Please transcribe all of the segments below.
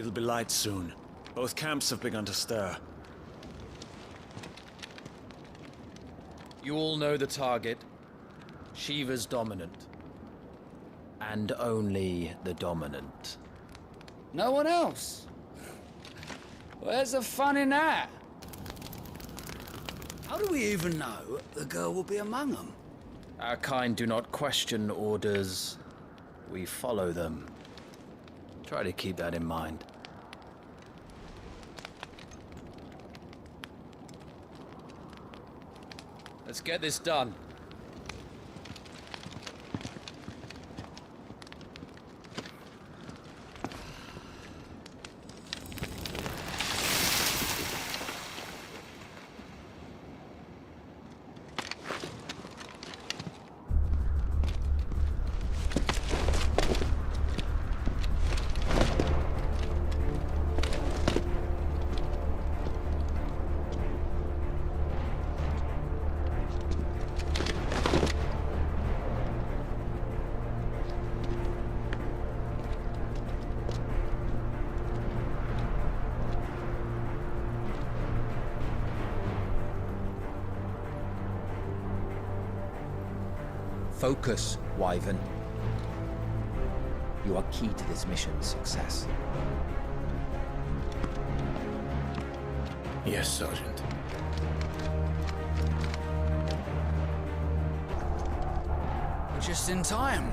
It'll be light soon. Both camps have begun to stir. You all know the target. Shiva's dominant. And only the dominant. No one else? Where's the fun in that? How do we even know the girl will be among them? Our kind do not question orders. We follow them. Try to keep that in mind. Let's get this done. Focus, Wyvern. You are key to this mission's success. Yes, Sergeant. Just in time.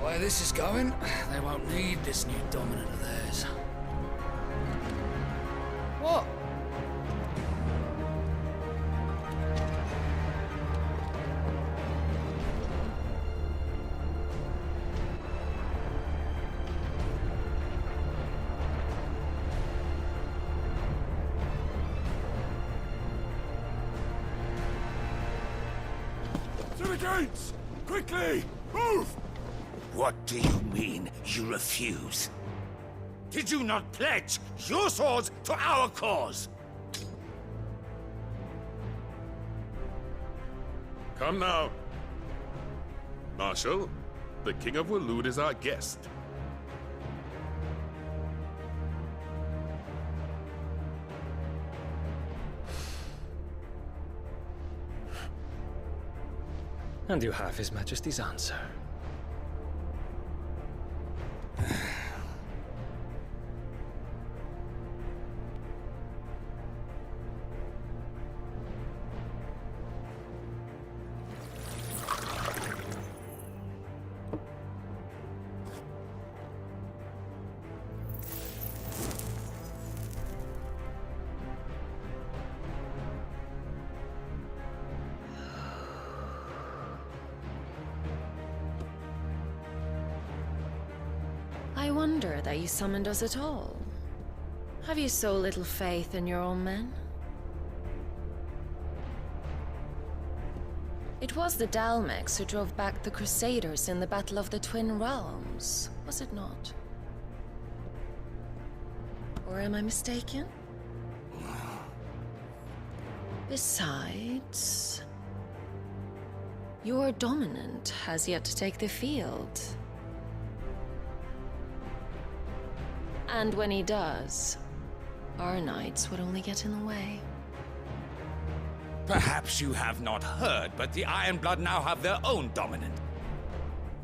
Where this is going, they won't need this new dominant of theirs. What? To the gates! Quickly! Move! What do you mean, you refuse? Did you not pledge your swords to our cause? Come now. Marshal, the King of Waloed is our guest. And you have His Majesty's answer. I wonder that you summoned us at all. Have you so little faith in your own men? It was the Dalmex who drove back the Crusaders in the Battle of the Twin Realms, was it not? Or am I mistaken? Besides, your dominant has yet to take the field. And when he does, our knights would only get in the way. Perhaps you have not heard, but the Ironblood now have their own dominant.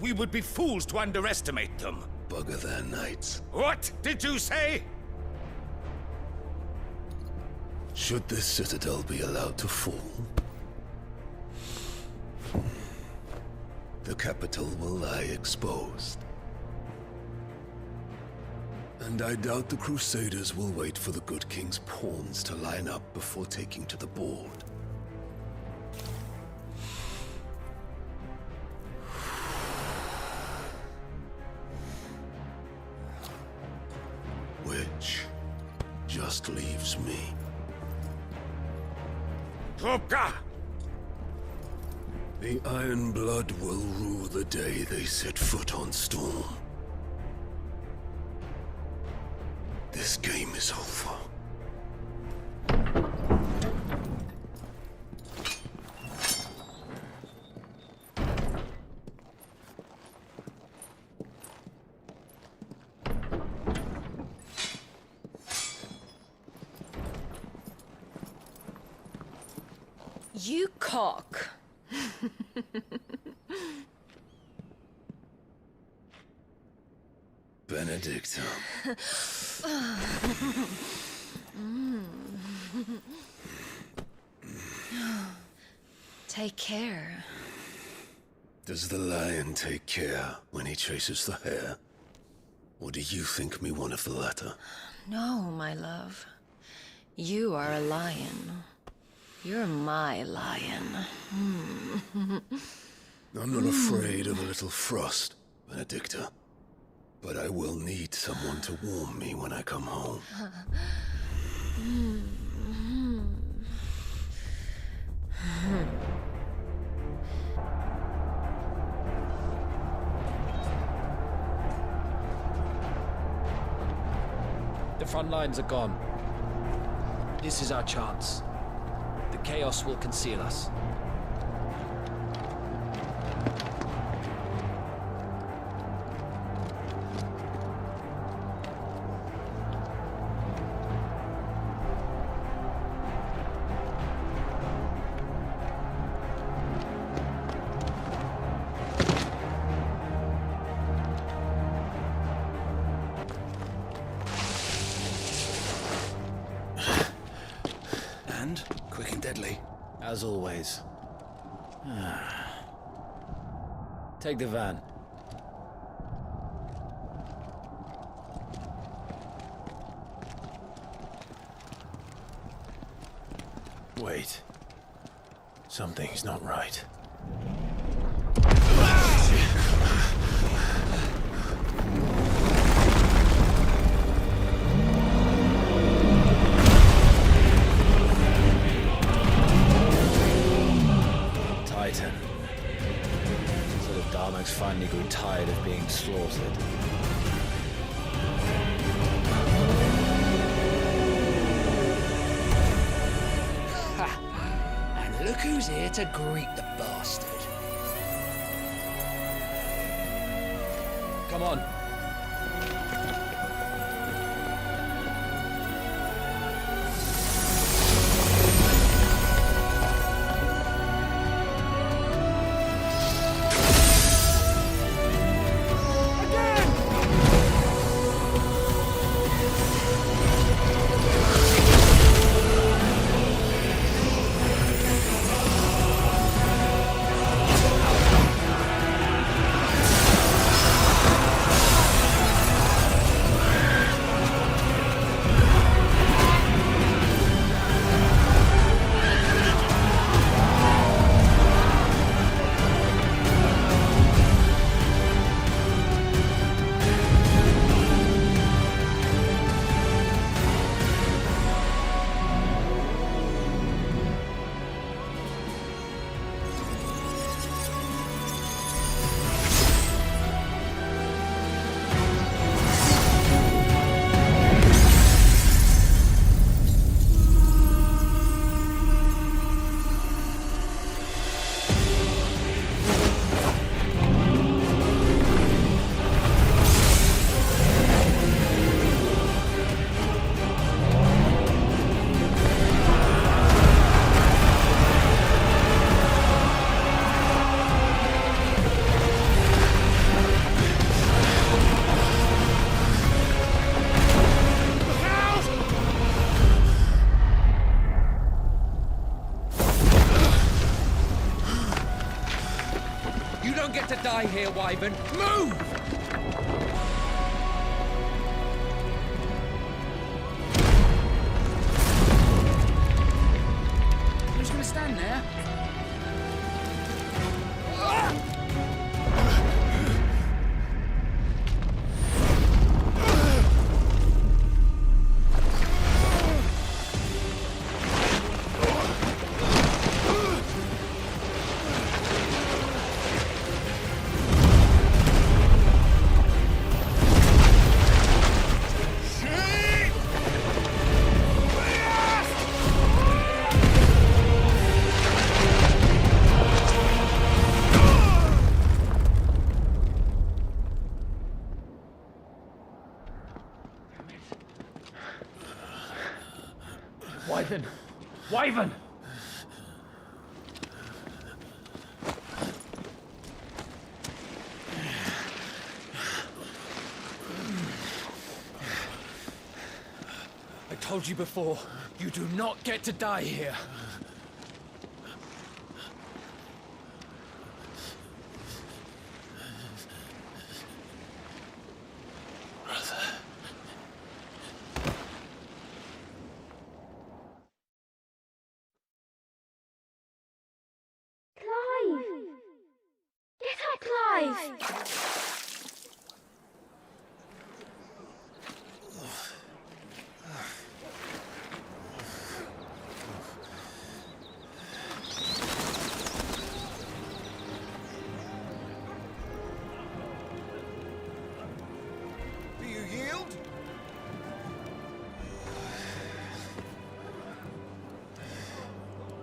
We would be fools to underestimate them. bugger their knights. What did you say? Should this citadel be allowed to fall, the capital will lie exposed. And I doubt the Crusaders will wait for the good king's pawns to line up before taking to the board. Which just leaves me. Trupka! The Iron Blood will rue the day they set foot on Storm. This game is over. You cock. Benedicta. Take care. Does the lion take care when he chases the hare? Or do you think me one of the latter? No, my love. You are a lion. You're my lion. I'm not afraid of a little frost, Benedicta. But I will need someone to warm me when I come home. The front lines are gone. This is our chance. The chaos will conceal us. And quick and deadly. As always. Take the van. Wait. Something's not right. Titan. So the Darmaks finally grew tired of being slaughtered. And look who's here to greet the bastard. Come on. Wyvern! Move! I'm just gonna stand there. Wyvern! Wyvern! I told you before, you do not get to die here. Get up, Clive! Do you yield?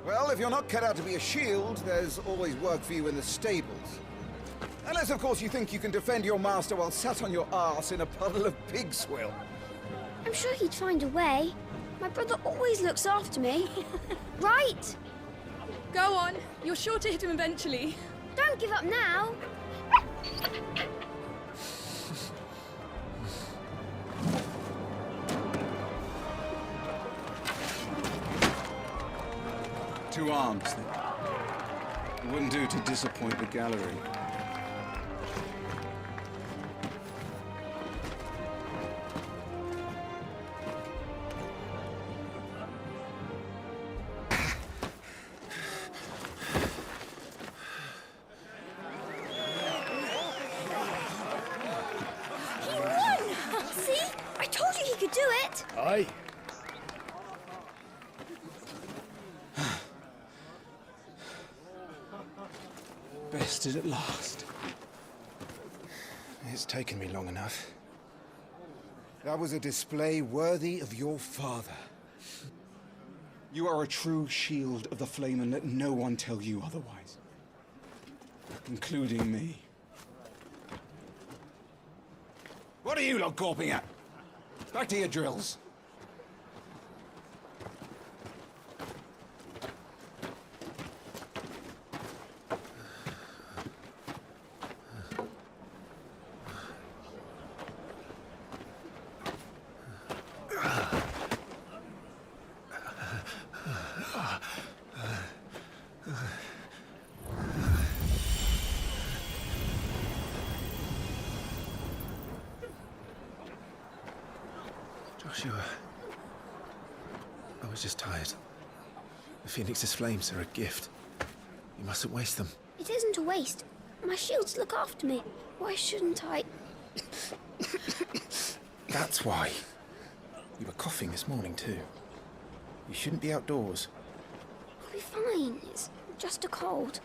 Well, if you're not cut out to be a shield, there's always work for you in the stables. Unless, of course, you think you can defend your master while sat on your arse in a puddle of pig swill. I'm sure he'd find a way. My brother always looks after me. Right? Go on. You're sure to hit him eventually. Don't give up now. Two arms. It wouldn't do to disappoint the gallery. He won! See? I told you he could do it! Aye. Bested at last. It's taken me long enough. That was a display worthy of your father. You are a true shield of the flame, and let no one tell you otherwise. Including me. What are you lot gawping at? Back to your drills. Joshua, I was just tired. The Phoenix's flames are a gift. You mustn't waste them. It isn't a waste. My shields look after me. Why shouldn't I? That's why. You were coughing this morning too. You shouldn't be outdoors. I'll be fine. It's just a cold.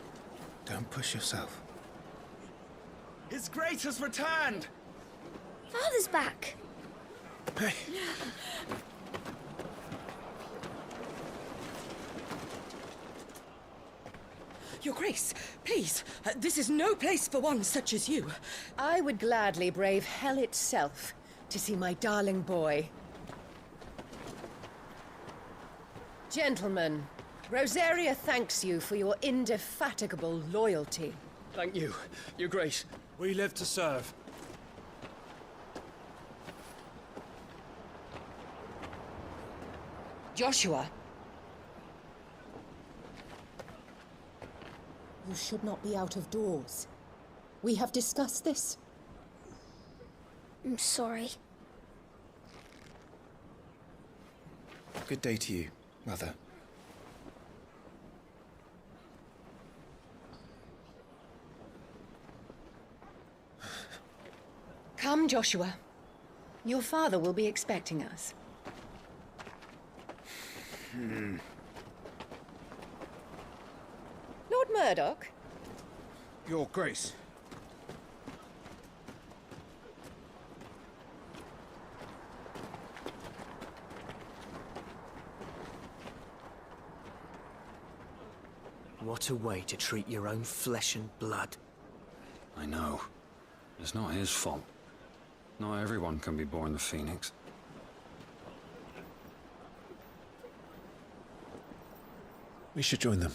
Don't push yourself. His Grace has returned! Father's back. Hey! Your Grace, please, this is no place for one such as you. I would gladly brave hell itself to see my darling boy. Gentlemen, Rosaria thanks you for your indefatigable loyalty. Thank you, Your Grace. We live to serve. Joshua. You should not be out of doors. We have discussed this. I'm sorry. Good day to you, Mother. Come, Joshua. Your father will be expecting us. Lord Murdoch? Your Grace. What a way to treat your own flesh and blood. I know. It's not his fault. Not everyone can be born the Phoenix. We should join them.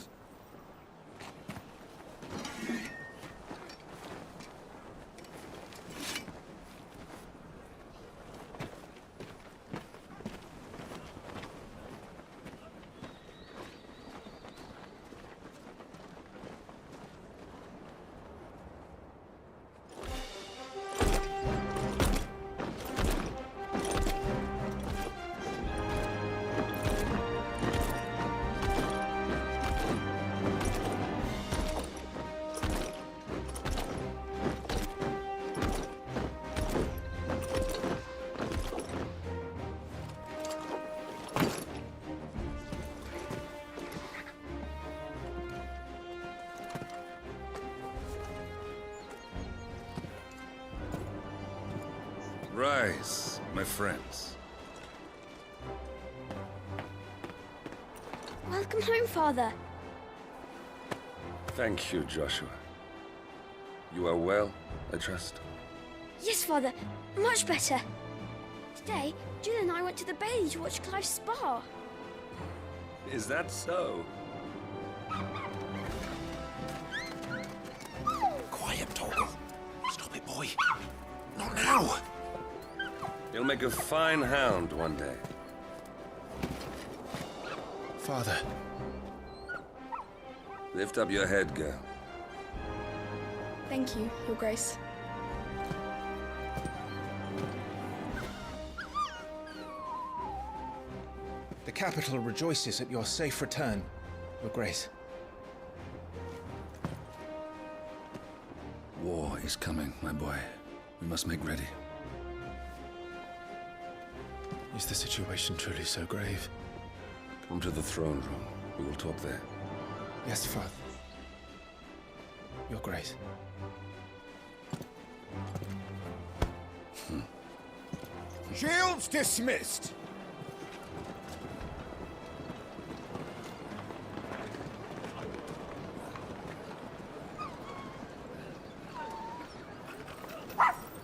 Rise, my friends. Welcome home, Father. Thank you, Joshua. You are well, I trust? Yes, Father. Much better. Today, Jill and I went to the Bailey to watch Clive's spa. Is that so? Quiet, Torgal. Stop it, boy. Not now. You'll make a fine hound one day. Father. Lift up your head, girl. Thank you, Your Grace. The capital rejoices at your safe return, Your Grace. War is coming, my boy. We must make ready. Is the situation truly so grave? Come to the throne room. We will talk there. Yes, Father. Your Grace. Shields dismissed!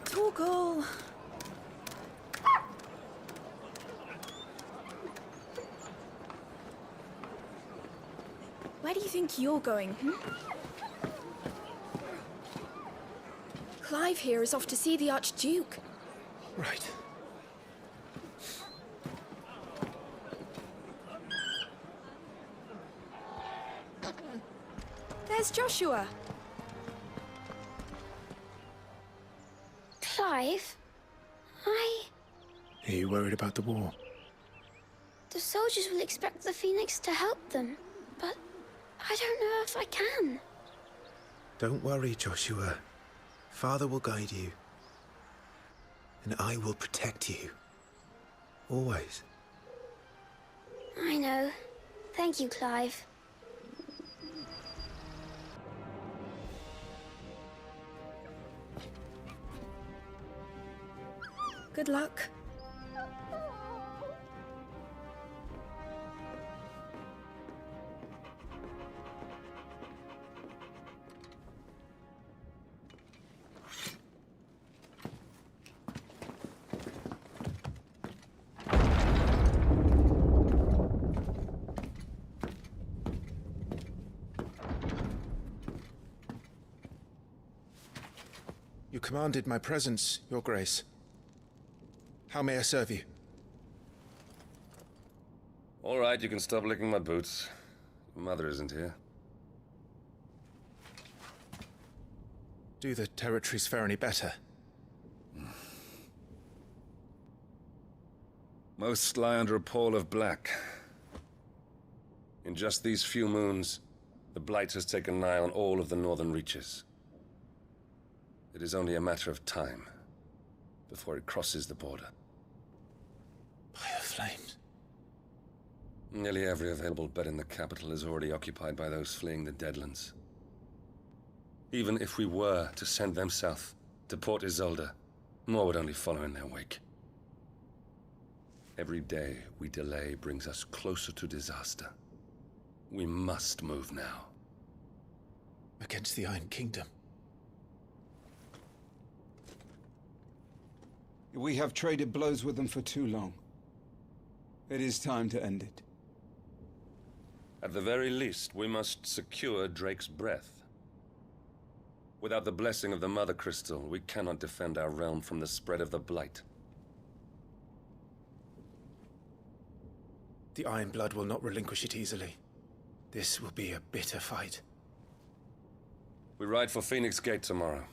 Torgal! Where do you think you're going, Clive here is off to see the Archduke. Right. There's Joshua. Clive? Are you worried about the war? The soldiers will expect the Phoenix to help them, but I don't know if I can. Don't worry, Joshua. Father will guide you. And I will protect you. Always. I know. Thank you, Clive. Good luck. You commanded my presence, Your Grace. How may I serve you? All right, you can stop licking my boots. Your mother isn't here. Do the territories fare any better? Most lie under a pall of black. In just these few moons, the Blight has taken nigh on all of the northern reaches. It is only a matter of time before it crosses the border. By the flames. Nearly every available bed in the capital is already occupied by those fleeing the Deadlands. Even if we were to send them south, to Port Isolde, more would only follow in their wake. Every day we delay brings us closer to disaster. We must move now. Against the Iron Kingdom. We have traded blows with them for too long. It is time to end it. At the very least, we must secure Drake's breath. Without the blessing of the Mother Crystal, we cannot defend our realm from the spread of the Blight. The Iron Blood will not relinquish it easily. This will be a bitter fight. We ride for Phoenix Gate tomorrow.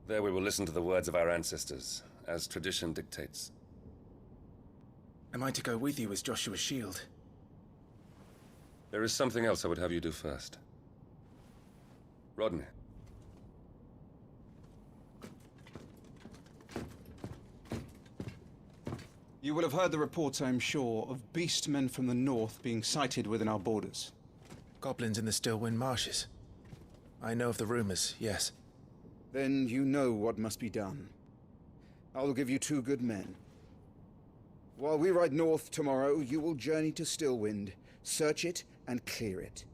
There we will listen to the words of our ancestors, as tradition dictates. Am I to go with you as Joshua's shield? There is something else I would have you do first. Rodney. You will have heard the reports, I am sure, of beastmen from the north being sighted within our borders. Goblins in the Stillwind Marshes. I know of the rumors, yes. Then you know what must be done. I will give you 2 good men. While we ride north tomorrow, you will journey to Stillwind, search it, and clear it.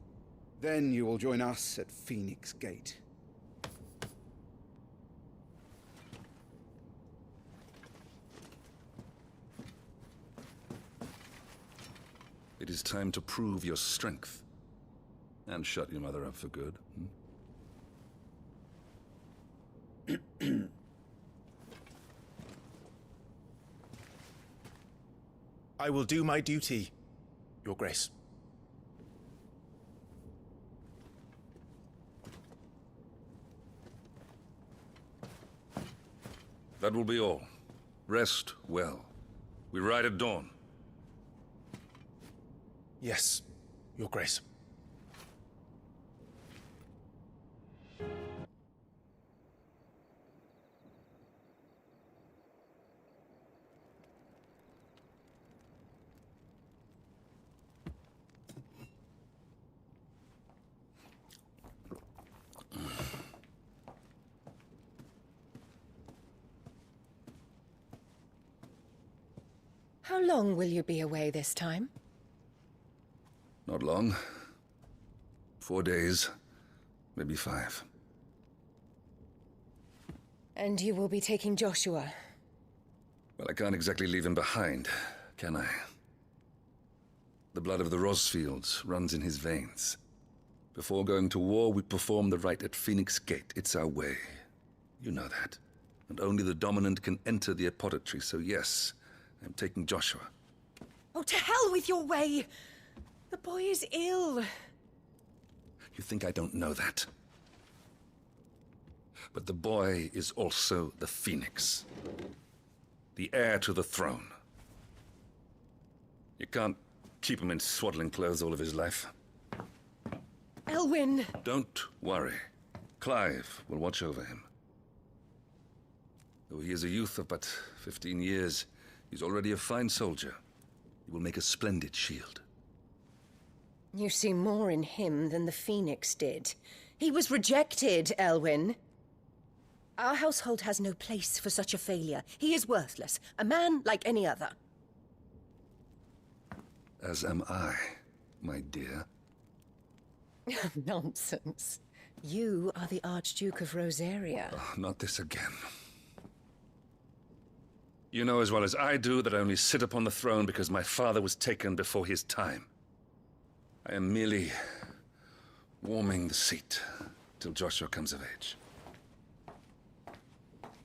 Then you will join us at Phoenix Gate. It is time to prove your strength. And shut your mother up for good. I will do my duty, Your Grace. That will be all. Rest well. We ride at dawn. Yes, Your Grace. How long will you be away this time? Not long. 4 days, maybe 5. And you will be taking Joshua? Well, I can't exactly leave him behind, can I? The blood of the Rosfields runs in his veins. Before going to war, we perform the rite at Phoenix Gate. It's our way. You know that. And only the dominant can enter the apothecary, so yes, I'm taking Joshua. Oh, to hell with your way! The boy is ill. You think I don't know that? But the boy is also the Phoenix. The heir to the throne. You can't keep him in swaddling clothes all of his life. Elwyn! Don't worry. Clive will watch over him. Though he is a youth of but 15 years, he's already a fine soldier. He will make a splendid shield. You see more in him than the Phoenix did. He was rejected, Elwyn. Our household has no place for such a failure. He is worthless, a man like any other. As am I, my dear. Nonsense. You are the Archduke of Rosaria. Oh, not this again. You know as well as I do that I only sit upon the throne because my father was taken before his time. I am merely warming the seat till Joshua comes of age.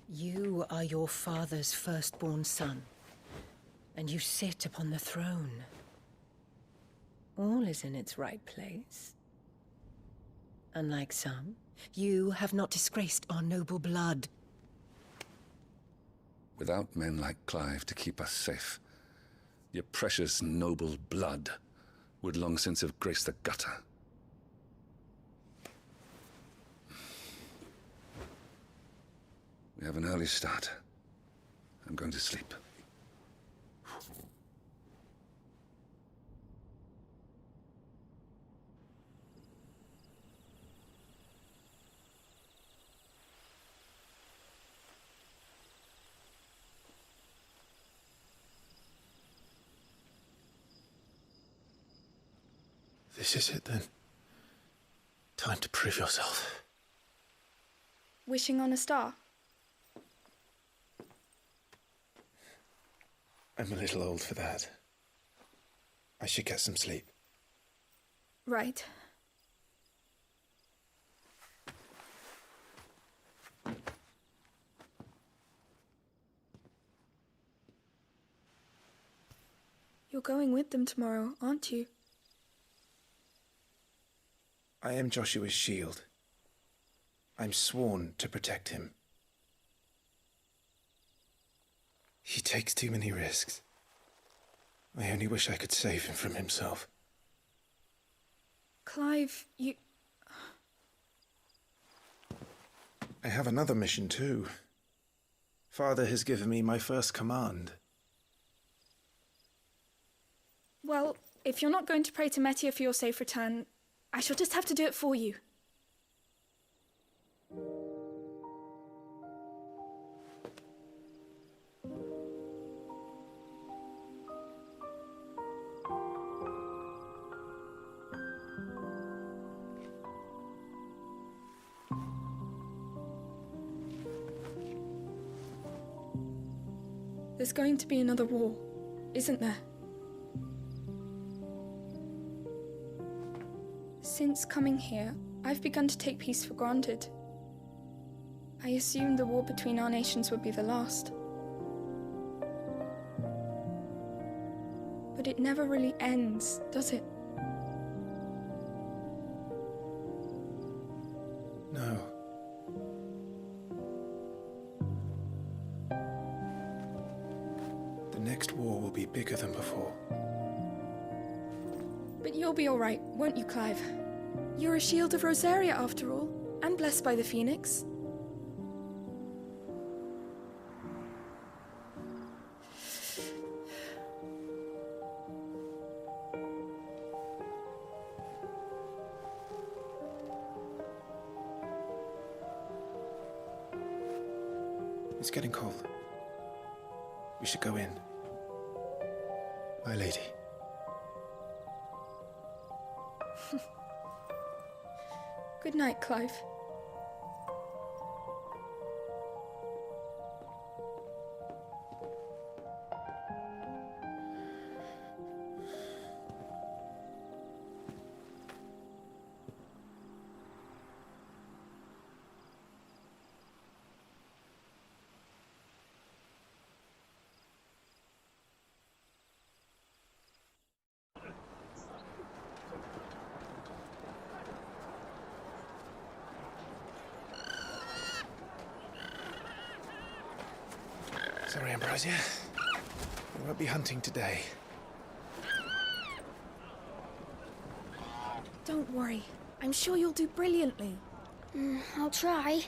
You are your father's firstborn son, and you sit upon the throne. All is in its right place. Unlike some, You have not disgraced our noble blood. Without men like Clive to keep us safe, your precious noble blood would long since have graced the gutter. We have an early start. I'm going to sleep. This is it, then. Time to prove yourself. Wishing on a star? I'm a little old for that. I should get some sleep. Right. You're going with them tomorrow, aren't you? I am Joshua's shield. I'm sworn to protect him. He takes too many risks. I only wish I could save him from himself. Clive, you... I have another mission too. Father has given me my first command. Well, if you're not going to pray to Metia for your safe return, I shall just have to do it for you. There's going to be another war, isn't there? Since coming here, I've begun to take peace for granted. I assumed the war between our nations would be the last. But it never really ends, does it? No. The next war will be bigger than before. But you'll be all right, won't you, Clive? You're a shield of Rosaria, after all, and blessed by the Phoenix. It's getting cold. We should go in. My lady. Good night, Clive. Sorry, Ambrosia. We won't be hunting today. Don't worry. I'm sure you'll do brilliantly. I'll try.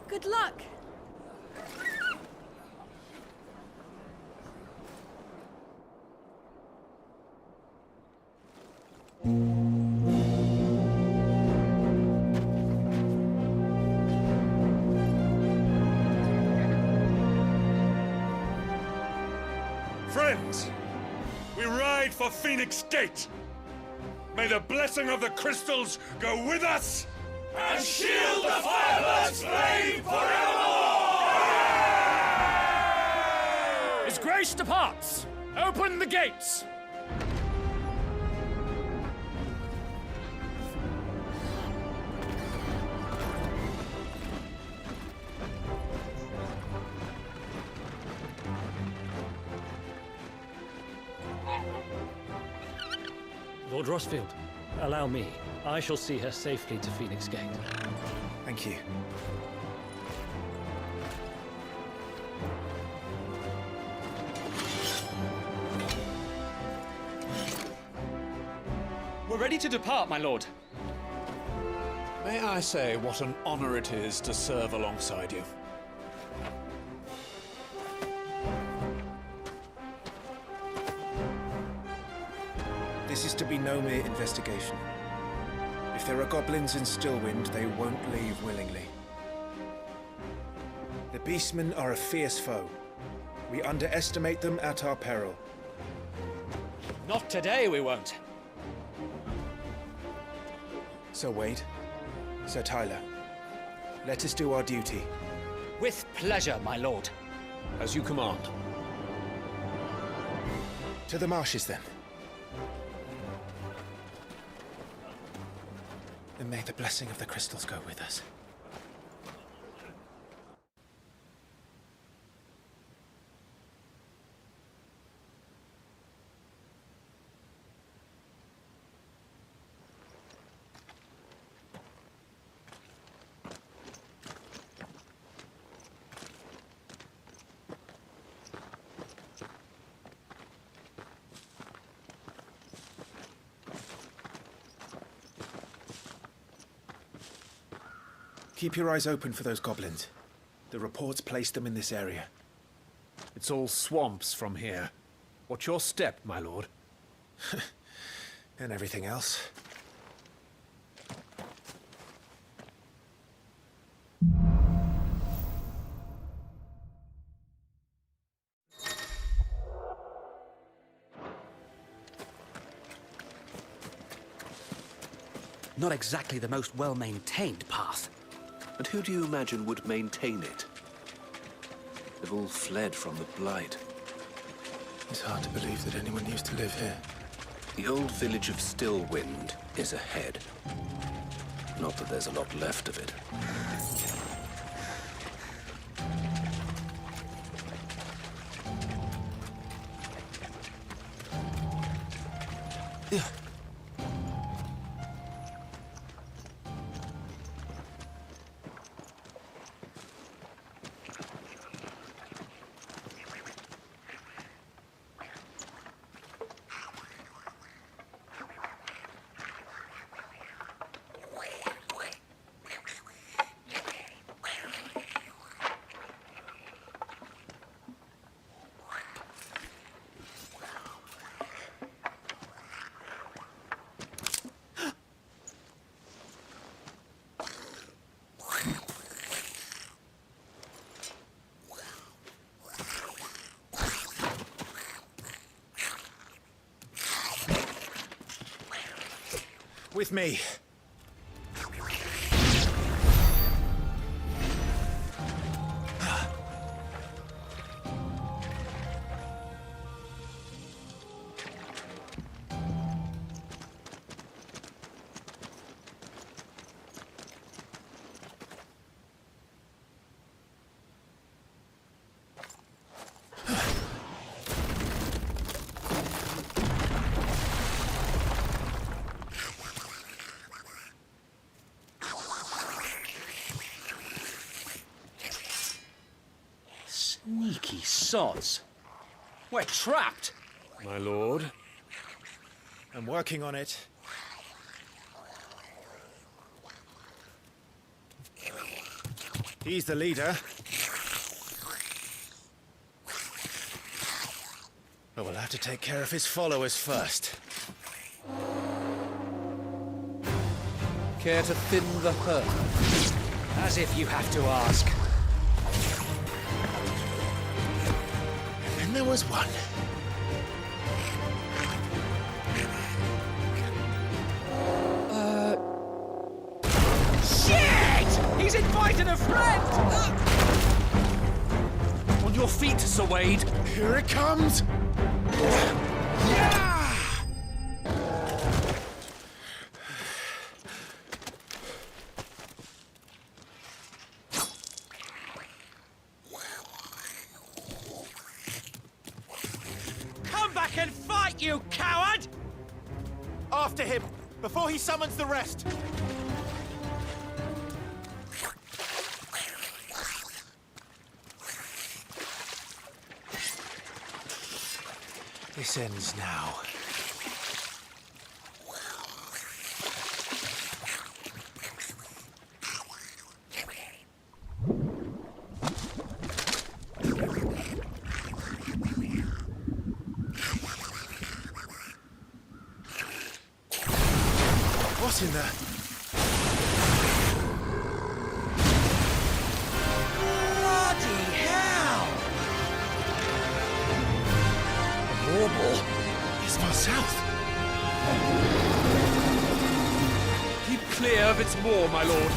Good luck! Friends, we ride for Phoenix Gate. May the blessing of the crystals go with us and shield the Firebird's flame forevermore! As grace departs, open the gates! Lord Rossfield, allow me. I shall see her safely to Phoenix Gate. Thank you. We're ready to depart, my lord. May I say what an honor it is to serve alongside you? This is to be no mere investigation. If there are goblins in Stillwind, they won't leave willingly. The Beastmen are a fierce foe. We underestimate them at our peril. Not today, we won't. Sir Wade, Sir Tyler, let us do our duty. With pleasure, my lord. As you command. To the marshes, then. And may the blessing of the crystals go with us. Keep your eyes open for those goblins. The reports place them in this area. It's all swamps from here. What's your step, my lord? And everything else. Not exactly the most well-maintained path. And who do you imagine would maintain it? They've all fled from the Blight. It's hard to believe that anyone used to live here. The old village of Stillwind is ahead. Not that there's a lot left of it. With me. Sneaky sods. We're trapped. My lord. I'm working on it. He's the leader. But we'll have to take care of his followers first. Care to thin the herd? As if you have to ask. And there was one. Shit! He's invited a friend! On your feet, Sir Wade. Here it comes! Come back and fight, you coward! after him, before he summons the rest! This ends now. What's in there? Bloody hell! A warble? It's far south. Keep clear of its maw, my lord.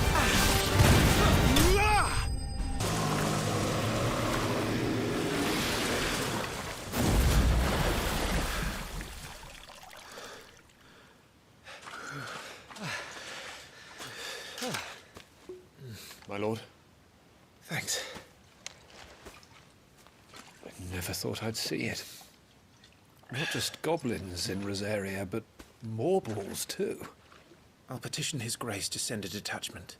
My lord. Thanks. I never thought I'd see it. Not just goblins in Rosaria, but morbals too. I'll petition His Grace to send a detachment.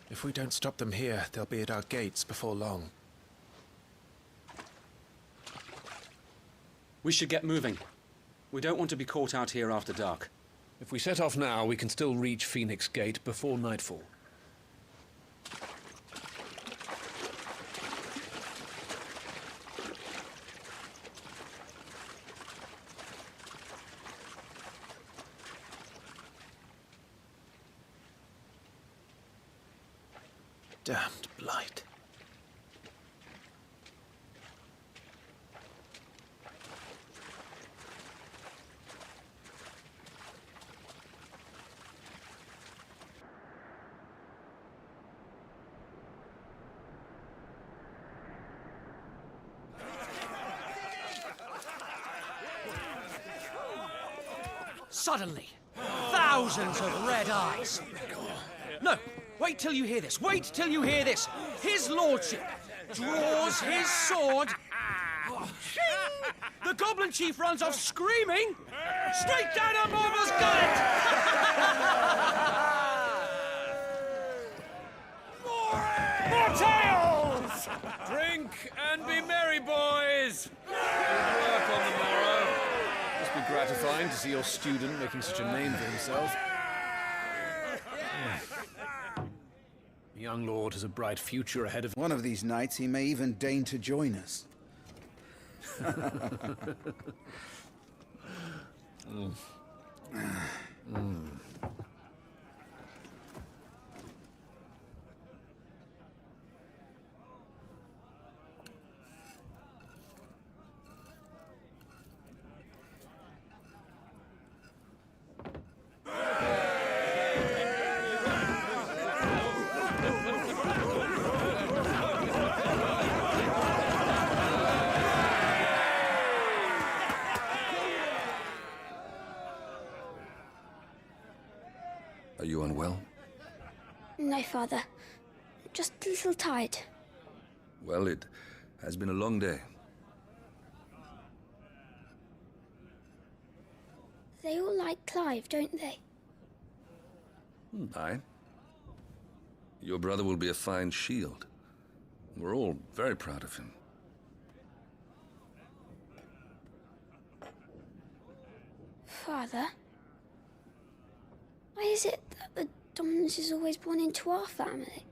If we don't stop them here, they'll be at our gates before long. We should get moving. We don't want to be caught out here after dark. If we set off now, we can still reach Phoenix Gate before nightfall. Damned blight. Suddenly, thousands of red eyes. No, wait till you hear this. Wait till you hear this. His lordship draws his sword. The goblin chief runs off screaming straight down a morble's gullet. More tales! Drink and be merry, boys! Good work on the morrow. Must be gratifying to see your student making such a name for himself. The young lord has a bright future ahead of him. One of these nights he may even deign to join us. Are you unwell? No, Father. Just a little tired. Well, it has been a long day. They all like Clive, don't they? Aye. Your brother will be a fine shield. We're all very proud of him. Father? Why is it that the dominance is always born into our family? It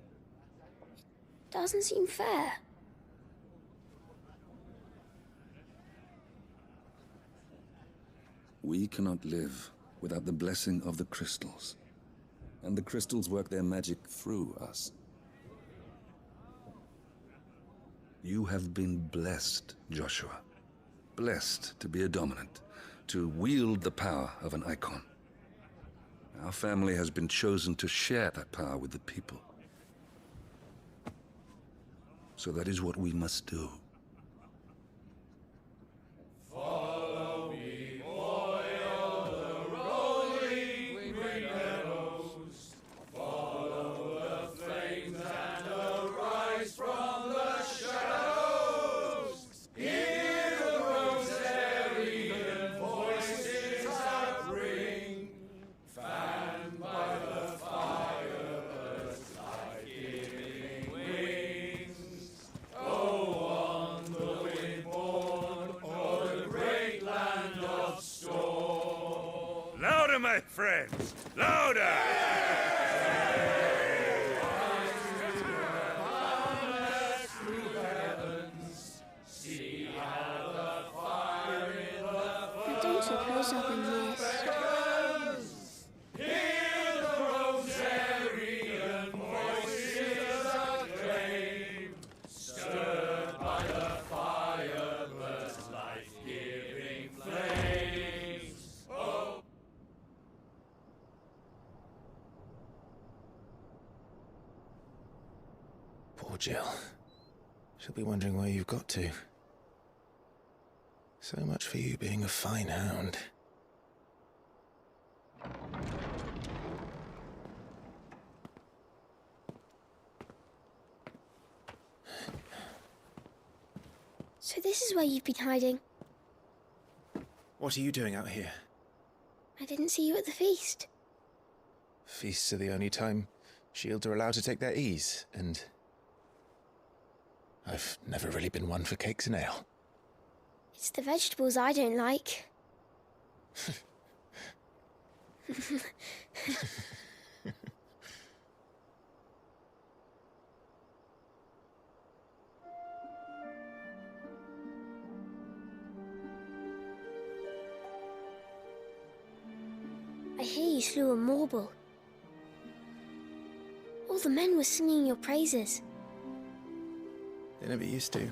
doesn't seem fair. We cannot live without the blessing of the crystals. And the crystals work their magic through us. You have been blessed, Joshua. Blessed to be a dominant, to wield the power of an icon. Our family has been chosen to share that power with the people. So that is what we must do. Follow me, boil the rolling green meadows. Follow the flames and arise from the shadows. Hear the rose's airy Louder, my friends! Louder! I don't suppose I'll be missed. Poor Jill. She'll be wondering where you've got to. So much for you being a fine hound. So this is where you've been hiding. What are you doing out here? I didn't see you at the feast. Feasts are the only time shields are allowed to take their ease, and I've never really been one for cakes and ale. It's the vegetables I don't like. I hear you slew a Morble. All the men were singing your praises. They never used to.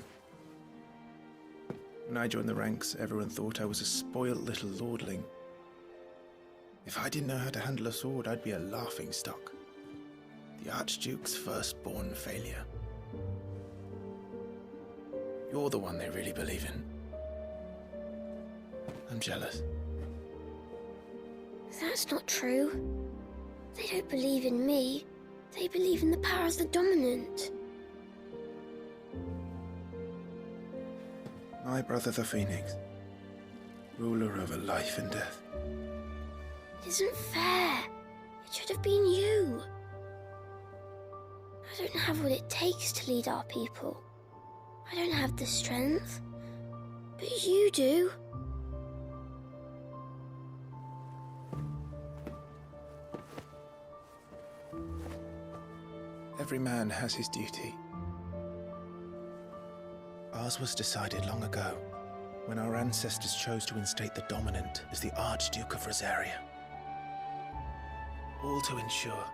When I joined the ranks, everyone thought I was a spoilt little lordling. If I didn't know how to handle a sword, I'd be a laughingstock. The Archduke's firstborn failure. You're the one they really believe in. I'm jealous. That's not true. They don't believe in me. They believe in the power of the dominant. My brother the Phoenix, ruler over life and death. It isn't fair. It should have been you. I don't have what it takes to lead our people. I don't have the strength. But you do. Every man has his duty. Ours was decided long ago, when our ancestors chose to instate the dominant as the Archduke of Rosaria. All to ensure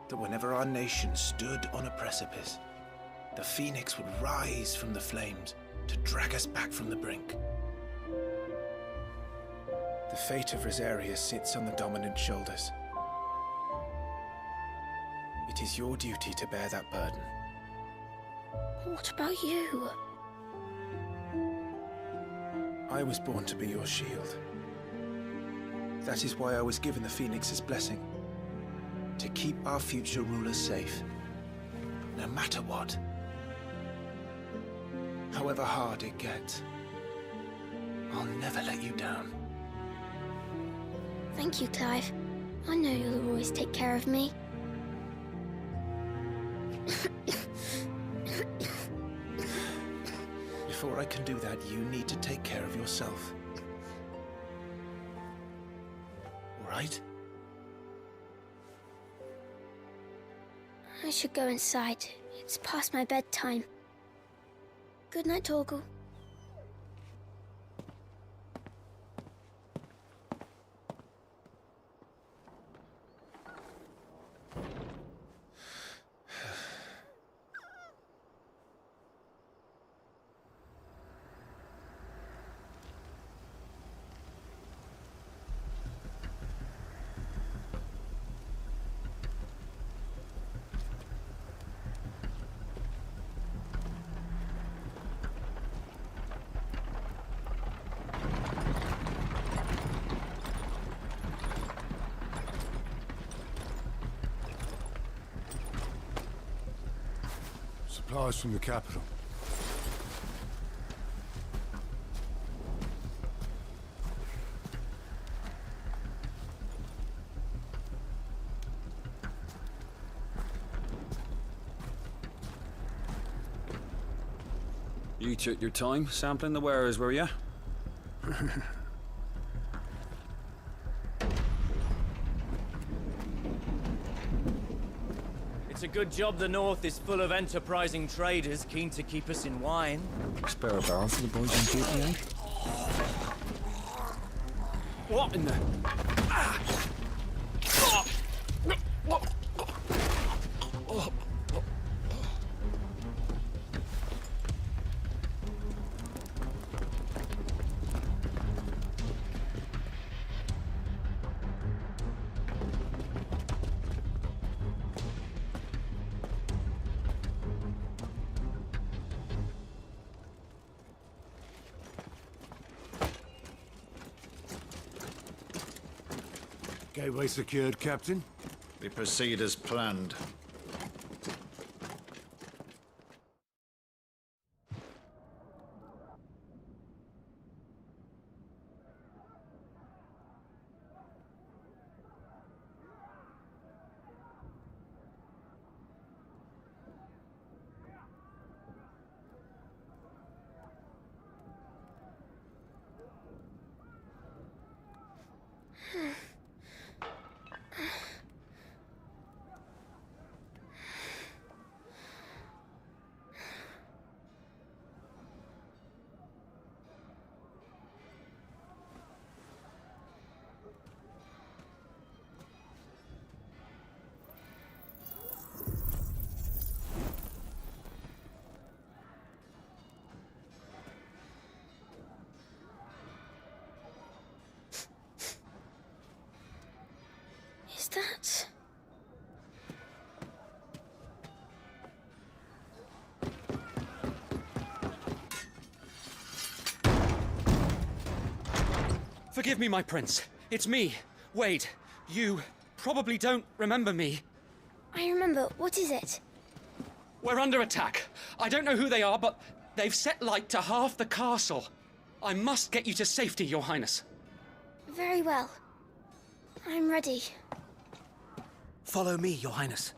that whenever our nation stood on a precipice, the Phoenix would rise from the flames to drag us back from the brink. The fate of Rosaria sits on the dominant's shoulders. It is your duty to bear that burden. What about you? I was born to be your shield. That is why I was given the Phoenix's blessing. To keep our future rulers safe. No matter what. However hard it gets. I'll never let you down. Thank you, Clive. I know you'll always take care of me. Before I can do that, you need to take care of yourself. All right? I should go inside. It's past my bedtime. Good night, Torgal. Supplies from the capital. You took your time sampling the wares, were you? It's a good job the North is full of enterprising traders keen to keep us in wine. Spare a barrel for the boys on duty, eh? What in the... Gateway secured, Captain. We proceed as planned. Is that... Forgive me, my prince. It's me, Wade. You probably don't remember me. I remember. What is it? We're under attack. I don't know who they are, but they've set light to half the castle. I must get you to safety, Your Highness. Very well. I'm ready. Follow me, Your Highness.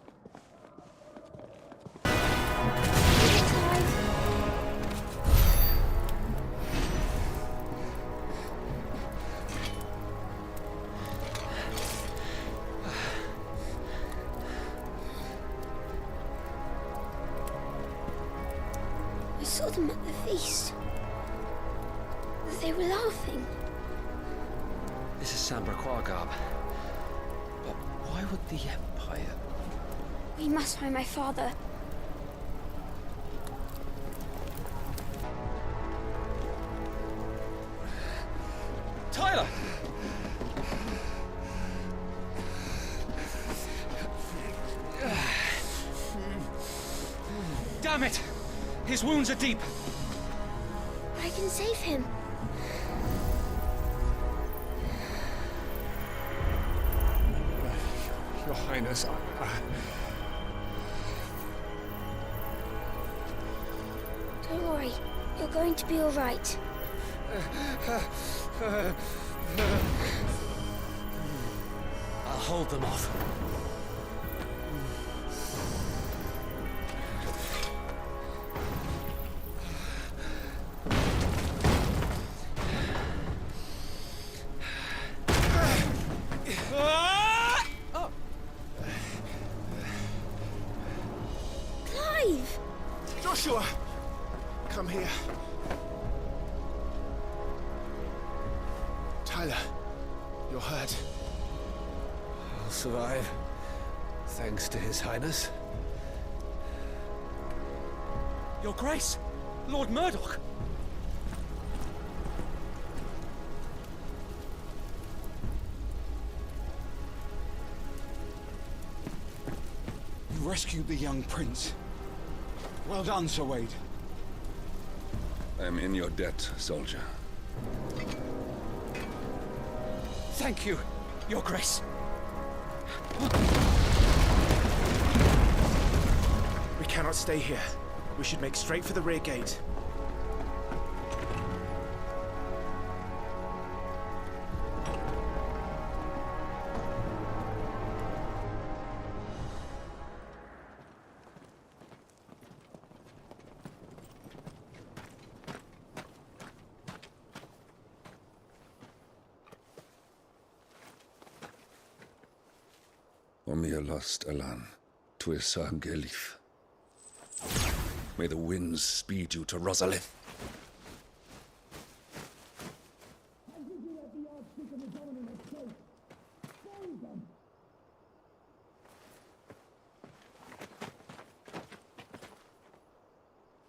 I saw them at the feast. They were laughing. This is Sambraquar Garb. But why would the Empire... We must find my father. Tyler! Damn it! His wounds are deep. I can save him. Your Highness, Don't worry. You're going to be all right. I'll hold them off. Clive! Joshua! Come here. Tyler, you're hurt. I'll survive. Thanks to His Highness. Your Grace! Lord Murdoch! You rescued the young prince. Well done, Sir Wade. I am in your debt, soldier. Thank you, Your Grace. We cannot stay here. We should make straight for the rear gate. Omir lost Alan. Tuesagelith. May the winds speed you to Rosalith.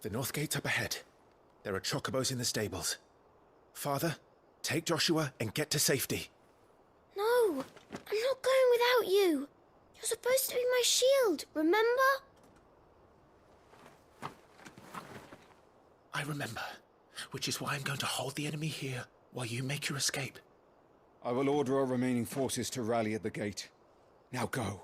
The north gate's up ahead. There are chocobos in the stables. Father, take Joshua and get to safety. No, I'm not going without you. You're supposed to be my shield, remember? I remember, which is why I'm going to hold the enemy here while you make your escape. I will order our remaining forces to rally at the gate. Now go.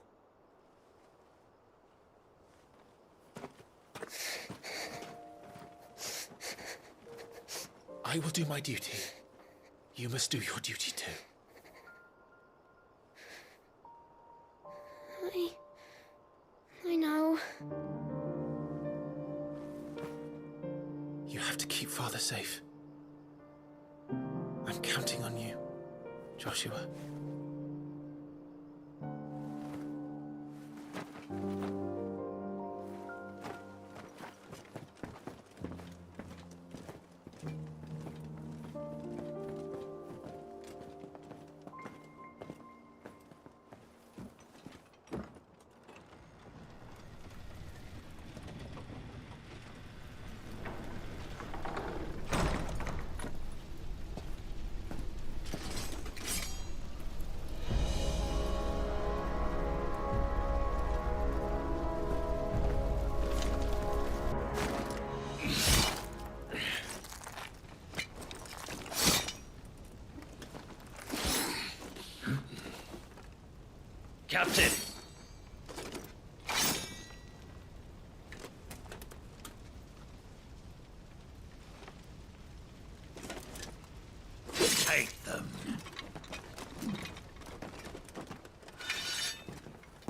I will do my duty. You must do your duty too. I know. You have to keep Father safe. I'm counting on you, Joshua. Captain! Take them.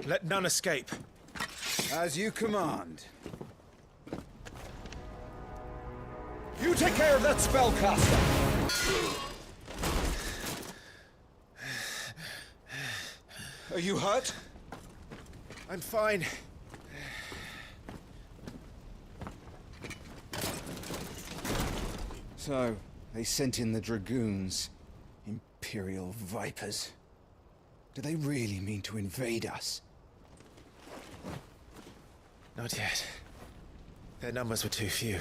Let none escape. As you command. You take care of that spellcaster! Are you hurt? I'm fine. So, they sent in the dragoons. Imperial vipers. Do they really mean to invade us? Not yet. Their numbers were too few.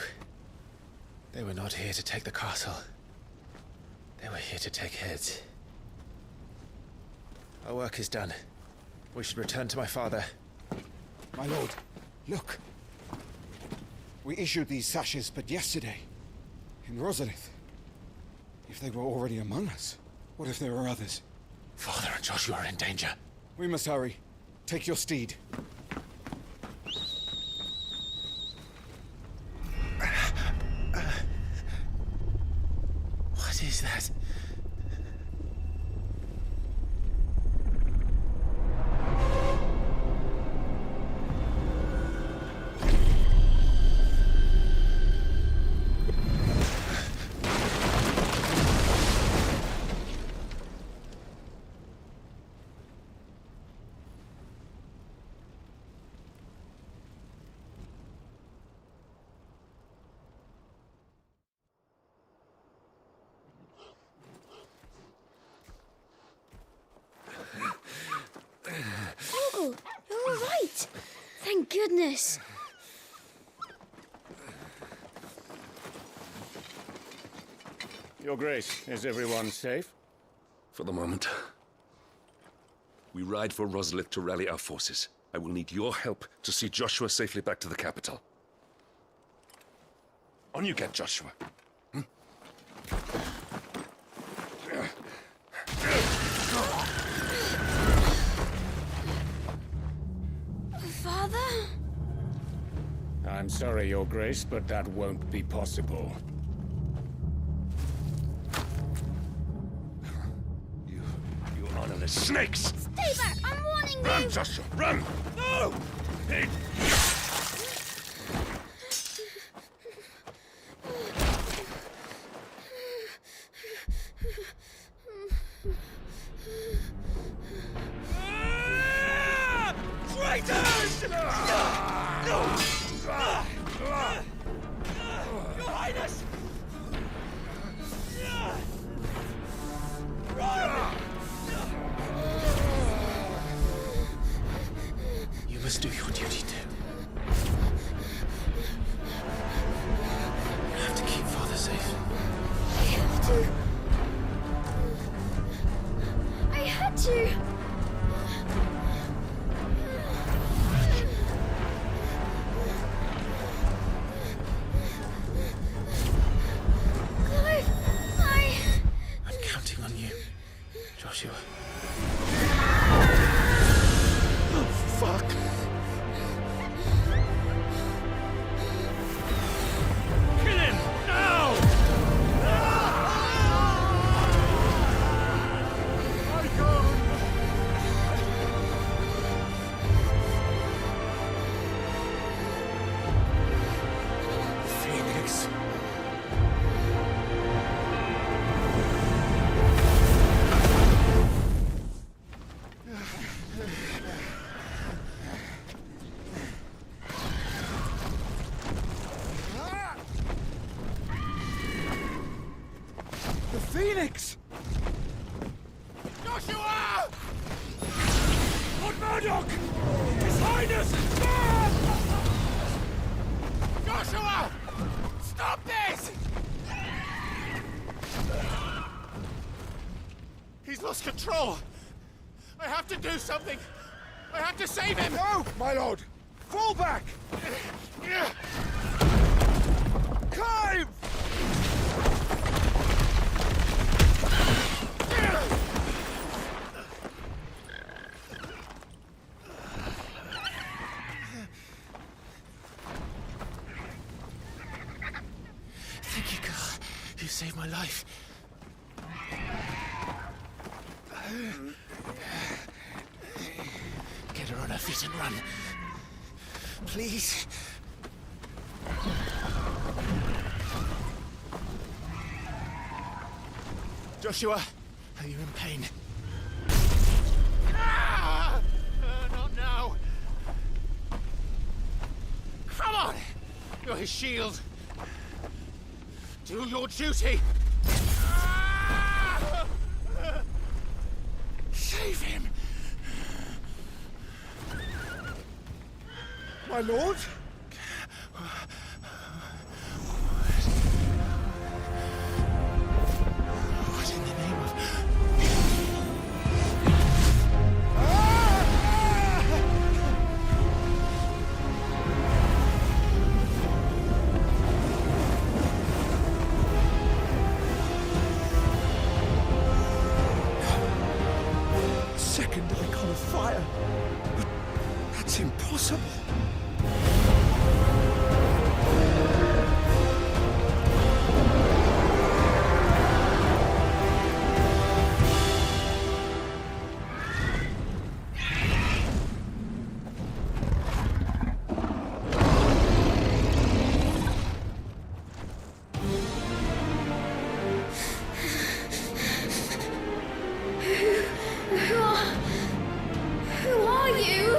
They were not here to take the castle. They were here to take heads. Our work is done. We should return to my father. My lord, look. We issued these sashes but yesterday. In Rosalith. If they were already among us, what if there are others? Father and Joshua are in danger. We must hurry. Take your steed. What is that? Uncle, you're all right. Thank goodness. Your Grace, is everyone safe? For the moment. We ride for Rosalith to rally our forces. I will need your help to see Joshua safely back to the capital. On you get, Joshua. Father? I'm sorry, Your Grace, but that won't be possible. You honorless snakes! Stay back! I'm warning you! Run, Joshua, run! No! Hey. Traitors! Your Highness! You must do your duty too. You have to keep Father safe. I have to. I had to. Clive, I'm counting on you, Joshua. Oh, fuck! Kill him! Now! Phoenix. The Phoenix! Joshua! Lord Murdoch! His Highness! Joshua! Stop this! He's lost control! I have to do something! I have to save him! No, my lord! Fall back! Clive! Thank you, girl. You saved my life. Get her on her feet and run. Please. Joshua, are you in pain? Not now! Come on! You're his shield! Do your duty! Save him! My lord? What in the name of... Second icon of fire. That's impossible. Who are you?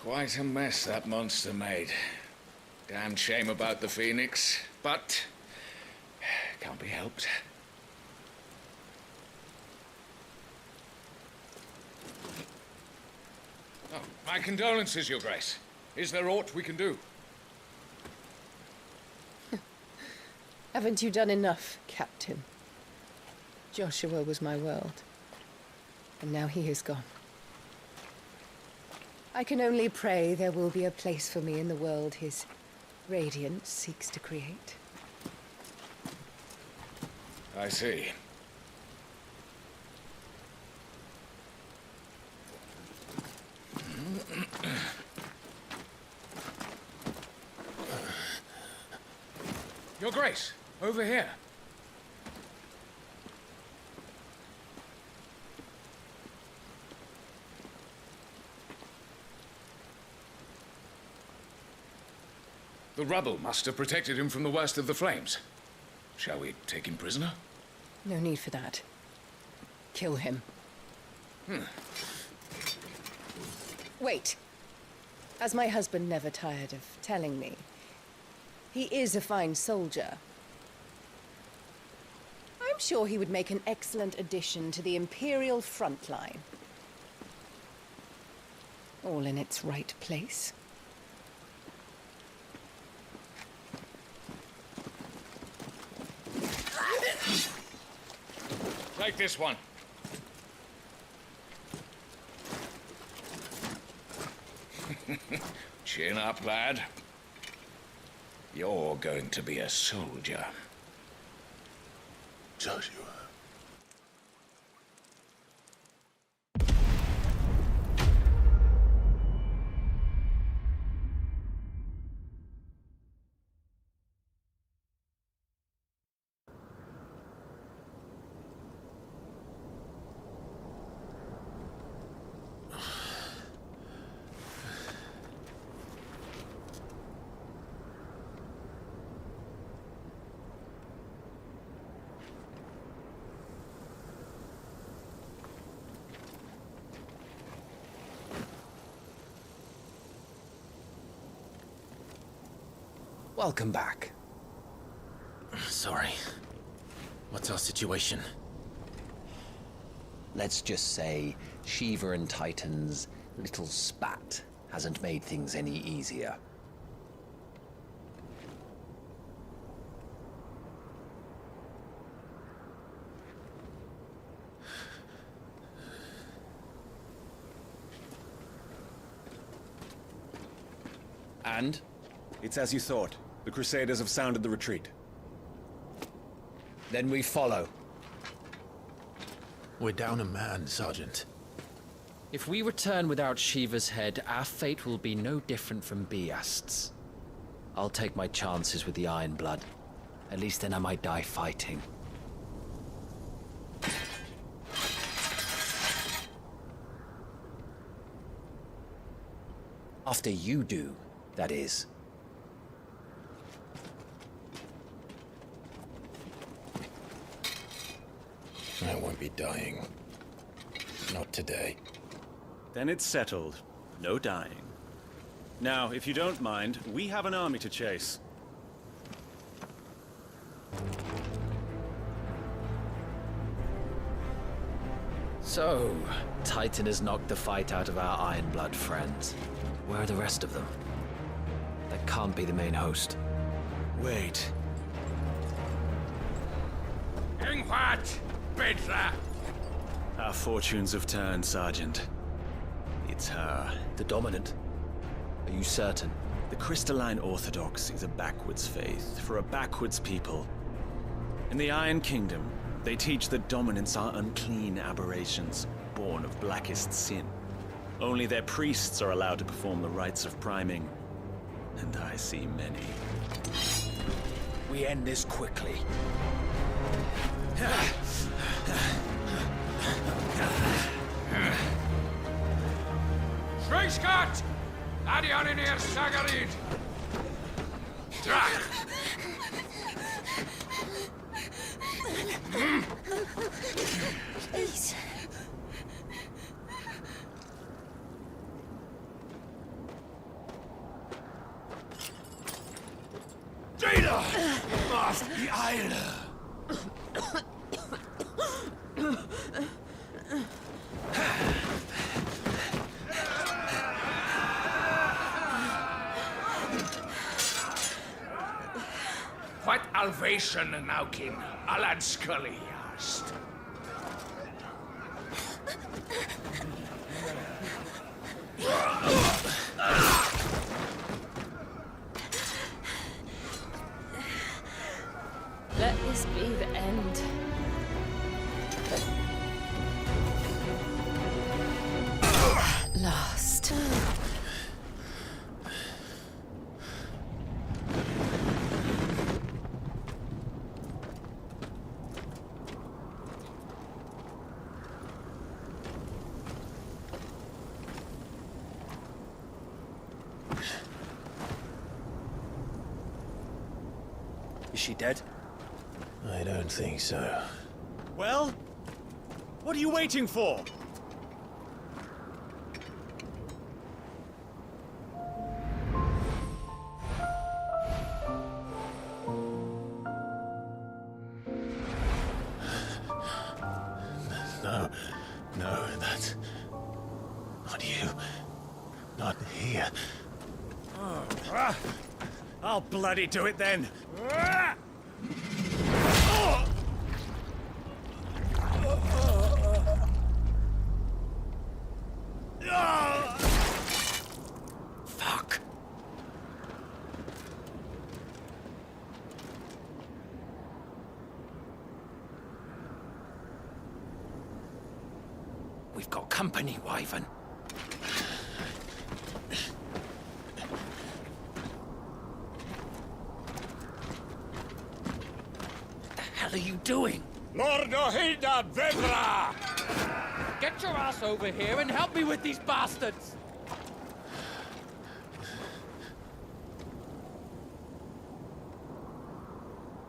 Quite a mess that monster made. Damn shame about the Phoenix, but can't be helped. Oh, my condolences, Your Grace. Is there aught we can do? Haven't you done enough, Captain? Joshua was my world, and now he is gone. I can only pray there will be a place for me in the world his radiance seeks to create. I see. Your Grace, over here. The rubble must have protected him from the worst of the flames. Shall we take him prisoner? No need for that. Kill him. Wait. As my husband never tired of telling me, he is a fine soldier. I'm sure he would make an excellent addition to the Imperial front line. All in its right place. Take this one. Chin up, lad. You're going to be a soldier. Joshua. Welcome back. Sorry. What's our situation? Let's just say Shiva and Titan's little spat hasn't made things any easier. And? It's as you thought. The Crusaders have sounded the retreat. Then we follow. We're down a man, Sergeant. If we return without Shiva's head, our fate will be no different from Biast's. I'll take my chances with the Iron Blood. At least then I might die fighting. After you do, that is. I won't be dying. Not today. Then it's settled. No dying. Now, if you don't mind, we have an army to chase. So, Titan has knocked the fight out of our Iron Blood friends. Where are the rest of them? That can't be the main host. Wait. In what? Bedler! Our fortunes have turned, Sergeant. It's her. The Dominant? Are you certain? The Crystalline Orthodox is a backwards faith for a backwards people. In the Iron Kingdom, they teach that dominants are unclean aberrations, born of blackest sin. Only their priests are allowed to perform the rites of priming, and I see many. We end this quickly. Schweinskat! Adion in hier Sagarid! Drach! Please. Traitor! Must be Eile! What Alvation Naukin Alad Scully asked. Let this be the end. At last. Is she dead? I don't think so. Well? What are you waiting for? No, that's... not you. Not here. I'll bloody do it then. Fuck. We've got company, Wyvern. What the hell are you doing? Lord Ohida Vedra! Get your ass over here and help me with these bastards!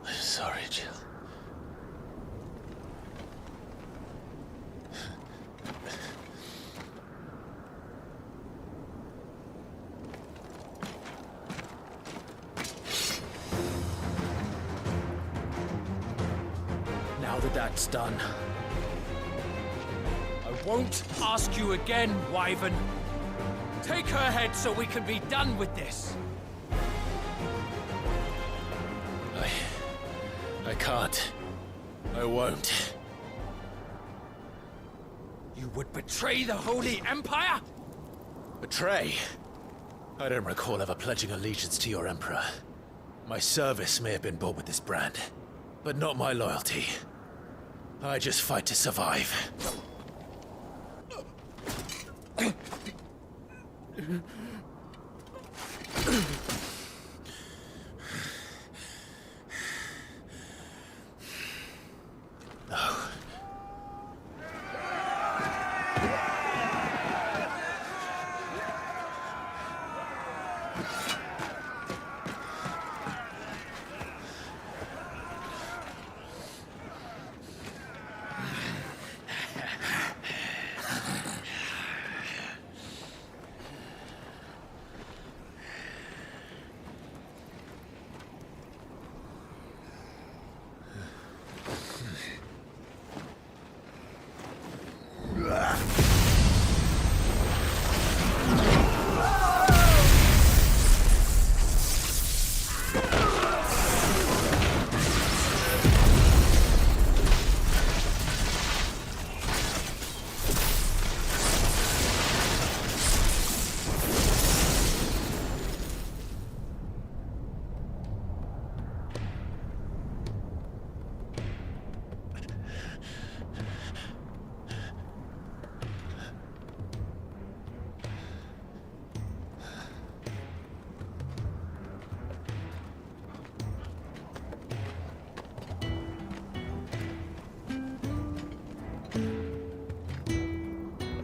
I'm sorry, Jill. Now that that's done, I won't ask you again, Wyvern. Take her head so we can be done with this. I can't. I won't. You would betray the Holy Empire? Betray? I don't recall ever pledging allegiance to your Emperor. My service may have been bought with this brand, but not my loyalty. I just fight to survive.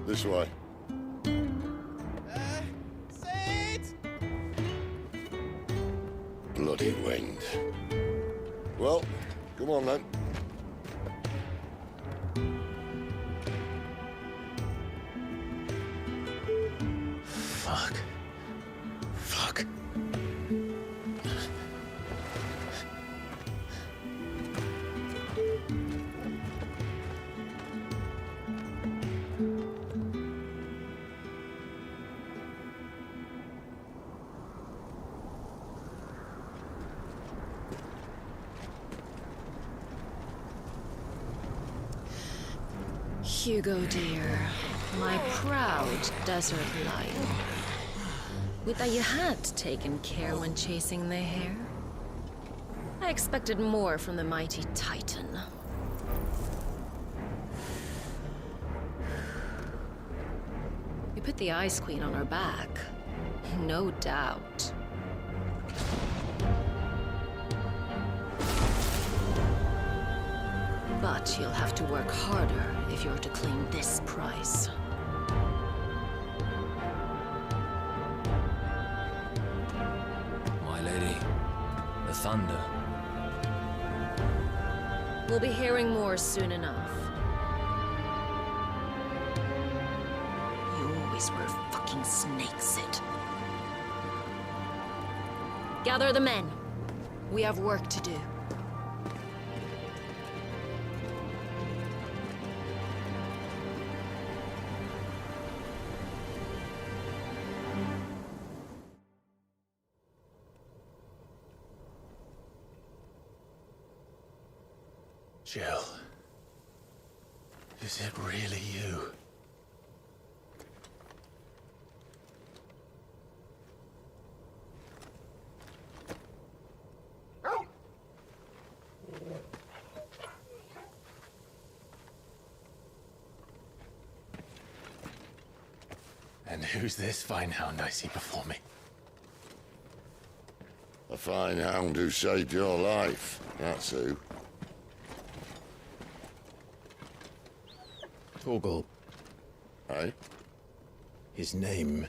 This way. Bloody wind. Well, come on then. Fuck. Hugo, dear. My proud desert lion. Would that you had taken care when chasing the hare? I expected more from the mighty Titan. You put the Ice Queen on her back. No doubt. But you'll have to work harder if you're to claim this prize. My lady, the thunder. We'll be hearing more soon enough. You always were a fucking snake, Sid. Gather the men. We have work to do. Jill, is it really you? And who's this fine hound I see before me? A fine hound who saved your life, that's who. Torgal. Aye? His name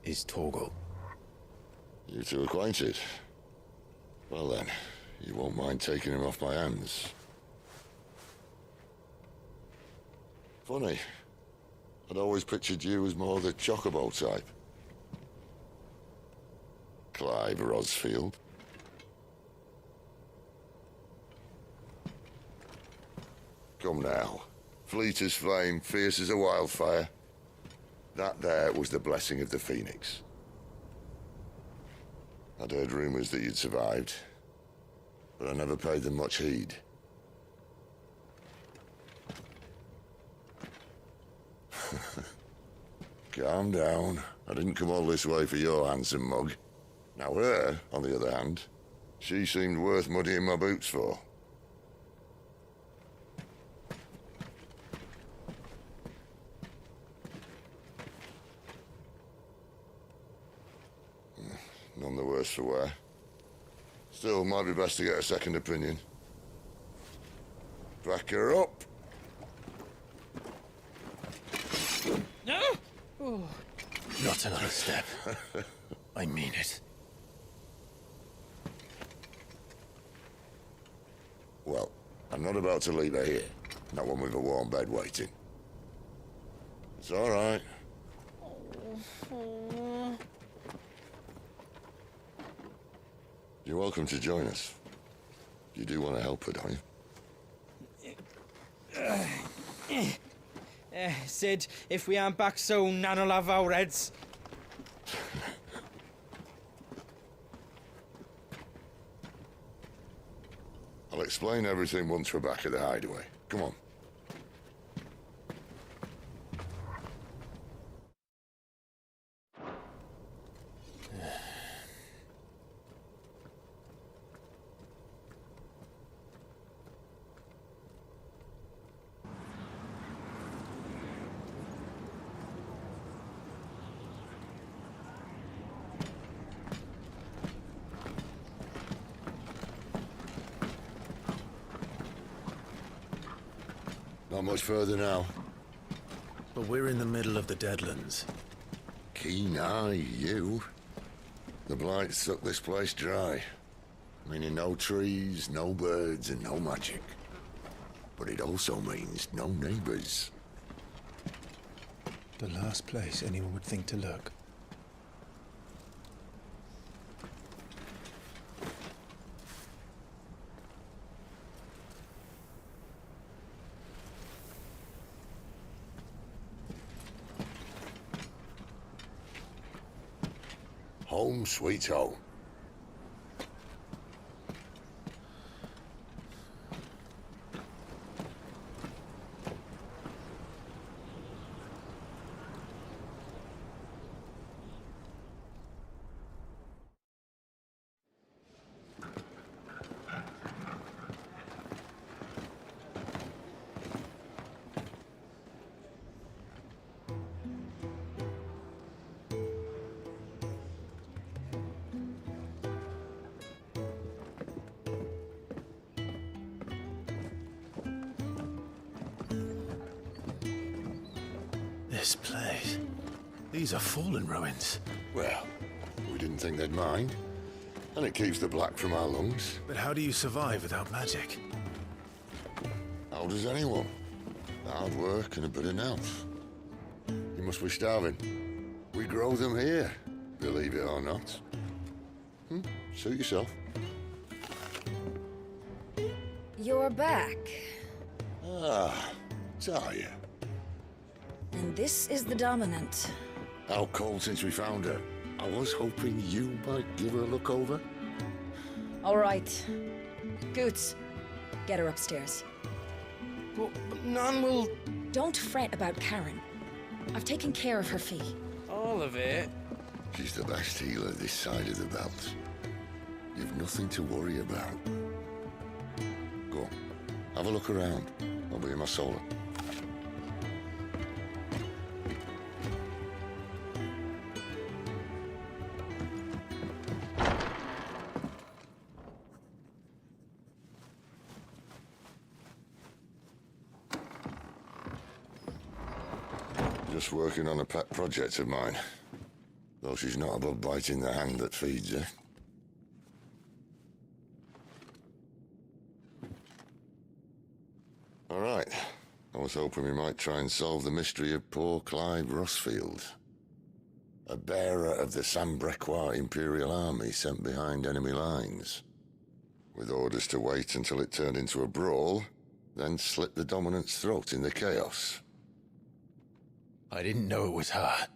is Torgal. You two acquainted? Well then, you won't mind taking him off my hands. Funny. I'd always pictured you as more the chocobo type. Clive Rosfield. Come now. Fleet as flame, fierce as a wildfire. That there was the blessing of the Phoenix. I'd heard rumors that you'd survived, but I never paid them much heed. Calm down. I didn't come all this way for your handsome mug. Now her, on the other hand, she seemed worth muddying my boots for. None the worse for wear. Still, might be best to get a second opinion. Back her up. No? Oh. Not another step. I mean it. Well, I'm not about to leave her here. Not one with a warm bed waiting. It's all right. You're welcome to join us. You do want to help her, don't you? Sid, if we aren't back soon, Nan'll have our heads. I'll explain everything once we're back at the hideaway. Come on. Not much further now. But we're in the middle of the Deadlands. Keen eye, you. The blight sucked this place dry. Meaning no trees, no birds, and no magic. But it also means no neighbors. The last place anyone would think to look. Home sweet home. This place. These are fallen ruins. Well, we didn't think they'd mind. And it keeps the black from our lungs. But how do you survive without magic? How does anyone? Hard work and a bit of nous. You must be starving. We grow them here, believe it or not. Suit yourself. You're back. Ah, Talia. And this is the Dominant. Out cold since we found her. I was hoping you might give her a look over. All right. Goots, get her upstairs. Well, none will... Don't fret about Karen. I've taken care of her fee. All of it? She's the best healer this side of the belt. You've nothing to worry about. Go on, have a look around. I'll be in my solo. Just working on a pet project of mine. Though she's not above biting the hand that feeds her. All right. I was hoping we might try and solve the mystery of poor Clive Rossfield. A bearer of the Sambrequois Imperial Army sent behind enemy lines. With orders to wait until it turned into a brawl, then slit the Dominant's throat in the chaos. I didn't know it was her.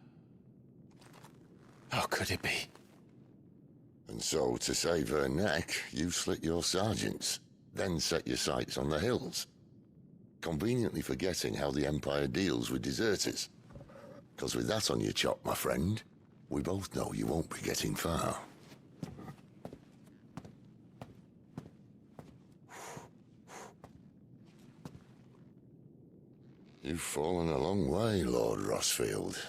How could it be? And so, to save her neck, you slit your sergeants, then set your sights on the hills. Conveniently forgetting how the Empire deals with deserters. Because with that on your chop, my friend, we both know you won't be getting far. You've fallen a long way, Lord Rossfield.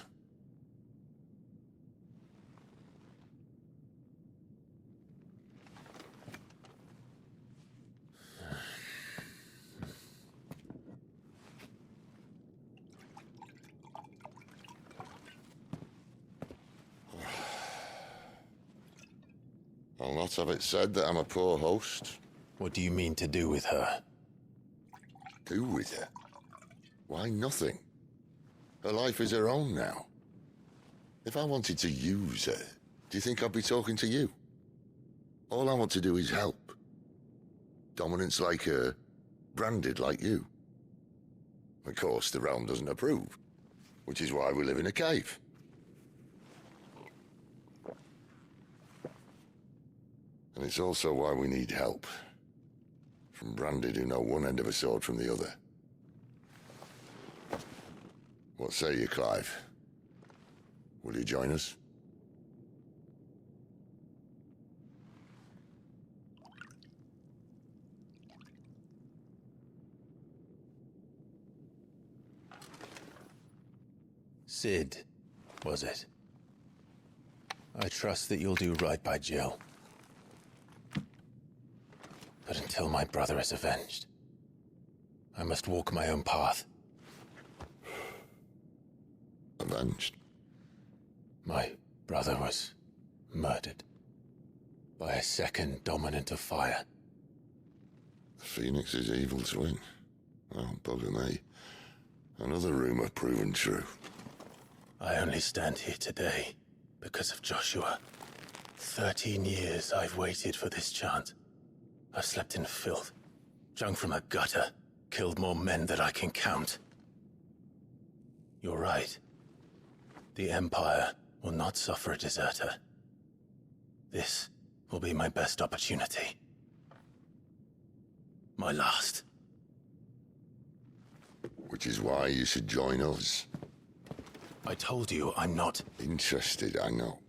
I'll not have it said that I'm a poor host. What do you mean to do with her? Do with her? Why, nothing. Her life is her own now. If I wanted to use her, do you think I'd be talking to you? All I want to do is help. Dominants like her, branded like you. Of course, the realm doesn't approve, which is why we live in a cave. And it's also why we need help. From branded who know one end of a sword from the other. What say you, Clive? Will you join us? Sid, was it? I trust that you'll do right by Jill. But until my brother is avenged, I must walk my own path. Avenged? My brother was murdered by a second Dominant of Fire. The Phoenix's evil twin. Oh, bugger me. Another rumor proven true. I only stand here today because of Joshua. 13 years I've waited for this chance. I've slept in filth, drunk from a gutter, killed more men than I can count. You're right. The Empire will not suffer a deserter. This will be my best opportunity. My last. Which is why you should join us. I told you I'm not interested, I know.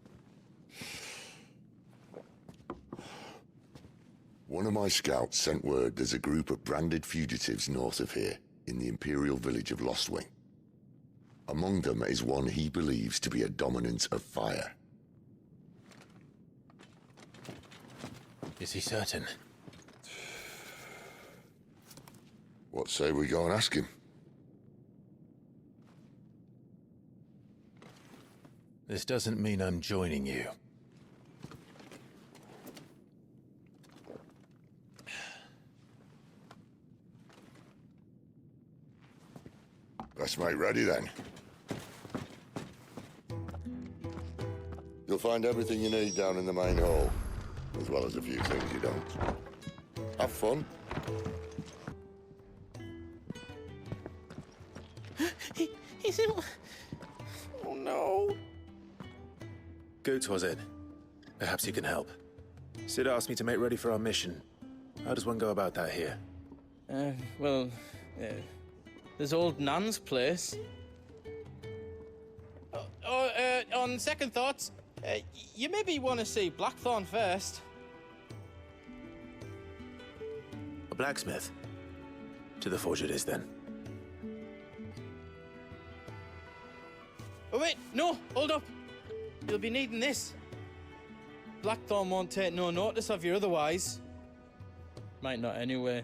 One of my scouts sent word there's a group of branded fugitives north of here, in the Imperial village of Lostwing. Among them is one he believes to be a Dominant of Fire. Is he certain? What say we go and ask him? This doesn't mean I'm joining you. Best mate ready then. You'll find everything you need down in the main hall, as well as a few things you don't. Have fun. He's in... Oh no. Goots, was it? Perhaps you can help. Sid asked me to make ready for our mission. How does one go about that here? Well, there's old Nan's place. On second thoughts, you maybe want to see Blackthorn first. A blacksmith? To the forge it is, then. Oh wait, no, hold up. You'll be needing this. Blackthorn won't take no notice of you otherwise. Might not anyway.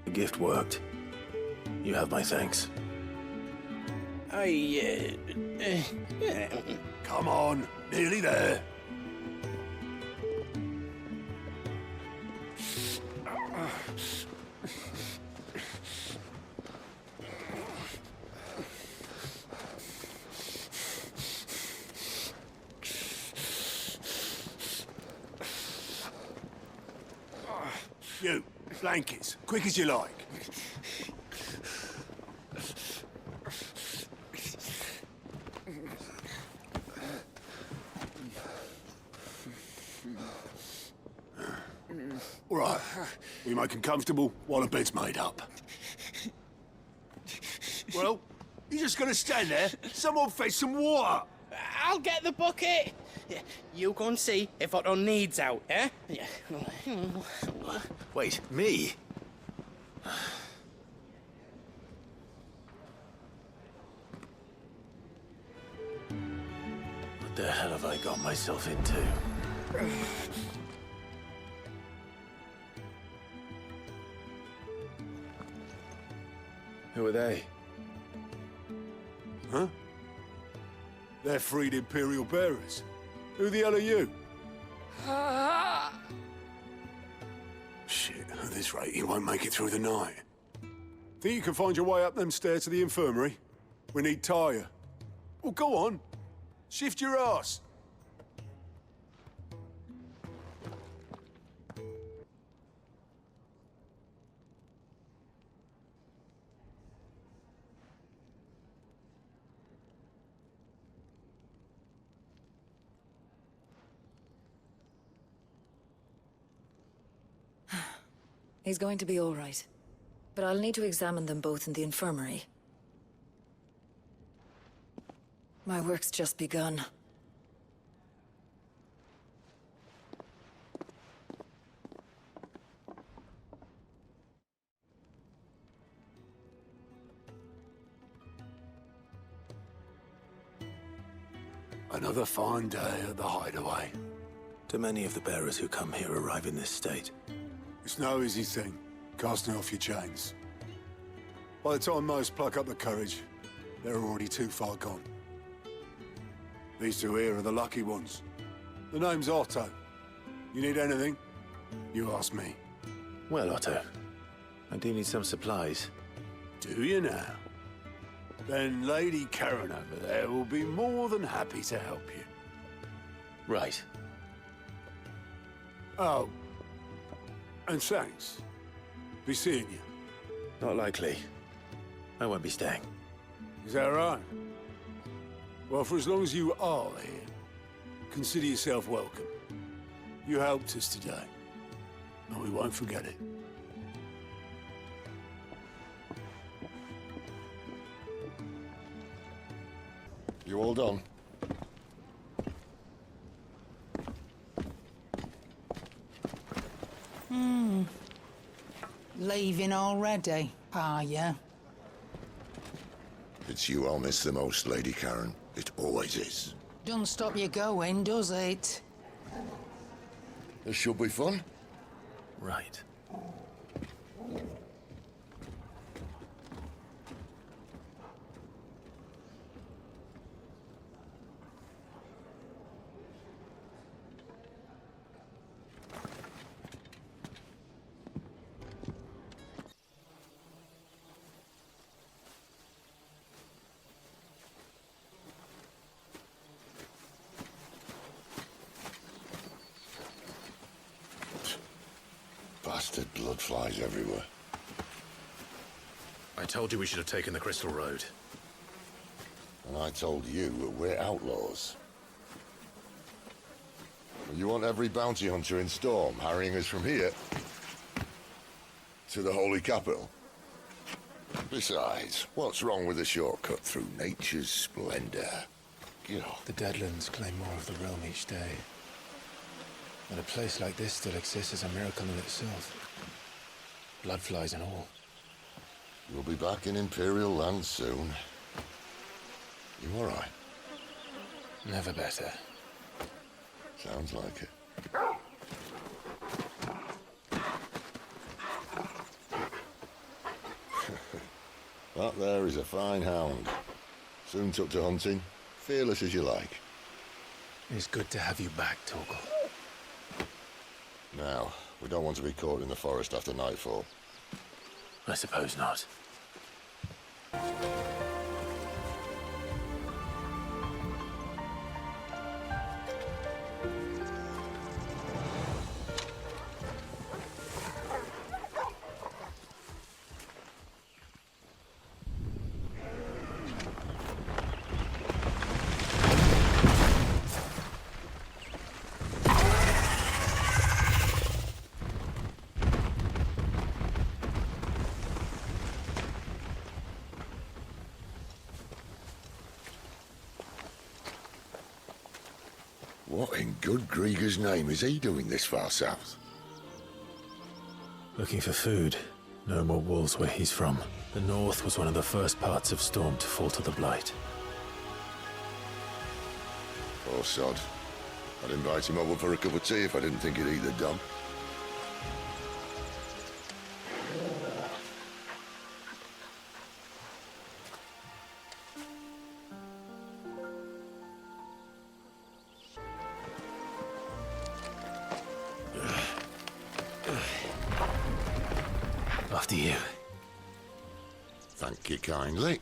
The gift worked. You have my thanks. Come on, nearly there. You, blankets, quick as you like. All right, we make them comfortable while the bed's made up. Well, you're just gonna stand there? Someone fetch some water! I'll get the bucket! You go and see if Otto needs out, eh? Wait, me? What the hell have I got myself into? Who are they? Huh? They're freed Imperial bearers. Who the hell are you? Shit, at this rate, you won't make it through the night. Think you can find your way up them stairs to the infirmary? We need Tyre. Well, go on. Shift your ass. He's going to be all right. But I'll need to examine them both in the infirmary. My work's just begun. Another fine day at the hideaway. Do many of the bearers who come here arrive in this state? It's no easy thing, casting off your chains. By the time most pluck up the courage, they're already too far gone. These two here are the lucky ones. The name's Otto. You need anything, you ask me. Well, Otto, I do need some supplies. Do you now? Then Lady Karen over there will be more than happy to help you. Right. Oh. And thanks. Be seeing you. Not likely. I won't be staying. Is that right? Well, for as long as you are here, consider yourself welcome. You helped us today, and we won't forget it. You all done? Leaving already, are you? It's you I'll miss the most, Lady Karen. It always is. Don't stop you going, does it? This should be fun. Right. Bastard blood flies everywhere. I told you we should have taken the Crystal Road. And I told you that we're outlaws. You want every bounty hunter in Storm harrying us from here to the Holy Capital? Besides, what's wrong with a shortcut through nature's splendor? The Deadlands claim more of the realm each day. And a place like this still exists is a miracle in itself. Bloodflies and all. We'll be back in Imperial land soon. You all right? Never better. Sounds like it. That there is a fine hound. Soon took to hunting. Fearless as you like. It's good to have you back, Torgal. Now, we don't want to be caught in the forest after nightfall. I suppose not. What in good Grieger's name is he doing this far south? Looking for food. No more wolves where he's from. The north was one of the first parts of Storm to fall to the Blight. Poor sod. I'd invite him over for a cup of tea if I didn't think he'd eat the dog. After you. Thank you kindly.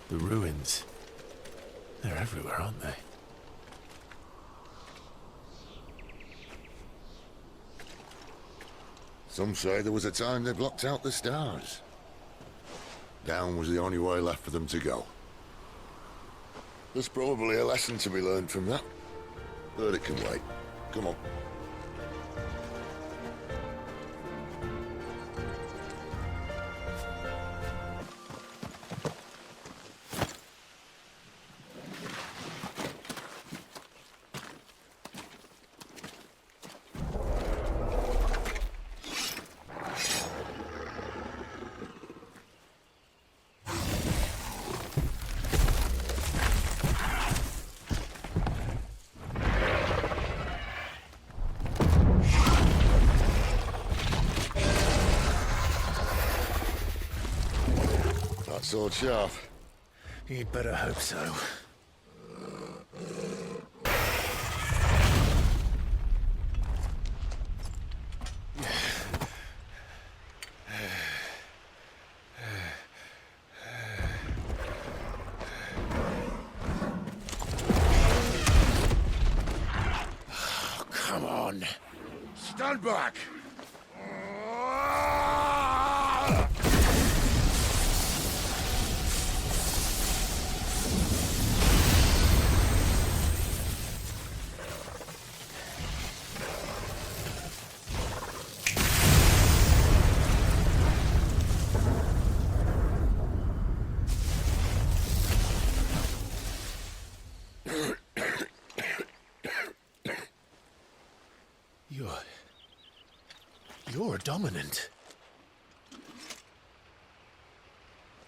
The ruins. They're everywhere, aren't they? Some say there was a time they blocked out the stars. Down was the only way left for them to go. There's probably a lesson to be learned from that. But it can wait. Come on. Sword sharp. You'd better hope so. Oh, come on. Stand back. You're dominant.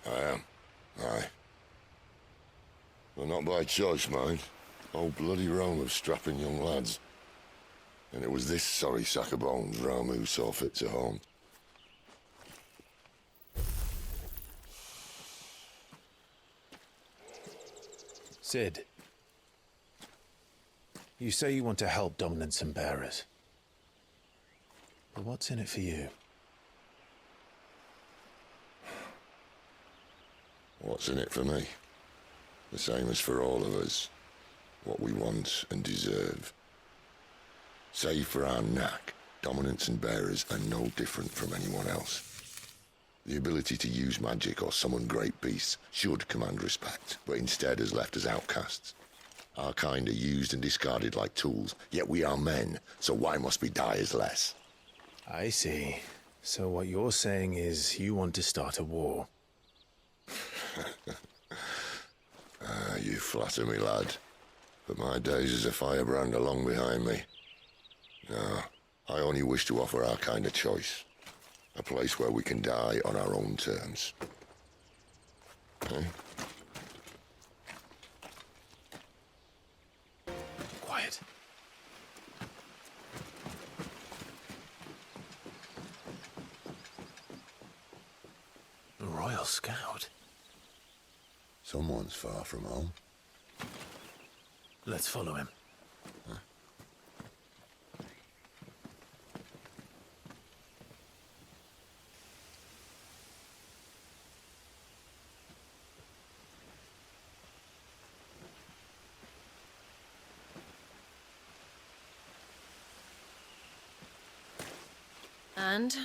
I am. Aye. But not by choice, mind. Old bloody Rome of strapping young lads. And it was this sorry sack of bones Rome who saw fit to home. Cid. You say you want to help dominants and bearers. But what's in it for you? What's in it for me? The same as for all of us. What we want and deserve. Save for our knack, dominants and bearers are no different from anyone else. The ability to use magic or summon great beasts should command respect, but instead has left us outcasts. Our kind are used and discarded like tools, yet we are men, so why must we die as less? I see. So what you're saying is you want to start a war. You flatter me, lad. But my days as a firebrand are long behind me. No, I only wish to offer our kind a choice. A place where we can die on our own terms. Eh? Quiet. A Royal Scout? Someone's far from home. Let's follow him. And?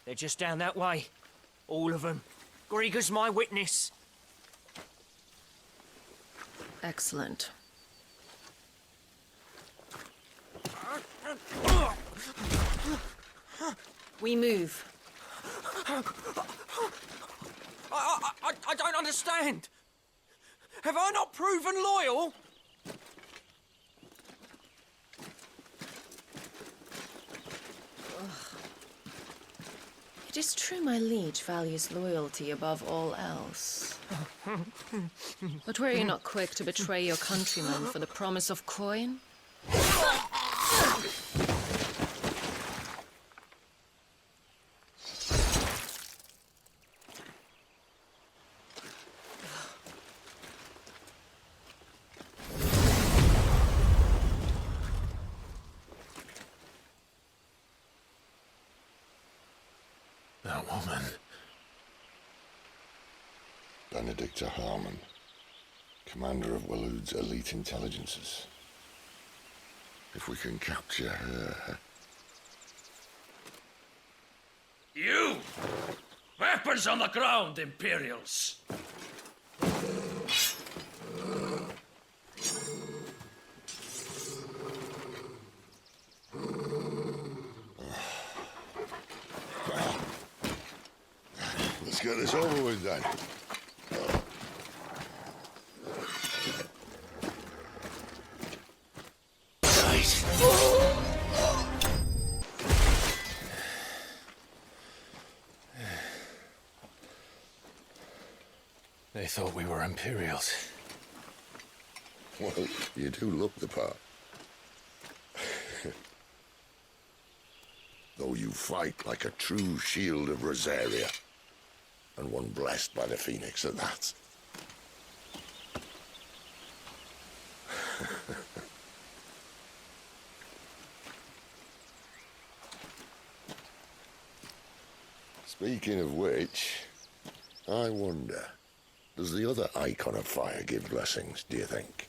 They're just down that way. All of them. Grieger's my witness. Excellent. We move. I don't understand. Have I not proven loyal? It is true my liege values loyalty above all else. But were you not quick to betray your countrymen for the promise of coin? That woman. Benedicta Harmon, commander of Waloed's elite intelligences. If we can capture her... You! Weapons on the ground, Imperials! Let's get this over with then. They thought we were Imperials. Well, you do look the part. Though you fight like a true shield of Rosaria. And one blessed by the Phoenix at that. Speaking of which, I wonder, does the other icon of fire give blessings, do you think?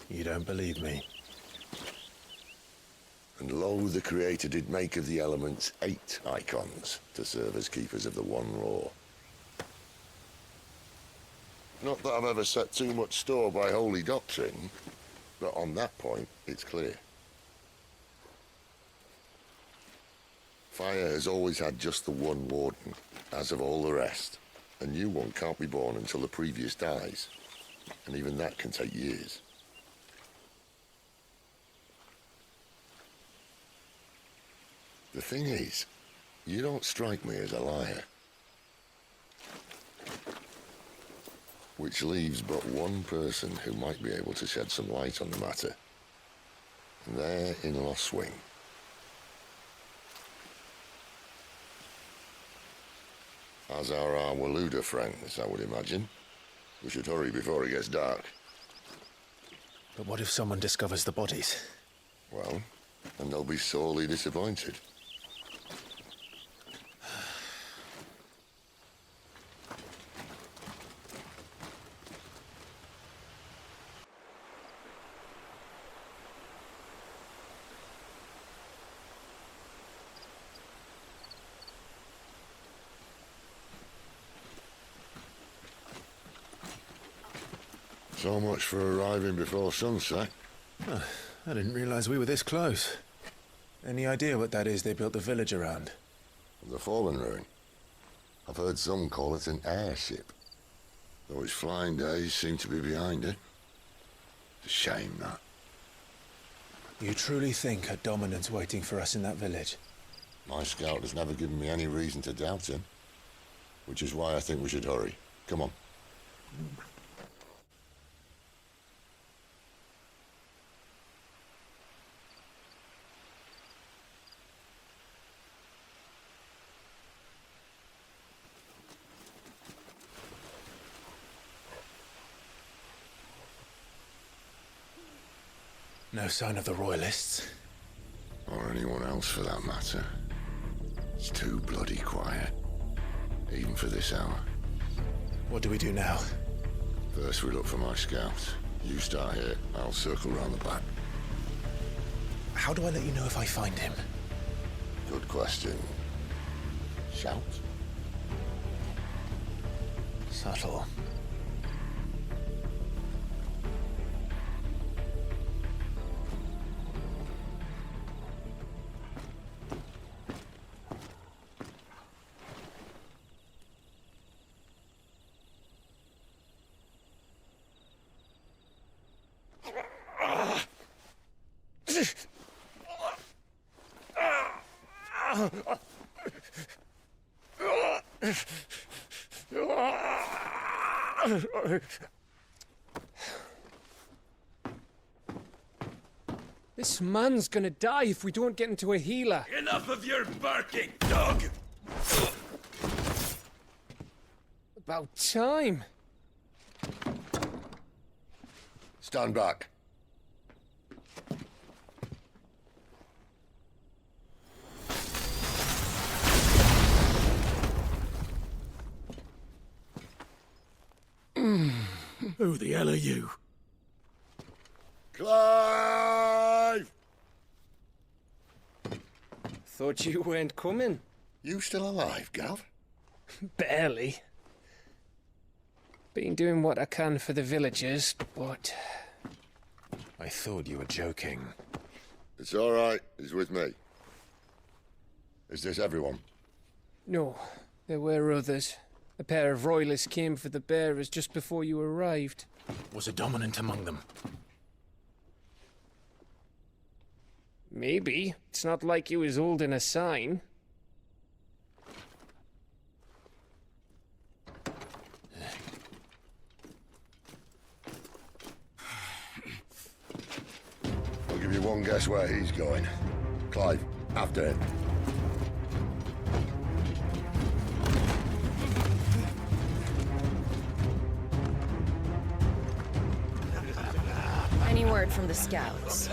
You don't believe me? And lo, the Creator did make of the elements 8 icons to serve as keepers of the one law. Not that I've ever set too much store by holy doctrine, but on that point, it's clear. Fire has always had just the one warden, as of all the rest. A new one can't be born until the previous dies, and even that can take years. The thing is, you don't strike me as a liar. Which leaves but one person who might be able to shed some light on the matter. And they're in Lost Swing. As are our Waloeda friends, I would imagine. We should hurry before it gets dark. But what if someone discovers the bodies? Well, and they'll be sorely disappointed. So much for arriving before sunset. Huh, I didn't realize we were this close. Any idea what that is they built the village around? The fallen ruin. I've heard some call it an airship. Though its flying days seem to be behind it. It's a shame, that. You truly think a dominant's waiting for us in that village? My scout has never given me any reason to doubt him. Which is why I think we should hurry. Come on. No sign of the Royalists. Or anyone else for that matter. It's too bloody quiet. Even for this hour. What do we do now? First we look for my scout. You start here, I'll circle round the back. How do I let you know if I find him? Good question. Shout? Subtle. This man's gonna die if we don't get into a healer. Enough of your barking, dog! About time. Stand back. Who the hell are you? Clive! Thought you weren't coming. You still alive, Gav? Barely. Been doing what I can for the villagers, but... I thought you were joking. It's all right. He's with me. Is this everyone? No, there were others. A pair of royalists came for the bearers just before you arrived. Was a dominant among them? Maybe. It's not like he was holding a sign. I'll give you one guess where he's going. Clive, after him. Any word from the scouts?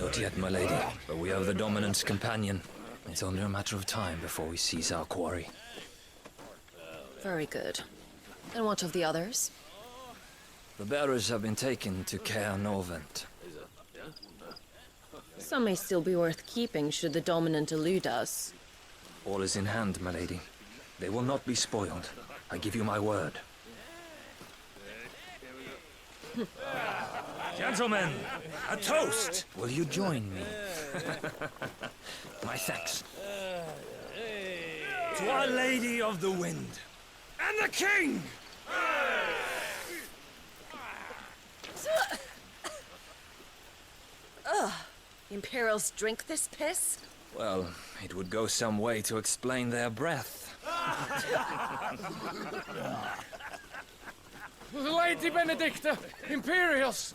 Not yet, my lady, but we have the dominant's companion. It's only a matter of time before we seize our quarry. Very good. And what of the others? The bearers have been taken to Caer Novent. Some may still be worth keeping should the dominant elude us. All is in hand, my lady. They will not be spoiled. I give you my word. Gentlemen, a toast! Will you join me? My thanks. To Our Lady of the Wind. And the King! Ugh. Imperials drink this piss? Well, it would go some way to explain their breath. Lady Benedicta! Imperials!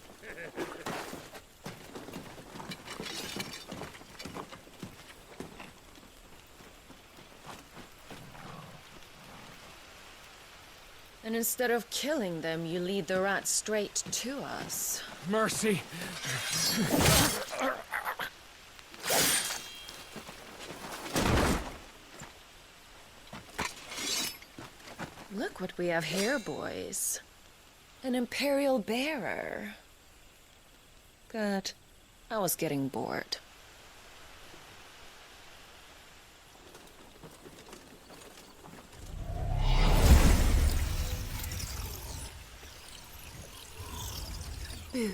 And instead of killing them, you lead the rats straight to us. Mercy. Look what we have here, boys. An Imperial bearer. Good. I was getting bored. Boo.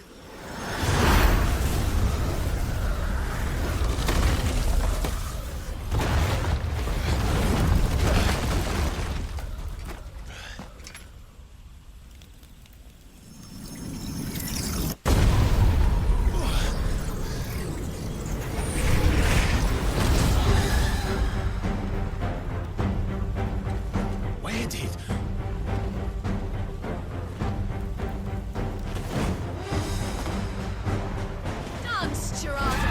Where did... Dance, Gerardo!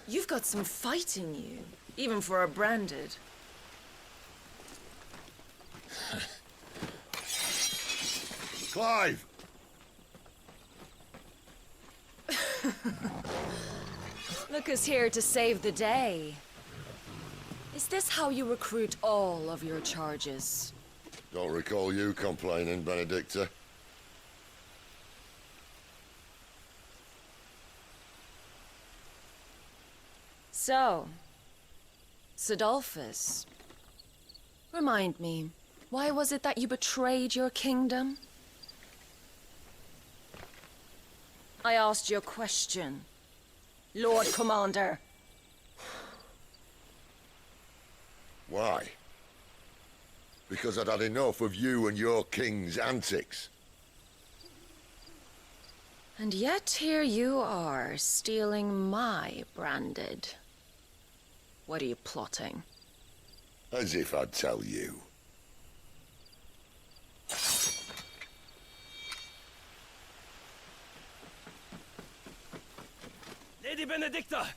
You've got some fight in you, even for a branded. Clive! Look who's here to save the day. Is this how you recruit all of your charges? Don't recall you complaining, Benedicta. So, Sidolphus, remind me, why was it that you betrayed your kingdom? I asked you a question, Lord Commander. Why? Because I'd had enough of you and your king's antics. And yet here you are, stealing my branded. What are you plotting? As if I'd tell you. Lady Benedicta,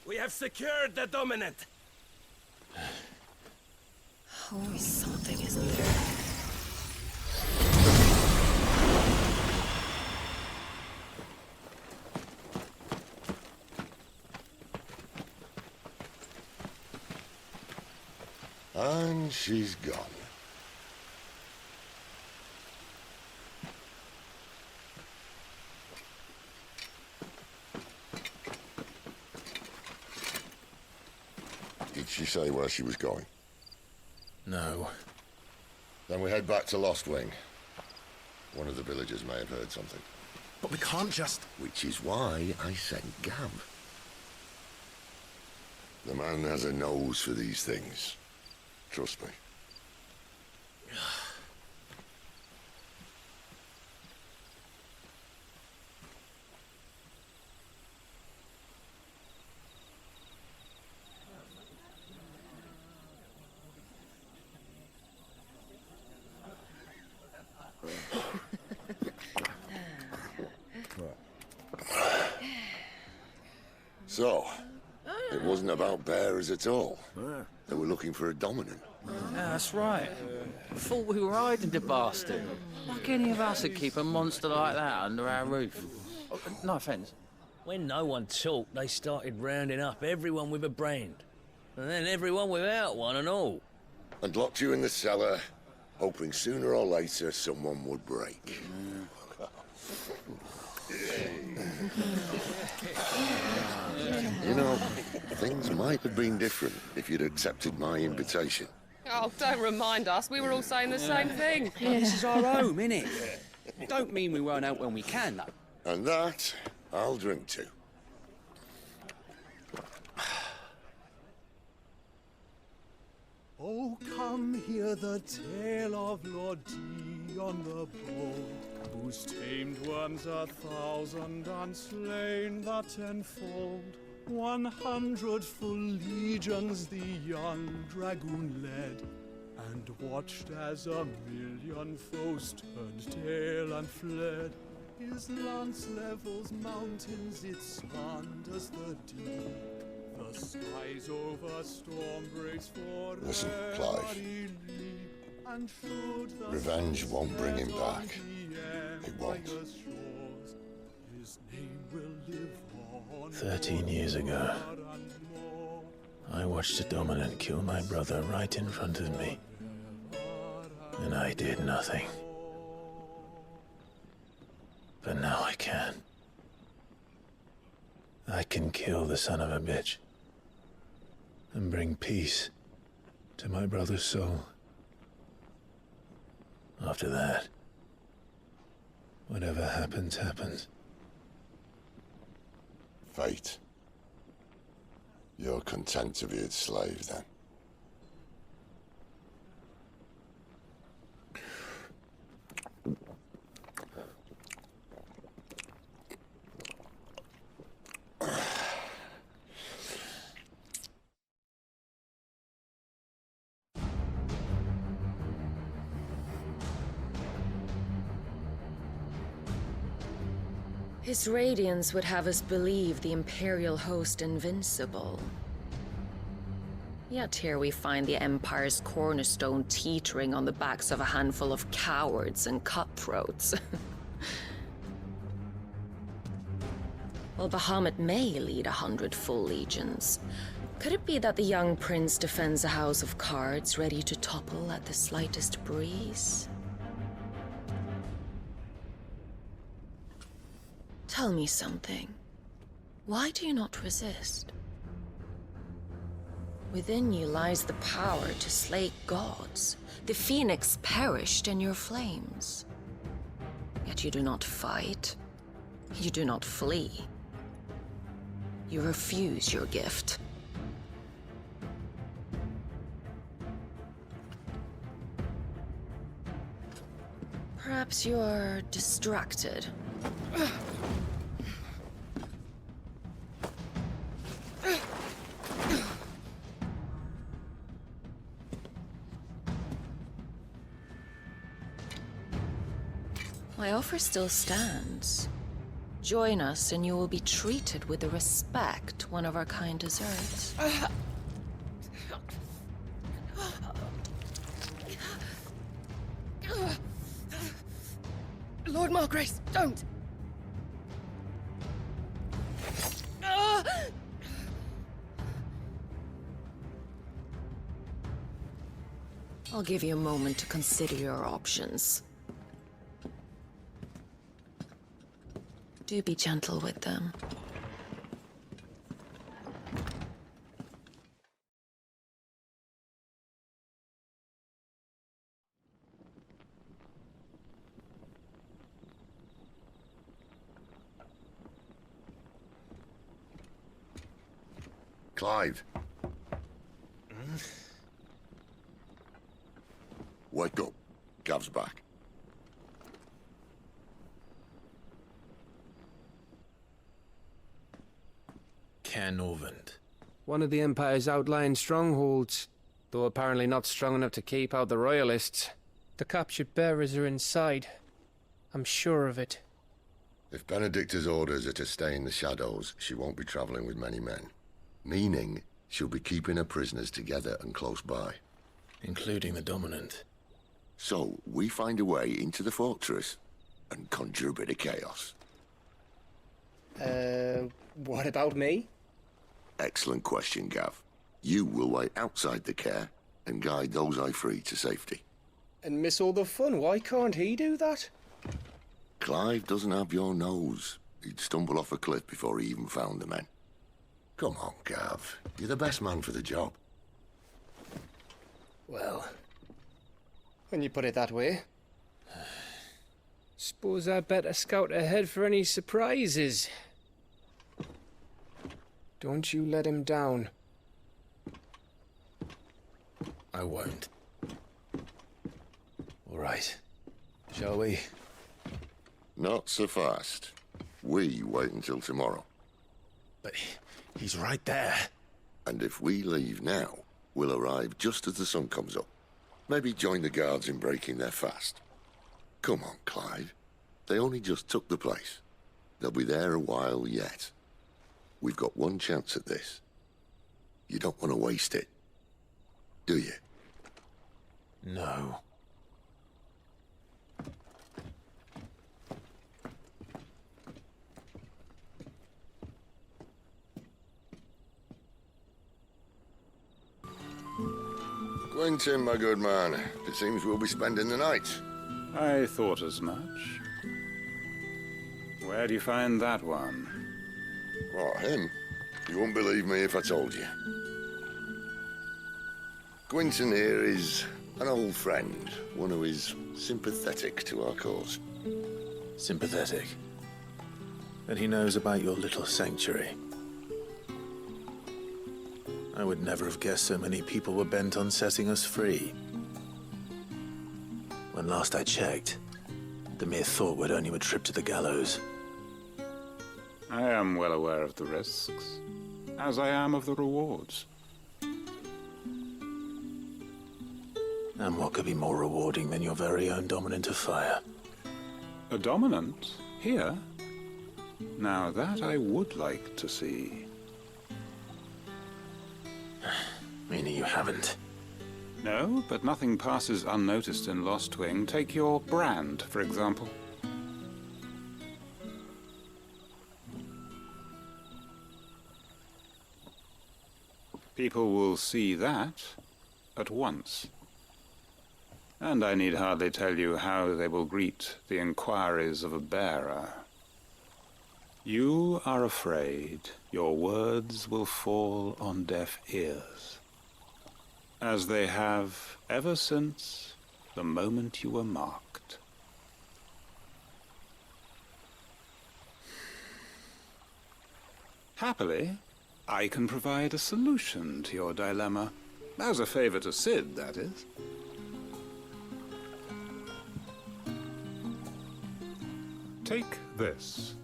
we have secured the dominant. Always something, isn't there? And she's gone. Did she say where she was going? No. Then we head back to Lost Wing. One of the villagers may have heard something. But we can't just... Which is why I sent Gab. The man has a nose for these things. Trust me. So, it wasn't about bearers at all. They were looking for a dominant. Yeah, that's right. I thought we were hiding the bastard. Like any of us would keep a monster like that under our roof. Oh, no offence. When no one talked, they started rounding up everyone with a brand. And then everyone without one and all. And locked you in the cellar, hoping sooner or later someone would break. You know, things might have been different if you'd accepted my invitation. Oh, don't remind us. We were all saying the same thing. Yeah, this is our home, innit? Don't mean we won't out when we can, though. And that, I'll drink to. Oh, come hear the tale of Lord Dion the Bold, whose tamed worms 1,000 and slain the tenfold. 100 full legions the young dragoon led, and watched as 1,000,000 foes turned tail and fled. His lance levels mountains, it slanders the deep. The skies over storm breaks for Listen, Clive. Revenge won't bring him back. It won't. 13 years ago, I watched a dominant kill my brother right in front of me. And I did nothing. But now I can. I can kill the son of a bitch. And bring peace to my brother's soul. After that, whatever happens, happens. Fate. You're content to be its slave, then? His radiance would have us believe the Imperial host invincible. Yet here we find the Empire's cornerstone teetering on the backs of a handful of cowards and cutthroats. While Bahamut may lead 100 full legions, could it be that the young prince defends a house of cards ready to topple at the slightest breeze? Tell me something. Why do you not resist? Within you lies the power to slay gods. The Phoenix perished in your flames. Yet you do not fight. You do not flee. You refuse your gift. Perhaps you are distracted. My offer still stands. Join us and you will be treated with the respect one of our kind deserves. Lord Margrace, don't! I'll give you a moment to consider your options. Do be gentle with them. Clive. Wake up. Gav's back. Caernarvon. One of the Empire's outlying strongholds, though apparently not strong enough to keep out the Royalists. The captured bearers are inside. I'm sure of it. If Benedicta's orders are to stay in the shadows, she won't be traveling with many men. Meaning, she'll be keeping her prisoners together and close by. Including the Dominant. So, we find a way into the fortress and conjure a bit of chaos. What about me? Excellent question, Gav. You will wait outside the care and guide those I free to safety. And miss all the fun. Why can't he do that? Clive doesn't have your nose. He'd stumble off a cliff before he even found the men. Come on, Gav. You're the best man for the job. Well, when you put it that way. Suppose I'd better scout ahead for any surprises. Don't you let him down. I won't. All right. Shall we? Not so fast. We wait until tomorrow. But he's right there. And if we leave now, we'll arrive just as the sun comes up. Maybe join the guards in breaking their fast. Come on, Clive. They only just took the place. They'll be there a while yet. We've got one chance at this. You don't want to waste it, do you? No. Quentin, my good man. It seems we'll be spending the night. I thought as much. Where do you find that one? What, him? You wouldn't believe me if I told you. Quentin here is an old friend, one who is sympathetic to our cause. Sympathetic? And he knows about your little sanctuary. I would never have guessed so many people were bent on setting us free. When last I checked, the mere thought would earn you a trip to the gallows. I am well aware of the risks, as I am of the rewards. And what could be more rewarding than your very own dominant of fire? A dominant? Here? Now that I would like to see. Meaning you haven't? No, but nothing passes unnoticed in Lostwing. Take your brand, for example. People will see that at once. And I need hardly tell you how they will greet the inquiries of a bearer. You are afraid your words will fall on deaf ears, as they have ever since the moment you were marked. Happily, I can provide a solution to your dilemma. As a favor to Cid, that is. Take this.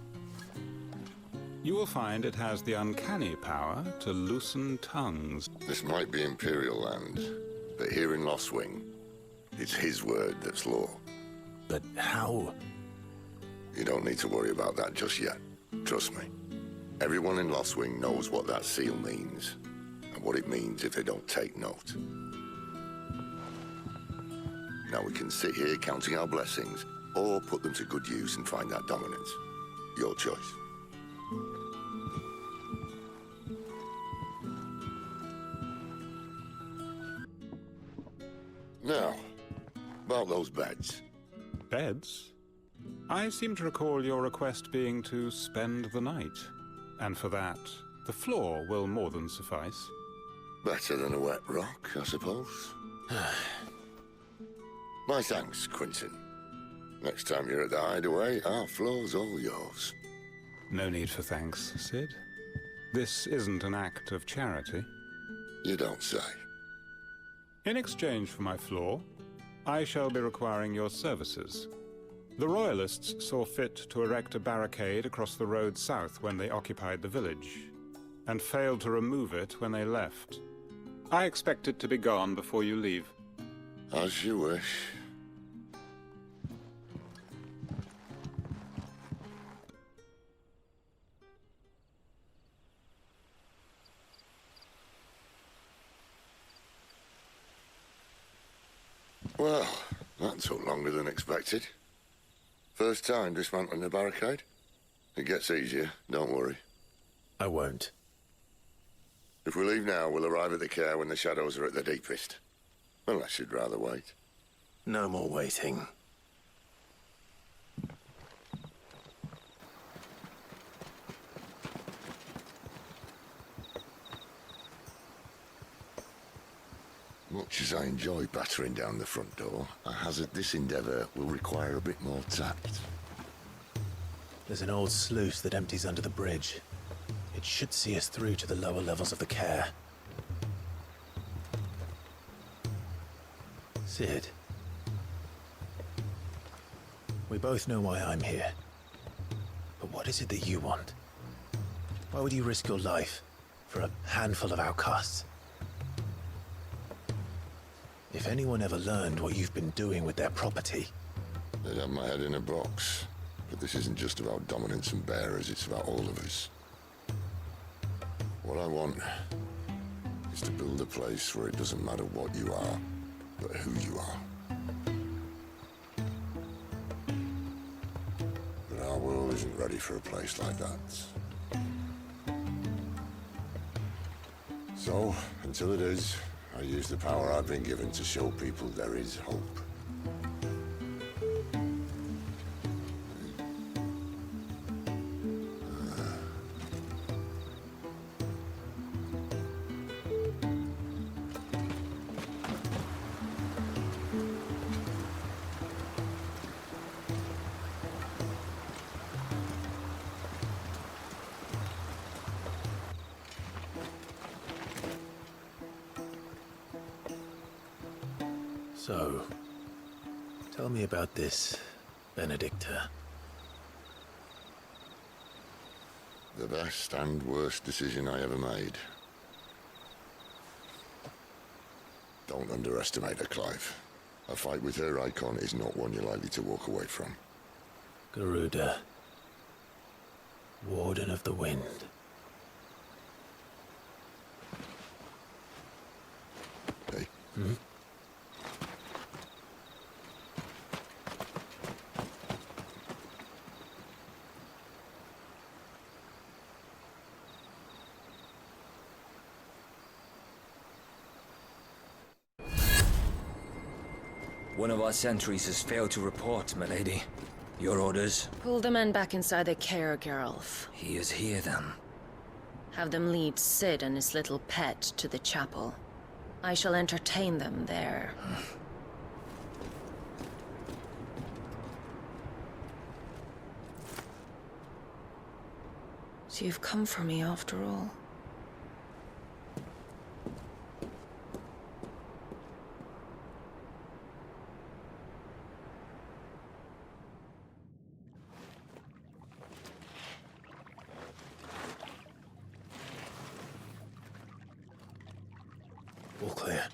You will find it has the uncanny power to loosen tongues. This might be Imperial land, but here in Lostwing, it's his word that's law. But how? You don't need to worry about that just yet. Trust me. Everyone in Lostwing knows what that seal means, and what it means if they don't take note. Now we can sit here counting our blessings, or put them to good use and find that dominance. Your choice. Now, about those beds. Beds? I seem to recall your request being to spend the night. And for that, the floor will more than suffice. Better than a wet rock, I suppose. My thanks, Quentin. Next time you're at the hideaway, our floor's all yours. No need for thanks, Cid. This isn't an act of charity. You don't say. In exchange for my floor, I shall be requiring your services. The Royalists saw fit to erect a barricade across the road south when they occupied the village, and failed to remove it when they left. I expect it to be gone before you leave. As you wish. Well, that took longer than expected. First time dismantling the barricade? It gets easier, don't worry. I won't. If we leave now, we'll arrive at the care when the shadows are at their deepest. Unless you'd rather wait. No more waiting. Much as I enjoy battering down the front door, I hazard this endeavour will require a bit more tact. There's an old sluice that empties under the bridge. It should see us through to the lower levels of the care. Cid. We both know why I'm here. But what is it that you want? Why would you risk your life for a handful of outcasts? If anyone ever learned what you've been doing with their property... They'd have my head in a box. But this isn't just about dominance and bearers, it's about all of us. What I want is to build a place where it doesn't matter what you are, but who you are. But our world isn't ready for a place like that. So, until it is, I use the power I've been given to show people there is hope. So, tell me about this, Benedicta. The best and worst decision I ever made. Don't underestimate her, Clive. A fight with her icon is not one you're likely to walk away from. Garuda. Warden of the Wind. Hey. Hmm? One of our sentries has failed to report, milady. Your orders? Pull the men back inside the care, Geralf. He is here, then. Have them lead Cid and his little pet to the chapel. I shall entertain them there. So you've come for me after all. All clear.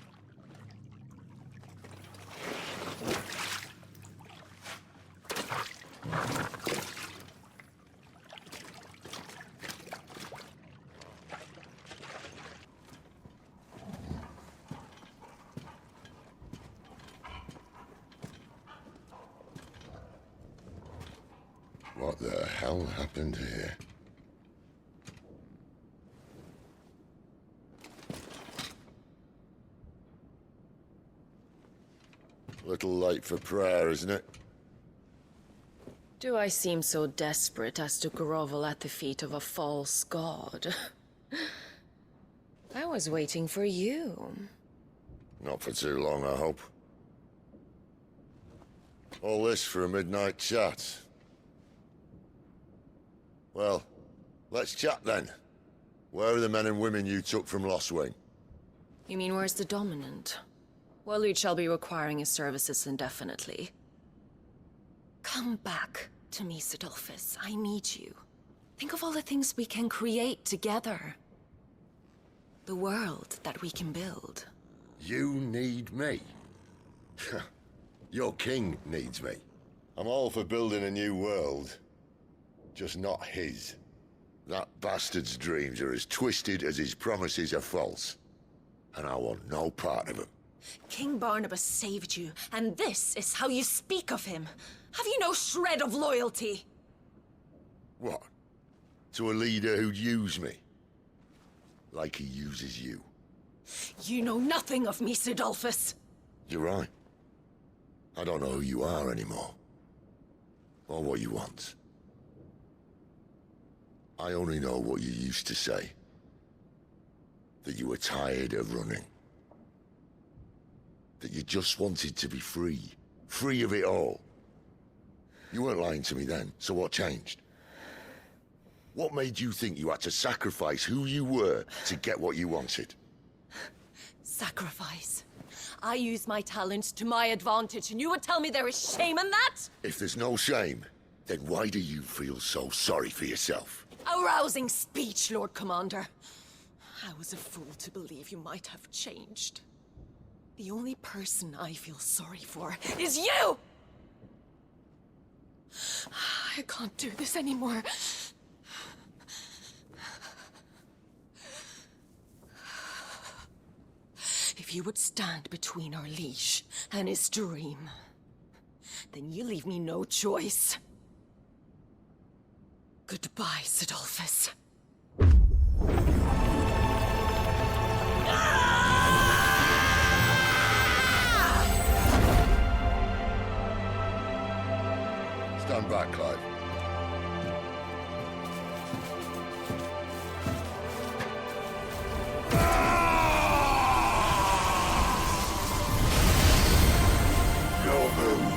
What the hell happened here? Little late for prayer, isn't it? Do I seem so desperate as to grovel at the feet of a false god? I was waiting for you. Not for too long, I hope. All this for a midnight chat. Well, let's chat then. Where are the men and women you took from Lost Wing? You mean where's the dominant? Waleed shall be requiring his services indefinitely. Come back to me, Scythetube. I need you. Think of all the things we can create together. The world that we can build. You need me? Your king needs me. I'm all for building a new world. Just not his. That bastard's dreams are as twisted as his promises are false. And I want no part of them. King Barnabas saved you, and this is how you speak of him. Have you no shred of loyalty? What? To a leader who'd use me? Like he uses you. You know nothing of me, Scythetube. You're right. I don't know who you are anymore. Or what you want. I only know what you used to say. That you were tired of running. That you just wanted to be free. Free of it all. You weren't lying to me then, so what changed? What made you think you had to sacrifice who you were to get what you wanted? Sacrifice. I use my talents to my advantage, and you would tell me there is shame in that? If there's no shame, then why do you feel so sorry for yourself? A rousing speech, Lord Commander. I was a fool to believe you might have changed. The only person I feel sorry for is you! I can't do this anymore. If you would stand between our liege and his dream, then you leave me no choice. Goodbye, Sidolphus. Stand back, Clive. No move.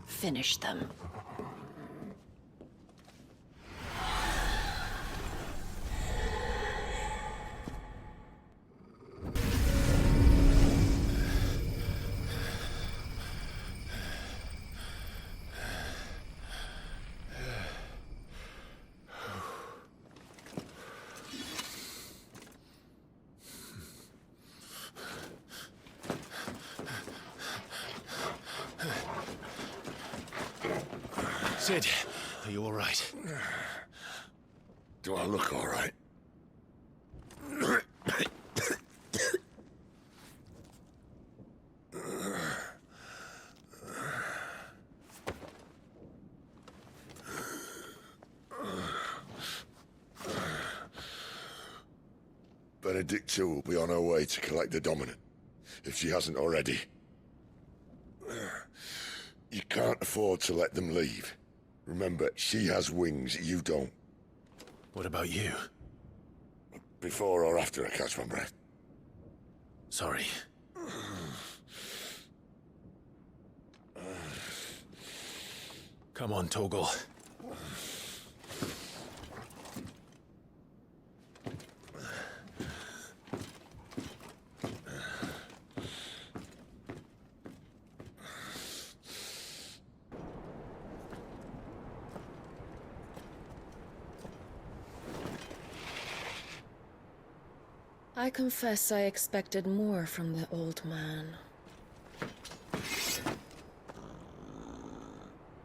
Finish them. Sid, are you all right? Do I look all right? Benedicta will be on her way to collect the Dominant, if she hasn't already. You can't afford to let them leave. Remember, she has wings, you don't. What about you? Before or after I catch my breath? Sorry. Come on, Torgal. I confess I expected more from the old man.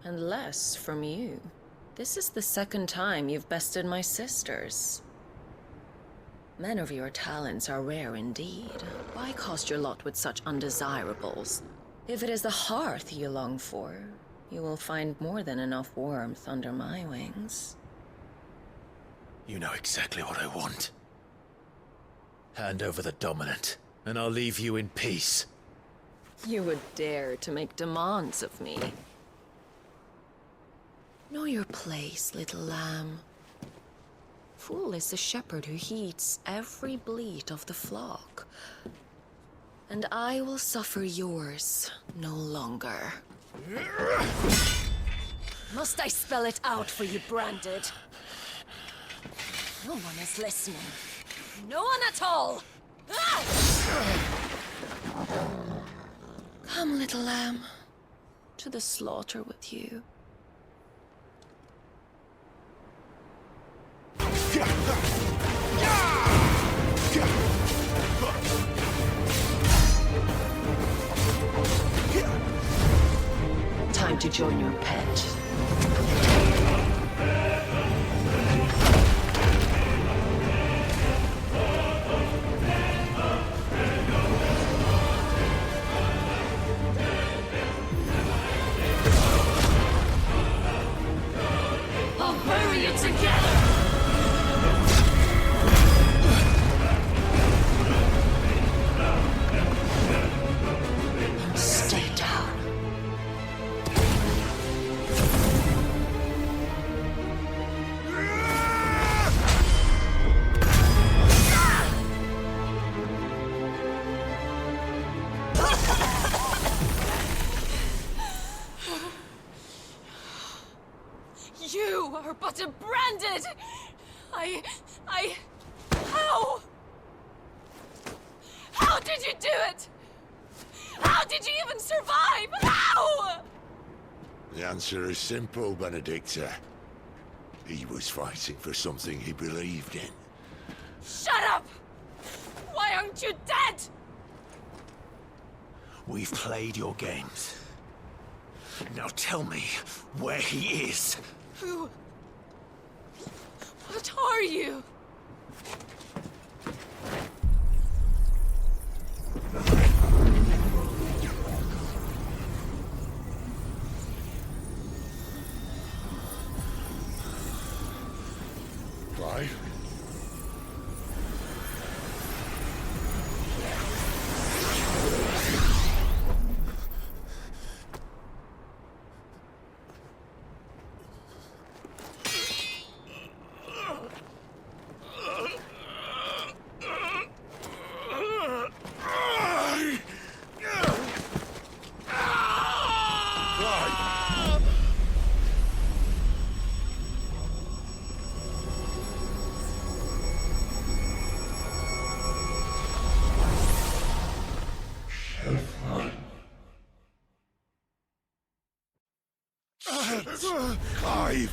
And less from you. This is the second time you've bested my sisters. Men of your talents are rare indeed. Why cast your lot with such undesirables? If it is the hearth you long for, you will find more than enough warmth under my wings. You know exactly what I want. Hand over the Dominant, and I'll leave you in peace. You would dare to make demands of me. Know your place, little lamb. Fool is the shepherd who heeds every bleat of the flock. And I will suffer yours no longer. Must I spell it out for you, Branded? No one is listening. No one at all! Ah! Come, little lamb, to the slaughter with you. Time to join your pet. You are but a branded... How? How did you do it? How did you even survive? How? The answer is simple, Benedicta. He was fighting for something he believed in. Shut up! Why aren't you dead? We've played your games. Now tell me where he is. Who? What are you? Clive? Clive!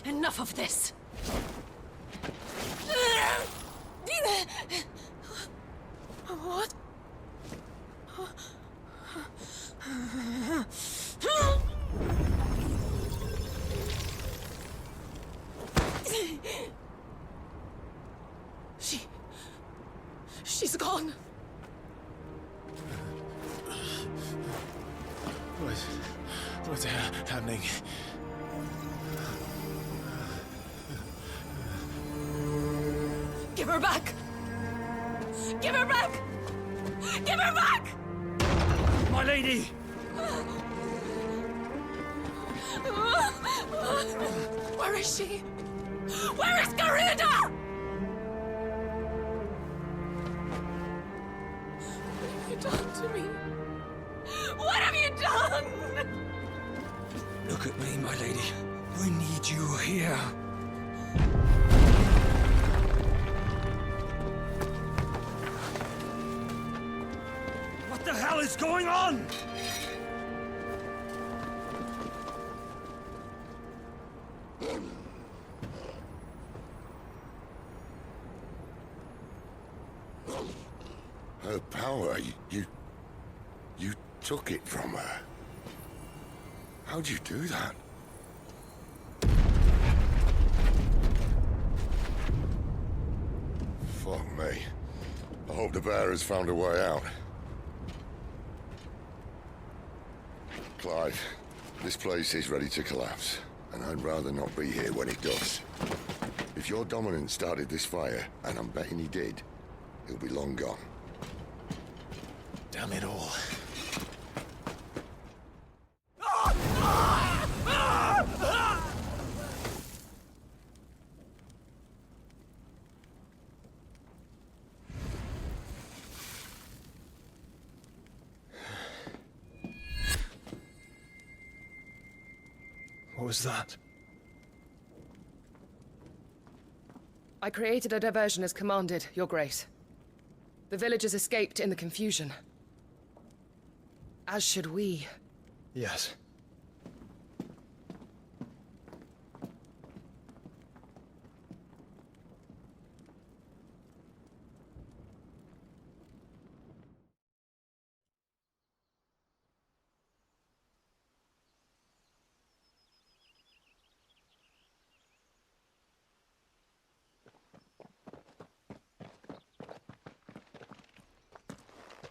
Enough of this! What? She's gone. What's happening? Give her back! Give her back! Give her back! My lady! Where is she? Where is Garuda? What have you done to me? What have you done? Look at me, my lady. We need you here. What the hell is going on? Her power, you took it from her. How'd you do that? Fuck me. I hope the bear has found a way out. Clive, this place is ready to collapse, and I'd rather not be here when it does. If your dominant started this fire, and I'm betting he did, he'll be long gone. Damn it all. What was that? I created a diversion as commanded, Your Grace. The villagers escaped in the confusion. As should we. Yes.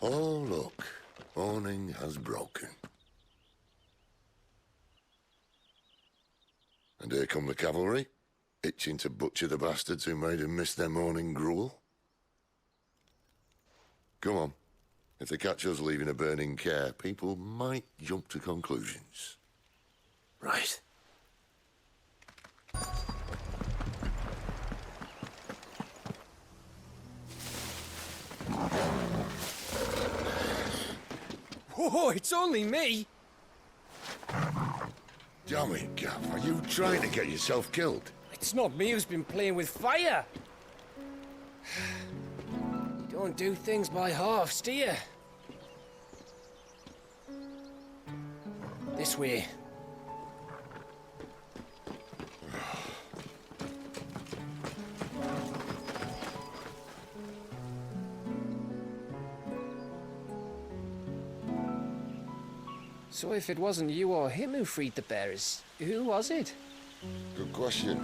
Oh, look. Morning has broken. And here come the cavalry, itching to butcher the bastards who made them miss their morning gruel. Come on. If they catch us leaving a burning care, people might jump to conclusions. Right. Whoa, it's only me! Damn it, Gav, are you trying to get yourself killed? It's not me who's been playing with fire! You don't do things by halves, do you? This way. So if it wasn't you or him who freed the bearers, who was it? Good question.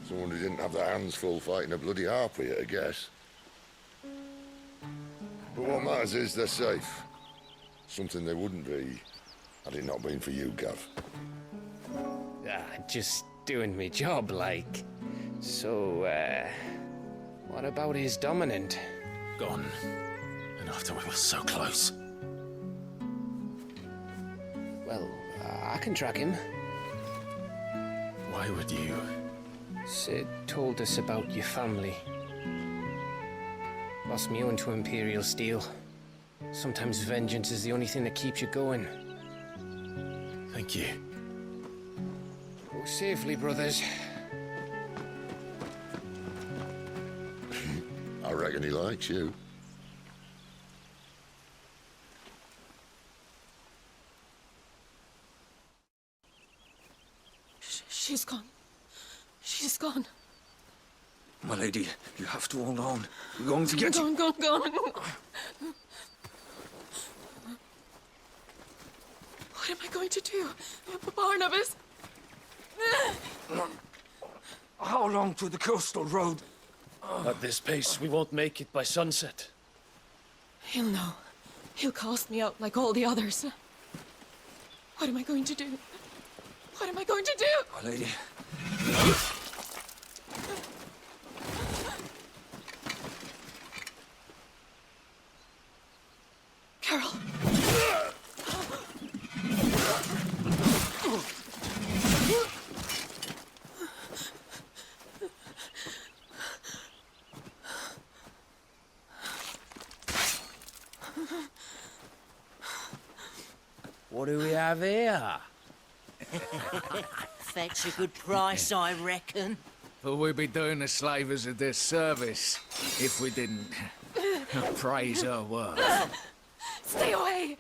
Someone who didn't have their hands full fighting a bloody harpy, I guess. But what matters is they're safe. Something they wouldn't be, had it not been for you, Gav. Just doing me job, like. So, what about his dominant? Gone. And after we were so close. Well, I can track him. Why would you? Sid told us about your family. Lost me own to Imperial Steel. Sometimes vengeance is the only thing that keeps you going. Thank you. Go safely, brothers. I reckon he likes you. She's gone. She's gone. My lady, you have to hold on. We're going to get you. Gone. What am I going to do? Barnabas? How long to the coastal road? At this pace, we won't make it by sunset. He'll know. He'll cast me out like all the others. What am I going to do? What am I going to do? My lady. Carol. What do we have here? Fetch a good price, I reckon. But we'd be doing the slavers a disservice if we didn't praise her work. Stay away!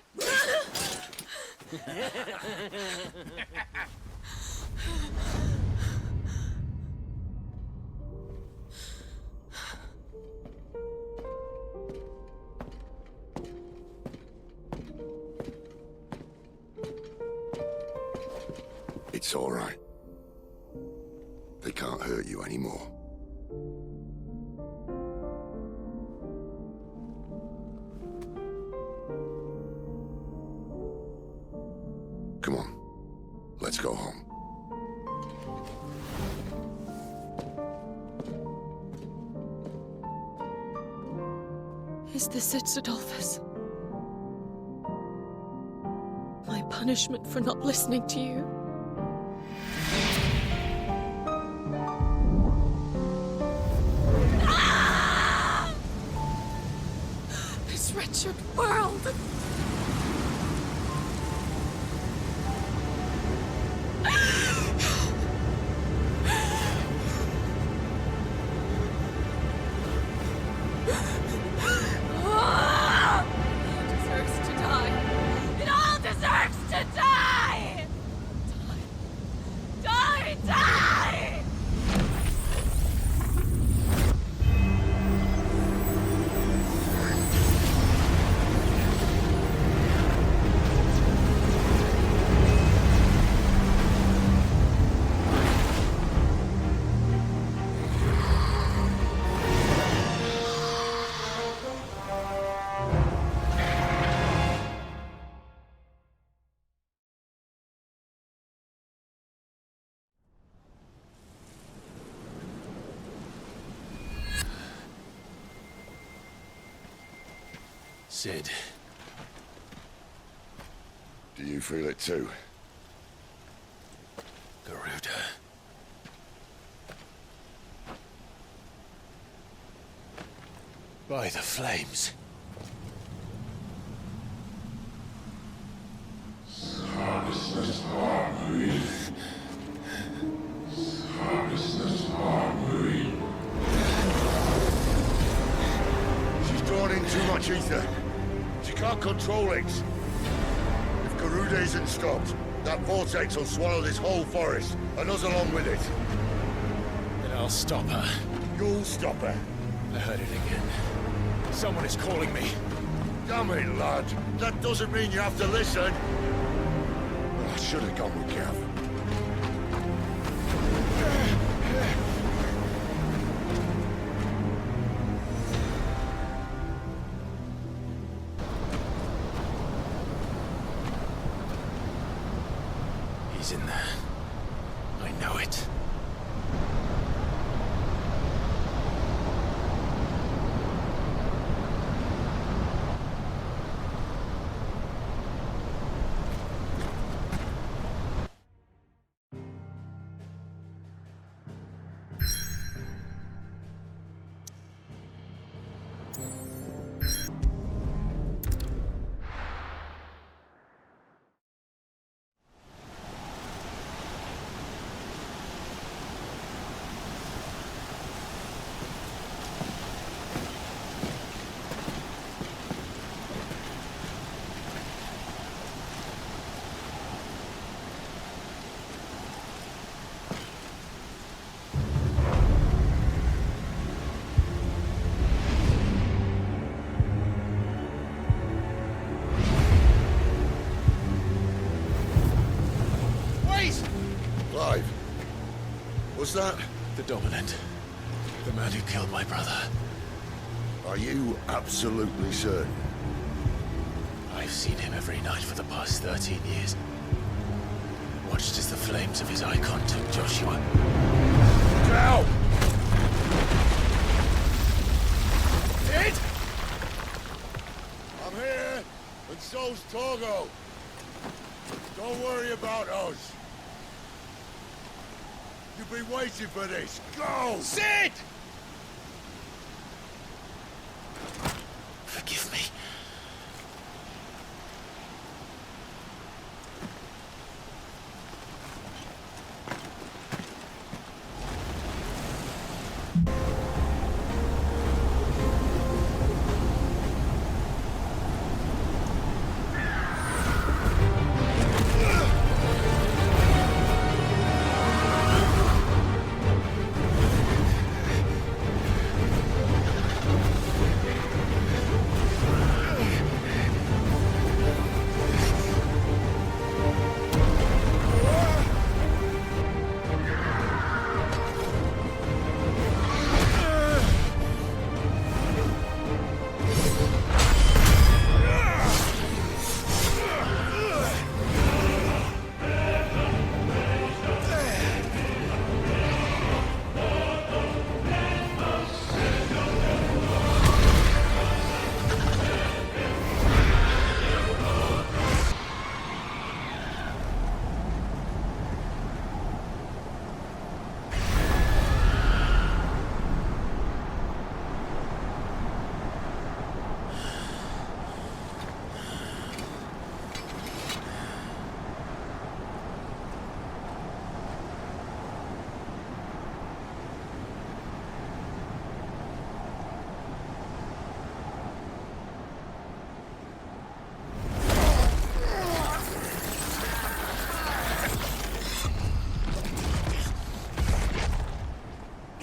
It's all right. They can't hurt you anymore. Come on. Let's go home. Is this it, Adolphus? My punishment for not listening to you? This wretched world! Sid. Do you feel it too? Garuda. By the flames. She's drawn in too much ether. She can't control it. If Garuda isn't stopped, that vortex will swallow this whole forest, and us along with it. Then I'll stop her. You'll stop her. I heard it again. Someone is calling me. Damn it, lad. That doesn't mean you have to listen. I should have gone with Gav. He's in there. I know it. Clive. Was that? The Dominant. The man who killed my brother. Are you absolutely certain? I've seen him every night for the past 13 years. Watched as the flames of his icon took Joshua. Now! Sid! I'm here, and so's Torgo. Don't worry about us. You've been waiting for this. Go! Sid! Forgive me.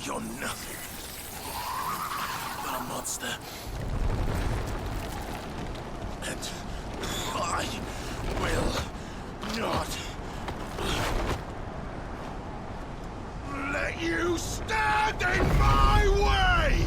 You're nothing but a monster. And I will not let you stand in my way!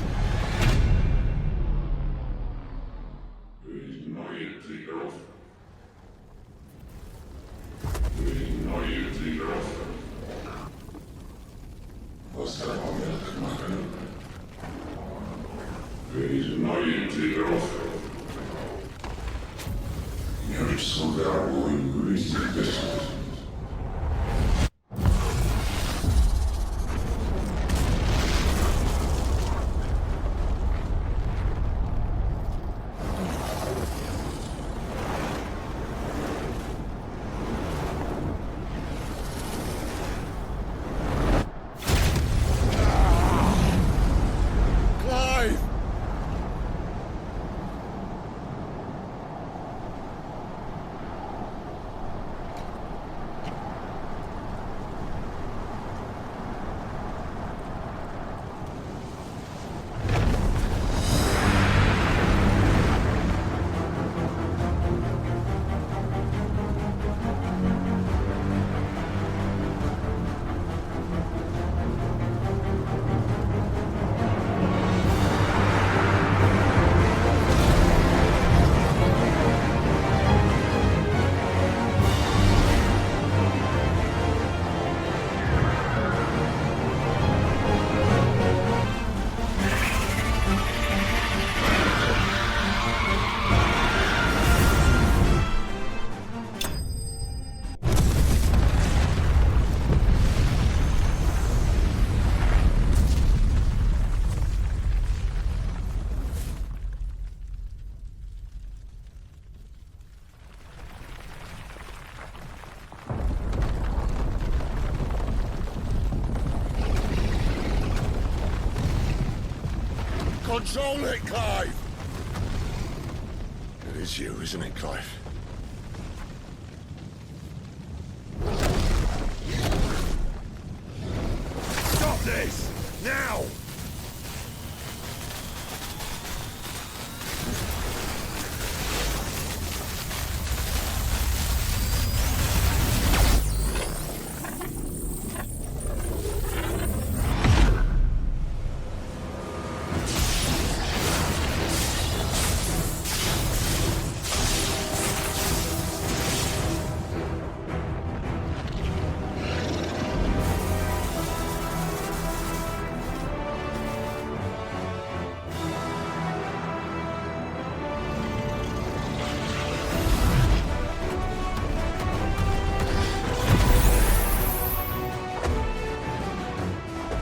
Control it, Clive! It is you, isn't it, Clive? Stop this! Now!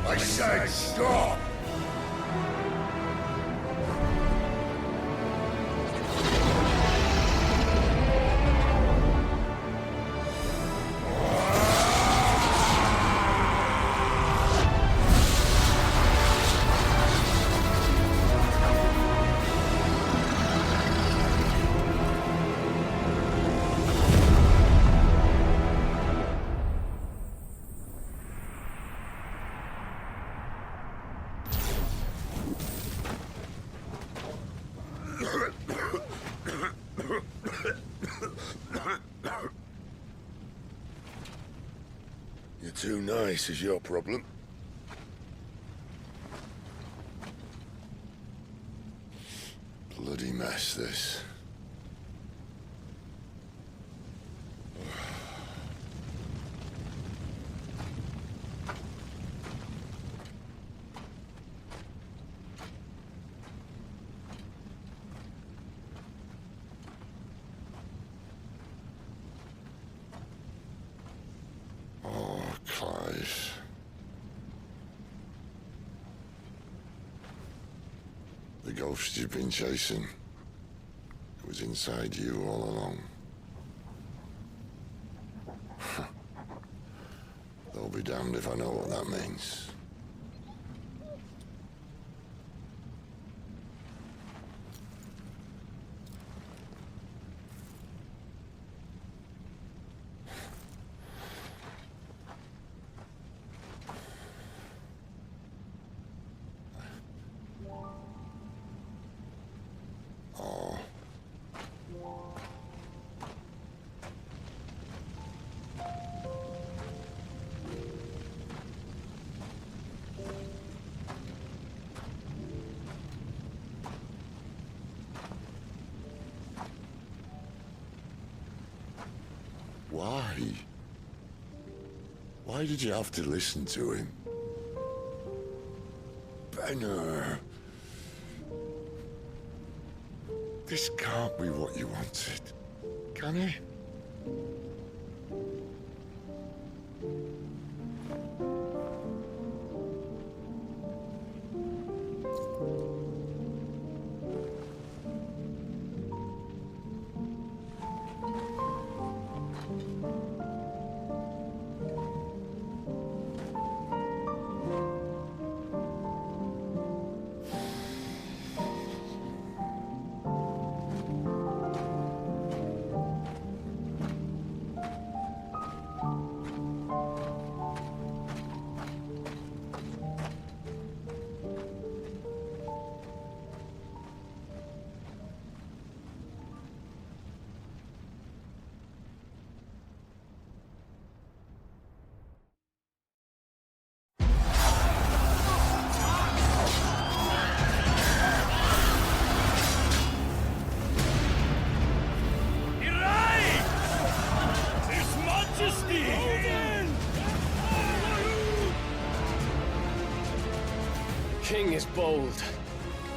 I said stop! You're too nice is your problem. Bloody mess, this. Clive. The ghost you've been chasing was inside you all along. They'll be damned if I know what that means. Why? Why did you have to listen to him? Benner. This can't be what you wanted, can it? King is bold,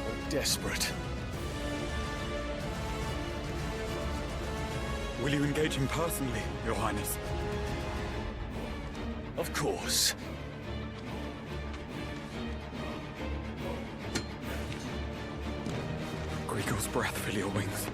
or desperate. Will you engage him personally, Your Highness? Of course. Greagor's breath fill your wings.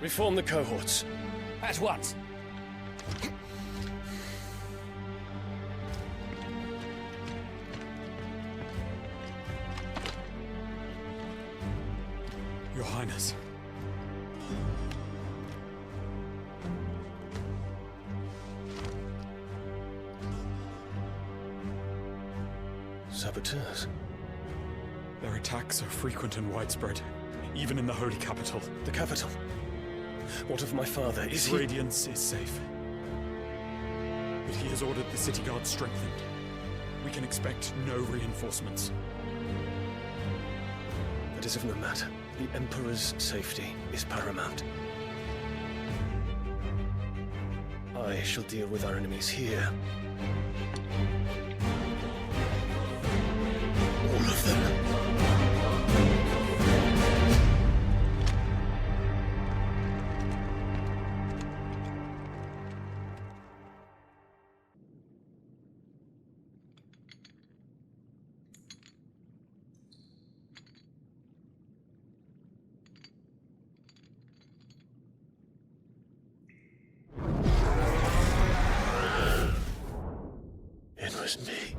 Reform the cohorts. At once. Your Highness. Saboteurs? Their attacks are frequent and widespread, even in the holy capital. The capital? What of my father? Is His he... radiance is safe. But he has ordered the city guard strengthened. We can expect no reinforcements. That is of no matter. The Emperor's safety is paramount. I shall deal with our enemies here. All of them. It was me.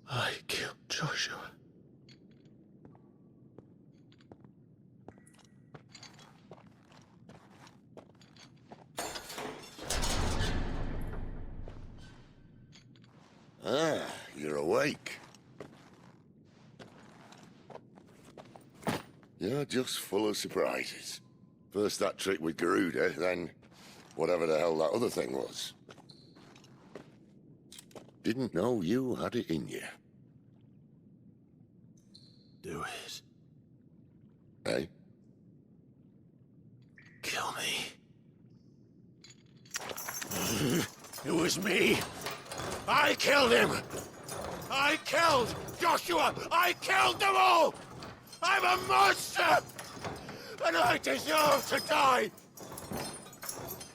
I killed Joshua. Ah, you're awake. You're just full of surprises. First that trick with Garuda, then whatever the hell that other thing was. Didn't know you had it in you. Do it. Hey? Kill me. It was me. I killed him. I killed Joshua. I killed them all. I'm a monster. And I deserve to die.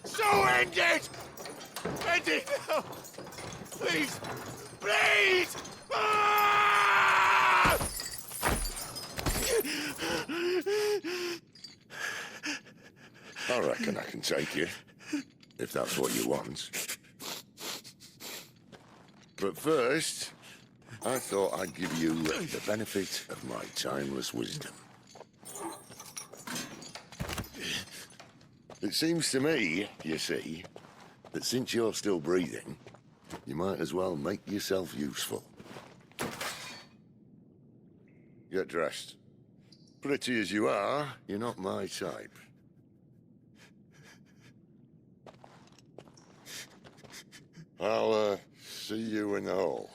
So end it. End it now. Please. Please. Ah! I reckon I can take you, if that's what you want. But first, I thought I'd give you the benefit of my timeless wisdom. It seems to me, you see, that since you're still breathing, you might as well make yourself useful. Get dressed. Pretty as you are, you're not my type. I'll, see you in the hall.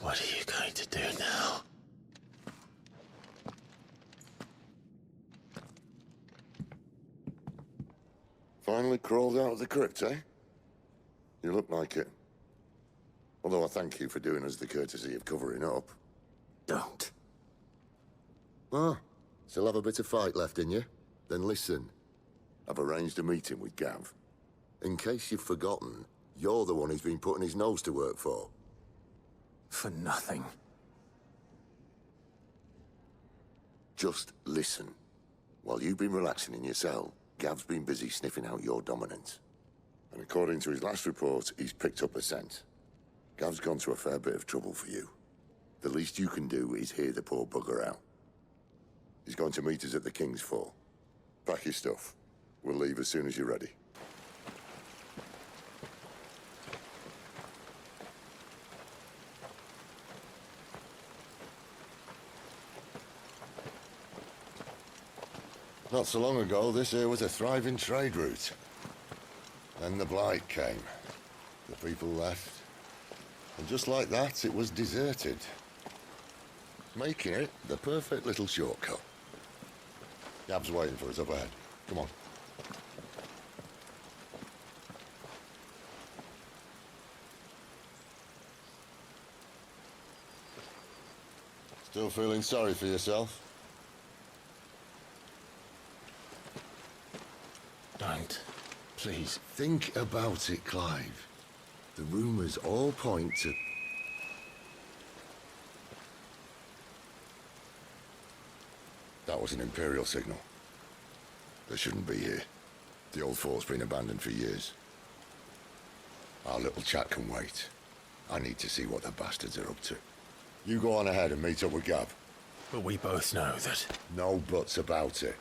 What are you going to do now? Finally crawled out of the crypt, eh? You look like it. Although I thank you for doing us the courtesy of covering up. Don't. Ah, still have a bit of fight left in you? Then listen. I've arranged a meeting with Gav. In case you've forgotten, you're the one he's been putting his nose to work for. For nothing. Just listen. While you've been relaxing in your cell, Gav's been busy sniffing out your dominance. And according to his last report, he's picked up a scent. Gav's gone to a fair bit of trouble for you. The least you can do is hear the poor bugger out. He's going to meet us at the King's Fort. Pack your stuff. We'll leave as soon as you're ready. Not so long ago, this here was a thriving trade route. Then the Blight came. The people left. And just like that, it was deserted. Making it the perfect little shortcut. Gab's waiting for us up ahead. Come on. Still feeling sorry for yourself? Don't. Please. Think about it, Clive. The rumours all point to... That was an Imperial signal. They shouldn't be here. The old fort's been abandoned for years. Our little chat can wait. I need to see what the bastards are up to. You go on ahead and meet up with Gab. But we both know that... No buts about it.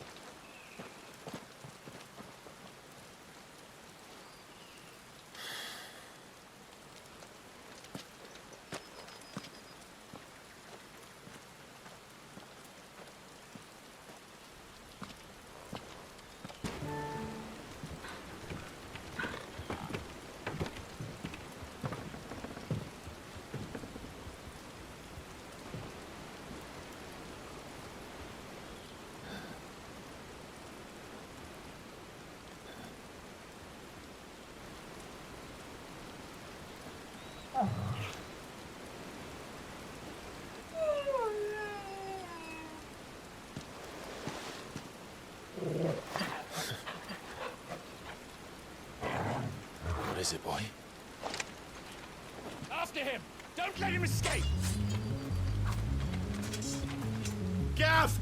What is it, boy? After him! Don't let him escape! Gav!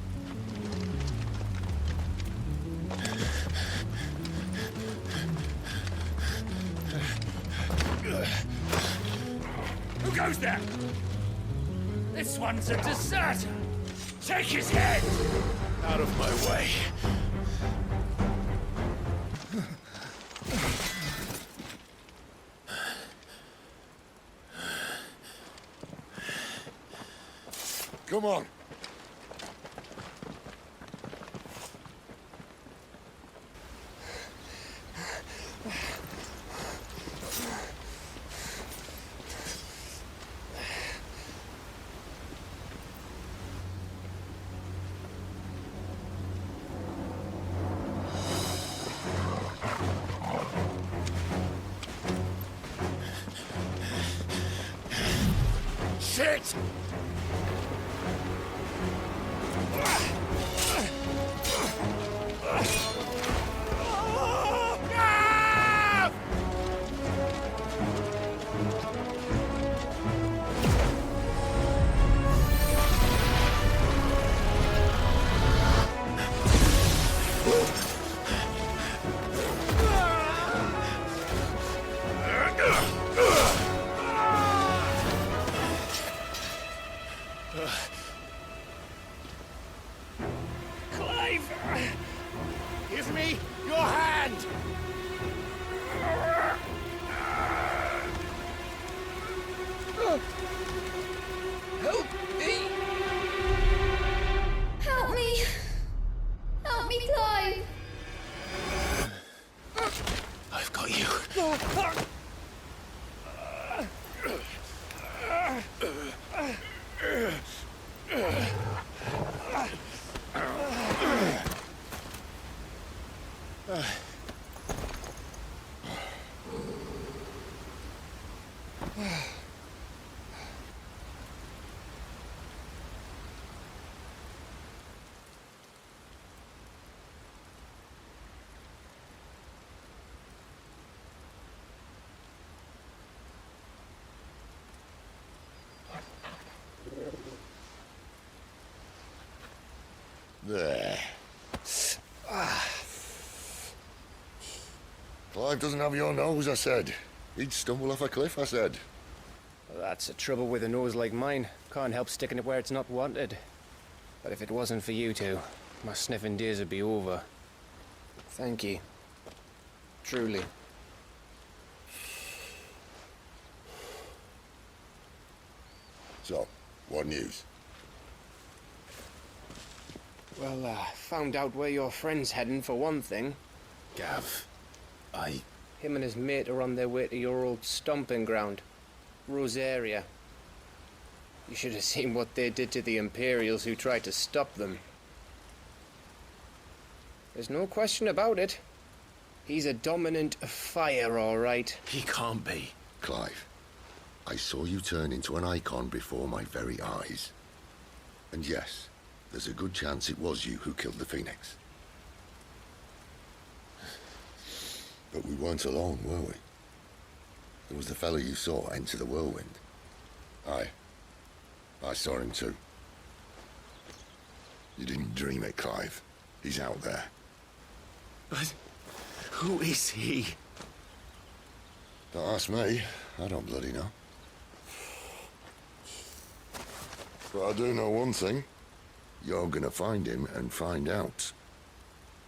Who goes there? This one's a deserter! Take his head! Out of my way. Come on. Shit! Clive! Give me your hand! Help me! Help me! Help me, Clive! I've got you. There. Clive doesn't have your nose, I said. He'd stumble off a cliff, I said. Well, that's the trouble with a nose like mine. Can't help sticking it where it's not wanted. But if it wasn't for you two, my sniffing days would be over. Thank you. Truly. So, what news? Well, found out where your friend's heading, for one thing. Gav, Him and his mate are on their way to your old stomping ground. Rosaria. You should have seen what they did to the Imperials who tried to stop them. There's no question about it. He's a dominant of fire, all right. He can't be. Clive, I saw you turn into an icon before my very eyes. And yes, there's a good chance it was you who killed the Phoenix. But we weren't alone, were we? There was the fellow you saw enter the whirlwind. I saw him too. You didn't dream it, Clive. He's out there. But who is he? Don't ask me. I don't bloody know. But I do know one thing. You're gonna find him and find out.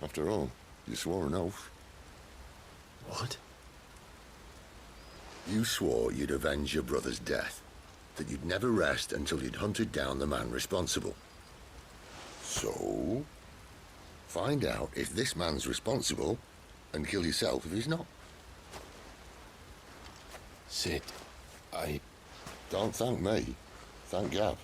After all, you swore an oath. What? You swore you'd avenge your brother's death. That you'd never rest until you'd hunted down the man responsible. So, find out if this man's responsible, and kill yourself if he's not. Sid, Don't thank me. Thank Gav.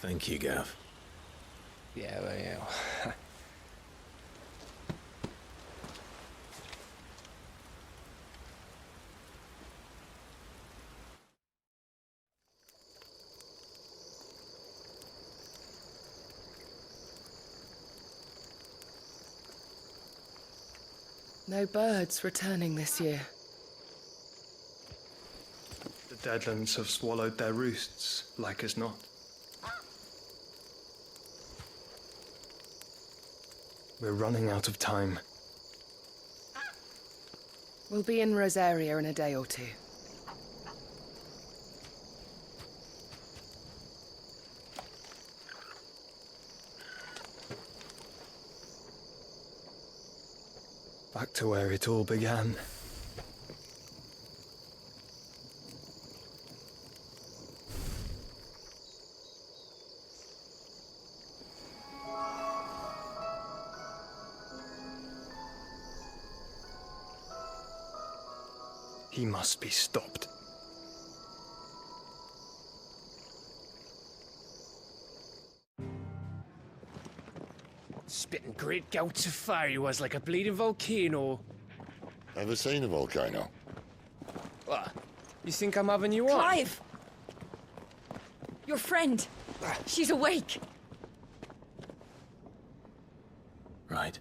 Thank you, Gav. Yeah, well, yeah. No birds returning this year. The Deadlands have swallowed their roosts, like as not. We're running out of time. We'll be in Rosaria in a day or two. Back to where it all began. He must be stopped. Spitting great gouts of fire he was, like a bleeding volcano. Ever seen a volcano? What? You think I'm having you on? Clive! Your friend. She's awake. Right.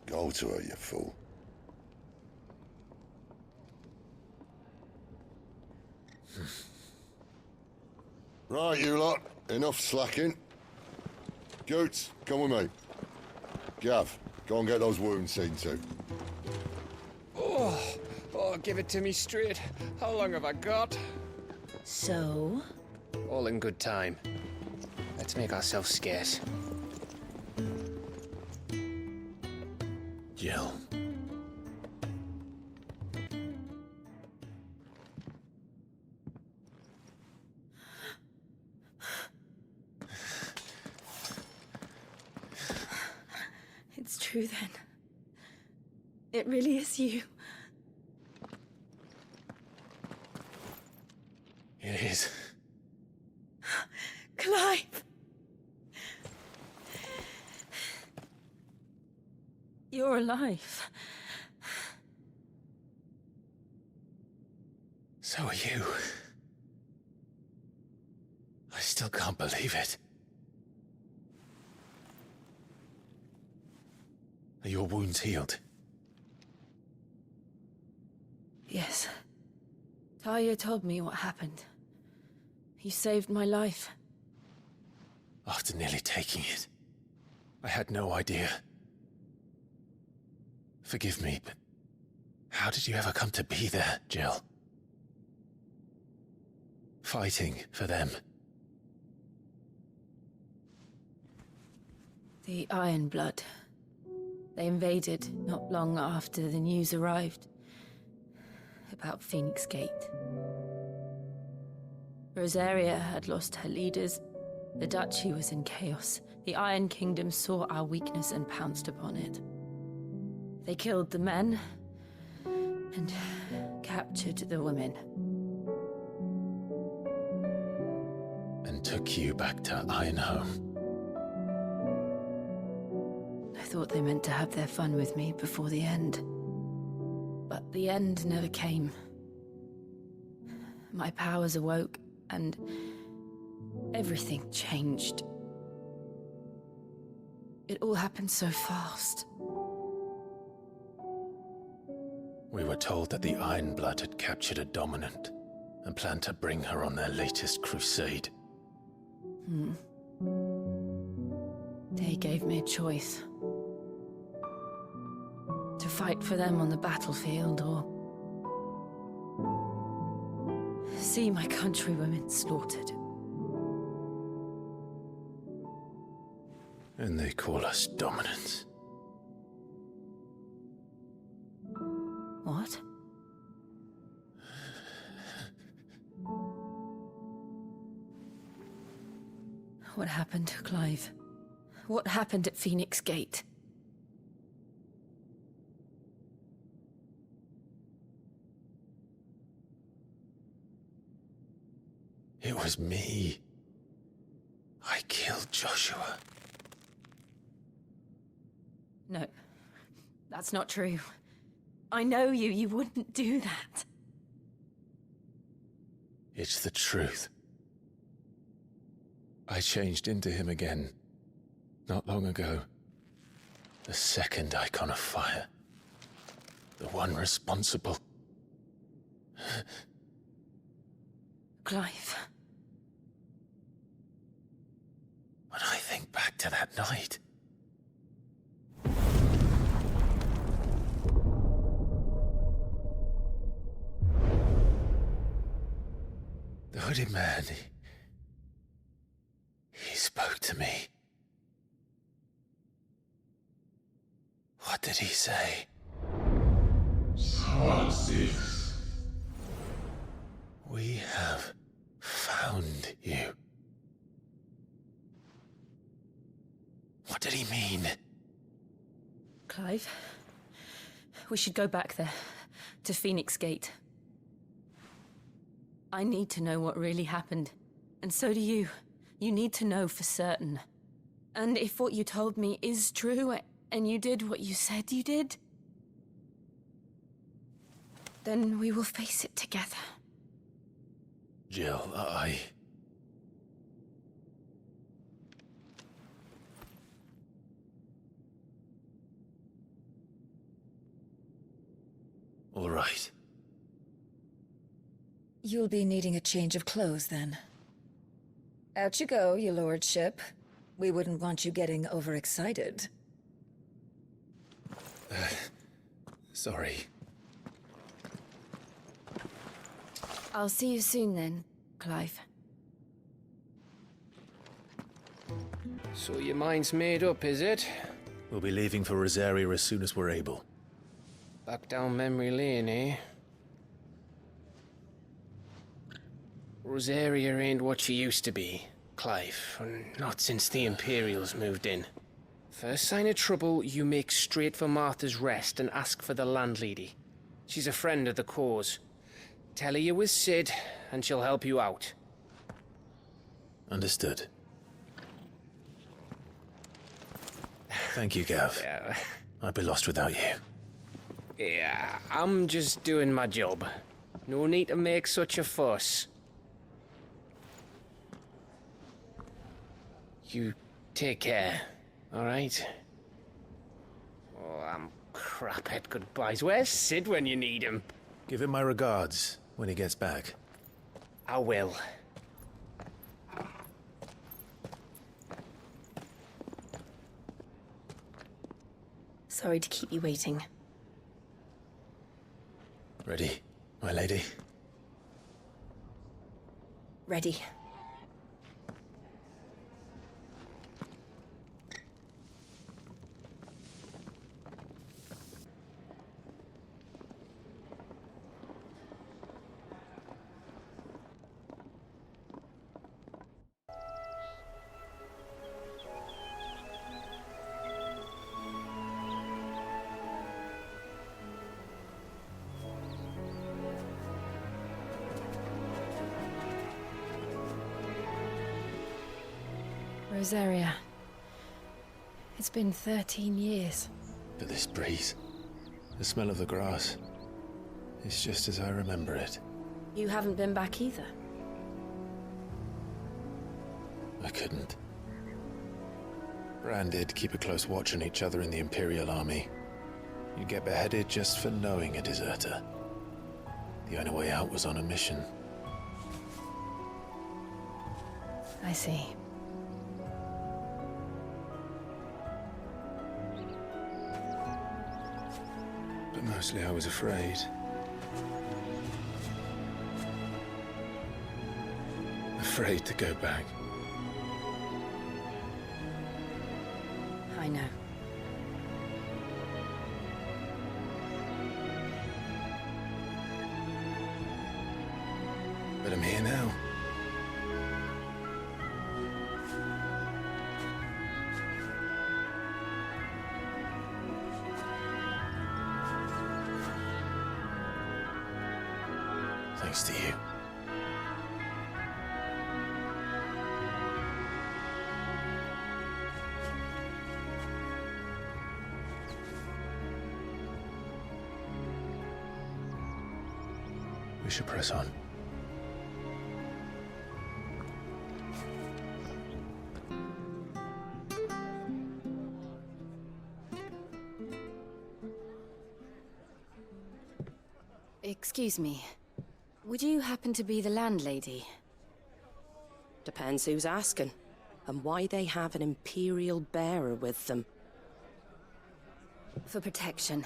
Go to her, you fool. Right, you lot. Enough slacking. Goots, come with me. Gav, go and get those wounds seen to. Oh, give it to me straight. How long have I got? So? All in good time. Let's make ourselves scarce. Jill. It's true then. It really is you. It is. Clive! You're alive. So are you. I still can't believe it. Are your wounds healed? Yes. Talia told me what happened. You saved my life. After nearly taking it, I had no idea. Forgive me, but how did you ever come to be there, Jill? Fighting for them. The Iron Blood. They invaded not long after the news arrived about Phoenix Gate. Rosaria had lost her leaders. The duchy was in chaos. The Iron Kingdom saw our weakness and pounced upon it. They killed the men and captured the women. And took you back to Ironhome. I thought they meant to have their fun with me before the end. But the end never came. My powers awoke, and everything changed. It all happened so fast. We were told that the Ironblood had captured a dominant and planned to bring her on their latest crusade. They gave me a choice. To fight for them on the battlefield, or see my countrywomen slaughtered. And they call us dominants. What? What happened, Clive? What happened at Phoenix Gate? It was me. I killed Joshua. No, that's not true. I know you. You wouldn't do that. It's the truth. I changed into him again, not long ago. The second icon of fire. The one responsible. Clive. When I think back to that night... The hooded man, he spoke to me. What did he say? Part 6. We have found you. What did he mean? Clive, we should go back there, to Phoenix Gate. I need to know what really happened. And so do you. You need to know for certain. And if what you told me is true, and you did what you said you did, then we will face it together. Jill, All right. You'll be needing a change of clothes, then. Out you go, your lordship. We wouldn't want you getting overexcited. Sorry. I'll see you soon then, Clive. So your mind's made up, is it? We'll be leaving for Rosaria as soon as we're able. Back down memory lane, eh? Rosaria ain't what she used to be, Clive. Not since the Imperials moved in. First sign of trouble, you make straight for Martha's Rest and ask for the landlady. She's a friend of the cause. Tell her you're with Sid, and she'll help you out. Understood. Thank you, Gav. Yeah. I'd be lost without you. Yeah, I'm just doing my job. No need to make such a fuss. You take care, all right? Oh, I'm crap at goodbyes. Where's Sid when you need him? Give him my regards when he gets back. I will. Sorry to keep you waiting. Ready, my lady? Ready. Rosaria. It's been 13 years. But this breeze, the smell of the grass, it's just as I remember it. You haven't been back either. I couldn't. Bran did keep a close watch on each other in the Imperial Army. You'd get beheaded just for knowing a deserter. The only way out was on a mission. I see. But mostly I was afraid. Afraid to go back. I know. But I'm here now. Thanks to you. We should press on. Excuse me. Would you happen to be the landlady? Depends who's asking, and why they have an Imperial bearer with them. For protection,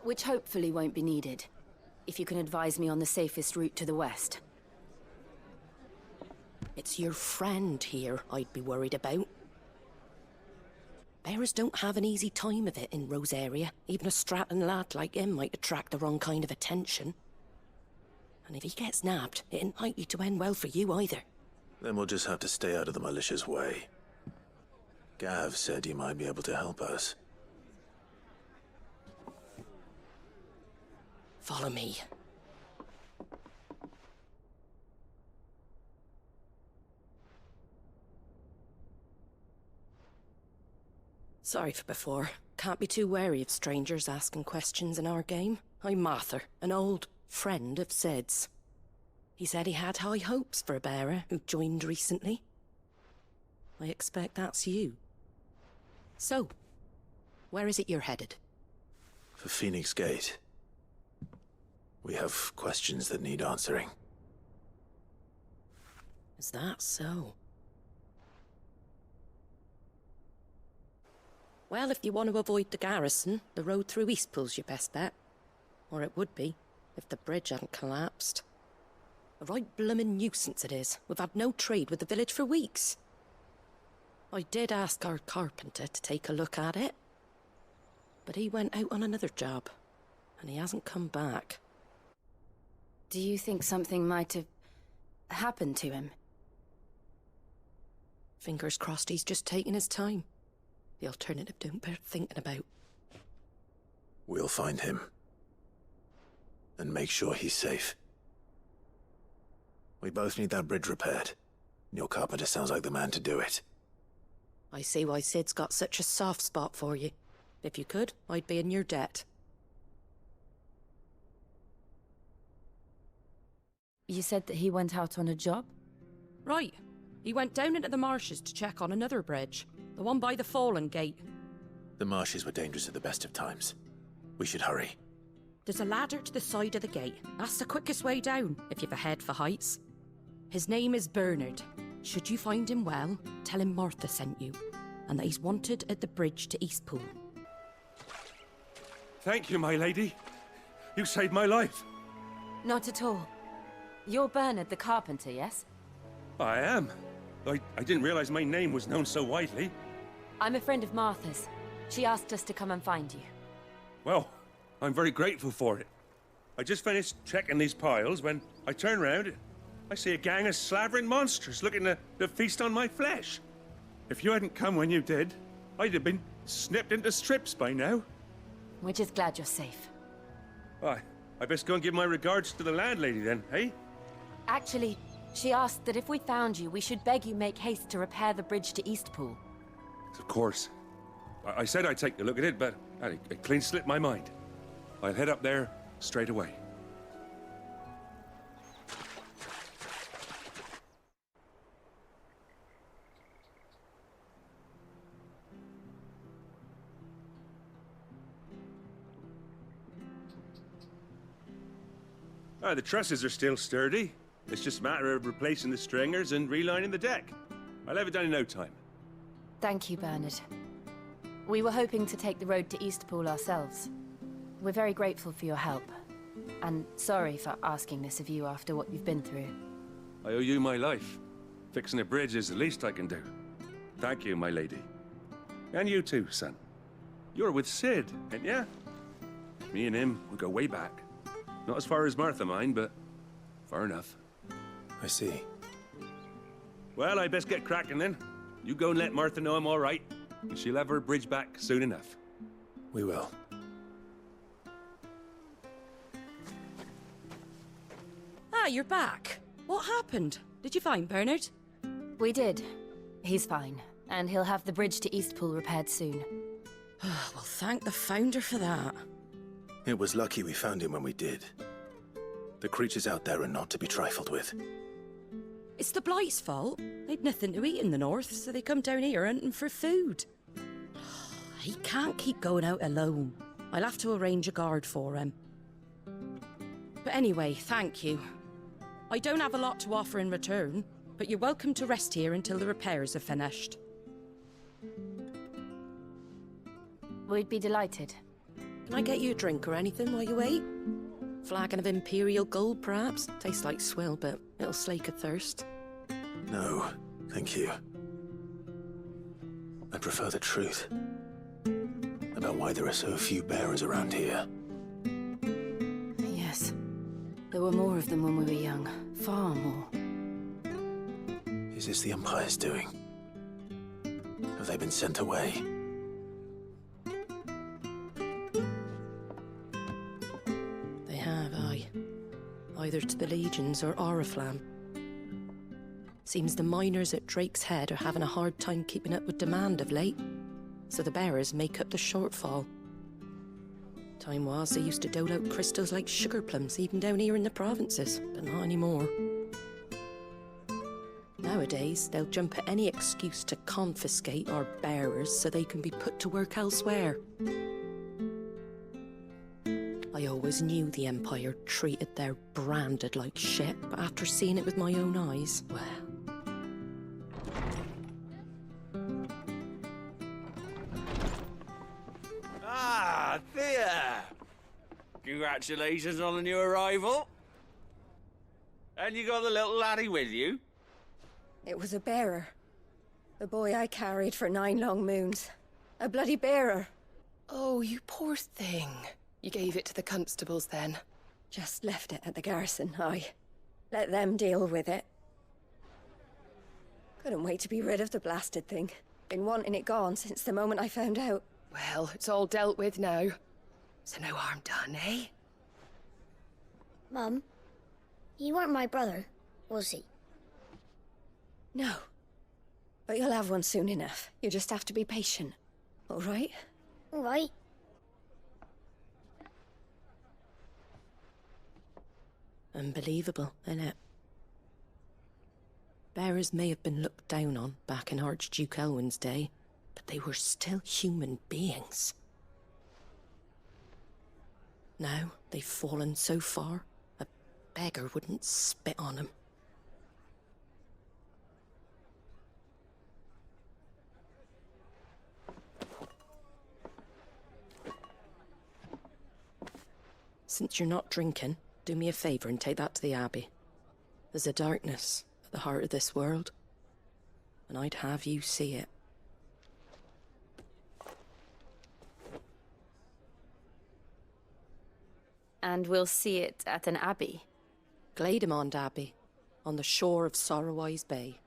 which hopefully won't be needed. If you can advise me on the safest route to the west. It's your friend here I'd be worried about. Bearers don't have an easy time of it in Rosaria. Even a Stratton lad like him might attract the wrong kind of attention. And if he gets nabbed, it ain't likely to end well for you either. Then we'll just have to stay out of the malicious way. Gav said he might be able to help us. Follow me. Sorry for before. Can't be too wary of strangers asking questions in our game. I'm Martha, an old friend of Sid's. He said he had high hopes for a bearer who joined recently. I expect that's you. So, where is it you're headed? For Phoenix Gate. We have questions that need answering. Is that so? Well, if you want to avoid the garrison, the road through Eastpool's your best bet. Or it would be, if the bridge hadn't collapsed. A right bloomin' nuisance it is. We've had no trade with the village for weeks. I did ask our carpenter to take a look at it. But he went out on another job, and he hasn't come back. Do you think something might have happened to him? Fingers crossed he's just taking his time. The alternative don't bear thinking about. We'll find him. And make sure he's safe. We both need that bridge repaired. Your carpenter sounds like the man to do it. I see why Sid's got such a soft spot for you. If you could, I'd be in your debt. You said that he went out on a job? Right. He went down into the marshes to check on another bridge. The one by the Fallen Gate. The marshes were dangerous at the best of times. We should hurry. There's a ladder to the side of the gate. That's the quickest way down, if you've a head for heights. His name is Bernard. Should you find him well, tell him Martha sent you, and that he's wanted at the bridge to Eastpool. Thank you, my lady. You saved my life. Not at all. You're Bernard the carpenter, yes? I am. I didn't realize my name was known so widely. I'm a friend of Martha's. She asked us to come and find you. Well, I'm very grateful for it. I just finished checking these piles when I turn round. I see a gang of slavering monsters looking to feast on my flesh. If you hadn't come when you did, I'd have been snipped into strips by now. We're just glad you're safe. I best go and give my regards to the landlady then, eh? Actually, She asked that if we found you, we should beg you make haste to repair the bridge to Eastpool. Of course. I said I'd take a look at it, but it clean slipped my mind. I'll head up there straight away. The trusses are still sturdy. It's just a matter of replacing the stringers and relining the deck. I'll have it done in no time. Thank you, Bernard. We were hoping to take the road to Eastpool ourselves. We're very grateful for your help. And sorry for asking this of you after what you've been through. I owe you my life. Fixing a bridge is the least I can do. Thank you, my lady. And you too, son. You're with Sid, ain't ya? Me and him, we go way back. Not as far as Martha, mind, but far enough. I see. Well, I best get cracking then. You go and let Martha know I'm all right, and she'll have her bridge back soon enough. We will. Ah, you're back. What happened? Did you find Bernard? We did. He's fine, and he'll have the bridge to Eastpool repaired soon. Well, thank the Founder for that. It was lucky we found him when we did. The creatures out there are not to be trifled with. It's the Blight's fault. They'd nothing to eat in the north, so they come down here hunting for food. He can't keep going out alone. I'll have to arrange a guard for him. But anyway, thank you. I don't have a lot to offer in return, but you're welcome to rest here until the repairs are finished. We'd be delighted. Can I get you a drink or anything while you wait? Flagon of Imperial Gold, perhaps? Tastes like swill, but it'll slake a thirst. No, thank you. I prefer the truth. About why there are so few bearers around here. Yes. There were more of them when we were young. Far more. Is this the Empire's doing? Have they been sent away? They have, aye. Either to the Legions or Oriflamme. Seems the miners at Drake's Head are having a hard time keeping up with demand of late, so the bearers make up the shortfall. Time was they used to dole out crystals like sugar plums even down here in the provinces, but not anymore. Nowadays, they'll jump at any excuse to confiscate our bearers so they can be put to work elsewhere. I always knew the Empire treated their branded like shit, but after seeing it with my own eyes, well... Ah, Thea! Congratulations on the new arrival. And you got the little laddie with you? It was a bearer. The boy I carried for 9 long moons. A bloody bearer. Oh, you poor thing. You gave it to the constables then? Just left it at the garrison, aye. Let them deal with it. Couldn't wait to be rid of the blasted thing. Been wanting it gone since the moment I found out. Well, it's all dealt with now. So no harm done, eh? Mum, you weren't my brother, was he? No. But you'll have one soon enough. You just have to be patient. All right? All right. Unbelievable, innit? Bearers may have been looked down on back in Archduke Elwin's day, but they were still human beings. Now they've fallen so far, a beggar wouldn't spit on them. Since you're not drinking, do me a favour and take that to the Abbey. There's a darkness at the heart of this world, and I'd have you see it. And we'll see it at an abbey? Glademond Abbey, on the shore of Sorrowwise Bay.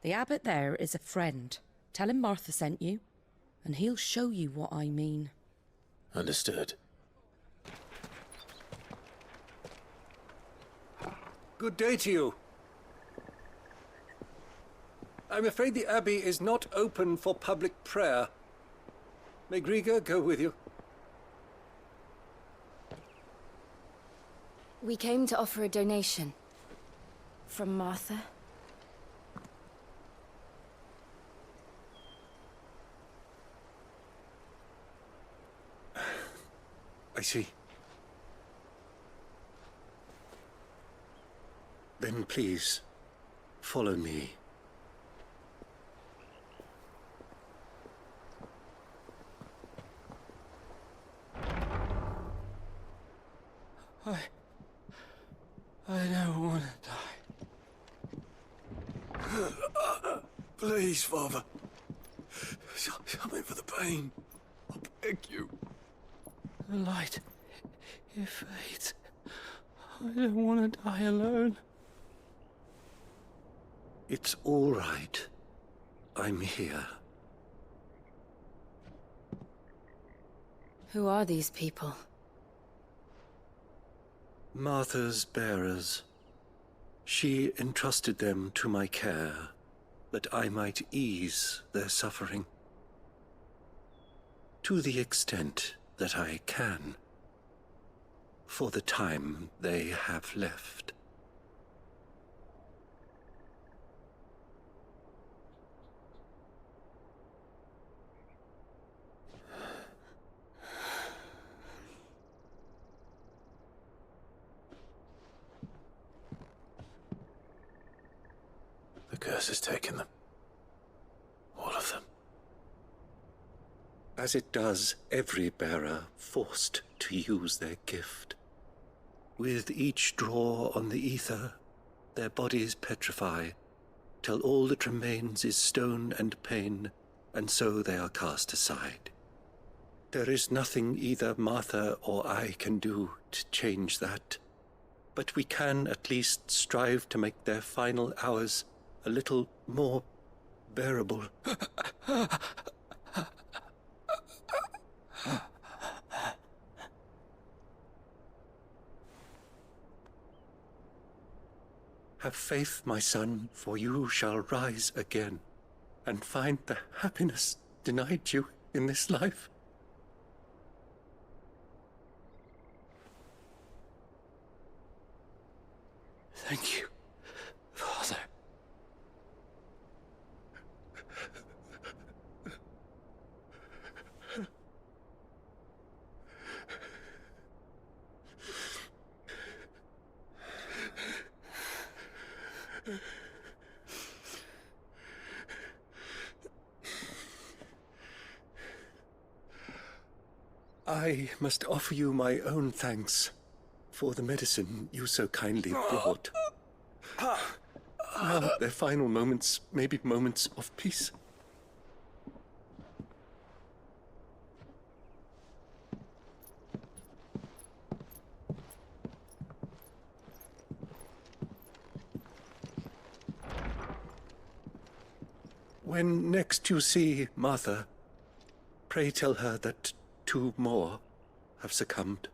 The abbot there is a friend. Tell him Martha sent you, and he'll show you what I mean. Understood. Good day to you. I'm afraid the Abbey is not open for public prayer. May Grieger go with you? We came to offer a donation. From Martha. I see. Then please, follow me. I don't want to die. Please, Father. Something for the pain. I beg you. The light, it fades. I don't want to die alone. It's all right. I'm here. Who are these people? Martha's bearers. She entrusted them to my care, that I might ease their suffering. To the extent that I can, for the time they have left. The curse has taken them. All of them. As it does every bearer forced to use their gift. With each draw on the ether, their bodies petrify, till all that remains is stone and pain, and so they are cast aside. There is nothing either Martha or I can do to change that, but we can at least strive to make their final hours a little more bearable. Have faith, my son, for you shall rise again, and find the happiness denied you in this life. Thank you, Father. I must offer you my own thanks for the medicine you so kindly brought. Now their final moments may be moments of peace. When next you see Martha, pray tell her that 2 more have succumbed.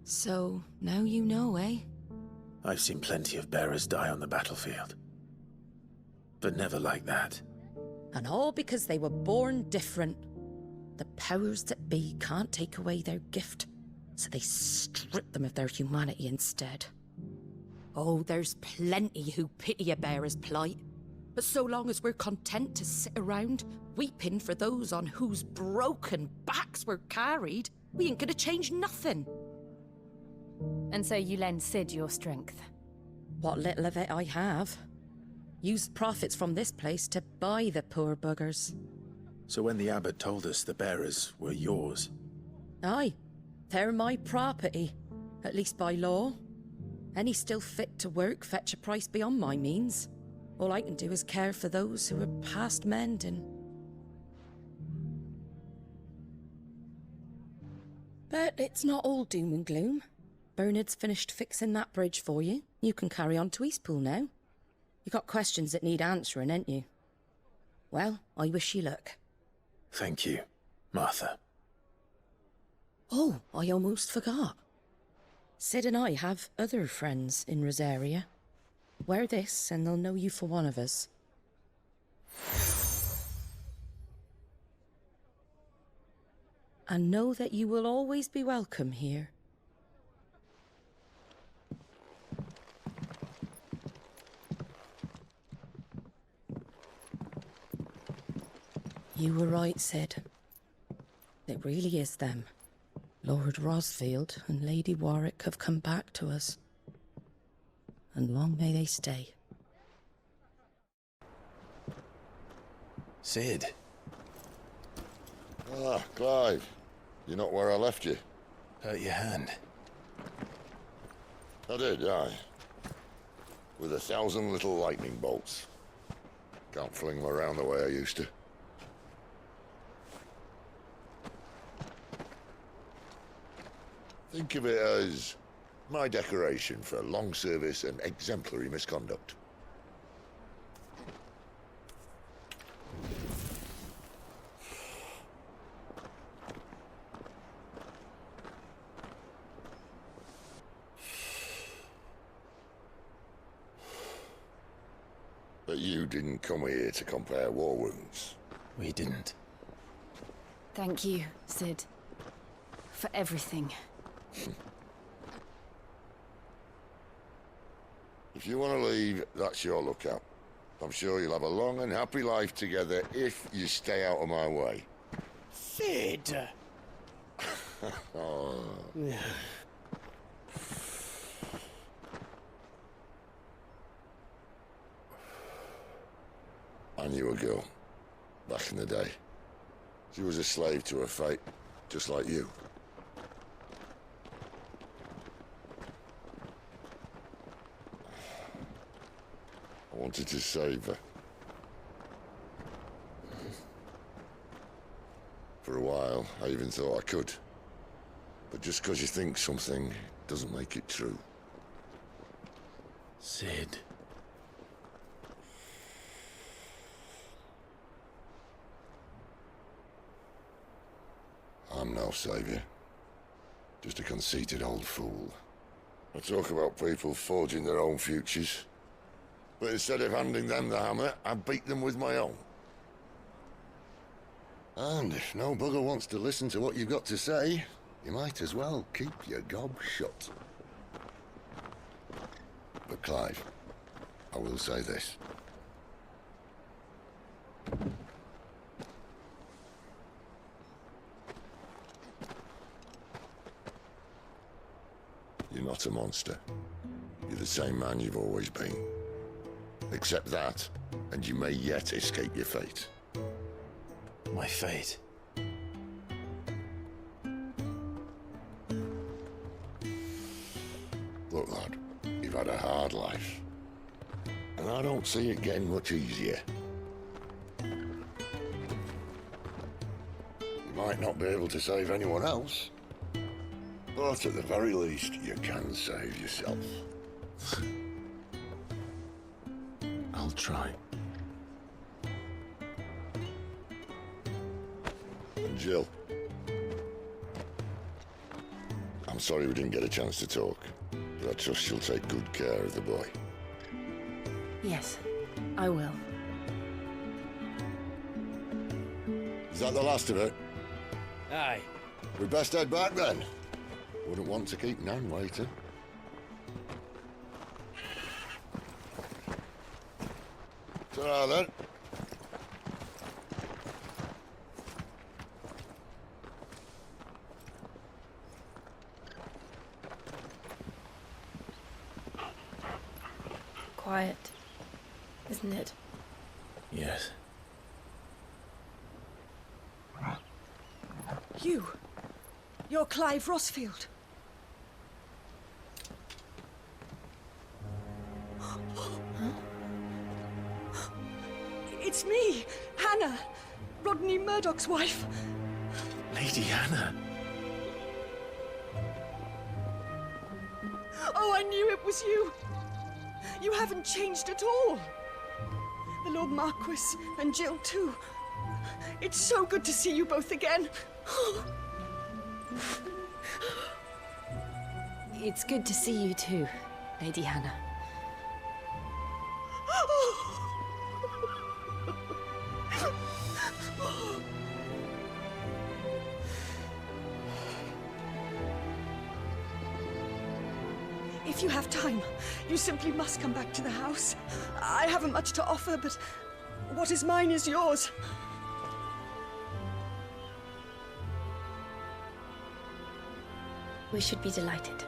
So, now you know, eh? I've seen plenty of bearers die on the battlefield. But never like that. And all because they were born different. The powers that be can't take away their gift, so they strip them of their humanity instead. Oh, there's plenty who pity a bearer's plight. But so long as we're content to sit around, weeping for those on whose broken backs we're carried, we ain't gonna change nothing. And so you lend Sid your strength? What little of it I have. Used profits from this place to buy the poor buggers. So when the abbot told us the bearers were yours... Aye, they're my property, at least by law. Any still fit to work fetch a price beyond my means. All I can do is care for those who are past mending. But it's not all doom and gloom. Bernard's finished fixing that bridge for you. You can carry on to Eastpool now. You got questions that need answering, ain't you? Well, I wish you luck. Thank you, Martha. Oh, I almost forgot. Sid and I have other friends in Rosaria. Wear this, and they'll know you for one of us. And know that you will always be welcome here. You were right, Sid. It really is them. Lord Rosfield and Lady Warwick have come back to us. And long may they stay. Sid. Ah, Clive. You're not where I left you. Hurt your hand. I did, aye. With 1,000 little lightning bolts. Can't fling them around the way I used to. Think of it as my decoration for long service and exemplary misconduct. But you didn't come here to compare war wounds. We didn't. Thank you, Sid. For everything. If you want to leave, that's your lookout. I'm sure you'll have a long and happy life together if you stay out of my way. Sid! Oh. I knew a girl, back in the day. She was a slave to her fate, just like you. I wanted to save her. For a while, I even thought I could. But just because you think something doesn't make it true. Sid. I'm no savior. Just a conceited old fool. I talk about people forging their own futures. But instead of handing them the hammer, I beat them with my own. And if no bugger wants to listen to what you've got to say, you might as well keep your gob shut. But Clive, I will say this. You're not a monster. You're the same man you've always been. Accept that, and you may yet escape your fate. My fate? Look, lad, you've had a hard life. And I don't see it getting much easier. You might not be able to save anyone else, but at the very least, you can save yourself. I'll try. And Jill, I'm sorry we didn't get a chance to talk, but I trust she'll take good care of the boy. Yes, I will. Is that the last of it? Aye. We'd best head back then. Wouldn't want to keep Nan waiting. Ta-ra then. Quiet, isn't it? Yes. You're Clive Rosfield. It's me, Hannah, Rodney Murdoch's wife. Lady Hannah. Oh, I knew it was you. You haven't changed at all. The Lord Marquis and Jill too. It's so good to see you both again. It's good to see you too, Lady Hannah. If you have time, you simply must come back to the house. I haven't much to offer, but what is mine is yours. We should be delighted.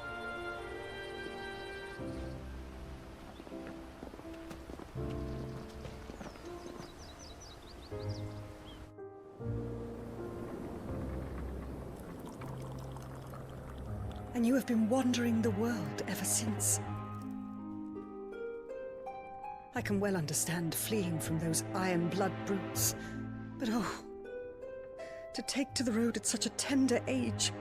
And you have been wandering the world ever since. I can well understand fleeing from those iron blood brutes, but oh, to take to the road at such a tender age.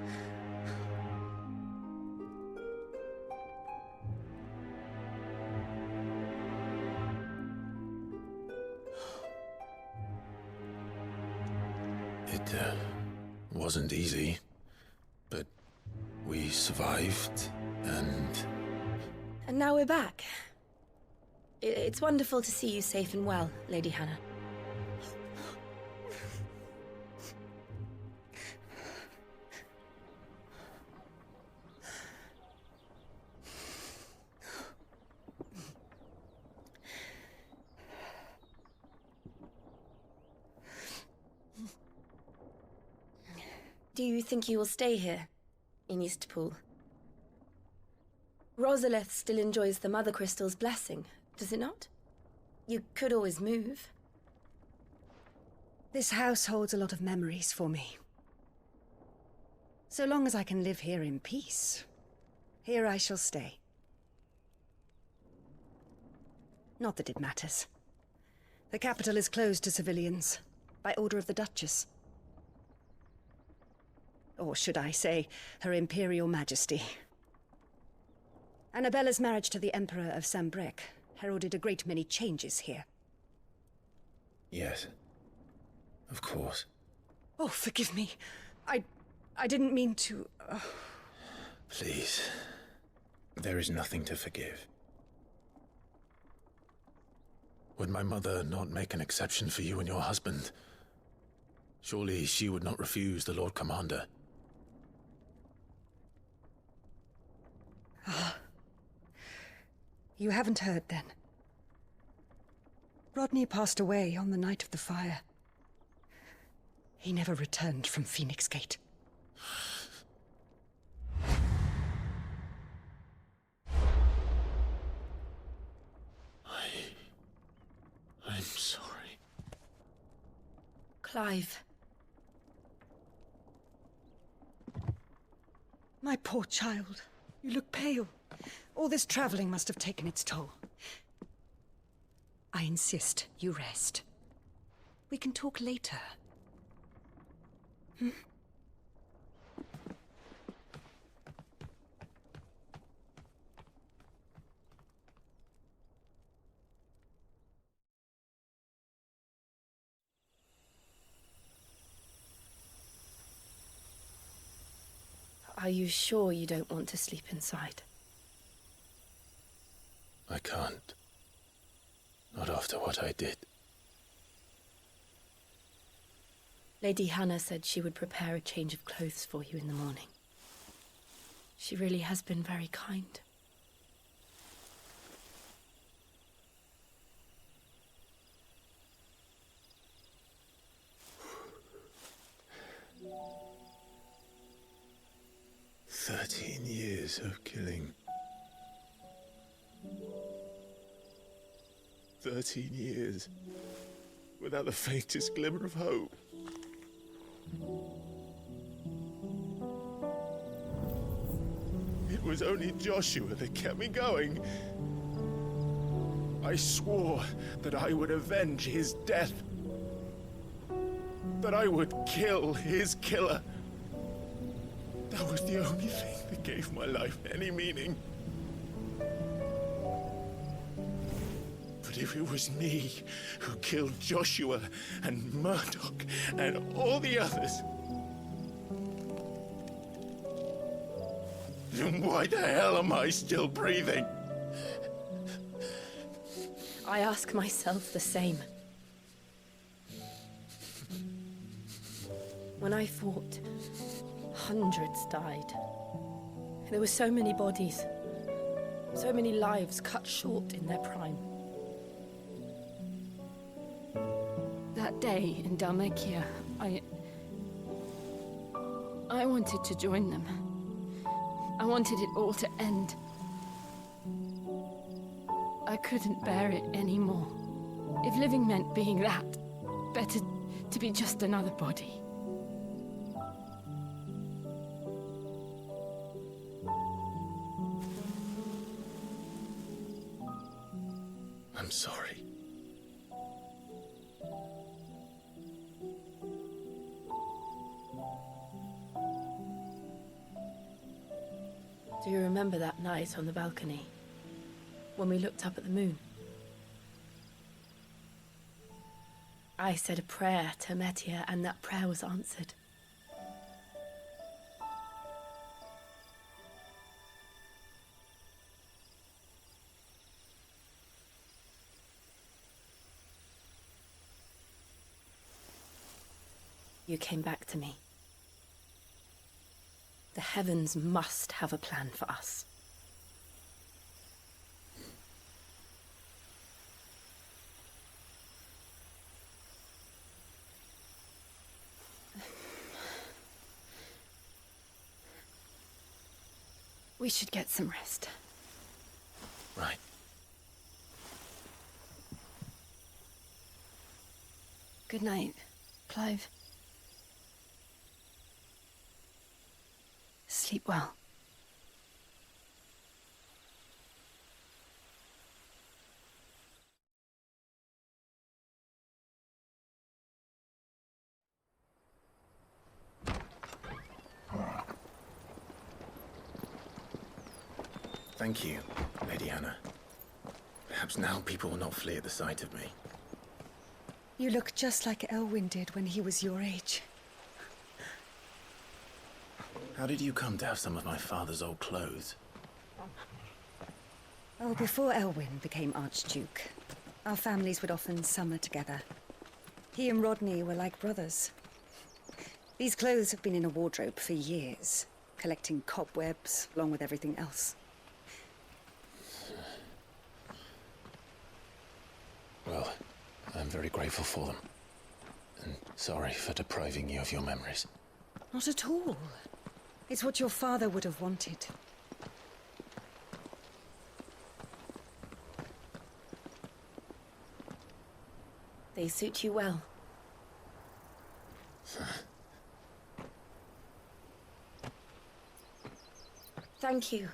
It wasn't easy, but we survived, and And now we're back. It's wonderful to see you safe and well, Lady Hannah. Do you think you will stay here, in Eastpool? Rosalith still enjoys the Mother Crystal's blessing, does it not? You could always move. This house holds a lot of memories for me. So long as I can live here in peace, here I shall stay. Not that it matters. The capital is closed to civilians, by order of the Duchess. Or should I say, Her Imperial Majesty. Annabella's marriage to the Emperor of Sambrec heralded a great many changes here. yes, of course. Oh, forgive me. I didn't mean to... Please, there is nothing to forgive. Would my mother not make an exception for you and your husband? Surely she would not refuse the Lord Commander. You haven't heard, then. Rodney passed away on the night of the fire. He never returned from Phoenix Gate. I'm sorry. Clive. My poor child. You look pale. All this traveling must have taken its toll. I insist you rest. We can talk later. Hmm? Are you sure you don't want to sleep inside? I can't. Not after what I did. Lady Hannah said she would prepare a change of clothes for you in the morning. She really has been very kind. Years of killing. 13 years without the faintest glimmer of hope. It was only Joshua that kept me going. I swore that I would avenge his death. That I would kill his killer. That was the only thing that gave my life any meaning. But But if it was me who killed Joshua and Murdoch and all the others, then why the hell am I still breathing? I ask myself the same. When I fought, hundreds died. There were so many bodies, so many lives cut short in their prime. That day in Dalmacia, I wanted to join them. I wanted it all to end. I couldn't bear it anymore. If living meant being that, better to be just another body. I'm sorry. Do you remember that night on the balcony, when we looked up at the moon? I said a prayer to Metia, and that prayer was answered. You came back to me. The heavens must have a plan for us. We should get some rest. Right. Good night, Clive. Sleep well. Thank you, Lady Hannah. Perhaps now people will not flee at the sight of me. You look just like Elwyn did when he was your age. How did you come to have some of my father's old clothes? Oh, before Elwyn became Archduke, our families would often summer together. He and Rodney were like brothers. These clothes have been in a wardrobe for years, collecting cobwebs along with everything else. Well, I'm very grateful for them. And sorry for depriving you of your memories. Not at all. It's what your father would have wanted. They suit you well. Thank you,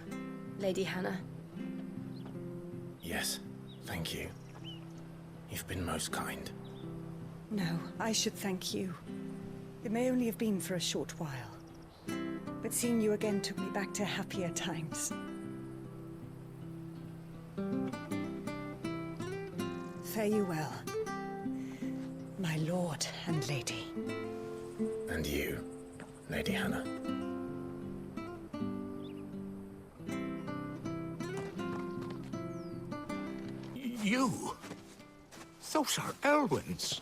Lady Hannah. Yes, thank you. You've been most kind. No, I should thank you. It may only have been for a short while. But seeing you again took me back to happier times. Fare you well, my lord and lady. And you, Lady Hannah. You? Those are Elwyn's.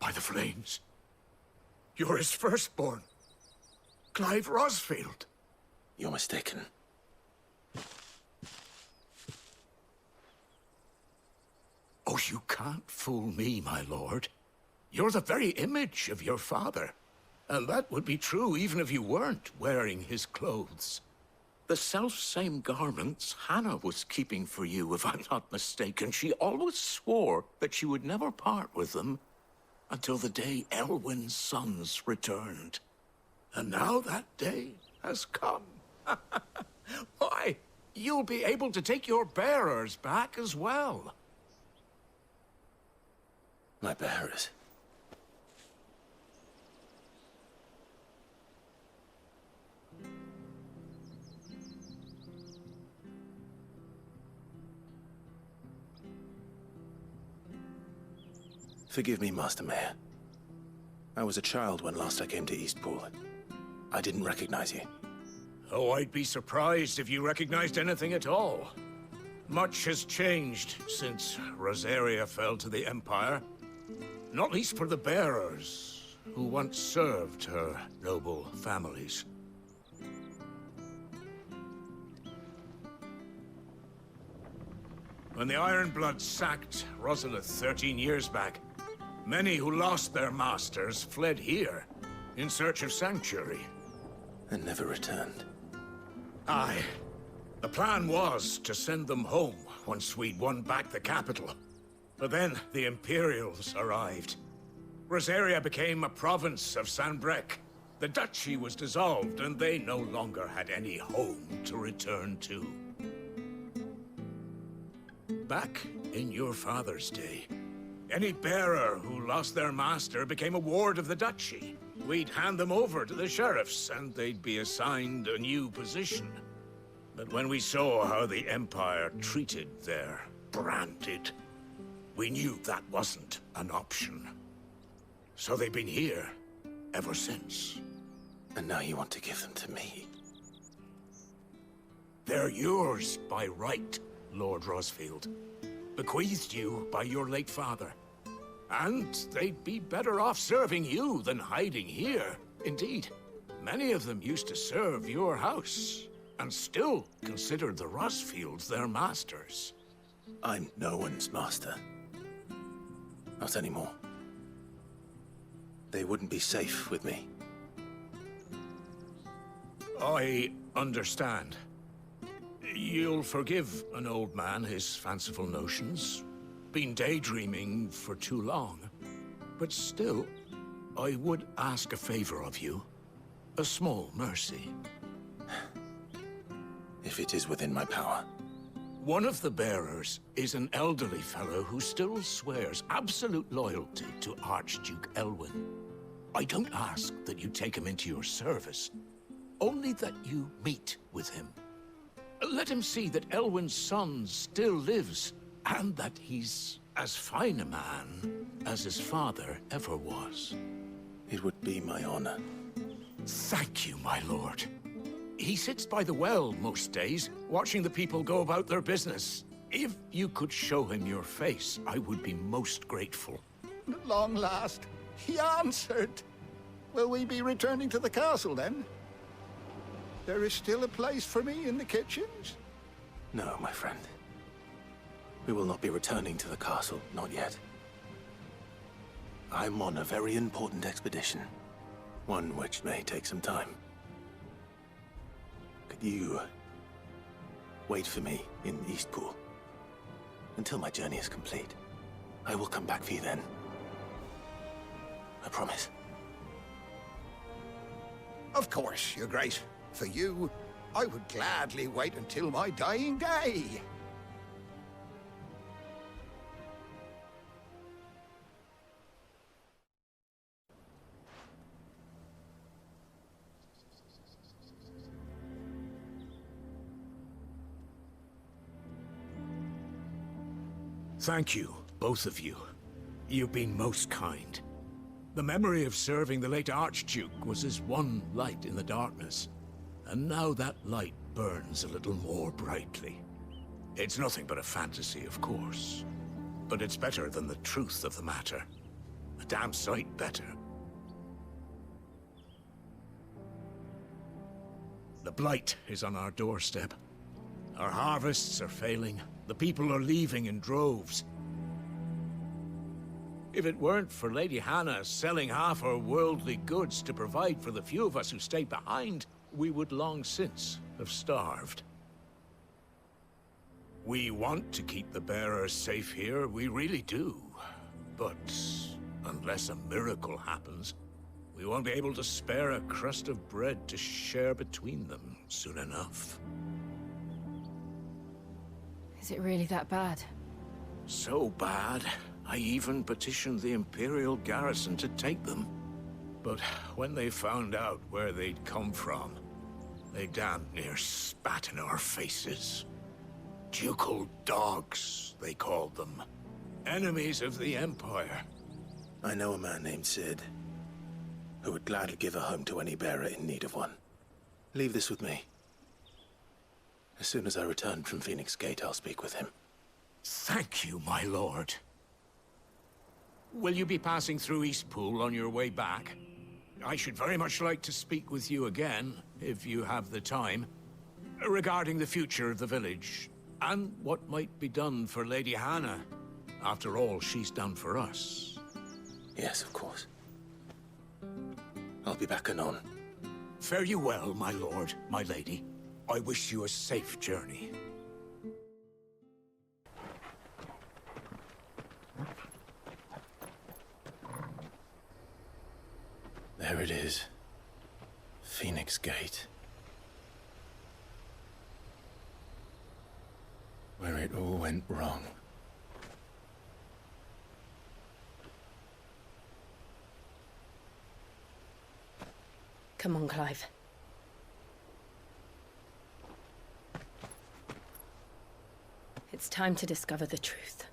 By the flames. You're his firstborn. Clive Rosfield. You're mistaken. Oh, you can't fool me, my lord. You're the very image of your father. And that would be true even if you weren't wearing his clothes. The self-same garments Hannah was keeping for you, if I'm not mistaken. She always swore that she would never part with them until the day Elwyn's sons returned. And now that day has come. Why, you'll be able to take your bearers back as well. My bearers? Forgive me, Master Mayor. I was a child when last I came to Eastpool. I didn't recognize you. Oh, I'd be surprised if you recognized anything at all. Much has changed since Rosaria fell to the Empire. Not least for the bearers, who once served her noble families. When the Ironbloods sacked Rosalith 13 years back, many who lost their masters fled here in search of sanctuary. And never returned. Aye. The plan was to send them home once we'd won back the capital. But then the Imperials arrived. Rosaria became a province of Sanbreque. The duchy was dissolved, and they no longer had any home to return to. Back in your father's day, any bearer who lost their master became a ward of the duchy. We'd hand them over to the sheriffs, and they'd be assigned a new position. But when we saw how the Empire treated their branded, we knew that wasn't an option. So they've been here ever since. And now you want to give them to me? They're yours by right, Lord Rosfield. Bequeathed you by your late father. And they'd be better off serving you than hiding here. Indeed, many of them used to serve your house, and still considered the Rosfields their masters. I'm no one's master. Not anymore. They wouldn't be safe with me. I understand. You'll forgive an old man his fanciful notions. Been daydreaming for too long. But still, I would ask a favor of you. A small mercy. If it is within my power. One of the bearers is an elderly fellow who still swears absolute loyalty to Archduke Elwyn. I don't ask that you take him into your service, only that you meet with him. Let him see that Elwyn's son still lives, and that he's as fine a man as his father ever was. It would be my honor. Thank you, my lord. He sits by the well most days, watching the people go about their business. If you could show him your face, I would be most grateful. At long last, he answered. Will we be returning to the castle, then? There is still a place for me in the kitchens? No, my friend. We will not be returning to the castle, not yet. I'm on a very important expedition. One which may take some time. Could you wait for me in Eastpool until my journey is complete? I will come back for you then. I promise. Of course, Your Grace. For you, I would gladly wait until my dying day. Thank you, both of you. You've been most kind. The memory of serving the late Archduke was as one light in the darkness, and now that light burns a little more brightly. It's nothing but a fantasy, of course, but it's better than the truth of the matter. A damn sight better. The blight is on our doorstep. Our harvests are failing. The people are leaving in droves. If it weren't for Lady Hannah selling half her worldly goods to provide for the few of us who stay behind, we would long since have starved. We want to keep the bearers safe here, we really do. But unless a miracle happens, we won't be able to spare a crust of bread to share between them soon enough. Is it really that bad? So bad, I even petitioned the Imperial garrison to take them. But when they found out where they'd come from, they damn near spat in our faces. Ducal dogs, they called them. Enemies of the Empire. I know a man named Sid, who would gladly give a home to any bearer in need of one. Leave this with me. As soon as I return from Phoenix Gate, I'll speak with him. Thank you, my lord. Will you be passing through Eastpool on your way back? I should very much like to speak with you again, if you have the time, regarding the future of the village, and what might be done for Lady Hannah. After all, she's done for us. Yes, of course. I'll be back anon. Fare you well, my lord, my lady. I wish you a safe journey. There it is. Phoenix Gate. Where it all went wrong. Come on, Clive. It's time to discover the truth.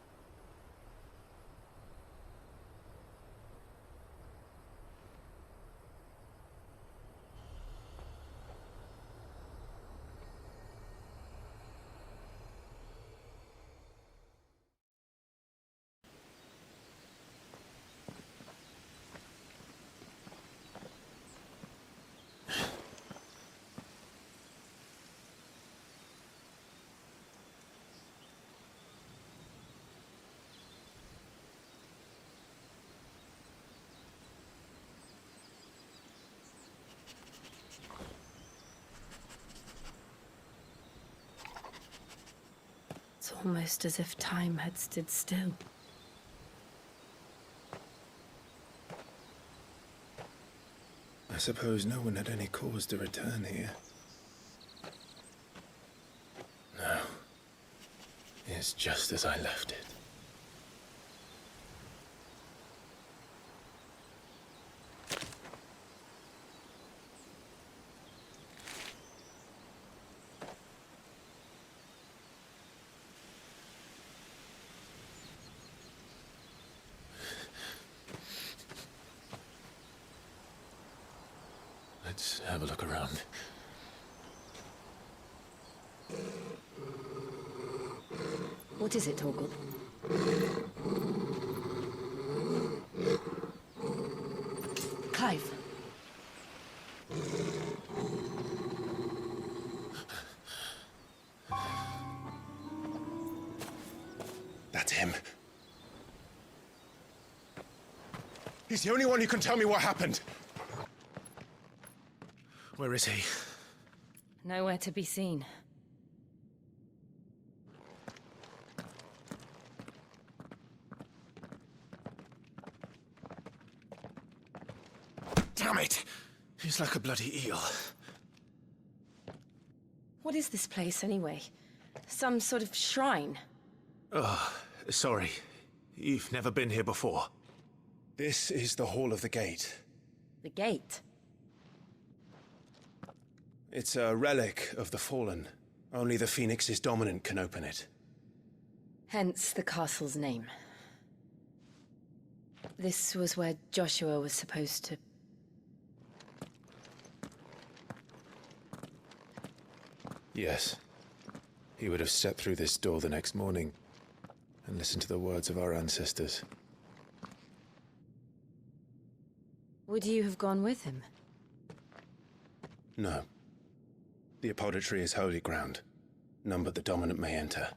It's almost as if time had stood still. I suppose no one had any cause to return here. No. It's just as I left it. Let's have a look around. What is it, Torgal? Clive. That's him. He's the only one who can tell me what happened. Where is he? Nowhere to be seen. Damn it! He's like a bloody eel. What is this place, anyway? Some sort of shrine? Oh, sorry. You've never been here before. This is the Hall of the Gate. The gate? It's a relic of the Fallen. Only the Phoenix's dominant can open it. Hence the castle's name. This was where Joshua was supposed to... Yes. He would have stepped through this door the next morning and listened to the words of our ancestors. Would you have gone with him? No. The apodatory is holy ground. None but the dominant may enter.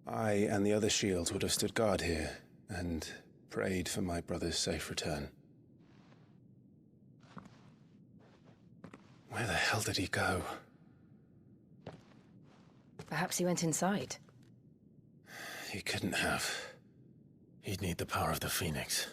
I and the other shields would have stood guard here and prayed for my brother's safe return. Where the hell did he go? Perhaps he went inside. He couldn't have. He'd need the power of the Phoenix.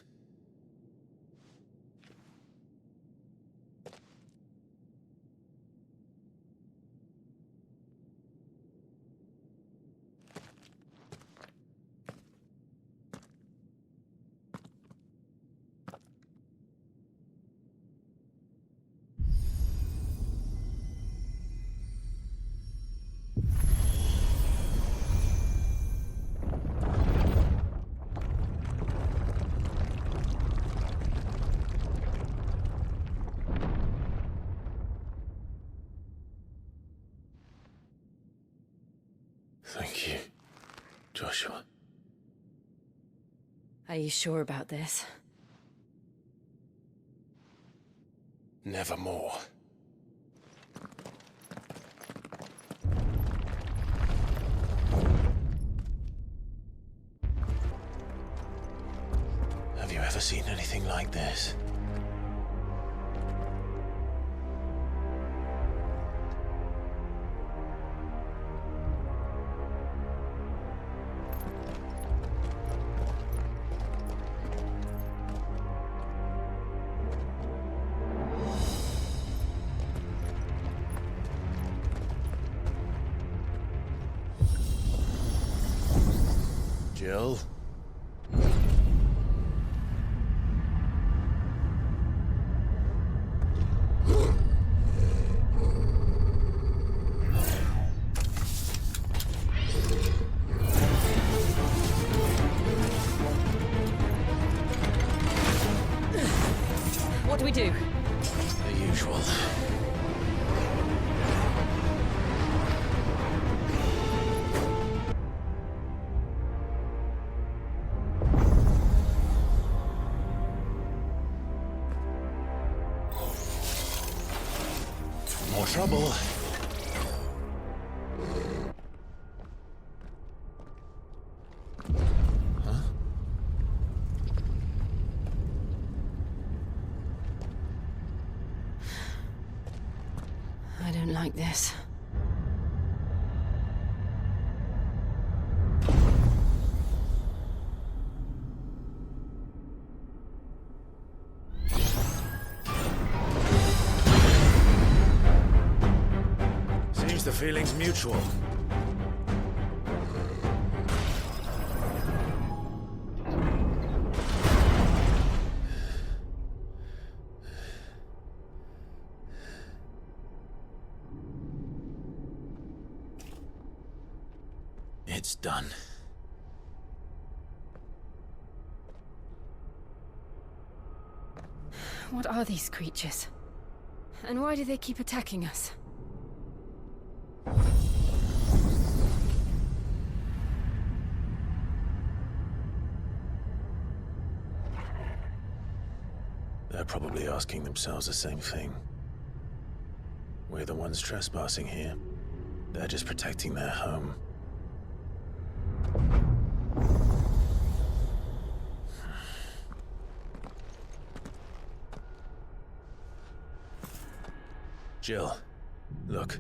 Thank you, Joshua. Are you sure about this? Nevermore. Have you ever seen anything like this? Jill? What do we do? The usual. More trouble. Huh? I don't like this. Seems the feeling's mutual. It's done. What are these creatures? And why do they keep attacking us? They're probably asking themselves the same thing. We're the ones trespassing here. They're just protecting their home. Jill, look.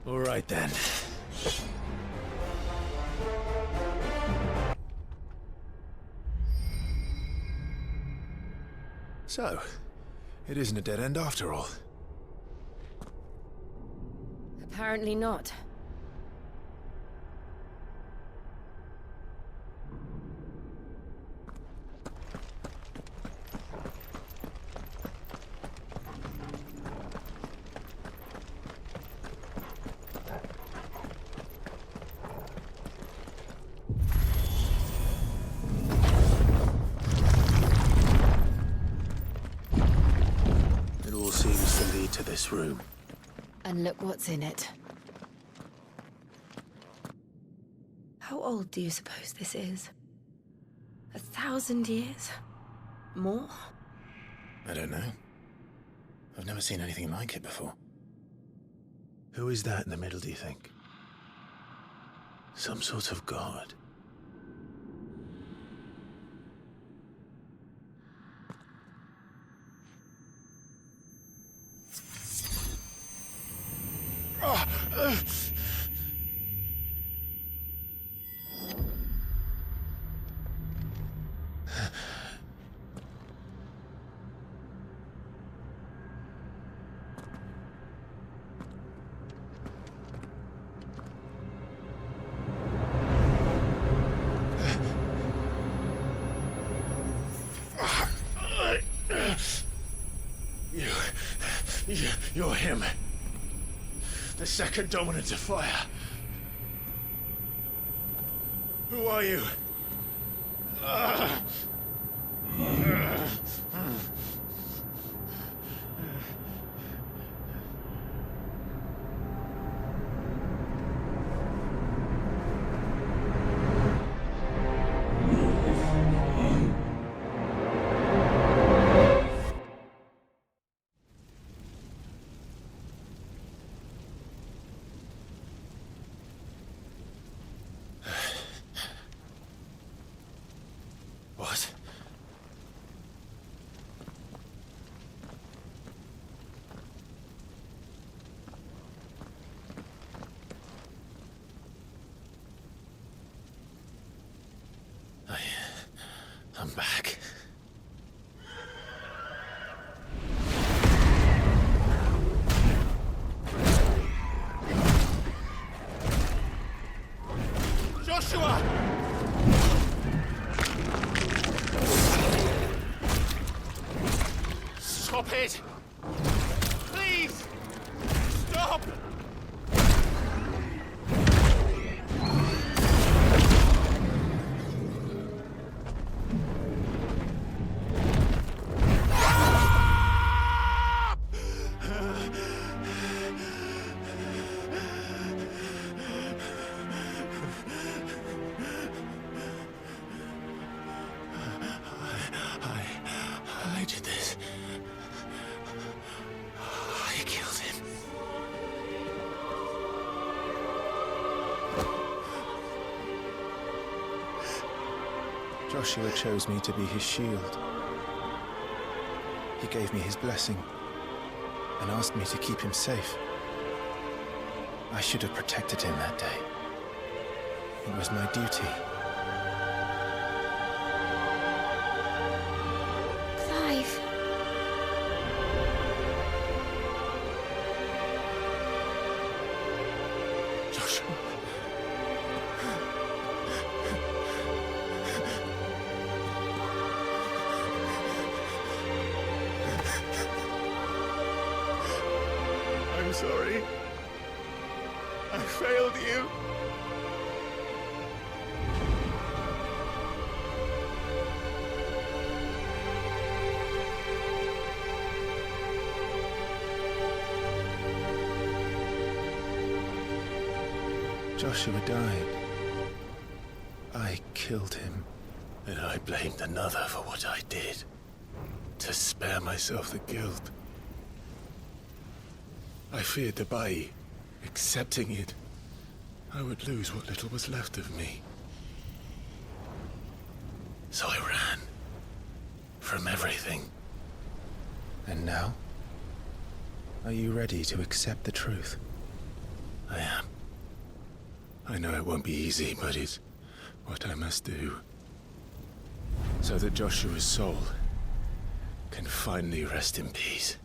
All right then. So, it isn't a dead end after all. Apparently not. It all seems to lead to this room. And look what's in it. How old do you suppose this is? 1,000 years? More? I don't know. I've never seen anything like it before. Who is that in the middle, do you think? Some sort of god? You're him. The second dominant of fire. Who are you? What? I'm back. Joshua! Stop it! Please! Stop! I did this. I killed him. Joshua chose me to be his shield. He gave me his blessing and asked me to keep him safe. I should have protected him that day. It was my duty. Clive. Joshua. I'm sorry. I failed you. Joshua died. I killed him. And I blamed another for what I did. To spare myself the guilt. I feared that by accepting it, I would lose what little was left of me. So I ran. From everything. And now? Are you ready to accept the truth? I am. I know it won't be easy, but it's what I must do. So that Joshua's soul can finally rest in peace.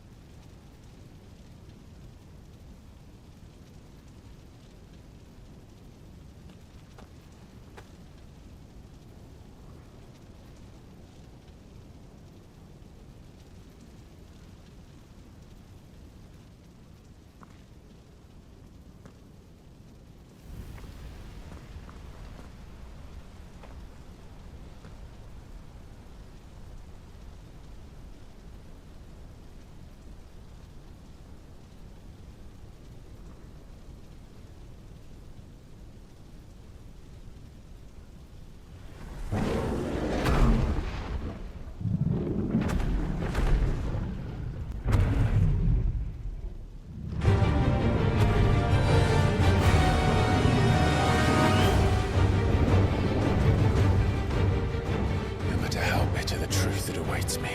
Me.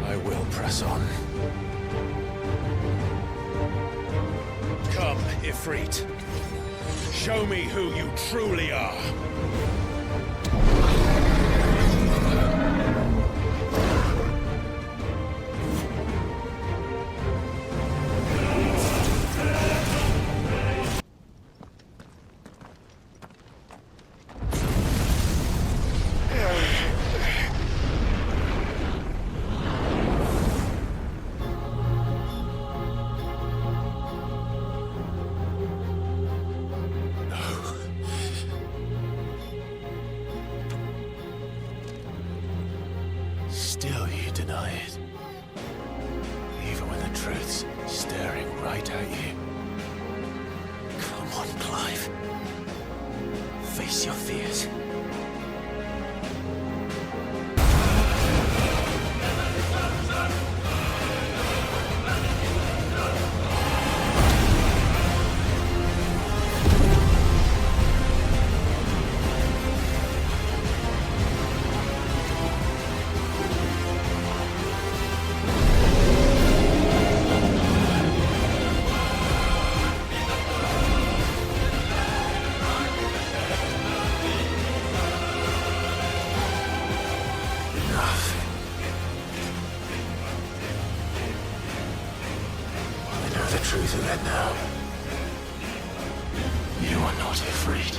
I will press on. Come, Ifrit. Show me who you truly are. deny it. Even when the truth's staring right at you. Come on, Clive. Face your fears. Truth of it now. You are not afraid.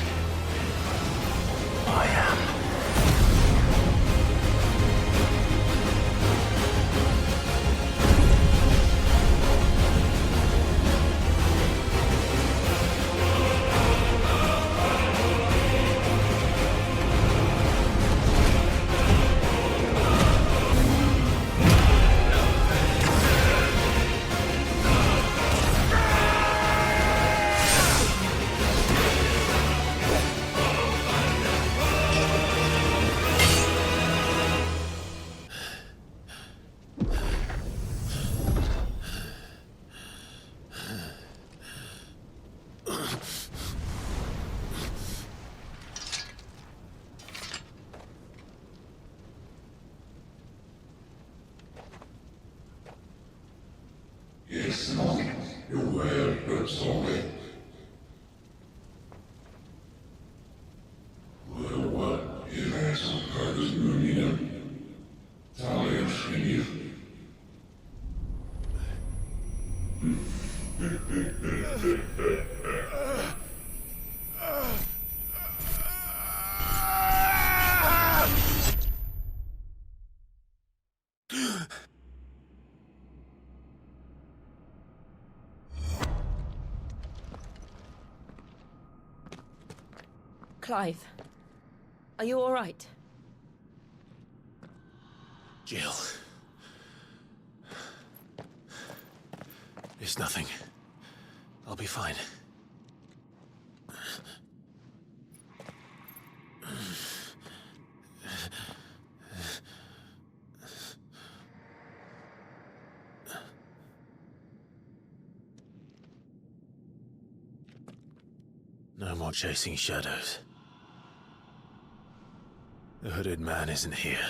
I am. Clive, are you all right? Jill. It's nothing. I'll be fine. No more chasing shadows. The hooded man isn't here.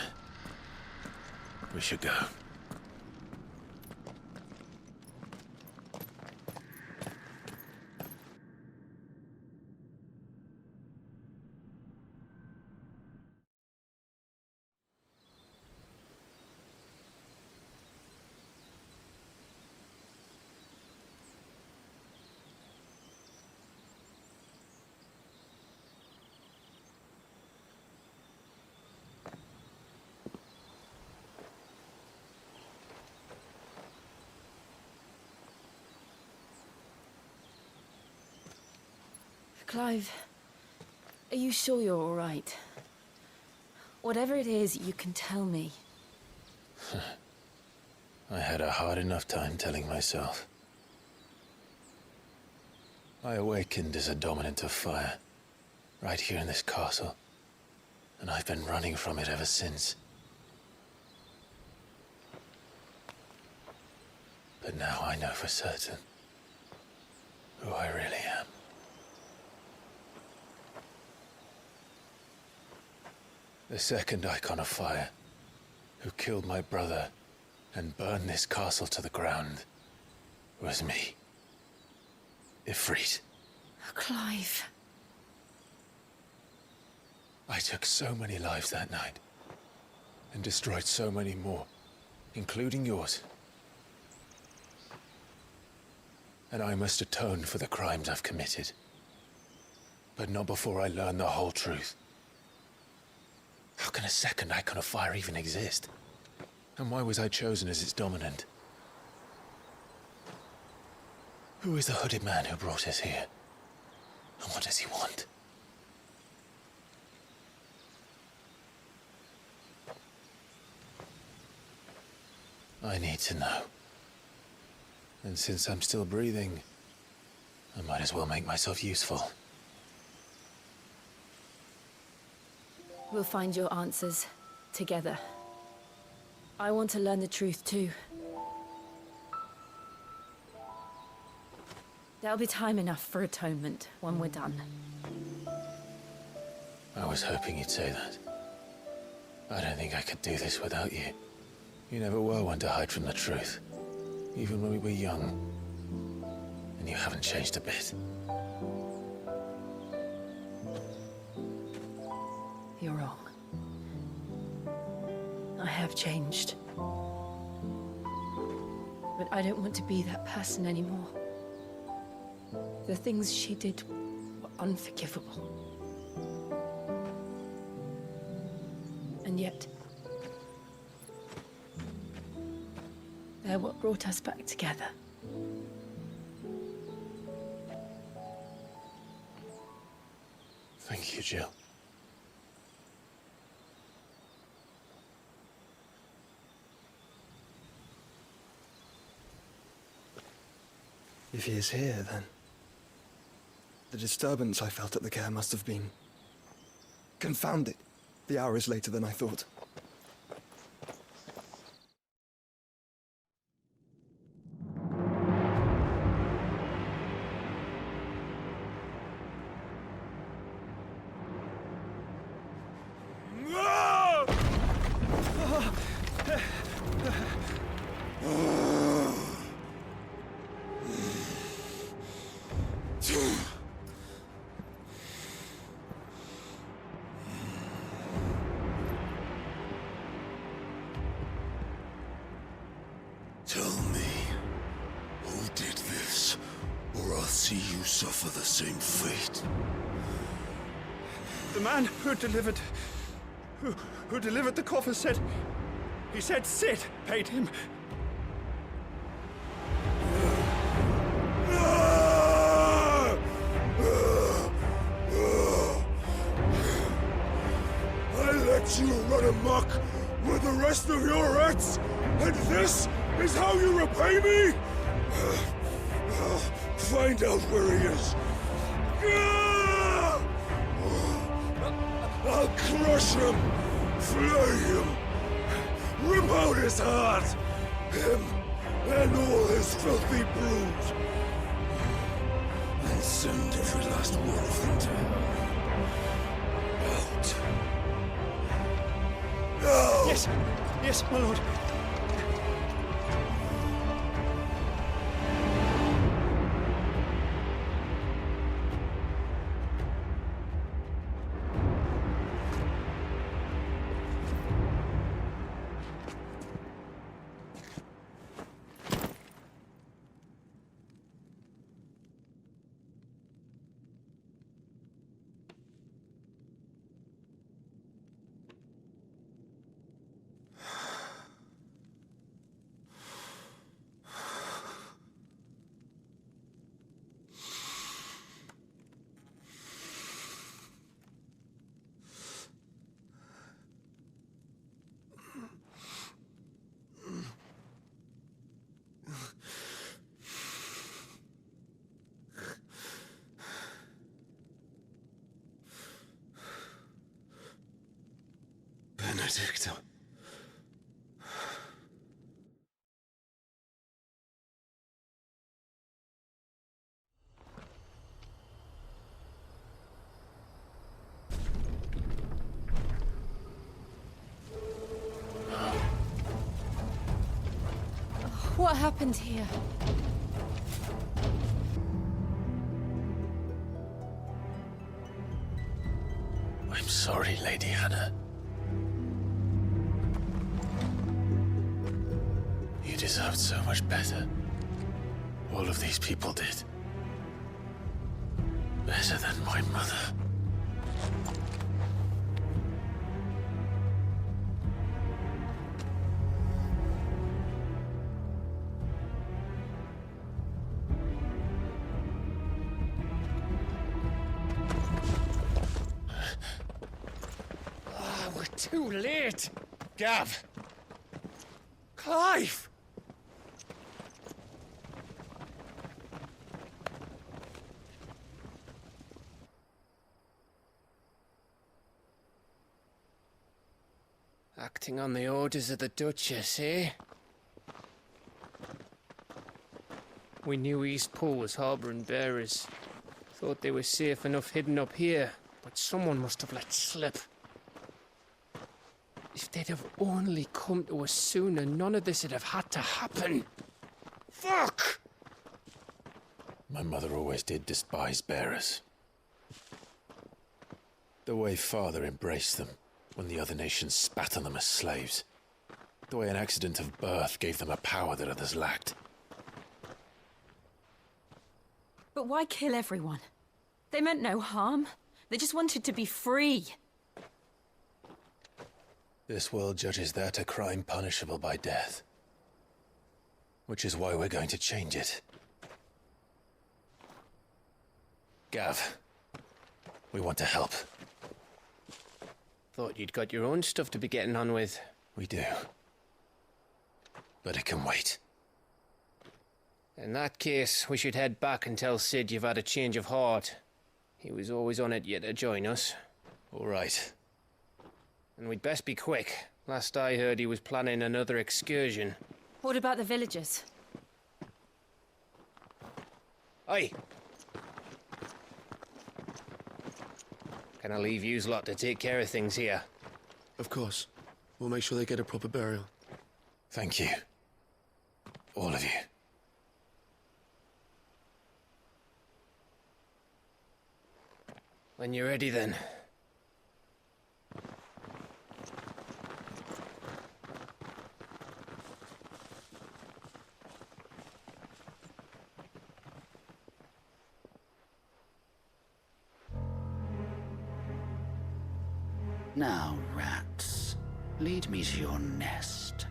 We should go. Clive, are you sure you're all right? Whatever it is, you can tell me. I had a hard enough time telling myself. I awakened as a dominant of fire, right here in this castle, and I've been running from it ever since. But now I know for certain who I really am. The second icon of fire, who killed my brother and burned this castle to the ground, was me. Ifrit. Clive. I took so many lives that night, and destroyed so many more, including yours. And I must atone for the crimes I've committed. But not before I learn the whole truth. How can a second icon of fire even exist? And why was I chosen as its dominant? Who is the hooded man who brought us here? And what does he want? I need to know. And since I'm still breathing, I might as well make myself useful. We'll find your answers together. I want to learn the truth too. There'll be time enough for atonement when we're done. I was hoping you'd say that. I don't think I could do this without you. You never were one to hide from the truth, even when we were young. And you haven't changed a bit. You're wrong. I have changed. But I don't want to be that person anymore. The things she did were unforgivable. And yet, they're what brought us back together. Thank you, Jill. If he is here, then the disturbance I felt at the care must have been confounded. The hour is later than I thought. Tell me, who did this, or I'll see you suffer the same fate. The man who delivered the coffer said... He said Sid paid him. I let you run amok with the rest of your rats, and this is how you repay me? Find out where he is. I'll crush him, flay him, rip out his heart, him and all his filthy brood, and send every last one of them to hell. Out. Now! Yes, yes, my lord. Benedicta. What happened here? I'm sorry, Lady Hannah. You deserved so much better. All of these people did. Better than my mother. We're too late. Gav, Clive! Acting on the orders of the Duchess, eh? We knew East Pool was harbouring bearers. Thought they were safe enough hidden up here, but someone must have let slip. If they'd have only come to us sooner, none of this would have had to happen. Fuck! My mother always did despise bearers. The way Father embraced them when the other nations spat on them as slaves. The way an accident of birth gave them a power that others lacked. But why kill everyone? They meant no harm. They just wanted to be free. This world judges that a crime punishable by death. Which is why we're going to change it. Gav, we want to help. Thought you'd got your own stuff to be getting on with. We do. But it can wait. In that case, we should head back and tell Sid you've had a change of heart. He was always on it yet to join us. All right. And we'd best be quick. Last I heard, he was planning another excursion. What about the villagers? Aye. Can I leave yous lot to take care of things here? Of course. We'll make sure they get a proper burial. Thank you. All of you. When you're ready, then. Now, rats, lead me to your nest.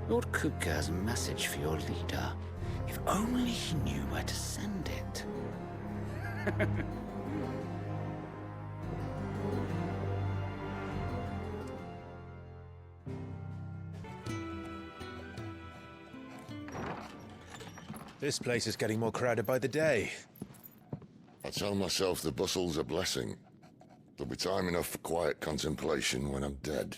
Lord Kupka has a message for your leader. If only he knew where to send it. This place is getting more crowded by the day. I tell myself the bustle's a blessing. There'll be time enough for quiet contemplation when I'm dead.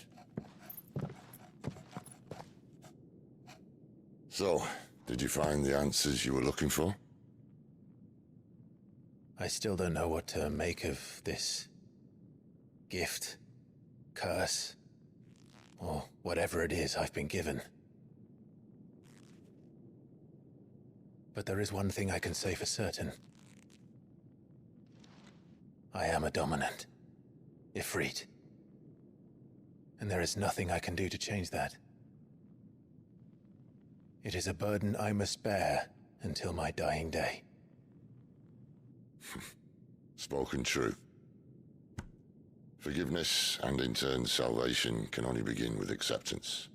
So, did you find the answers you were looking for? I still don't know what to make of this gift, curse, or whatever it is I've been given. But there is one thing I can say for certain. I am a dominant, Ifrit. And there is nothing I can do to change that. It is a burden I must bear until my dying day. Spoken true. Forgiveness and in turn salvation can only begin with acceptance.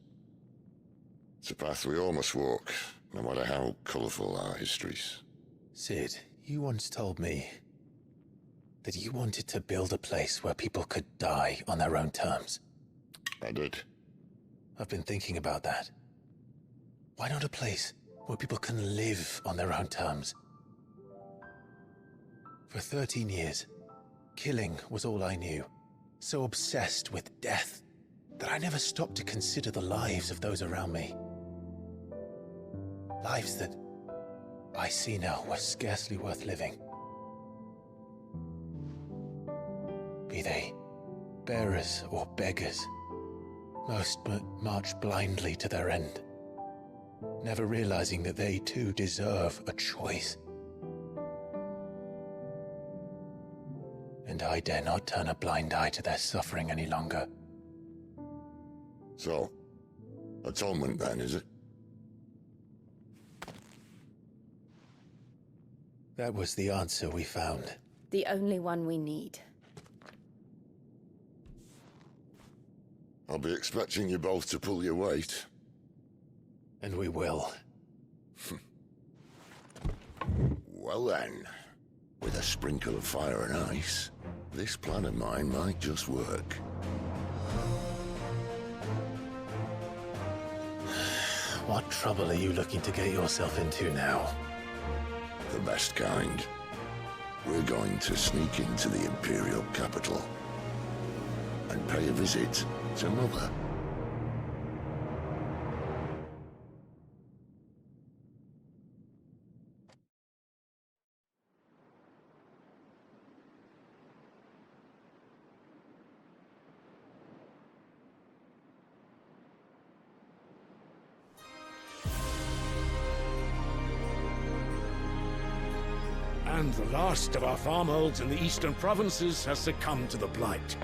It's a path we all must walk, no matter how colourful our histories. Sid, you once told me that you wanted to build a place where people could die on their own terms. I did. I've been thinking about that. Why not a place where people can live on their own terms? For 13 years, killing was all I knew. So obsessed with death that I never stopped to consider the lives of those around me. Lives that I see now were scarcely worth living. Be they bearers or beggars, most march blindly to their end, never realizing that they too deserve a choice. And I dare not turn a blind eye to their suffering any longer. So, atonement then, is it? That was the answer we found. The only one we need. I'll be expecting you both to pull your weight. And we will. Well then, with a sprinkle of fire and ice, this plan of mine might just work. What trouble are you looking to get yourself into now? The best kind. We're going to sneak into the Imperial capital and pay a visit to Mother. And the last of our farmholds in the eastern provinces has succumbed to the blight.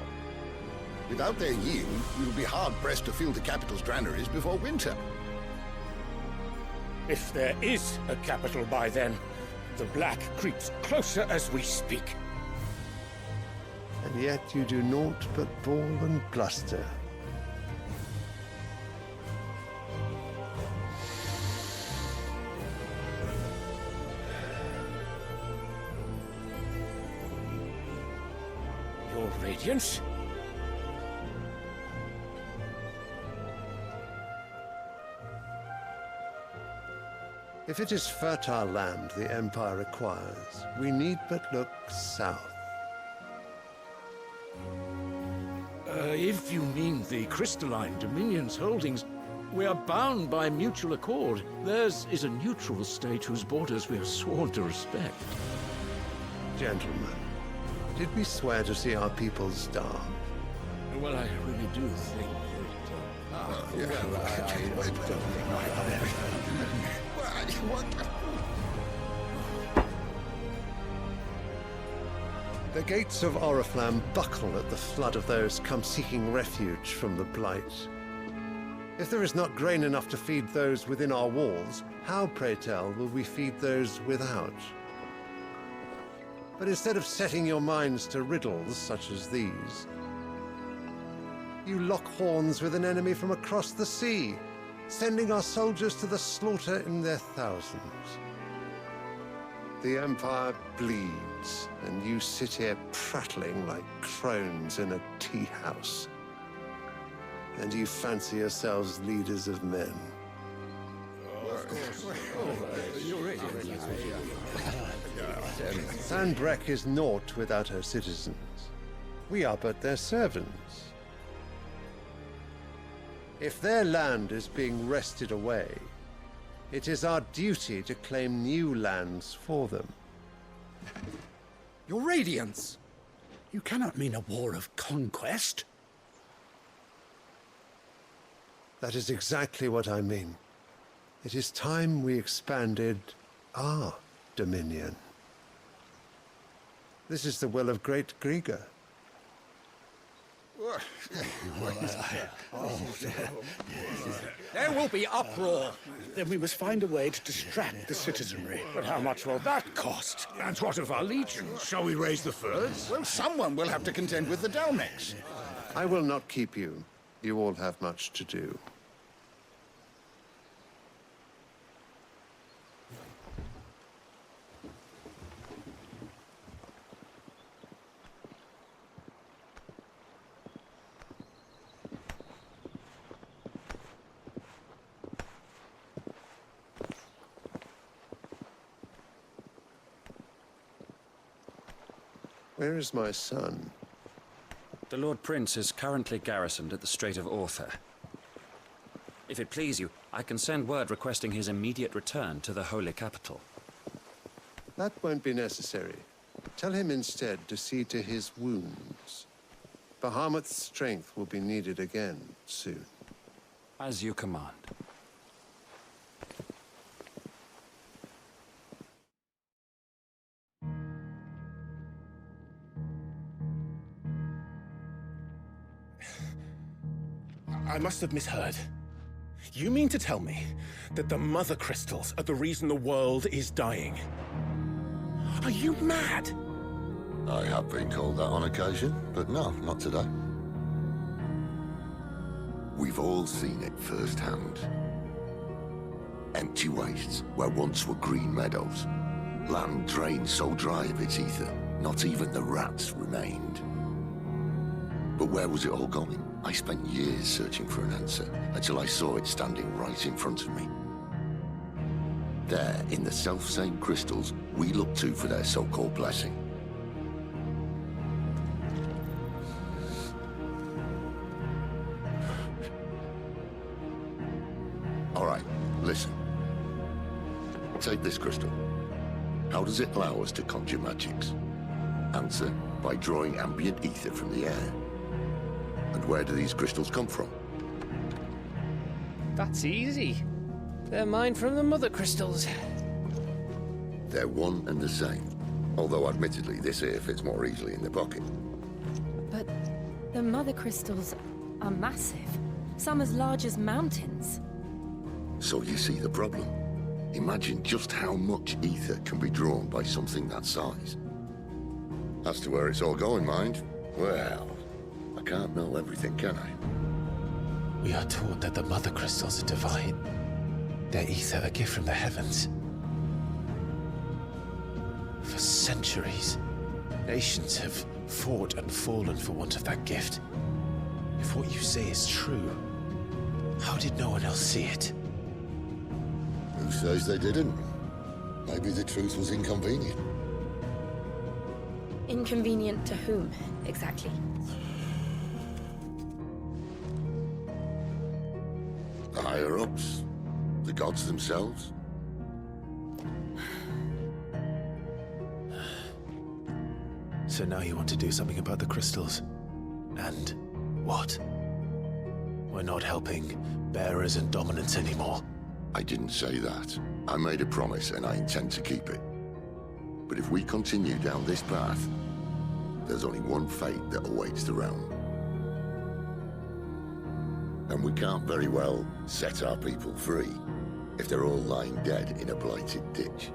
Without their yield, we will be hard-pressed to fill the capital's granaries before winter. If there is a capital by then, the black creeps closer as we speak. And yet you do naught but bawl and bluster. Your Radiance? If it is fertile land the Empire requires, we need but look south. If you mean the crystalline Dominion's holdings, we are bound by mutual accord. Theirs is a neutral state whose borders we are sworn to respect. Gentlemen, did we swear to see our people starve? Well, I really do think The gates of Oriflamme buckle at the flood of those come seeking refuge from the blight. If there is not grain enough to feed those within our walls, how, pray tell, will we feed those without? But instead of setting your minds to riddles such as these, you lock horns with an enemy from across the sea, sending our soldiers to the slaughter in their thousands. The Empire bleeds, and you sit here prattling like crones in a tea house. And you fancy yourselves leaders of men. Sandbreck is naught without her citizens. We are but their servants. If their land is being wrested away, it is our duty to claim new lands for them. Your Radiance! You cannot mean a war of conquest. That is exactly what I mean. It is time we expanded our dominion. This is the will of great Grieger. There will be uproar. Then we must find a way to distract the citizenry. But how much will that cost? And what of our legions? Shall we raise the furs? Well, someone will have to contend with the Dalmex. I will not keep you. You all have much to do. Where is my son? The Lord Prince is currently garrisoned at the Strait of Author. If it please you, I can send word requesting his immediate return to the Holy Capital. That won't be necessary. Tell him instead to see to his wounds. Bahamut's strength will be needed again soon. As you command. I must have misheard. You mean to tell me that the Mother Crystals are the reason the world is dying? Are you mad? I have been called that on occasion, but no, not today. We've all seen it firsthand. Empty wastes where once were green meadows. Land drained so dry of its ether, not even the rats remained. But where was it all going? I spent years searching for an answer until I saw it standing right in front of me. There, in the self-same crystals we look to for their so-called blessing. All right, listen. Take this crystal. How does it allow us to conjure magics? Answer, by drawing ambient ether from the air. And where do these crystals come from? That's easy. They're mine from the mother crystals. They're one and the same. Although admittedly, this here fits more easily in the pocket. But the mother crystals are massive. Some as large as mountains. So you see the problem. Imagine just how much ether can be drawn by something that size. As to where it's all going, mind, well, I can't know everything, can I? We are taught that the mother crystals are divine. Their ether a gift from the heavens. For centuries, nations have fought and fallen for want of that gift. If what you say is true, how did no one else see it? Who says they didn't? Maybe the truth was inconvenient. Inconvenient to whom, exactly? The higher-ups? The gods themselves? So now you want to do something about the crystals? And what? We're not helping bearers and dominants anymore. I didn't say that. I made a promise and I intend to keep it. But if we continue down this path, there's only one fate that awaits the realm. And we can't very well set our people free if they're all lying dead in a blighted ditch.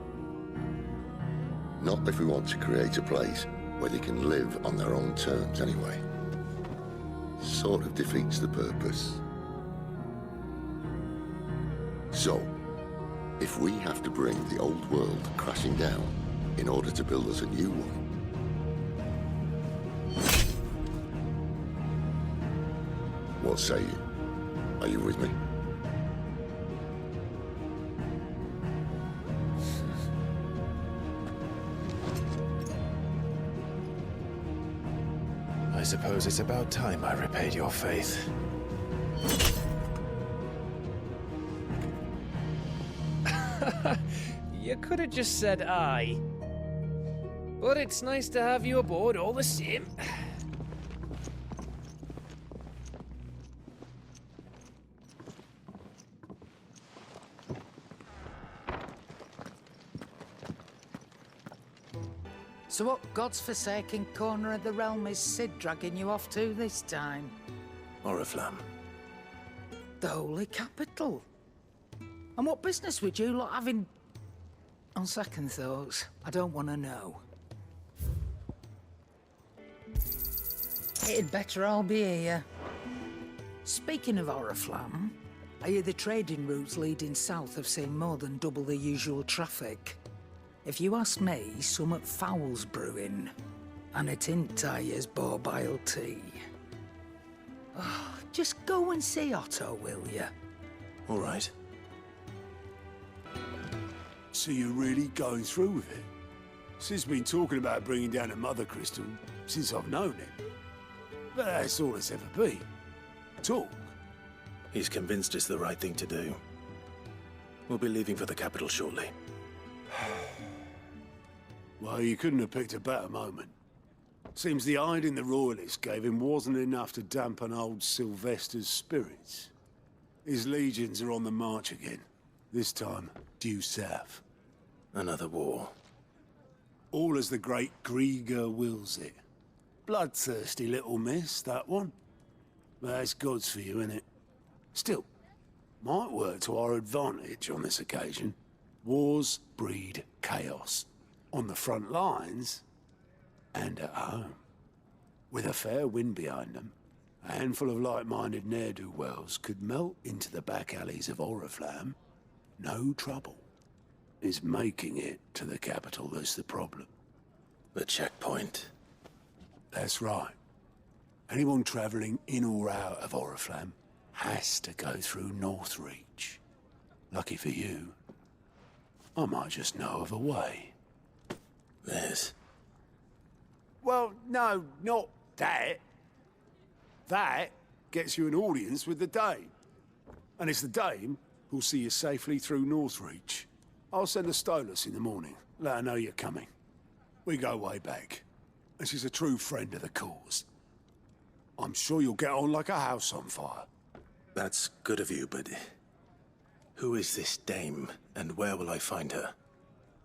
Not if we want to create a place where they can live on their own terms anyway. Sort of defeats the purpose. So, if we have to bring the old world crashing down in order to build us a new one, what say you? Are you with me? I suppose it's about time I repaid your faith. You could have just said aye. But it's nice to have you aboard all the same. So what God's forsaken corner of the realm is Cid dragging you off to this time? Oriflamme. The holy capital. And what business would you lot having? On second thoughts, I don't want to know. It'd better all be here. Speaking of Oriflamme, I hear the trading routes leading south have seen more than double the usual traffic. If you ask me, summat foul's brewing. And it ain't Tyre's borbile tea. Oh, just go and see Otto, will you? All right. So you're really going through with it? Sid's been talking about bringing down a mother crystal since I've known him. But that's all it's ever been. Talk. He's convinced it's the right thing to do. We'll be leaving for the capital shortly. Well, you couldn't have picked a better moment. Seems the hiding the royalists gave him wasn't enough to dampen old Sylvester's spirits. His legions are on the march again. This time, due south. Another war. All as the great Grieger wills it. Bloodthirsty little miss, that one. But that's God's for you, innit? Still, might work to our advantage on this occasion. Wars breed chaos. On the front lines, and at home. With a fair wind behind them, a handful of like-minded ne'er-do-wells could melt into the back alleys of Oriflamme. No trouble. It's making it to the capital that's the problem. The checkpoint. That's right. Anyone travelling in or out of Oriflamme has to go through Northreach. Lucky for you, I might just know of a way. Liz. Well, no, not that. That gets you an audience with the Dame. And it's the Dame who'll see you safely through Northreach. I'll send a Stolas in the morning. Let her know you're coming. We go way back. And she's a true friend of the cause. I'm sure you'll get on like a house on fire. That's good of you, but who is this dame, and where will I find her?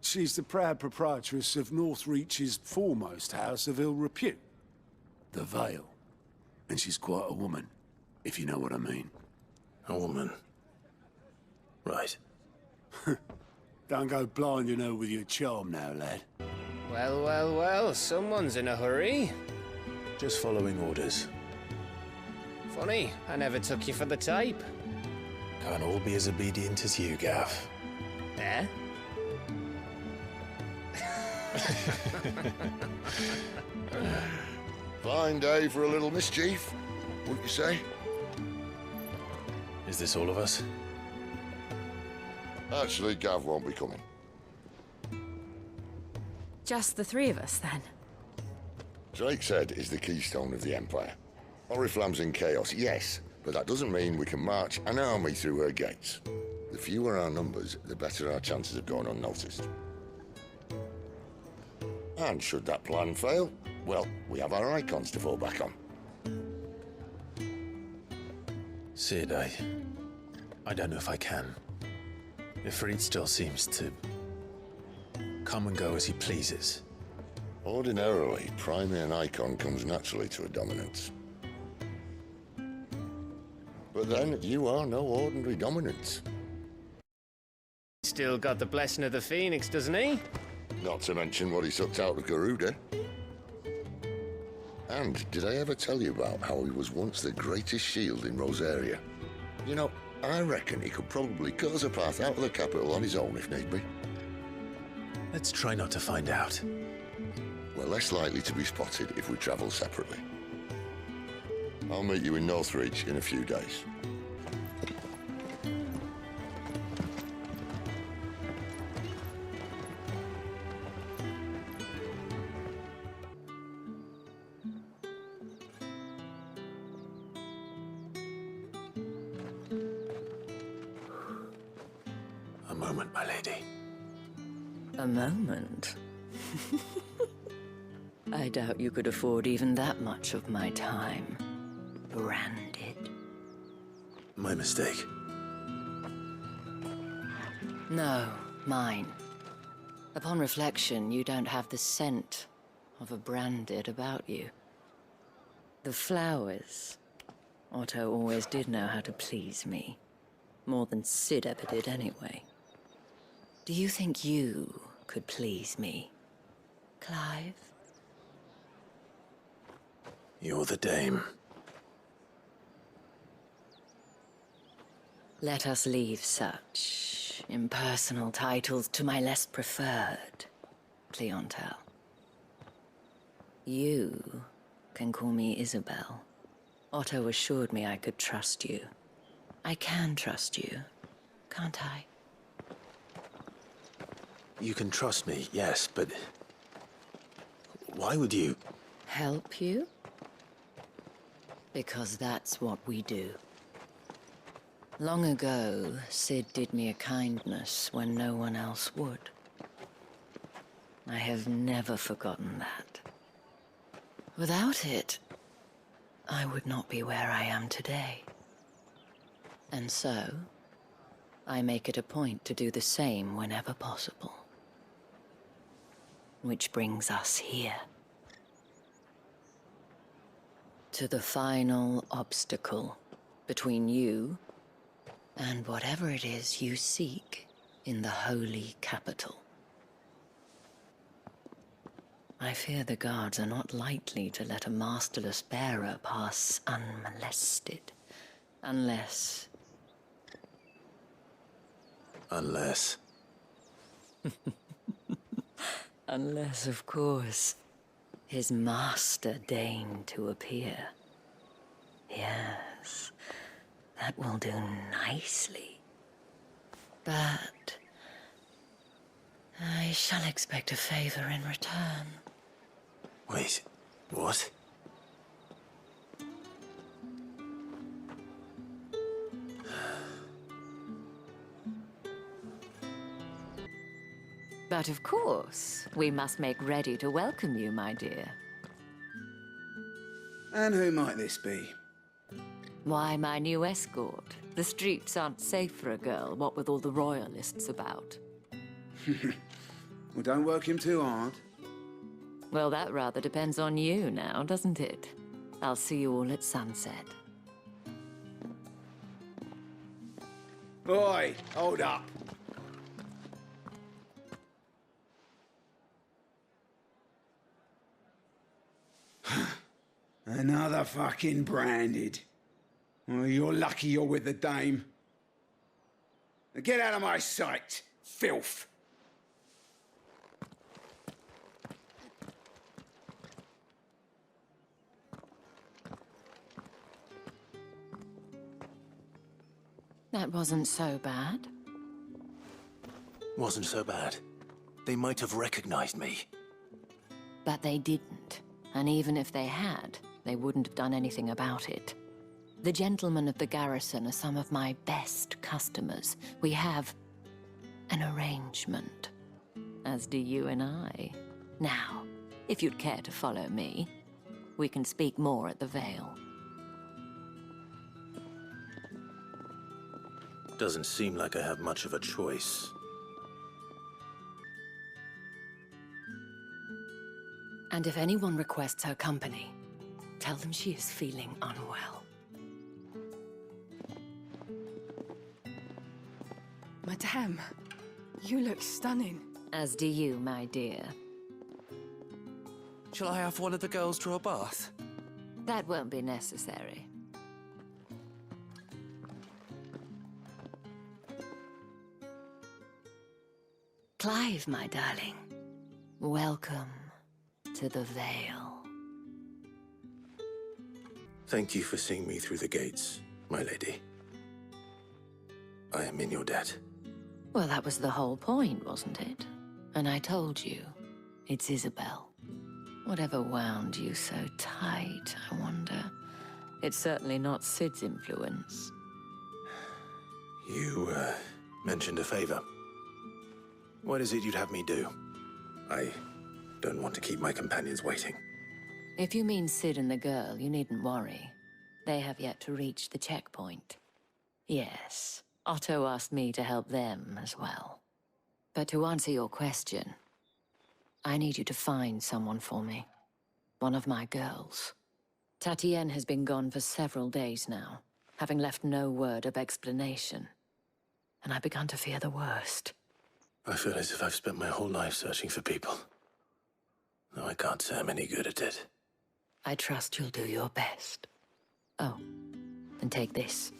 She's the proud proprietress of Northreach's foremost house of ill repute, the Vale. And she's quite a woman, if you know what I mean. A woman? Right. Don't go blinding her with your charm now, lad. Well, well, well, someone's in a hurry. Just following orders. Funny, I never took you for the type. Can't all be as obedient as you, Gav. Eh? Fine day for a little mischief, wouldn't you say? Is this all of us? Actually, Gav won't be coming. Just the three of us, then? Drake's Head is the keystone of the Empire. Oriflamme's in chaos, yes, but that doesn't mean we can march an army through her gates. The fewer our numbers, the better our chances of going unnoticed. And should that plan fail, well, we have our icons to fall back on. Sid, I don't know if I can. Ifrit still seems to come and go as he pleases. Ordinarily, priming an icon comes naturally to a dominance. But then, you are no ordinary dominance. Still got the blessing of the Phoenix, doesn't he? Not to mention what he sucked out of Garuda. And did I ever tell you about how he was once the greatest shield in Rosaria? You know, I reckon he could probably cut us a path out of the capital on his own if need be. Let's try not to find out. We're less likely to be spotted if we travel separately. I'll meet you in Northreach in a few days. A moment, my lady. A moment? I doubt you could afford even that much of my time. Branded. My mistake. No, mine. Upon reflection, you don't have the scent of a branded about you. The flowers. Otto always did know how to please me. More than Sid ever did anyway. Do you think you could please me, Clive? You're the dame. Let us leave such impersonal titles to my less preferred clientele. You can call me Isabel. Otto assured me I could trust you. I can trust you, can't I? You can trust me, yes, but why would you? Help you? Because that's what we do. Long ago, Sid did me a kindness when no one else would. I have never forgotten that. Without it, I would not be where I am today. And so, I make it a point to do the same whenever possible. Which brings us here. To the final obstacle between you and whatever it is you seek in the holy capital. I fear the guards are not likely to let a masterless bearer pass unmolested, unless... Unless... Unless, of course, his master deigned to appear. Yes, that will do nicely. But I shall expect a favor in return. Wait, what? But of course, we must make ready to welcome you, my dear. And who might this be? Why, my new escort. The streets aren't safe for a girl, what with all the royalists about. Well, don't work him too hard. Well, that rather depends on you now, doesn't it? I'll see you all at sunset. Oi, hold up. Another fucking branded. Well, you're lucky you're with the dame. Now get out of my sight, filth. That wasn't so bad. Wasn't so bad. They might have recognized me. But they didn't. And even if they had, they wouldn't have done anything about it. The gentlemen of the garrison are some of my best customers. We have an arrangement, as do you and I. Now, if you'd care to follow me, we can speak more at the Vale. Doesn't seem like I have much of a choice. And if anyone requests her company, tell them she is feeling unwell. Madame, you look stunning. As do you, my dear. Shall I have one of the girls draw a bath? That won't be necessary. Clive, my darling. Welcome to the Vale. Thank you for seeing me through the gates, my lady. I am in your debt. Well, that was the whole point, wasn't it? And I told you, it's Isabel. Whatever wound you so tight, I wonder. It's certainly not Sid's influence. You, mentioned a favor. What is it you'd have me do? I don't want to keep my companions waiting. If you mean Sid and the girl, you needn't worry. They have yet to reach the checkpoint. Yes, Otto asked me to help them as well. But to answer your question, I need you to find someone for me. One of my girls. Tatienne has been gone for several days now, having left no word of explanation. And I've begun to fear the worst. I feel as if I've spent my whole life searching for people. Though I can't say I'm any good at it. I trust you'll do your best. Oh, and take this.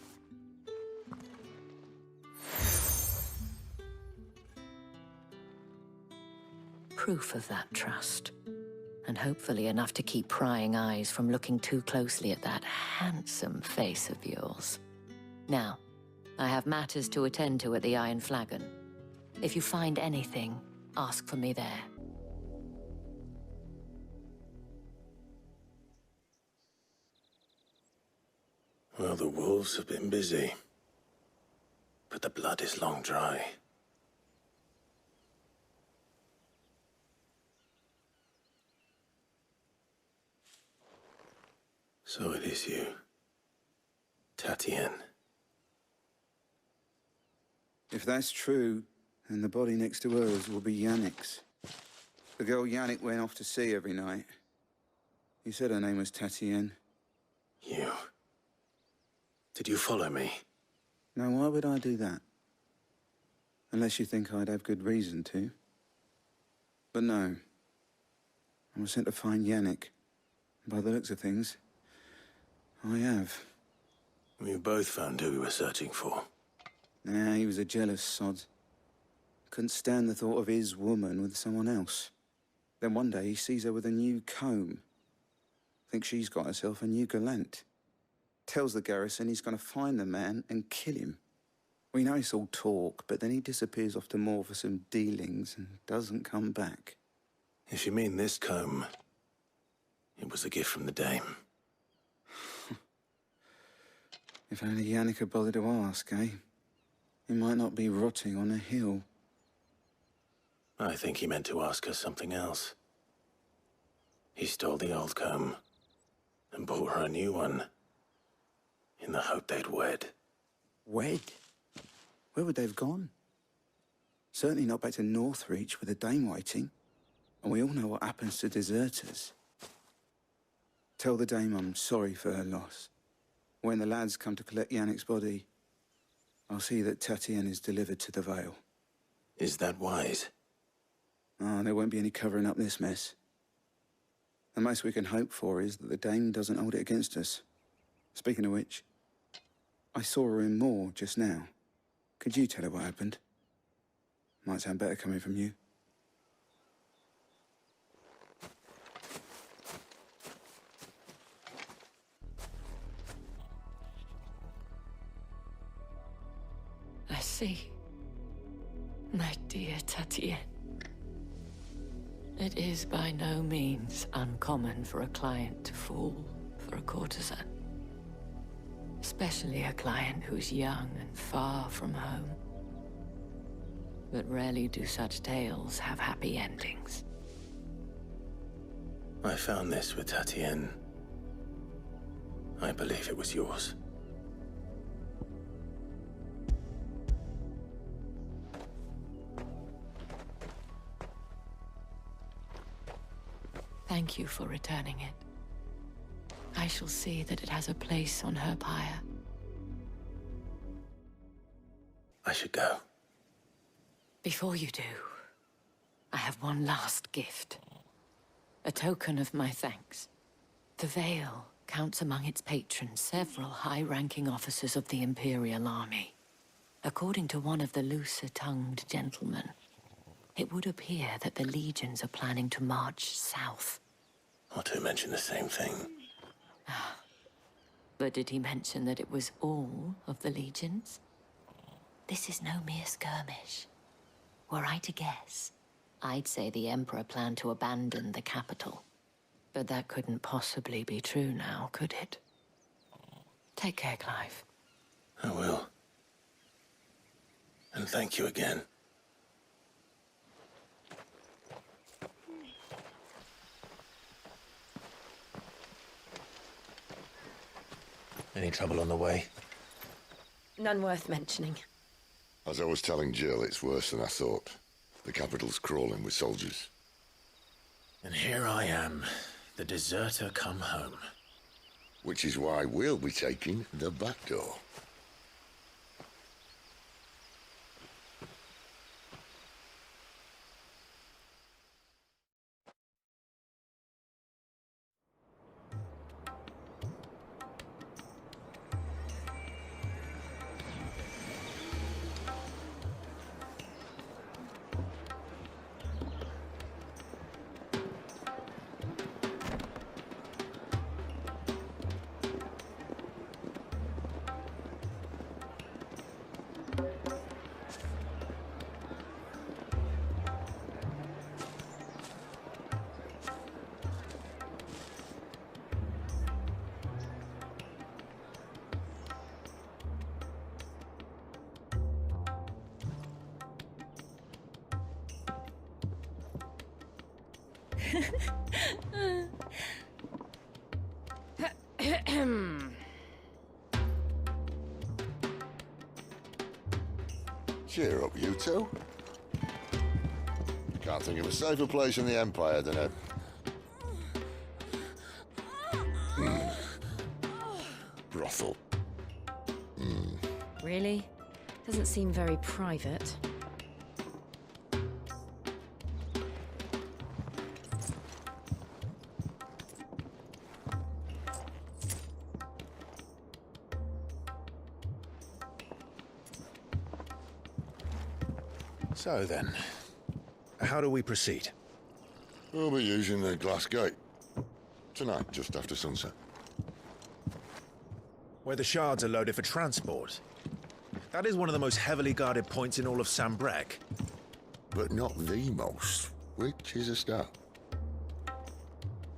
Proof of that trust. And hopefully enough to keep prying eyes from looking too closely at that handsome face of yours. Now, I have matters to attend to at the Iron Flagon. If you find anything, ask for me there. Well, the wolves have been busy. But the blood is long dry. So it is you, Tatienne. If that's true, then the body next to hers will be Yannick's. The girl Yannick went off to sea every night. He said her name was Tatienne. You? Did you follow me? Now, why would I do that? Unless you think I'd have good reason to. But no. I was sent to find Yannick. By the looks of things, I have. We both found who we were searching for. Nah, he was a jealous sod. Couldn't stand the thought of his woman with someone else. Then one day he sees her with a new comb. Thinks she's got herself a new gallant. Tells the garrison he's going to find the man and kill him. We know it's all talk, but then he disappears off to Moor for some dealings and doesn't come back. If you mean this comb, it was a gift from the Dame. If only Yannick had bothered to ask, eh? He might not be rotting on a hill. I think he meant to ask her something else. He stole the old comb and bought her a new one in the hope they'd wed. Wed? Where would they have gone? Certainly not back to Northreach with the Dame waiting. And we all know what happens to deserters. Tell the Dame I'm sorry for her loss. When the lads come to collect Yannick's body, I'll see that Tatienne is delivered to the Vale. Is that wise? Oh, there won't be any covering up this mess. The most we can hope for is that the Dame doesn't hold it against us. Speaking of which, I saw her in Moor just now. Could you tell her what happened? Might sound better coming from you. I see. My dear Tatienne. It is by no means uncommon for a client to fall for a courtesan. Especially a client who's young and far from home. But rarely do such tales have happy endings. I found this with Tatienne. I believe it was yours. Thank you for returning it. I shall see that it has a place on her pyre. I should go. Before you do, I have one last gift. A token of my thanks. The Vale counts among its patrons several high-ranking officers of the Imperial Army. According to one of the looser-tongued gentlemen, it would appear that the legions are planning to march south. Otto mentioned the same thing. But did he mention that it was all of the legions? This is no mere skirmish. Were I to guess, I'd say the Emperor planned to abandon the capital. But that couldn't possibly be true now, could it? Take care, Clive. I will. And thank you again. Any trouble on the way? None worth mentioning. As I was telling Jill, it's worse than I thought. The capital's crawling with soldiers. And here I am, the deserter come home. Which is why we'll be taking the back door. Cheer up, you two. Can't think of a safer place in the Empire than a... brothel. Really? Doesn't seem very private. So then, how do we proceed? We'll be using the glass gate. Tonight, just after sunset. Where the shards are loaded for transport. That is one of the most heavily guarded points in all of Sambrek. But not the most, which is a start.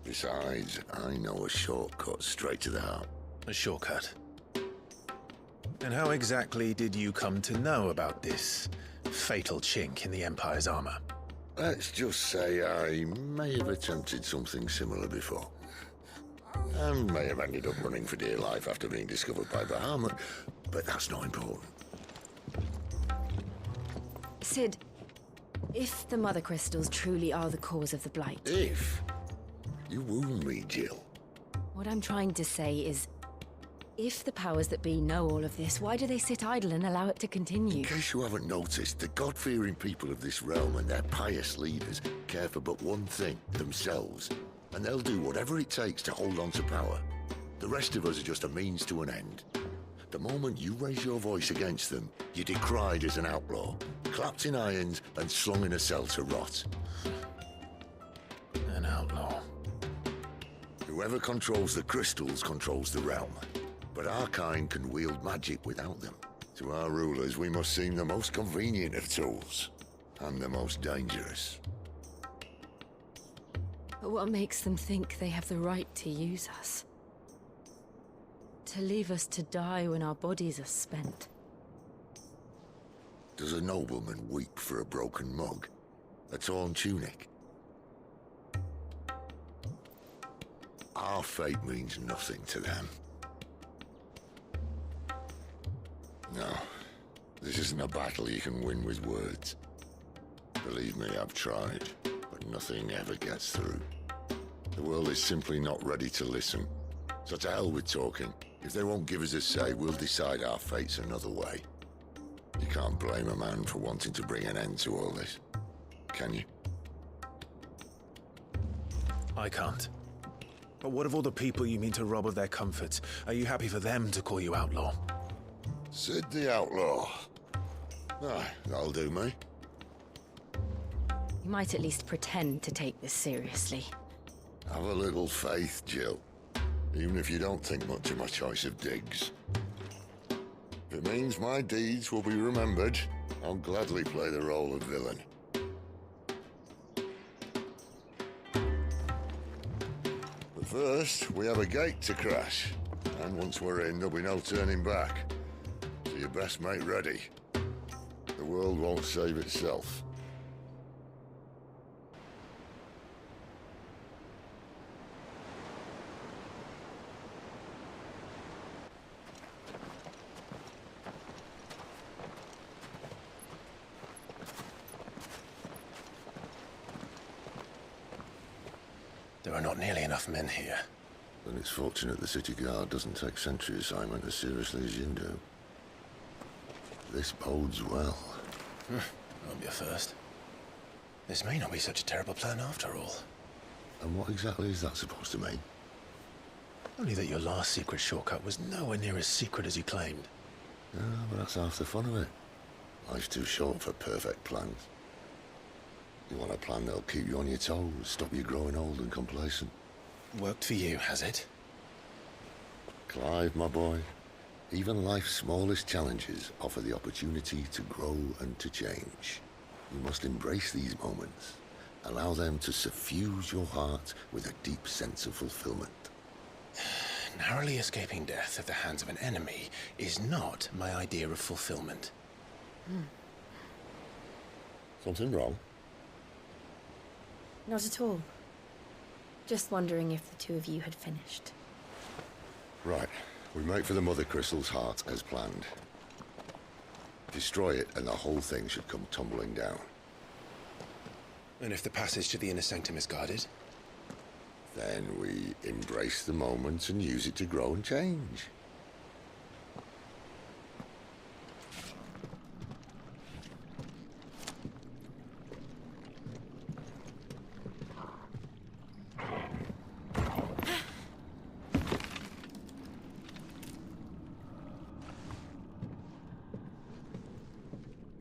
Besides, I know a shortcut straight to the heart. A shortcut? And how exactly did you come to know about this fatal chink in the Empire's armor? Let's just say I may have attempted something similar before. And may have ended up running for dear life after being discovered by Bahamut, but that's not important. Cid, if the Mother Crystals truly are the cause of the Blight... If? You wound me, Jill. What I'm trying to say is, if the powers that be know all of this, why do they sit idle and allow it to continue? In case you haven't noticed, the God-fearing people of this realm and their pious leaders care for but one thing, themselves. And they'll do whatever it takes to hold on to power. The rest of us are just a means to an end. The moment you raise your voice against them, you're decried as an outlaw, clapped in irons and slung in a cell to rot. An outlaw. Whoever controls the crystals controls the realm. But our kind can wield magic without them. To our rulers, we must seem the most convenient of tools. And the most dangerous. But what makes them think they have the right to use us? To leave us to die when our bodies are spent? Does a nobleman weep for a broken mug? A torn tunic? Our fate means nothing to them. No, this isn't a battle you can win with words. Believe me, I've tried, but nothing ever gets through. The world is simply not ready to listen. So to hell with talking. If they won't give us a say, we'll decide our fates another way. You can't blame a man for wanting to bring an end to all this, can you? I can't. But what of all the people you mean to rob of their comforts? Are you happy for them to call you outlaw? Cid the Outlaw. Ah, that'll do me. You might at least pretend to take this seriously. Have a little faith, Jill. Even if you don't think much of my choice of digs. If it means my deeds will be remembered, I'll gladly play the role of villain. But first, we have a gate to crash. And once we're in, there'll be no turning back. So you best make ready. The world won't save itself. There are not nearly enough men here. Then it's fortunate the city guard doesn't take sentry assignment as seriously as you do. This bodes well. Won't be a first. This may not be such a terrible plan after all. And what exactly is that supposed to mean? Only that your last secret shortcut was nowhere near as secret as you claimed. Yeah, but that's half the fun of it. Life's too short for perfect plans. You want a plan that'll keep you on your toes, stop you growing old and complacent. Worked for you, has it? Clive, my boy, even life's smallest challenges offer the opportunity to grow and to change. You must embrace these moments. Allow them to suffuse your heart with a deep sense of fulfillment. Narrowly escaping death at the hands of an enemy is not my idea of fulfillment. Something wrong? Not at all. Just wondering if the two of you had finished. Right. We make for the Mother Crystal's heart as planned. Destroy it and the whole thing should come tumbling down. And if the passage to the inner sanctum is guarded? Then we embrace the moment and use it to grow and change.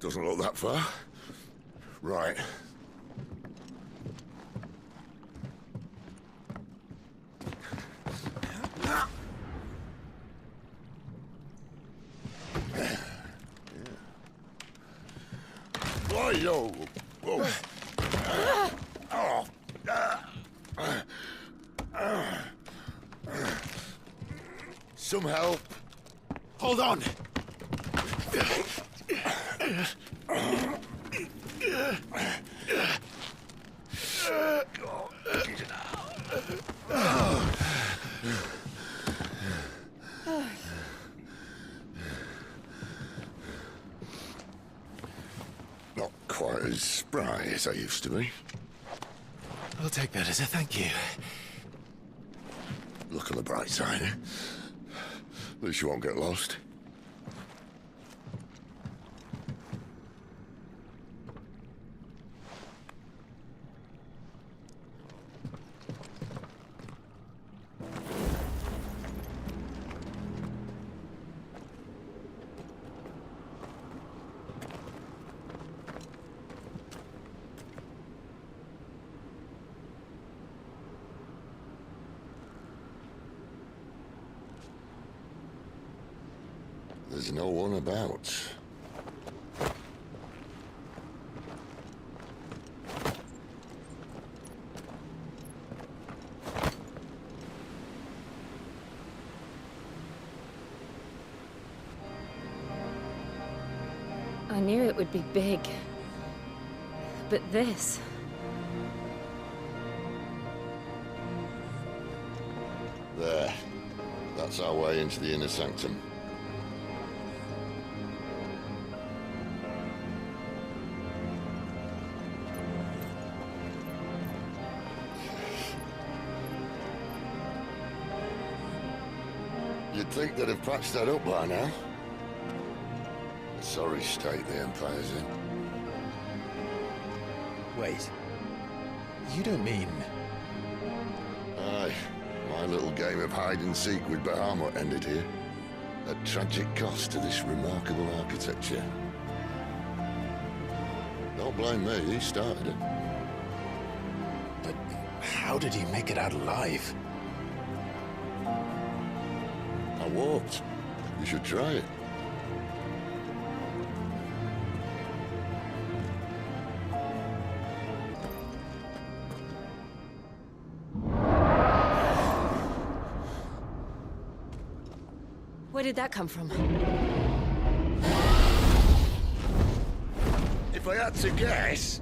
Doesn't look that far. Right. Hey, yo! Whoa! Some help. Hold on! Not quite as spry as I used to be. I'll take that as a thank you. Look on the bright side, eh? At least you won't get lost. There's no one about. I knew it would be big. But this... There. That's our way into the inner sanctum. You'd think they'd have patched that up by now. A sorry state the Empire's in. Wait. You don't mean... Aye. My little game of hide-and-seek with Bahamut ended here. At tragic cost to this remarkable architecture. Don't blame me, he started it. But how did he make it out alive? I walked. You should try it. Where did that come from? If I had to guess...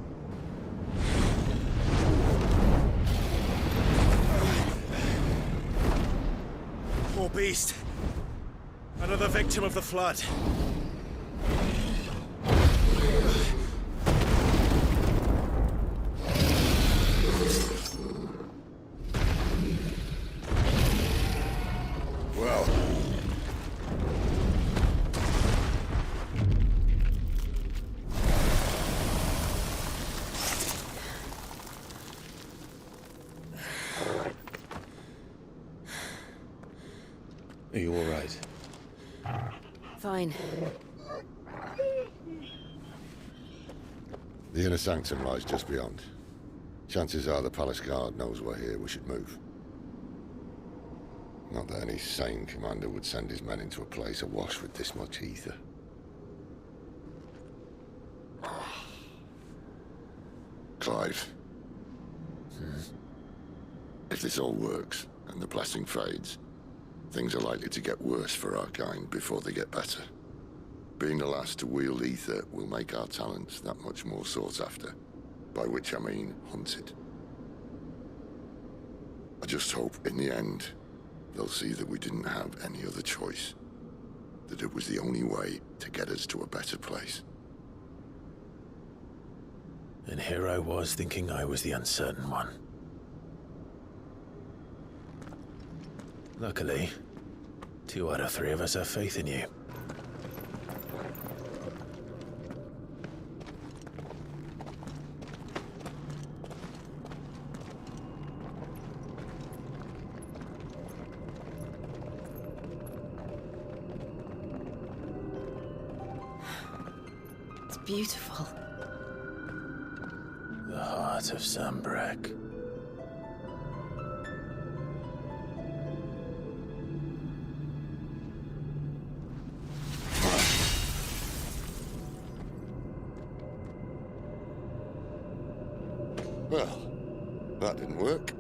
Poor beast. Another victim of the flood. Well... Are you all right? Fine. The inner sanctum lies just beyond. Chances are the palace guard knows we're here. We should move. Not that any sane commander would send his men into a place awash with this much ether. Clive. If this all works, and the blessing fades, things are likely to get worse for our kind before they get better. Being the last to wield ether will make our talents that much more sought after, by which I mean hunted. I just hope, in the end, they'll see that we didn't have any other choice, that it was the only way to get us to a better place. And here I was thinking I was the uncertain one. Luckily, 2 out of 3 of us have faith in you. It's beautiful. The heart of Sambrek. Well, that didn't work.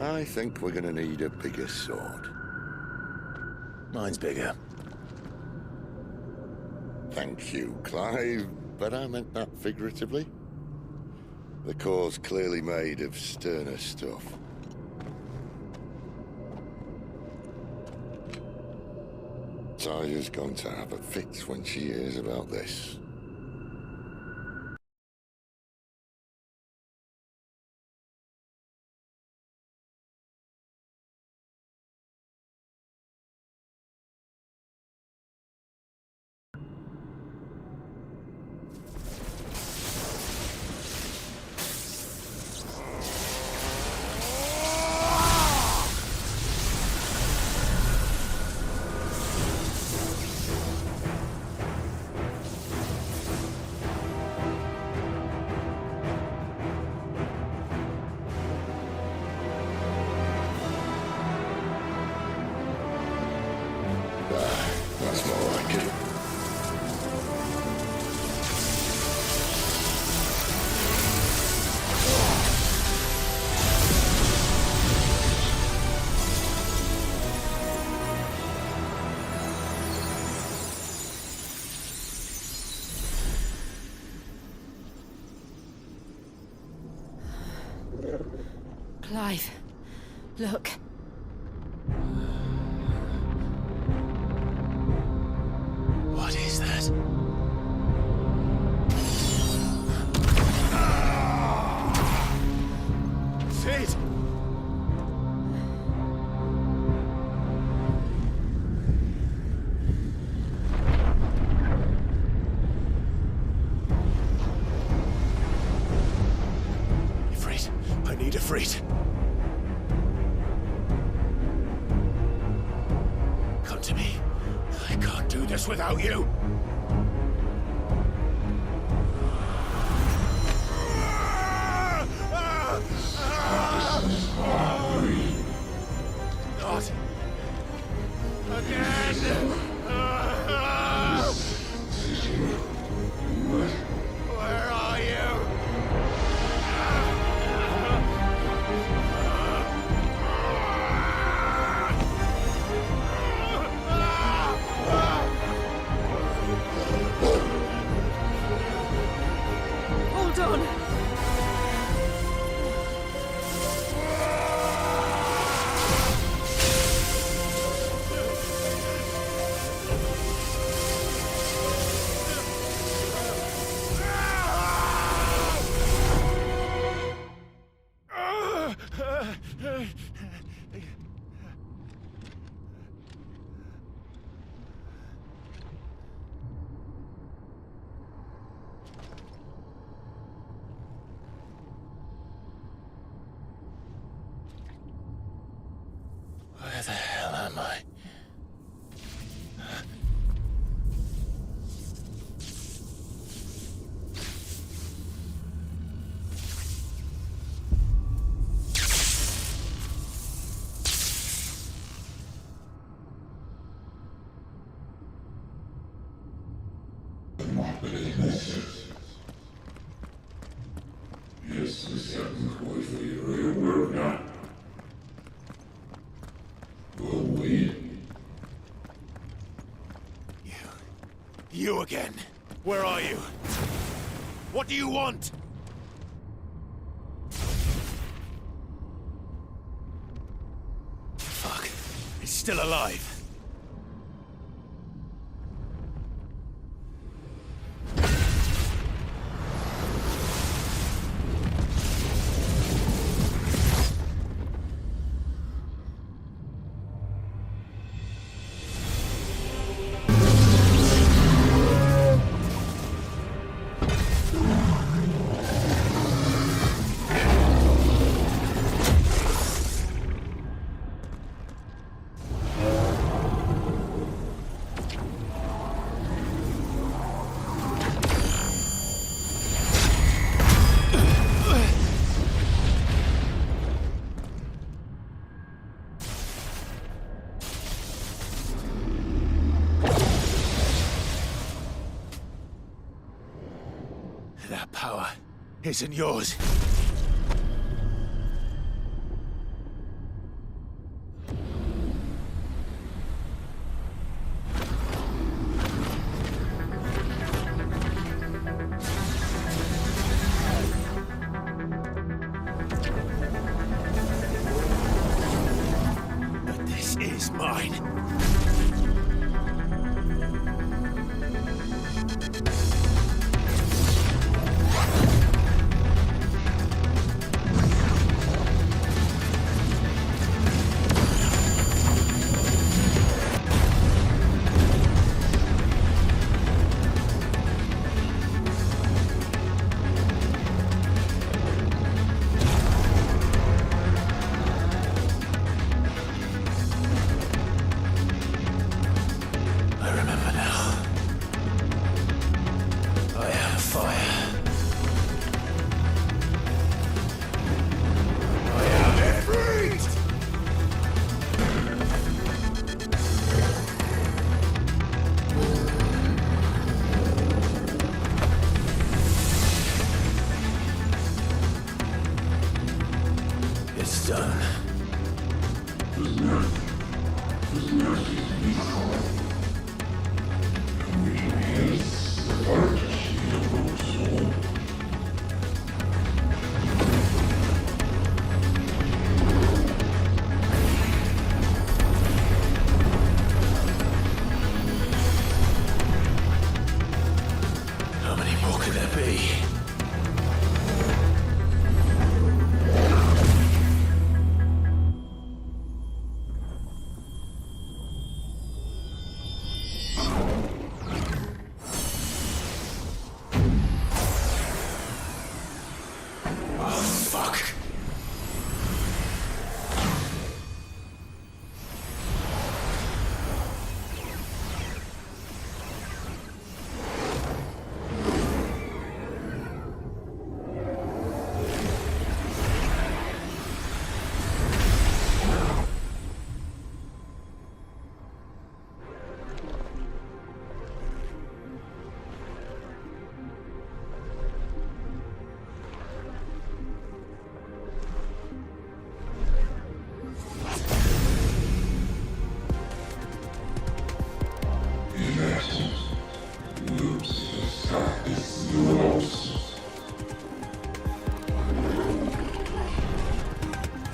I think we're gonna need a bigger sword. Mine's bigger. Thank you, Clive, but I meant that figuratively. The core's clearly made of sterner stuff. Taya's going to have a fit when she hears about this. That's more like it. Clive, look. What is that? Sid! Ifrit, I need Ifrit. Come to me. I can't do this without you. Not again. Where are you? Hold on. Where the hell am I? Yes, the second voice that you're very aware of now. Will we? You again. Where are you? What do you want? Fuck. He's still alive. isn't yours. But this is mine. I remember now. I am fire. I am Ifrit! It's done. How many more could there be? Oh, fuck.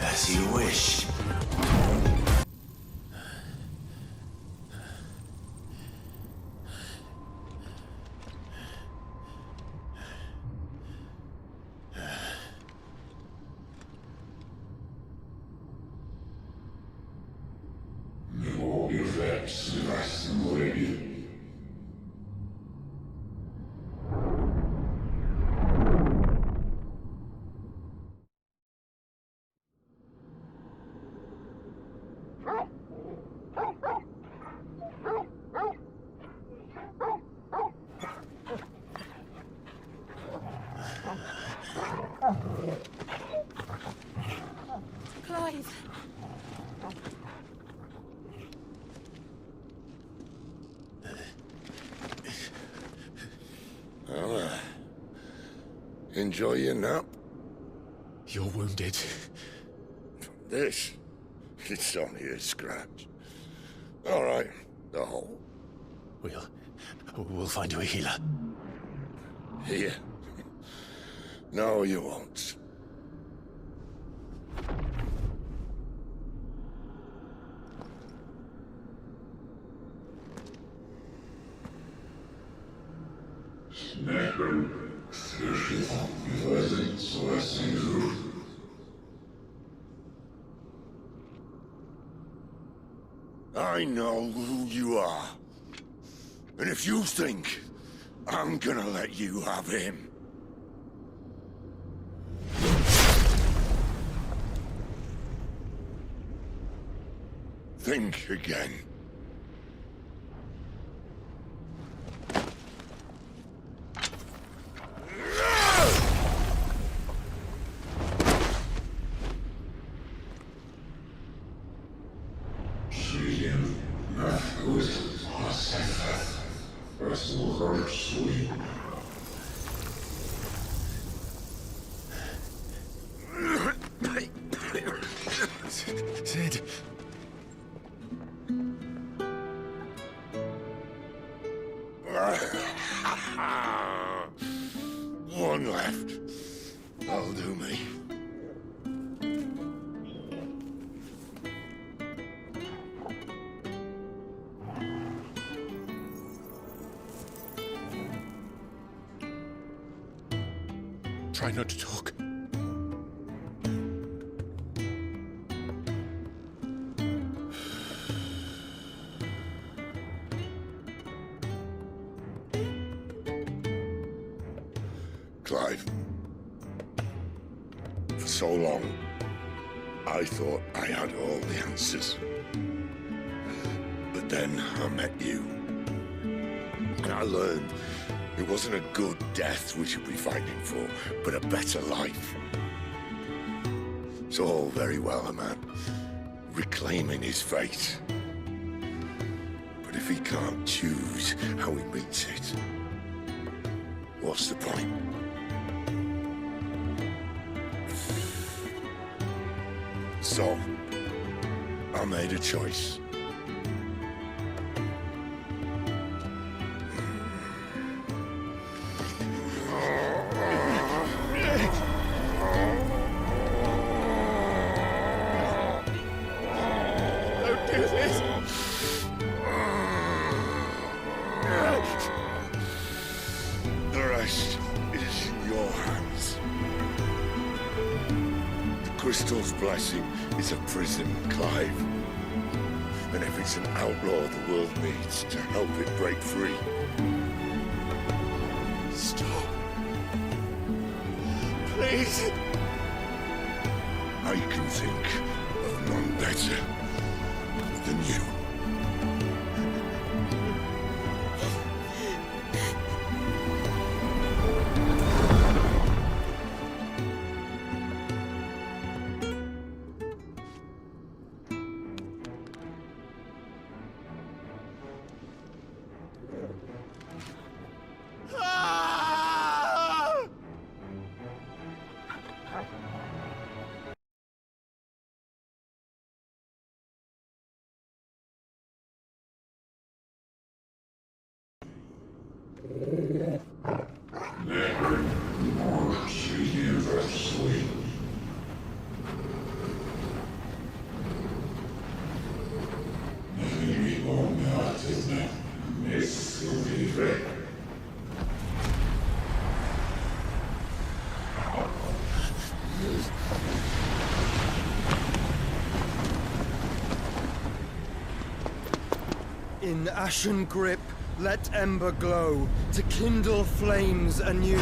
As you wish. No effects lasting ready. Clive! Well, enjoy your nap. You're wounded. This? It's only a scratch. All right, the hole. We'll find you a healer. Here? No, you won't. Never słyszy wyrazy coraz już. I know who you are. And if you think I'm gonna let you have him... think again. One left. That'll do me. Try not to talk. Clive, for so long, I thought I had all the answers. But then I met you. And I learned it wasn't a good death we should be fighting for, but a better life. It's all very well, a man reclaiming his fate. But if he can't choose how he meets it, what's the point? So, I made a choice. Don't do this! The rest is in your hands. The crystal's blessing is a prison, Clive. And if it's an outlaw the world needs to help it break free. Stop. Please. I can think of none better than you. In ashen grip, let ember glow, to kindle flames anew.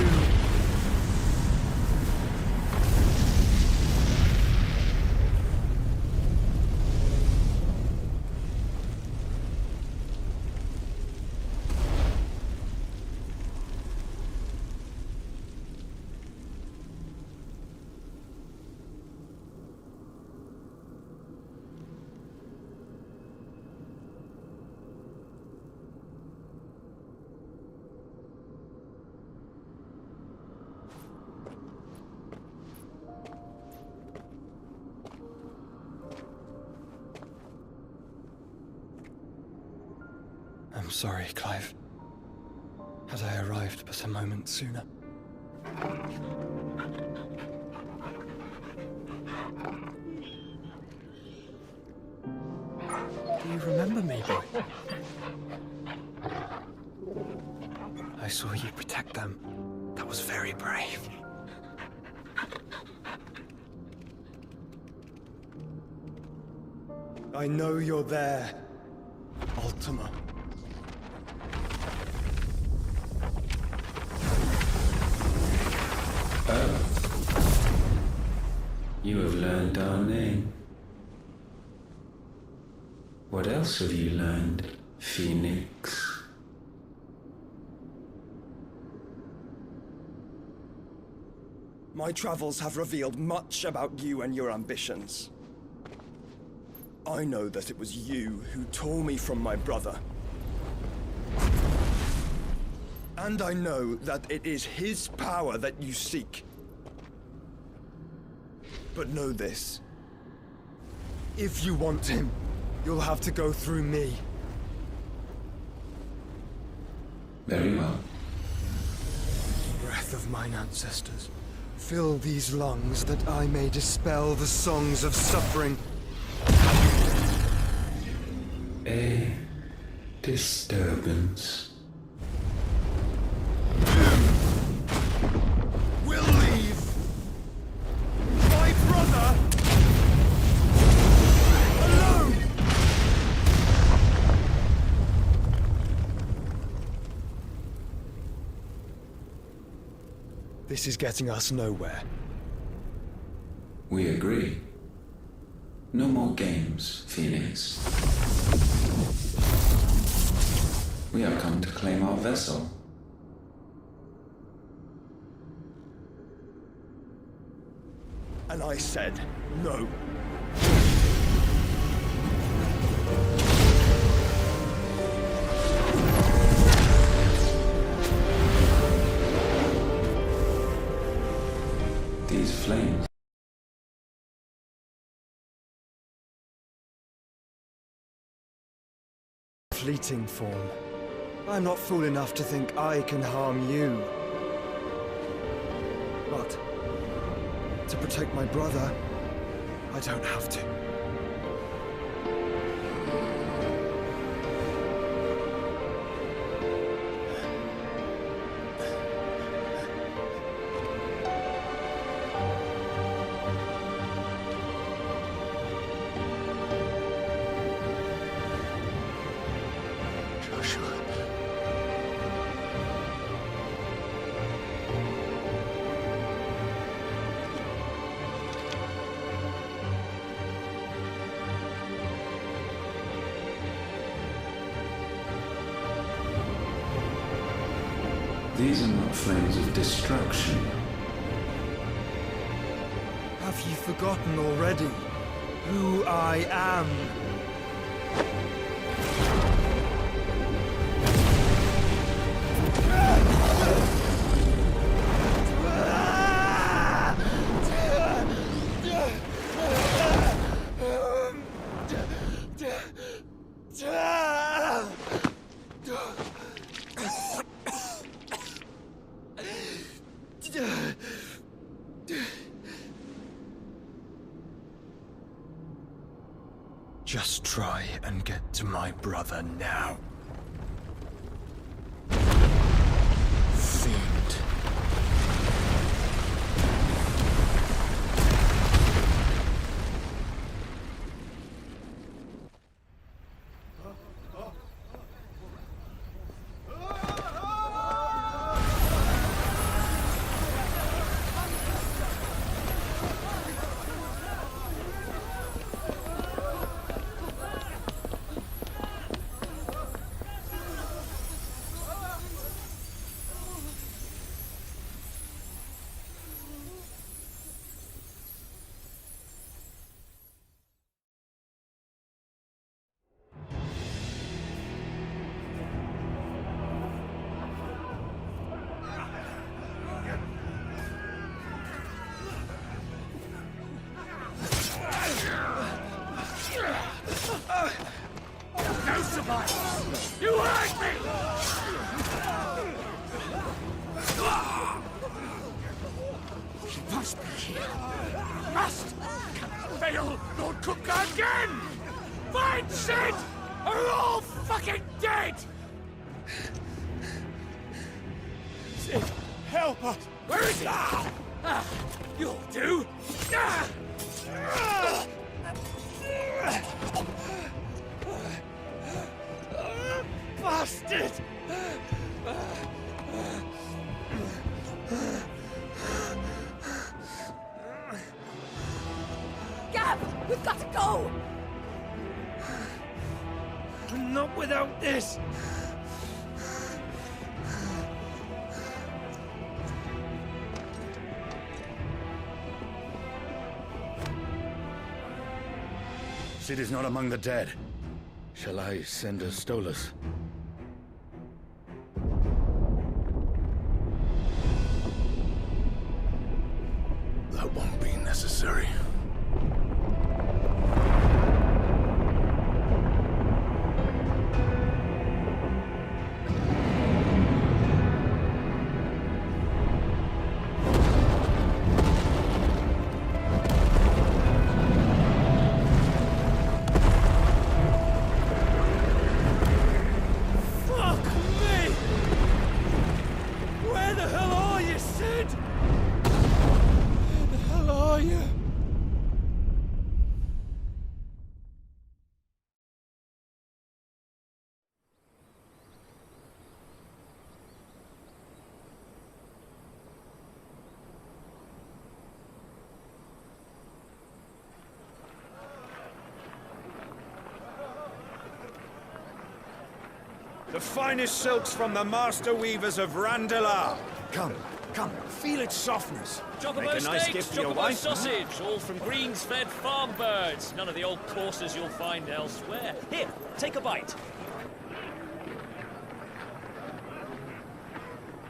I'm sorry, Clive. Had I arrived but a moment sooner. Do you remember me, boy? I saw you protect them. That was very brave. I know you're there, Ultima. You have learned our name. What else have you learned, Phoenix? My travels have revealed much about you and your ambitions. I know that it was you who tore me from my brother. And I know that it is his power that you seek. But know this. If you want him, you'll have to go through me. Very well. Breath of mine ancestors, fill these lungs that I may dispel the songs of suffering. A disturbance. We'll leave! My brother! Alone! This is getting us nowhere. We agree. No more games, Phoenix. We have come to claim our vessel. And I said no. These flames. Fleeting form. I'm not fool enough to think I can harm you. But to protect my brother, I don't have to. These are not flames of destruction. Have you forgotten already who I am? Just try and get to my brother now. Fiend. No survivors! You hurt me! She must be here. Must! Cannot fail, Lord Cook again! Find Sid! Or we're all fucking dead! Sid, help us! Where is he? You'll do! Bastard! Gab, we've got to go! Not without this! Sid is not among the dead. Shall I send a Stolas? That won't be necessary. The finest silks from the master weavers of Randalar. Come, come, feel its softness. Chocobo Make a nice steaks, gift for your chocobo wife. sausage, all from greens-fed farm birds. None of the old courses you'll find elsewhere. Here, take a bite.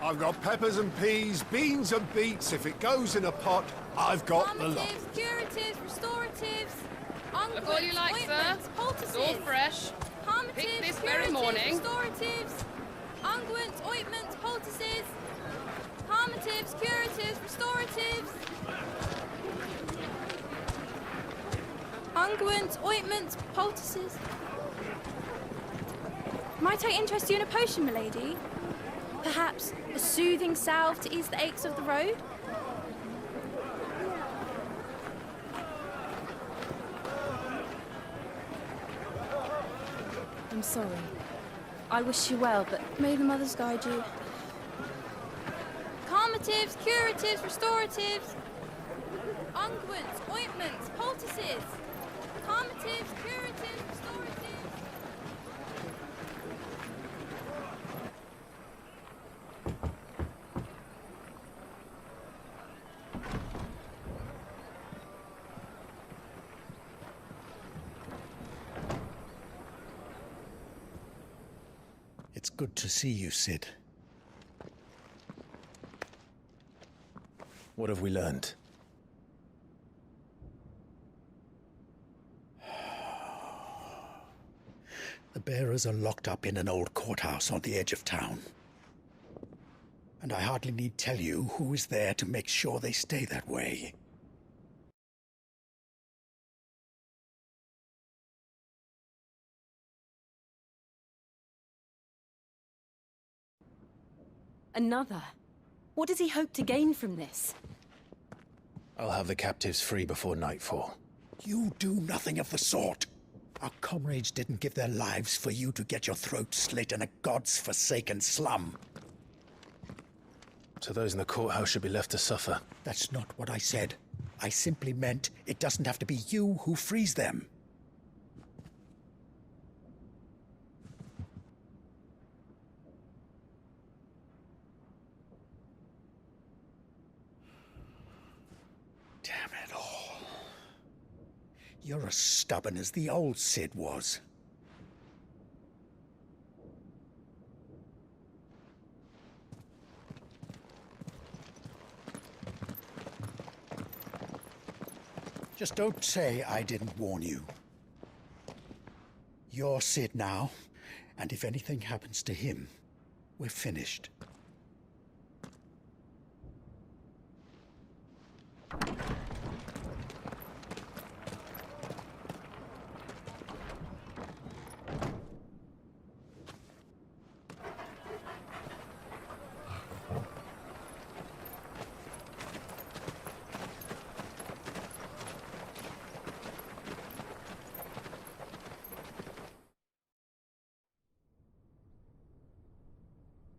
I've got peppers and peas, beans and beets. If it goes in a pot, I've got the lot. Calmatives, curatives, restoratives, Look all you like, sir. It's all fresh. Picked this very morning. Restoratives, unguents, ointments, poultices, calmatives, curatives, restoratives, unguents, ointments, poultices. Might I interest you in a potion, milady? Perhaps a soothing salve to ease the aches of the road? I'm sorry. I wish you well, but may the mothers guide you. Calmatives, curatives, restoratives, unguents, ointments, poultices. Calmatives, curatives, restoratives. It's good to see you, Cid. What have we learned? The bearers are locked up in an old courthouse on the edge of town. And I hardly need tell you who is there to make sure they stay that way. Another? What does he hope to gain from this? I'll have the captives free before nightfall. You do nothing of the sort. Our comrades didn't give their lives for you to get your throat slit in a god's-forsaken slum. So those in the courthouse should be left to suffer. That's not what I said. I simply meant it doesn't have to be you who frees them. Damn it all. You're as stubborn as the old Cid was. Just don't say I didn't warn you. You're Cid now, and if anything happens to him, we're finished.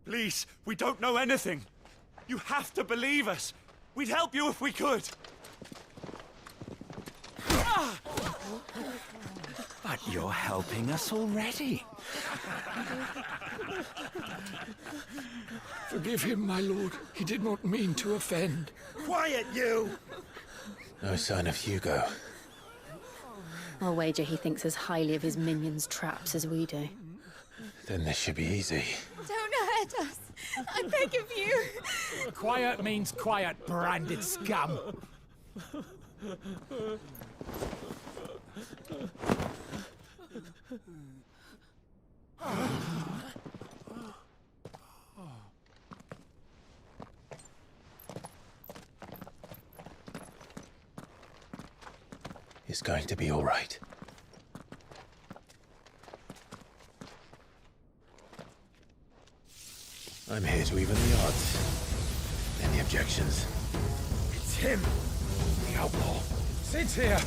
Please, we don't know anything. You have to believe us. We'd help you if we could. But you're helping us already. Forgive him, my lord. He did not mean to offend. Quiet, you! No sign of Hugo. I'll wager he thinks as highly of his minions' traps as we do. Then this should be easy. Don't hurt us. I beg of you. Quiet means quiet, branded scum. It's going to be all right. I'm here to even the odds. Any objections? It's him, the outlaw. Sid's here.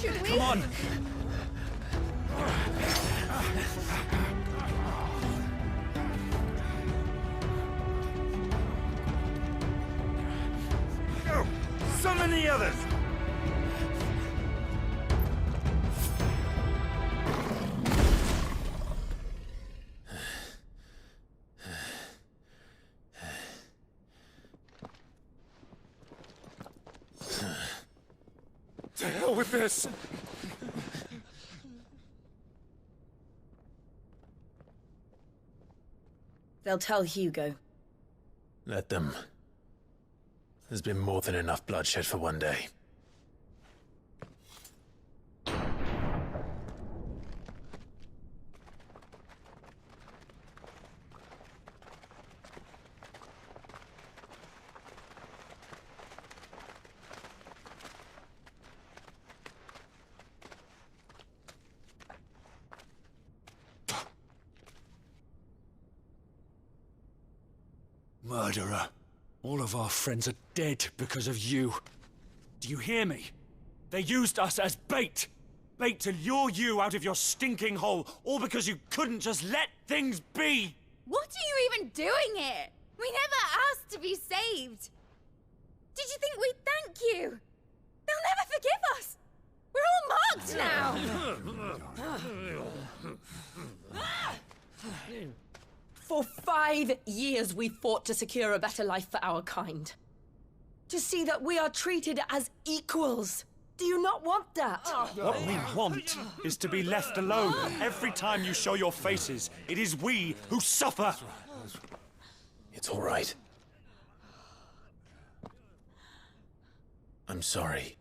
Should we? Come on. Summon the others! To hell with this! They'll tell Hugo. Let them. There's been more than enough bloodshed for one day. Murderer. All of our friends are dead because of you. Do you hear me? They used us as bait. Bait to lure you out of your stinking hole, all because you couldn't just let things be. What are you even doing here? We never asked to be saved. Did you think we'd thank you? They'll never forgive us. We're all marked now. For 5 years we fought to secure a better life for our kind. To see that we are treated as equals. Do you not want that? What we want is to be left alone. Every time you show your faces, it is we who suffer. It's all right. I'm sorry.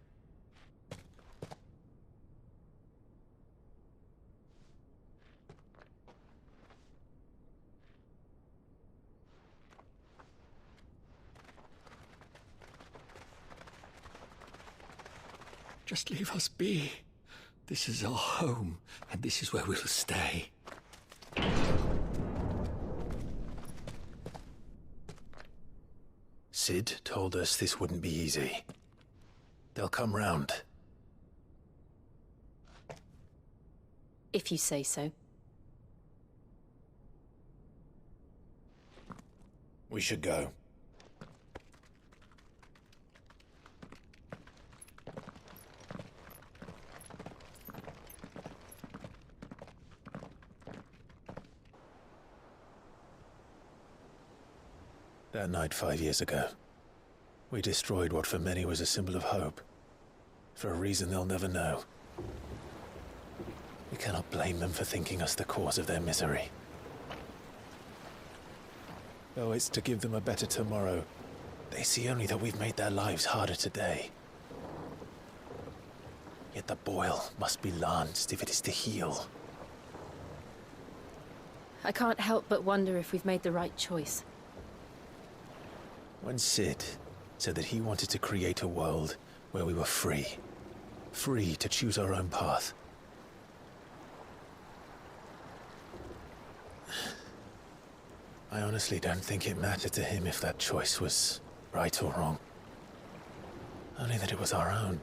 Just leave us be. This is our home, and this is where we'll stay. Cid told us this wouldn't be easy. They'll come round. If you say so. We should go. That night 5 years ago, we destroyed what for many was a symbol of hope. For a reason they'll never know. We cannot blame them for thinking us the cause of their misery. Though it's to give them a better tomorrow, they see only that we've made their lives harder today. Yet the boil must be lanced if it is to heal. I can't help but wonder if we've made the right choice. When Cid said that he wanted to create a world where we were free. Free to choose our own path. I honestly don't think it mattered to him if that choice was right or wrong. Only that it was our own.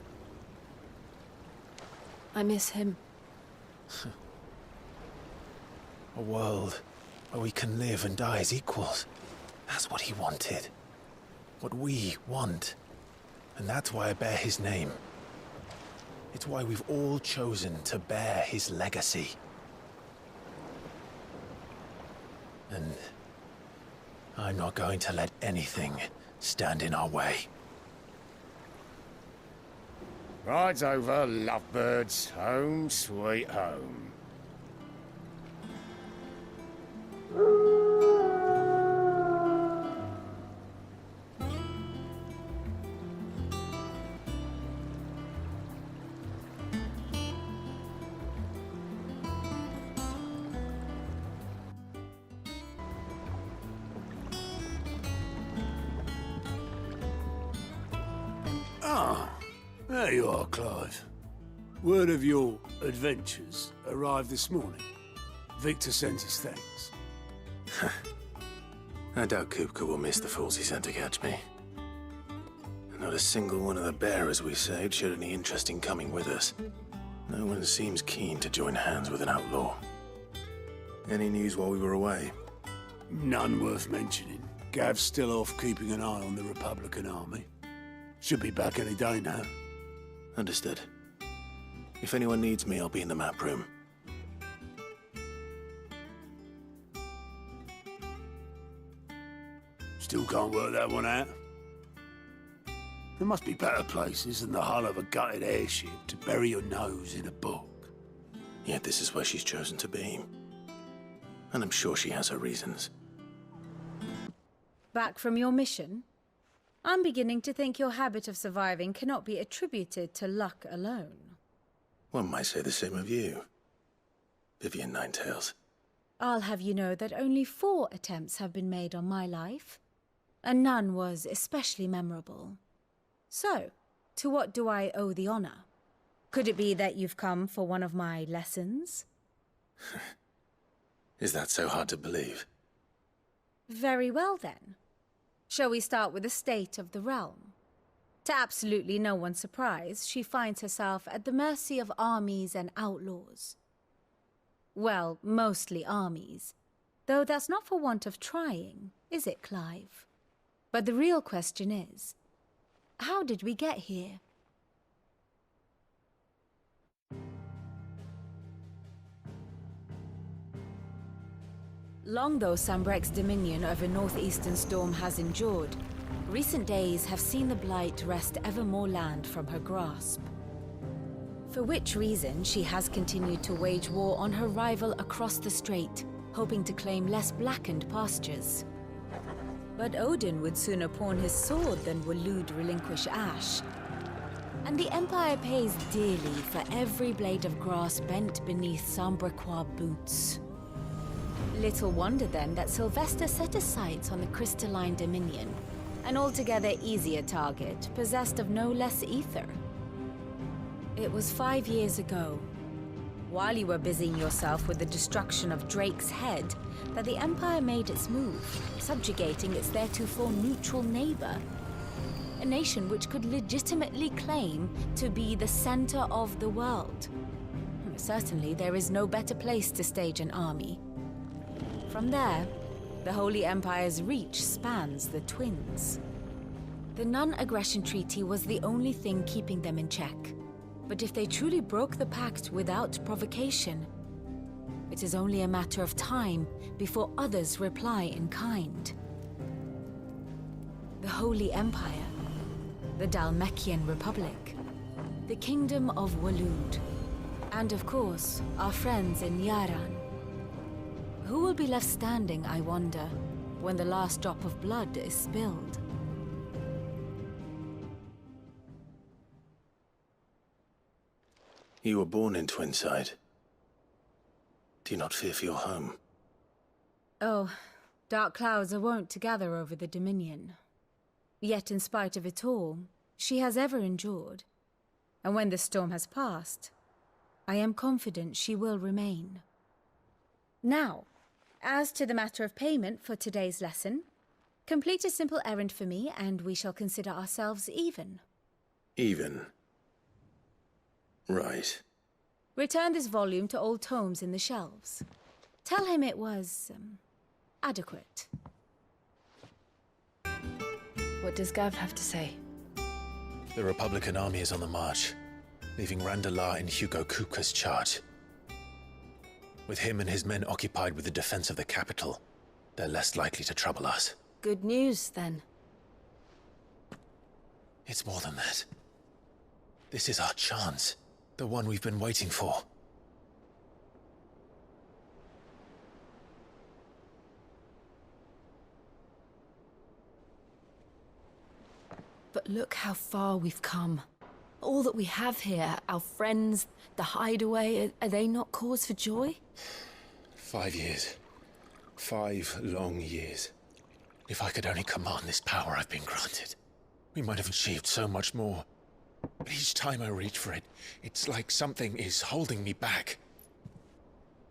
I miss him. A world where we can live and die as equals. That's what he wanted. What we want. And that's why I bear his name. It's why we've all chosen to bear his legacy. And I'm not going to let anything stand in our way. Rides over, lovebirds. Home, sweet home. There you are, Clive. Word of your adventures arrived this morning. Victor sends his thanks. I doubt Kupka will miss the fools he sent to catch me. Not a single one of the bearers we saved showed any interest in coming with us. No one seems keen to join hands with an outlaw. Any news while we were away? None worth mentioning. Gav's still off keeping an eye on the Republican army. Should be back any day now. Understood. If anyone needs me, I'll be in the map room. Still can't work that one out. There must be better places than the hull of a gutted airship to bury your nose in a book. Yet this is where she's chosen to be. And I'm sure she has her reasons. Back from your mission? I'm beginning to think your habit of surviving cannot be attributed to luck alone. One might say the same of you, Vivian Ninetails. I'll have you know that only 4 attempts have been made on my life, and none was especially memorable. So, to what do I owe the honor? Could it be that you've come for one of my lessons? Is that so hard to believe? Very well then. Shall we start with the state of the realm? To absolutely no one's surprise, she finds herself at the mercy of armies and outlaws. Well, mostly armies. Though that's not for want of trying, is it, Clive? But the real question is, how did we get here? Long though Sambrek's dominion over northeastern Storm has endured, recent days have seen the Blight wrest ever more land from her grasp. For which reason she has continued to wage war on her rival across the strait, hoping to claim less blackened pastures. But Odin would sooner pawn his sword than Waloed relinquish Ash. And the Empire pays dearly for every blade of grass bent beneath Sambrequois boots. Little wonder then that Sylvester set his sights on the Crystalline Dominion, an altogether easier target, possessed of no less ether. It was 5 years ago, while you were busying yourself with the destruction of Drake's head, that the Empire made its move, subjugating its theretofore neutral neighbor. A nation which could legitimately claim to be the center of the world. Certainly, there is no better place to stage an army. From there, the Holy Empire's reach spans the Twins. The non-aggression treaty was the only thing keeping them in check. But if they truly broke the pact without provocation, it is only a matter of time before others reply in kind. The Holy Empire, the Dhalmekian Republic, the Kingdom of Waloed, and of course, our friends in Yaran. Who will be left standing, I wonder, when the last drop of blood is spilled? You were born in Twinside. Do you not fear for your home? Oh, dark clouds are wont to gather over the Dominion. Yet in spite of it all, she has ever endured. And when the storm has passed, I am confident she will remain. Now, as to the matter of payment for today's lesson, complete a simple errand for me and we shall consider ourselves even. Even? Right. Return this volume to old tomes in the shelves. Tell him it was, adequate. What does Gav have to say? The Republican army is on the march, leaving Randalar in Hugo Kupka's charge. With him and his men occupied with the defense of the capital, they're less likely to trouble us. Good news, then. It's more than that. This is our chance. The one we've been waiting for. But look how far we've come. All that we have here, our friends, the hideaway, are they not cause for joy? 5 years. 5 long years. If I could only command this power I've been granted, we might have achieved so much more. But each time I reach for it, it's like something is holding me back.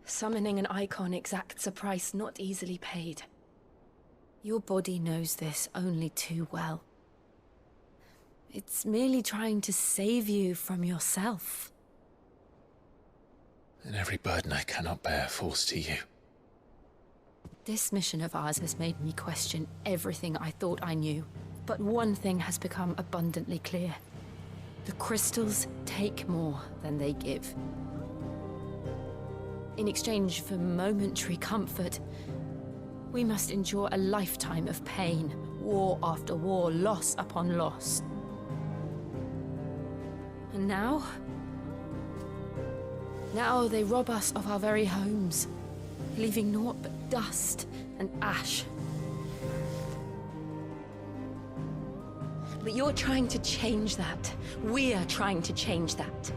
Summoning an icon exacts a price not easily paid. Your body knows this only too well. It's merely trying to save you from yourself. And every burden I cannot bear falls to you. This mission of ours has made me question everything I thought I knew. But one thing has become abundantly clear. The crystals take more than they give. In exchange for momentary comfort, we must endure a lifetime of pain, war after war, loss upon loss. And now they rob us of our very homes, leaving naught but dust and ash. But you're trying to change that. We're trying to change that.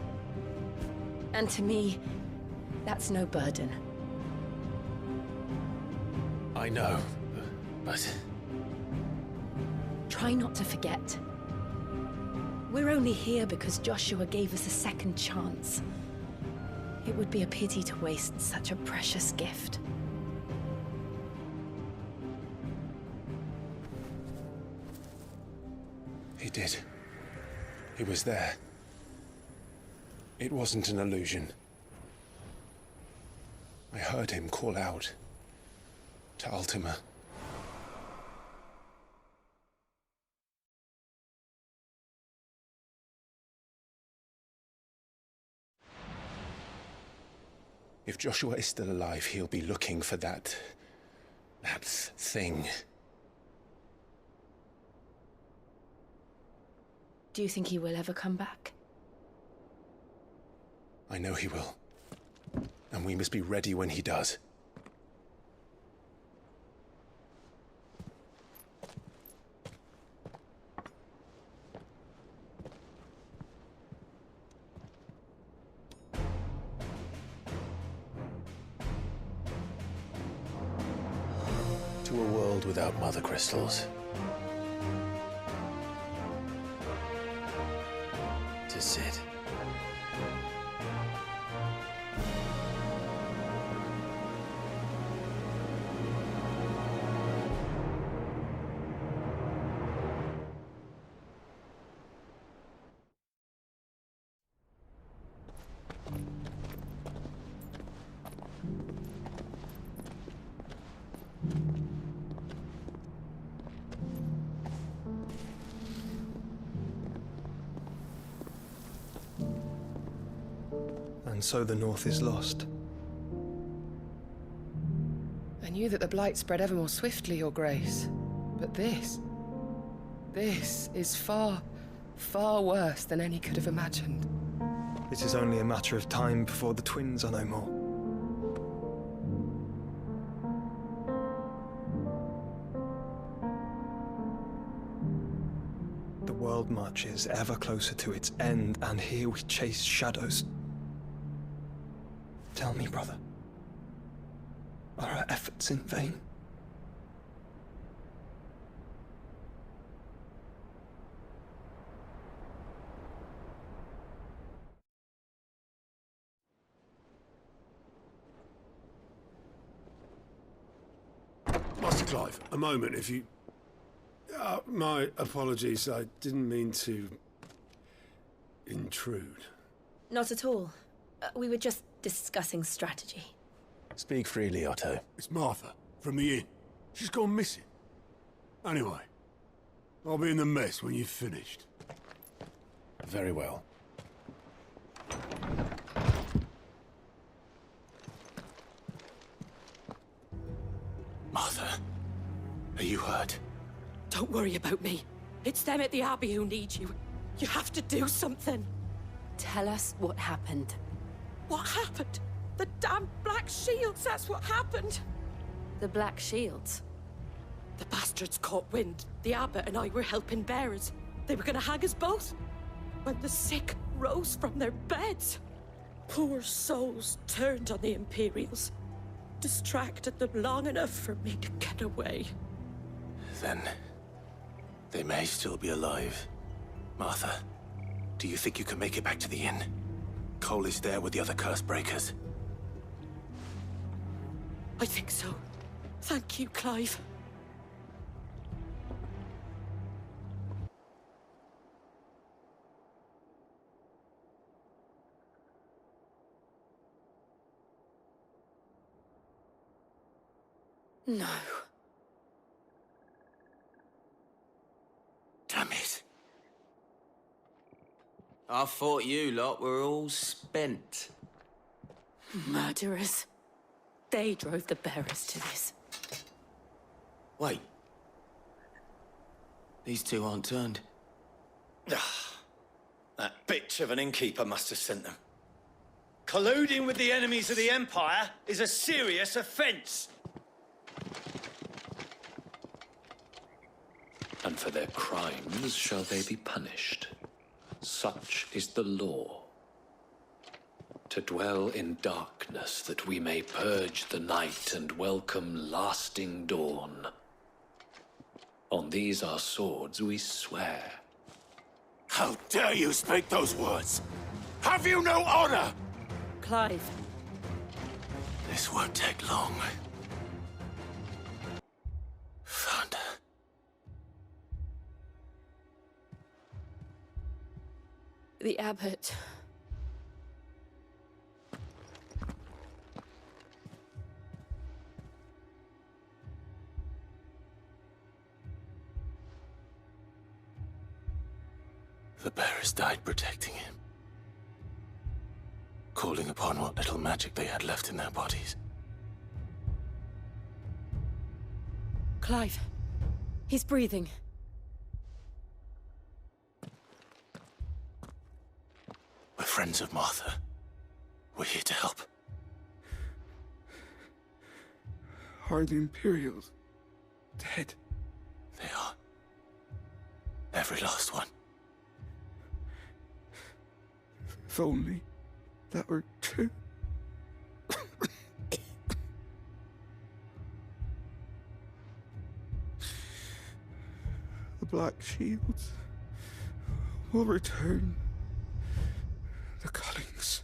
And to me, that's no burden. I know, but... Try not to forget. We're only here because Joshua gave us a second chance. It would be a pity to waste such a precious gift. He did. He was there. It wasn't an illusion. I heard him call out to Ultima. If Joshua is still alive, he'll be looking for that thing. Do you think he will ever come back? I know he will. And we must be ready when he does. To a world without mother crystals. To Cid. And so the North is lost. I knew that the blight spread ever more swiftly, Your Grace. But this is far, far worse than any could have imagined. It is only a matter of time before the twins are no more. The world marches ever closer to its end, and here we chase shadows. Tell me, brother, are our efforts in vain? Master Clive, a moment, if you... my apologies, I didn't mean to... intrude. Not at all. We were just discussing strategy. Speak freely, Otto. It's Martha, from the inn. She's gone missing. Anyway, I'll be in the mess when you've finished. Very well. Martha, are you hurt? Don't worry about me. It's them at the Abbey who need you. You have to do something. Tell us what happened. What happened? The damn Black Shields, that's what happened. The Black Shields? The bastards caught wind. The abbot and I were helping bearers. They were gonna hang us both. When the sick rose from their beds. Poor souls turned on the Imperials. Distracted them long enough for me to get away. Then... they may still be alive. Martha, do you think you can make it back to the inn? Cole is there with the other curse breakers. I think so. Thank you, Clive. No. I thought you lot were all spent. Murderers. They drove the bearers to this. Wait. These two aren't turned. That bitch of an innkeeper must have sent them. Colluding with the enemies of the Empire is a serious offence. And for their crimes shall they be punished. Such is the law. To dwell in darkness that we may purge the night and welcome lasting dawn. On these our swords we swear. How dare you speak those words? Have you no honor? Clive. This won't take long. Found her. The abbot. The bearers died protecting him. Calling upon what little magic they had left in their bodies. Clive. He's breathing. We're friends of Martha. We're here to help. Are the Imperials dead? They are. Every last one. If only that were true. The Black Shields will return. The cullings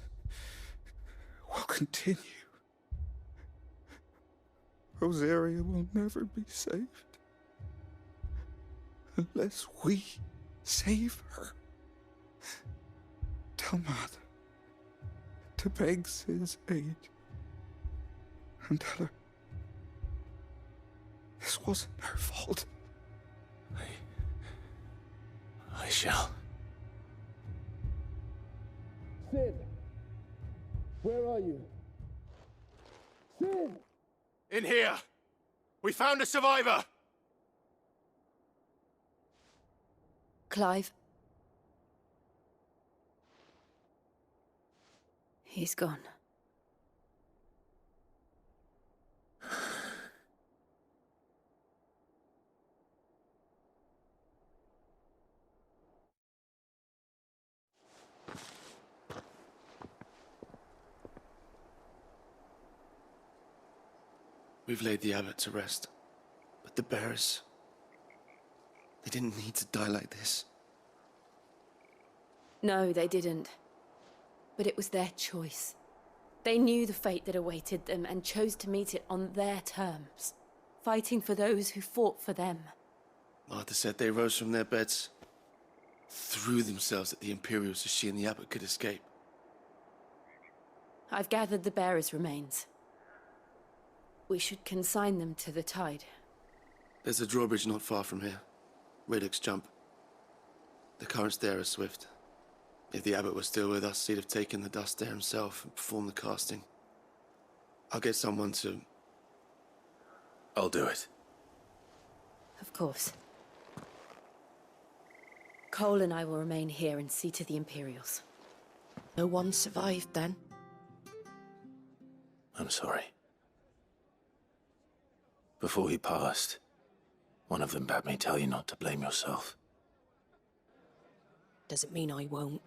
will continue. Rosaria will never be saved unless we save her. Tell Mother to beg Cid's aid and tell her this wasn't her fault. I shall. Cid! Where are you? Cid! In here! We found a survivor! Clive. He's gone. We've laid the abbot to rest, but the bearers, they didn't need to die like this. No, they didn't. But it was their choice. They knew the fate that awaited them and chose to meet it on their terms, fighting for those who fought for them. Martha said they rose from their beds, threw themselves at the Imperials so she and the abbot could escape. I've gathered the bearers' remains. We should consign them to the tide. There's a drawbridge not far from here. Radix Jump. The currents there are swift. If the abbot was still with us, he'd have taken the dust there himself and performed the casting. I'll get someone to... I'll do it. Of course. Cole and I will remain here and see to the Imperials. No one survived then? I'm sorry. Before he passed, one of them bade me tell you not to blame yourself. Doesn't mean I won't.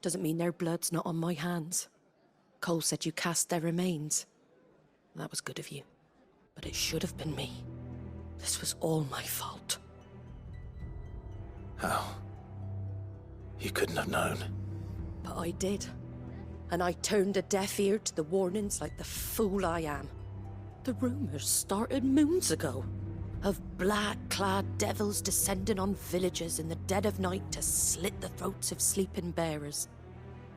Doesn't mean their blood's not on my hands. Cole said you cast their remains. That was good of you. But it should have been me. This was all my fault. How? You couldn't have known. But I did. And I turned a deaf ear to the warnings like the fool I am. The rumors started moons ago. Of black-clad devils descending on villages in the dead of night to slit the throats of sleeping bearers.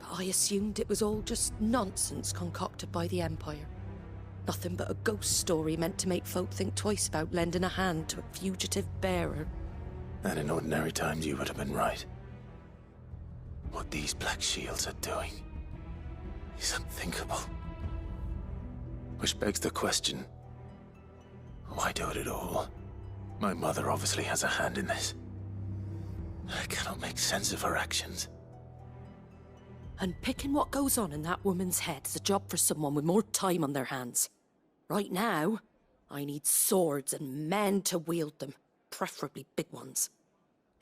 But I assumed it was all just nonsense concocted by the Empire. Nothing but a ghost story meant to make folk think twice about lending a hand to a fugitive bearer. And in ordinary times you would have been right. What these Black Shields are doing is unthinkable. Which begs the question, why do it at all? My mother obviously has a hand in this. I cannot make sense of her actions. Unpicking what goes on in that woman's head is a job for someone with more time on their hands. Right now, I need swords and men to wield them, preferably big ones.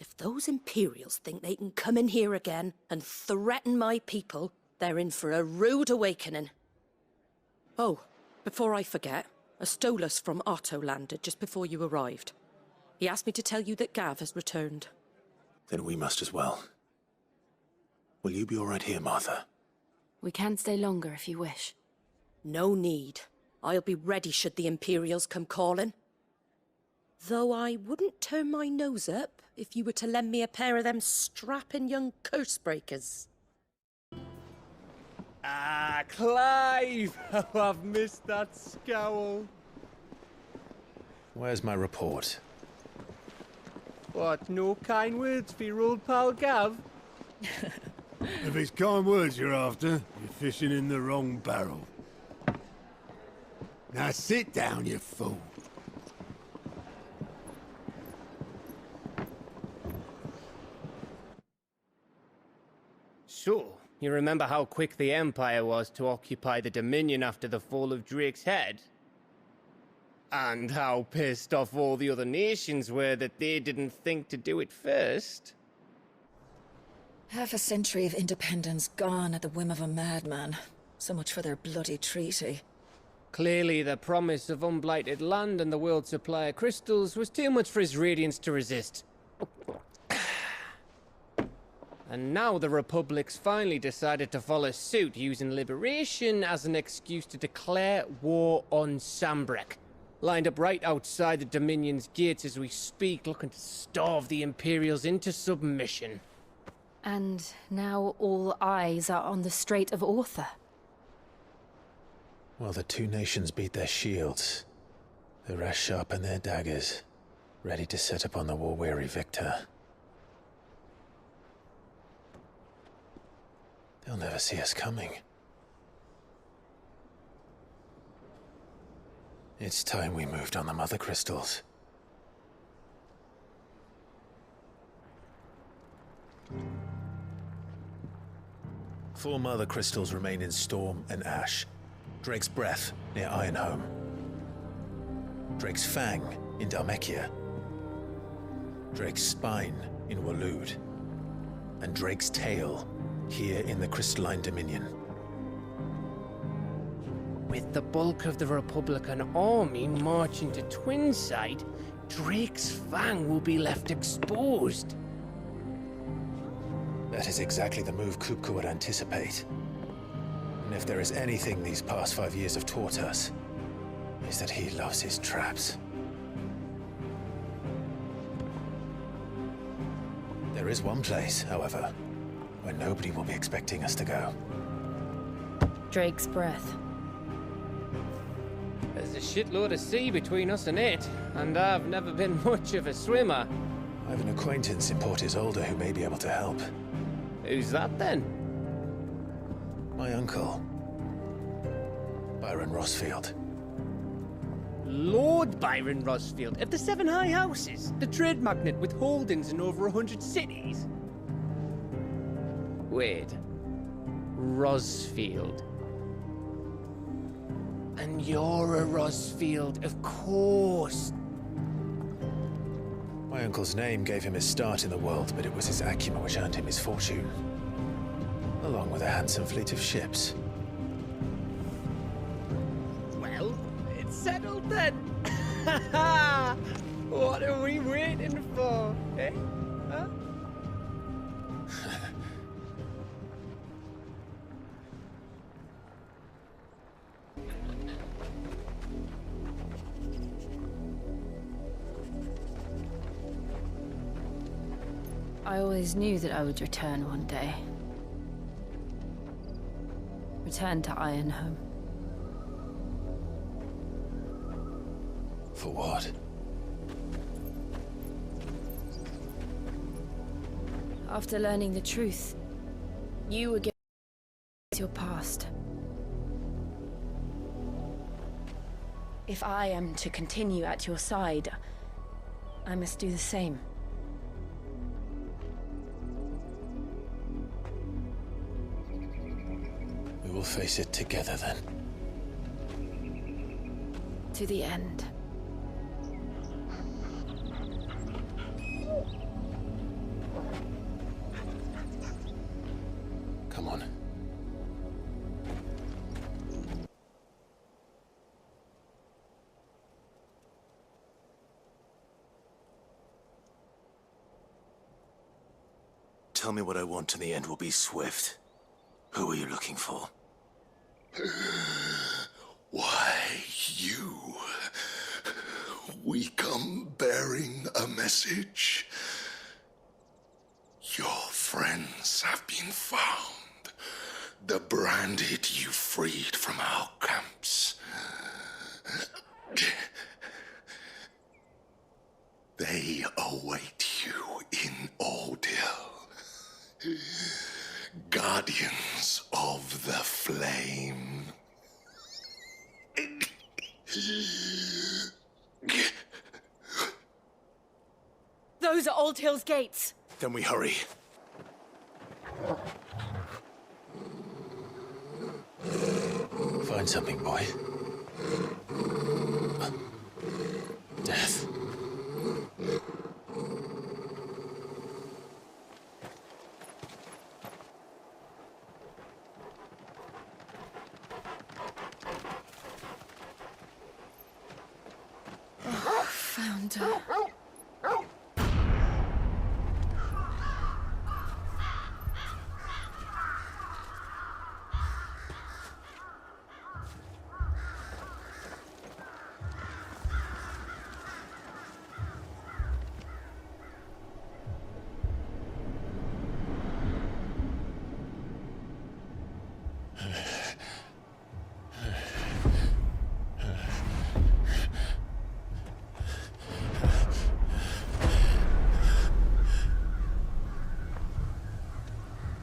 If those Imperials think they can come in here again and threaten my people, they're in for a rude awakening. Oh, before I forget, a Stolas from Otto landed just before you arrived. He asked me to tell you that Gav has returned. Then we must as well. Will you be all right here, Martha? We can stay longer if you wish. No need. I'll be ready should the Imperials come calling. Though I wouldn't turn my nose up if you were to lend me a pair of them strapping young curse-breakers. Ah, Clive! How I've missed that scowl. Where's my report? What, no kind words for your old pal Gav? If it's kind words you're after, you're fishing in the wrong barrel. Now sit down, you fool. So, you remember how quick the Empire was to occupy the Dominion after the fall of Drake's head? And how pissed off all the other nations were that they didn't think to do it first? Half a century of independence gone at the whim of a madman. So much for their bloody treaty. Clearly, the promise of unblighted land and the world's supply of crystals was too much for his radiance to resist. And now the Republic's finally decided to follow suit, using liberation as an excuse to declare war on Sambrek. Lined up right outside the Dominion's gates as we speak, looking to starve the Imperials into submission. And now all eyes are on the Strait of Author. While the two nations beat their shields, the rest sharpen their daggers, ready to set upon the war-weary victor. They'll never see us coming. It's time we moved on the Mother Crystals. Four Mother Crystals remain in Storm and Ash. Drake's Breath near Ironhome. Drake's Fang in Dhalmekia. Drake's Spine in Waloed. And Drake's Tail here in the Crystalline Dominion. With the bulk of the Republican army marching to Twinside, Drake's Fang will be left exposed. That is exactly the move Kupka would anticipate. And if there is anything these past 5 years have taught us, is that he loves his traps. There is one place, however, where nobody will be expecting us to go. Drake's Breath. There's a shitload of sea between us and it, and I've never been much of a swimmer. I have an acquaintance in Port Isolde who may be able to help. Who's that then? My uncle, Byron Rossfield. Lord Byron Rossfield of the Seven High Houses, the trade magnate with holdings in over 100 cities. Wait, Rossfield. And you're a Rossfield, of course. My uncle's name gave him his start in the world, but it was his acumen which earned him his fortune. Along with a handsome fleet of ships. Well, it's settled then. What are we waiting for, eh? Huh? I always knew that I would return one day. Return to Ironhome. For what? After learning the truth, You were given your past. If I am to continue at your side, I must do the same. We will face it together then. To the end. Come on. Tell me what I want and the end will be swift. Who are you looking for? Why, you? We come bearing a message. Your friends have been found. The branded you freed from our camps. They await you in Ordeal. Guardians of the Flame. Those are Old Hill's gates. Then we hurry. Find something, boy. Death. Found her.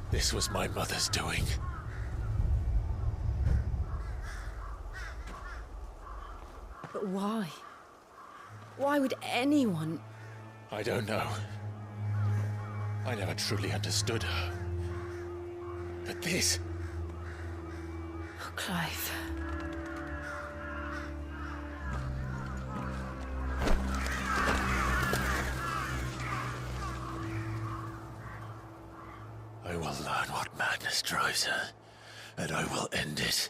This was my mother's doing. But why? Why would anyone... I don't know. I never truly understood her. But this... Oh, Clive. I will learn what madness drives her, and I will end it.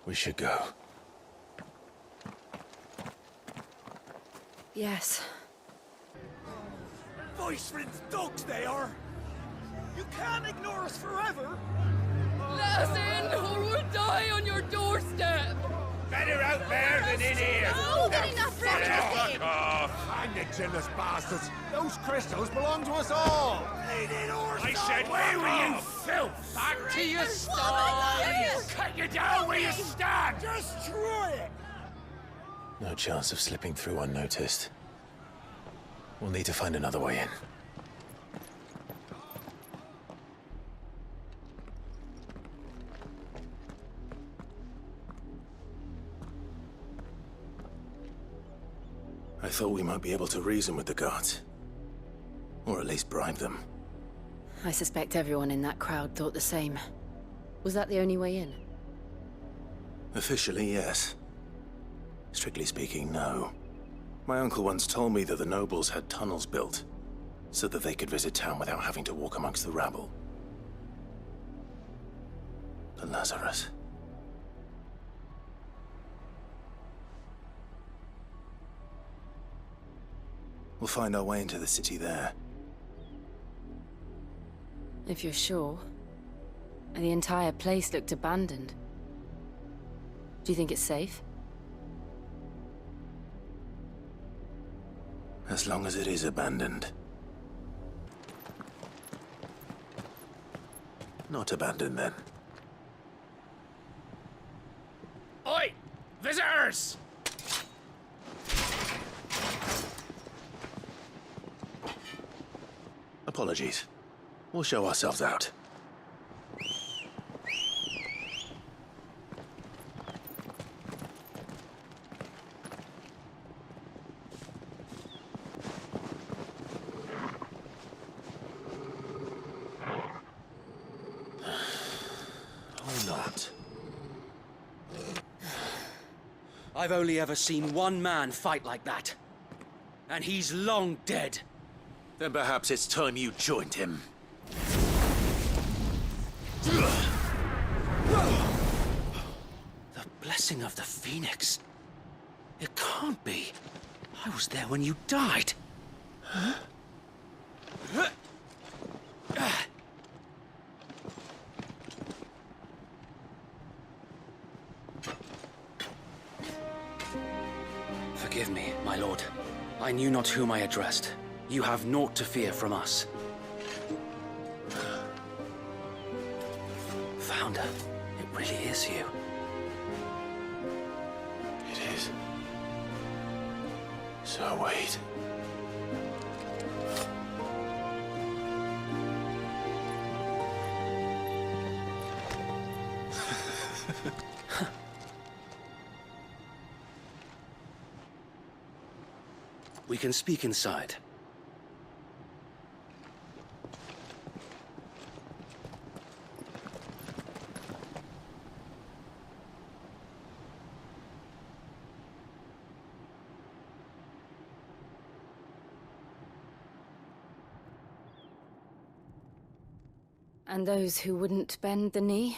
We should go. Yes. Voice-rinsed dogs they are! You can't ignore us forever! Let us in, or we'll die on your doorstep! Better out there than in here! No, good enough for everything! Fuck off! Hang the jealous bastards! Those crystals belong to us all! I said, where were you, filth? Back to your stall! Cut you down where you stand! Destroy it! No chance of slipping through unnoticed. We'll need to find another way in. I thought we might be able to reason with the guards. Or at least bribe them. I suspect everyone in that crowd thought the same. Was that the only way in? Officially, yes. Strictly speaking, no. My uncle once told me that the nobles had tunnels built, so that they could visit town without having to walk amongst the rabble. The Lazarus. We'll find our way into the city there. If you're sure. The entire place looked abandoned. Do you think it's safe? As long as it is abandoned. Not abandoned, then. Oi! Visitors! Apologies. We'll show ourselves out. Or not. I've only ever seen one man fight like that. And he's long dead. Then perhaps it's time you joined him. The blessing of the Phoenix. It can't be. I was there when you died. Huh? Forgive me, my lord. I knew not whom I addressed. You have naught to fear from us. Founder, it really is you. It is. So wait. We can speak inside. And those who wouldn't bend the knee?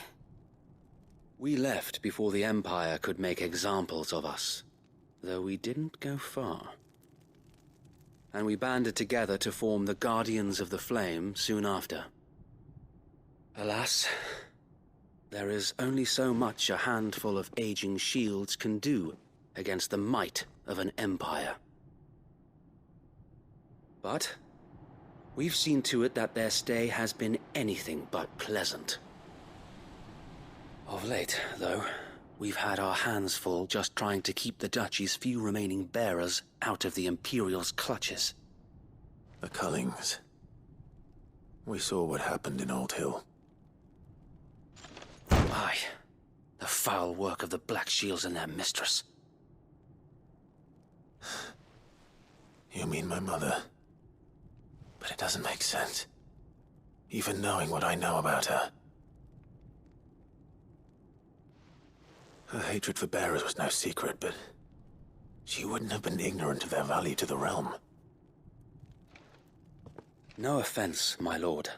We left before the Empire could make examples of us, though we didn't go far. And we banded together to form the Guardians of the Flame soon after. Alas, there is only so much a handful of aging shields can do against the might of an empire. But we've seen to it that their stay has been anything but pleasant. Of late, though, we've had our hands full just trying to keep the Duchy's few remaining bearers out of the Imperial's clutches. The Cullings. We saw what happened in Old Hill. Aye. The foul work of the Black Shields and their mistress. You mean my mother? But it doesn't make sense. Even knowing what I know about her. Her hatred for bearers was no secret, but she wouldn't have been ignorant of their value to the realm. No offense, my lord,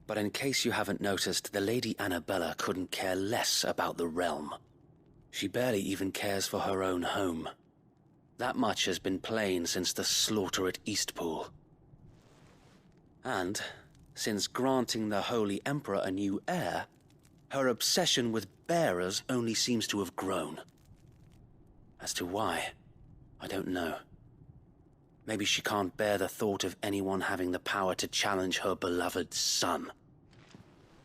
but in case you haven't noticed, the Lady Annabella couldn't care less about the realm. She barely even cares for her own home. That much has been plain since the slaughter at Eastpool. And, since granting the Holy Emperor a new heir, her obsession with bearers only seems to have grown. As to why, I don't know. Maybe she can't bear the thought of anyone having the power to challenge her beloved son.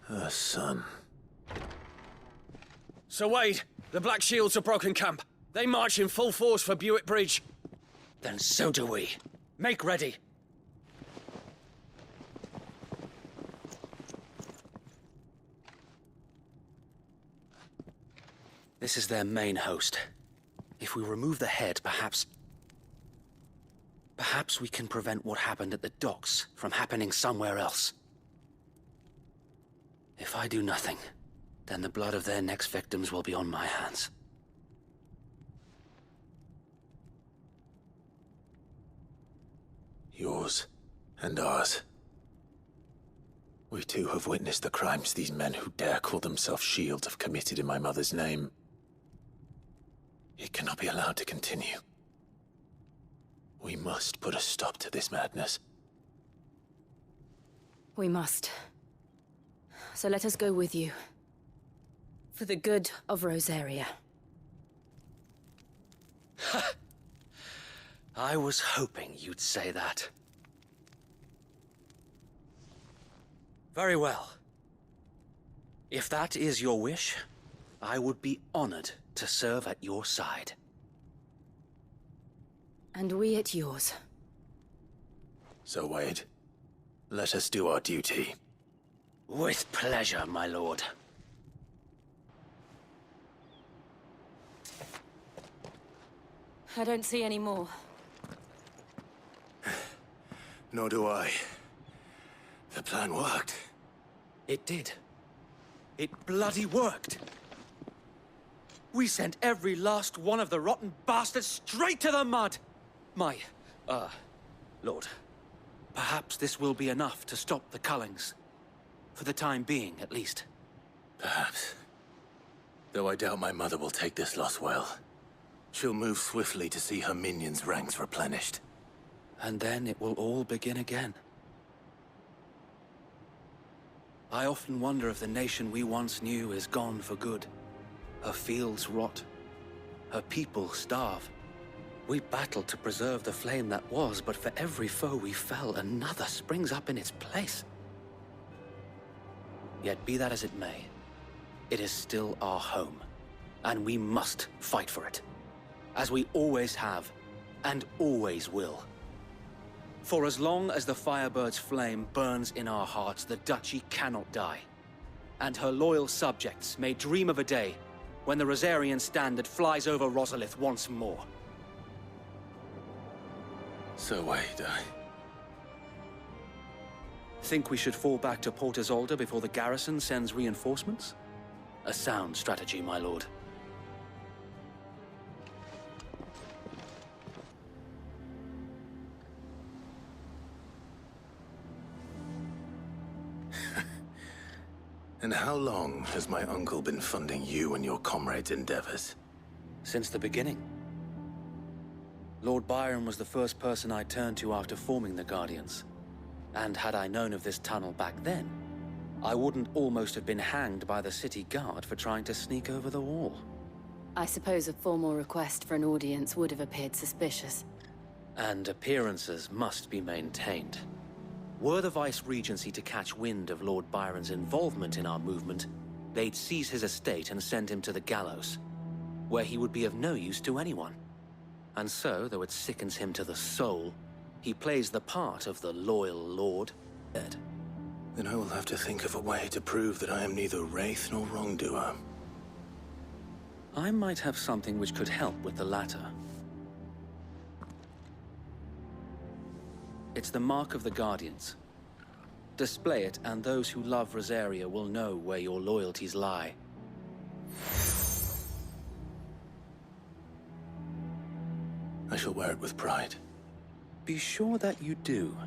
Her son. Sir Wade, the Black Shields have broken camp. They march in full force for Buick Bridge. Then so do we. Make ready. This is their main host. If we remove the head, perhaps we can prevent what happened at the docks from happening somewhere else. If I do nothing, then the blood of their next victims will be on my hands. Yours and ours. We too have witnessed the crimes these men who dare call themselves shields have committed in my mother's name. It cannot be allowed to continue. We must put a stop to this madness. We must. So let us go with you. For the good of Rosaria. I was hoping you'd say that. Very well. If that is your wish, I would be honored to serve at your side. And we at yours. So, Wade, Let us do our duty. With pleasure, my lord. I don't see any more. Nor do I. The plan worked. It did. It bloody worked. We sent every last one of the rotten bastards straight to the mud! My, lord, perhaps this will be enough to stop the Cullings. For the time being, at least. Perhaps. Though I doubt my mother will take this loss well. She'll move swiftly to see her minions' ranks replenished. And then it will all begin again. I often wonder if the nation we once knew is gone for good. Her fields rot. Her people starve. We battled to preserve the flame that was, but for every foe we fell, another springs up in its place. Yet be that as it may, it is still our home, and we must fight for it. As we always have, and always will. For as long as the Firebird's flame burns in our hearts, the Duchy cannot die. And her loyal subjects may dream of a day when the Rosarian standard flies over Rosalith once more. So wait, Think we should fall back to Port Isolde before the garrison sends reinforcements? A sound strategy, my lord. And how long has my uncle been funding you and your comrades' endeavors? Since the beginning. Lord Byron was the first person I turned to after forming the Guardians. And had I known of this tunnel back then, I wouldn't almost have been hanged by the city guard for trying to sneak over the wall. I suppose a formal request for an audience would have appeared suspicious. And appearances must be maintained. Were the Vice-Regency to catch wind of Lord Byron's involvement in our movement, they'd seize his estate and send him to the gallows, where he would be of no use to anyone. And so, though it sickens him to the soul, he plays the part of the loyal Lord dead. Then I will have to think of a way to prove that I am neither wraith nor wrongdoer. I might have something which could help with the latter. It's the mark of the Guardians. Display it, and those who love Rosaria will know where your loyalties lie. I shall wear it with pride. Be sure that you do.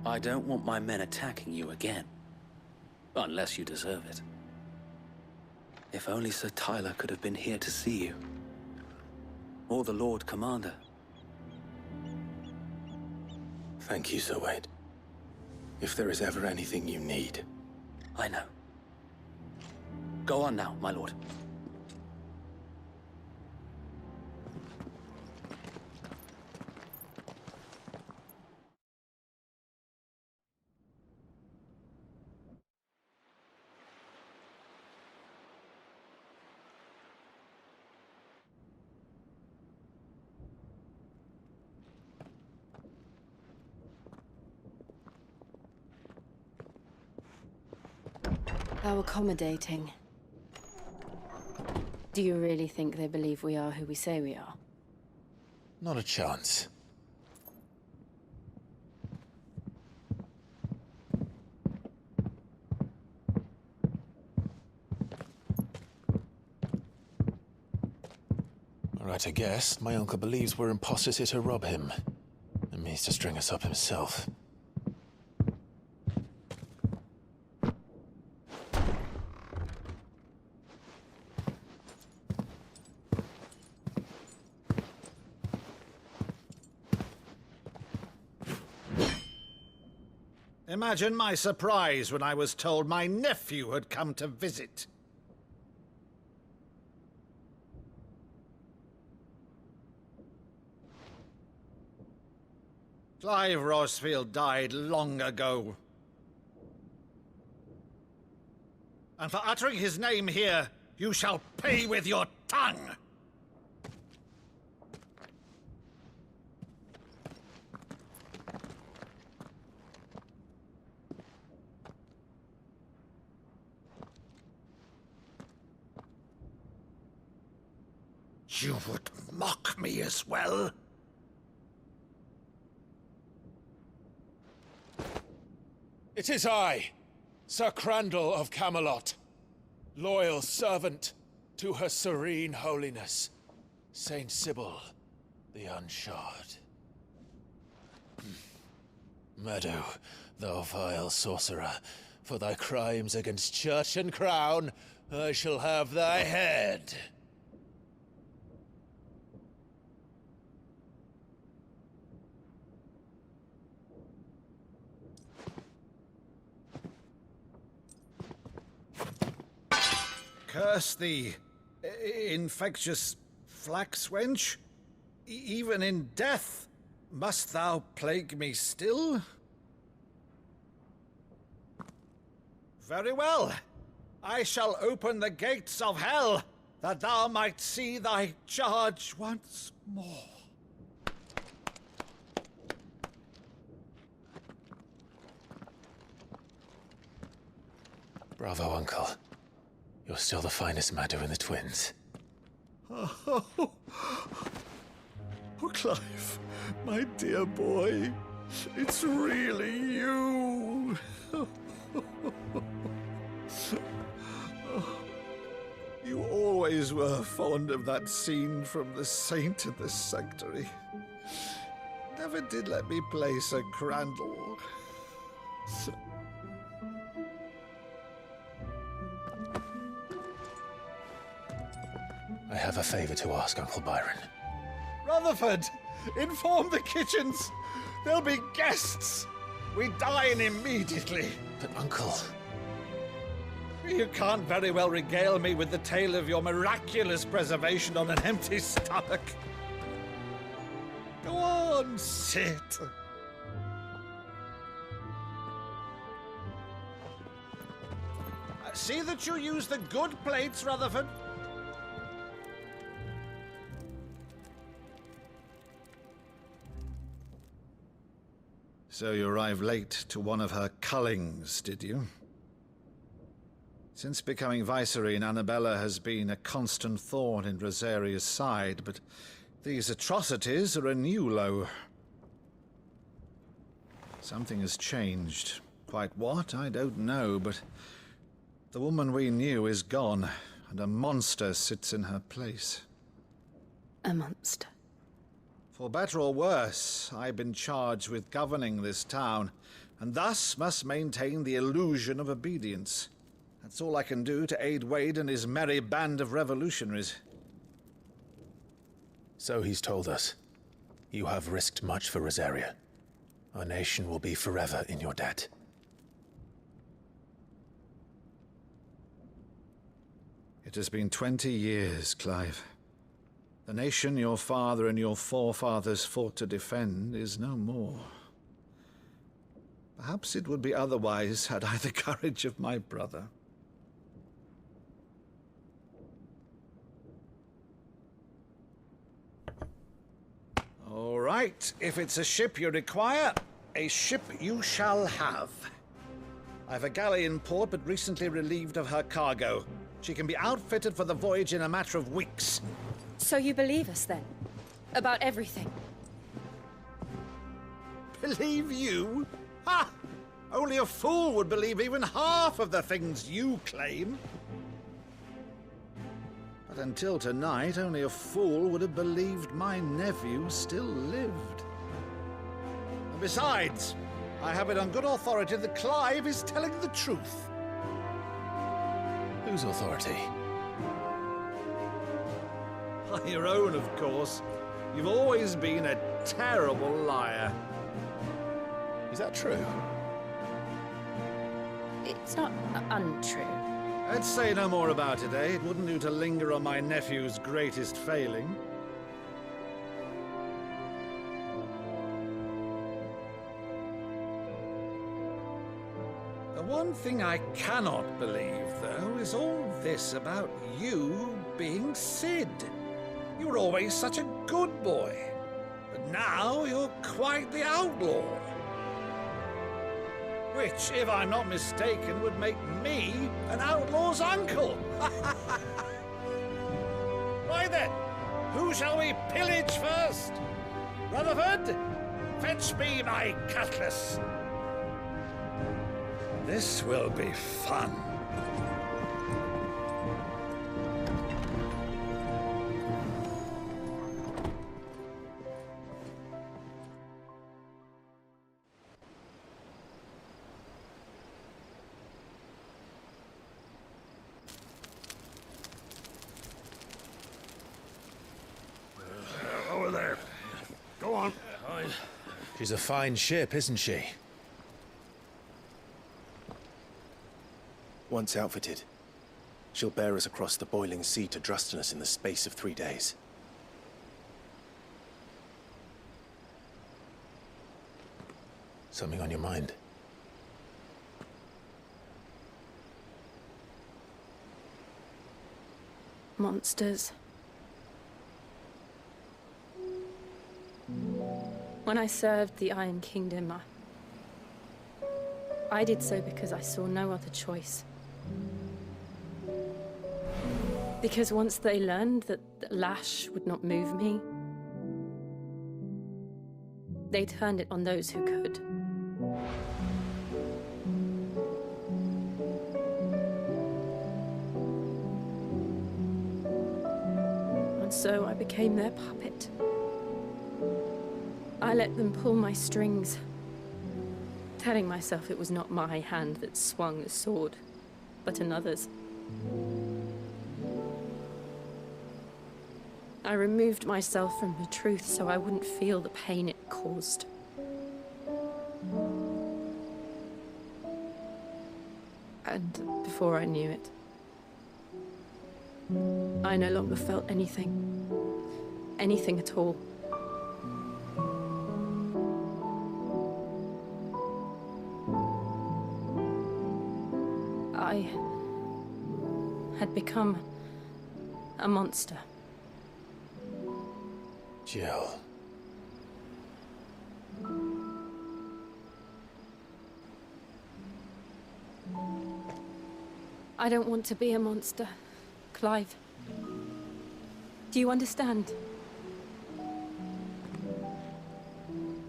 I don't want my men attacking you again. Unless you deserve it. If only Sir Tyler could have been here to see you. Or the Lord Commander. Thank you, Sir Wade. If there is ever anything you need. I know. Go on now, my lord. How accommodating. Do you really think they believe we are who we say we are? Not a chance. All right, I guess. My uncle believes we're imposters here to rob him. And means to string us up himself. Imagine my surprise when I was told my nephew had come to visit. Clive Rosfield died long ago. And for uttering his name here, you shall pay with your tongue! You would mock me as well? It is I, Sir Crandall of Camelot, loyal servant to Her Serene Holiness, Saint Sybil the Unshod. Meadow, thou vile sorcerer, for thy crimes against church and crown, I shall have thy head. Curse thee, infectious flax wench. Even in death, must thou plague me still? Very well. I shall open the gates of hell, that thou might see thy charge once more. Bravo, Uncle. You're still the finest Meadow in the twins. Oh, Clive, my dear boy, it's really you. You always were fond of that scene from The Saint in the Sanctuary. Never did let me play Sir Crandall. I have a favor to ask, Uncle Byron. Rutherford, inform the kitchens. There'll be guests. We dine immediately. But, Uncle... You can't very well regale me with the tale of your miraculous preservation on an empty stomach. Go on, sit. See that you use the good plates, Rutherford. So you arrived late to one of her cullings, did you? Since becoming Vicereine, Annabella has been a constant thorn in Rosaria's side, but these atrocities are a new low. Something has changed. Quite what, I don't know, but the woman we knew is gone, and a monster sits in her place. A monster? For better or worse, I've been charged with governing this town, and thus must maintain the illusion of obedience. That's all I can do to aid Wade and his merry band of revolutionaries. So he's told us. You have risked much for Rosaria. Our nation will be forever in your debt. It has been 20 years, Clive. The nation your father and your forefathers fought to defend is no more. Perhaps it would be otherwise had I the courage of my brother. All right, if it's a ship you require, a ship you shall have. I've a galley in port, but recently relieved of her cargo. She can be outfitted for the voyage in a matter of weeks. So you believe us, then? About everything? Believe you? Ha! Only a fool would believe even half of the things you claim. But until tonight, only a fool would have believed my nephew still lived. And besides, I have it on good authority that Clive is telling the truth. Whose authority? Your own, of course. You've always been a terrible liar. Is that true? It's not untrue. Let's say no more about it, eh? It wouldn't do to linger on my nephew's greatest failing. The one thing I cannot believe, though, is all this about you being Cid. You were always such a good boy, but now you're quite the outlaw. Which, if I'm not mistaken, would make me an outlaw's uncle. Why then, Who shall we pillage first? Rutherford, fetch me my cutlass. This will be fun. Over there. Go on. She's a fine ship, isn't she? Once outfitted, she'll bear us across the boiling sea to Drustinus in the space of 3 days. Something on your mind? Monsters. When I served the Iron Kingdom, I did so because I saw no other choice. Because once they learned that the lash would not move me, they turned it on those who could. And so I became their puppet. I let them pull my strings, telling myself it was not my hand that swung the sword, but another's. I removed myself from the truth so I wouldn't feel the pain it caused. And before I knew it, I no longer felt anything. Anything at all. I had become a monster. Jill. I don't want to be a monster, Clive. Do you understand?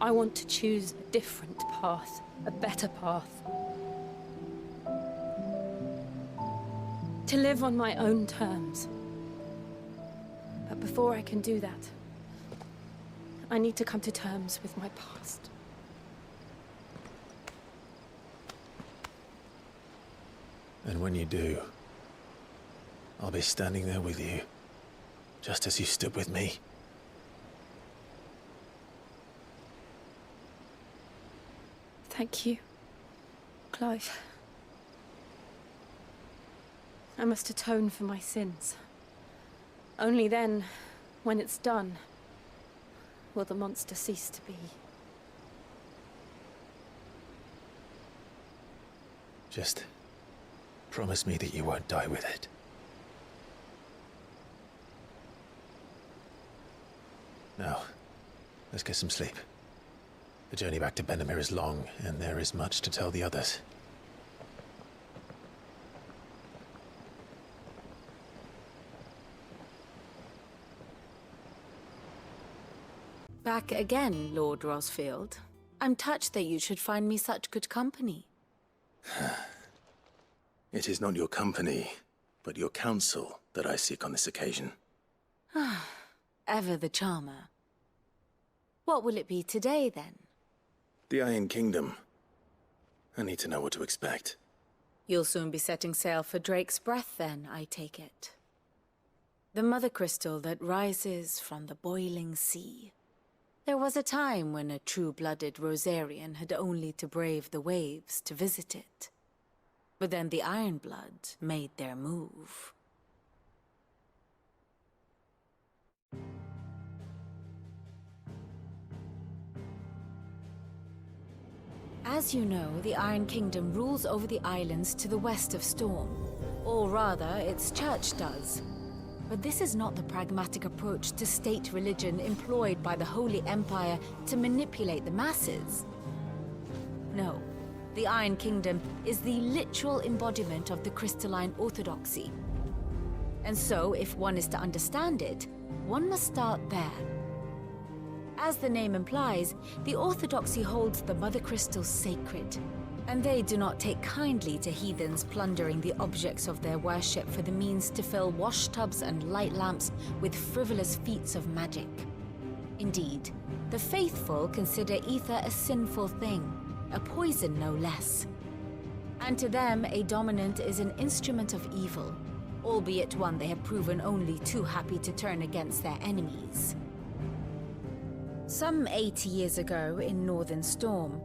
I want to choose a different path, a better path. To live on my own terms. But before I can do that, I need to come to terms with my past. And when you do, I'll be standing there with you, just as you stood with me. Thank you, Clive. I must atone for my sins. Only then, when it's done, will the monster cease to be. Just promise me that you won't die with it. Now, let's get some sleep. The journey back to Benamir is long, and there is much to tell the others. Back again, Lord Rosfield. I'm touched that you should find me such good company. It is not your company, but your counsel that I seek on this occasion. Ever the charmer. What will it be today, then? The Iron Kingdom. I need to know what to expect. You'll soon be setting sail for Drake's Breath, then, I take it. The mother crystal that rises from the boiling sea. There was a time when a true-blooded Rosarian had only to brave the waves to visit it. But then the Ironblood made their move. As you know, the Iron Kingdom rules over the islands to the west of Storm. Or rather, its church does. But this is not the pragmatic approach to state religion employed by the Holy Empire to manipulate the masses. No, the Iron Kingdom is the literal embodiment of the crystalline orthodoxy. And so, if one is to understand it, one must start there. As the name implies, the Orthodoxy holds the Mother Crystals sacred, and they do not take kindly to heathens plundering the objects of their worship for the means to fill washtubs and light lamps with frivolous feats of magic. Indeed, the faithful consider ether a sinful thing, a poison no less. And to them, a dominant is an instrument of evil, albeit one they have proven only too happy to turn against their enemies. Some 80 years ago in Northern Storm,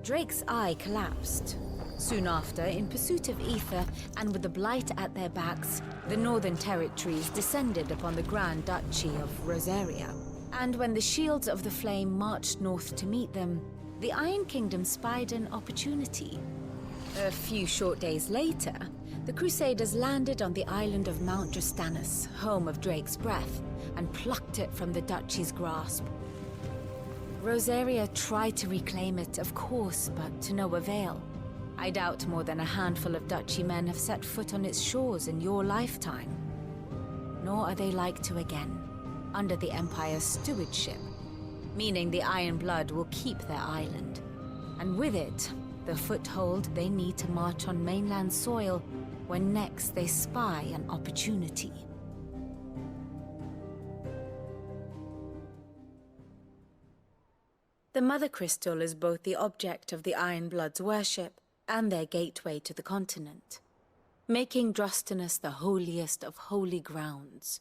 Drake's eye collapsed. Soon after, in pursuit of ether and with the Blight at their backs, the Northern Territories descended upon the Grand Duchy of Rosaria. And when the Shields of the Flame marched north to meet them, the Iron Kingdom spied an opportunity. A few short days later, the Crusaders landed on the island of Mount Drastanus, home of Drake's breath, and plucked it from the Duchy's grasp. Rosaria tried to reclaim it, of course, but to no avail. I doubt more than a handful of Duchy men have set foot on its shores in your lifetime. Nor are they like to again, under the Empire's stewardship, meaning the Iron Blood will keep their island, and with it, the foothold they need to march on mainland soil when next they spy an opportunity. The Mother Crystal is both the object of the Iron Blood's worship and their gateway to the continent, making Drastanus the holiest of holy grounds,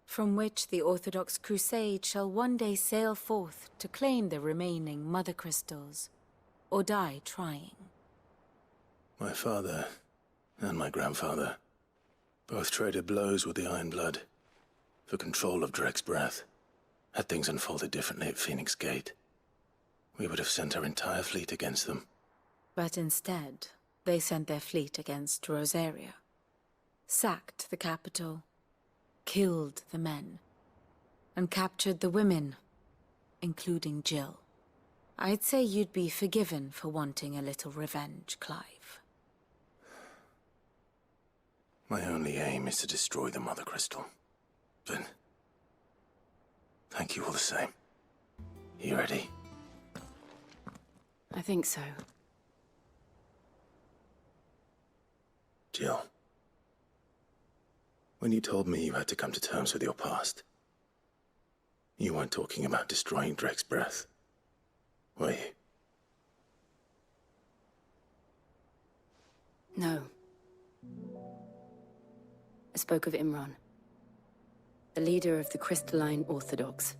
from which the Orthodox Crusade shall one day sail forth to claim the remaining Mother Crystals, or die trying. My father and my grandfather both traded blows with the Iron Blood for control of Drake's breath. Had things unfolded differently at Phoenix Gate, we would have sent our entire fleet against them. But instead, they sent their fleet against Rosaria, sacked the capital, killed the men, and captured the women, including Jill. I'd say you'd be forgiven for wanting a little revenge, Clive. My only aim is to destroy the Mother Crystal. But thank you all the same. You ready? I think so. Jill, when you told me you had to come to terms with your past, you weren't talking about destroying Drake's breath, were you? No. I spoke of Imran, the leader of the Crystalline Orthodox.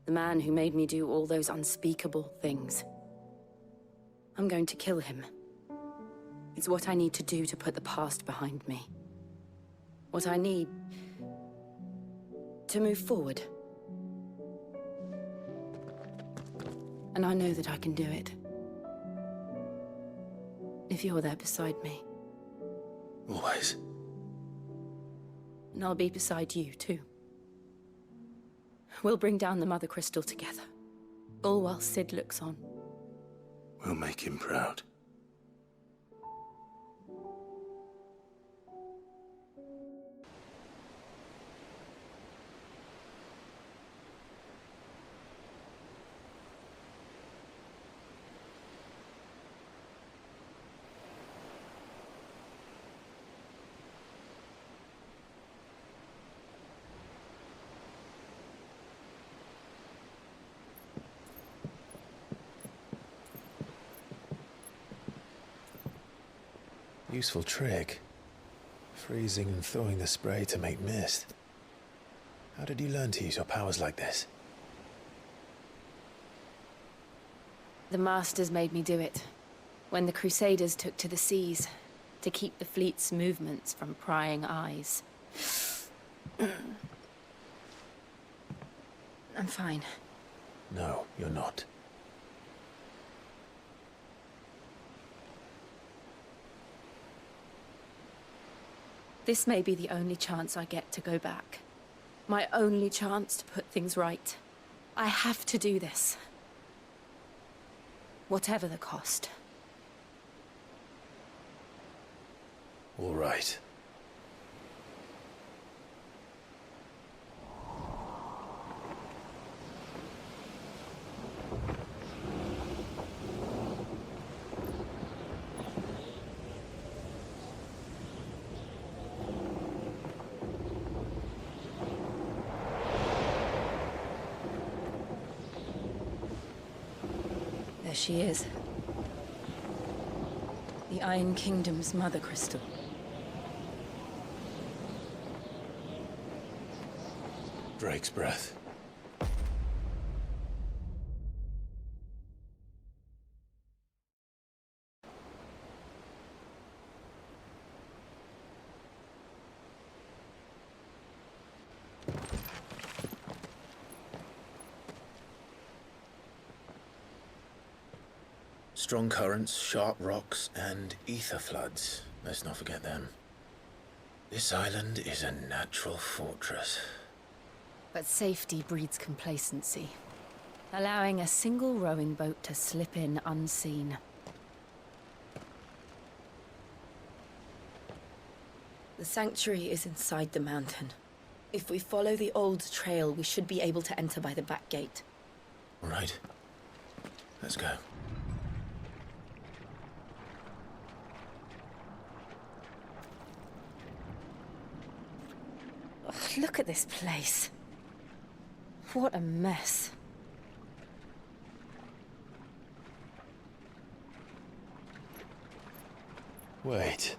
The man who made me do all those unspeakable things. I'm going to kill him. It's what I need to do to put the past behind me. What I need to move forward. And I know that I can do it. If you're there beside me. Always. And I'll be beside you, too. We'll bring down the Mother Crystal together. All while Sid looks on. We'll make him proud. Useful trick. Freezing and thawing the spray to make mist. How did you learn to use your powers like this? The Masters made me do it. When the Crusaders took to the seas, to keep the fleet's movements from prying eyes. I'm fine. No, you're not. This may be the only chance I get to go back. My only chance to put things right. I have to do this. Whatever the cost. All right. There she is. The Iron Kingdom's mother crystal. Drake's breath. Strong currents, sharp rocks, and ether floods. Let's not forget them. This island is a natural fortress. But safety breeds complacency, allowing a single rowing boat to slip in unseen. The sanctuary is inside the mountain. If we follow the old trail, we should be able to enter by the back gate. All right. Let's go. Look at this place. What a mess. Wait.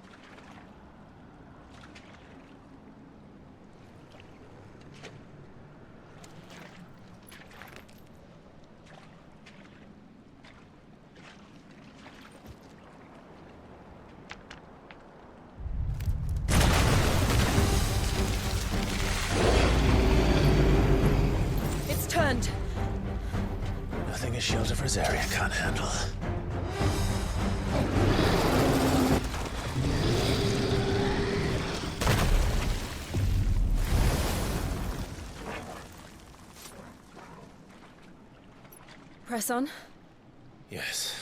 Turned. Nothing a shield of Rosaria can't handle. Press on? Yes.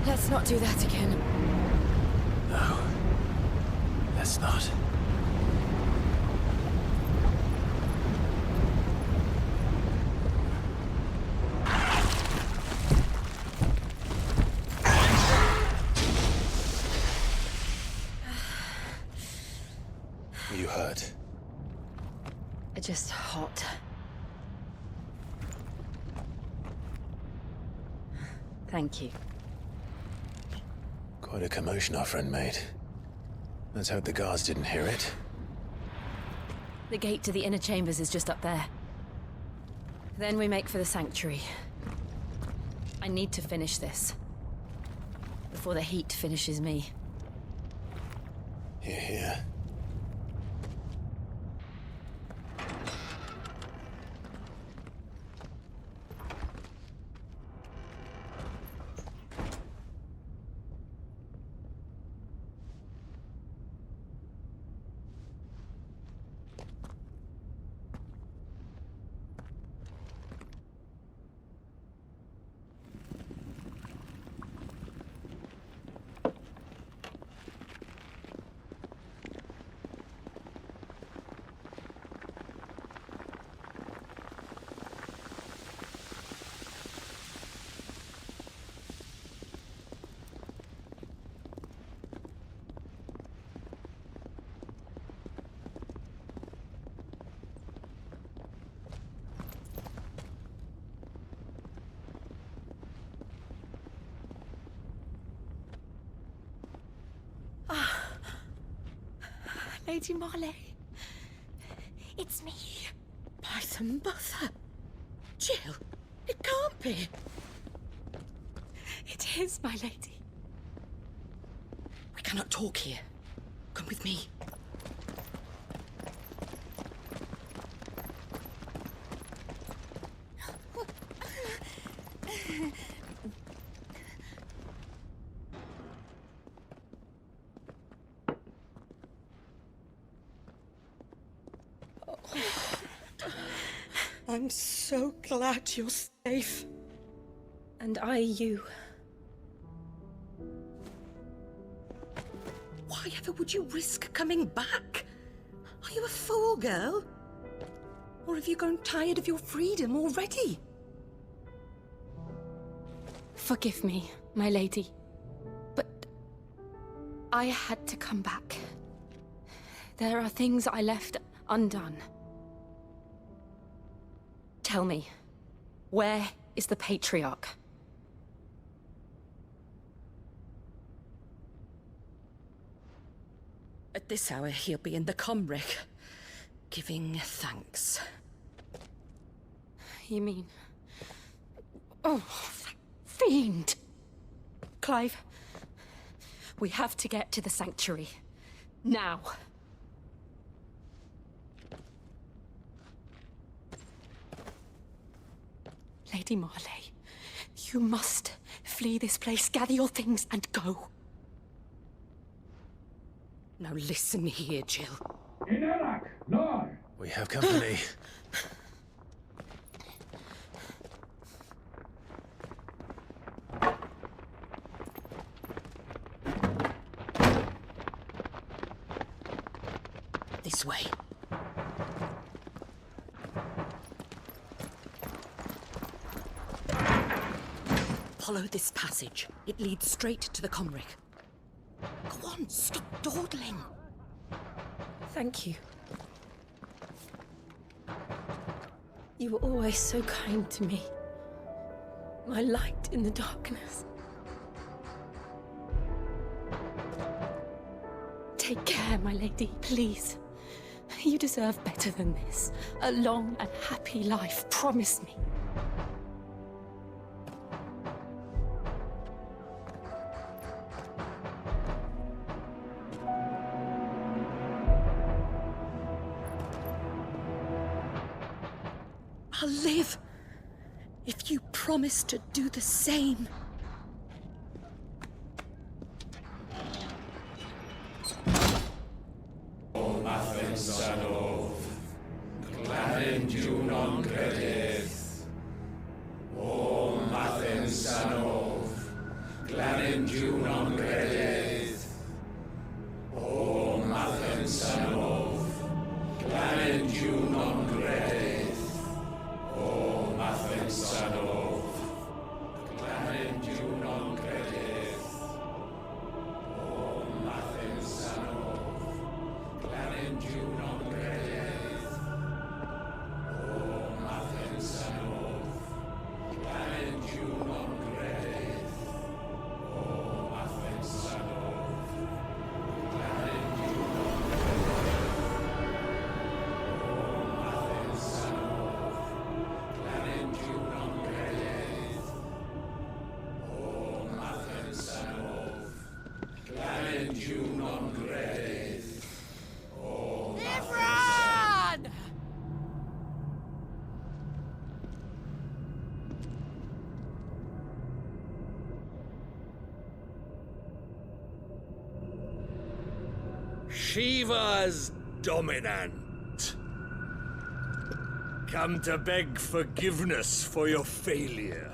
Let's not do that again. No. Let's not. You hurt? Just hot. Thank you. Quite a commotion our friend made. Let's hope the guards didn't hear it. The gate to the inner chambers is just up there. Then we make for the sanctuary. I need to finish this. Before the heat finishes me. Hear, hear. Lady Marley. It's me. By the mother. Jill, it can't be. It is, my lady. We cannot talk here. Come with me. I'm so glad you're safe. And you. Why ever would you risk coming back? Are you a fool, girl? Or have you grown tired of your freedom already? Forgive me, my lady. But I had to come back. There are things I left undone. Tell me, where is the Patriarch? At this hour, he'll be in the Comric, giving thanks. You mean... Oh, that fiend! Clive, we have to get to the sanctuary. Now. Lady Marley, you must flee this place, gather your things and go. Now listen here, Jill. We have company. This way. Follow this passage. It leads straight to the Comric. Go on, stop dawdling. Thank you. You were always so kind to me. My light in the darkness. Take care, my lady, please. You deserve better than this. A long and happy life, promise me. I'll live if you promise to do the same. O Mathen Sanov, Glanin Junon Credith. O Mathen Sanov, Glanin Junon Credith. O Mathen Sanov, Glanin Junon Credith. O Mathen Sanov, Glanin Junon Credith. O Mathen Sanov, Glanin Junon Credith. O Mathen Sanov, Glanin Junon Credith. O Mathen Sanov, Glanin Junon Run! Shiva's dominant. Come to beg forgiveness for your failure.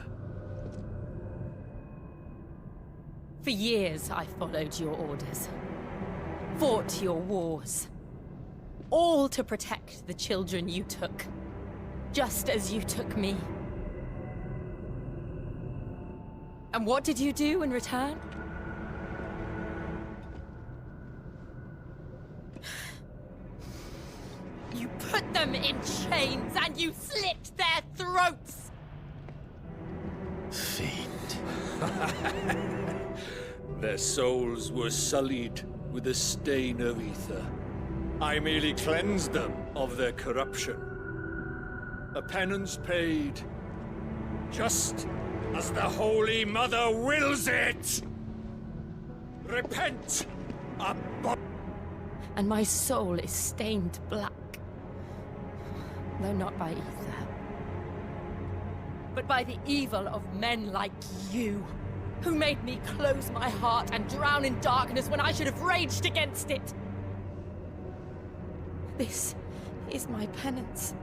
For years I followed your orders. Fought your wars. All to protect the children you took. Just as you took me. And what did you do in return? You put them in chains and you slit their throats! Fiend. Their souls were sullied with a stain of ether. I merely cleansed them of their corruption. A penance paid, just as the Holy Mother wills it! Repent! And my soul is stained black. Though not by ether, but by the evil of men like you, who made me close my heart and drown in darkness when I should have raged against it. This is my penance.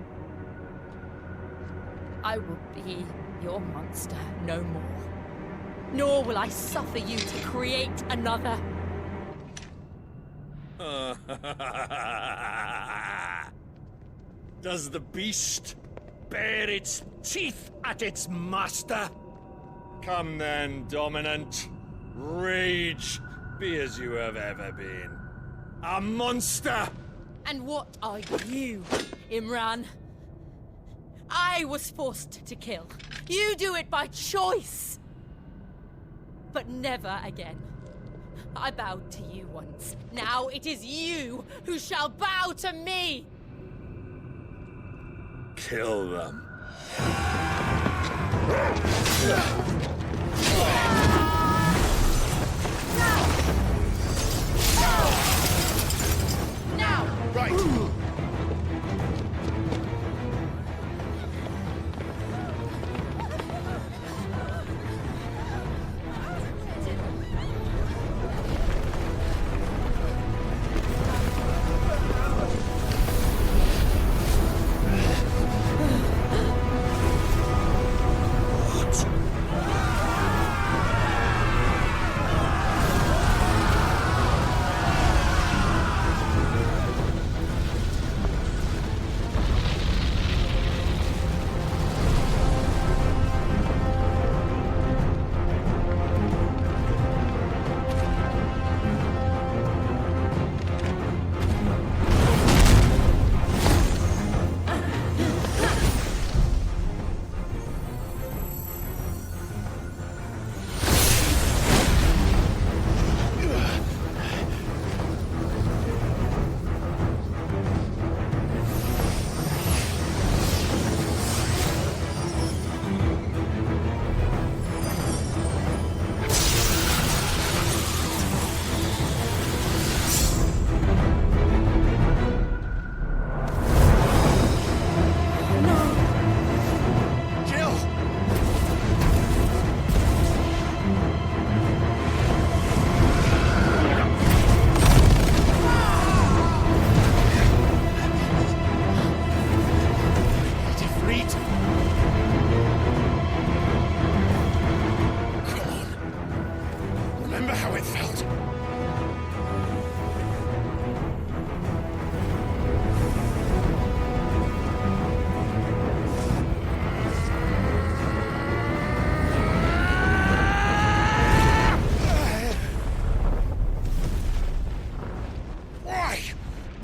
I will be your monster no more. Nor will I suffer you to create another. Does the beast bare its teeth at its master? Come then, Dominant. Rage, be as you have ever been. A monster! And what are you, Imran? I was forced to kill. You do it by choice. But never again. I bowed to you once. Now it is you who shall bow to me! Kill them. Now! Right!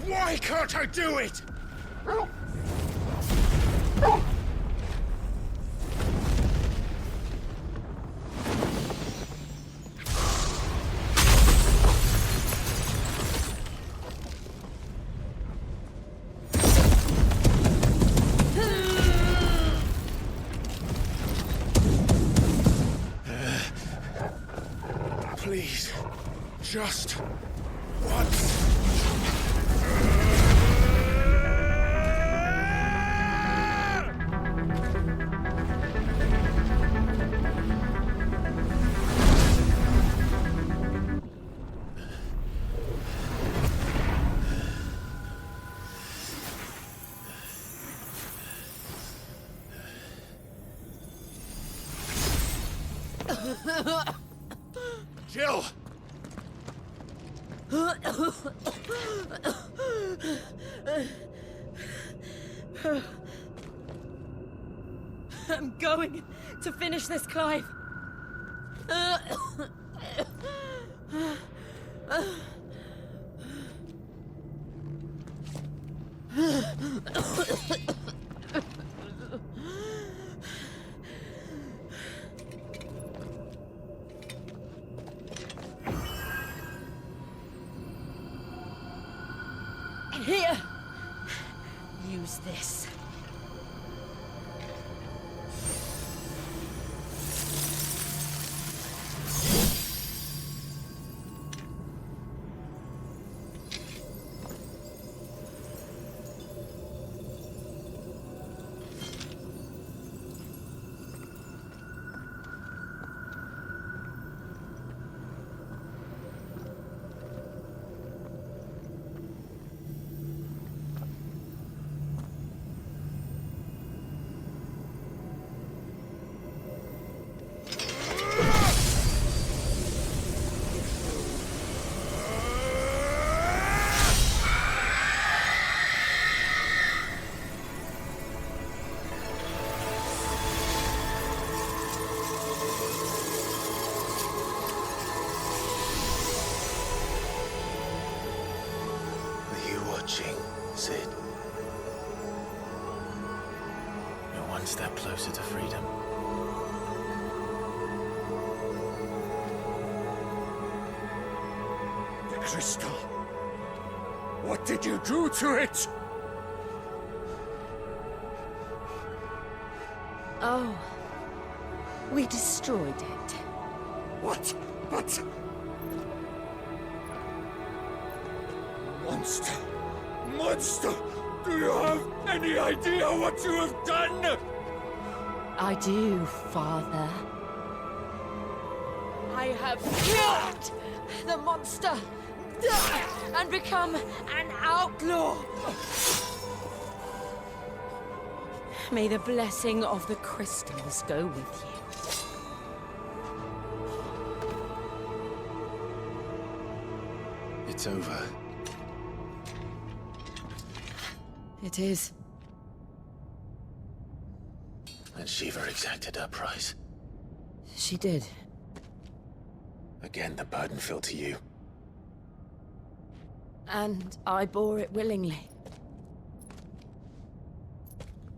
Why can't I do it? Please, just once. Jill! I'm going to finish this, Clive. Here! Use this. Cid. You're one step closer to freedom. The crystal. What did you do to it? Oh. We destroyed it. What? But... Monster! Monster! Do you have any idea what you have done? I do, Father. I have killed the monster and become an outlaw. May the blessing of the crystals go with you. It's over. It is. And Shiva exacted her price. She did. Again, the burden fell to you. And I bore it willingly.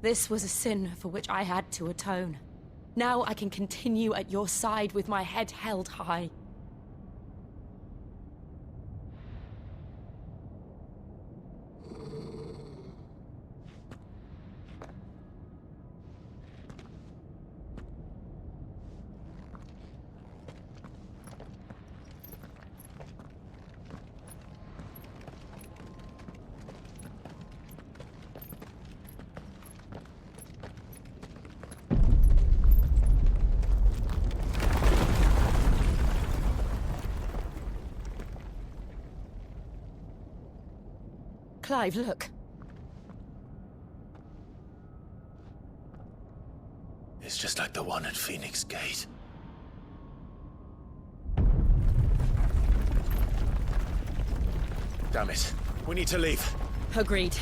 This was a sin for which I had to atone. Now I can continue at your side with my head held high. Clive, look. It's just like the one at Phoenix Gate. Damn it. We need to leave. Agreed.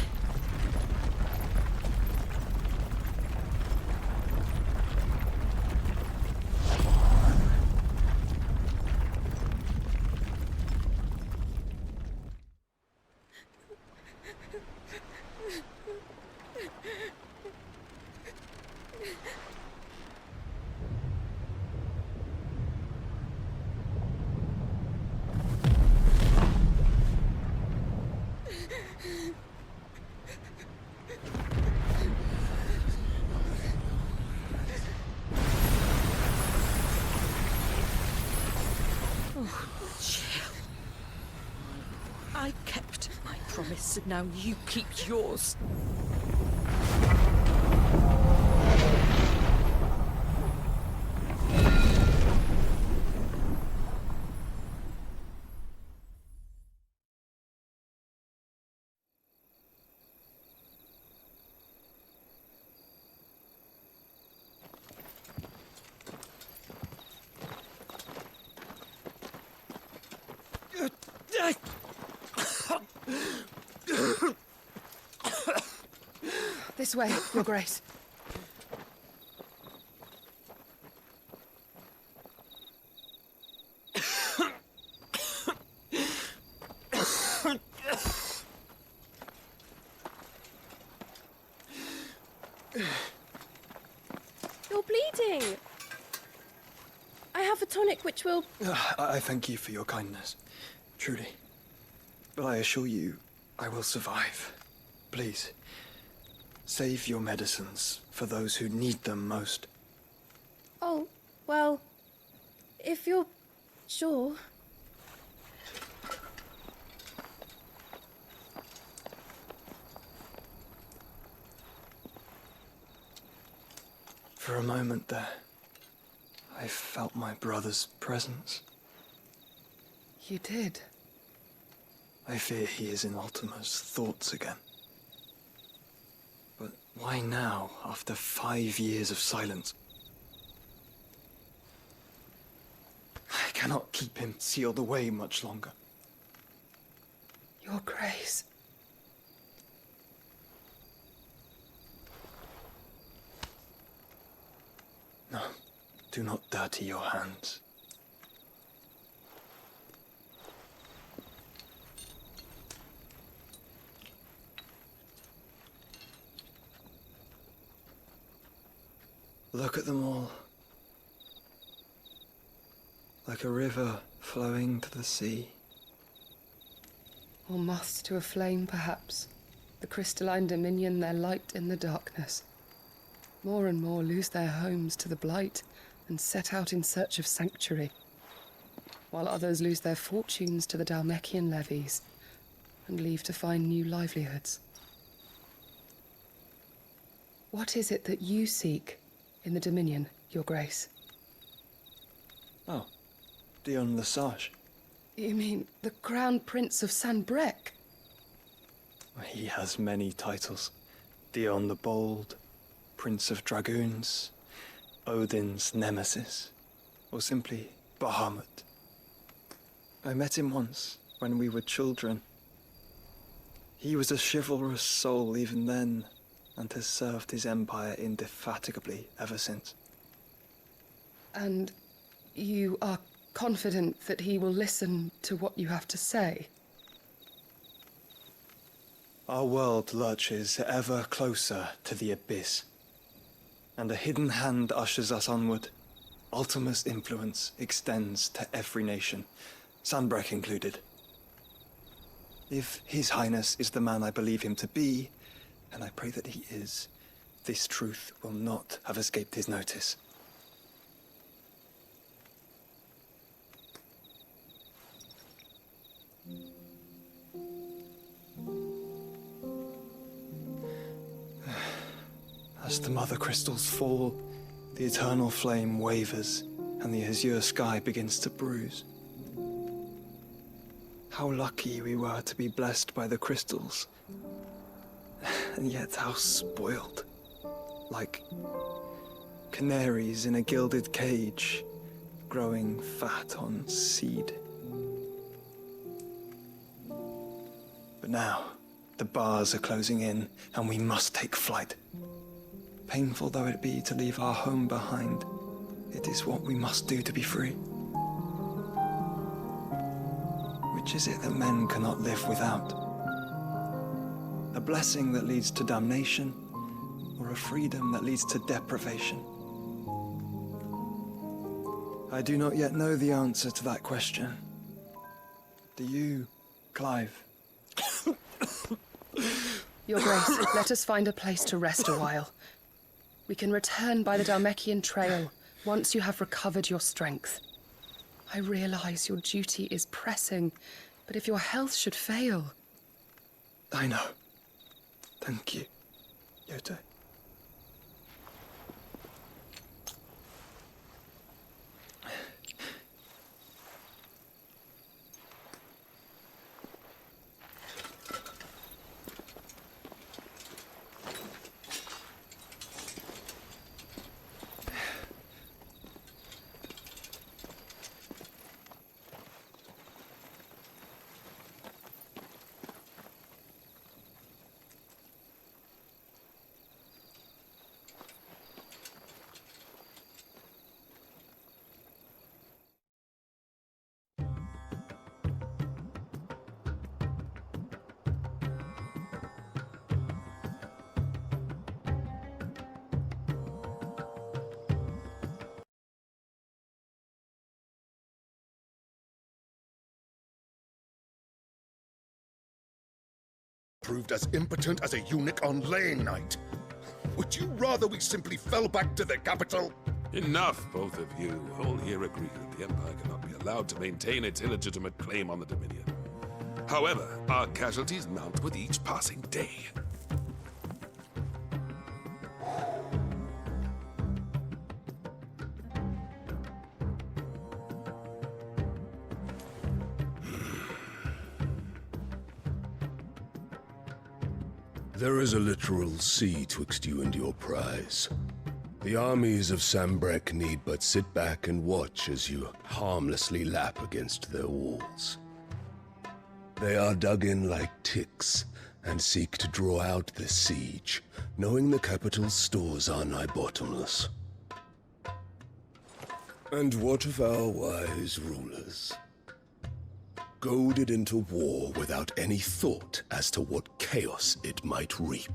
I kept my promise, and now you keep yours. This way, Your Grace. You're bleeding. I have a tonic which will... I thank you for your kindness, truly. But I assure you, I will survive. Please, save your medicines for those who need them most. Oh, well, if you're sure. For a moment there, I felt my brother's presence. You did? I fear he is in Ultima's thoughts again. But why now, after 5 years of silence? I cannot keep him sealed away much longer. Your Grace. No, do not dirty your hands. Look at them all. Like a river flowing to the sea. Or moths to a flame, perhaps. The crystalline dominion their light in the darkness. More and more lose their homes to the blight and set out in search of sanctuary, while others lose their fortunes to the Dhalmekian levies and leave to find new livelihoods. What is it that you seek in the Dominion, Your Grace? Oh, Dion Lesage. You mean the Crown Prince of Sanbreque? He has many titles. Dion the Bold, Prince of Dragoons, Odin's Nemesis, or simply Bahamut. I met him once, when we were children. He was a chivalrous soul even then, and has served his empire indefatigably ever since. And you are confident that he will listen to what you have to say? Our world lurches ever closer to the abyss, and a hidden hand ushers us onward. Ultima's influence extends to every nation, Sanbreque included. If His Highness is the man I believe him to be, and I pray that he is, this truth will not have escaped his notice. As the mother crystals fall, the eternal flame wavers, and the azure sky begins to bruise. How lucky we were to be blessed by the crystals, and yet how spoiled. Like canaries in a gilded cage, growing fat on seed. But now, the bars are closing in, and we must take flight. Painful though it be to leave our home behind, it is what we must do to be free. Which is it that men cannot live without? A blessing that leads to damnation, or a freedom that leads to deprivation? I do not yet know the answer to that question. Do you, Clive? Your Grace, let us find a place to rest a while. We can return by the Dhalmekian trail once you have recovered your strength. I realize your duty is pressing, but if your health should fail... I know. Thank you, Yote. proved as impotent as a eunuch on laying night. Would you rather we simply fell back to the capital? Enough, both of you. All here agree that the Empire cannot be allowed to maintain its illegitimate claim on the Dominion. However, our casualties mount with each passing day. There is a literal sea twixt you and your prize. The armies of Sanbreque need but sit back and watch as you harmlessly lap against their walls. They are dug in like ticks and seek to draw out this siege, knowing the capital's stores are nigh bottomless. And what of our wise rulers? Goaded into war without any thought as to what chaos it might reap.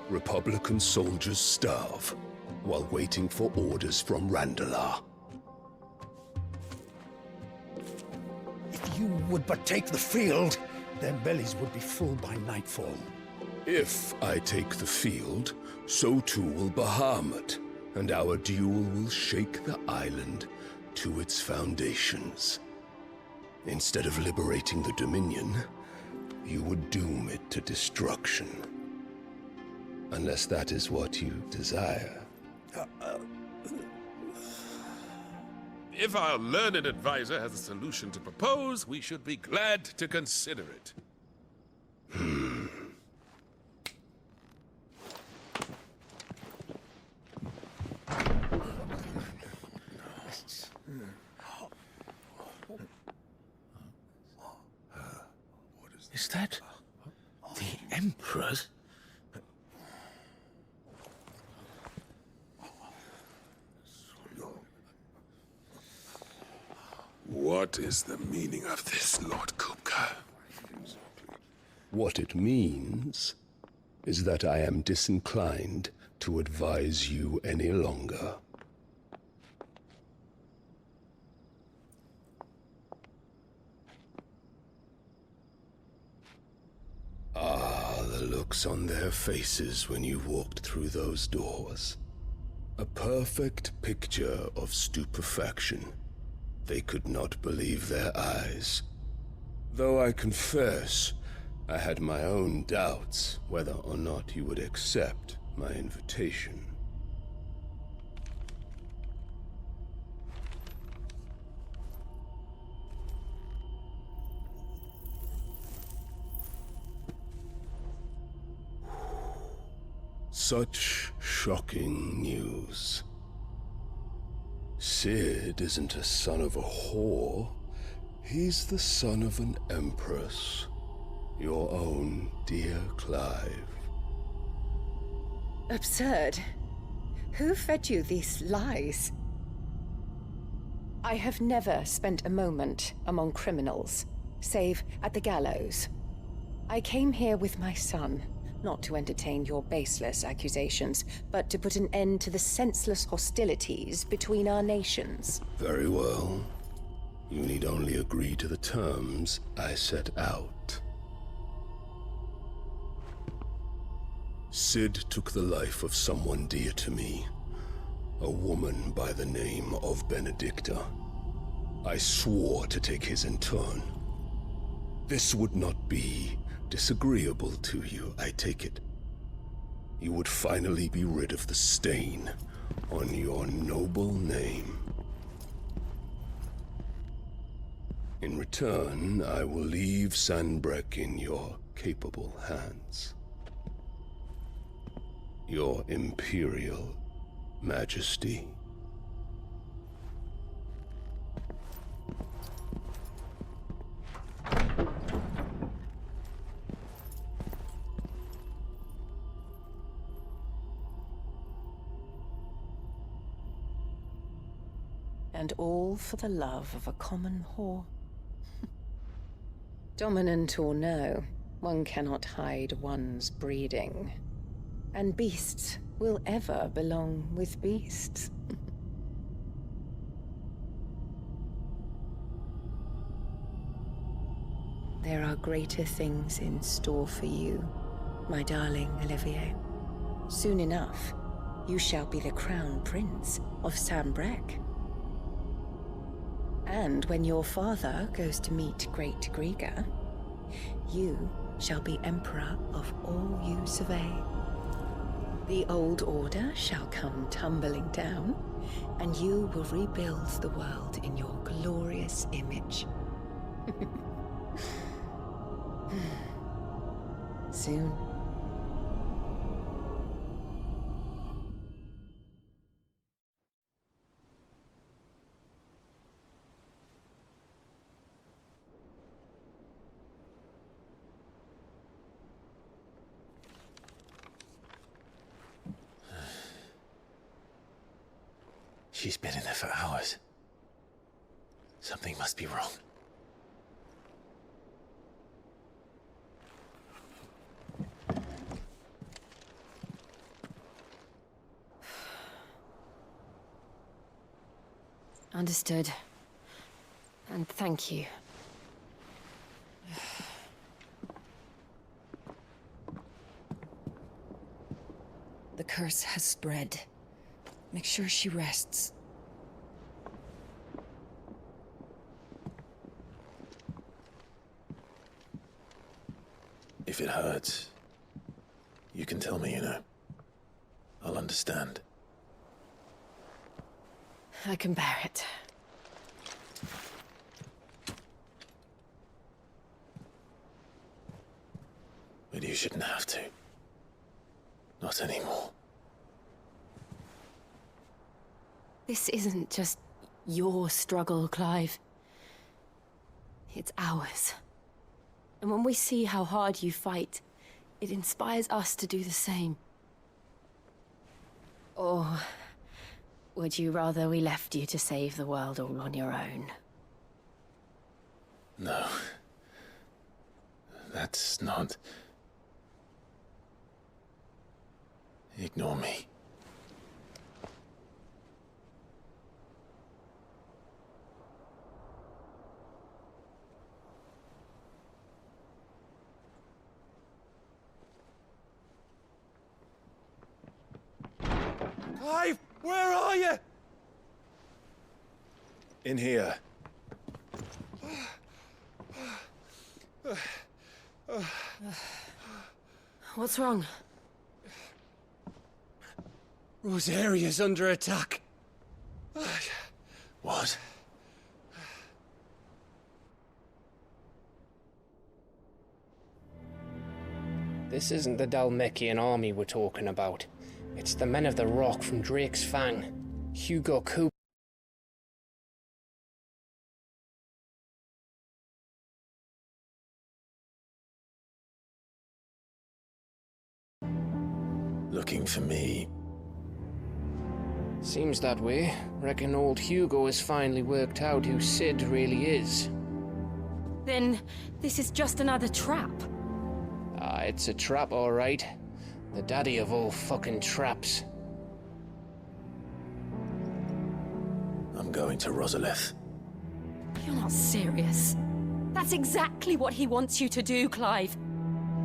Republican soldiers starve while waiting for orders from Randalar. If you would but take the field, their bellies would be full by nightfall. If I take the field, so too will Bahamut, and our duel will shake the island to its foundations. Instead of liberating the Dominion, you would doom it to destruction. Unless that is what you desire. If our learned advisor has a solution to propose, we should be glad to consider it. Is that the Emperor's? What is the meaning of this, Lord Kupka? What it means is that I am disinclined to advise you any longer. Ah, the looks on their faces when you walked through those doors. A perfect picture of stupefaction. They could not believe their eyes. Though I confess, I had my own doubts whether or not you would accept my invitation. Such shocking news. Cid isn't a son of a whore. He's the son of an empress. Your own dear Clive. Absurd. Who fed you these lies? I have never spent a moment among criminals, save at the gallows. I came here with my son, not to entertain your baseless accusations, but to put an end to the senseless hostilities between our nations. Very well. You need only agree to the terms I set out. Cid took the life of someone dear to me, a woman by the name of Benedicta. I swore to take his in turn. This would not be disagreeable to you, I take it. You would finally be rid of the stain on your noble name. In return, I will leave Sanbreque in your capable hands. Your Imperial Majesty. And all for the love of a common whore. Dominant or no, one cannot hide one's breeding. And beasts will ever belong with beasts. There are greater things in store for you, my darling Olivier. Soon enough, you shall be the crown prince of Sambrec. And when your father goes to meet Great Griga, you shall be emperor of all you survey. The old order shall come tumbling down, and you will rebuild the world in your glorious image. Soon. She's been in there for hours. Something must be wrong. Understood. And thank you. The curse has spread. Make sure she rests. If it hurts, you can tell me, you know. I'll understand. I can bear it. But you shouldn't have to. Not anymore. This isn't just your struggle, Clive. It's ours. And when we see how hard you fight, it inspires us to do the same. Or would you rather we left you to save the world all on your own? No. That's not... Ignore me. Clive, where are you? In here. What's wrong? Rosaria's under attack. What? This isn't the Dalmekian army we're talking about. It's the men of the Rock from Drake's Fang. Hugo Cooper. Looking for me? Seems that way. Reckon old Hugo has finally worked out who Sid really is. Then this is just another trap. Ah, it's a trap, all right. The daddy of all fucking traps. I'm going to Rosalith. You're not serious. That's exactly what he wants you to do, Clive.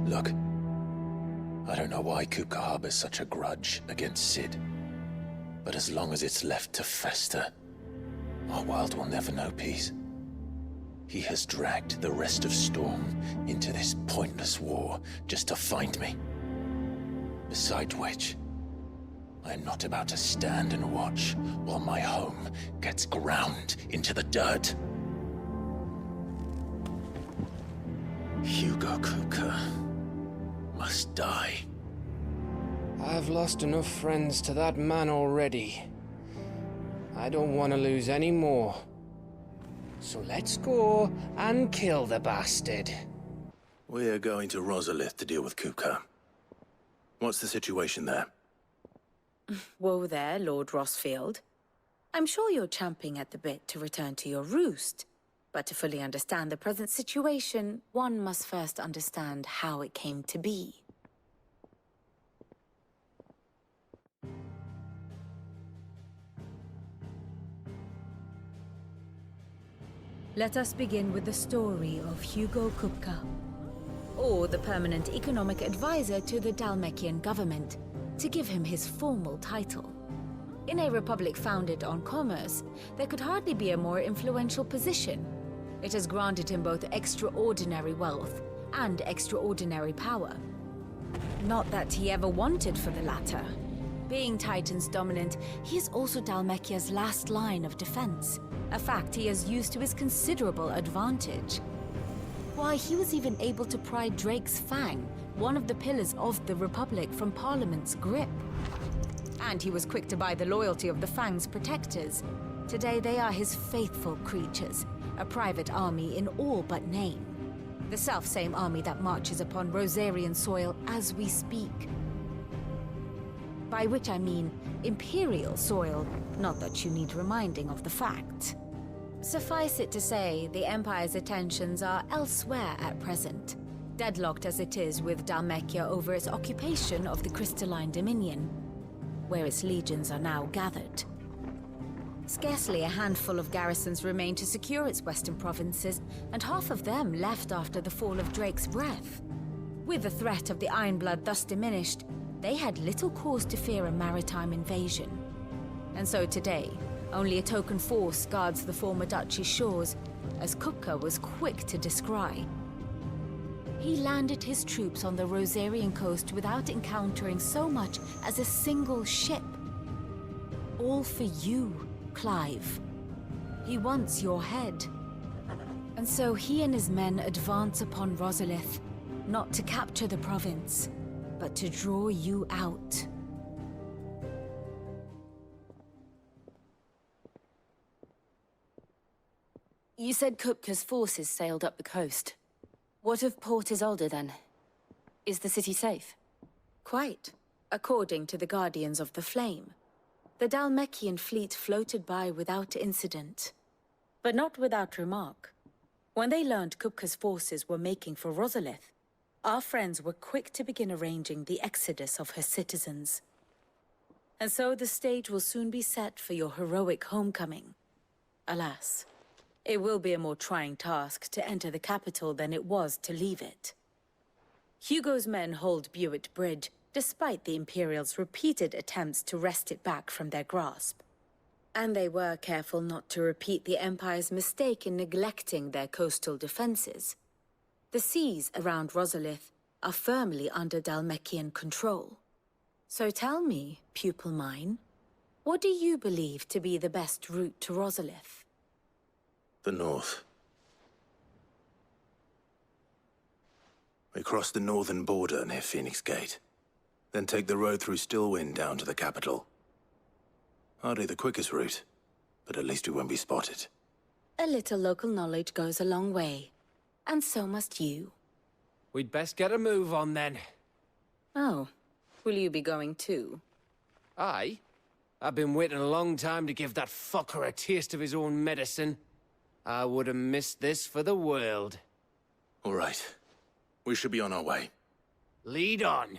Look, I don't know why Kupka harbors such a grudge against Sid. But as long as it's left to fester, our world will never know peace. He has dragged the rest of Storm into this pointless war just to find me. Besides which, I am not about to stand and watch while my home gets ground into the dirt. Hugo Kupka must die. I've lost enough friends to that man already. I don't want to lose any more. So let's go and kill the bastard. We're going to Rosalith to deal with Kupka. What's the situation there? Whoa there, Lord Rossfield. I'm sure you're champing at the bit to return to your roost. But to fully understand the present situation, one must first understand how it came to be. Let us begin with the story of Hugo Kupka, or the permanent economic advisor to the Dhalmekian government, to give him his formal title. In a republic founded on commerce, there could hardly be a more influential position. It has granted him both extraordinary wealth and extraordinary power. Not that he ever wanted for the latter. Being Titan's dominant, he is also Dhalmekia's last line of defense, a fact he has used to his considerable advantage. Why, he was even able to pry Drake's Fang, one of the pillars of the Republic, from Parliament's grip. And he was quick to buy the loyalty of the Fang's protectors. Today they are his faithful creatures, a private army in all but name. The self-same army that marches upon Rosarian soil as we speak. By which I mean Imperial soil, not that you need reminding of the fact. Suffice it to say, the Empire's attentions are elsewhere at present, deadlocked as it is with Dhalmekia over its occupation of the Crystalline Dominion, where its legions are now gathered. Scarcely a handful of garrisons remain to secure its western provinces, and half of them left after the fall of Drake's Breath. With the threat of the Ironblood thus diminished, they had little cause to fear a maritime invasion. And so today, only a token force guards the former duchy's shores, as Kupka was quick to descry. He landed his troops on the Rosarian coast without encountering so much as a single ship. All for you, Clive. He wants your head. And so he and his men advance upon Rosalith, not to capture the province, but to draw you out. You said Kupka's forces sailed up the coast. What of Port Isolde, then? Is the city safe? Quite, according to the Guardians of the Flame. The Dhalmekian fleet floated by without incident. But not without remark. When they learned Kupka's forces were making for Rosalith, our friends were quick to begin arranging the exodus of her citizens. And so the stage will soon be set for your heroic homecoming. Alas, it will be a more trying task to enter the capital than it was to leave it. Hugo's men hold Buet Bridge, despite the Imperials' repeated attempts to wrest it back from their grasp. And they were careful not to repeat the Empire's mistake in neglecting their coastal defenses. The seas around Rosalith are firmly under Dhalmekian control. So tell me, pupil mine, what do you believe to be the best route to Rosalith? The north. We cross the northern border near Phoenix Gate, then take the road through Stillwind down to the capital. Hardly the quickest route, but at least we won't be spotted. A little local knowledge goes a long way, and so must you. We'd best get a move on then. Oh, will you be going too? Aye. I've been waiting a long time to give that fucker a taste of his own medicine. I would have missed this for the world. All right. We should be on our way. Lead on.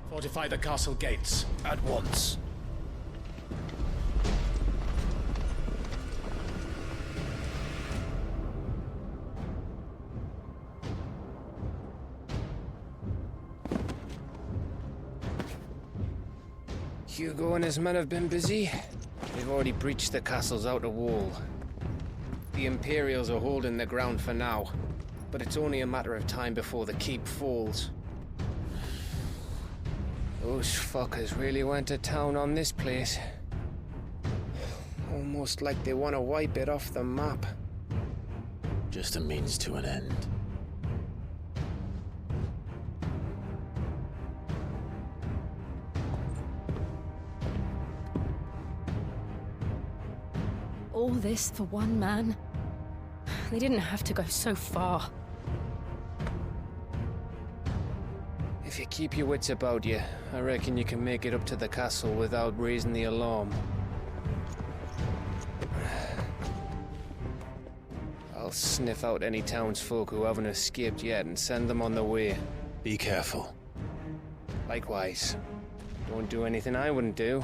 Fortify the castle gates at once. Hugo and his men have been busy. They've already breached the castle's outer wall. The Imperials are holding the ground for now, but it's only a matter of time before the keep falls. Those fuckers really went to town on this place. Almost like they want to wipe it off the map. Just a means to an end. All this for one man? They didn't have to go so far. If you Keep your wits about you. I reckon you can make it up to the castle without raising the alarm. I'll sniff out any townsfolk who haven't escaped yet and send them on their way. Be careful. Likewise. Don't do anything I wouldn't do.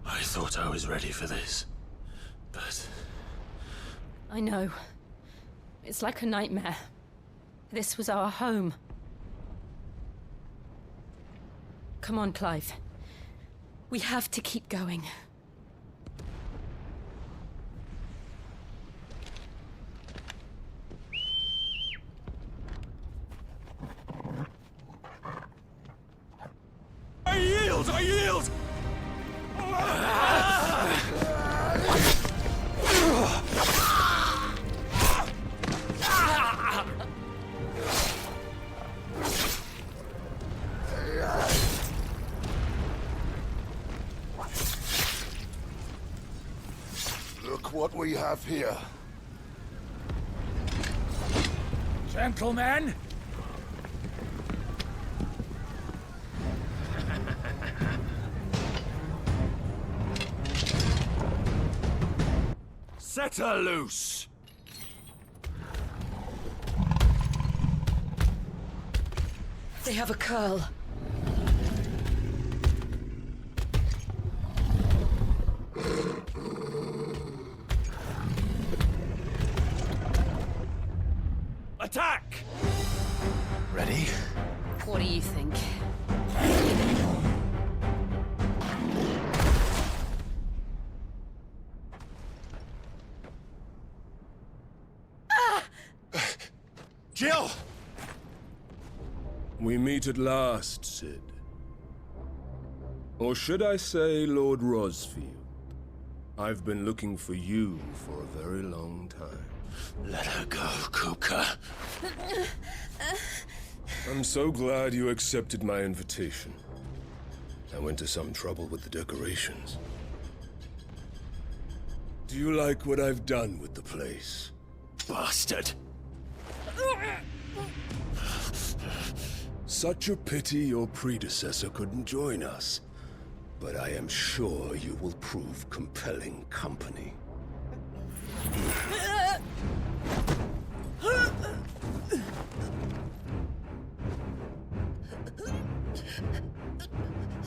I thought I was ready for this, but... I know. It's like a nightmare. This was our home. Come on, Clive. We have to keep going. I yield! I yield! Look what we have here. Gentlemen! Set her loose! They have a curl. Attack! Ready? What do you think? Jill! We meet at last, Cid. Or should I say, Lord Rosfield? I've been looking for you for a very long time. Let her go, Kuka. I'm so glad you accepted my invitation. I went to some trouble with the decorations. Do you like what I've done with the place? Bastard! Such a pity your predecessor couldn't join us. But I am sure you will prove compelling company.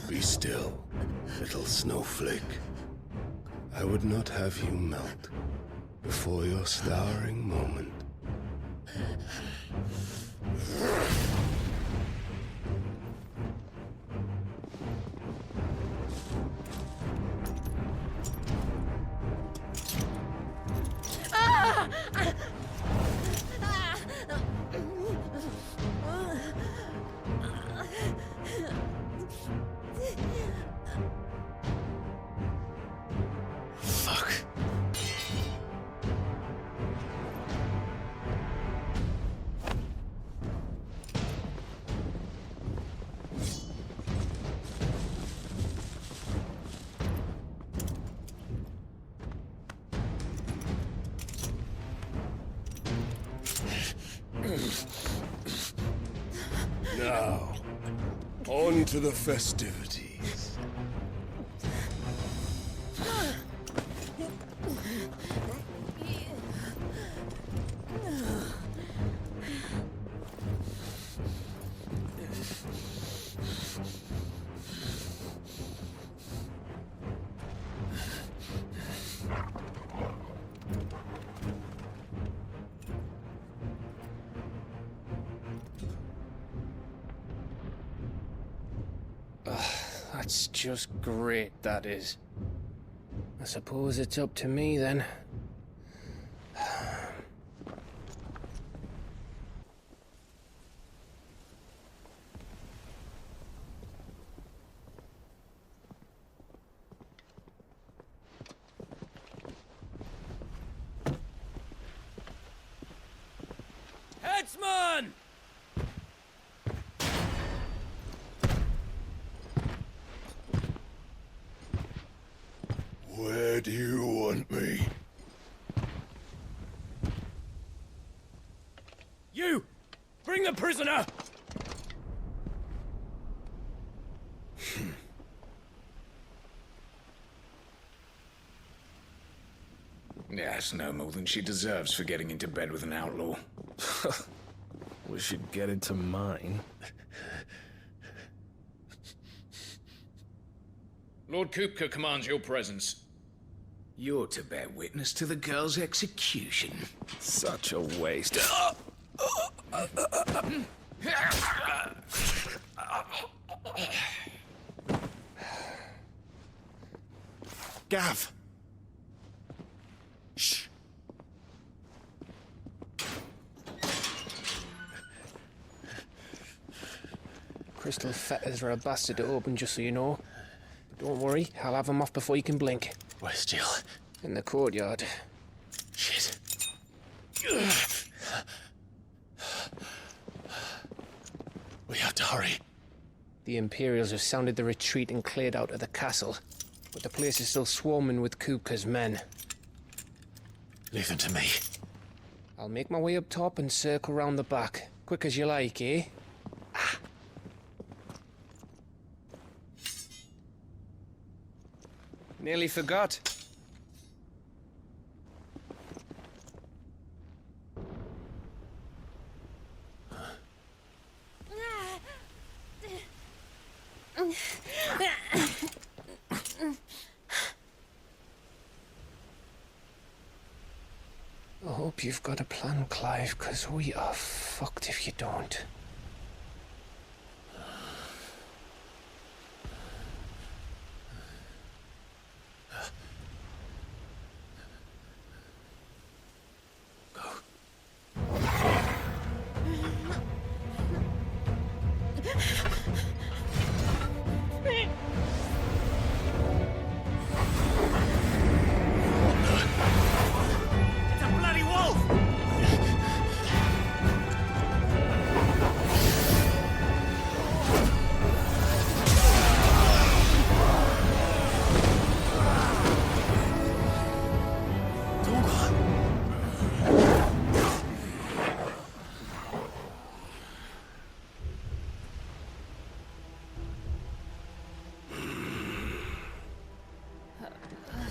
Be still, little snowflake. I would not have you melt before your starring moment. Fuck. Now, on to the festivities. That's just great, that is. I suppose it's up to me, then. Swordsman! Where do you want me? You! Bring the prisoner! That's no more than she deserves for getting into bed with an outlaw. We should get into mine. Lord Kupka commands your presence. You're to bear witness to the girl's execution. Such a waste. Gav! Shh! Crystal fetters are a bastard to open, just so you know. But don't worry, I'll have them off before you can blink. Where's Jill? In the courtyard. Shit. We have to hurry. The Imperials have sounded the retreat and cleared out of the castle. But the place is still swarming with Kupka's men. Leave them to me. I'll make my way up top and circle round the back. Quick as you like, eh? Nearly forgot. I hope you've got a plan, Clive, 'cause we are fucked if you don't.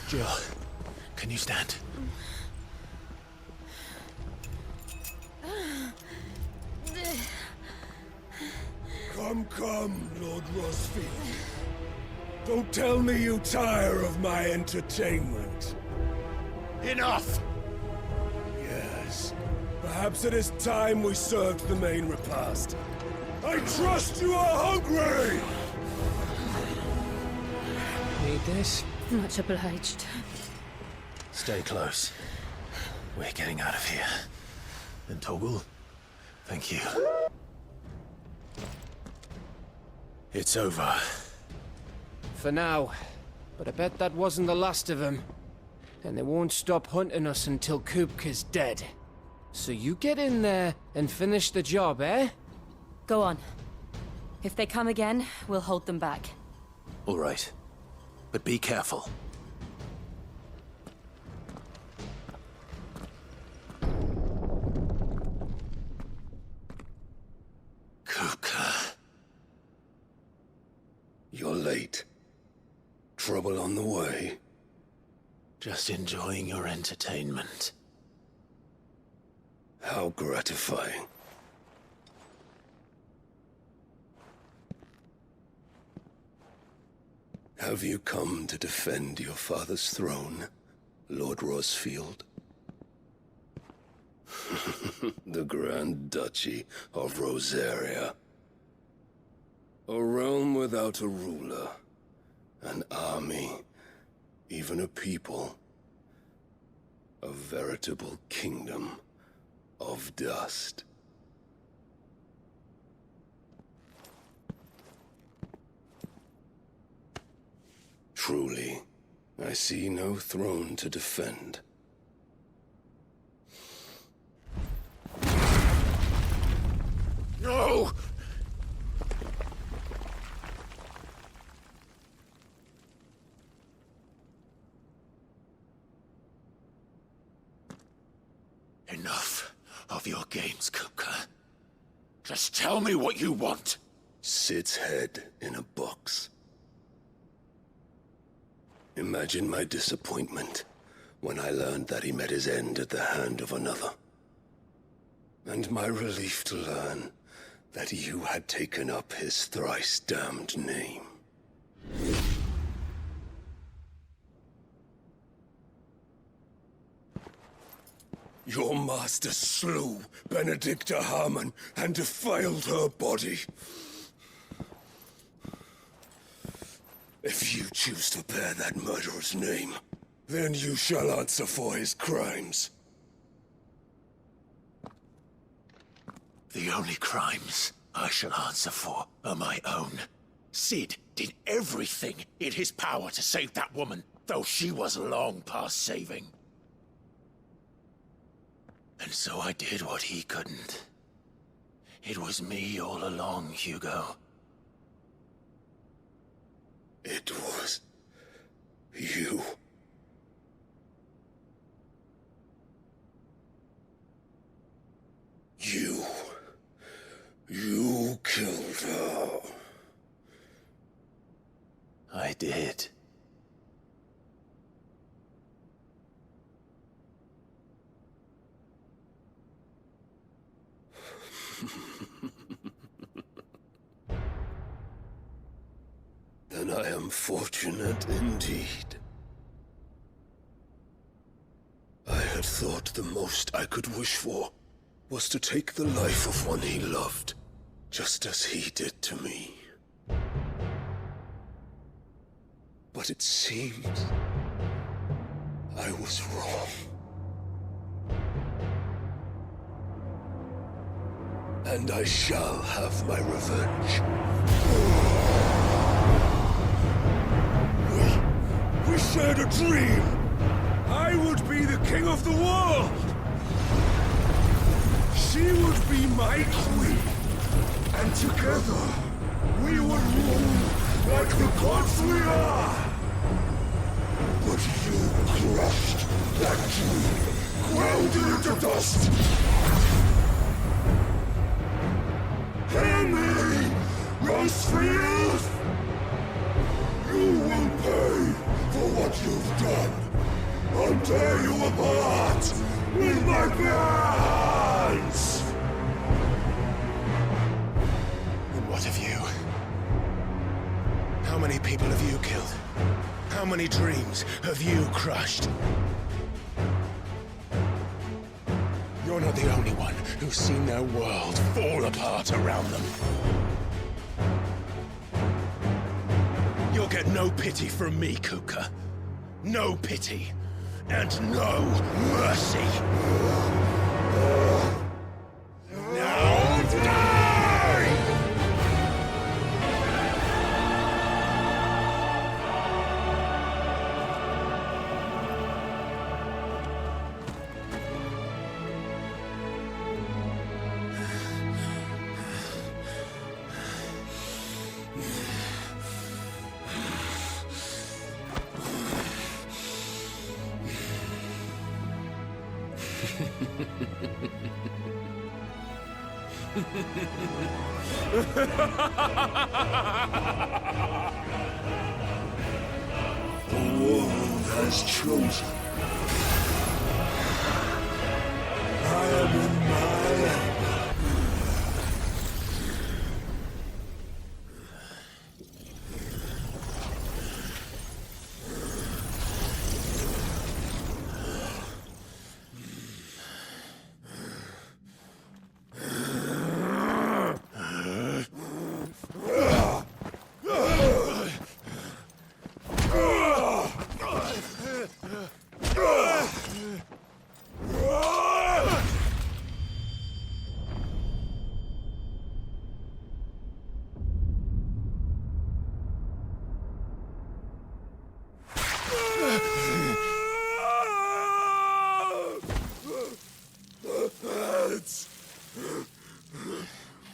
Jill, can you stand? Come, Lord Rosfield. Don't tell me you tire of my entertainment. Enough! Yes. Perhaps it is time we served the main repast. I trust you are hungry! Need this? Much obliged. Stay close. We're getting out of here. And Toggle, thank you. It's over. For now. But I bet that wasn't the last of them. And they won't stop hunting us until Kupka's dead. So you get in there and finish the job, eh? Go on. If they come again, we'll hold them back. All right. But be careful. Kupka. You're late. Trouble on the way. Just enjoying your entertainment. How gratifying. Have you come to defend your father's throne, Lord Rosfield? The Grand Duchy of Rosaria. A realm without a ruler, an army, even a people. A veritable kingdom of dust. Truly, I see no throne to defend. No! Enough of your games, Kupka. Just tell me what you want. Cid's head in a box. Imagine my disappointment when I learned that he met his end at the hand of another. And my relief to learn that you had taken up his thrice-damned name. Your master slew Benedicta Harmon and defiled her body. If you choose to bear that murderer's name, then you shall answer for his crimes. The only crimes I shall answer for are my own. Cid did everything in his power to save that woman, though she was long past saving. And so I did what he couldn't. It was me all along, Hugo. It was you. You killed her. I did. Then I am fortunate indeed. I had thought the most I could wish for was to take the life of one he loved, just as he did to me. But it seems I was wrong. And I shall have my revenge. We shared a dream! I would be the king of the world! She would be my queen! And together, we would rule like the gods we are! But you crushed that dream, ground it into dust! Hear me, Rosefield! You will pay for what you've done. I'll tear you apart with my bare hands! And what of you? How many people have you killed? How many dreams have you crushed? You're not the only one who's seen their world fall apart around them. You'll get no pity from me, Kupka. No pity. And no mercy. Now die! The world has chosen. I am in my end.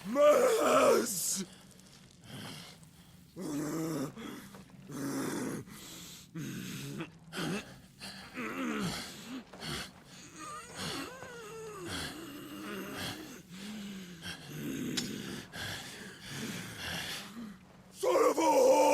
Maz! Son of a whore!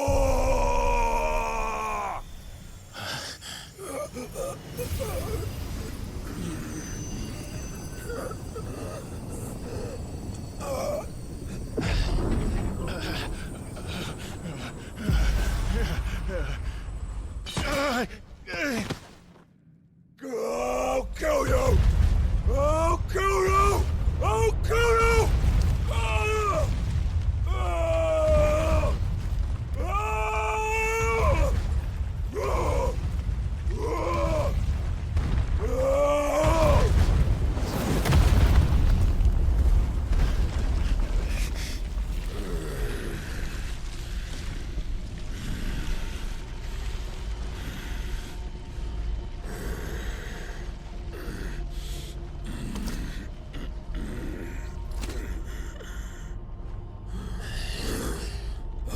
I'll kill you! I'll kill you! I'll kill you! Ah! Ah! Ah! Ah! Ah! Ah!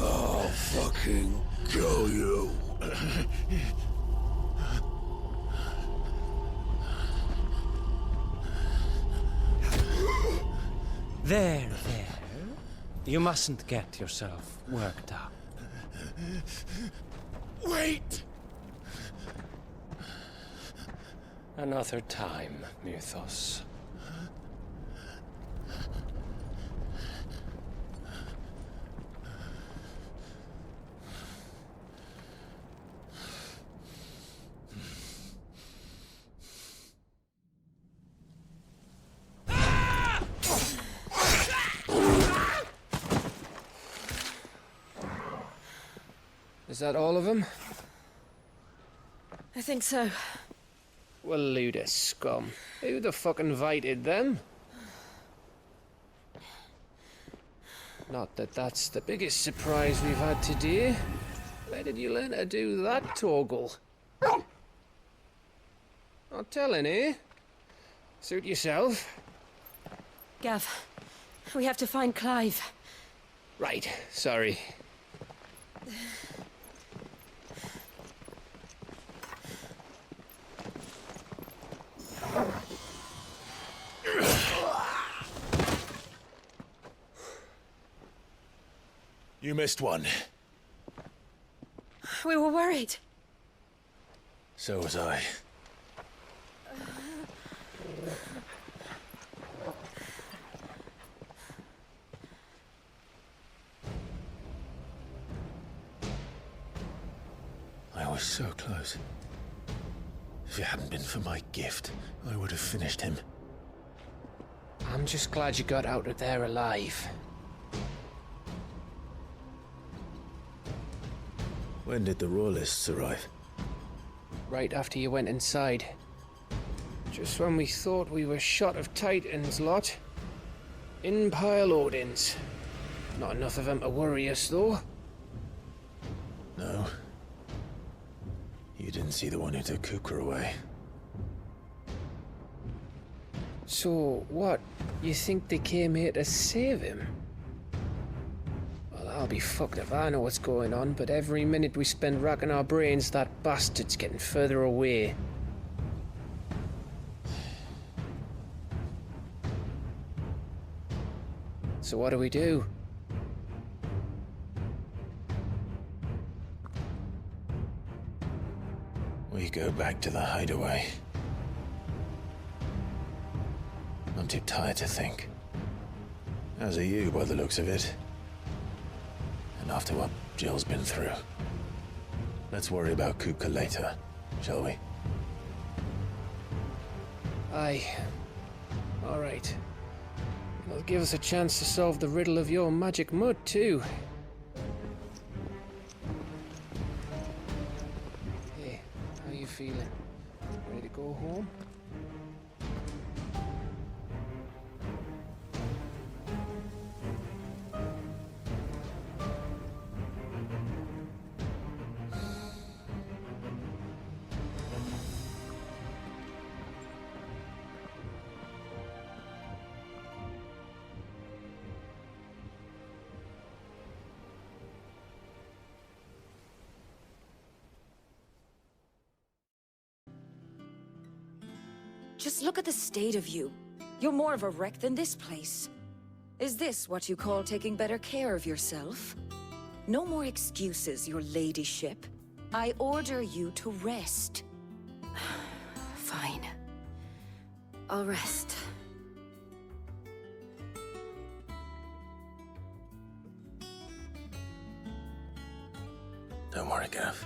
I'll fucking kill you. There. You mustn't get yourself worked up. Wait! Another time, Mythos. Is that all of them? I think so. Well, load of scum. Who the fuck invited them? Not that that's the biggest surprise we've had today. Where did you learn to do that, Torgal? Not telling, eh? Suit yourself. Gav, we have to find Clive. Right, sorry. You missed one. We were worried. So was I. I was so close. If it hadn't been for my gift, I would have finished him. I'm just glad you got out of there alive. When did the Royalists arrive? Right after you went inside. Just when we thought we were shot of Titans, lot. In pile Odins. Not enough of them to worry us, though. No. You didn't see the one who took Kukra away. So, what? You think they came here to save him? Well, I'll be fucked if I know what's going on, but every minute we spend racking our brains, that bastard's getting further away. So what do? We go back to the hideaway. I'm too tired to think. As are you, by the looks of it. And after what Jill's been through. Let's worry about Kuka later, shall we? Aye. All right. It'll give us a chance to solve the riddle of your magic mud, too. Hey, how you feeling? Ready to go home? Just look at the state of you. You're more of a wreck than this place. Is this what you call taking better care of yourself? No more excuses, your ladyship. I order you to rest. Fine. I'll rest. Don't worry, Gav.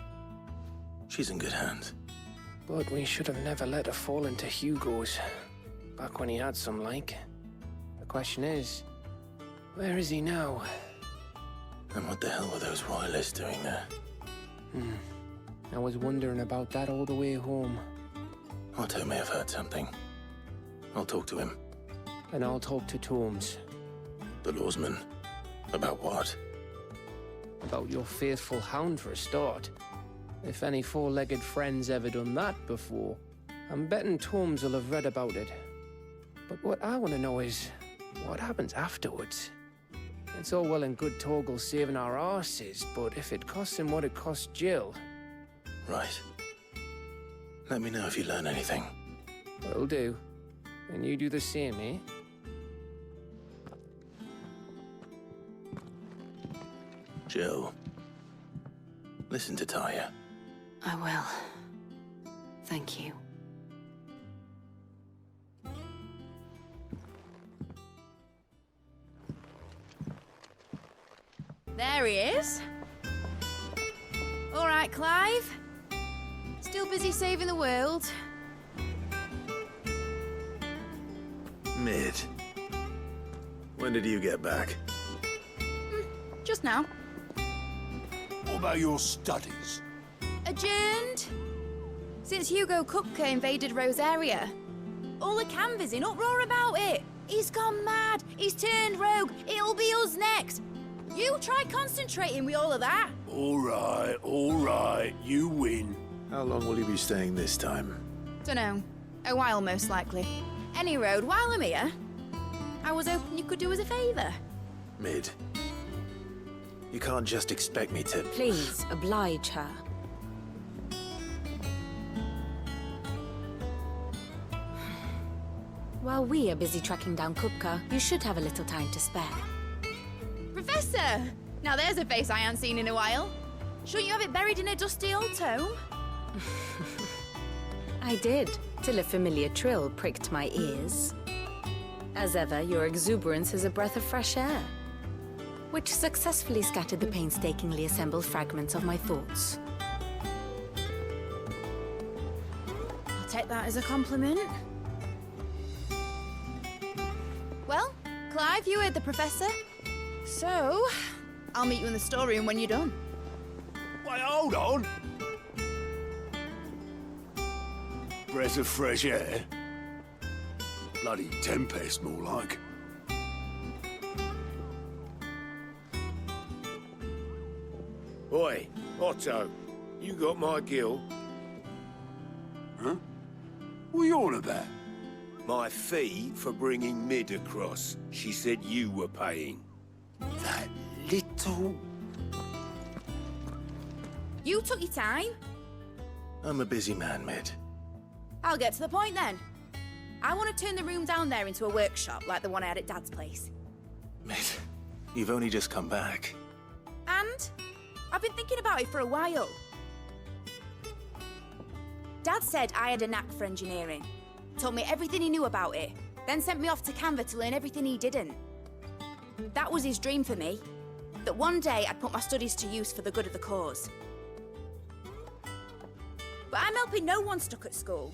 She's in good hands. But we should have never let her fall into Hugo's. Back when he had some like. The question is, where is he now? And what the hell were those royalists doing there? I was wondering about that all the way home. Otto may have heard something. I'll talk to him. And I'll talk to Tomes. The lawsman? About what? About your faithful hound for a start. If any four-legged friend's ever done that before, I'm betting Tomes will have read about it. But what I want to know is, what happens afterwards? It's all well and good Torgal saving our arses, but if it costs him what it cost Jill... Right. Let me know if you learn anything. Will do. And you do the same, eh? Jill, listen to Taya. I will. Thank you. There he is. All right, Clive. Still busy saving the world. Mid. When did you get back? Just now. What about your studies? Adjourned. Since Hugo Kupka invaded Rosaria. All the canva's in uproar about it. He's gone mad. He's turned rogue. It'll be us next. You try concentrating with all of that. All right. You win. How long will you be staying this time? Dunno. A while, most likely. Any road, while I'm here, I was hoping you could do us a favour. Mid. You can't just expect me to... Please, oblige her. While we are busy tracking down Kupka, you should have a little time to spare. Professor! Now there's a face I haven't seen in a while. Shouldn't you have it buried in a dusty old tome? I did, till a familiar trill pricked my ears. As ever, your exuberance is a breath of fresh air, which successfully scattered the painstakingly assembled fragments of my thoughts. I'll take that as a compliment. Well, Clive, you heard the Professor. So, I'll meet you in the storeroom when you're done. Wait, hold on. Breath of fresh air? Bloody tempest, more like. Oi, Otto, you got my gill? Huh? What are you on about? My fee for bringing Mid across. She said you were paying. That little... You took your time. I'm a busy man, Mid. I'll get to the point then. I want to turn the room down there into a workshop like the one I had at Dad's place. Mid, you've only just come back. And I've been thinking about it for a while. Dad said I had a knack for engineering. Told me everything he knew about it, then sent me off to Canva to learn everything he didn't. That was his dream for me, that one day I'd put my studies to use for the good of the cause. But I'm helping no one stuck at school.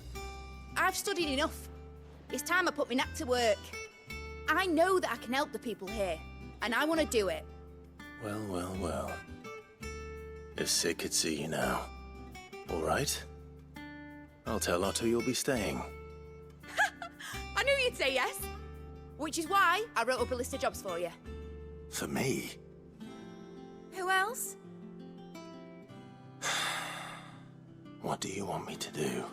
I've studied enough. It's time I put my knack to work. I know that I can help the people here, and I want to do it. Well. If Sid could see you now. All right? I'll tell Otto you'll be staying. I knew you'd say yes. Which is why I wrote up a list of jobs for you. For me? Who else? What do you want me to do?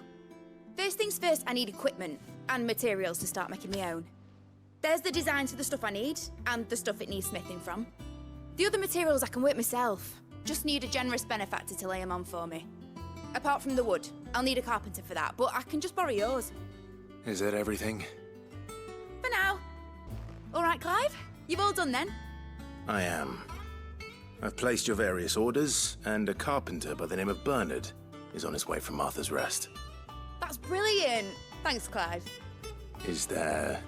First things first, I need equipment and materials to start making my own. There's the designs for the stuff I need, and the stuff it needs smithing from. The other materials I can work myself. Just need a generous benefactor to lay them on for me. Apart from the wood, I'll need a carpenter for that, but I can just borrow yours. Is that everything? For now. All right, Clive? You've all done then? I am. I've placed your various orders, and a carpenter by the name of Bernard is on his way from Martha's Rest. That's brilliant. Thanks, Clive. Is there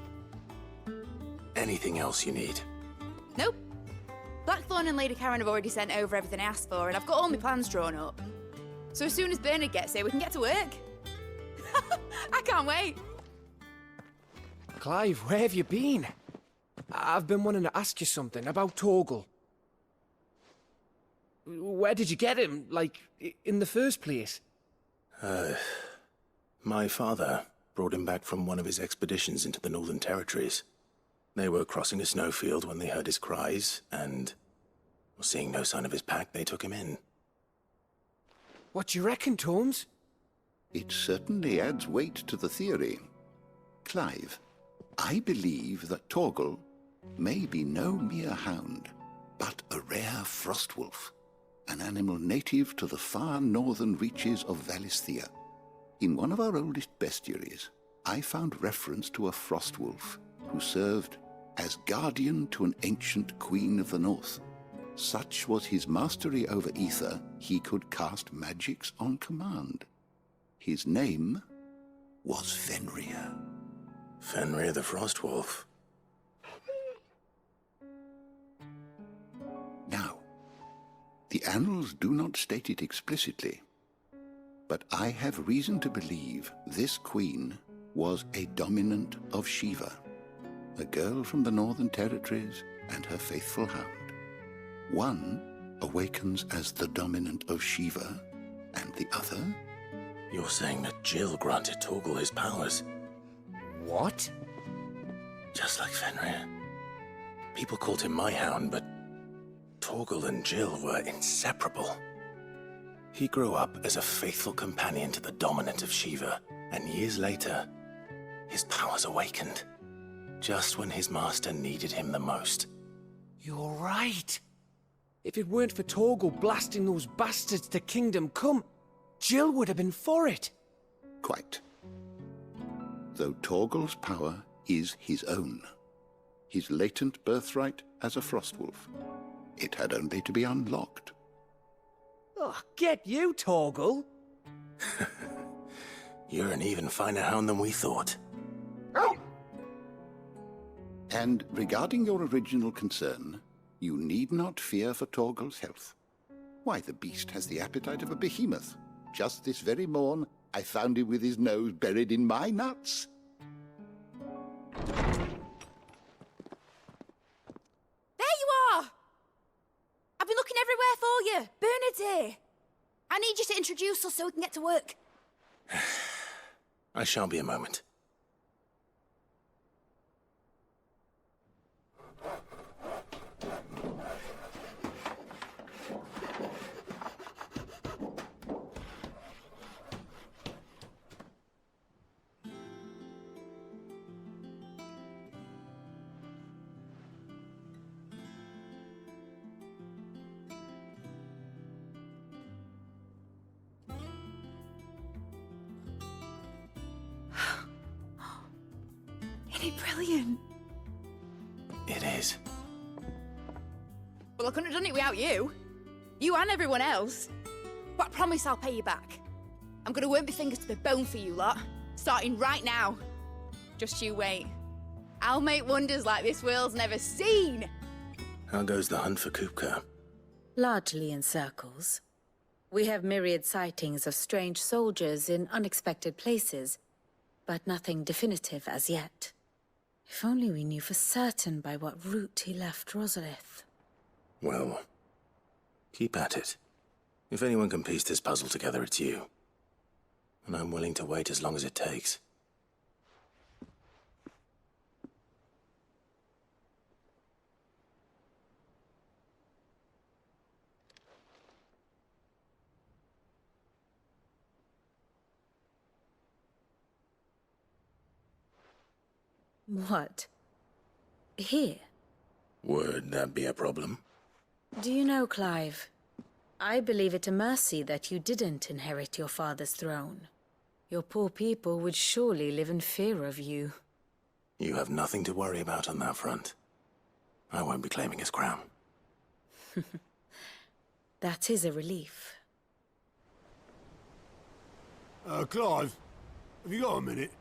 anything else you need? Nope. Blackthorn and Lady Karen have already sent over everything I asked for, and I've got all my plans drawn up. So as soon as Bernard gets here, we can get to work. I can't wait. Clive, where have you been? I've been wanting to ask you something about Torgal. Where did you get him, like, in the first place? My father brought him back from one of his expeditions into the Northern Territories. They were crossing a snowfield when they heard his cries, and seeing no sign of his pack, they took him in. What do you reckon, Tomes? It certainly adds weight to the theory. Clive, I believe that Torgal may be no mere hound, but a rare frostwolf, an animal native to the far northern reaches of Valisthea. In one of our oldest bestiaries, I found reference to a frostwolf who served as guardian to an ancient queen of the north. Such was his mastery over ether, he could cast magics on command. His name was Fenrir. Fenrir the Frostwolf. Now, the annals do not state it explicitly, but I have reason to believe this queen was a dominant of Shiva, a girl from the Northern Territories and her faithful hound. One awakens as the dominant of Shiva, and the other? You're saying that Jill granted Torgal his powers? What? Just like Fenrir. People called him my hound, but Torgal and Jill were inseparable. He grew up as a faithful companion to the dominant of Shiva, and years later, his powers awakened, just when his master needed him the most. You're right. If it weren't for Torgal blasting those bastards to Kingdom Come, Jill would have been for it. Quite. Though Torgal's power is his own, his latent birthright as a Frostwolf. It had only to be unlocked. Oh, get you, Torgal! You're an even finer hound than we thought. And regarding your original concern, you need not fear for Torgal's health. Why, the beast has the appetite of a behemoth. Just this very morn, I found him with his nose buried in my nuts. There you are! I've been looking everywhere for you. Bernard's here. I need you to introduce us so we can get to work. I shall be a moment. Isn't it brilliant? It is. Well, I couldn't have done it without you. You and everyone else. But I promise I'll pay you back. I'm gonna work my fingers to the bone for you lot, starting right now. Just you wait. I'll make wonders like this world's never seen. How goes the hunt for Kupka? Largely in circles. We have myriad sightings of strange soldiers in unexpected places, but nothing definitive as yet. If only we knew for certain by what route he left Rosalith. Well, keep at it. If anyone can piece this puzzle together, it's you. And I'm willing to wait as long as it takes. What? Here? Would that be a problem? Do you know, Clive, I believe it a mercy that you didn't inherit your father's throne. Your poor people would surely live in fear of you. You have nothing to worry about on that front. I won't be claiming his crown. That is a relief. Clive, have you got a minute?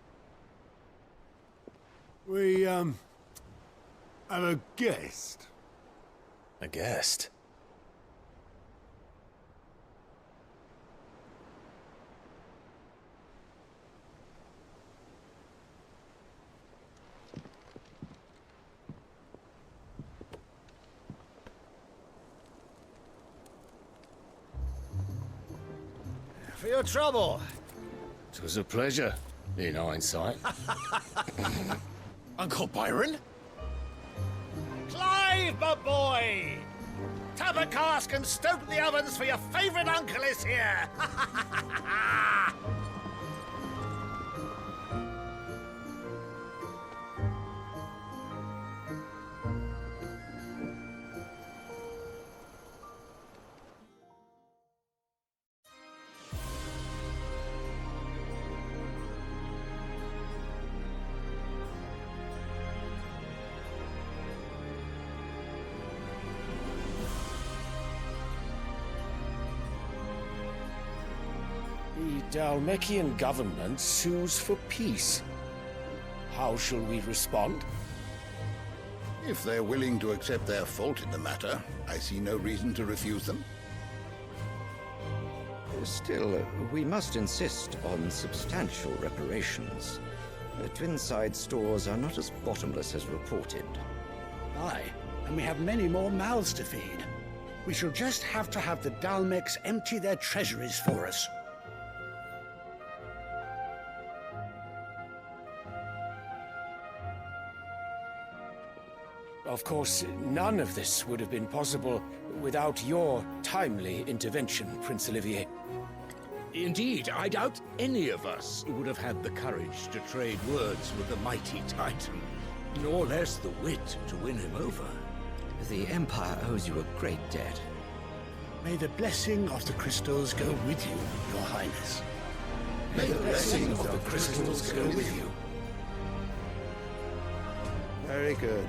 We, have a guest. A guest? For your trouble. It was a pleasure, in hindsight. Uncle Byron? Clive, my boy! Tap a cask and stoke the ovens, for your favorite uncle is here! The Dalmekian government sues for peace. How shall we respond? If they're willing to accept their fault in the matter, I see no reason to refuse them. Still, we must insist on substantial reparations. Twinside stores are not as bottomless as reported. Aye, and we have many more mouths to feed. We shall just have to have the Dalmeks empty their treasuries for us. Of course, none of this would have been possible without your timely intervention, Prince Olivier. Indeed, I doubt any of us would have had the courage to trade words with the mighty Titan, nor less the wit to win him over. The Empire owes you a great debt. May the blessing of the crystals go with you, Your Highness. May the blessing of the crystals go with you. Very good.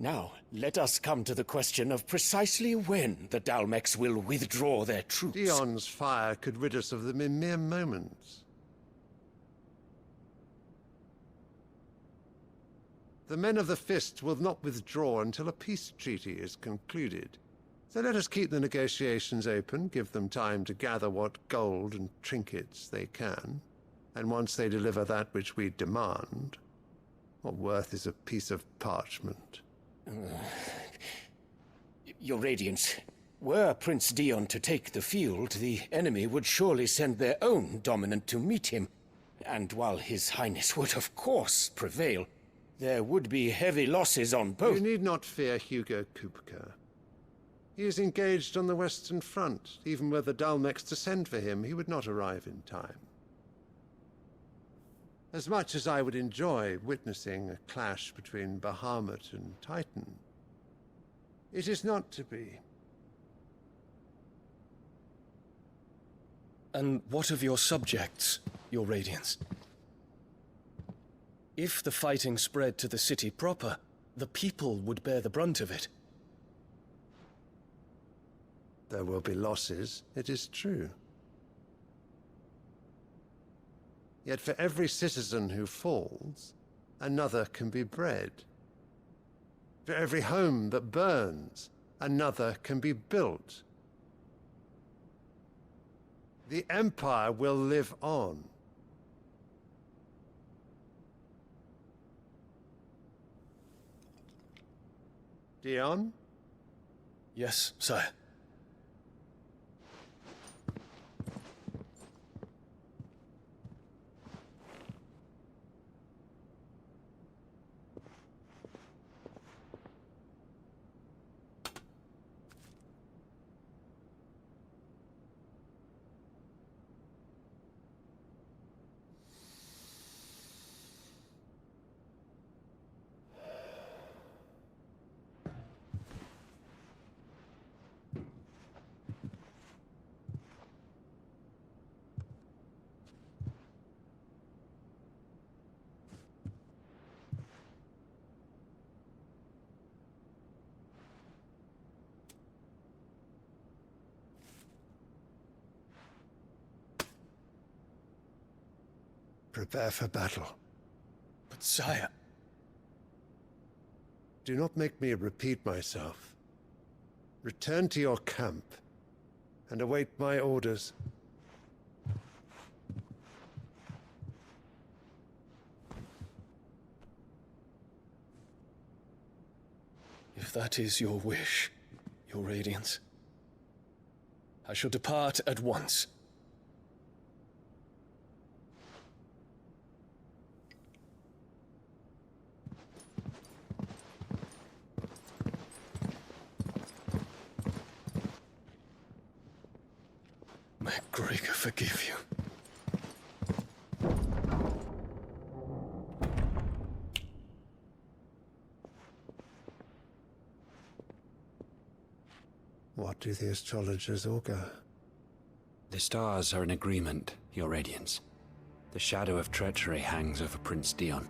Now, let us come to the question of precisely when the Dalmeks will withdraw their troops. Dion's fire could rid us of them in mere moments. The men of the Fist will not withdraw until a peace treaty is concluded. So let us keep the negotiations open, give them time to gather what gold and trinkets they can, and once they deliver that which we demand, what worth is a piece of parchment? Your Radiance, were Prince Dion to take the field, the enemy would surely send their own dominant to meet him. And while His Highness would of course prevail, there would be heavy losses on both. You need not fear Hugo Kupka. He is engaged on the Western Front. Even were the Dalmeks to send for him, he would not arrive in time. As much as I would enjoy witnessing a clash between Bahamut and Titan, it is not to be. And what of your subjects, Your Radiance? If the fighting spread to the city proper, the people would bear the brunt of it. There will be losses, it is true. Yet for every citizen who falls, another can be bred. For every home that burns, another can be built. The Empire will live on. Dion? Yes, sire. Prepare for battle. But sire... Do not make me repeat myself. Return to your camp and await my orders. If that is your wish, Your Radiance, I shall depart at once. May Gregor forgive you. What do the astrologers augur? The stars are in agreement, Your Radiance. The shadow of treachery hangs over Prince Dion.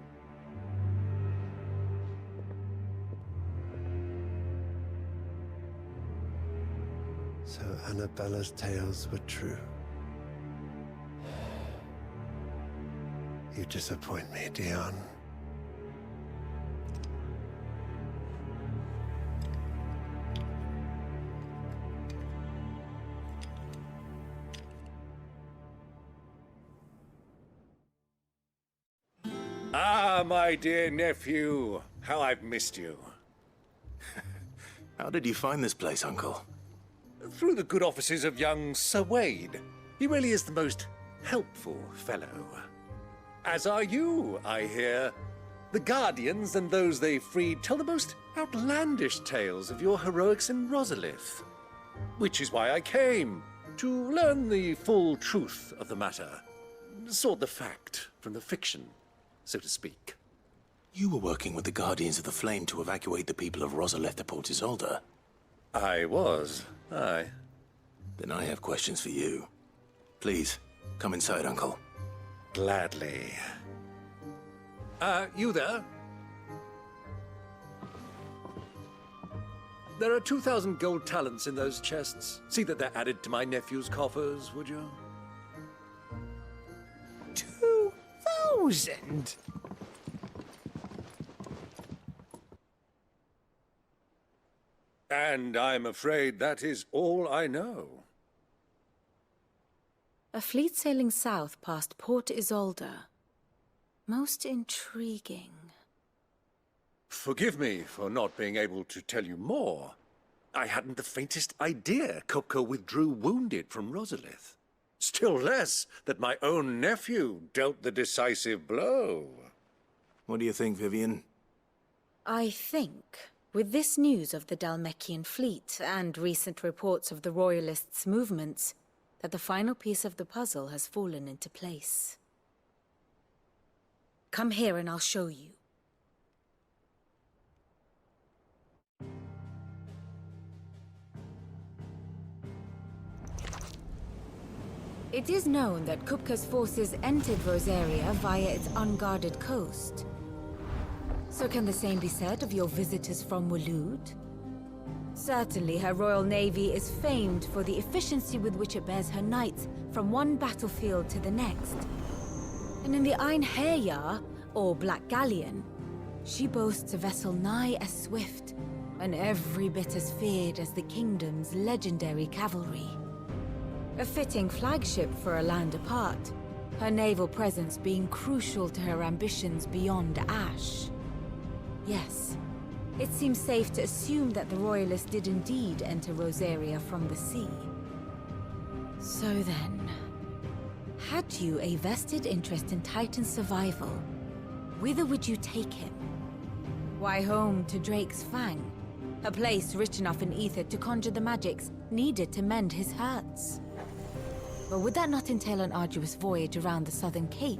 So Annabella's tales were true. You disappoint me, Dion. Ah, my dear nephew. How I've missed you. How did you find this place, Uncle? Through the good offices of young Sir Wade. He really is the most helpful fellow. As are you, I hear. The Guardians and those they freed tell the most outlandish tales of your heroics in Rosalith. Which is why I came, to learn the full truth of the matter. Sort the fact from the fiction, so to speak. You were working with the Guardians of the Flame to evacuate the people of Rosalith to Port Isolde. I was, aye. Then I have questions for you. Please, come inside, Uncle. Gladly. You there? There are 2,000 gold talents in those chests. See that they're added to my nephew's coffers, would you? 2,000? And I'm afraid that is all I know. A fleet sailing south past Port Isolde. Most intriguing. Forgive me for not being able to tell you more. I hadn't the faintest idea Kupka withdrew wounded from Rosalith. Still less that my own nephew dealt the decisive blow. What do you think, Vivian? I think, with this news of the Dalmekian fleet and recent reports of the Royalists' movements, that the final piece of the puzzle has fallen into place. Come here and I'll show you. It is known that Kupka's forces entered Rosaria via its unguarded coast. So can the same be said of your visitors from Waloed? Certainly her Royal Navy is famed for the efficiency with which it bears her knights from one battlefield to the next. And in the Einherjar, or Black Galleon, she boasts a vessel nigh as swift and every bit as feared as the kingdom's legendary cavalry. A fitting flagship for a land apart, her naval presence being crucial to her ambitions beyond Ash. Yes, it seems safe to assume that the Royalists did indeed enter Rosaria from the sea. So then, had you a vested interest in Titan's survival, whither would you take him? Why, home to Drake's Fang, a place rich enough in ether to conjure the magics needed to mend his hurts. But would that not entail an arduous voyage around the southern cape?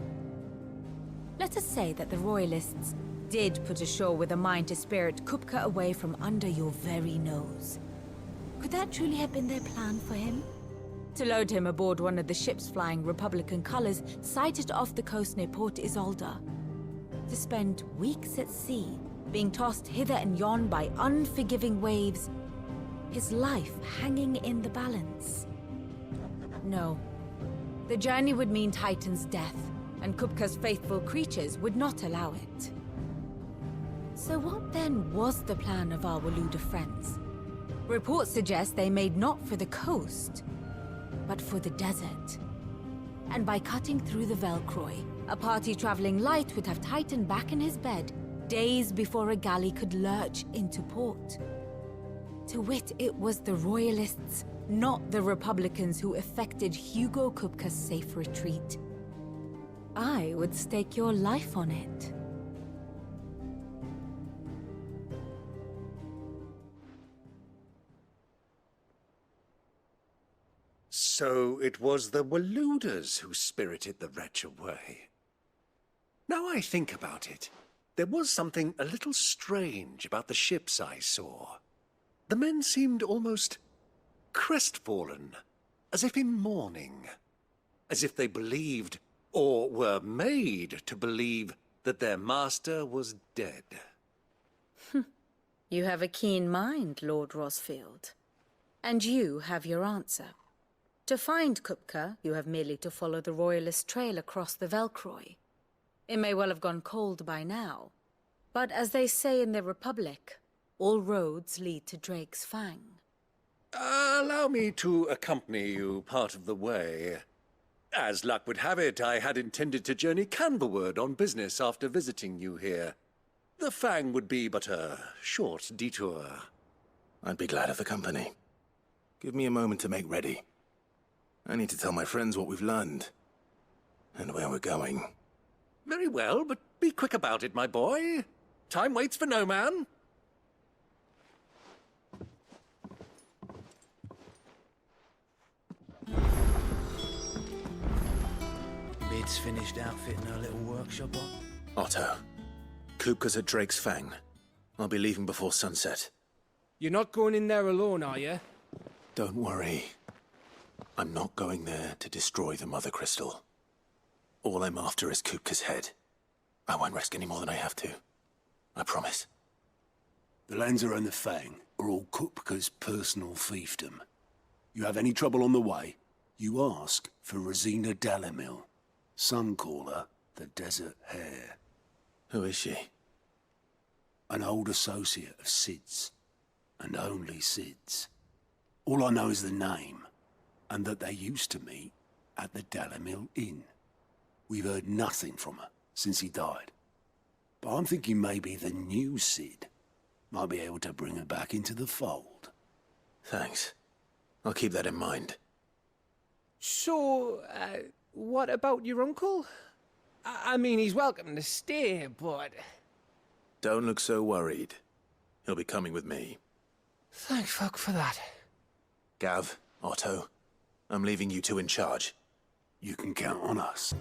Let us say that the Royalists did put ashore with a mind to spirit Kupka away from under your very nose. Could that truly have been their plan for him? To load him aboard one of the ships flying Republican colors sighted off the coast near Port Isolde. To spend weeks at sea, being tossed hither and yon by unforgiving waves, his life hanging in the balance. No. The journey would mean Titan's death, and Kupka's faithful creatures would not allow it. So what then was the plan of our Waluda friends? Reports suggest they made not for the coast, but for the desert. And by cutting through the Velcroy, a party traveling light would have Titan back in his bed days before a galley could lurch into port. To wit, it was the Royalists, not the Republicans, who effected Hugo Kupka's safe retreat. I would stake your life on it. So it was the Waludas who spirited the wretch away. Now I think about it, there was something a little strange about the ships I saw. The men seemed almost crestfallen, as if in mourning, as if they believed, or were made to believe, that their master was dead. You have a keen mind, Lord Rosfield. And you have your answer. To find Kupka, you have merely to follow the Royalist trail across the Velcroy. It may well have gone cold by now, but as they say in the Republic, all roads lead to Drake's Fang. Allow me to accompany you part of the way. As luck would have it, I had intended to journey Canberward on business after visiting you here. The Fang would be but a short detour. I'd be glad of the company. Give me a moment to make ready. I need to tell my friends what we've learned, and where we're going. Very well, but be quick about it, my boy. Time waits for no man. Mid's finished outfitting her little workshop on. Otto, Kupka's at Drake's Fang. I'll be leaving before sunset. You're not going in there alone, are you? Don't worry. I'm not going there to destroy the Mother Crystal. All I'm after is Kupka's head. I won't risk any more than I have to. I promise. The lands around the Fang are all Kupka's personal fiefdom. You have any trouble on the way, you ask for Rosina Dalamil. Some call her the Desert Hare. Who is she? An old associate of Cid's, and only Cid's. All I know is the name, and that they used to meet at the Dalamil Inn. We've heard nothing from her since he died. But I'm thinking maybe the new Cid might be able to bring her back into the fold. Thanks. I'll keep that in mind. So, what about your uncle? I mean, he's welcome to stay, but... Don't look so worried. He'll be coming with me. Thank fuck for that. Gav, Otto, I'm leaving you two in charge. You can count on us.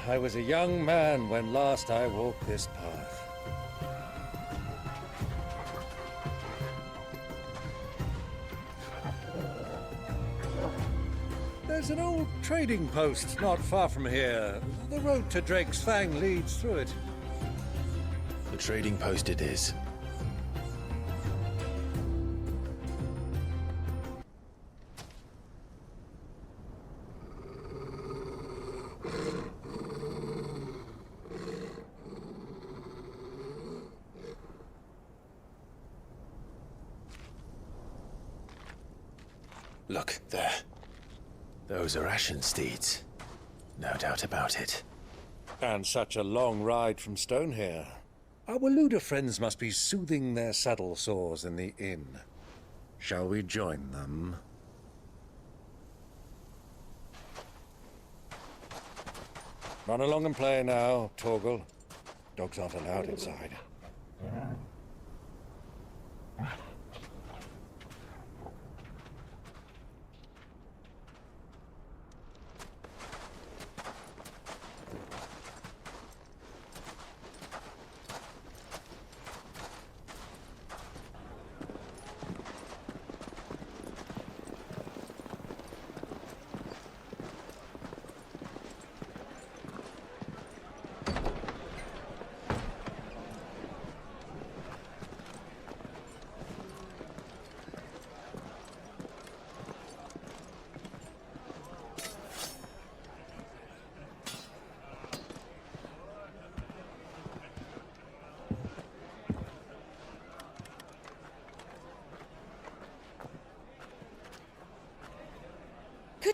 I was a young man when last I walked this path. There's an old trading post not far from here. The road to Drake's Fang leads through it. The trading post it is. Look, there. Those are Ashen steeds. No doubt about it. And such a long ride from Stonehere. Our Waluda friends must be soothing their saddle sores in the inn. Shall we join them? Run along and play now, Torgal. Dogs aren't allowed inside.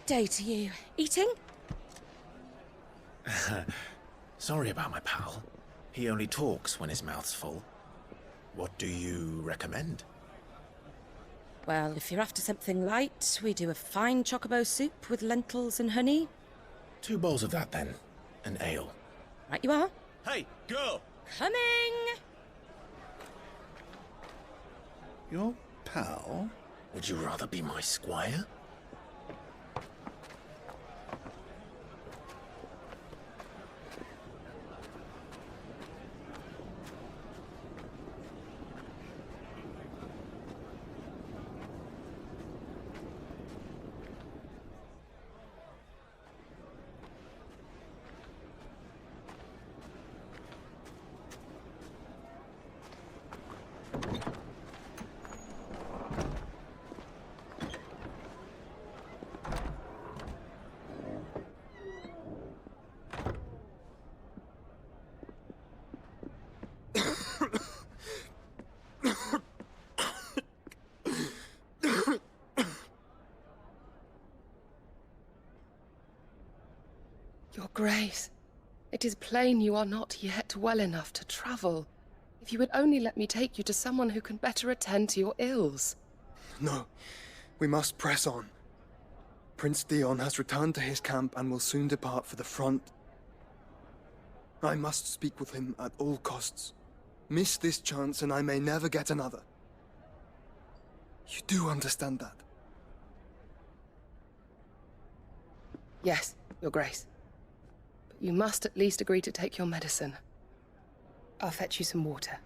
day to you. Eating? Sorry about my pal. He only talks when his mouth's full. What do you recommend? Well, if you're after something light, we do a fine chocobo soup with lentils and honey. 2 bowls of that, then. An ale. Right you are. Hey, girl! Coming! Your pal? Would you rather be my squire? Your Grace, it is plain you are not yet well enough to travel. If you would only let me take you to someone who can better attend to your ills. No, we must press on. Prince Dion has returned to his camp and will soon depart for the front. I must speak with him at all costs. Miss this chance and I may never get another. You do understand that? Yes, Your Grace. But you must at least agree to take your medicine. I'll fetch you some water.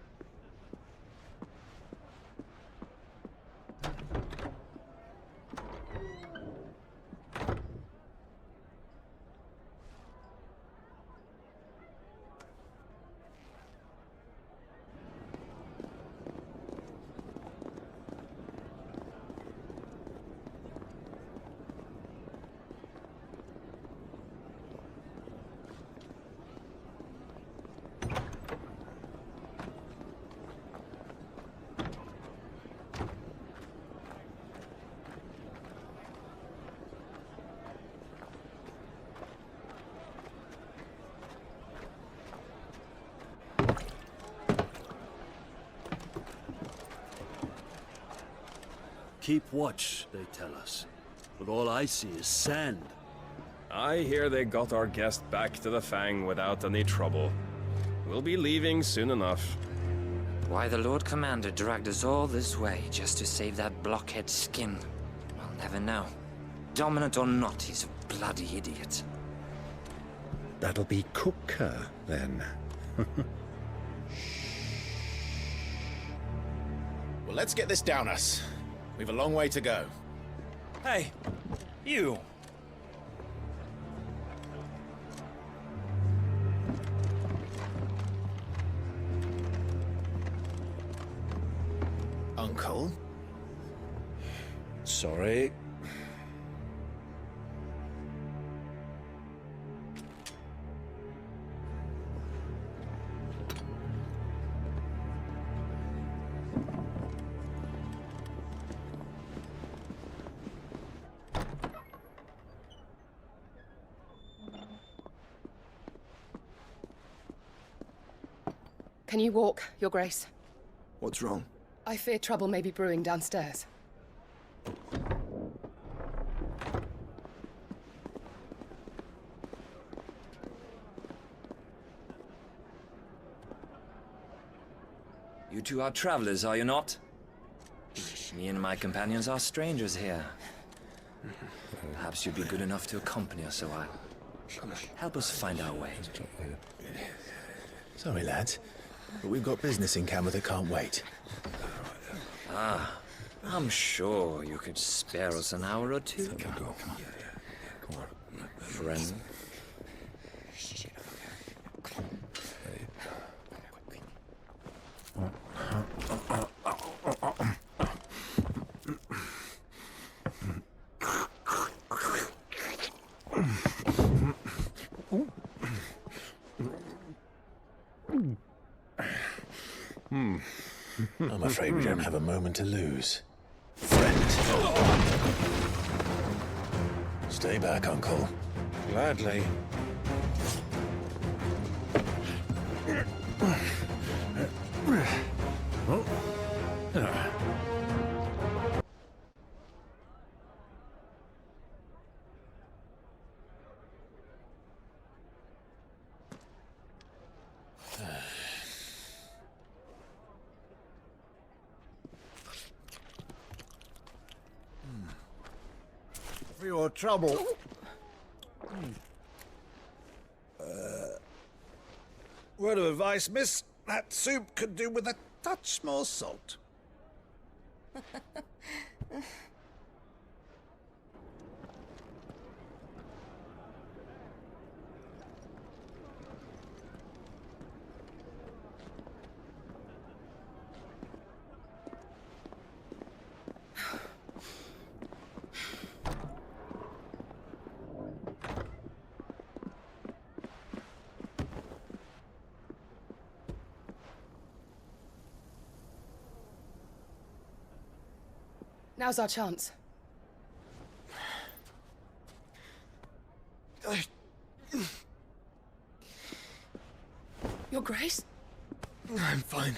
Keep watch, they tell us. But all I see is sand. I hear they got our guest back to the Fang without any trouble. We'll be leaving soon enough. Why the Lord Commander dragged us all this way just to save that blockhead skin, I'll never know. Dominant or not, he's a bloody idiot. That'll be Cooker, then. Well, let's get this down us. We've a long way to go. Hey, you! Uncle? Sorry. Can you walk, Your Grace? What's wrong? I fear trouble may be brewing downstairs. You two are travelers, are you not? Me and my companions are strangers here. Perhaps you'd be good enough to accompany us a while. Help us find our way. Sorry, lads, but we've got business in camera that can't wait. Ah, I'm sure you could spare us an hour or two. Go. Friend. I'm afraid we don't have a moment to lose. Friend. Stay back, Uncle. Gladly. Oh. For your trouble. Word of advice, miss. That soup could do with a touch more salt. Now's our chance. Your Grace? I'm fine.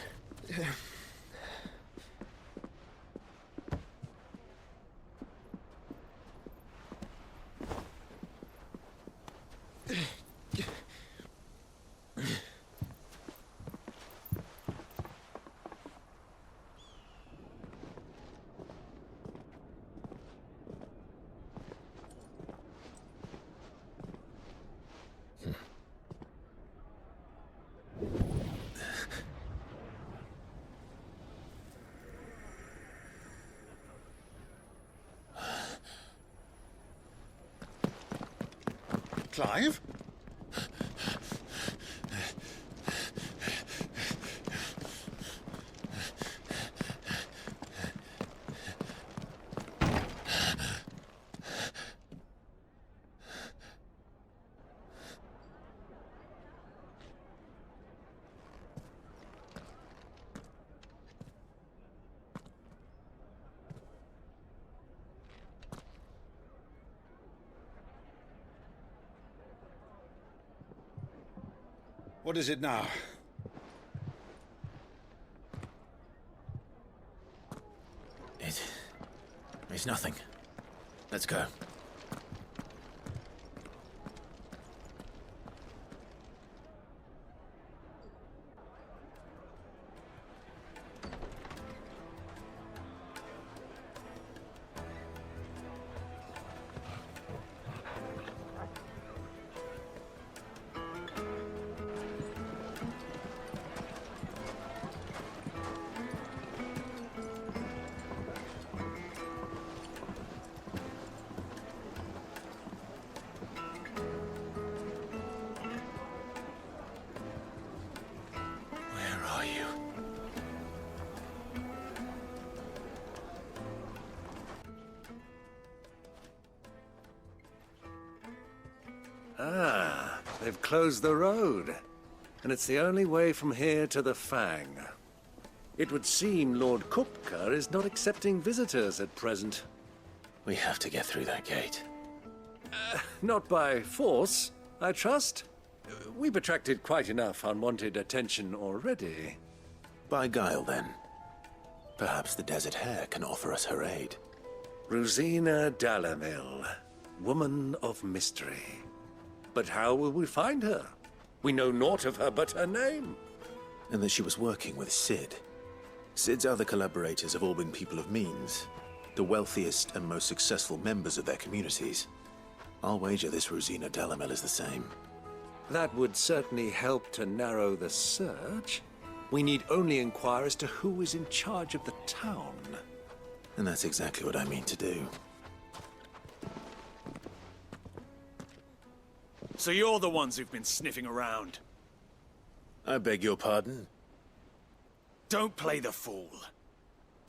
Clive? What is it now? It's nothing. Let's go. Ah, they've closed the road. And it's the only way from here to the Fang. It would seem Lord Kupka is not accepting visitors at present. We have to get through that gate. Not by force, I trust. We've attracted quite enough unwanted attention already. By guile, then. Perhaps the Desert Hare can offer us her aid. Rosina Dalamil, woman of mystery. But how will we find her? We know naught of her but her name. And that she was working with Cid. Cid's other collaborators have all been people of means, the wealthiest and most successful members of their communities. I'll wager this Rosina Dalamil is the same. That would certainly help to narrow the search. We need only inquire as to who is in charge of the town. And that's exactly what I mean to do. So you're the ones who've been sniffing around? I beg your pardon? Don't play the fool.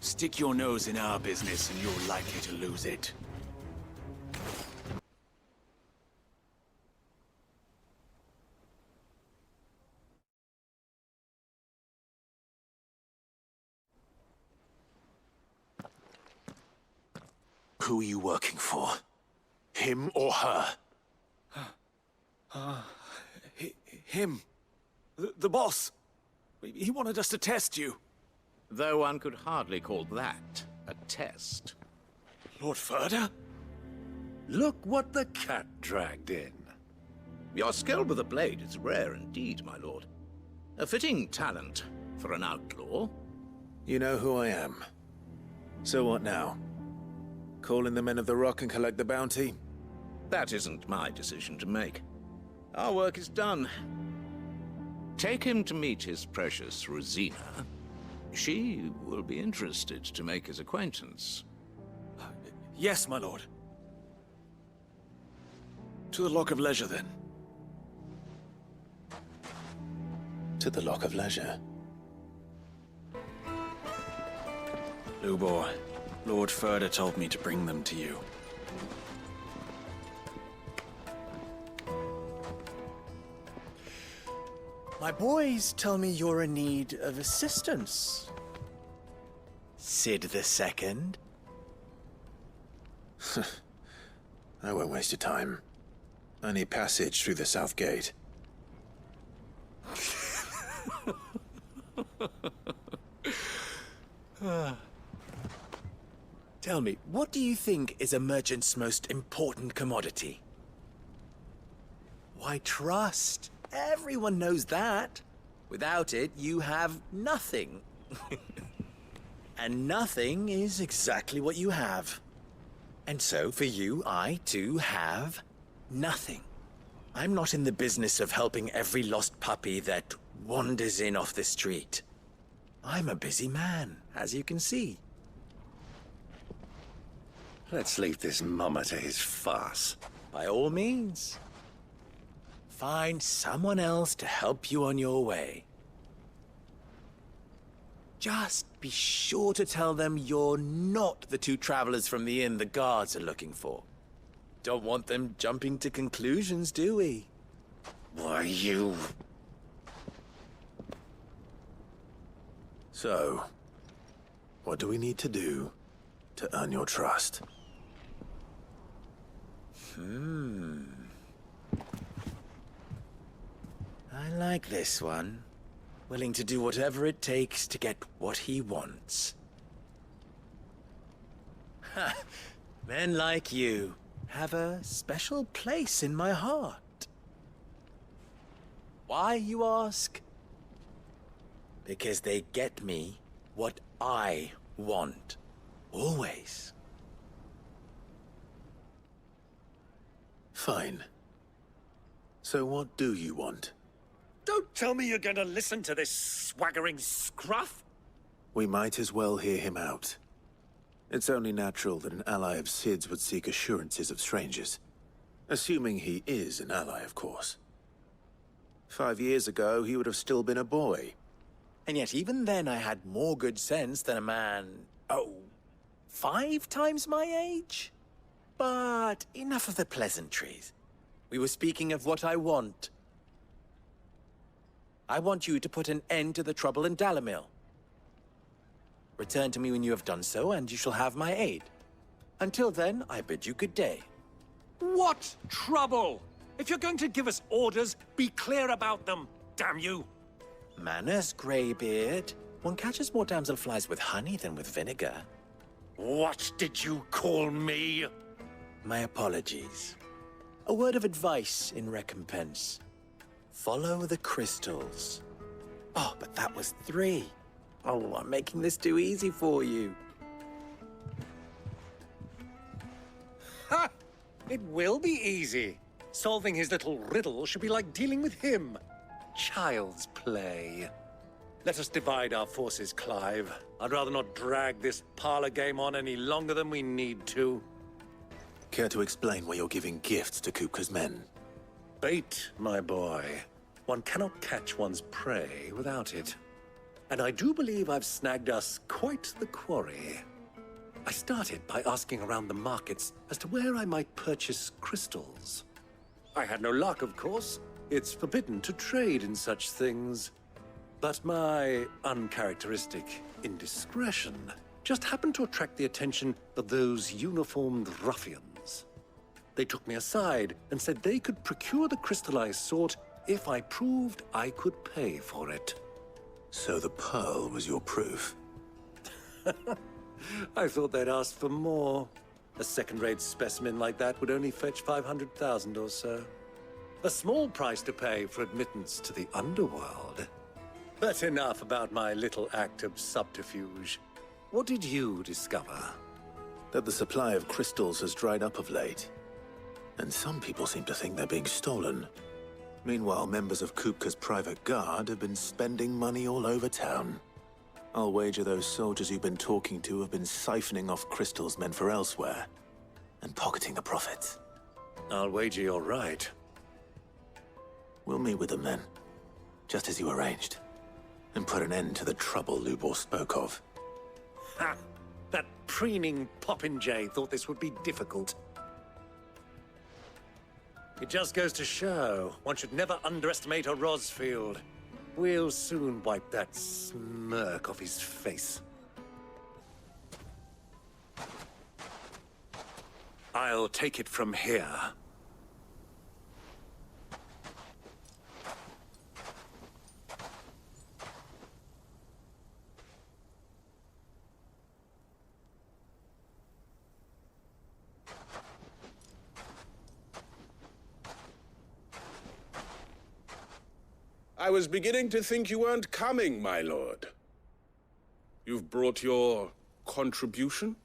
Stick your nose in our business and you're likely to lose it. Who are you working for? Him or her? Him. The boss. He wanted us to test you. Though one could hardly call that a test. Lord Ferda? Look what the cat dragged in. Your skill with the blade is rare indeed, my lord. A fitting talent for an outlaw. You know who I am. So what now? Call in the Men of the Rock and collect the bounty? That isn't my decision to make. Our work is done. Take him to meet his precious Rosina. She will be interested to make his acquaintance. Yes, my lord. To the Lock of Leisure, then. To the Lock of Leisure. Lubor, Lord Ferda told me to bring them to you. My boys tell me you're in need of assistance. Sid the Second? I won't waste your time. I need passage through the south gate. Tell me, what do you think is a merchant's most important commodity? Why, trust. Everyone knows that. Without it, you have nothing. And nothing is exactly what you have. And so, for you, I, too, have nothing. I'm not in the business of helping every lost puppy that wanders in off the street. I'm a busy man, as you can see. Let's leave this mummer to his farce. By all means. Find someone else to help you on your way. Just be sure to tell them you're not the two travelers from the inn the guards are looking for. Don't want them jumping to conclusions, do we? Why, you... So, what do we need to do to earn your trust? I like this one. Willing to do whatever it takes to get what he wants. Ha! Men like you have a special place in my heart. Why, you ask? Because they get me what I want. Always. Fine. So what do you want? Don't tell me you're going to listen to this swaggering scruff! We might as well hear him out. It's only natural that an ally of Sid's would seek assurances of strangers. Assuming he is an ally, of course. 5 years ago, he would have still been a boy. And yet even then I had more good sense than a man, 5 times my age? But enough of the pleasantries. We were speaking of what I want. I want you to put an end to the trouble in Dalamil. Return to me when you have done so, and you shall have my aid. Until then, I bid you good day. What trouble? If you're going to give us orders, be clear about them, damn you! Manners, Greybeard. One catches more damselflies with honey than with vinegar. What did you call me? My apologies. A word of advice in recompense. Follow the crystals. Oh, but that was 3. Oh, I'm making this too easy for you. Ha! It will be easy. Solving his little riddle should be like dealing with him. Child's play. Let us divide our forces, Clive. I'd rather not drag this parlor game on any longer than we need to. Care to explain why you're giving gifts to Kupka's men? Bait, my boy. One cannot catch one's prey without it. And I do believe I've snagged us quite the quarry. I started by asking around the markets as to where I might purchase crystals. I had no luck, of course. It's forbidden to trade in such things. But my uncharacteristic indiscretion just happened to attract the attention of those uniformed ruffians. They took me aside and said they could procure the crystallized sort if I proved I could pay for it. So the pearl was your proof? I thought they'd ask for more. A second-rate specimen like that would only fetch 500,000 or so. A small price to pay for admittance to the underworld. But enough about my little act of subterfuge. What did you discover? That the supply of crystals has dried up of late. And some people seem to think they're being stolen. Meanwhile, members of Kupka's private guard have been spending money all over town. I'll wager those soldiers you've been talking to have been siphoning off crystals meant for elsewhere, and pocketing the profits. I'll wager you're right. We'll meet with them then, just as you arranged, and put an end to the trouble Lubor spoke of. Ha! That preening popinjay thought this would be difficult. It just goes to show, one should never underestimate a Rosfield. We'll soon wipe that smirk off his face. I'll take it from here. I was beginning to think you weren't coming, my lord. You've brought your contribution?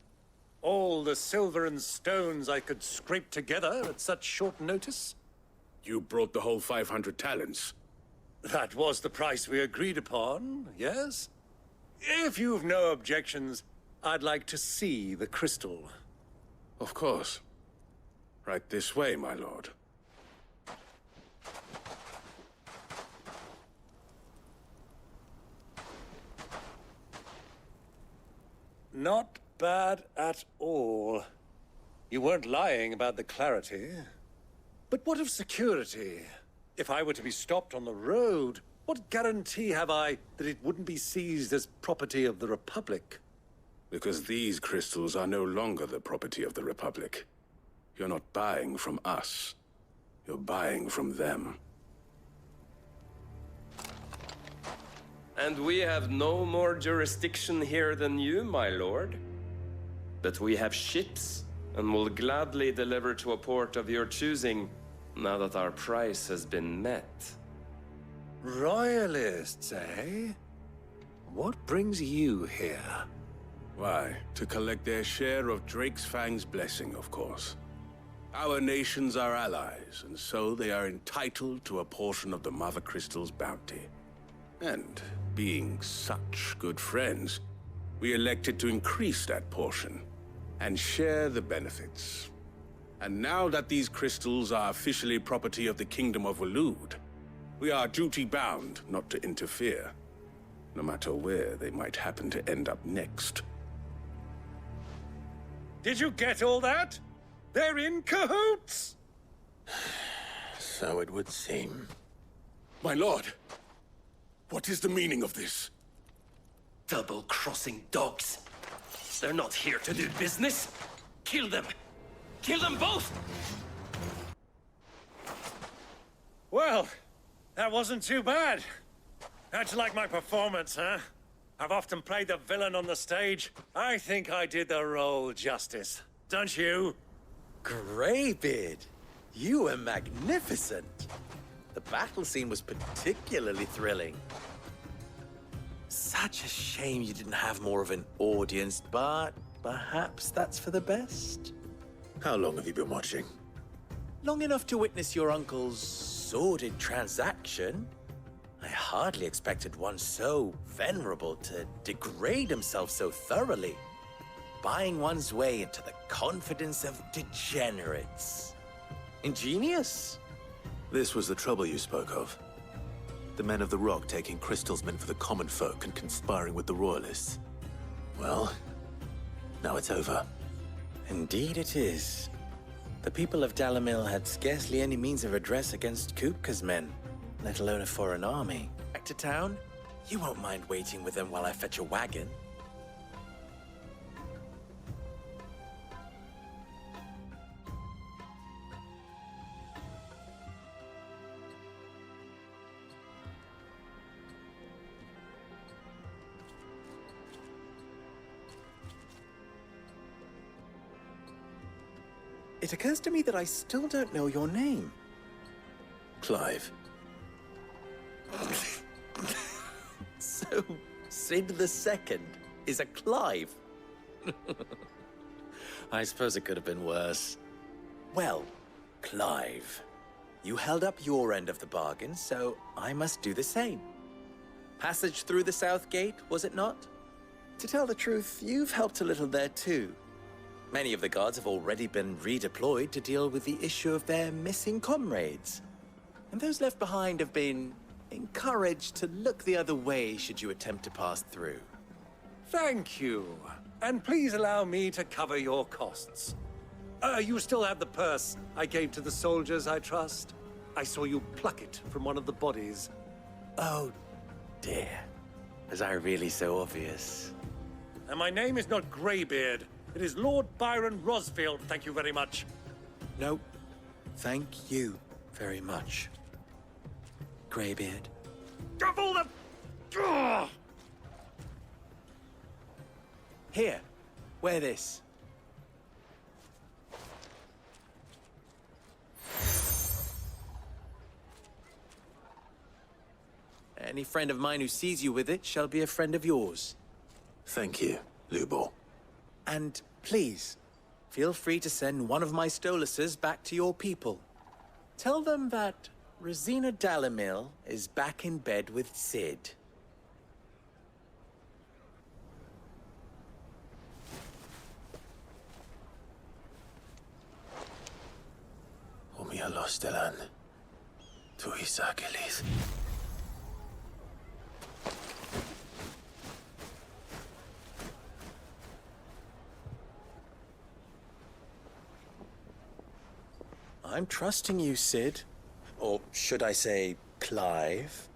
All the silver and stones I could scrape together at such short notice? You brought the whole 500 talents. That was the price we agreed upon, yes? If you've no objections, I'd like to see the crystal. Of course. Right this way, my lord. Not bad at all. You weren't lying about the clarity. But what of security? If I were to be stopped on the road, what guarantee have I that it wouldn't be seized as property of the Republic? Because these crystals are no longer the property of the Republic. You're not buying from us. You're buying from them. And we have no more jurisdiction here than you, my lord. But we have ships, and will gladly deliver to a port of your choosing, now that our price has been met. Royalists, eh? What brings you here? Why, to collect their share of Drake's Fang's blessing, of course. Our nations are allies, and so they are entitled to a portion of the Mother Crystal's bounty. And being such good friends, we elected to increase that portion and share the benefits. And now that these crystals are officially property of the Kingdom of Waloed, we are duty-bound not to interfere, no matter where they might happen to end up next. Did you get all that? They're in cahoots! So it would seem. My lord! What is the meaning of this? Double-crossing dogs. They're not here to do business. Kill them! Kill them both! Well, that wasn't too bad. How'd you like my performance, huh? I've often played the villain on the stage. I think I did the role justice. Don't you? Greybeard, you were magnificent. The battle scene was particularly thrilling. Such a shame you didn't have more of an audience, but perhaps that's for the best. How long have you been watching? Long enough to witness your uncle's sordid transaction. I hardly expected one so venerable to degrade himself so thoroughly. Buying one's way into the confidence of degenerates. Ingenious. This was the trouble you spoke of. The men of the Rock taking crystals meant for the common folk and conspiring with the Royalists. Well, now it's over. Indeed it is. The people of Dalamil had scarcely any means of redress against Kupka's men, let alone a foreign army. Back to town? You won't mind waiting with them while I fetch a wagon? it occurs to me that I still don't know your name. Clive. So, Sid the Second is a Clive. I suppose it could have been worse. Well, Clive, you held up your end of the bargain, so I must do the same. Passage through the South Gate, was it not? To tell the truth, you've helped a little there too. Many of the guards have already been redeployed to deal with the issue of their missing comrades. And those left behind have been encouraged to look the other way should you attempt to pass through. Thank you. And please allow me to cover your costs. You still have the purse I gave to the soldiers, I trust? I saw you pluck it from one of the bodies. Oh, dear. Was I really so obvious? And my name is not Greybeard. It is Lord Byron Rosfield, thank you very much. No, thank you very much, Greybeard. Double the... Ugh! Here, wear this. Any friend of mine who sees you with it shall be a friend of yours. Thank you, Lubor. And please, feel free to send one of my Stoluses back to your people. Tell them that Rosina Dalamil is back in bed with Sid. Omia Lostelan. Tuisa Kelith. I'm trusting you, Sid. Or should I say, Clive?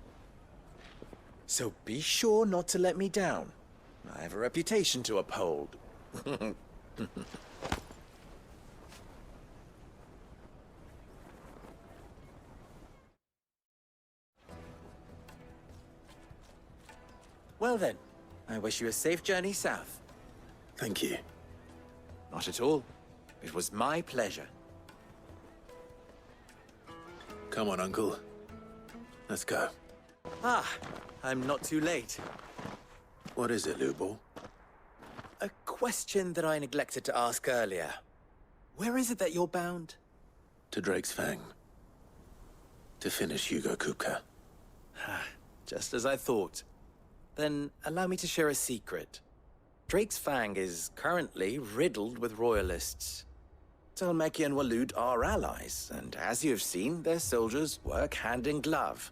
So be sure not to let me down. I have a reputation to uphold. Well then, I wish you a safe journey south. Thank you. Not at all. It was my pleasure. Come on, Uncle. Let's go. Ah, I'm not too late. What is it, Lubor? A question that I neglected to ask earlier. Where is it that you're bound? To Drake's Fang. To finish Hugo Kupka. Just as I thought. Then allow me to share a secret. Drake's Fang is currently riddled with royalists. Talmeki and Walud are allies, and as you've seen, their soldiers work hand in glove.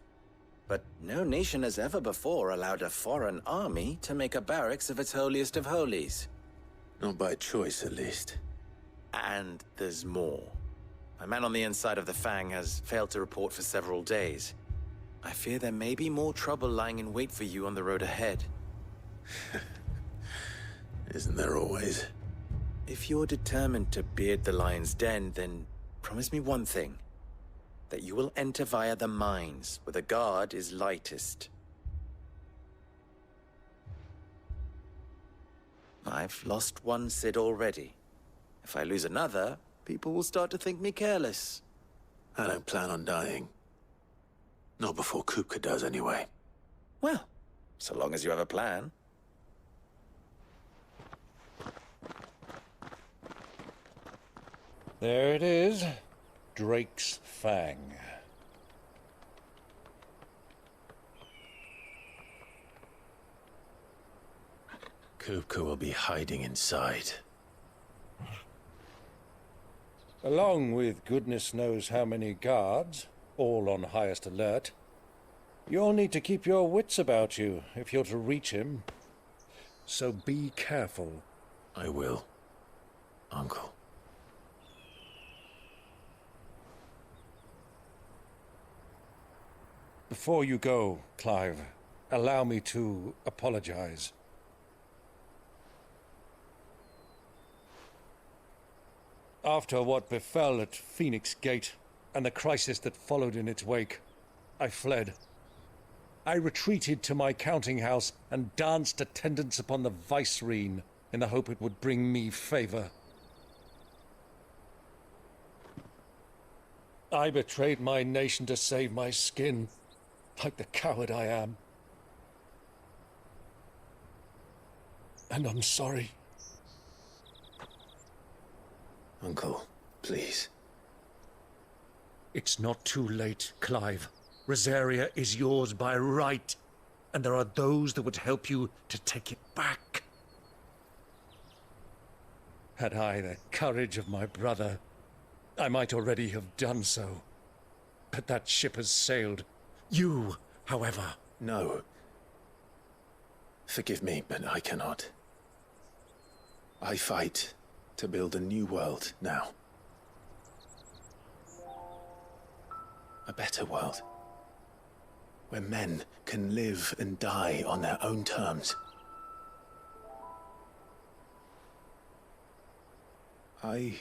But no nation has ever before allowed a foreign army to make a barracks of its holiest of holies. Not by choice, at least. And there's more. A man on the inside of the Fang has failed to report for several days. I fear there may be more trouble lying in wait for you on the road ahead. Isn't there always? If you're determined to beard the lion's den, then promise me one thing. That you will enter via the mines, where the guard is lightest. I've lost one Sid already. If I lose another, people will start to think me careless. I don't plan on dying. Not before Kupka does, anyway. Well, so long as you have a plan. There it is. Drake's Fang. Kupka will be hiding inside. Along with goodness knows how many guards, all on highest alert. You'll need to keep your wits about you if you're to reach him. So be careful. I will, Uncle. Before you go, Clive, allow me to apologize. After what befell at Phoenix Gate, and the crisis that followed in its wake, I fled. I retreated to my counting house and danced attendance upon the vicereine in the hope it would bring me favor. I betrayed my nation to save my skin, like the coward I am. And I'm sorry. Uncle, please. It's not too late, Clive. Rosaria is yours by right, and there are those that would help you to take it back. Had I the courage of my brother, I might already have done so. But that ship has sailed. You, however... No. Forgive me, but I cannot. I fight to build a new world now. A better world. Where men can live and die on their own terms. I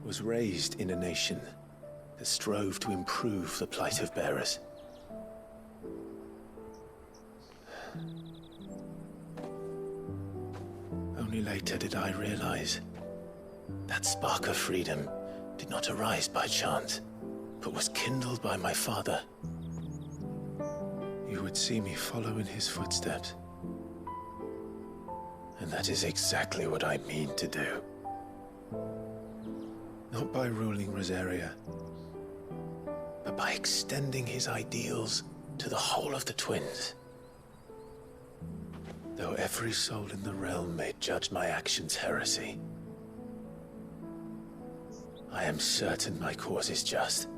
was raised in a nation that strove to improve the plight of bearers. Only later did I realize that spark of freedom did not arise by chance, but was kindled by my father. You would see me follow in his footsteps. And that is exactly what I mean to do. Not by ruling Rosaria, but by extending his ideals to the whole of the twins. Though every soul in the realm may judge my actions heresy, I am certain my cause is just.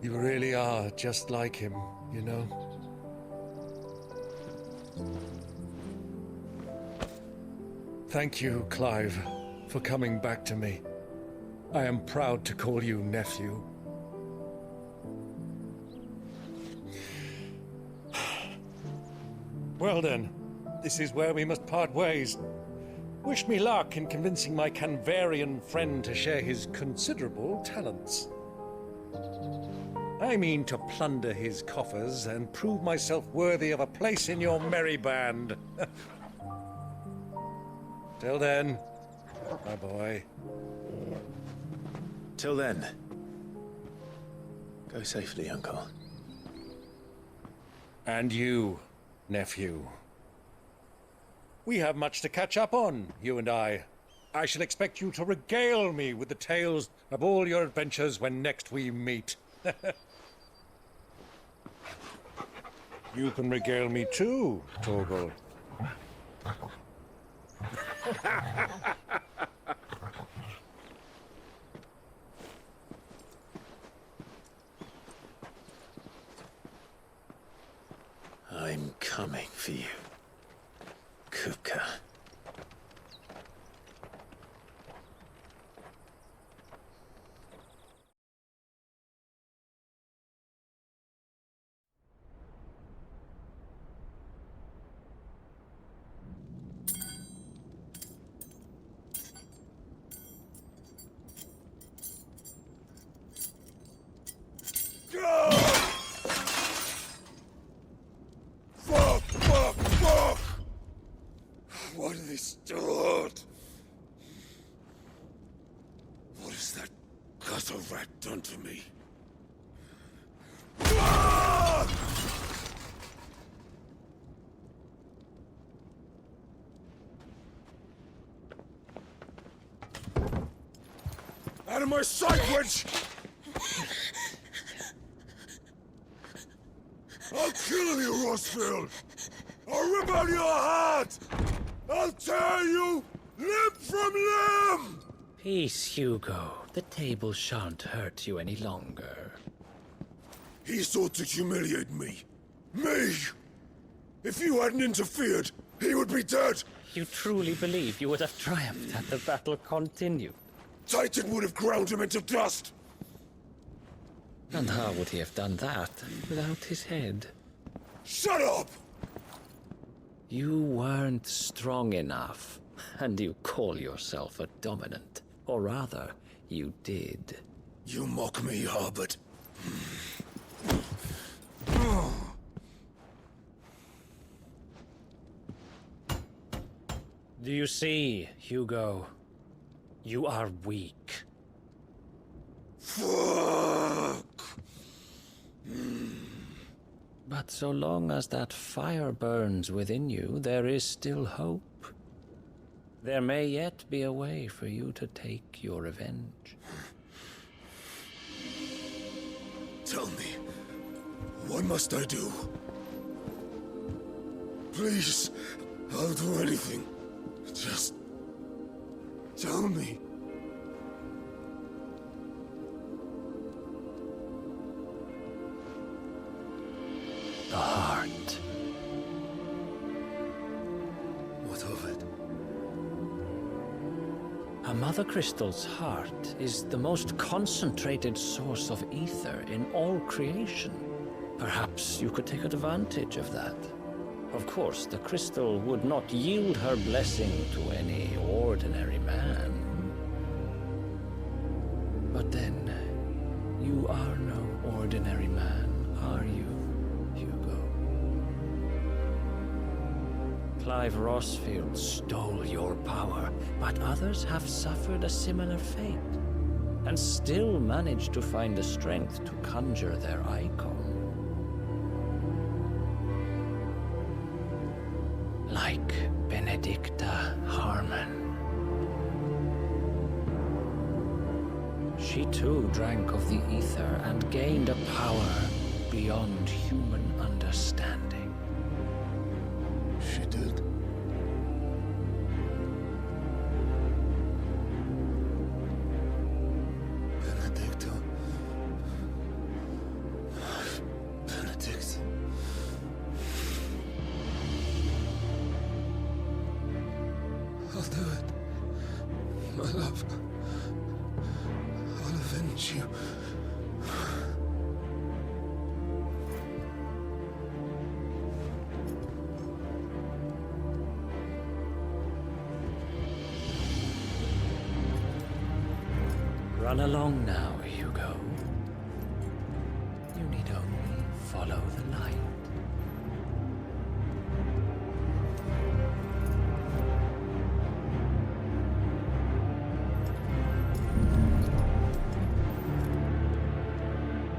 You really are just like him, you know? Thank you, Clive, for coming back to me. I am proud to call you nephew. Well then, this is where we must part ways. Wish me luck in convincing my Canvarian friend to share his considerable talents. I mean to plunder his coffers and prove myself worthy of a place in your merry band. Till then, my boy. Till then, go safely, Uncle. And you, nephew. We have much to catch up on, you and I. I shall expect you to regale me with the tales of all your adventures when next we meet. You can regale me too, Torgal. I'm coming for you, Kupka. What are they stored? What has that gutter rat done to me? Out of my sight, wench! I'll kill you, Rossfield! I'll rip out your heart! I'll tear you limb from limb! Peace, Hugo. The table shan't hurt you any longer. He sought to humiliate me. Me! If you hadn't interfered, he would be dead! You truly believe you would have triumphed had the battle continued? Titan would have ground him into dust! And how would he have done that without his head? Shut up! You weren't strong enough, and you call yourself a dominant. Or rather, you did. You mock me, Harbert. Do you see, Hugo? You are weak. Fuck! But so long as that fire burns within you, there is still hope. There may yet be a way for you to take your revenge. Tell me, what must I do? Please, I'll do anything. Just tell me. The heart. What of it? A Mother Crystal's heart is the most concentrated source of ether in all creation. Perhaps you could take advantage of that. Of course, the crystal would not yield her blessing to any ordinary man. But then, you are no ordinary man, are you, Hugo? Clive Rossfield stole your power, but others have suffered a similar fate, and still managed to find the strength to conjure their icon. Like Benedicta Harmon. She too drank of the ether and gained a power beyond human understanding. She did. Benedicta. Benedict. I'll do it. My love. I'll avenge you. Run along now, Hugo. You need only follow the light.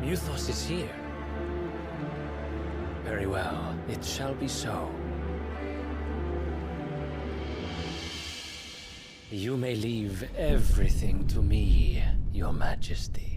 Muthos is here. Very well, it shall be so. You may leave everything to me, Your Majesty.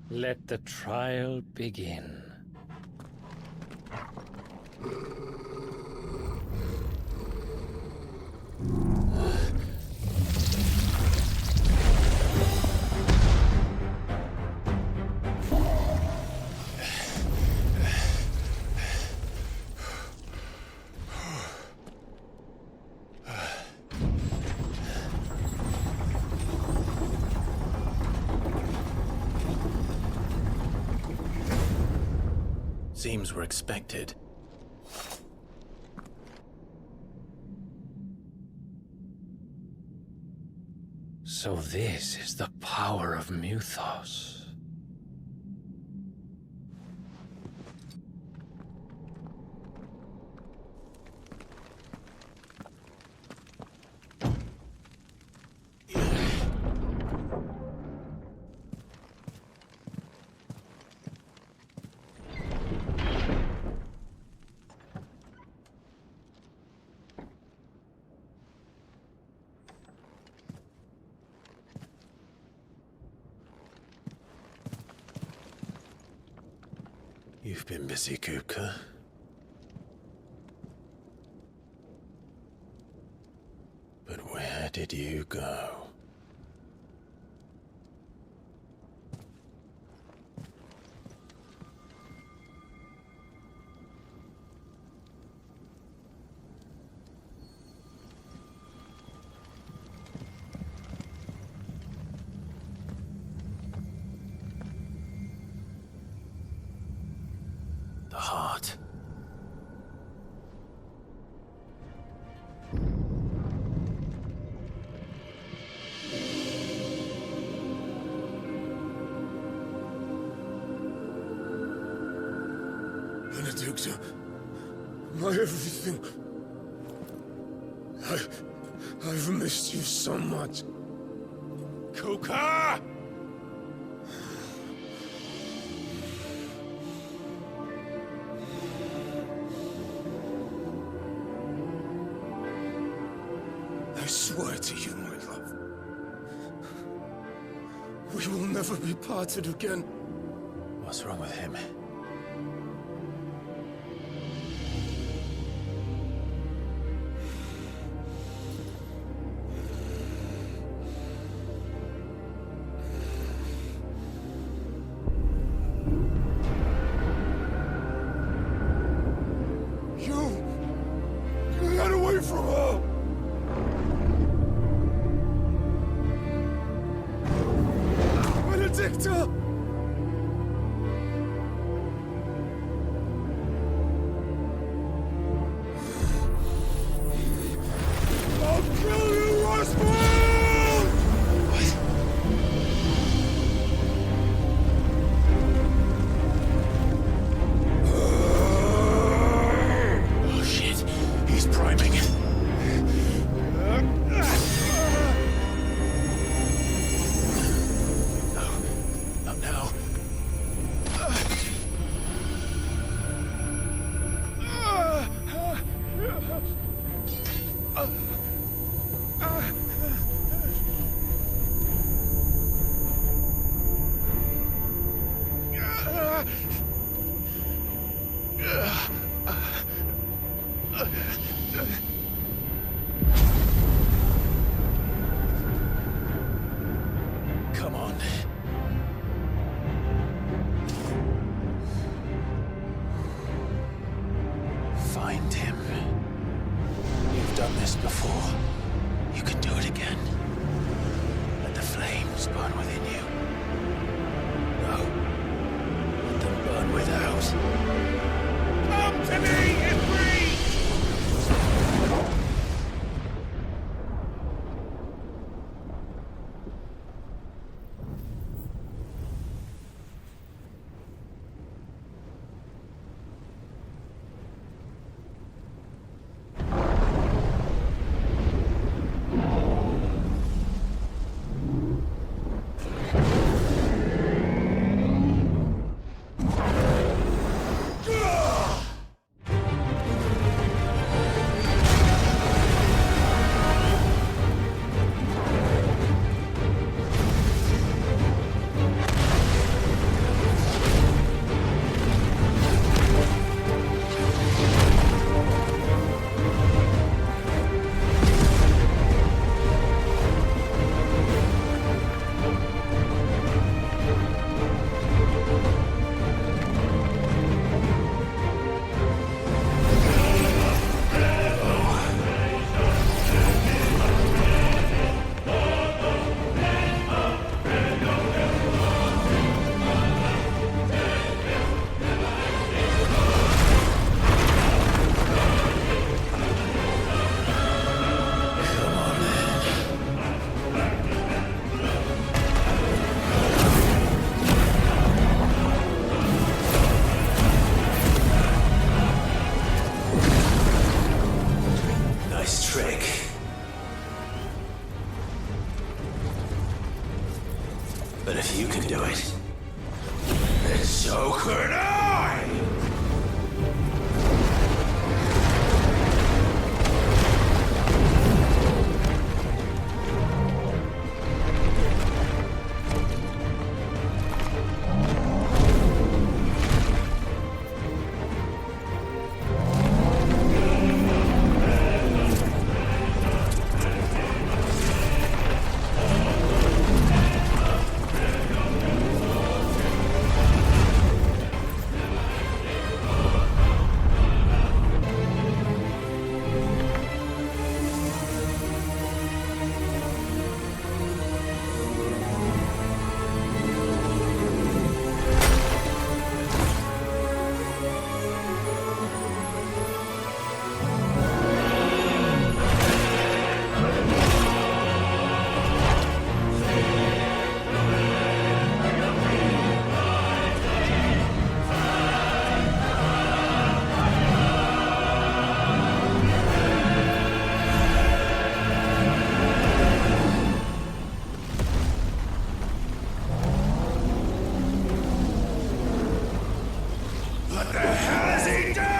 Let the trial begin. Seems we're expected. So this is the power of Muthos. You've been busy, Kupka. But where did you go? The heart. Benedicta, my everything. I've missed you so much. Kupka! I swear to you, my love, we will never be parted again. What's wrong with him? Get away from her! Benedicta! I'll kill you, Roswell! Oh shit, he's priming. Not now. Come on. Find him. You've done this before. You can do it again. Let the flames burn within you. No. Let them burn without. Come to me, Ifrit! Nice trick. But if you can do it, then so could I! What the hell has he done?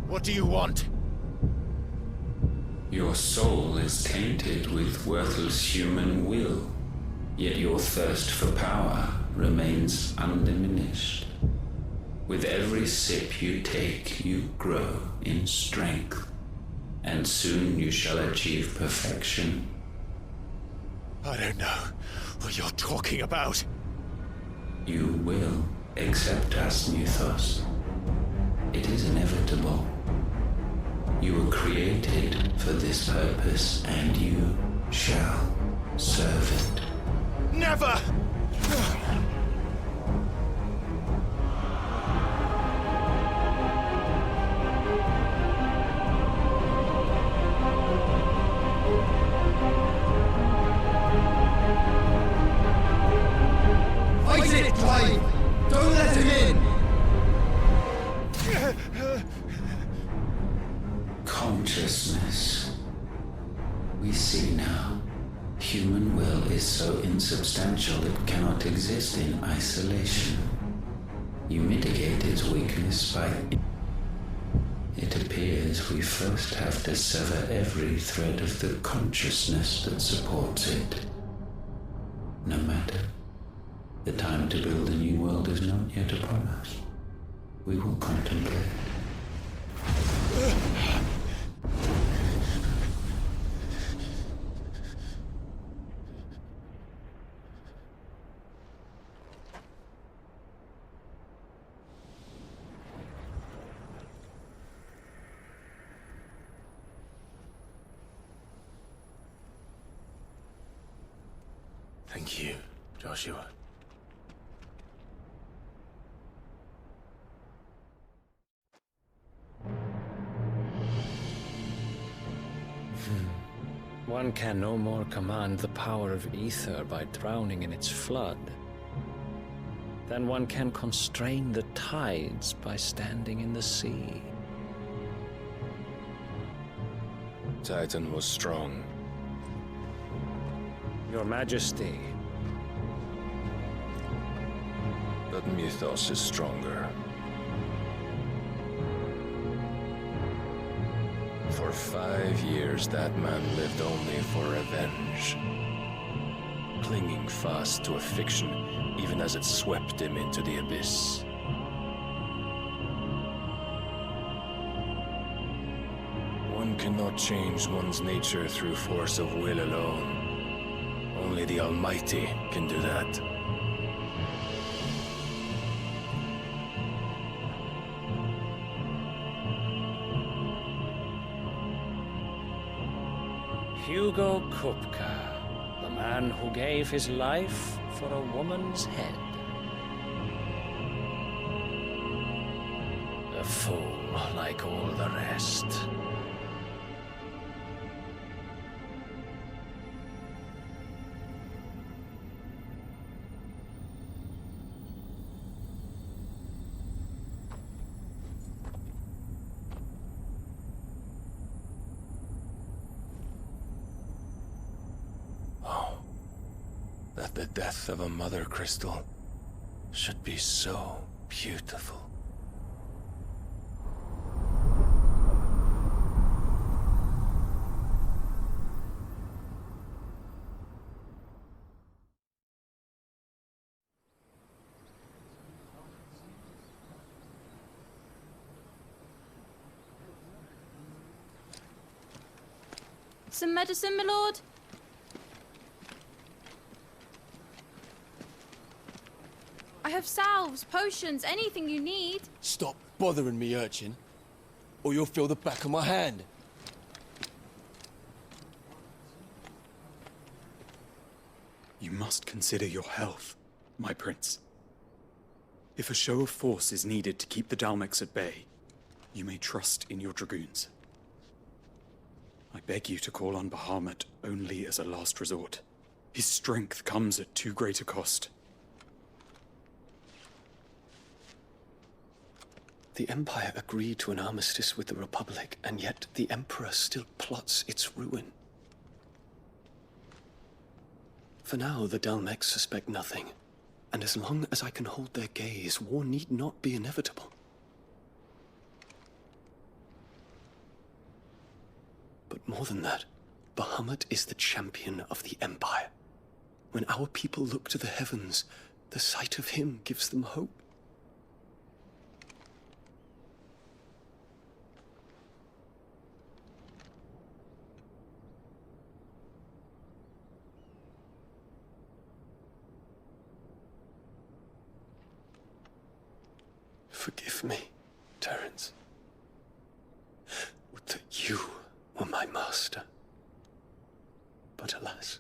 What do you want? Your soul is tainted with worthless human will, yet your thirst for power remains undiminished. With every sip you take, you grow in strength, and soon you shall achieve perfection. I don't know what you're talking about. You will accept us, Mythos. It is inevitable. You were created for this purpose, and you shall serve it. Never! Fight it, Clive! Don't let him in! Consciousness. We see now. Human will is so insubstantial it cannot exist in isolation. You mitigate its weakness by... It appears we first have to sever every thread of the consciousness that supports it. No matter. The time to build a new world is not yet upon us. We will contemplate. Thank you, Joshua. One can no more command the power of ether by drowning in its flood than one can constrain the tides by standing in the sea. Titan was strong. Your Majesty. But Mythos is stronger. For 5 years, that man lived only for revenge. Clinging fast to a fiction, even as it swept him into the abyss. One cannot change one's nature through force of will alone. Only the Almighty can do that. Hugo Kupka, the man who gave his life for a woman's head. A fool like all the rest. That the death of a mother crystal should be so beautiful. Some medicine, my lord? I have salves, potions, anything you need. Stop bothering me, urchin, or you'll feel the back of my hand. You must consider your health, my prince. If a show of force is needed to keep the Dalmex at bay, you may trust in your dragoons. I beg you to call on Bahamut only as a last resort. His strength comes at too great a cost. The Empire agreed to an armistice with the Republic, and yet the Emperor still plots its ruin. For now, the Dalmex suspect nothing, and as long as I can hold their gaze, war need not be inevitable. But more than that, Bahamut is the champion of the Empire. When our people look to the heavens, the sight of him gives them hope. Forgive me, Terence. Would that you were my master. But alas.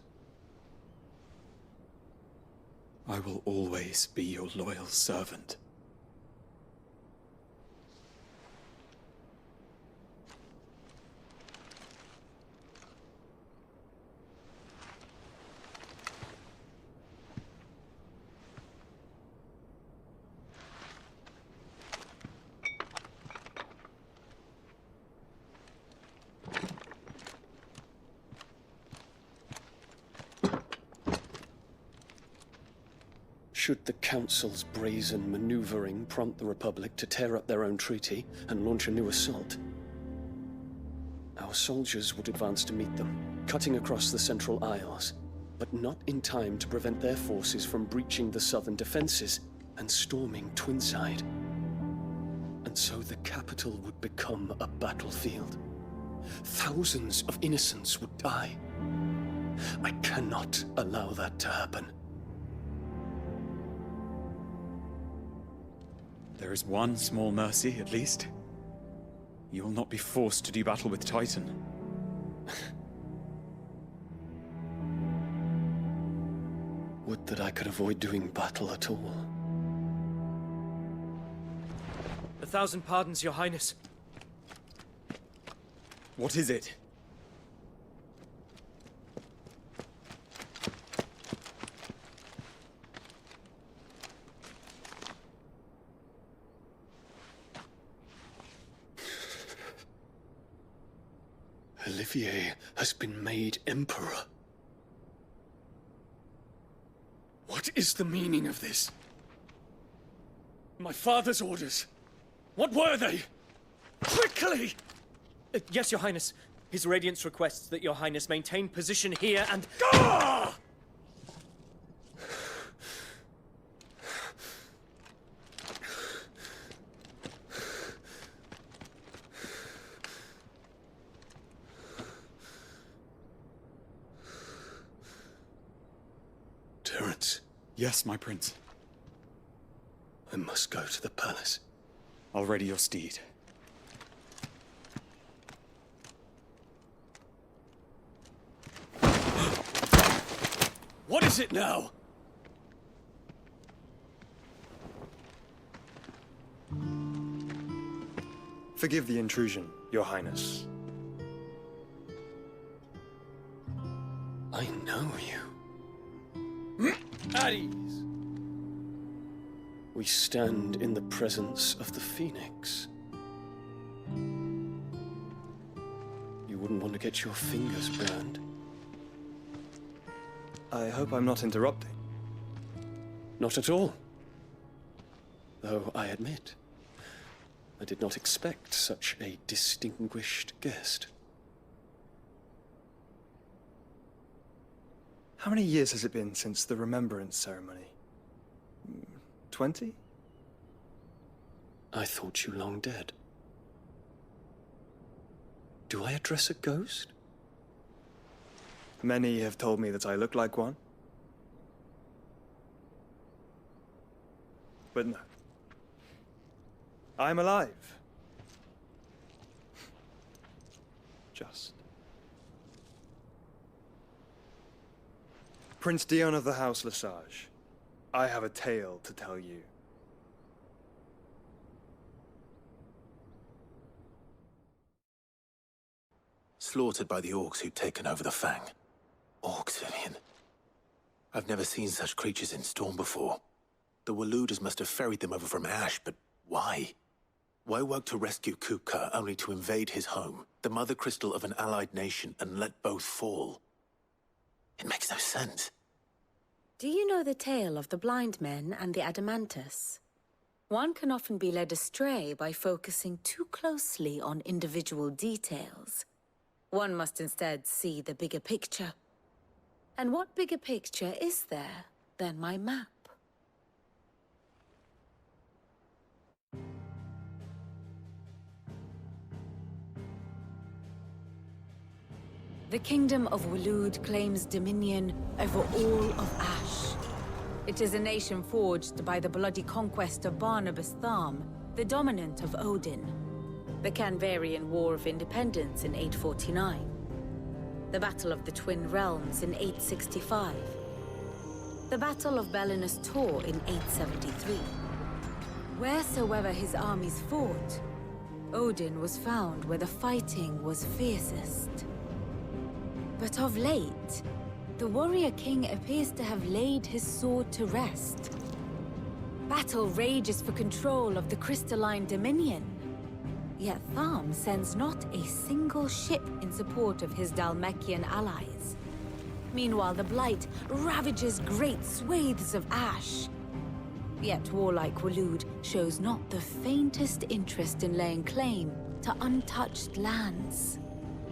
I will always be your loyal servant. Should the Council's brazen maneuvering prompt the Republic to tear up their own treaty and launch a new assault, our soldiers would advance to meet them, cutting across the Central Isles, but not in time to prevent their forces from breaching the southern defenses and storming Twinside. And so the capital would become a battlefield. Thousands of innocents would die. I cannot allow that to happen. There is one small mercy, at least. You will not be forced to do battle with Titan. Would that I could avoid doing battle at all. 1,000 pardons, Your Highness. What is it? Olivier has been made Emperor. What is the meaning of this? My father's orders. What were they? Quickly! Yes, Your Highness. His Radiance requests that Your Highness maintain position here and... Ah! Terence. Yes, my prince. I must go to the palace. I'll ready your steed. What is it now? Forgive the intrusion, Your Highness. I know you. At ease. We stand in the presence of the Phoenix. You wouldn't want to get your fingers burned. I hope I'm not interrupting. Not at all. Though I admit, I did not expect such a distinguished guest. How many years has it been since the Remembrance ceremony? 20? I thought you long dead. Do I address a ghost? Many have told me that I look like one. But no. I'm alive. Just. Prince Dion of the House Lesage, I have a tale to tell you. Slaughtered by the orcs who'd taken over the Fang. Orcs, Vivian. I've never seen such creatures in Storm before. The Waluders must have ferried them over from Ash, but why? Why work to rescue Kupka only to invade his home, the mother crystal of an allied nation, and let both fall? It makes no sense. Do you know the tale of the blind men and the Adamantus? One can often be led astray by focusing too closely on individual details. One must instead see the bigger picture. And what bigger picture is there than my map? The Kingdom of Waloed claims dominion over all of Ash. It is a nation forged by the bloody conquest of Barnabas Tharm, the dominant of Odin. The Canvarian War of Independence in 849. The Battle of the Twin Realms in 865. The Battle of Belinus Tor in 873. Wheresoever his armies fought, Odin was found where the fighting was fiercest. But of late, the warrior king appears to have laid his sword to rest. Battle rages for control of the crystalline dominion. Yet Tharm sends not a single ship in support of his Dhalmekian allies. Meanwhile, the Blight ravages great swathes of Ash, Yet warlike Waloed shows not the faintest interest in laying claim to untouched lands.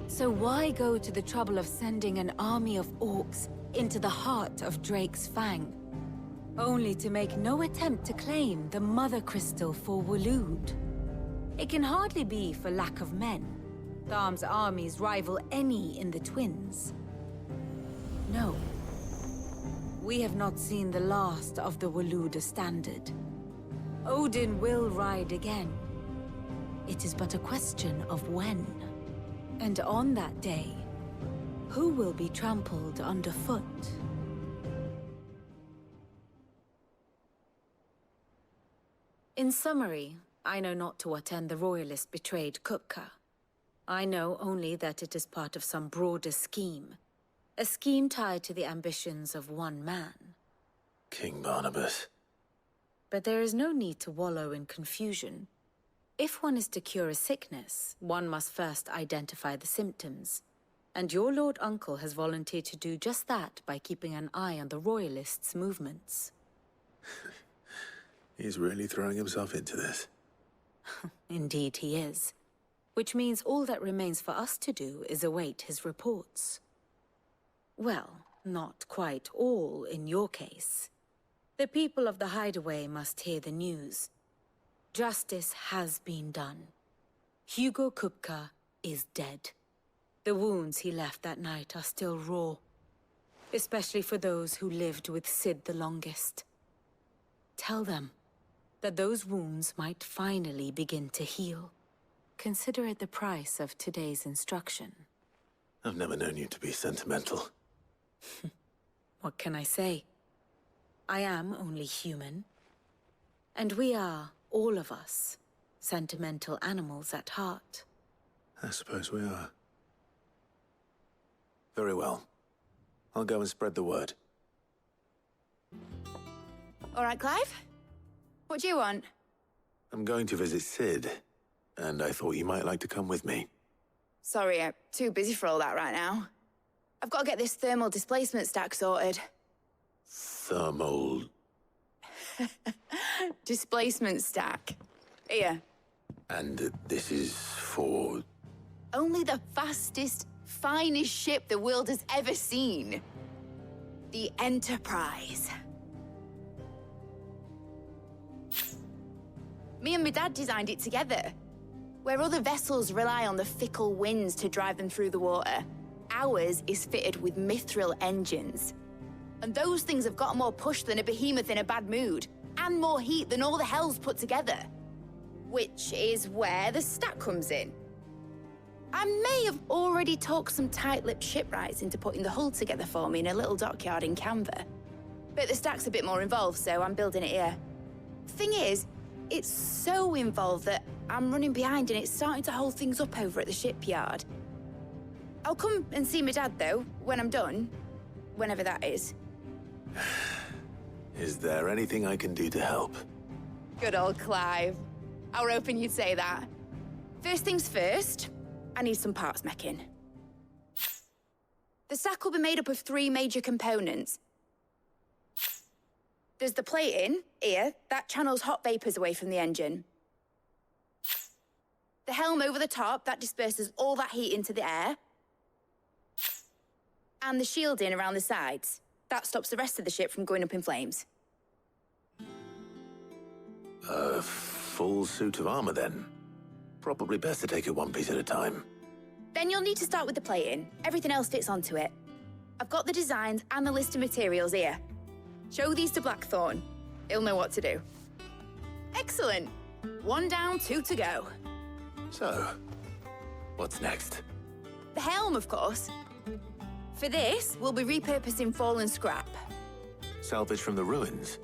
So why go to the trouble of sending an army of orcs into the heart of Drake's Fang, only to make no attempt to claim the Mother Crystal for Waloed? It can hardly be for lack of men. Tharm's armies rival any in the Twins. No. We have not seen the last of the Waloed standard. Odin will ride again. It is but a question of when. And on that day, who will be trampled underfoot? In summary, I know not to what end the Royalist betrayed Kupka. I know only that it is part of some broader scheme. A scheme tied to the ambitions of one man. King Barnabas. But there is no need to wallow in confusion. If one is to cure a sickness, one must first identify the symptoms. And your Lord Uncle has volunteered to do just that by keeping an eye on the Royalists' movements. He's really throwing himself into this. Indeed he is. Which means all that remains for us to do is await his reports. Well, not quite all in your case. The people of the Hideaway must hear the news. Justice has been done. Hugo Kupka is dead. The wounds he left that night are still raw, especially for those who lived with Cid the longest. Tell them that those wounds might finally begin to heal. Consider it the price of today's instruction. I've never known you to be sentimental. What can I say? I am only human. And we are, all of us, sentimental animals at heart. I suppose we are. Very well. I'll go and spread the word. All right, Clive? What do you want? I'm going to visit Cid, and I thought you might like to come with me. Sorry, I'm too busy for all that right now. I've got to get this thermal displacement stack sorted. Thermal... displacement stack. Here. And this is for... Only the fastest, finest ship the world has ever seen. The Enterprise. Me and my dad designed it together. Where other vessels rely on the fickle winds to drive them through the water, ours is fitted with mithril engines. And those things have got more push than a behemoth in a bad mood, and more heat than all the hells put together. Which is where the stack comes in. I may have already talked some tight-lipped shipwrights into putting the hull together for me in a little dockyard in Canva. But the stack's a bit more involved, so I'm building it here. Thing is, it's so involved that I'm running behind and it's starting to hold things up over at the shipyard. I'll come and see my dad, though, when I'm done. Whenever that is. Is there anything I can do to help? Good old Clive. I were hoping you'd say that. First things first, I need some parts meching. The stack will be made up of 3 major components. There's the plating, here, that channels hot vapors away from the engine. The helm over the top, that disperses all that heat into the air. And the shielding around the sides. That stops the rest of the ship from going up in flames. A full suit of armor, then. Probably best to take it one piece at a time. Then you'll need to start with the plating. Everything else fits onto it. I've got the designs and the list of materials here. Show these to Blackthorn. He'll know what to do. Excellent. 1 down, 2 to go. So, what's next? The helm, of course. For this, we'll be repurposing fallen scrap. Salvage from the ruins?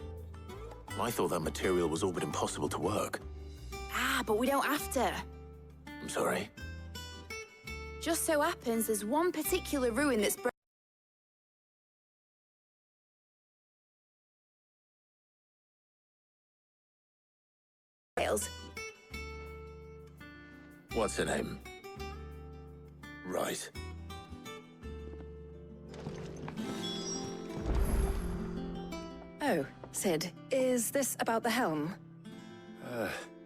I thought that material was all but impossible to work. Ah, but we don't have to. I'm sorry. Just so happens there's one particular ruin that's What's her name? Right. Oh, Cid, is this about the helm?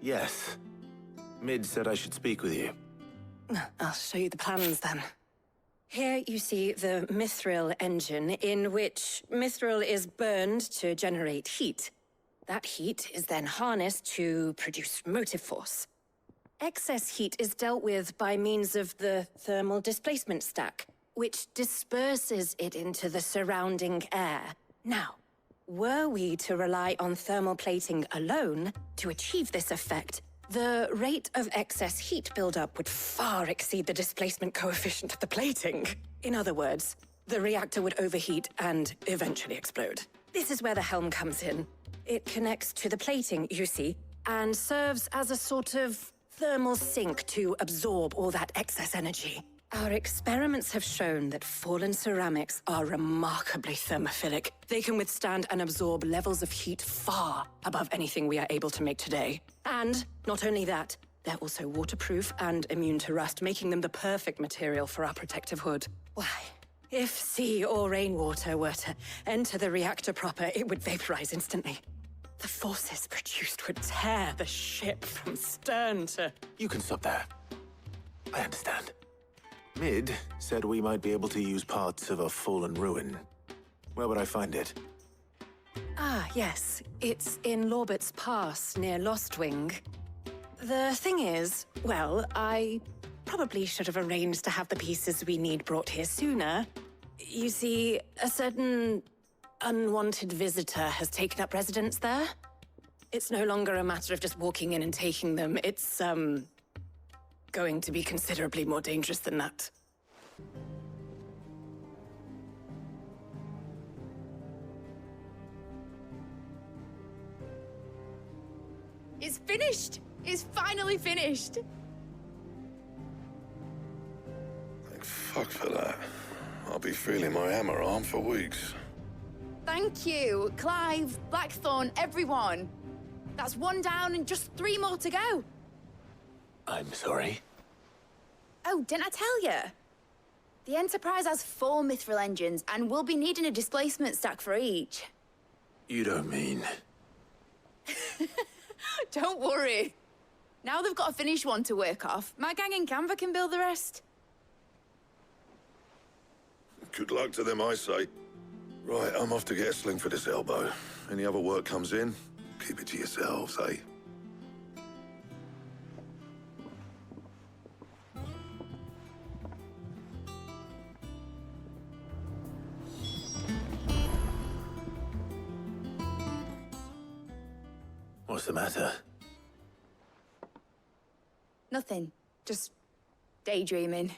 Yes. Mid said I should speak with you. I'll show you the plans then. Here you see the mithril engine, in which mithril is burned to generate heat. That heat is then harnessed to produce motive force. Excess heat is dealt with by means of the thermal displacement stack, which disperses it into the surrounding air. Now, were we to rely on thermal plating alone to achieve this effect, the rate of excess heat buildup would far exceed the displacement coefficient of the plating. In other words, the reactor would overheat and eventually explode. This is where the helm comes in. It connects to the plating, you see, and serves as a sort of thermal sink to absorb all that excess energy. Our experiments have shown that fallen ceramics are remarkably thermophilic. They can withstand and absorb levels of heat far above anything we are able to make today. And not only that, they're also waterproof and immune to rust, making them the perfect material for our protective hood. Why, if sea or rainwater were to enter the reactor proper, it would vaporize instantly. The forces produced would tear the ship from stern to... You can stop there. I understand. Mid said we might be able to use parts of a fallen ruin. Where would I find it? Ah, yes. It's in Lorbert's Pass, near Lostwing. The thing is, well, I probably should have arranged to have the pieces we need brought here sooner. You see, a certain unwanted visitor has taken up residence there. It's no longer a matter of just walking in and taking them. It's, going to be considerably more dangerous than that. It's finished! It's finally finished! Thank fuck for that. I'll be feeling my hammer arm for weeks. Thank you, Clive, Blackthorn, everyone. That's one down and just 3 more to go. I'm sorry. Oh, didn't I tell you? The Enterprise has 4 mithril engines, and we'll be needing a displacement stack for each. You don't mean... Don't worry. Now they've got a finished one to work off. My gang in Canva can build the rest. Good luck to them, I say. Right, I'm off to get a sling for this elbow. Any other work comes in, keep it to yourselves, eh? What's the matter? Nothing. Just daydreaming.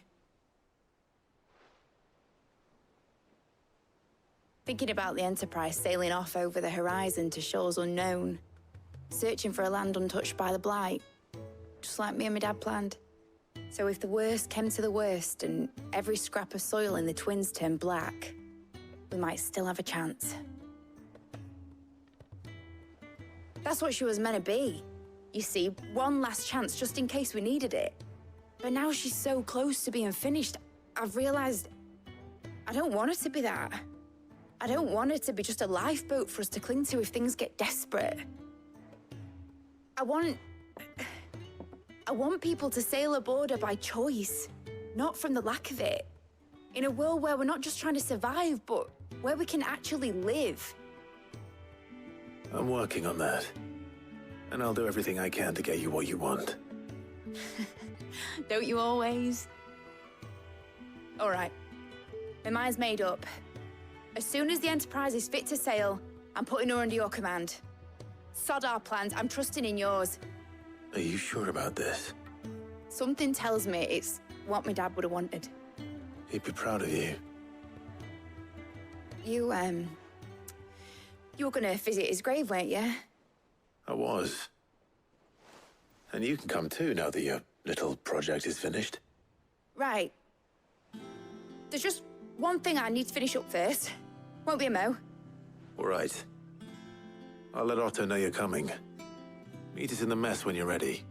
Thinking about the Enterprise sailing off over the horizon to shores unknown, searching for a land untouched by the Blight, just like me and my dad planned. So if the worst came to the worst and every scrap of soil in the Twins turned black, we might still have a chance. That's what she was meant to be. You see, one last chance just in case we needed it. But now she's so close to being finished, I've realized I don't want it to be that. I don't want it to be just a lifeboat for us to cling to if things get desperate. I want people to sail aboard her by choice, not from the lack of it. In a world where we're not just trying to survive, but where we can actually live. I'm working on that. And I'll do everything I can to get you what you want. Don't you always? All right. My mind's made up. As soon as the Enterprise is fit to sail, I'm putting her under your command. Sod our plans, I'm trusting in yours. Are you sure about this? Something tells me it's what my dad would have wanted. He'd be proud of you. You were gonna visit his grave, weren't you? I was. And you can come too, now that your little project is finished. Right. There's just one thing I need to finish up first. Won't be a mo. All right. I'll let Otto know you're coming. Meet us in the mess when you're ready.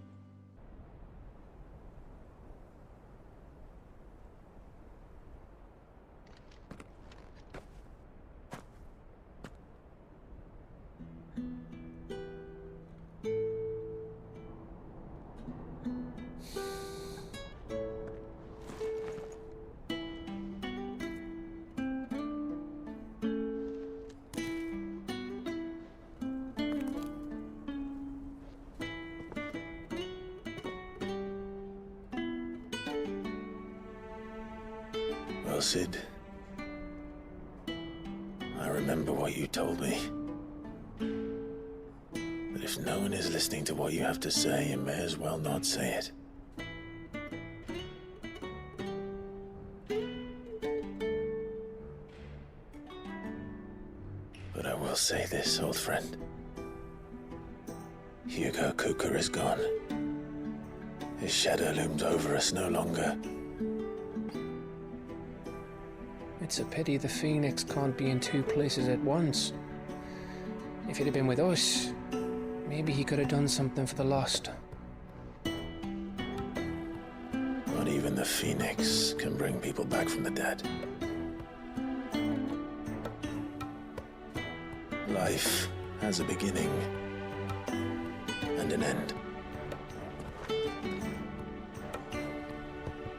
Well, Cid, I remember what you told me. But if no one is listening to what you have to say, you may as well not say it. But I will say this, old friend. Hugo Kupka is gone. His shadow looms over us no longer. It's a pity the Phoenix can't be in two places at once. If he'd have been with us, maybe he could have done something for the lost. Not even the Phoenix can bring people back from the dead. Life has a beginning and an end.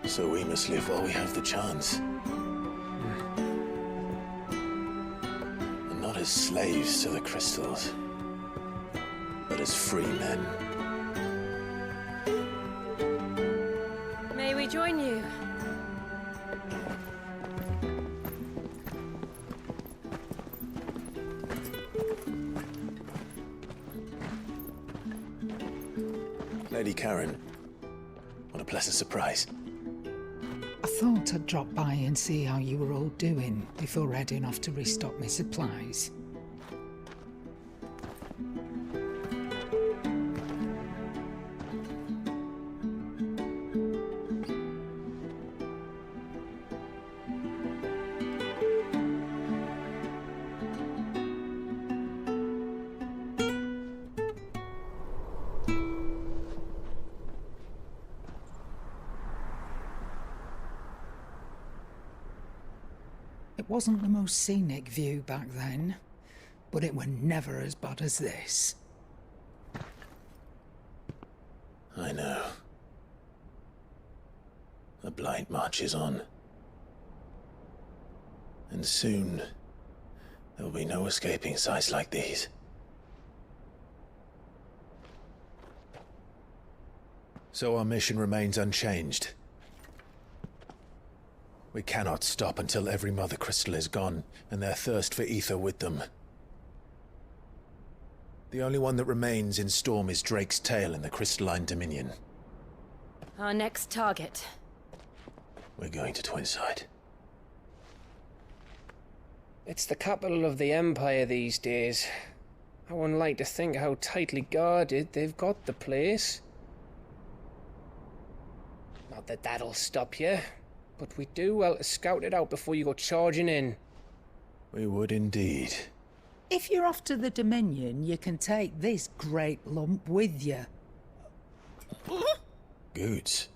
So we must live while we have the chance. And not as slaves to the crystals, but as free men. May we join you? Lady Karen, what a pleasant surprise. I thought I'd drop by and see how you were all doing before heading off to restock my supplies. It wasn't the most scenic view back then, but it were never as bad as this. I know. The Blight marches on. And soon, there will be no escaping sights like these. So our mission remains unchanged. We cannot stop until every Mother Crystal is gone, and their thirst for ether with them. The only one that remains in Storm is Drake's tail in the Crystalline Dominion. Our next target. We're going to Twinside. It's the capital of the Empire these days. I wouldn't like to think how tightly guarded they've got the place. Not that that'll stop you, but we do well to scout it out before you go charging in. We would indeed. If you're off to the Dominion, you can take this great lump with you. Goods.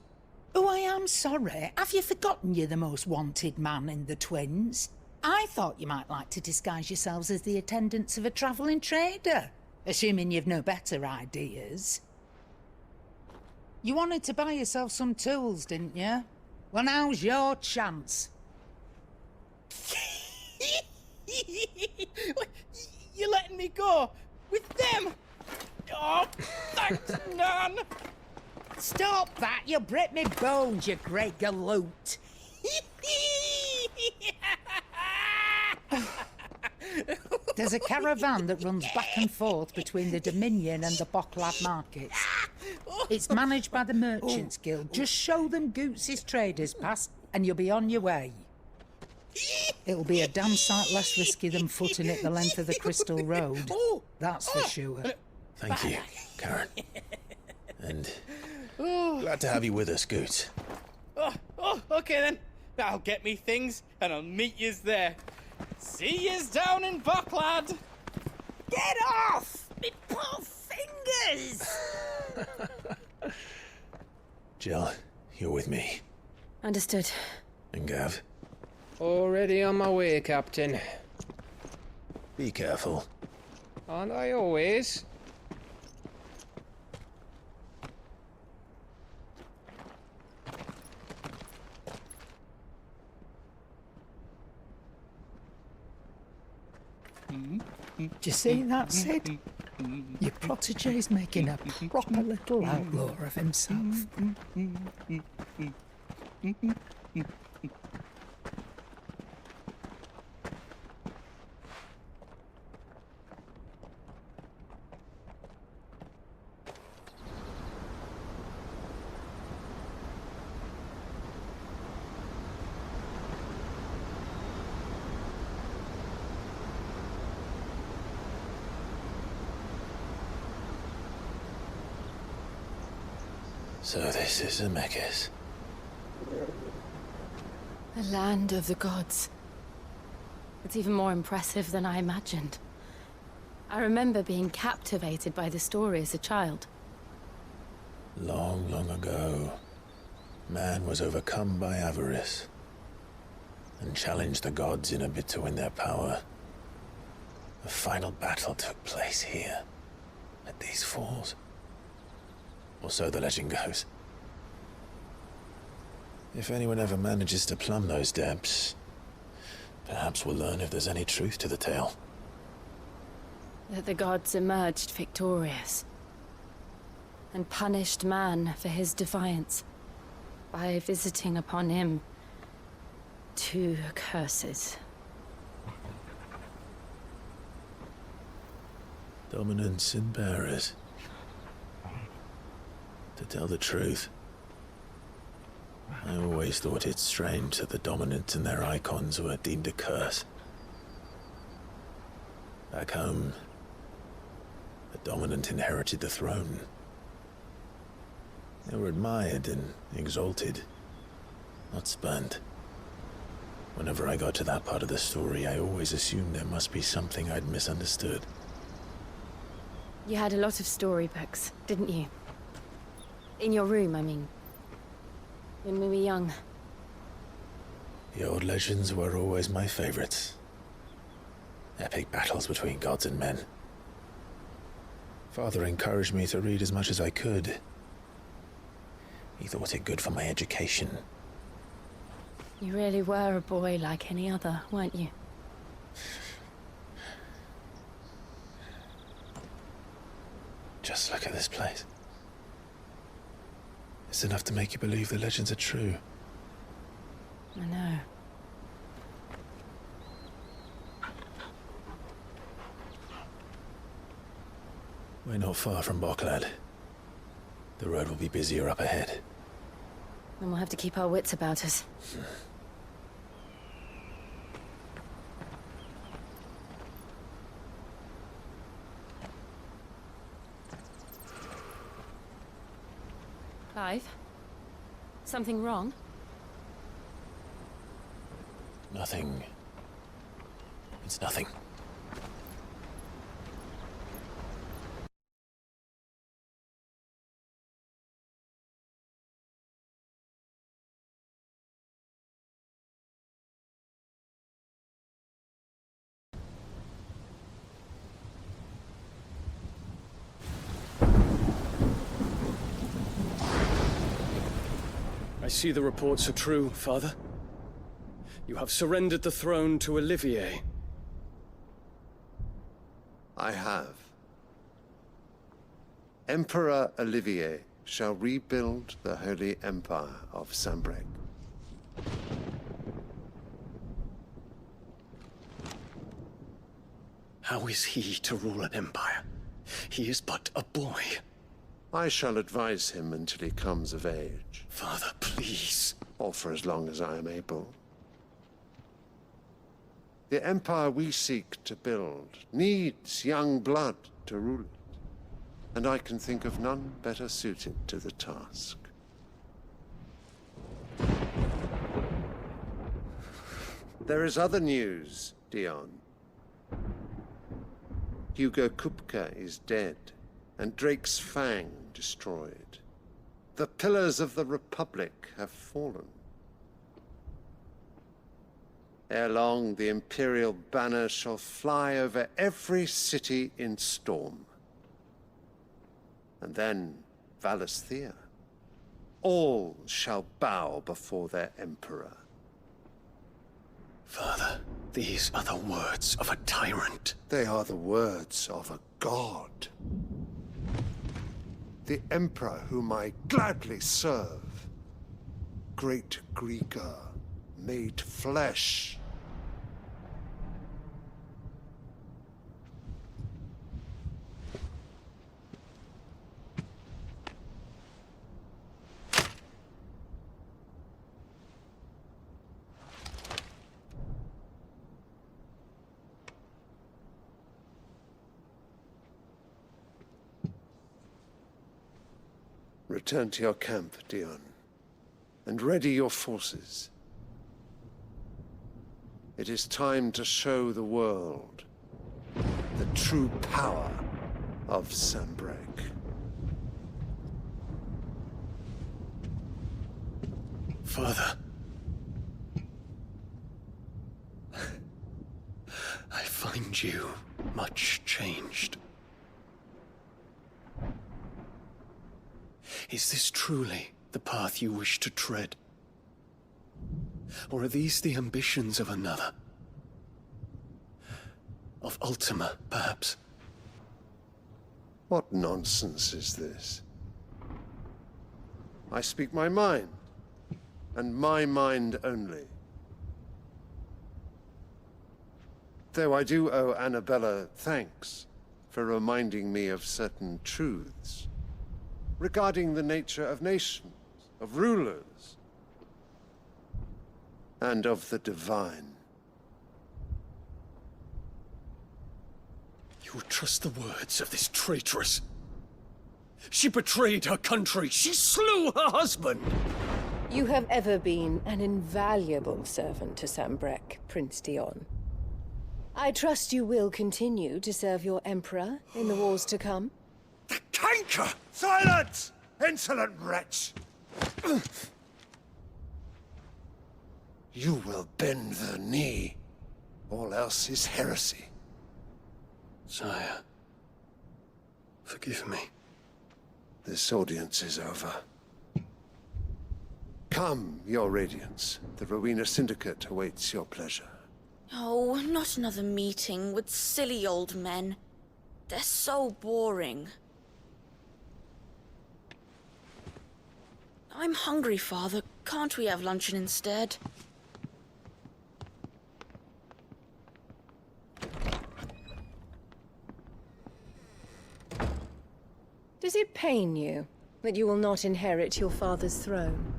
Oh, I am sorry. Have you forgotten you're the most wanted man in the Twins? I thought you might like to disguise yourselves as the attendants of a travelling trader, assuming you've no better ideas. You wanted to buy yourself some tools, didn't you? Well, now's your chance. You're letting me go? With them? Oh, thanks, Nan! Stop that! You'll break me bones, you great galoot! There's a caravan that runs back and forth between the Dominion and the Bocklad markets. It's managed by the Merchants Guild. Just show them Goots' traders pass, and you'll be on your way. It'll be a damn sight less risky than footing it the length of the Crystal Road. That's for sure. Thank you, Karen. And glad to have you with us, Goots. Okay then. I'll get me things, and I'll meet yous there. See yous down in Bocklad! Get off! Me poor fingers! Jill, you're with me. Understood. And Gav? Already on my way, Captain. Be careful. Aren't I always? Do you see that, Sid? Your protege's making a proper little outlaw of himself. So this is Zemeckis. The land of the gods. It's even more impressive than I imagined. I remember being captivated by the story as a child. Long, long ago, man was overcome by avarice and challenged the gods in a bid to win their power. A final battle took place here, at these falls. Or so the legend goes. If anyone ever manages to plumb those depths, perhaps we'll learn if there's any truth to the tale. That the gods emerged victorious and punished man for his defiance by visiting upon him 2 curses. Dominants and bearers. To tell the truth, I always thought it strange that the dominants and their icons were deemed a curse. Back home, the dominant inherited the throne. They were admired and exalted, not spurned. Whenever I got to that part of the story, I always assumed there must be something I'd misunderstood. You had a lot of storybooks, didn't you? In your room, I mean. When we were young. The old legends were always my favorites. Epic battles between gods and men. Father encouraged me to read as much as I could. He thought it good for my education. You really were a boy like any other, weren't you? Just look at this place. It's enough to make you believe the legends are true. I know. We're not far from Boklad. The road will be busier up ahead. Then we'll have to keep our wits about us. Clive? Something wrong? Nothing. It's nothing. I see the reports are true, Father. You have surrendered the throne to Olivier. I have. Emperor Olivier shall rebuild the Holy Empire of Sanbreque. How is he to rule an empire? He is but a boy. I shall advise him until he comes of age. Father, please. Or for as long as I am able. The empire we seek to build needs young blood to rule it, and I can think of none better suited to the task. There is other news, Dion. Hugo Kupka is dead, and Drake's Fang destroyed. The pillars of the Republic have fallen. Ere long, the Imperial banner shall fly over every city in Storm. And then, Valisthea. All shall bow before their Emperor. Father, these are the words of a tyrant. They are the words of a god. The Emperor whom I gladly serve. Great Greeker, made flesh. Return to your camp, Dion, and ready your forces. It is time to show the world the true power of Sanbreque. Father. I find you much changed. Is this truly the path you wish to tread? Or are these the ambitions of another? Of Ultima, perhaps? What nonsense is this? I speak my mind, and my mind only. Though I do owe Annabella thanks for reminding me of certain truths regarding the nature of nations, of rulers, and of the divine. You would trust the words of this traitress? She betrayed her country! She slew her husband! You have ever been an invaluable servant to Sanbreque, Prince Dion. I trust you will continue to serve your Emperor in the wars to come. The canker! Silence! Insolent wretch! You will bend the knee. All else is heresy. Sire, forgive me. This audience is over. Come, your Radiance. The Rowena Syndicate awaits your pleasure. Oh, not another meeting with silly old men. They're so boring. I'm hungry, Father. Can't we have luncheon instead? Does it pain you that you will not inherit your father's throne?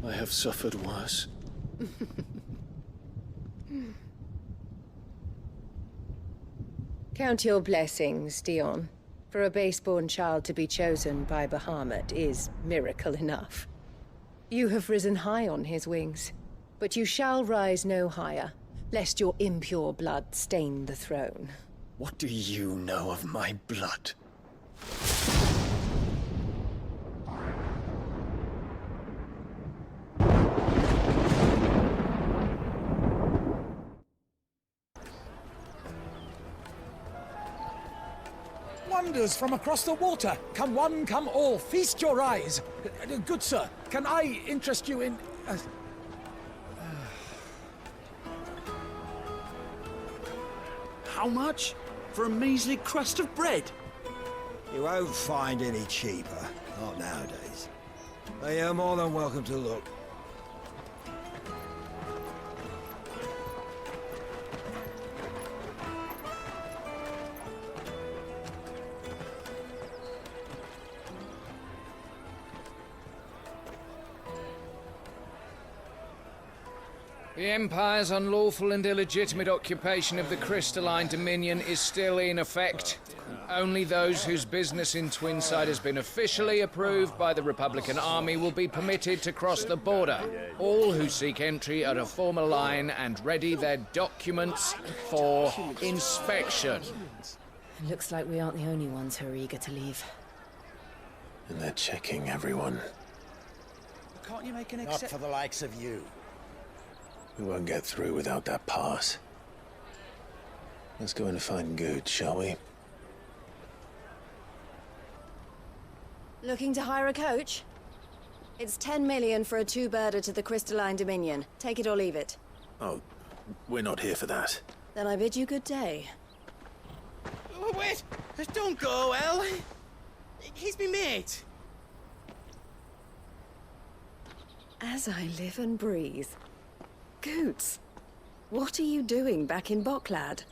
I have suffered worse. Count your blessings, Dion. For a base-born child to be chosen by Bahamut is miracle enough. You have risen high on his wings, but you shall rise no higher, lest your impure blood stain the throne. What do you know of my blood? Wonders from across the water! Come one, come all, feast your eyes! Good sir, can I interest you in... How much? For a measly crust of bread? You won't find any cheaper. Not nowadays. But you're more than welcome to look. The Empire's unlawful and illegitimate occupation of the Crystalline Dominion is still in effect. Only those whose business in Twinside has been officially approved by the Republican Army will be permitted to cross the border. All who seek entry are to form a line and ready their documents for inspection. Looks like we aren't the only ones who are eager to leave. And they're checking everyone. Can't you make an Not for the likes of you. We won't get through without that pass. Let's go and find Good, shall we? Looking to hire a coach? It's 10 million for a two-birder to the Crystalline Dominion. Take it or leave it. Oh, we're not here for that. Then I bid you good day. Oh, wait! Don't go, El! He's me mate! As I live and breathe. Goots, what are you doing back in Boklad?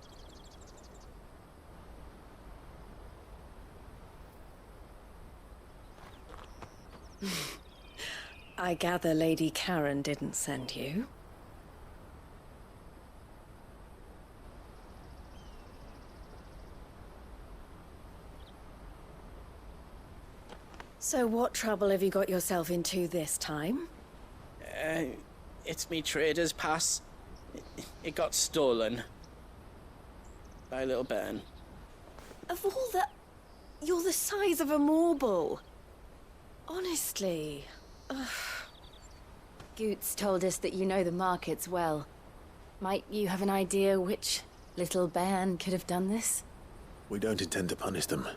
I gather Lady Karen didn't send you. So what trouble have you got yourself into this time? It's me trader's pass. It got stolen. By little Ben. Of all the... You're the size of a marble. Honestly. Ugh. Goots told us that you know the markets well. Might you have an idea which little bairn could have done this? We don't intend to punish them.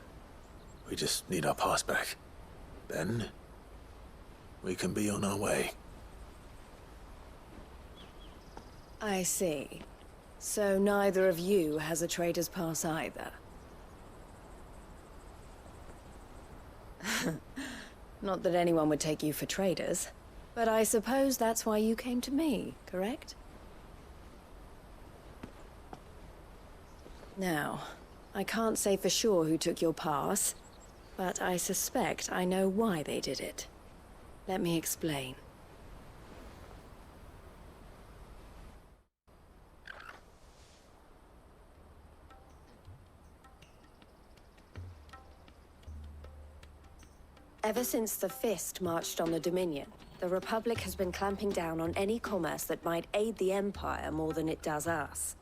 We just need our pass back. Then, we can be on our way. I see. So neither of you has a trader's pass either. Not that anyone would take you for traders, but I suppose that's why you came to me, correct? Now, I can't say for sure who took your pass, but I suspect I know why they did it. Let me explain. Ever since the Fist marched on the Dominion, the Republic has been clamping down on any commerce that might aid the Empire more than it does us.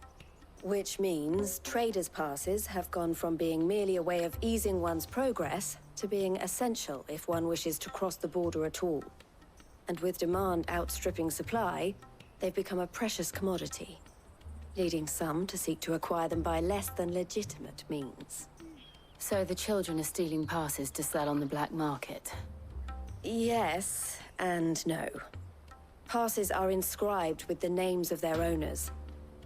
Which means traders' passes have gone from being merely a way of easing one's progress to being essential if one wishes to cross the border at all. And with demand outstripping supply, they've become a precious commodity, leading some to seek to acquire them by less than legitimate means. So the children are stealing passes to sell on the black market? Yes, and no. Passes are inscribed with the names of their owners,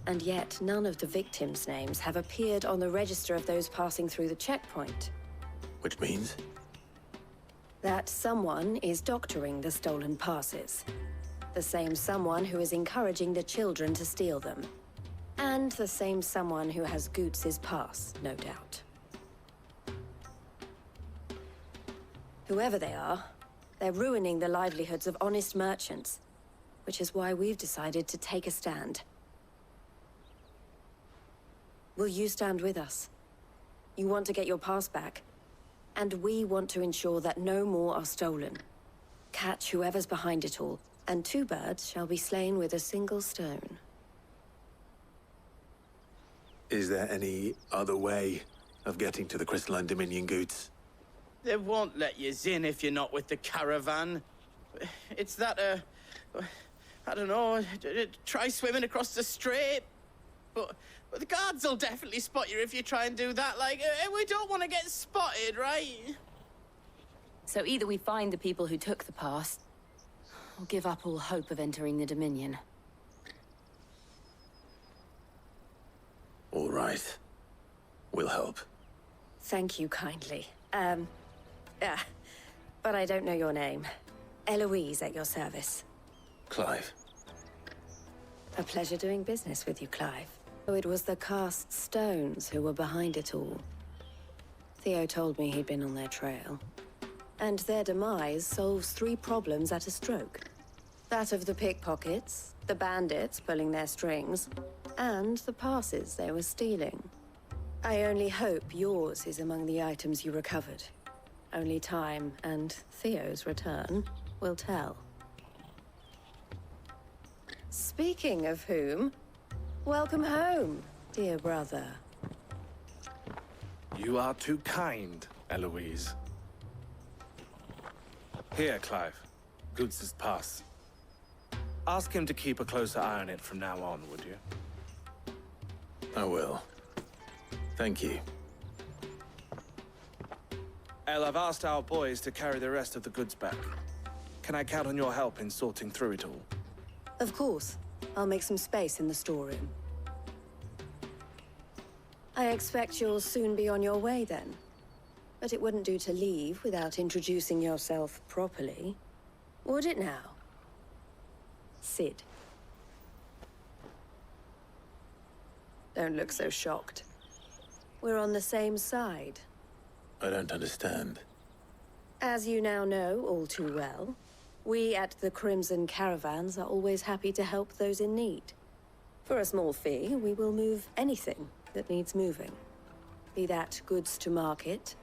and yet none of the victims' names have appeared on the register of those passing through the checkpoint. Which means? That someone is doctoring the stolen passes. The same someone who is encouraging the children to steal them. And the same someone who has Goots' pass, no doubt. Whoever they are, they're ruining the livelihoods of honest merchants, which is why we've decided to take a stand. Will you stand with us? You want to get your pass back, and we want to ensure that no more are stolen. Catch whoever's behind it all, and two birds shall be slain with a single stone. Is there any other way of getting to the Crystalline Dominion, Goots? They won't let you in if you're not with the caravan. It's that, I don't know, try swimming across the strait. But the guards will definitely spot you if you try and do that. Like, we don't want to get spotted, right? So either we find the people who took the pass, or give up all hope of entering the Dominion. All right. We'll help. Thank you kindly. But I don't know your name. Eloise at your service. Clive. A pleasure doing business with you, Clive. Oh, it was the cast stones who were behind it all. Theo told me he'd been on their trail. And their demise solves 3 problems at a stroke. That of the pickpockets, the bandits pulling their strings, and the passes they were stealing. I only hope yours is among the items you recovered. Only time and Theo's return will tell. Speaking of whom, welcome home, dear brother. You are too kind, Eloise. Here, Clive. Goots' pass. Ask him to keep a closer eye on it from now on, would you? I will. Thank you. El, I've asked our boys to carry the rest of the goods back. Can I count on your help in sorting through it all? Of course. I'll make some space in the storeroom. I expect you'll soon be on your way then. But it wouldn't do to leave without introducing yourself properly. Would it now? Sid. Don't look so shocked. We're on the same side. I don't understand. As you now know all too well, we at the Crimson Caravans are always happy to help those in need. For a small fee, we will move anything that needs moving. Be that goods to market,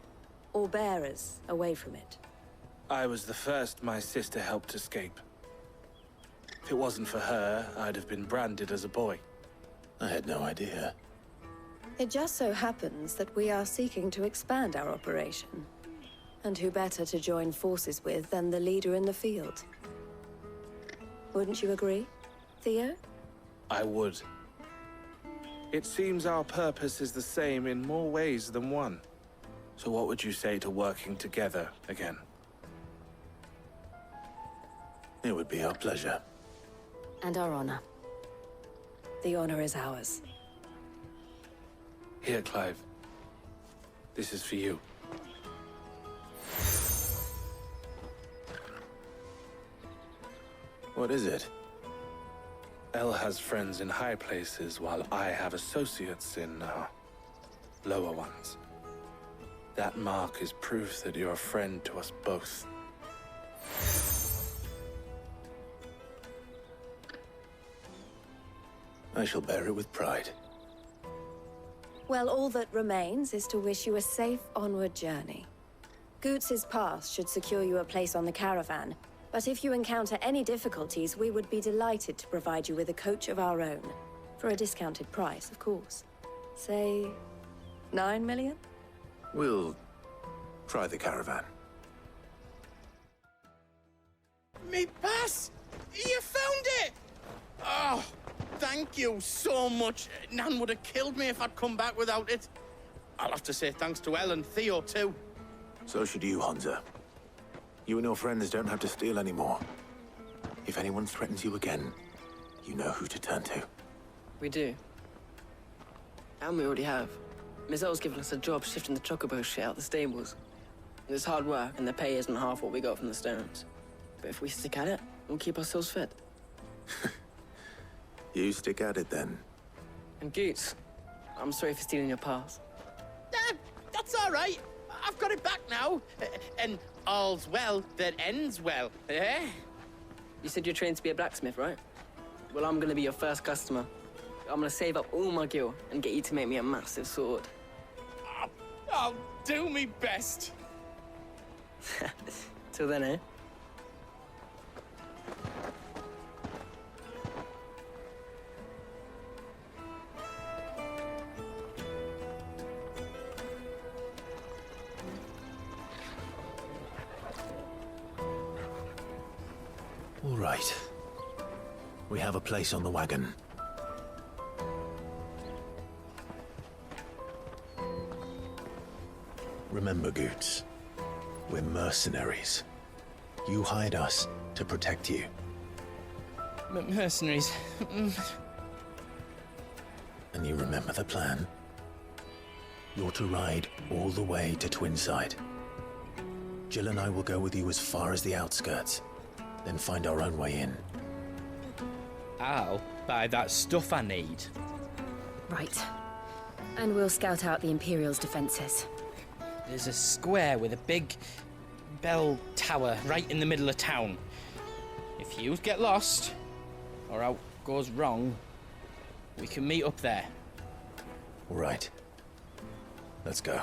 or bearers away from it. I was the first my sister helped escape. If it wasn't for her, I'd have been branded as a boy. I had no idea. It just so happens that we are seeking to expand our operation. And who better to join forces with than the leader in the field? Wouldn't you agree, Theo? I would. It seems our purpose is the same in more ways than one. So what would you say to working together again? It would be our pleasure. And our honor. The honor is ours. Here, Clive. This is for you. What is it? Elle has friends in high places, while I have associates in, lower ones. That mark is proof that you're a friend to us both. I shall bear it with pride. Well, all that remains is to wish you a safe onward journey. Goots's pass should secure you a place on the caravan, but if you encounter any difficulties, we would be delighted to provide you with a coach of our own. For a discounted price, of course. Say, 9 million? We'll try the caravan. Me pass! You found it! Oh, thank you so much. Nan would have killed me if I'd come back without it. I'll have to say thanks to Elle and Theo, too. So should you, Hansa. You and your friends don't have to steal anymore. If anyone threatens you again, you know who to turn to. We do. And we already have. Miss L's given us a job shifting the chocobo shit out the stables. It's hard work, and the pay isn't half what we got from the Stones. But if we stick at it, we'll keep ourselves fit. You stick at it, then. And Goots, I'm sorry for stealing your pass. That's all right. I've got it back now. And all's well that ends well, eh? You said you're trained to be a blacksmith, right? Well, I'm gonna be your first customer. I'm gonna save up all my gil and get you to make me a massive sword. I'll do me best. Till then, eh? All right. We have a place on the wagon. Remember, Goots, we're mercenaries. You hired us to protect you. Mercenaries. And you remember the plan? You're to ride all the way to Twinside. Jill and I will go with you as far as the outskirts, then find our own way in. I'll buy that stuff I need. Right. And we'll scout out the Imperial's defenses. There's a square with a big bell tower right in the middle of town. If you get lost, or out goes wrong, we can meet up there. All right. Let's go.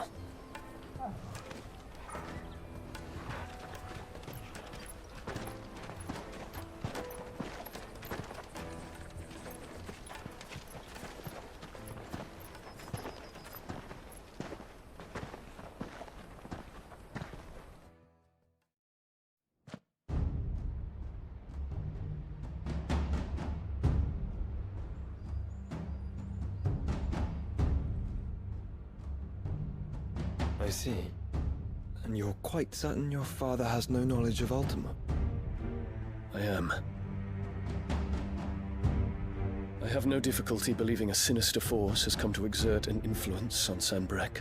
I see. And you're quite certain your father has no knowledge of Ultima? I am. I have no difficulty believing a sinister force has come to exert an influence on Sanbreque.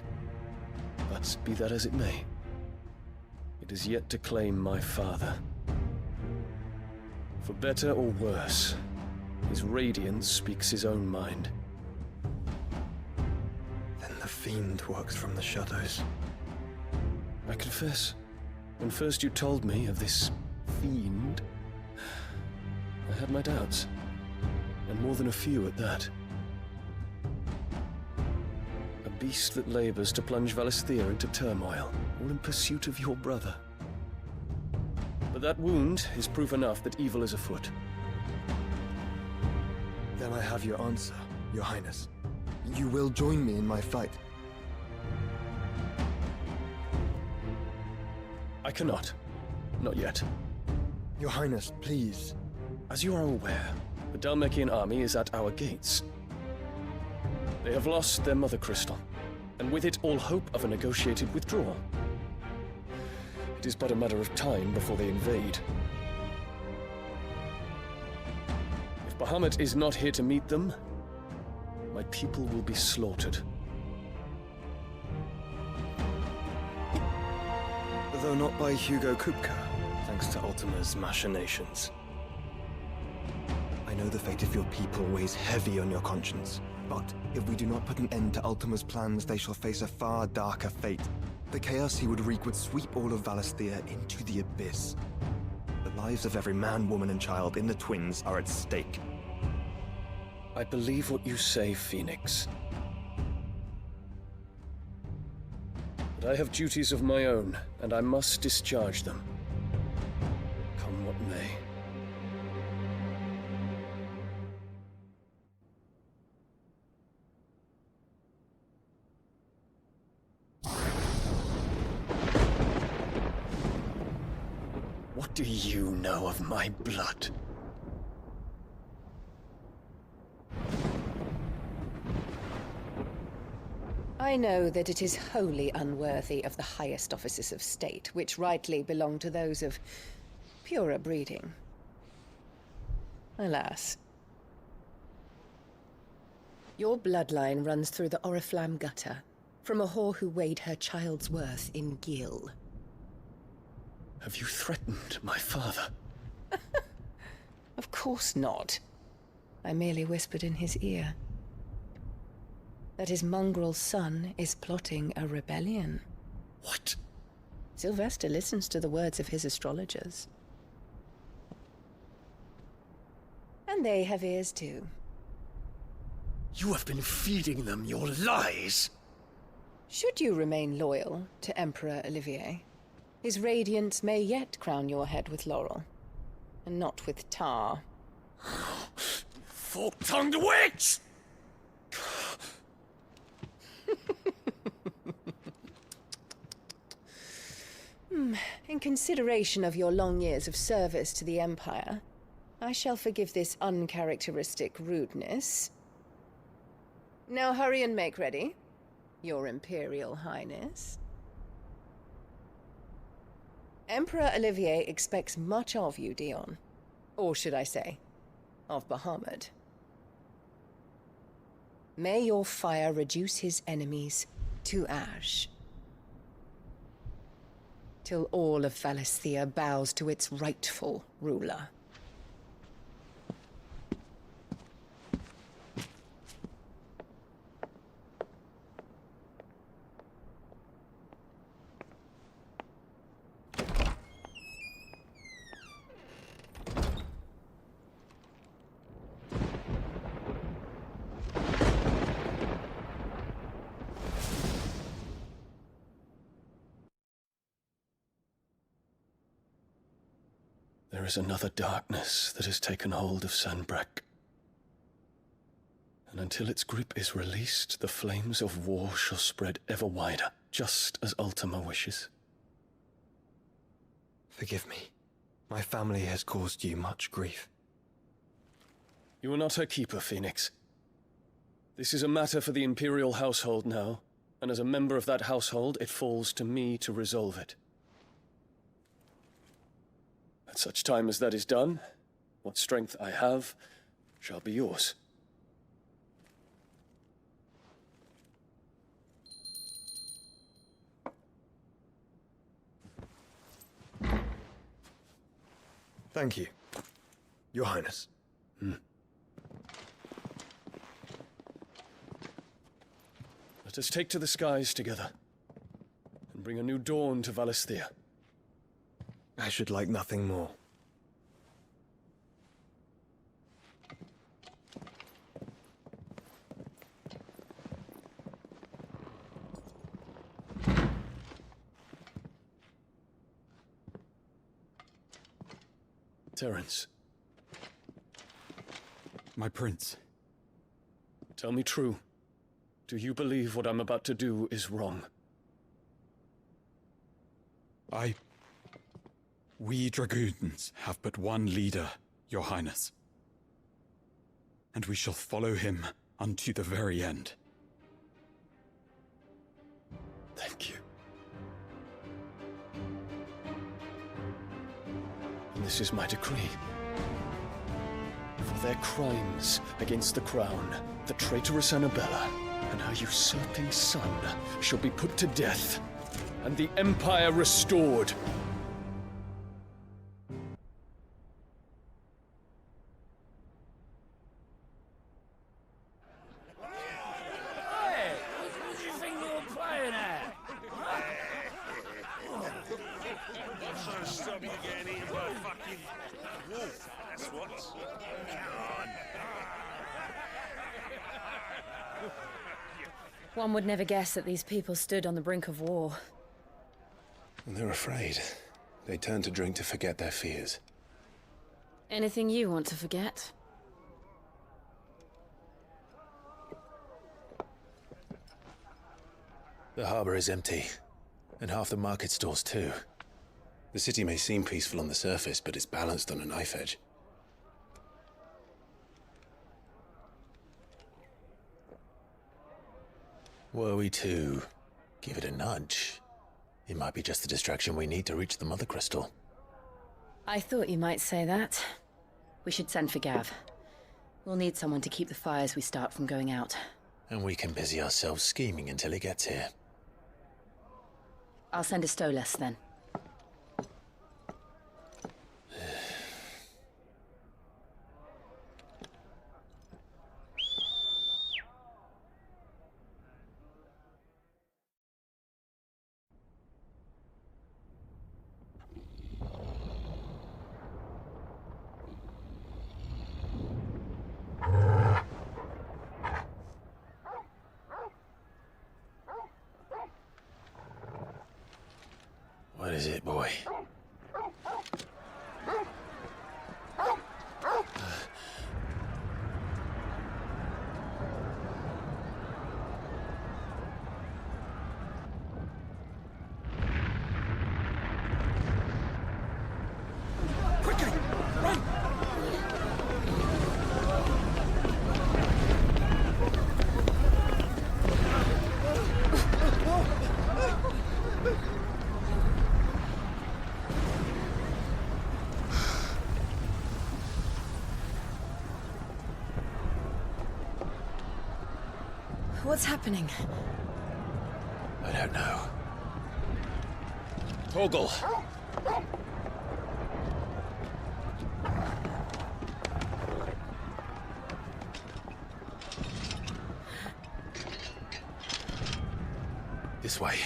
But be that as it may, it is yet to claim my father. For better or worse, his radiance speaks his own mind. Then the Fiend works from the shadows. I confess, when first you told me of this Fiend, I had my doubts. And more than a few at that. A beast that labors to plunge Valisthea into turmoil, all in pursuit of your brother. That wound is proof enough that evil is afoot. Then I have your answer, Your Highness. You will join me in my fight. I cannot. Not yet. Your Highness, please. As you are aware, the Dhalmekian army is at our gates. They have lost their mother crystal, and with it all hope of a negotiated withdrawal. It is but a matter of time before they invade. If Bahamut is not here to meet them, my people will be slaughtered. Though not by Hugo Kupka, thanks to Ultima's machinations. I know the fate of your people weighs heavy on your conscience, but if we do not put an end to Ultima's plans, they shall face a far darker fate. The chaos he would wreak would sweep all of Valisthea into the abyss. The lives of every man, woman, and child in the Twins are at stake. I believe what you say, Phoenix. But I have duties of my own, and I must discharge them. Come what may. What do you know of my blood? I know that it is wholly unworthy of the highest offices of state, which rightly belong to those of purer breeding. Alas. Your bloodline runs through the Oriflamme gutter, from a whore who weighed her child's worth in gil. Have you threatened my father? Of course not. I merely whispered in his ear that his mongrel son is plotting a rebellion. What? Sylvester listens to the words of his astrologers. And they have ears too. You have been feeding them your lies! Should you remain loyal to Emperor Olivier, his radiance may yet crown your head with laurel, and not with tar. Fork-tongued witch! In consideration of your long years of service to the Empire, I shall forgive this uncharacteristic rudeness. Now hurry and make ready, Your Imperial Highness. Emperor Olivier expects much of you, Dion. Or should I say, of Bahamut. May your fire reduce his enemies to ash, till all of Valisthea bows to its rightful ruler. There is another darkness that has taken hold of Sanbreque. And until its grip is released, the flames of war shall spread ever wider, just as Ultima wishes. Forgive me. My family has caused you much grief. You are not her keeper, Phoenix. This is a matter for the Imperial household now, and as a member of that household, it falls to me to resolve it. At such time as that is done, what strength I have shall be yours. Thank you, Your Highness. Let us take to the skies together, and bring a new dawn to Valisthea. I should like nothing more. Terence. My prince. Tell me true. Do you believe what I'm about to do is wrong? We dragoons have but one leader, Your Highness. And we shall follow him unto the very end. Thank you. And this is my decree. For their crimes against the crown, the traitorous Annabella and her usurping son shall be put to death, and the Empire restored. Hey! What do you think you're playing at? So stop you getting eaten by a fucking wolf, that's what. One would never guess that these people stood on the brink of war. They're afraid. They turn to drink to forget their fears. Anything you want to forget? The harbor is empty, and half the market stalls too. The city may seem peaceful on the surface, but it's balanced on a knife edge. Were we to give it a nudge, it might be just the distraction we need to reach the Mother Crystal. I thought you might say that. We should send for Gav. We'll need someone to keep the fires we start from going out. And we can busy ourselves scheming until he gets here. I'll send a Stolas then. What is it, boy? Quickly! Run! What's happening? I don't know. Torgal! This way.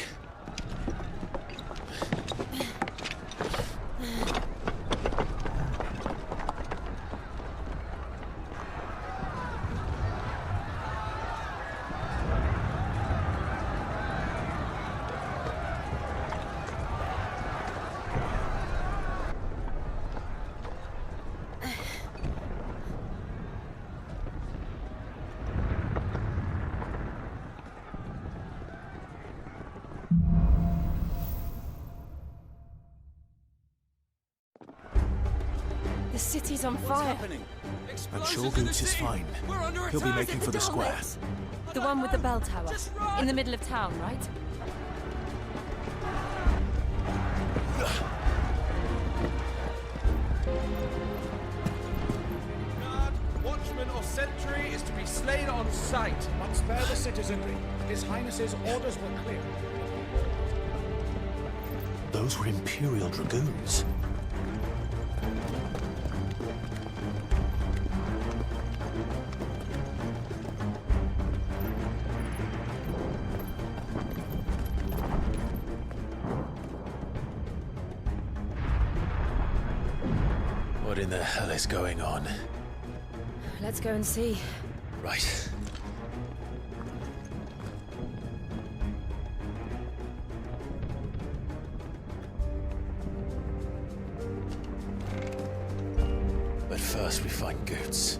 The city's on fire. I'm sure Goots is fine. He'll be making for the square. The one with the bell tower. In the middle of town, right? Guard, watchman or sentry is to be slain on sight. But spare the citizenry. His Highness's orders were clear. Those were Imperial Dragoons. What in the hell is going on? Let's go and see. Right. First we find Goots.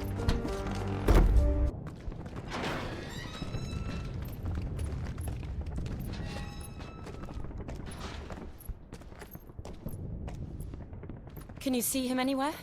Can you see him anywhere?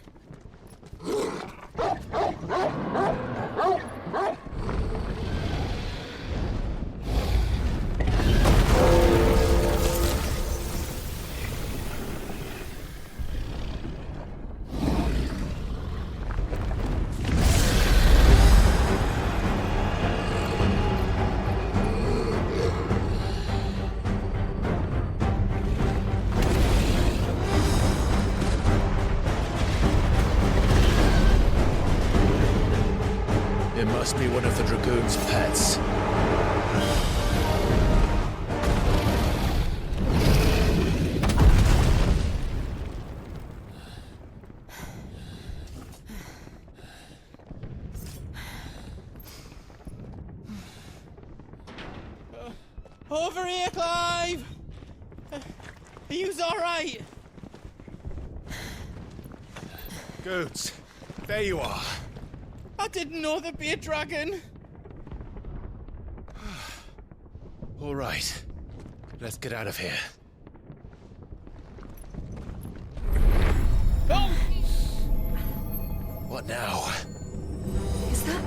It must be one of the Dragoon's pets. Over here, Clive! Are you alright? Goots, there you are. I didn't know there'd be a dragon. All right, let's get out of here. Oh! What now? Is that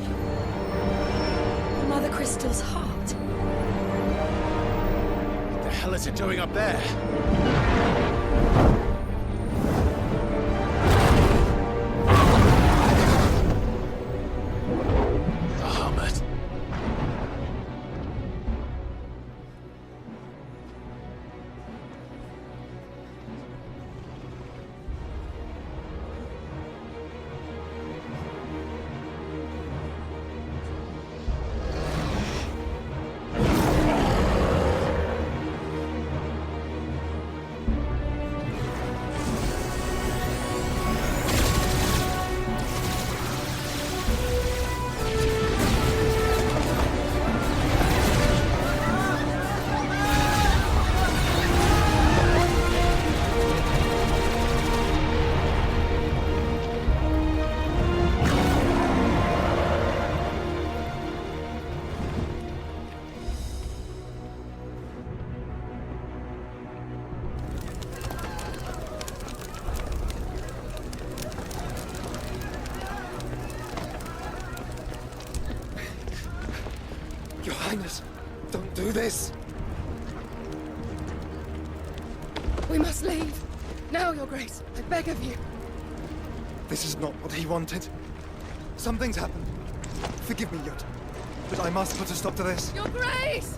Mother Crystal's heart? What the hell is it doing up there? Your Highness, don't do this! We must leave. Now, Your Grace. I beg of you. This is not what he wanted. Something's happened. Forgive me, Yut, but I must put a stop to this. Your Grace!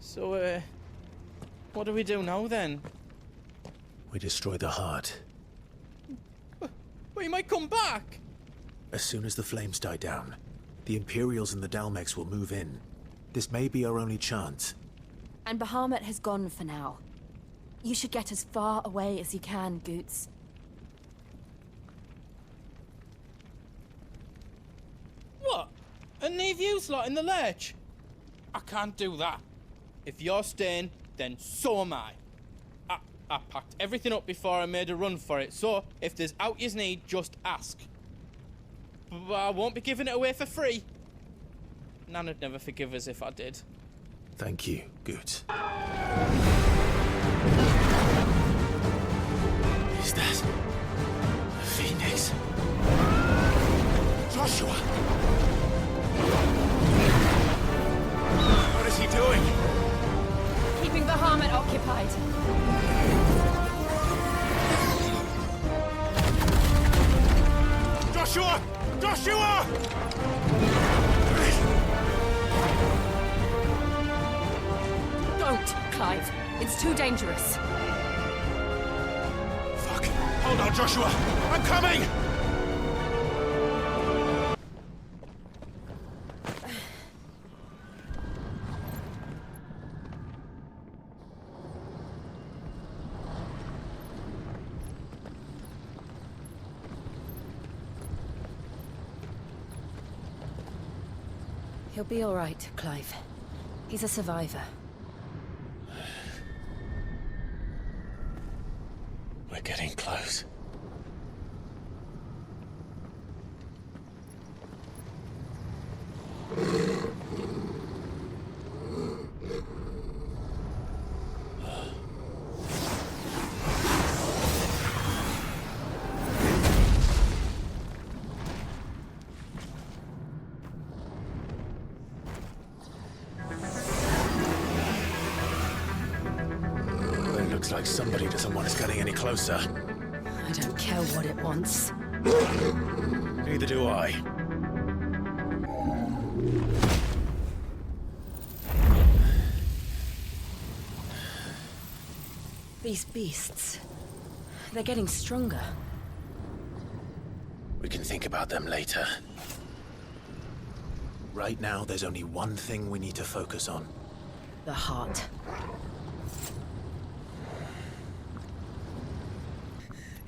So, what do we do now then? We destroy the heart. But he might come back! As soon as the flames die down, the Imperials and the Dalmex will move in. This may be our only chance. And Bahamut has gone for now. You should get as far away as you can, Goots. What? And leave you lot in the lurch? I can't do that. If you're staying, then so am I. I packed everything up before I made a run for it, so if there's out yous need, just ask. But I won't be giving it away for free. Nan'd never forgive us if I did. Thank you, Goots. Is that a phoenix? Joshua! What is he doing? Keeping Bahamut occupied. Joshua! Joshua! Don't, Clive. It's too dangerous. Fuck. Hold on, Joshua! I'm coming! He'll be all right, Clive. He's a survivor. We're getting close. Looks like somebody doesn't want us getting any closer. I don't care what it wants. Neither do I. These beasts... they're getting stronger. We can think about them later. Right now, there's only one thing we need to focus on. The heart.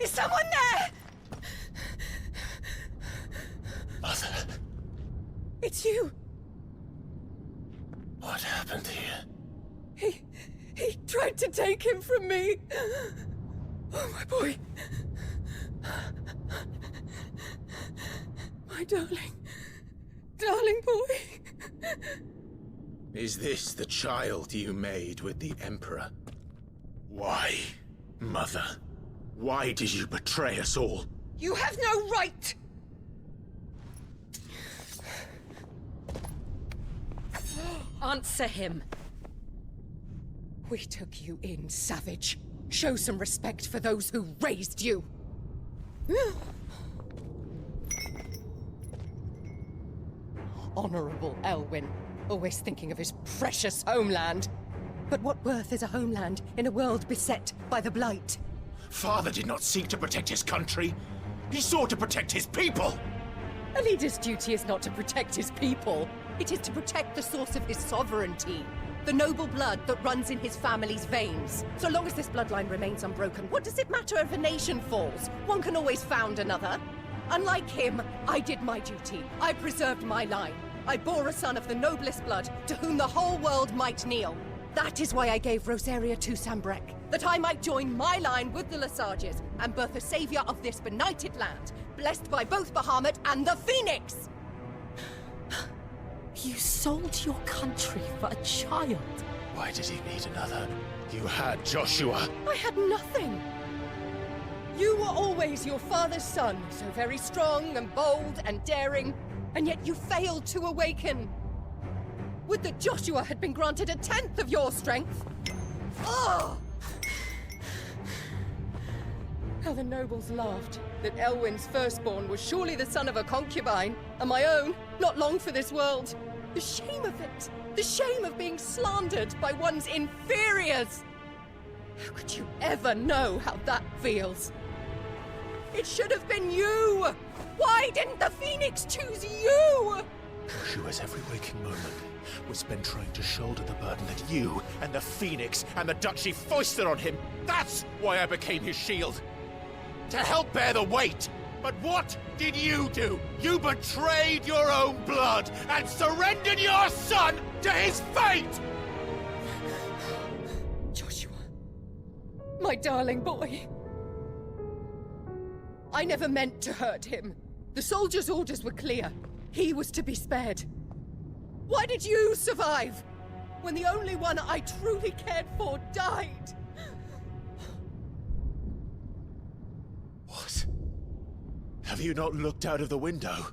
Is someone there? Mother. It's you. What happened here? He tried to take him from me. Oh, my boy. My darling. Darling boy. Is this the child you made with the Emperor? Why, Mother? Why did you betray us all? You have no right! Answer him. We took you in, savage. Show some respect for those who raised you. Honorable Elwyn, always thinking of his precious homeland. But what worth is a homeland in a world beset by the Blight? Father did not seek to protect his country. He sought to protect his people. A leader's duty is not to protect his people. It is to protect the source of his sovereignty. The noble blood that runs in his family's veins. So long as this bloodline remains unbroken, what does it matter if a nation falls? One can always found another. Unlike him, I did my duty. I preserved my line. I bore a son of the noblest blood, to whom the whole world might kneel. That is why I gave Rosaria to Sambrek, that I might join my line with the Lesages and birth a savior of this benighted land, blessed by both Bahamut and the Phoenix! You sold your country for a child. Why did he need another? You had Joshua. I had nothing. You were always your father's son, so very strong and bold and daring, and yet you failed to awaken. Would that Joshua had been granted 1/10 of your strength? Oh! How the nobles laughed that Elwyn's firstborn was surely the son of a concubine, and my own, not long for this world. The shame of it! The shame of being slandered by one's inferiors! How could you ever know how that feels? It should have been you! Why didn't the Phoenix choose you? Joshua's every waking moment was spent trying to shoulder the burden that you and the Phoenix and the Duchy foisted on him. That's why I became his shield. To help bear the weight. But what did you do? You betrayed your own blood and surrendered your son to his fate! Joshua. My darling boy. I never meant to hurt him. The soldiers' orders were clear. He was to be spared. Why did you survive? When the only one I truly cared for died? What? Have you not looked out of the window?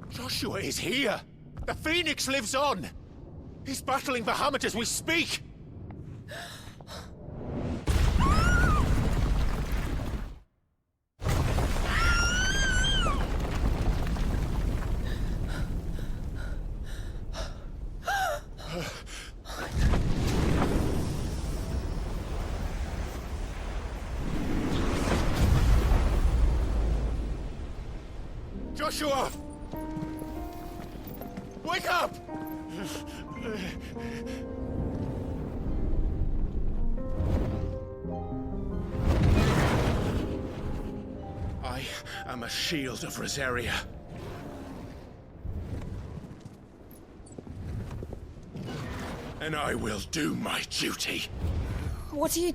Joshua is here! The Phoenix lives on! He's battling Bahamut as we speak! Joshua! Wake up! I am a shield of Rosaria. And I will do my duty. What are you...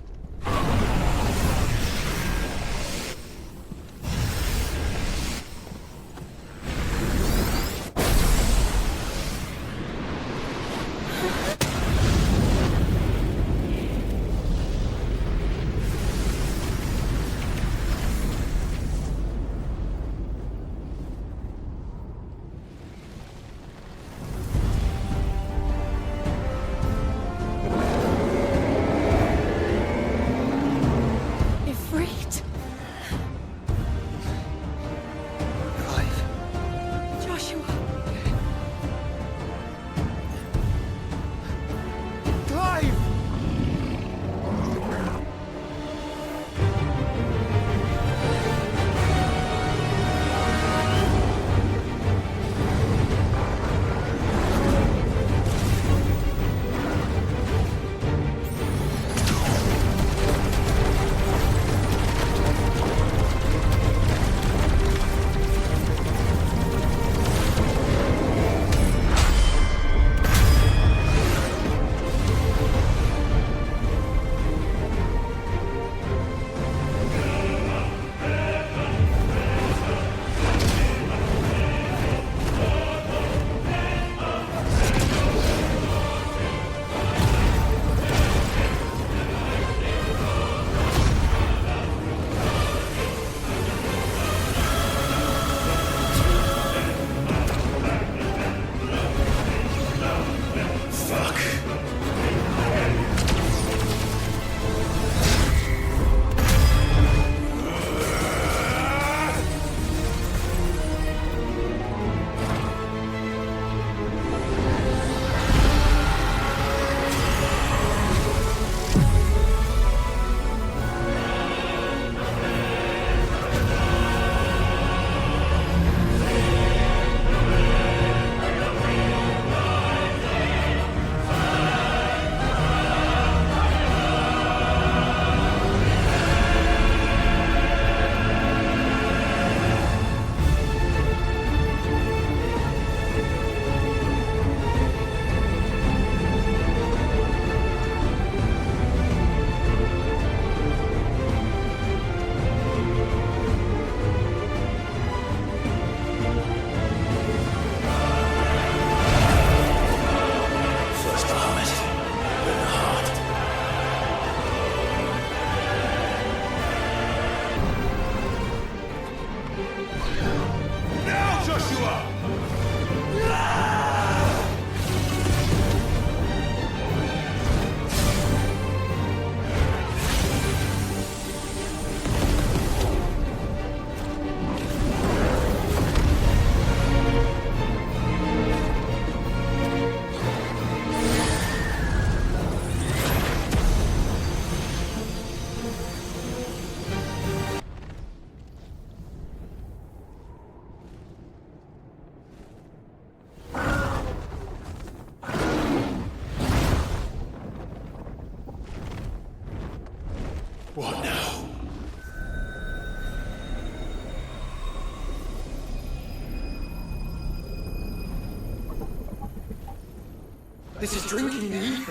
This is drinking me.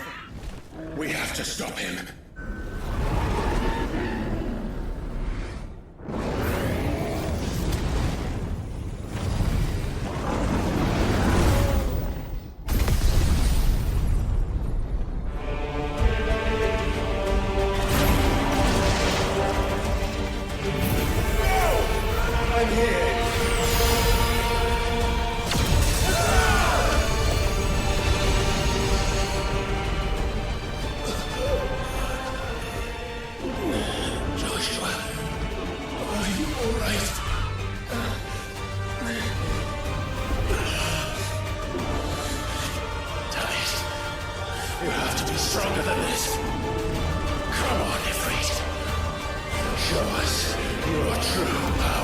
We have to stop him. Stronger than this. Come on, Ifrit. Show us your true power.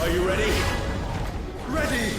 Are you ready? Ready!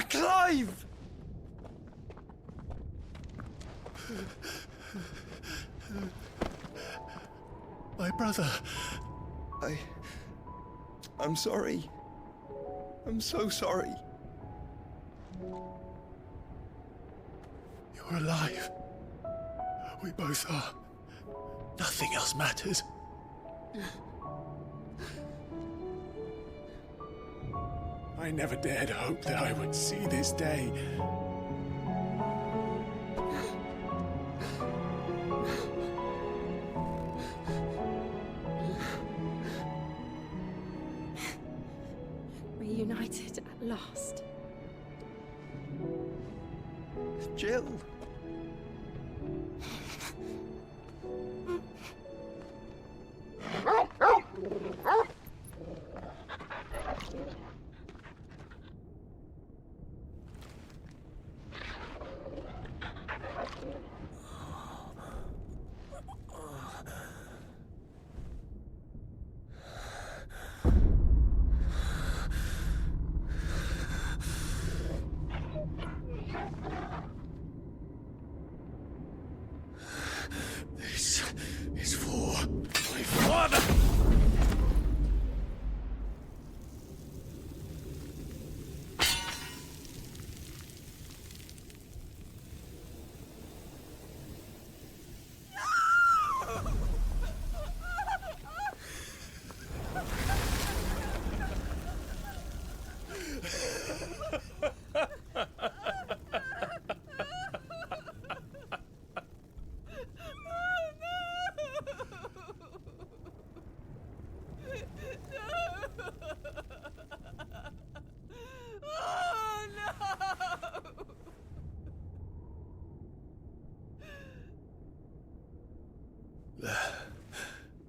Clive! My brother. I'm sorry. I'm so sorry. You're alive. We both are. Nothing else matters. I never dared hope that I would see this day. Reunited at last. Jill. This is for my father!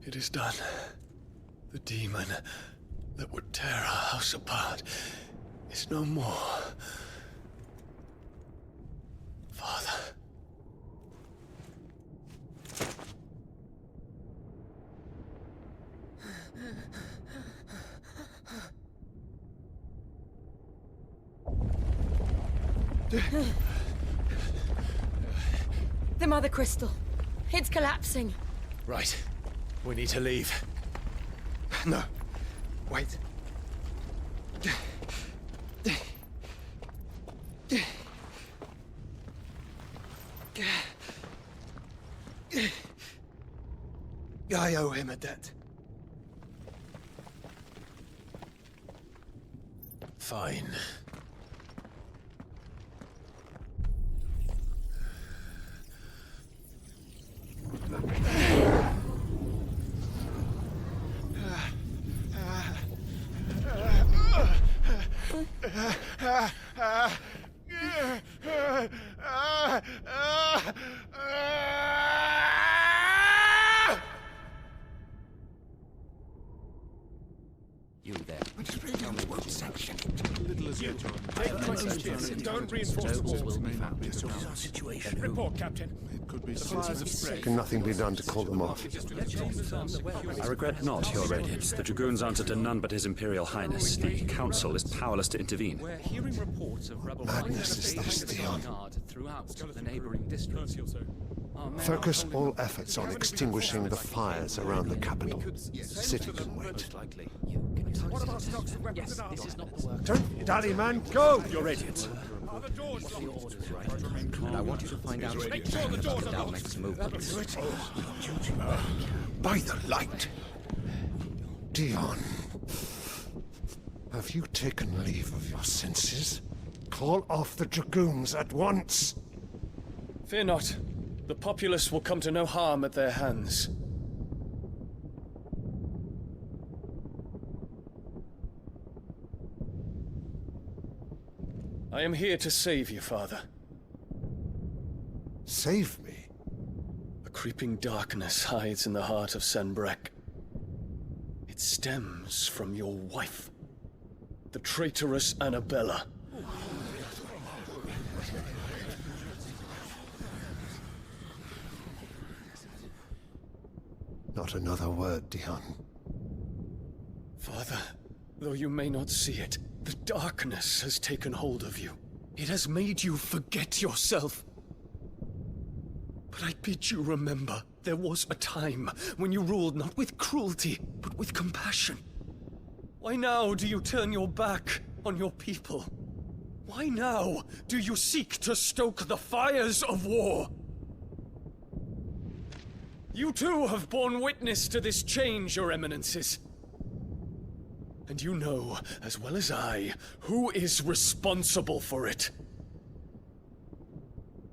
It is done. The demon that would tear our house apart is no more. Father. The Mother Crystal. It's collapsing. Right. We need to leave. No. Wait. I owe him a debt. Fine. You there. Tell me what section. Little as you. Don't reinforce the walls. What is our situation? Report, Captain. It could be supplies of spray. Can nothing be done to call them off? I regret not, Your Radiance. The Dragoons answer to none but His Imperial Highness. The Council is powerless to intervene. We're hearing reports of rebel Madness is this, Dion. throughout the neighboring districts. Focus all efforts on extinguishing the fires around the capital. The city can wait. What about stocks of weapons and armor? Don't dally, man, go! Your Radiance. Are the doors locked? And I want you to find out Make sure the doors are locked. Dalmec's movements. By the light! Dion, have you taken leave of your senses? Call off the Dragoons at once! Fear not. The populace will come to no harm at their hands. I am here to save you, Father. Save me? A creeping darkness hides in the heart of Senbrek. It stems from your wife, the traitorous Annabella. Not another word, Dion. Father, though you may not see it, The darkness has taken hold of you. It has made you forget yourself. But I bid you remember, there was a time when you ruled not with cruelty, but with compassion. Why now do you turn your back on your people? Why now do you seek to stoke the fires of war? You too have borne witness to this change, Your Eminences. And you know, as well as I, who is responsible for it.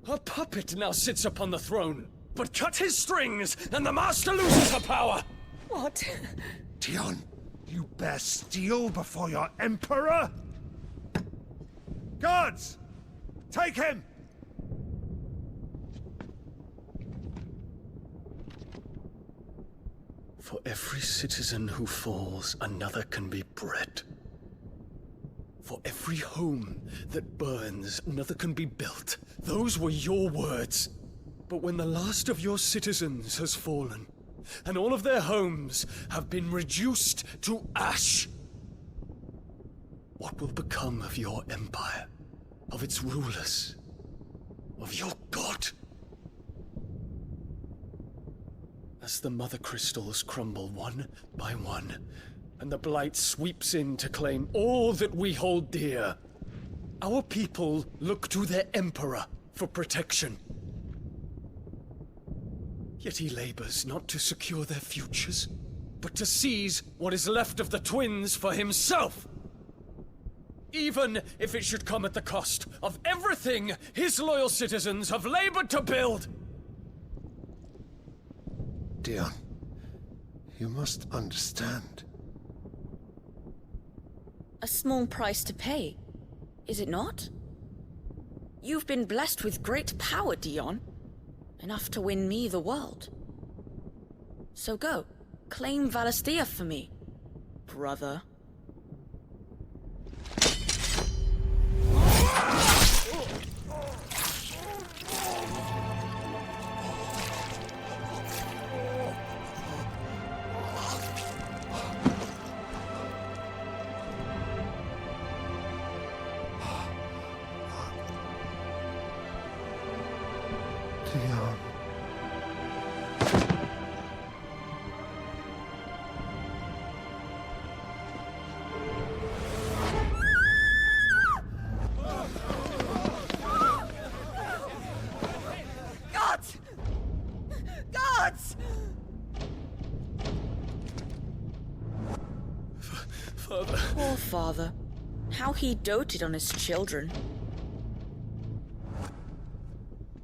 A puppet now sits upon the throne, but cut his strings, and the master loses her power! What? Dion, you bear steel before your emperor? Guards! Take him! For every citizen who falls, another can be bred. For every home that burns, another can be built. Those were your words. But when the last of your citizens has fallen, and all of their homes have been reduced to ash, what will become of your empire, of its rulers, of your god? As the mother crystals crumble one by one, and the blight sweeps in to claim all that we hold dear, our people look to their emperor for protection. Yet he labors not to secure their futures, but to seize what is left of the twins for himself. Even if it should come at the cost of everything his loyal citizens have labored to build. Dion, you must understand. A small price to pay, is it not? You've been blessed with great power, Dion. Enough to win me the world. So go, claim Valisthea for me, brother. Dion. Gods! Gods! Father. Poor father. How he doted on his children.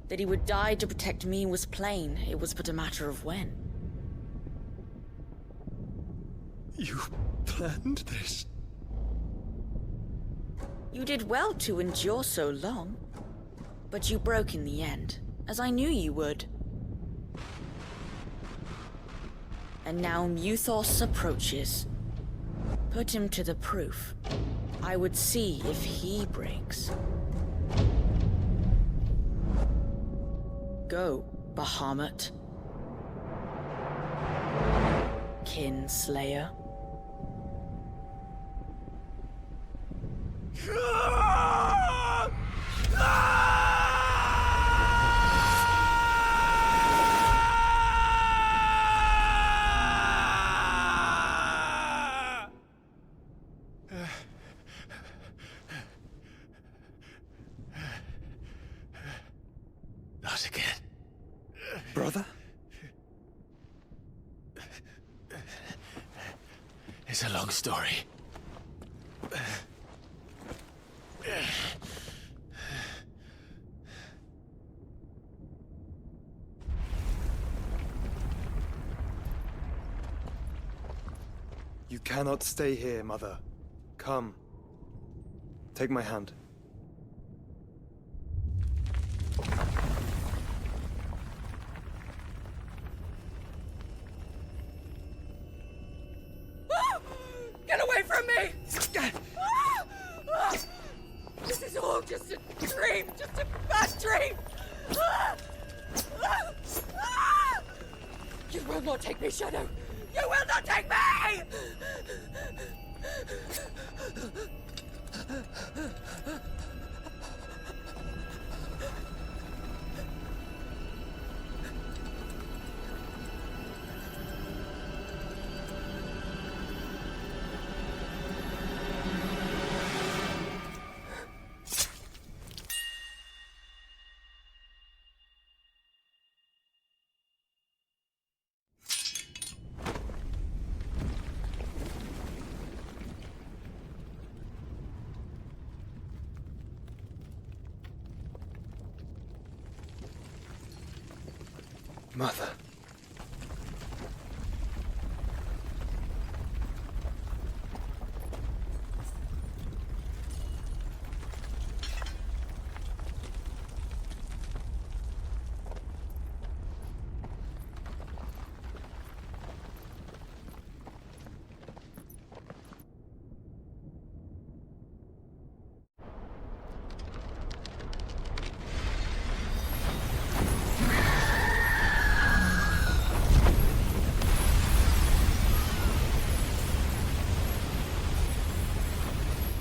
That he would die to protect me was plain. It was but a matter of when. You planned this? You did well to endure so long. But you broke in the end, as I knew you would. And now Muthos approaches. Put him to the proof. I would see if he breaks. Go, Bahamut. Kinslayer. Not again. Brother? It's a long story. You cannot stay here, Mother. Come. Take my hand. Get away from me! This is all just a dream, just a bad dream! You will not take me, Shadow! You will not take me! Mother.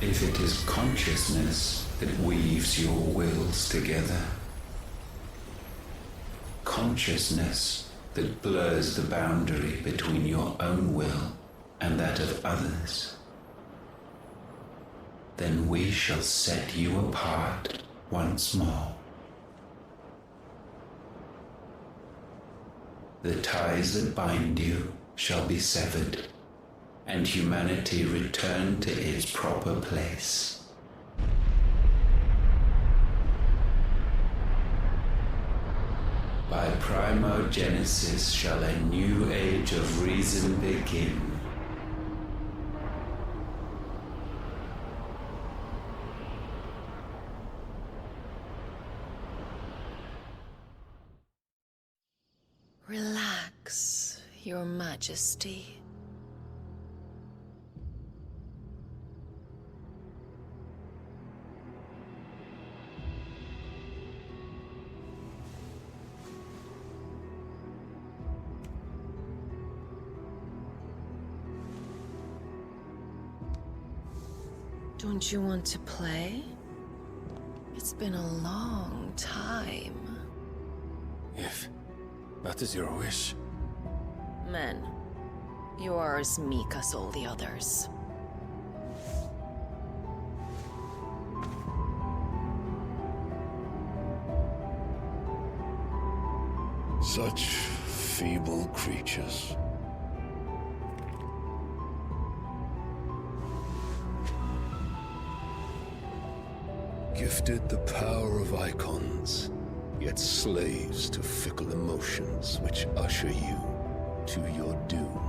If it is consciousness that weaves your wills together, consciousness that blurs the boundary between your own will and that of others, then we shall set you apart once more. The ties that bind you shall be severed, and humanity return to its proper place. By primogenesis shall a new age of reason begin. Relax, Your Majesty. Don't you want to play? It's been a long time. If that is your wish. Men, you are as meek as all the others. Such feeble creatures. Gifted the power of icons, yet slaves to fickle emotions which usher you to your doom.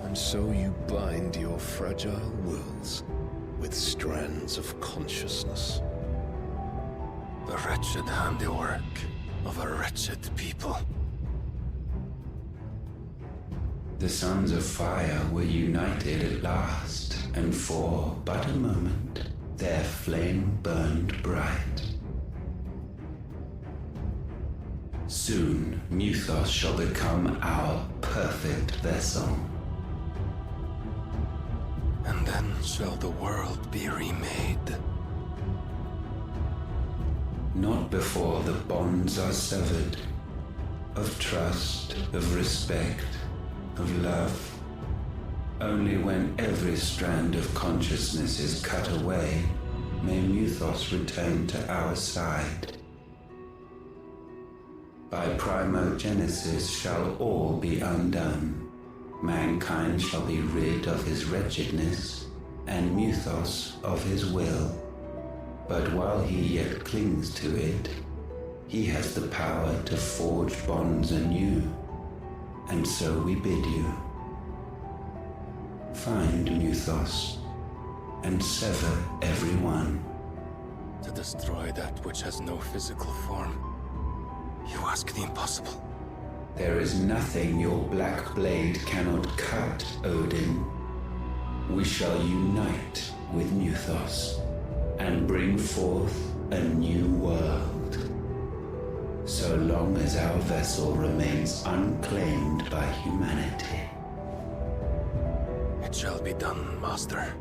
And so you bind your fragile wills with strands of consciousness. The wretched handiwork of a wretched people. The Sons of Fire were united at last, and for but a moment, their flame burned bright. Soon, Muthos shall become our perfect vessel. And then shall the world be remade. Not before the bonds are severed, of trust, of respect, of love. Only when every strand of consciousness is cut away, may Muthos return to our side. By primogenesis shall all be undone. Mankind shall be rid of his wretchedness, and Muthos of his will. But while he yet clings to it, he has the power to forge bonds anew. And so we bid you. Find Muthos, and sever everyone. To destroy that which has no physical form. You ask the impossible. There is nothing your black blade cannot cut, Odin. We shall unite with Muthos, and bring forth a new world. So long as our vessel remains unclaimed by humanity. It shall be done, Master.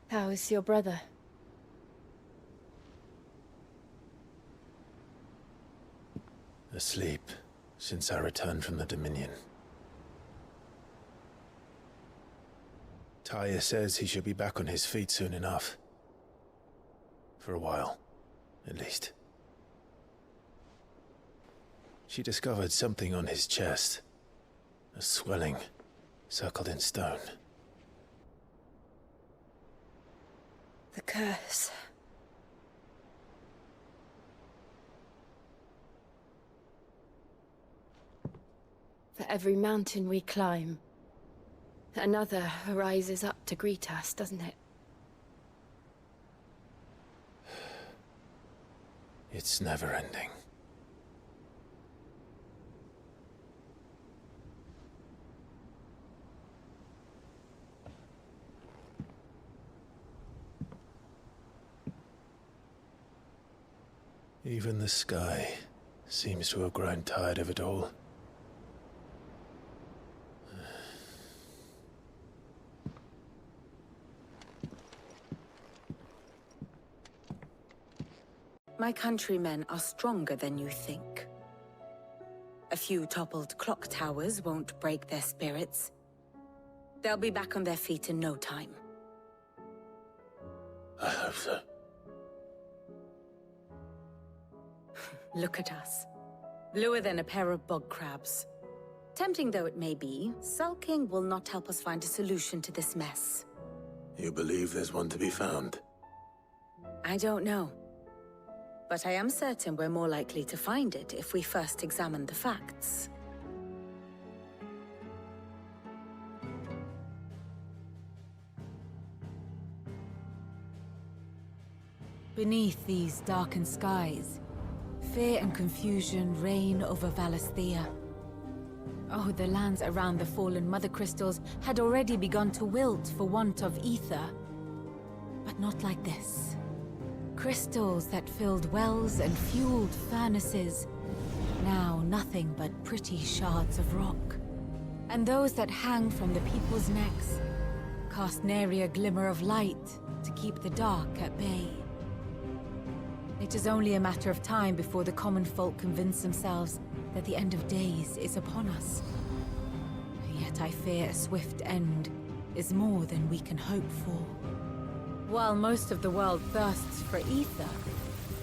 How is your brother? Asleep, since I returned from the Dominion. Tyre says he should be back on his feet soon enough. For a while, at least. She discovered something on his chest. A swelling, circled in stone. The curse. For every mountain we climb, another rises up to greet us, doesn't it? It's never ending. Even the sky seems to have grown tired of it all. My countrymen are stronger than you think. A few toppled clock towers won't break their spirits. They'll be back on their feet in no time. I hope so. Look at us. Bluer than a pair of bog crabs. Tempting though it may be, sulking will not help us find a solution to this mess. You believe there's one to be found? I don't know. But I am certain we're more likely to find it if we first examine the facts. Beneath these darkened skies, fear and confusion reign over Valisthea. Oh, the lands around the fallen Mother Crystals had already begun to wilt for want of ether. But not like this. Crystals that filled wells and fueled furnaces. Now nothing but pretty shards of rock. And those that hang from the people's necks cast nary a glimmer of light to keep the dark at bay. It is only a matter of time before the common folk convince themselves that the end of days is upon us. Yet I fear a swift end is more than we can hope for. While most of the world thirsts for ether,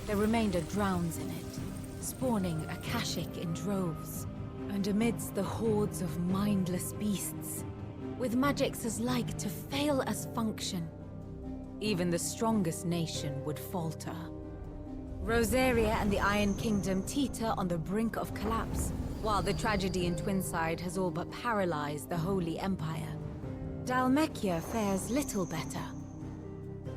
the remainder drowns in it, spawning Akashic in droves. And amidst the hordes of mindless beasts, with magics as like to fail as function, even the strongest nation would falter. Rosaria and the Iron Kingdom teeter on the brink of collapse, while the tragedy in Twinside has all but paralyzed the Holy Empire. Dhalmekia fares little better.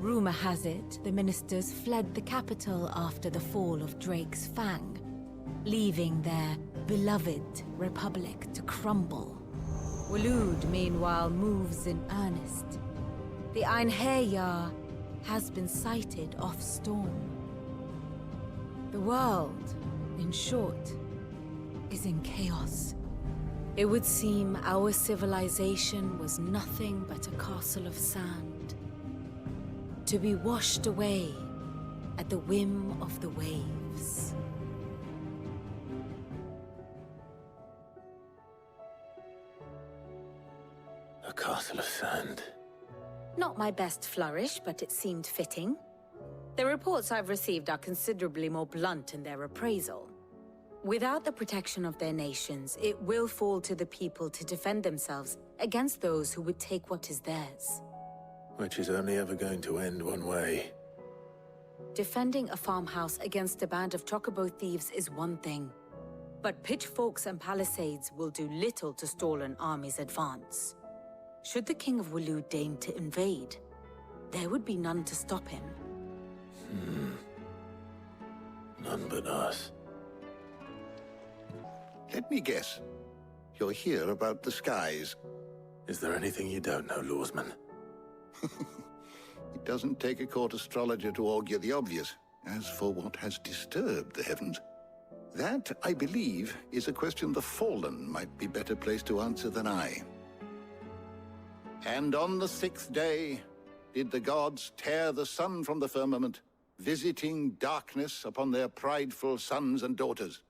Rumor has it the ministers fled the capital after the fall of Drake's Fang, leaving their beloved republic to crumble. Waloed, meanwhile, moves in earnest. The Einherjar has been sighted off Storm. The world, in short, is in chaos. It would seem our civilization was nothing but a castle of sand, to be washed away at the whim of the waves. A castle of sand. Not my best flourish, but it seemed fitting. The reports I've received are considerably more blunt in their appraisal. Without the protection of their nations, it will fall to the people to defend themselves against those who would take what is theirs. Which is only ever going to end one way. Defending a farmhouse against a band of chocobo thieves is one thing, but pitchforks and palisades will do little to stall an army's advance. Should the King of Waloed deign to invade, there would be none to stop him. None but us. Let me guess. You're here about the skies. Is there anything you don't know, Lawsman? It doesn't take a court astrologer to augur the obvious. As for what has disturbed the heavens, that, I believe, is a question the Fallen might be better placed to answer than I. And on the 6th day did the gods tear the sun from the firmament, visiting darkness upon their prideful sons and daughters.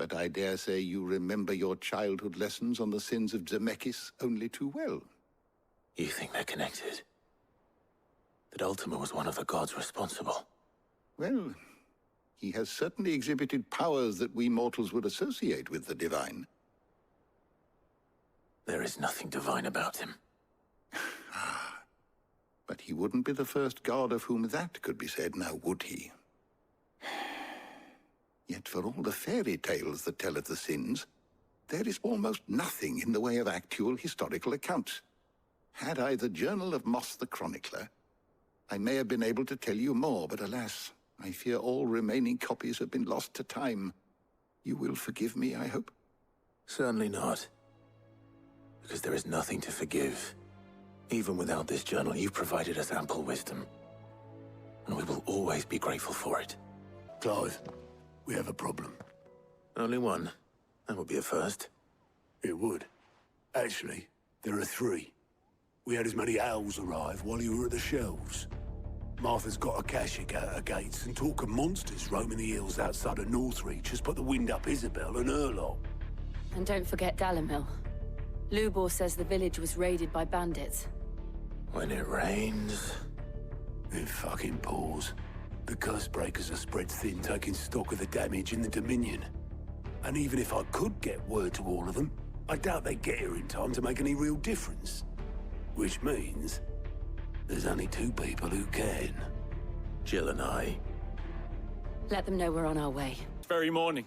but I dare say you remember your childhood lessons on the sins of Zemeckis only too well. You think they're connected? That Ultima was one of the gods responsible? Well, he has certainly exhibited powers that we mortals would associate with the divine. There is nothing divine about him. But he wouldn't be the first god of whom that could be said, now would he? Yet for all the fairy tales that tell of the sins, there is almost nothing in the way of actual historical accounts. Had I the Journal of Moss the Chronicler, I may have been able to tell you more, but alas, I fear all remaining copies have been lost to time. You will forgive me, I hope? Certainly not. Because there is nothing to forgive. Even without this journal, you've provided us ample wisdom. And we will always be grateful for it. Clive, we have a problem. Only one. That would be a first. It would. Actually, there are three. We had as many owls arrive while you were at the shelves. Martha's got a Akashic at her gates, and talk of monsters roaming the hills outside of Northreach has put the wind up Isabel and her lot. And don't forget Dalimil. Lubor says the village was raided by bandits. When it rains... It fucking pours. The curse breakers are spread thin, taking stock of the damage in the Dominion. And even if I could get word to all of them, I doubt they'd get here in time to make any real difference. Which means... there's only two people who can. Jill and I. Let them know we're on our way. Very morning.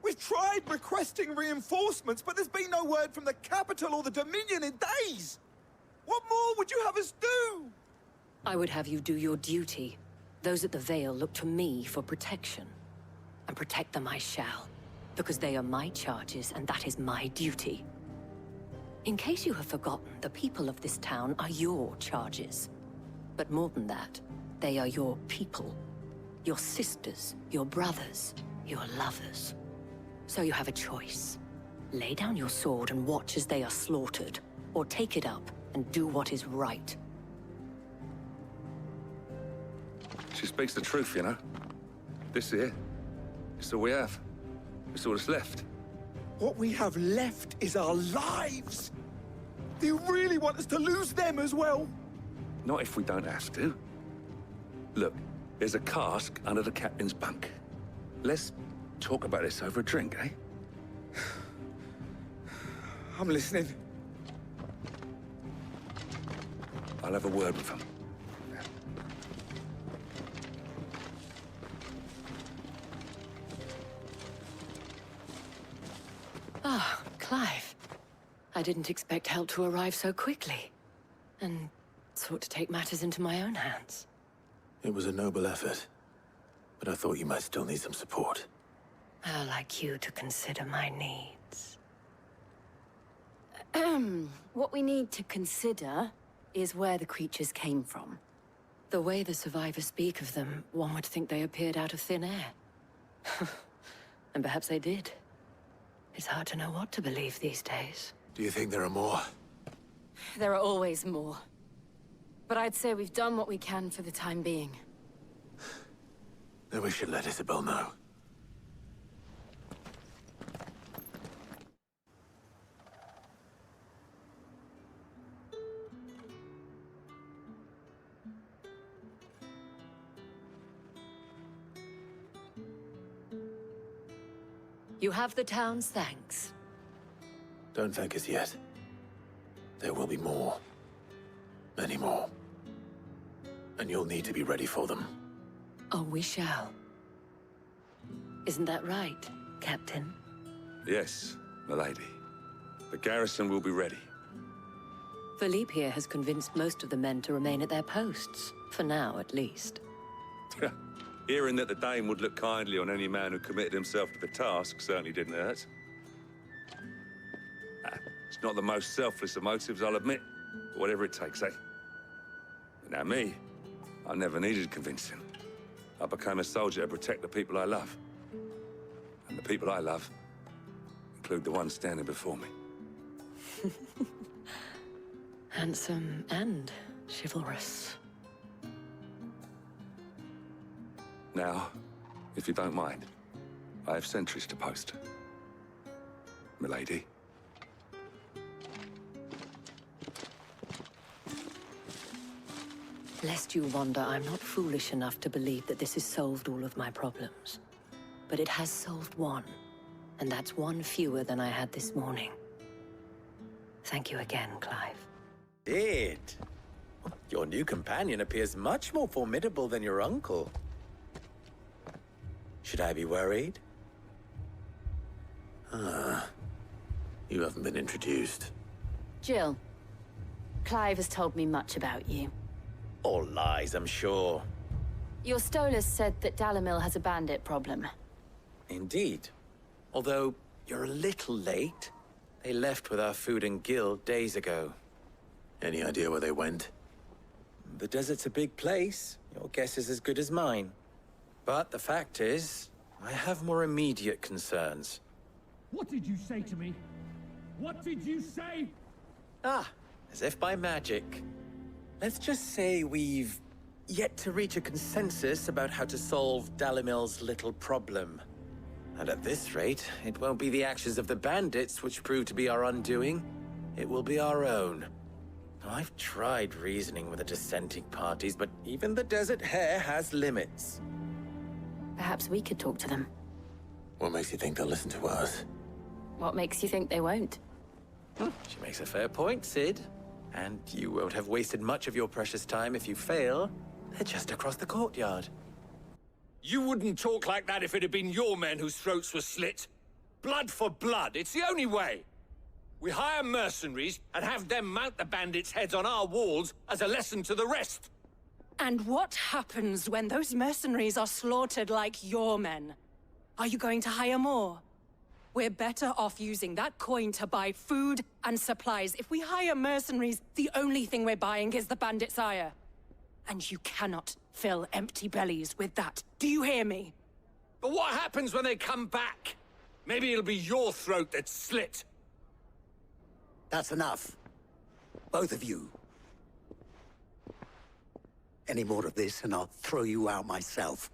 We've tried requesting reinforcements, but there's been no word from the capital or the Dominion in days! What more would you have us do? I would have you do your duty. Those at the Vale look to me for protection. And protect them I shall, because they are my charges and that is my duty. In case you have forgotten, the people of this town are your charges. But more than that, they are your people. Your sisters, your brothers, your lovers. So you have a choice. Lay down your sword and watch as they are slaughtered, or take it up and do what is right. She speaks the truth, you know. This here, it's all we have. It's all that's left. What we have left is our lives! Do you really want us to lose them as well? Not if we don't have to. Look, there's a cask under the captain's bunk. Let's talk about this over a drink, eh? I'm listening. I'll have a word with him. Ah, Clive. I didn't expect help to arrive so quickly. And sought to take matters into my own hands. It was a noble effort. But I thought you might still need some support. I'd like you to consider my needs. What we need to consider is where the creatures came from. The way the survivors speak of them, one would think they appeared out of thin air. And perhaps they did. It's hard to know what to believe these days. Do you think there are more? There are always more. But I'd say we've done what we can for the time being. Then we should let Isabel know. You have the town's thanks. Don't thank us yet. There will be more. Many more. And you'll need to be ready for them. Oh, we shall. Isn't that right, Captain? Yes, milady. The garrison will be ready. Philippe here has convinced most of the men to remain at their posts. For now, at least. Hearing that the Dane would look kindly on any man who committed himself to the task certainly didn't hurt. It's not the most selfless of motives, I'll admit. But whatever it takes, eh? Now me, I never needed convincing. I became a soldier to protect the people I love. And the people I love include the ones standing before me. Handsome and chivalrous. Now, if you don't mind, I have sentries to post. Milady. Lest you wonder, I'm not foolish enough to believe that this has solved all of my problems. But it has solved one, and that's one fewer than I had this morning. Thank you again, Clive. Did? Your new companion appears much more formidable than your uncle. Should I be worried? You haven't been introduced. Jill, Clive has told me much about you. All lies, I'm sure. Your Stolas said that Dalamil has a bandit problem. Indeed. Although, you're a little late. They left with our food and guild days ago. Any idea where they went? The desert's a big place. Your guess is as good as mine. But the fact is, I have more immediate concerns. What did you say to me? What did you say? Ah, as if by magic. Let's just say we've yet to reach a consensus about how to solve Dalamil's little problem. And at this rate, it won't be the actions of the bandits which prove to be our undoing. It will be our own. I've tried reasoning with the dissenting parties, but even the Desert Hare has limits. Perhaps we could talk to them. What makes you think they'll listen to us? What makes you think they won't? She makes a fair point, Cid. And you won't have wasted much of your precious time if you fail. They're just across the courtyard. You wouldn't talk like that if it had been your men whose throats were slit. Blood for blood, it's the only way. We hire mercenaries and have them mount the bandits' heads on our walls as a lesson to the rest. And what happens when those mercenaries are slaughtered like your men? Are you going to hire more? We're better off using that coin to buy food and supplies. If we hire mercenaries, the only thing we're buying is the bandits' ire. And you cannot fill empty bellies with that. Do you hear me? But what happens when they come back? Maybe it'll be your throat that's slit. That's enough. Both of you. Any more of this and I'll throw you out myself.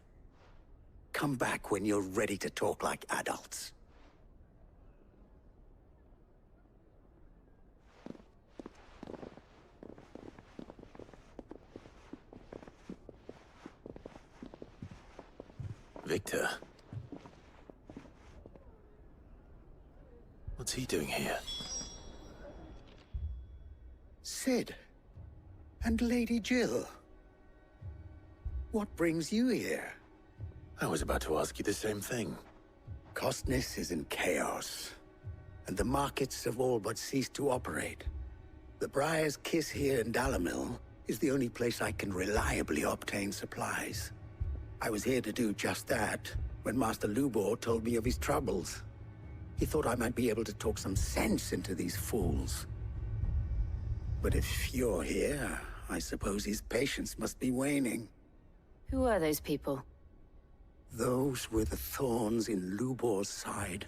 Come back when you're ready to talk like adults. Victor. What's he doing here? Cid. And Lady Jill. What brings you here? I was about to ask you the same thing. Costness is in chaos, and the markets have all but ceased to operate. The Briar's Kiss here in Dalamil is the only place I can reliably obtain supplies. I was here to do just that when Master Lubor told me of his troubles. He thought I might be able to talk some sense into these fools. But if you're here, I suppose his patience must be waning. Who are those people? Those were the thorns in Lubor's side.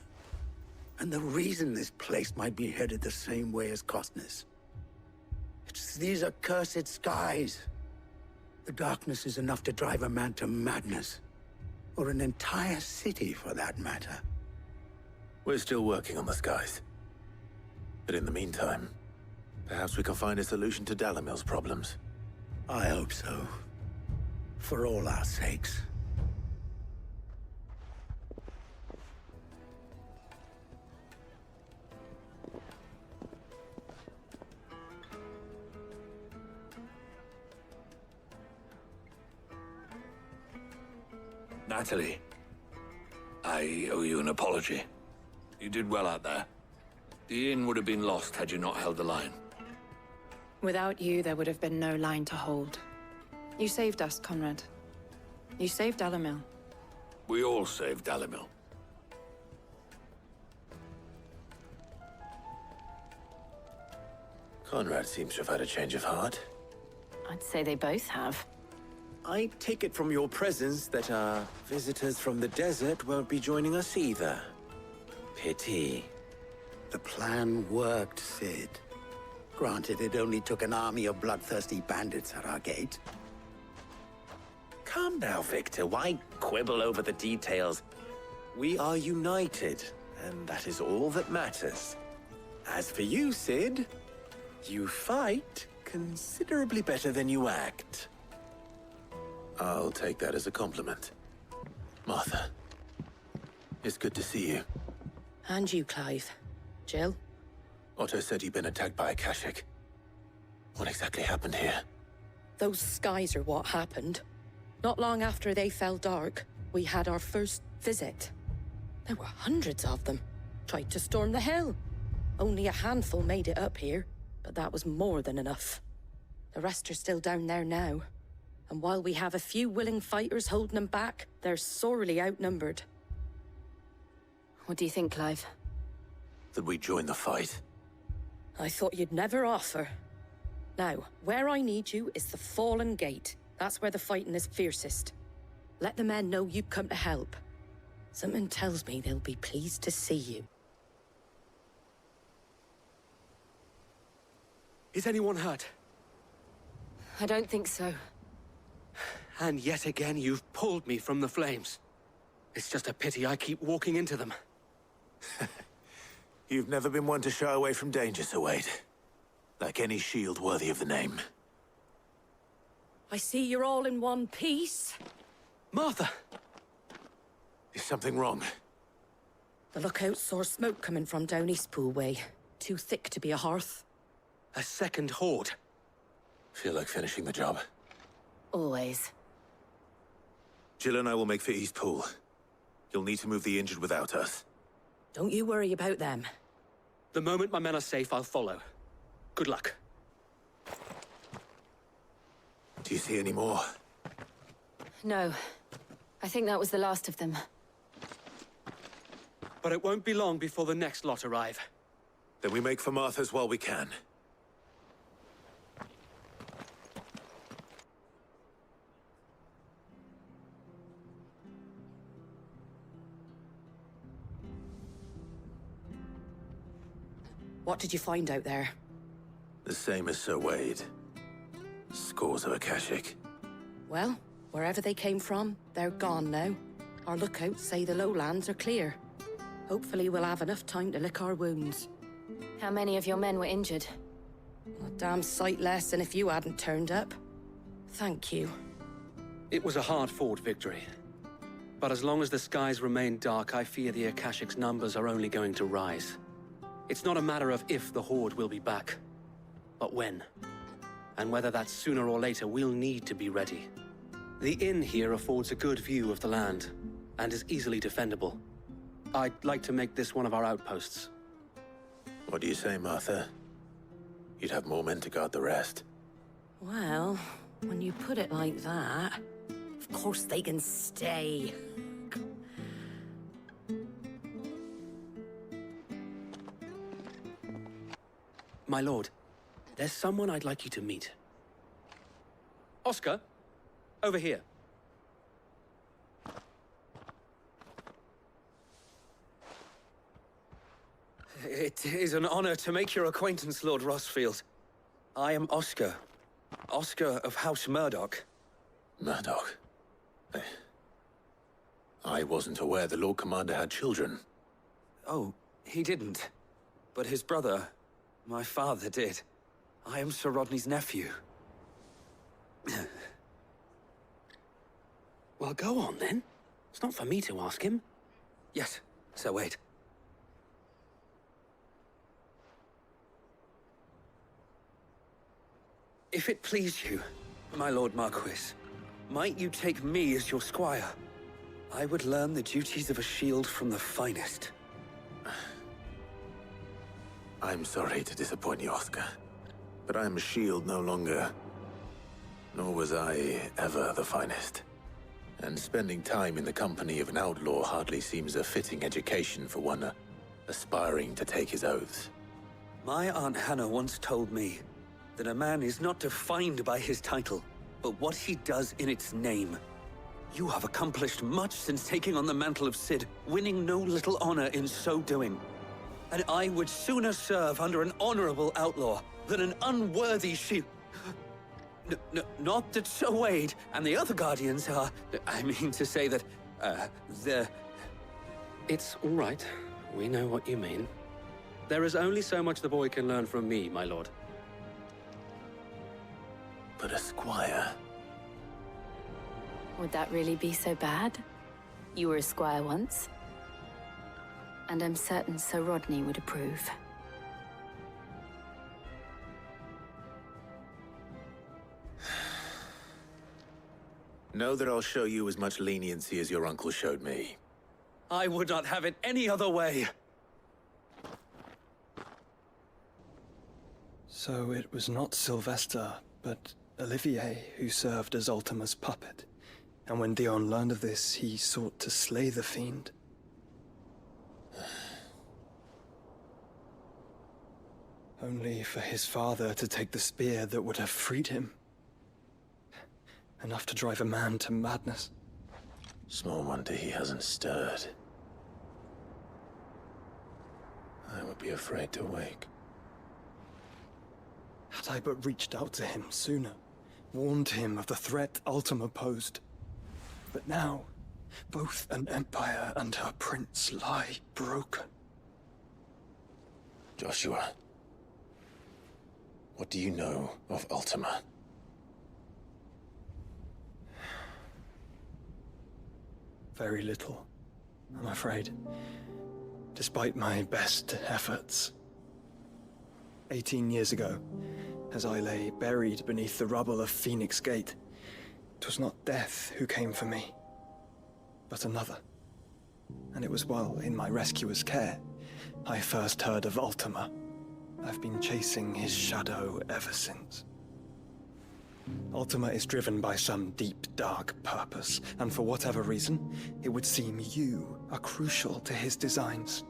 And the reason this place might be headed the same way as Costness. It's these accursed skies. The darkness is enough to drive a man to madness. Or an entire city, for that matter. We're still working on the skies. But in the meantime, perhaps we can find a solution to Dalamil's problems. I hope so. For all our sakes. Natalie, I owe you an apology. You did well out there. The inn would have been lost had you not held the line. Without you, there would have been no line to hold. You saved us, Conrad. You saved Dalamil. We all saved Dalamil. Conrad seems to have had a change of heart. I'd say they both have. I take it from your presence that our visitors from the desert won't be joining us either. Pity. The plan worked, Cid. Granted, it only took an army of bloodthirsty bandits at our gate. Calm now, Victor. Why quibble over the details? We are united, and that is all that matters. As for you, Cid, you fight considerably better than you act. I'll take that as a compliment. Martha, it's good to see you. And you, Clive. Jill? Otto said you'd been attacked by a Kashik. What exactly happened here? Those skies are what happened. Not long after they fell dark, we had our first visit. There were hundreds of them. Tried to storm the hill. Only a handful made it up here, but that was more than enough. The rest are still down there now. And while we have a few willing fighters holding them back, they're sorely outnumbered. What do you think, Clive? That we join the fight. I thought you'd never offer. Now, where I need you is the Fallen Gate. That's where the fighting is fiercest. Let the men know you've come to help. Something tells me they'll be pleased to see you. Is anyone hurt? I don't think so. And yet again, you've pulled me from the flames. It's just a pity I keep walking into them. You've never been one to shy away from danger, Sir Wade. Like any shield worthy of the name. I see you're all in one piece. Martha! Is something wrong? The lookout saw smoke coming from down Eastpool way. Too thick to be a hearth. A second horde. Feel like finishing the job? Always. Jill and I will make for Eastpool. You'll need to move the injured without us. Don't you worry about them. The moment my men are safe, I'll follow. Good luck. Do you see any more? No. I think that was the last of them. But it won't be long before the next lot arrive. Then we make for Martha's while we can. What did you find out there? The same as Sir Wade. Scores of Akashic. Well, wherever they came from, they're gone now. Our lookouts say the lowlands are clear. Hopefully we'll have enough time to lick our wounds. How many of your men were injured? A damn sight less than if you hadn't turned up. Thank you. It was a hard-fought victory. But as long as the skies remain dark, I fear the Akashic's numbers are only going to rise. It's not a matter of if the Horde will be back, but when. And whether that's sooner or later, we'll need to be ready. The inn here affords a good view of the land, and is easily defendable. I'd like to make this one of our outposts. What do you say, Martha? You'd have more men to guard the rest. Well, when you put it like that, of course they can stay. My lord, there's someone I'd like you to meet. Oscar, over here. It is an honor to make your acquaintance, Lord Rossfield. I am Oscar. Oscar of House Murdoch. Murdoch? I wasn't aware the Lord Commander had children. Oh, he didn't. But his brother, my father, did. I am Sir Rodney's nephew. Well, go on, then. It's not for me to ask him. Yes, Sir Wade. If it please you, my Lord Marquis, might you take me as your squire? I would learn the duties of a shield from the finest. I'm sorry to disappoint you, Oscar, but I am a shield no longer. Nor was I ever the finest. And spending time in the company of an outlaw hardly seems a fitting education for one aspiring to take his oaths. My Aunt Hannah once told me that a man is not defined by his title, but what he does in its name. You have accomplished much since taking on the mantle of Cid, winning no little honor in so doing. And I would sooner serve under an honorable outlaw than an unworthy shield. Not that Sir Wade and the other Guardians are... I mean to say that, It's all right. We know what you mean. There is only so much the boy can learn from me, my lord. But a squire... Would that really be so bad? You were a squire once. And I'm certain Sir Rodney would approve. Know that I'll show you as much leniency as your uncle showed me. I would not have it any other way. So it was not Sylvester, but Olivier who served as Ultima's puppet. And when Dion learned of this, he sought to slay the fiend. Only for his father to take the spear that would have freed him. Enough to drive a man to madness. Small wonder he hasn't stirred. I would be afraid to wake. Had I but reached out to him sooner, warned him of the threat Ultima posed. But now, both an empire and her prince lie broken. Joshua, what do you know of Ultima? Very little, I'm afraid. Despite my best efforts. 18 years ago, as I lay buried beneath the rubble of Phoenix Gate, 'twas not death who came for me, but another. And it was while in my rescuer's care, I first heard of Ultima. I've been chasing his shadow ever since. Ultima is driven by some deep, dark purpose, and for whatever reason, it would seem you are crucial to his designs.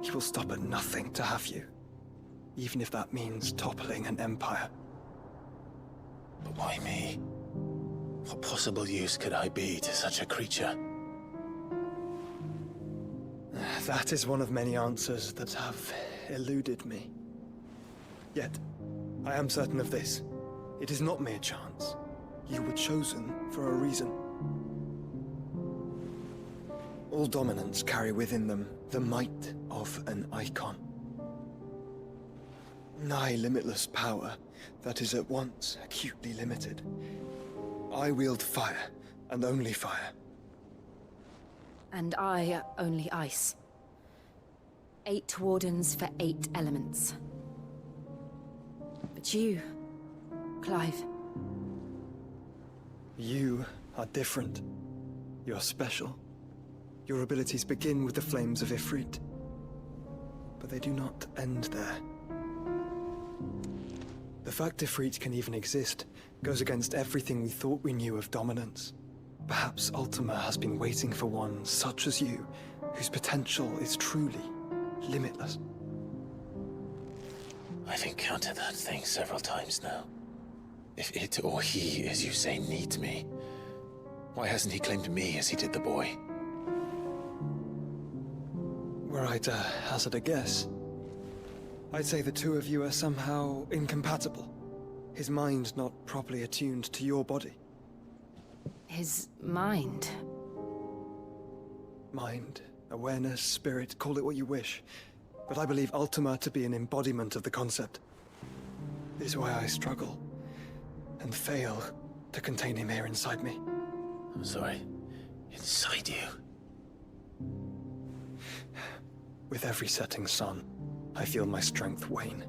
He will stop at nothing to have you, even if that means toppling an empire. But why me? What possible use could I be to such a creature? That is one of many answers that have eluded me. Yet, I am certain of this. It is not mere chance. You were chosen for a reason. All dominants carry within them the might of an icon. Nigh limitless power that is at once acutely limited. I wield fire, and only fire. And I only ice. 8 wardens for 8 elements. But you, Clive. You are different. You're special. Your abilities begin with the flames of Ifrit. But they do not end there. The fact Ifrit can even exist goes against everything we thought we knew of dominance. Perhaps Ultima has been waiting for one such as you, whose potential is truly limitless. I've encountered that thing several times now. If it or he, as you say, needs me, why hasn't he claimed me as he did the boy? Were I to hazard a guess, I'd say the two of you are somehow incompatible. His mind not properly attuned to your body. His mind? Mind, awareness, spirit, call it what you wish. But I believe Ultima to be an embodiment of the concept. This is why I struggle and fail to contain him here inside me. I'm sorry. Inside you? With every setting sun, I feel my strength wane.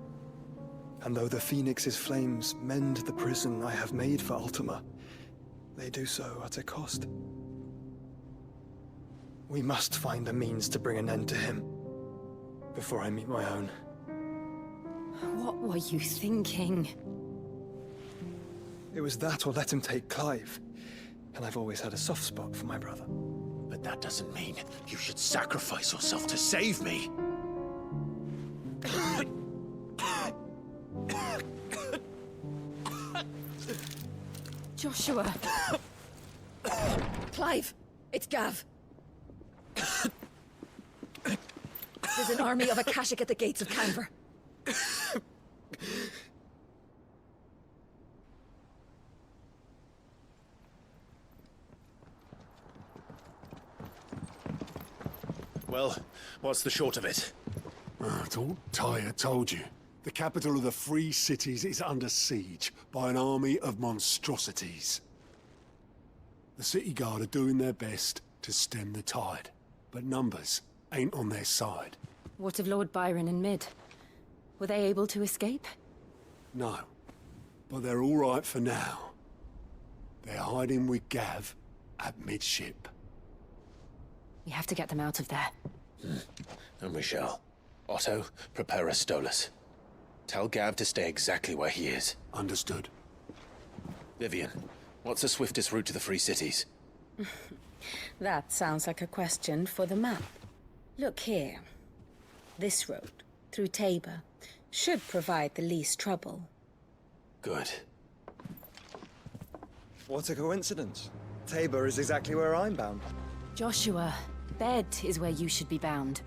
And though the Phoenix's flames mend the prison I have made for Ultima, they do so at a cost. We must find a means to bring an end to him before I meet my own. What were you thinking? It was that or let him take Clive. And I've always had a soft spot for my brother. But that doesn't mean you should sacrifice yourself to save me. Joshua! Clive! It's Gav! There's an army of Akashic at the gates of Canver. Well, what's the short of it? I thought Tyre told you. The capital of the Free Cities is under siege by an army of monstrosities. The City Guard are doing their best to stem the tide, but numbers ain't on their side. What of Lord Byron and Mid? Were they able to escape? No, but they're all right for now. They're hiding with Gav at midship. We have to get them out of there. And we shall. Otto, prepare a Stolas. Tell Gav to stay exactly where he is. Understood. Vivian, what's the swiftest route to the Free Cities? That sounds like a question for the map. Look here. This road, through Tabor, should provide the least trouble. Good. What a coincidence. Tabor is exactly where I'm bound. Joshua, Bed is where you should be bound.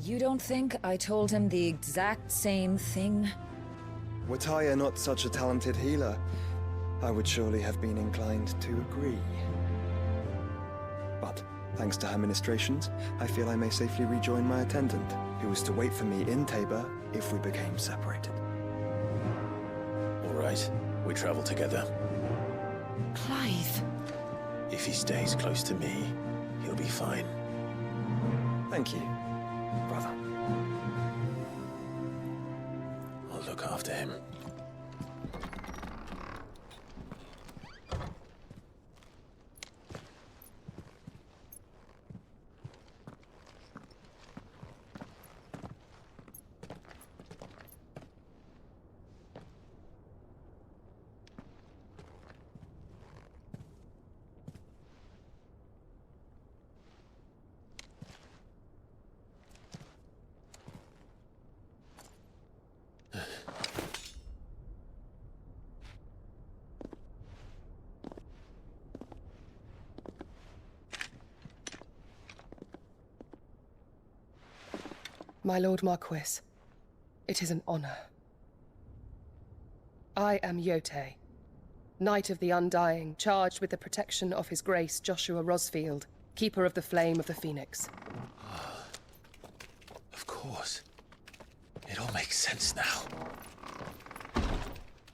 You don't think I told him the exact same thing? Were Tyre not such a talented healer, I would surely have been inclined to agree. But, thanks to her ministrations, I feel I may safely rejoin my attendant, who was to wait for me in Tabor if we became separated. All right, we travel together. Clive. If he stays close to me, he'll be fine. Thank you, brother. I'll look after him. My Lord Marquis, it is an honor. I am Yote, Knight of the Undying, charged with the protection of His Grace Joshua Rosfield, Keeper of the Flame of the Phoenix. Of course. It all makes sense now.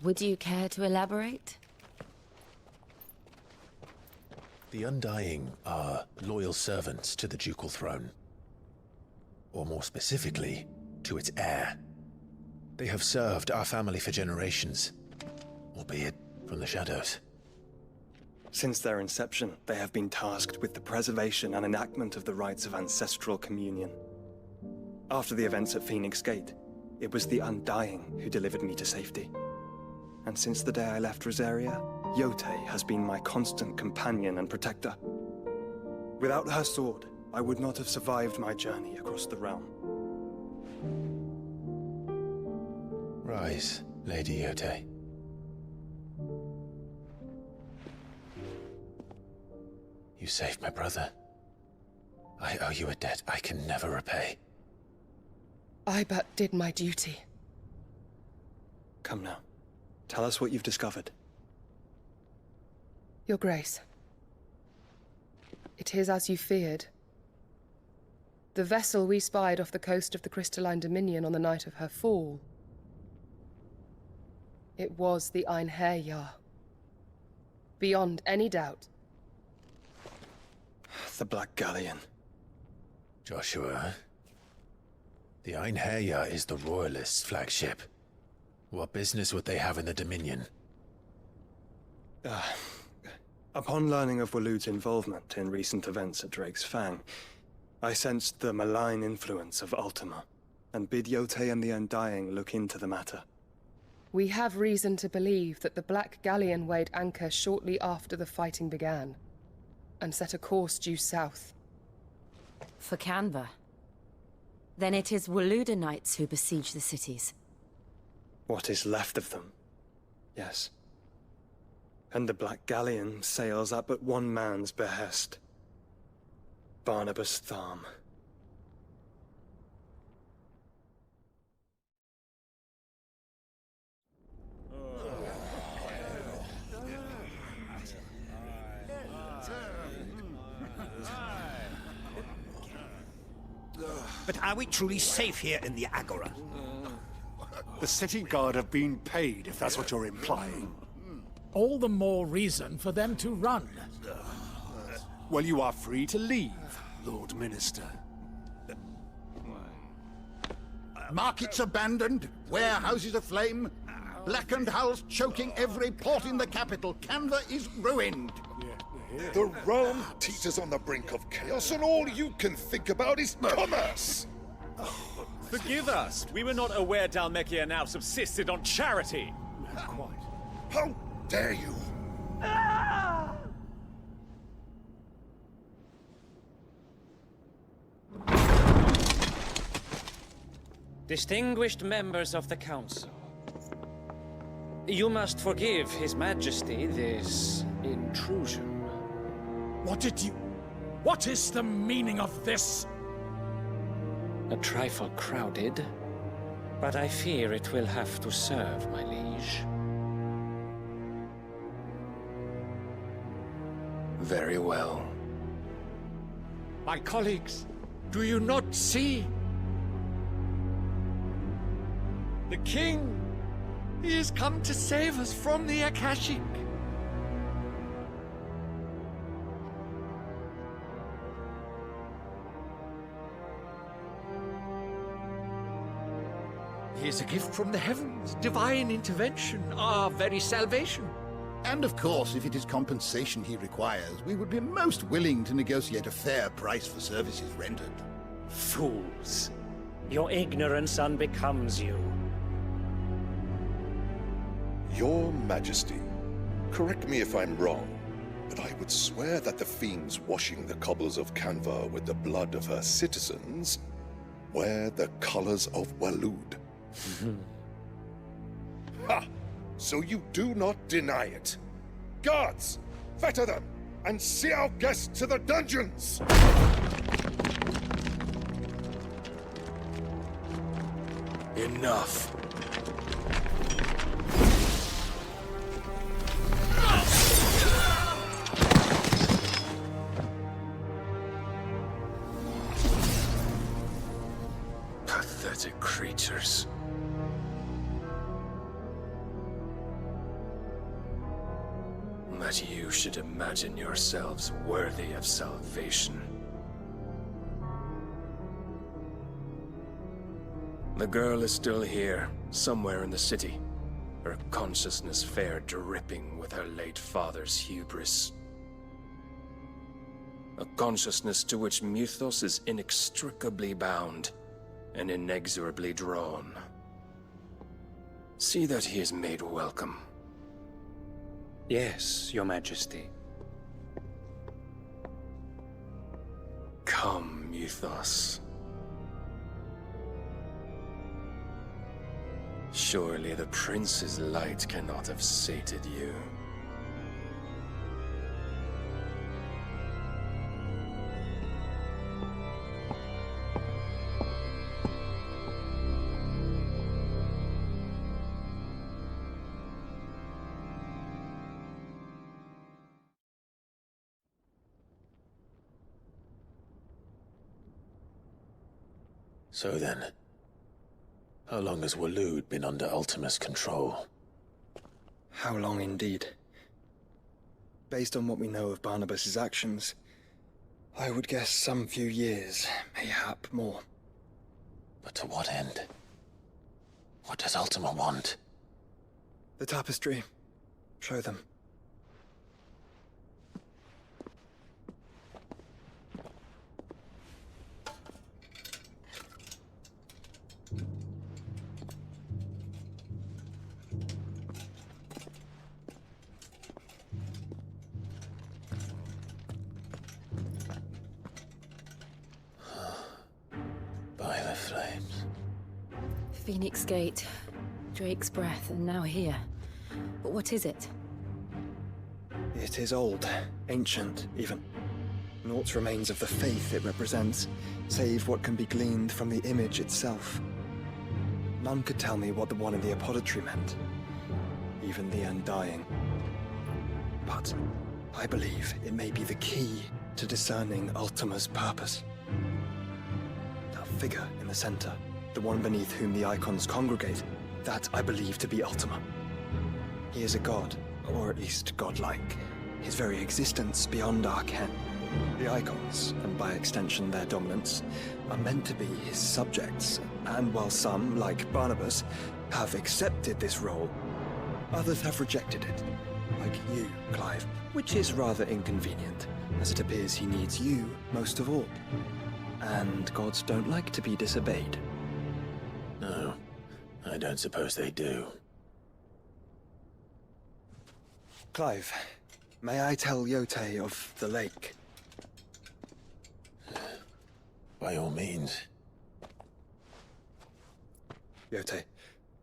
Would you care to elaborate? The Undying are loyal servants to the ducal throne. Or more specifically, to its heir. They have served our family for generations, albeit from the shadows. Since their inception, they have been tasked with the preservation and enactment of the rites of ancestral communion. After the events at Phoenix Gate, it was the Undying who delivered me to safety. And since the day I left Rosaria, Yote has been my constant companion and protector. Without her sword, I would not have survived my journey across the realm. Rise, Lady Yote. You saved my brother. I owe you a debt I can never repay. I but did my duty. Come now. Tell us what you've discovered. Your Grace. It is as you feared. The vessel we spied off the coast of the Crystalline Dominion on the night of her fall. It was the Einherjar. Beyond any doubt. The Black Galleon. Joshua, the Einherjar is the Royalists' flagship. What business would they have in the Dominion? Upon learning of Waloed's involvement in recent events at Drake's Fang, I sensed the malign influence of Ultima, and bid Yote and the Undying look into the matter. We have reason to believe that the Black Galleon weighed anchor shortly after the fighting began, and set a course due south. For Canva. Then it is Waloed Knights who besiege the cities. What is left of them, yes. And the Black Galleon sails at but one man's behest. Barnabas Tharm. But are we truly safe here in the Agora? The city guard have been paid, if that's what you're implying. All the more reason for them to run. Well, you are free to leave, Lord Minister. Markets abandoned, warehouses aflame, blackened hulls choking every port in the capital. Canva is ruined. The realm teeters on the brink of chaos, and all you can think about is commerce! Forgive us. We were not aware Dhalmekia now subsisted on charity. Quite. How dare you? Distinguished members of the Council, you must forgive His Majesty this intrusion. What is the meaning of this? A trifle crowded, but I fear it will have to serve, my liege. Very well. My colleagues, do you not see? The king! He has come to save us from the Akashic! He is a gift from the heavens, divine intervention, our very salvation. And of course, if it is compensation he requires, we would be most willing to negotiate a fair price for services rendered. Fools! Your ignorance unbecomes you. Your Majesty, correct me if I'm wrong, but I would swear that the fiends washing the cobbles of Canva with the blood of her citizens wear the colors of Waloed. Ha! So you do not deny it. Guards, fetter them, and see our guests to the dungeons! Enough. Pathetic creatures. That you should imagine yourselves worthy of salvation. The girl is still here, somewhere in the city. Her consciousness fair dripping with her late father's hubris. A consciousness to which Mythos is inextricably bound and inexorably drawn. See that he is made welcome. Yes, Your Majesty. Come, Mythos. Surely the prince's light cannot have sated you. So then, how long has Waloed been under Ultima's control? How long indeed? Based on what we know of Barnabas's actions, I would guess some few years, mayhap more. But to what end? What does Ultima want? The tapestry. Show them. By the flames. Phoenix Gate, Drake's Breath, and now here. But what is it? It is old, ancient, even. Naught remains of the faith it represents, save what can be gleaned from the image itself. None could tell me what the one in the apothecary meant, even the Undying. But I believe it may be the key to discerning Ultima's purpose. The figure in the center, the one beneath whom the icons congregate, that I believe to be Ultima. He is a god, or at least godlike. His very existence beyond our ken. The icons, and by extension their dominants, are meant to be his subjects, and while some, like Barnabas, have accepted this role, others have rejected it, like you, Clive, which is rather inconvenient, as it appears he needs you most of all. And gods don't like to be disobeyed. No, I don't suppose they do. Clive, may I tell Yotei of the lake? By all means. Yotei,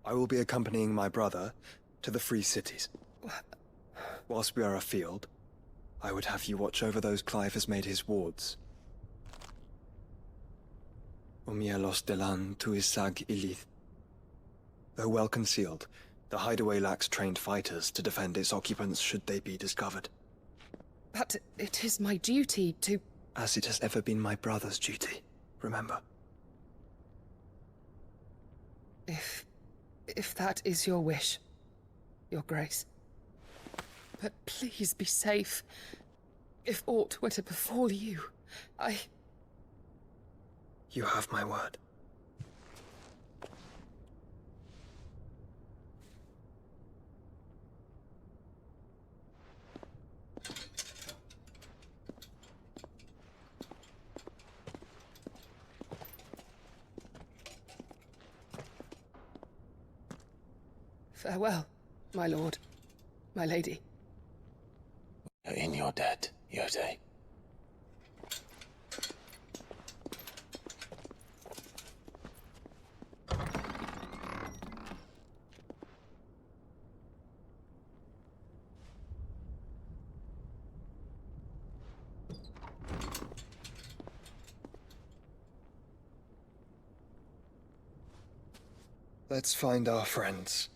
I will be accompanying my brother to the Free Cities. Whilst we are afield, I would have you watch over those Clive has made his wards. Umielos delan tuisag ilith. Though well concealed, the hideaway lacks trained fighters to defend its occupants should they be discovered. But it is my duty to... As it has ever been my brother's duty, remember. If that is your wish, Your Grace. But please be safe. If aught were to befall you, You have my word. Farewell, my lord, my lady. In your debt, Yotei. Let's find our friends.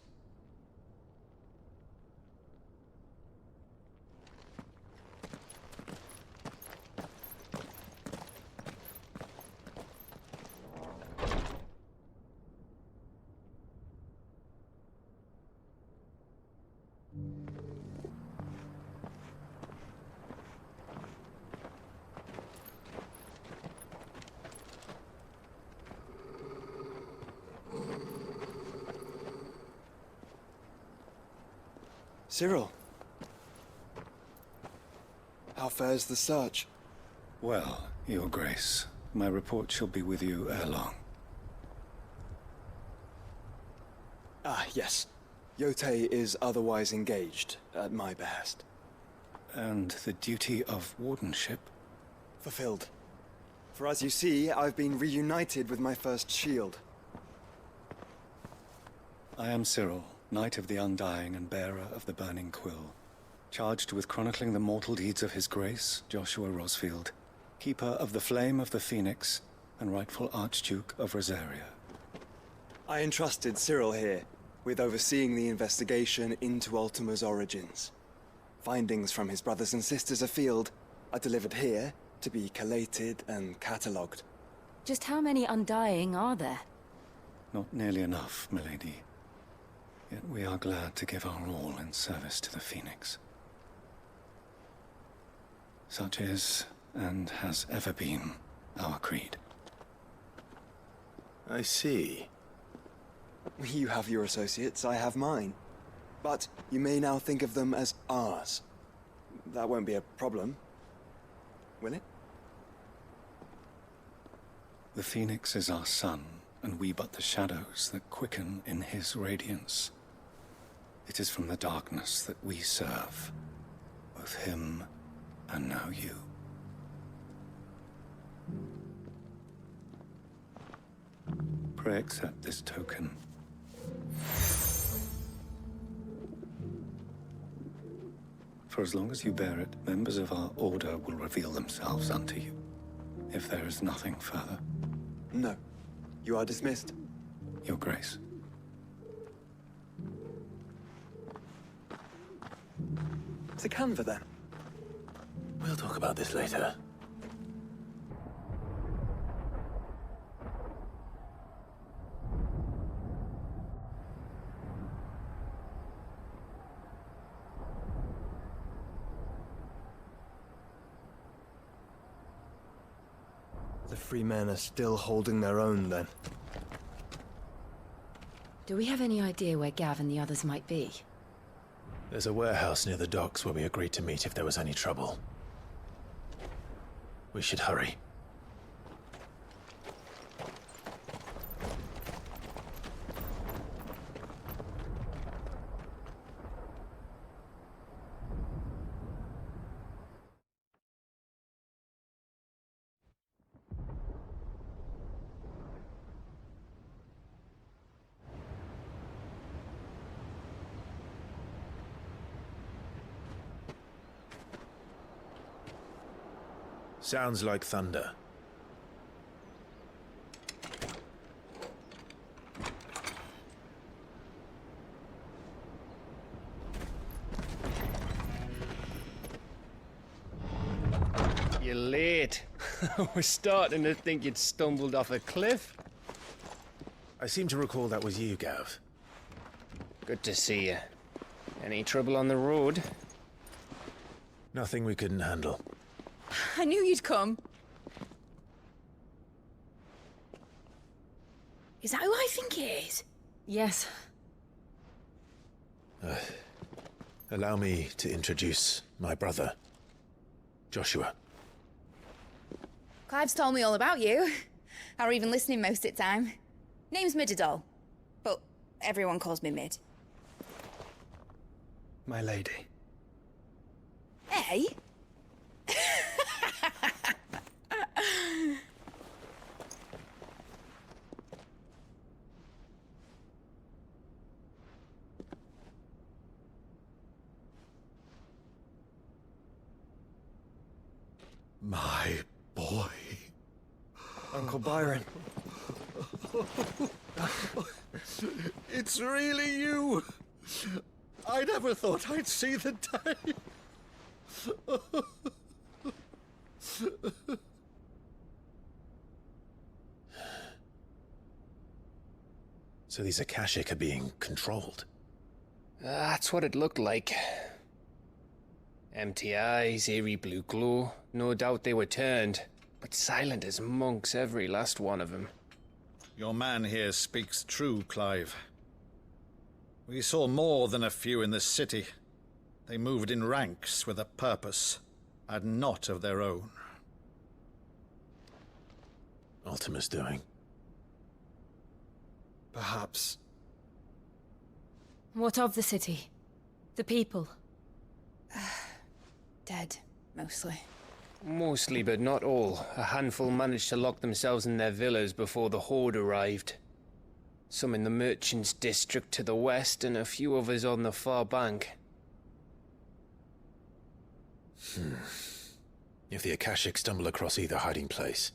Cyril. How fares the search? Well, Your Grace, my report shall be with you ere long. Ah, yes. Yotei is otherwise engaged, at my behest. And the duty of wardenship? Fulfilled. For as you see, I've been reunited with my first shield. I am Cyril, Knight of the Undying and bearer of the Burning Quill, charged with chronicling the mortal deeds of His Grace, Joshua Rosfield, Keeper of the Flame of the Phoenix, and rightful Archduke of Rosaria. I entrusted Cyril here with overseeing the investigation into Ultima's origins. Findings from his brothers and sisters afield are delivered here to be collated and catalogued. Just how many Undying are there? Not nearly enough, milady. Yet we are glad to give our all in service to the Phoenix. Such is, and has ever been, our creed. I see. You have your associates, I have mine. But you may now think of them as ours. That won't be a problem, will it? The Phoenix is our sun, and we but the shadows that quicken in his radiance. It is from the darkness that we serve, both him and now you. Pray accept this token. For as long as you bear it, members of our order will reveal themselves unto you, if there is nothing further. No. You are dismissed. Your Grace. To Canva, then. We'll talk about this later. The free men are still holding their own, then. Do we have any idea where Gav and the others might be? There's a warehouse near the docks where we agreed to meet if there was any trouble. We should hurry. Sounds like thunder. You're late. We're starting to think you'd stumbled off a cliff. I seem to recall that was you, Gav. Good to see you. Any trouble on the road? Nothing we couldn't handle. I knew you'd come. Is that who I think it is? Yes. Allow me to introduce my brother, Joshua. Clive's told me all about you. Or even listening most of the time. Name's Midadol, but everyone calls me Mid. My lady. Hey? My boy. Uncle Byron. It's really you. I never thought I'd see the day. So these Akashic are being controlled? That's what it looked like. Empty eyes, eerie blue glow. No doubt they were turned, but silent as monks, every last one of them. Your man here speaks true, Clive. We saw more than a few in the city. They moved in ranks with a purpose, and not of their own. Ultima's doing. Perhaps. What of the city? The people? Dead, mostly. Mostly, but not all. A handful managed to lock themselves in their villas before the Horde arrived. Some in the Merchants' District to the west, and a few others on the far bank. If the Akashic stumble across either hiding place,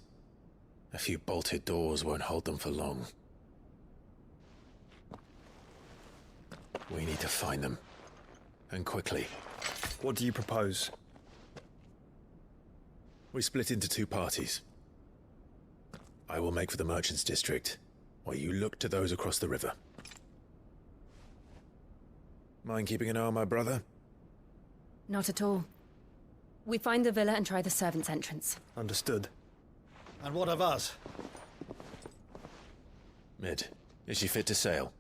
a few bolted doors won't hold them for long. We need to find them. And quickly. What do you propose? We split into two parties. I will make for the Merchants' District, while you look to those across the river. Mind keeping an eye on my brother? Not at all. We find the villa and try the servants' entrance. Understood. And what of us? Mid, is she fit to sail?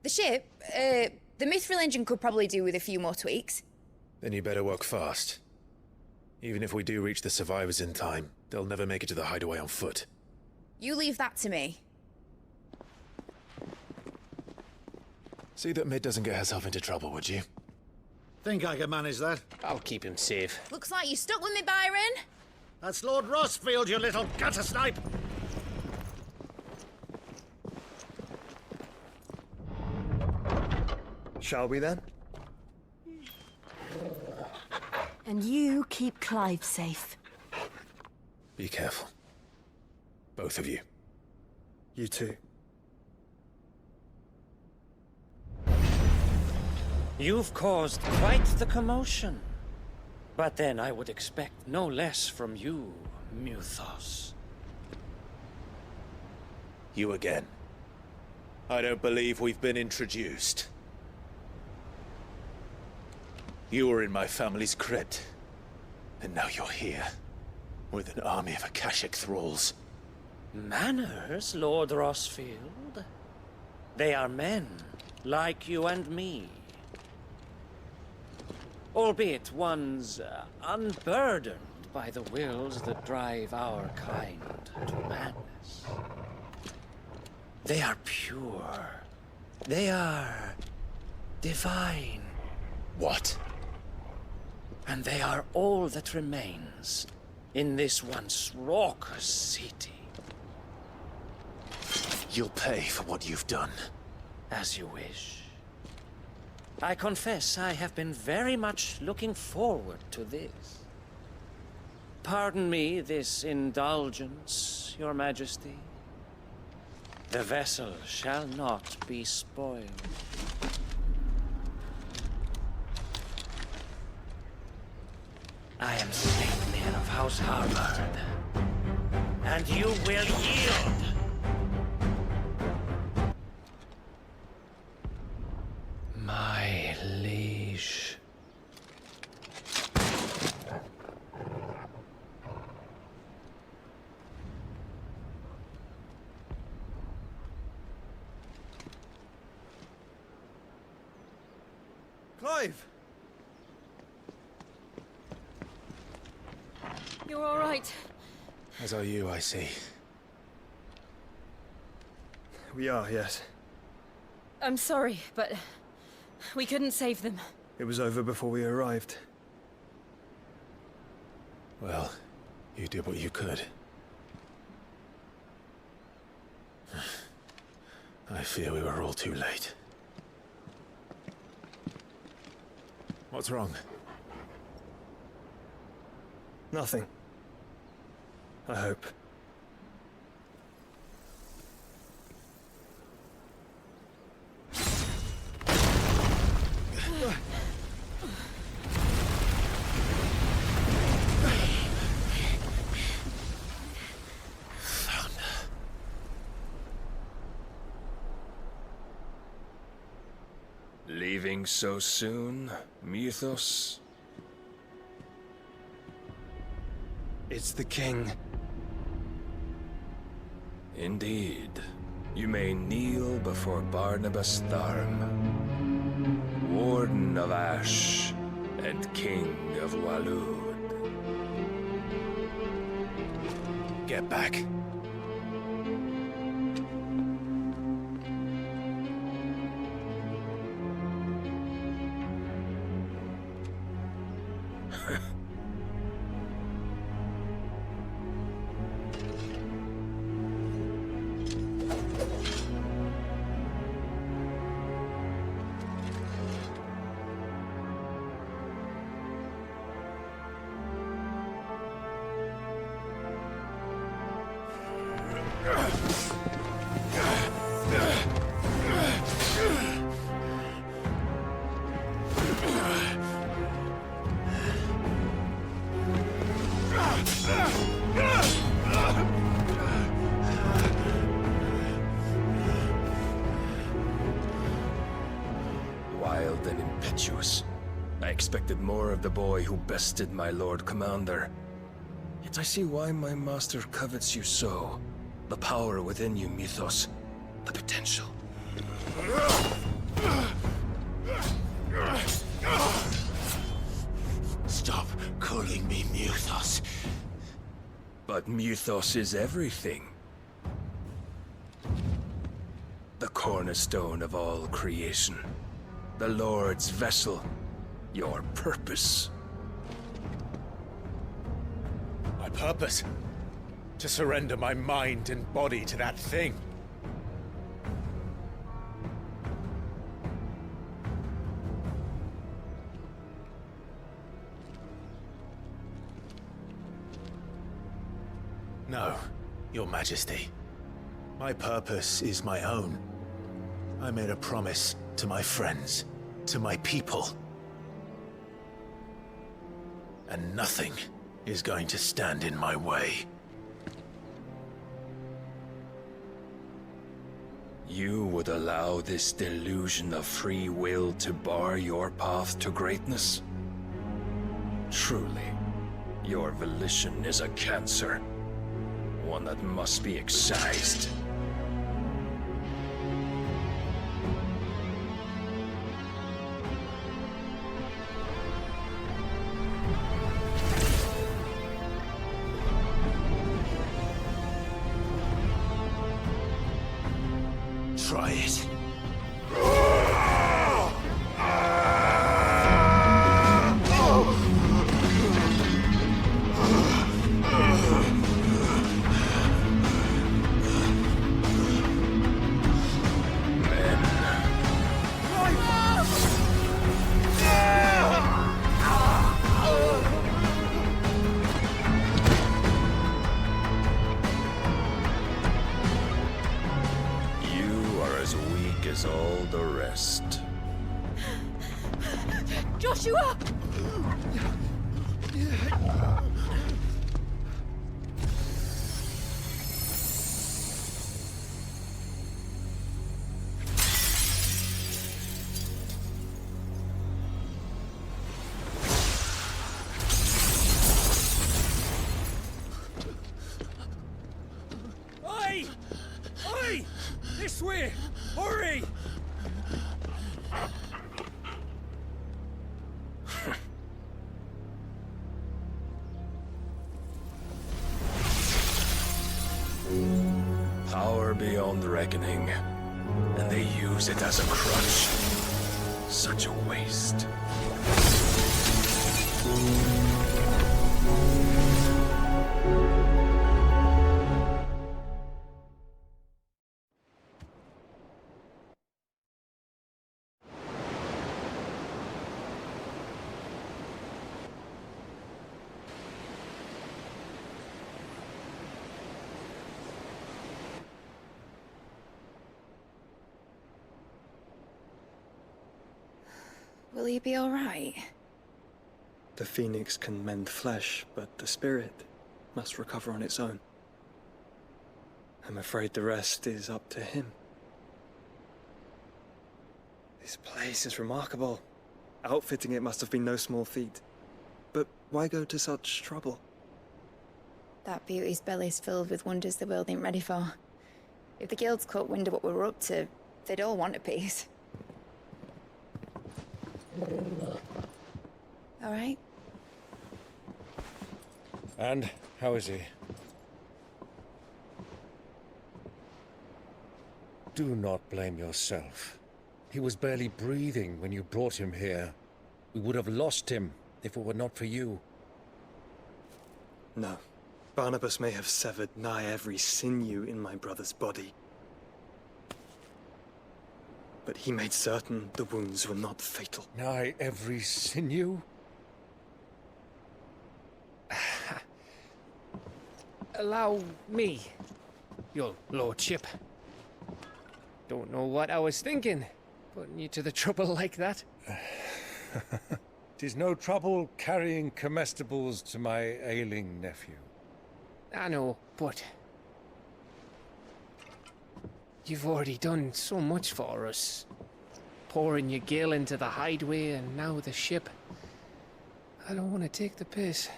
The ship, the Mithril engine could probably do with a few more tweaks. Then you better work fast. Even if we do reach the survivors in time, they'll never make it to the hideaway on foot. You leave that to me. See that Mid doesn't get herself into trouble, would you? Think I can manage that? I'll keep him safe. Looks like you stuck with me, Byron. That's Lord Rossfield, you little gutter snipe! Shall we then? And you keep Clive safe. Be careful. Both of you. You too. You've caused quite the commotion. But then I would expect no less from you, Muthos. You again. I don't believe we've been introduced. You were in my family's crypt, and now you're here. with an army of Akashic thralls. Manners, Lord Rosfield? They are men, like you and me. Albeit ones unburdened by the wills that drive our kind to madness. They are pure. They are divine. What? And they are all that remains in this once raucous city. You'll pay for what you've done. As you wish. I confess I have been very much looking forward to this. Pardon me this indulgence, Your Majesty. The vessel shall not be spoiled. I am Saintmere of House Harvard, and you will yield! My liege. Clive! You're all right. As are you, I see. We are, yes. I'm sorry, but we couldn't save them. It was over before we arrived. Well, you did what you could. I fear we were all too late. What's wrong? Nothing. I hope. Leaving so soon, Mythos? It's the king. Indeed. You may kneel before Barnabas Tharm, Warden of Ash and King of Waloed. Get back. Wild and impetuous. I expected more of the boy who bested my Lord Commander. Yet I see why my master covets you so. The power within you, Mythos. The potential. Stop calling me Mythos. But Mythos is everything. The cornerstone of all creation. The Lord's vessel. Your purpose. My purpose? To surrender my mind and body to that thing. No, Your Majesty. My purpose is my own. I made a promise to my friends, to my people. And nothing is going to stand in my way. You would allow this delusion of free will to bar your path to greatness? Truly, Your volition is a cancer. One that must be excised. Try it. As all the rest. Joshua! Oi! Oi! This way! Hurry! Power beyond reckoning, and they use it as a crutch. Such a waste. Will he be all right? The phoenix can mend flesh, but the spirit must recover on its own. I'm afraid the rest is up to him. This place is remarkable. Outfitting it must have been no small feat. But why go to such trouble? That beauty's belly's filled with wonders the world ain't ready for. If the guilds caught wind of what we were up to, they'd all want a piece. All right? And how is he? Do not blame yourself. He was barely breathing when you brought him here. We would have lost him if it were not for you. No. Barnabas may have severed nigh every sinew in my brother's body. But he made certain the wounds were not fatal. Nigh every sinew? Allow me, your lordship. Don't know what I was thinking, putting you to the trouble like that. 'Tis no trouble carrying comestibles to my ailing nephew. I know, but you've already done so much for us. Pouring your gil into the hideaway and now the ship. I don't want to take the piss.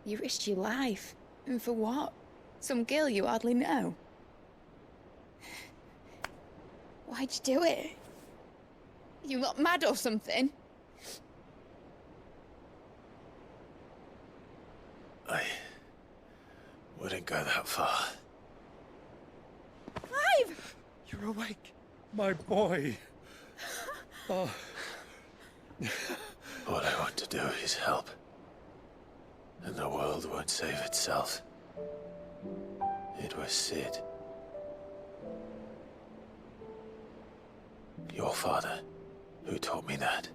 You risked your life. And for what? Some girl you hardly know. Why'd you do it? You not mad or something? I wouldn't go that far. Clive! You're awake, my boy. Oh. All I want to do is help. And the world won't save itself. It was Cid. Your father, who taught me that.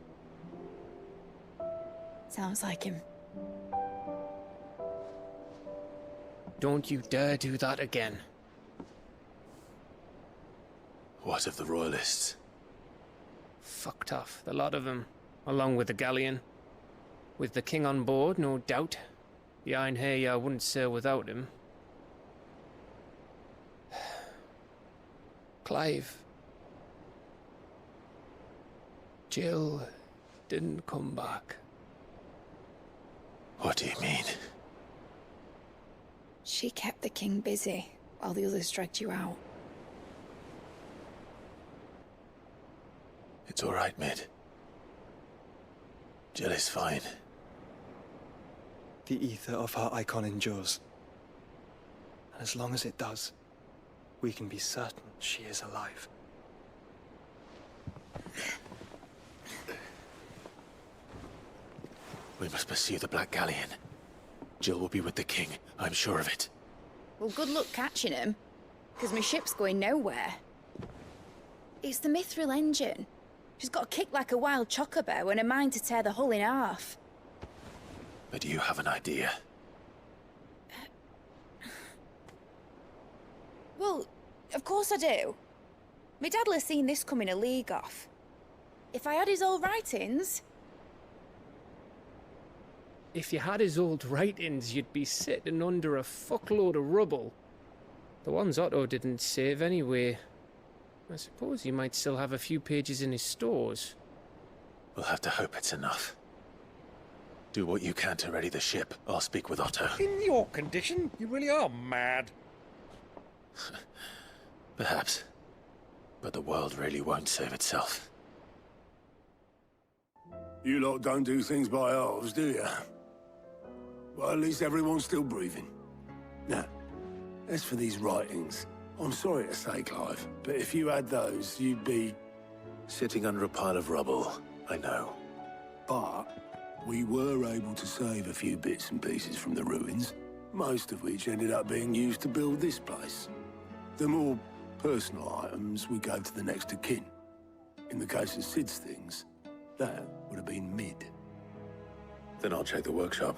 Sounds like him. Don't you dare do that again. What of the Royalists? Fucked off, the lot of them, along with the galleon. With the king on board, no doubt. Behind here, I wouldn't sail without him. Clive. Jill didn't come back. What do you mean? She kept the king busy while the others dragged you out. It's all right, Mid. Jill is fine. The ether of her icon endures. And as long as it does, we can be certain she is alive. We must pursue the Black Galleon. Jill will be with the king, I'm sure of it. Well, good luck catching him, because my ship's going nowhere. It's the Mithril engine. She's got a kick like a wild chocobo and a mind to tear the hull in half. But you have an idea. Well, of course I do. My dad'll have seen this coming a league off. If I had his old writings... If you had his old writings, you'd be sitting under a fuckload of rubble. The ones Otto didn't save anyway. I suppose he might still have a few pages in his stores. We'll have to hope it's enough. Do what you can to ready the ship. I'll speak with Otto. In your condition, you really are mad. Perhaps. But the world really won't save itself. You lot don't do things by halves, do you? Well, at least everyone's still breathing. Now, as for these writings, I'm sorry to say, Clive, but if you had those, you'd be... Sitting under a pile of rubble, I know. But we were able to save a few bits and pieces from the ruins, most of which ended up being used to build this place. The more personal items we gave to the next of kin. In the case of Sid's things, that would have been Mid. Then I'll check the workshop.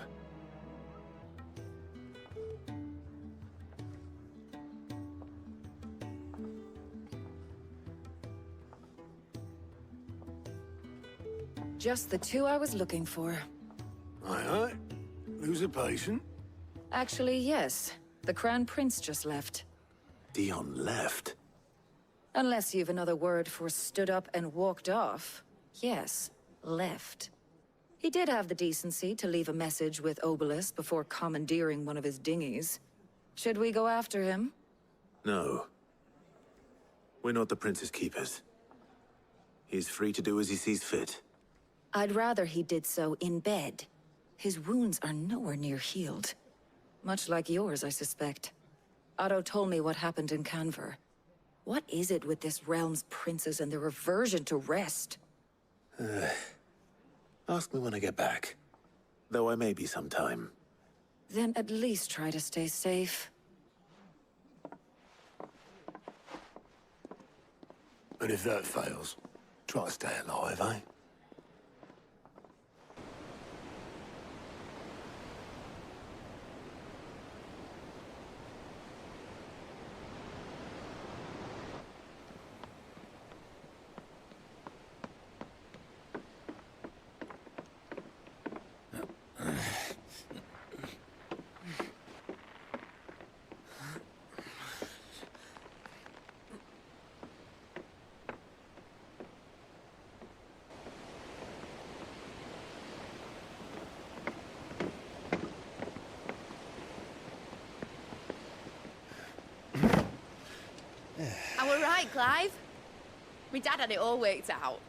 Just the two I was looking for. Aye, aye. Lose a patient? Actually, yes. The Crown Prince just left. Dion left? Unless you've another word for stood up and walked off. Yes, left. He did have the decency to leave a message with Obelisk before commandeering one of his dinghies. Should we go after him? No. We're not the Prince's keepers. He's free to do as he sees fit. I'd rather he did so in bed. His wounds are nowhere near healed. Much like yours, I suspect. Otto told me what happened in Canver. What is it with this realm's princes and their aversion to rest? Ask me when I get back. Though I may be sometime. Then at least try to stay safe. And if that fails, try to stay alive, eh? I were right, Clive. My dad had it all worked out.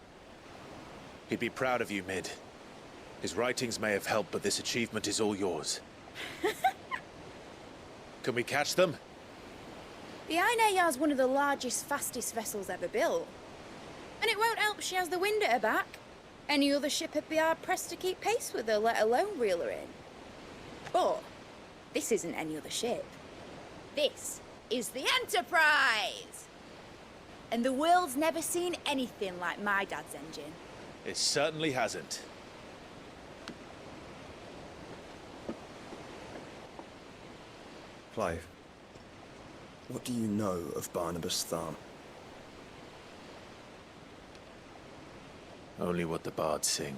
He'd be proud of you, Mid. His writings may have helped, but this achievement is all yours. Can we catch them? The Ainayar's one of the largest, fastest vessels ever built. And it won't help she has the wind at her back. Any other ship would be hard-pressed to keep pace with her, let alone reel her in. But this isn't any other ship. This is the Enterprise! And the world's never seen anything like my dad's engine. It certainly hasn't. Clive, what do you know of Barnabas Tharn? Only what the bards sing.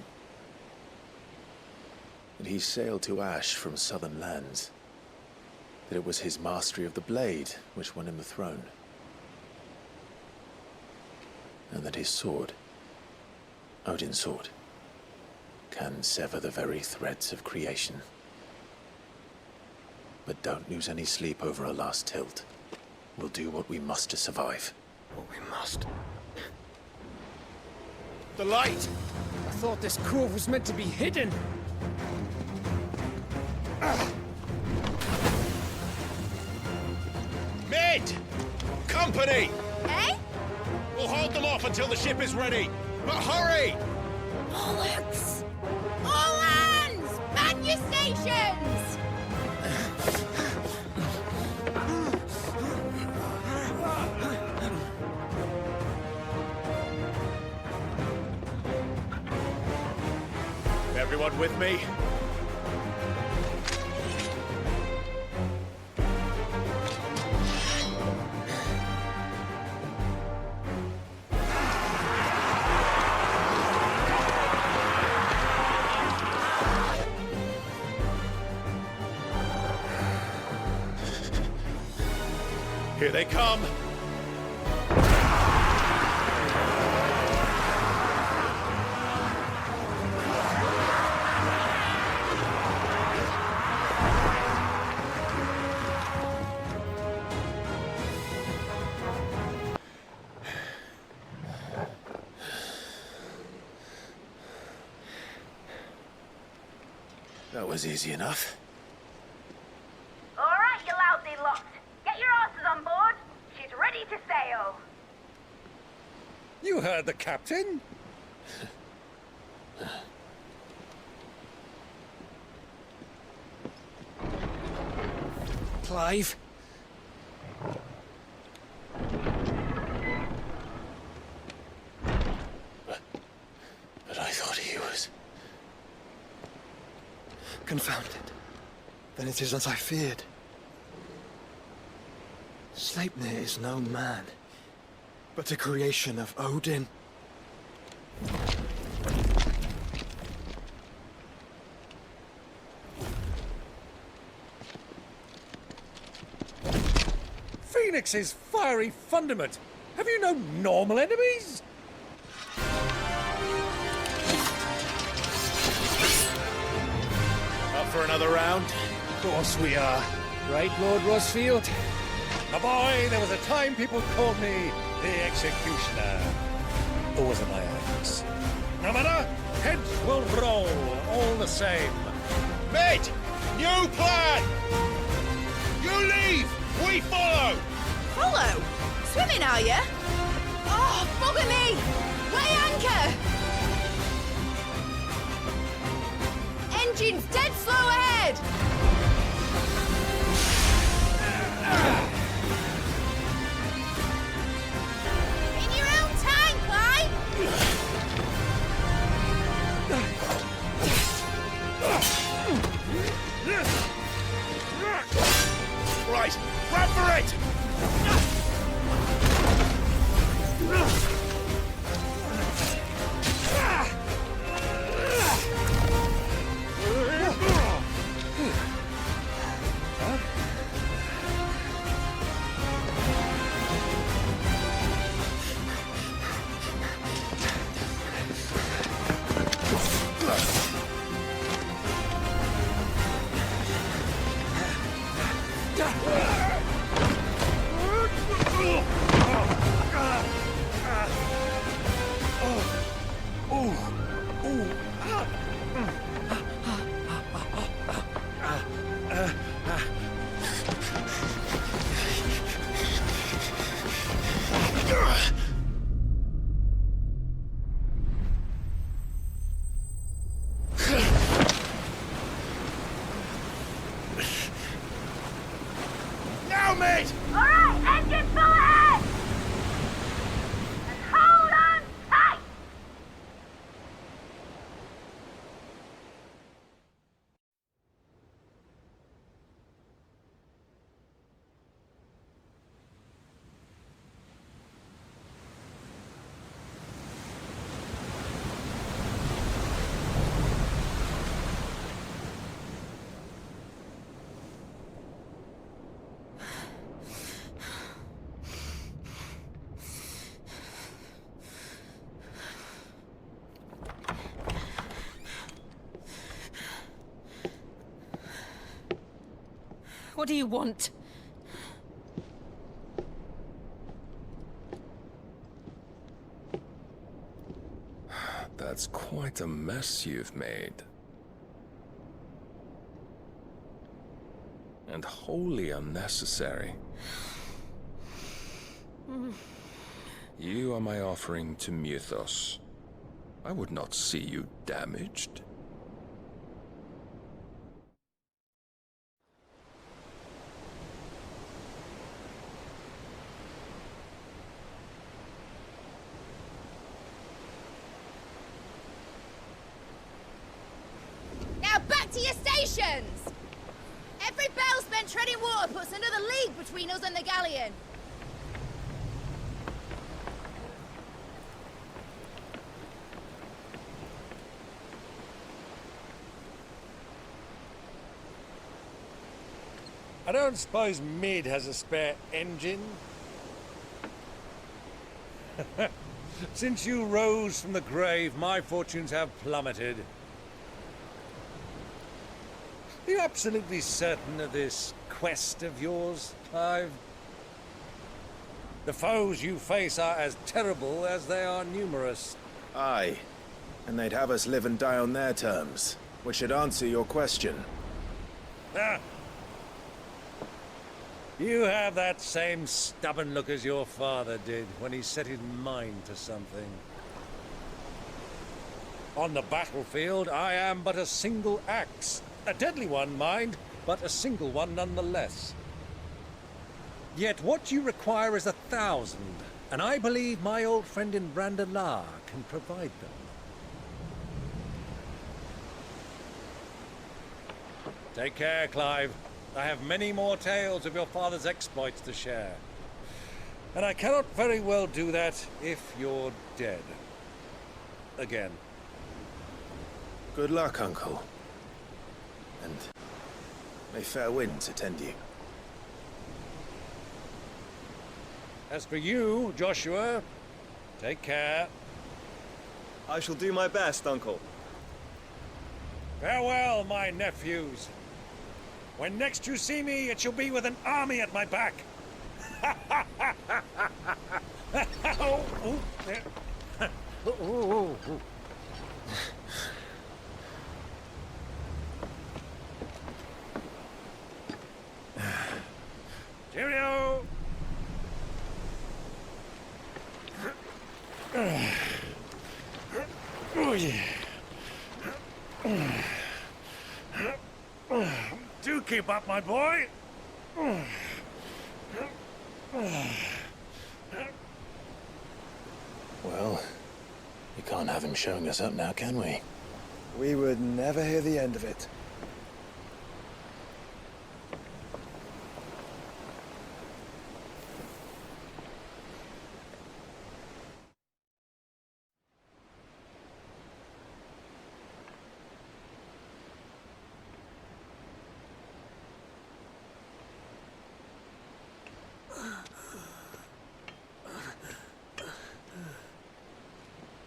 That he sailed to Ash from southern lands. That it was his mastery of the blade which won him the throne. And that his sword, Odin's sword, can sever the very threads of creation. But don't lose any sleep over our last tilt. We'll do what we must to survive. What we must. The light! I thought this cove was meant to be hidden. Mid! Company! Eh? We'll hold them off until the ship is ready. But hurry! Bollocks! All hands! Man your stations! Everyone with me? Here they come! That was easy enough. All right, you lousy lot. Get your asses on board. She's ready to sail. You heard the captain. Clive? But I thought he was... Confounded. Then it is as I feared. Sleipnir is no man, but a creation of Odin. Phoenix's fiery fundament. Have you no normal enemies? Up for another round? Of course we are. Right, Lord Rosfield? My boy, there was a time people called me the Executioner. Or was it my axe? No matter, heads will roll all the same. Mate! New plan! You leave! We follow! Follow? Swimming, are you? Oh, bugger me! Weigh anchor! Engine's dead slow ahead! In your own time, Clyde! Right, run for it! What do you want? That's quite a mess you've made. And wholly unnecessary. You are my offering to Mythos. I would not see you damaged. Now back to your stations! Every bell spent treading water puts another league between us and the galleon. I don't suppose Mid has a spare engine? Since you rose from the grave, my fortunes have plummeted. Are you absolutely certain of this quest of yours, Clive? The foes you face are as terrible as they are numerous. Aye. And they'd have us live and die on their terms, which should answer your question. Ah. You have that same stubborn look as your father did when he set his mind to something. On the battlefield, I am but a single axe. A deadly one, mind, but a single one nonetheless. Yet what you require is 1,000, and I believe my old friend in Brandalar can provide them. Take care, Clive. I have many more tales of your father's exploits to share. And I cannot very well do that if you're dead. Again. Good luck, Uncle. And may fair winds attend you. As for you, Joshua, take care. I shall do my best, Uncle. Farewell, my nephews. When next you see me, it shall be with an army at my back. Oh, oh, there. Oh, oh, oh. Cheerio! Oh, yeah. Do keep up, my boy. Well, we can't have him showing us up now, can we? We would never hear the end of it.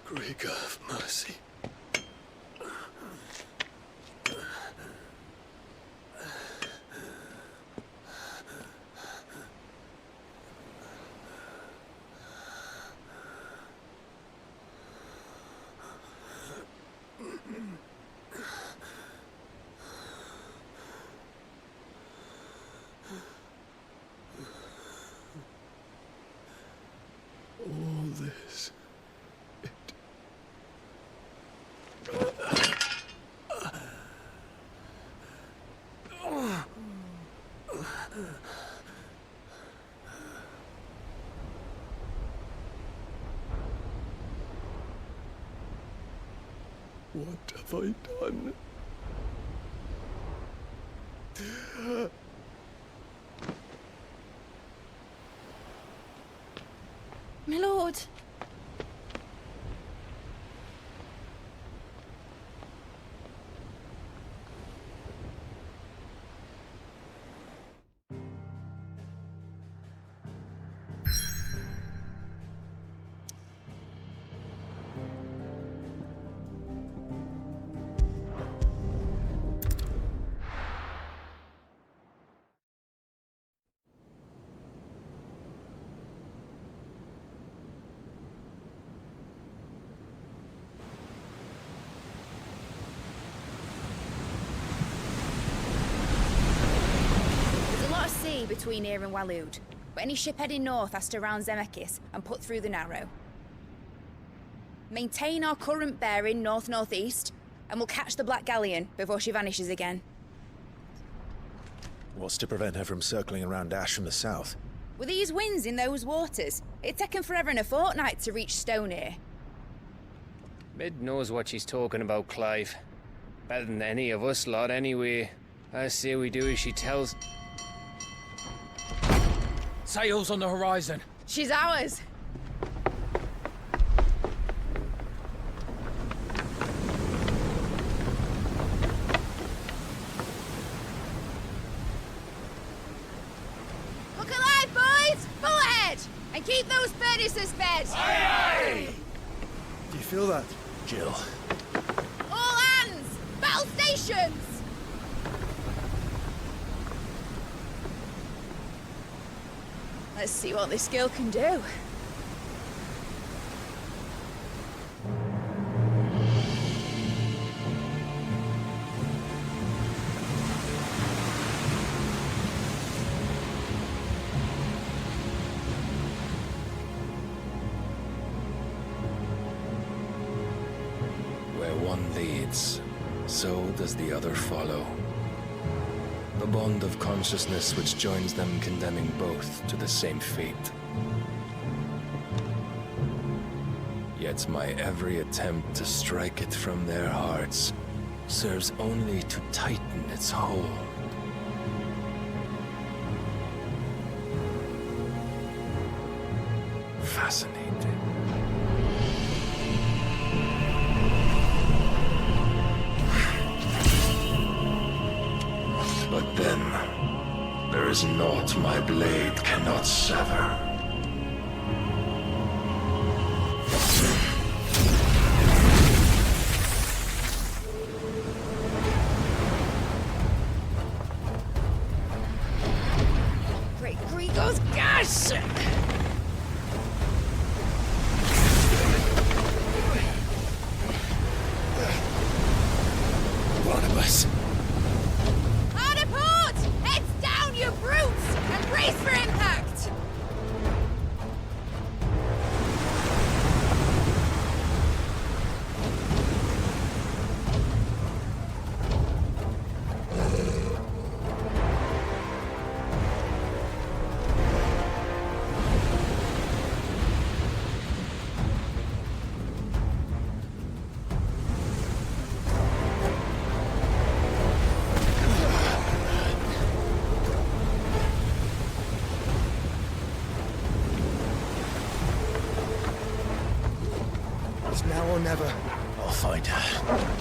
Grieger, have mercy. All this. What have I done? My lord. between here and Waloed, but any ship heading north has to round Zemeckis and put through the Narrow. Maintain our current bearing north-northeast, and we'll catch the Black Galleon before she vanishes again. What's to prevent her from circling around Ash from the south? With these winds in those waters, it'd taken forever and a fortnight to reach Stonehenge. Mid knows what she's talking about, Clive. Better than any of us lot, anyway. I say we do as she tells. Sails on the horizon. She's ours. Look alive, boys! Full ahead! And keep those furnaces fed! Aye, aye! Do you feel that? Jill. All hands! Battle stations! Let's see what this girl can do. Where one leads, so does the other follow. The bond of consciousness which joins them condemning both to the same fate. Yet my every attempt to strike it from their hearts serves only to tighten its hold. Fascinating. But then, there is naught my blade cannot sever. Great Gregor's gas! Barnabas! You brutes! And brace for impact! Now or never. I'll find her.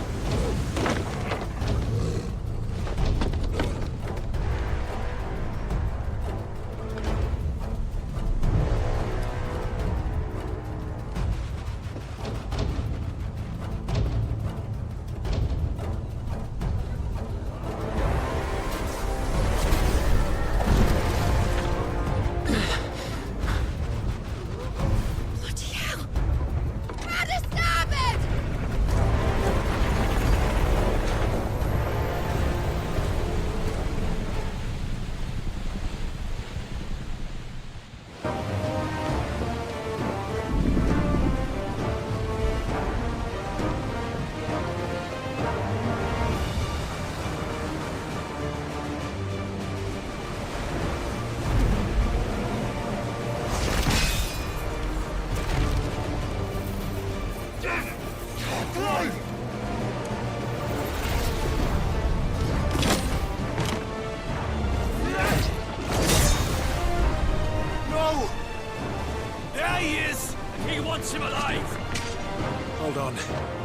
Hold on.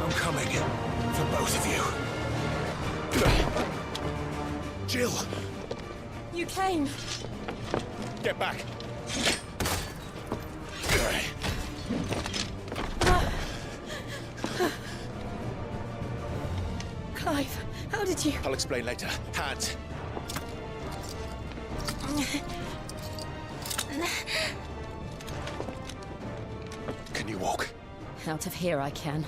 I'm coming. For both of you. Jill! You came. Get back. Clive, how did you... I'll explain later. Hands. Can you walk? Out of here I can.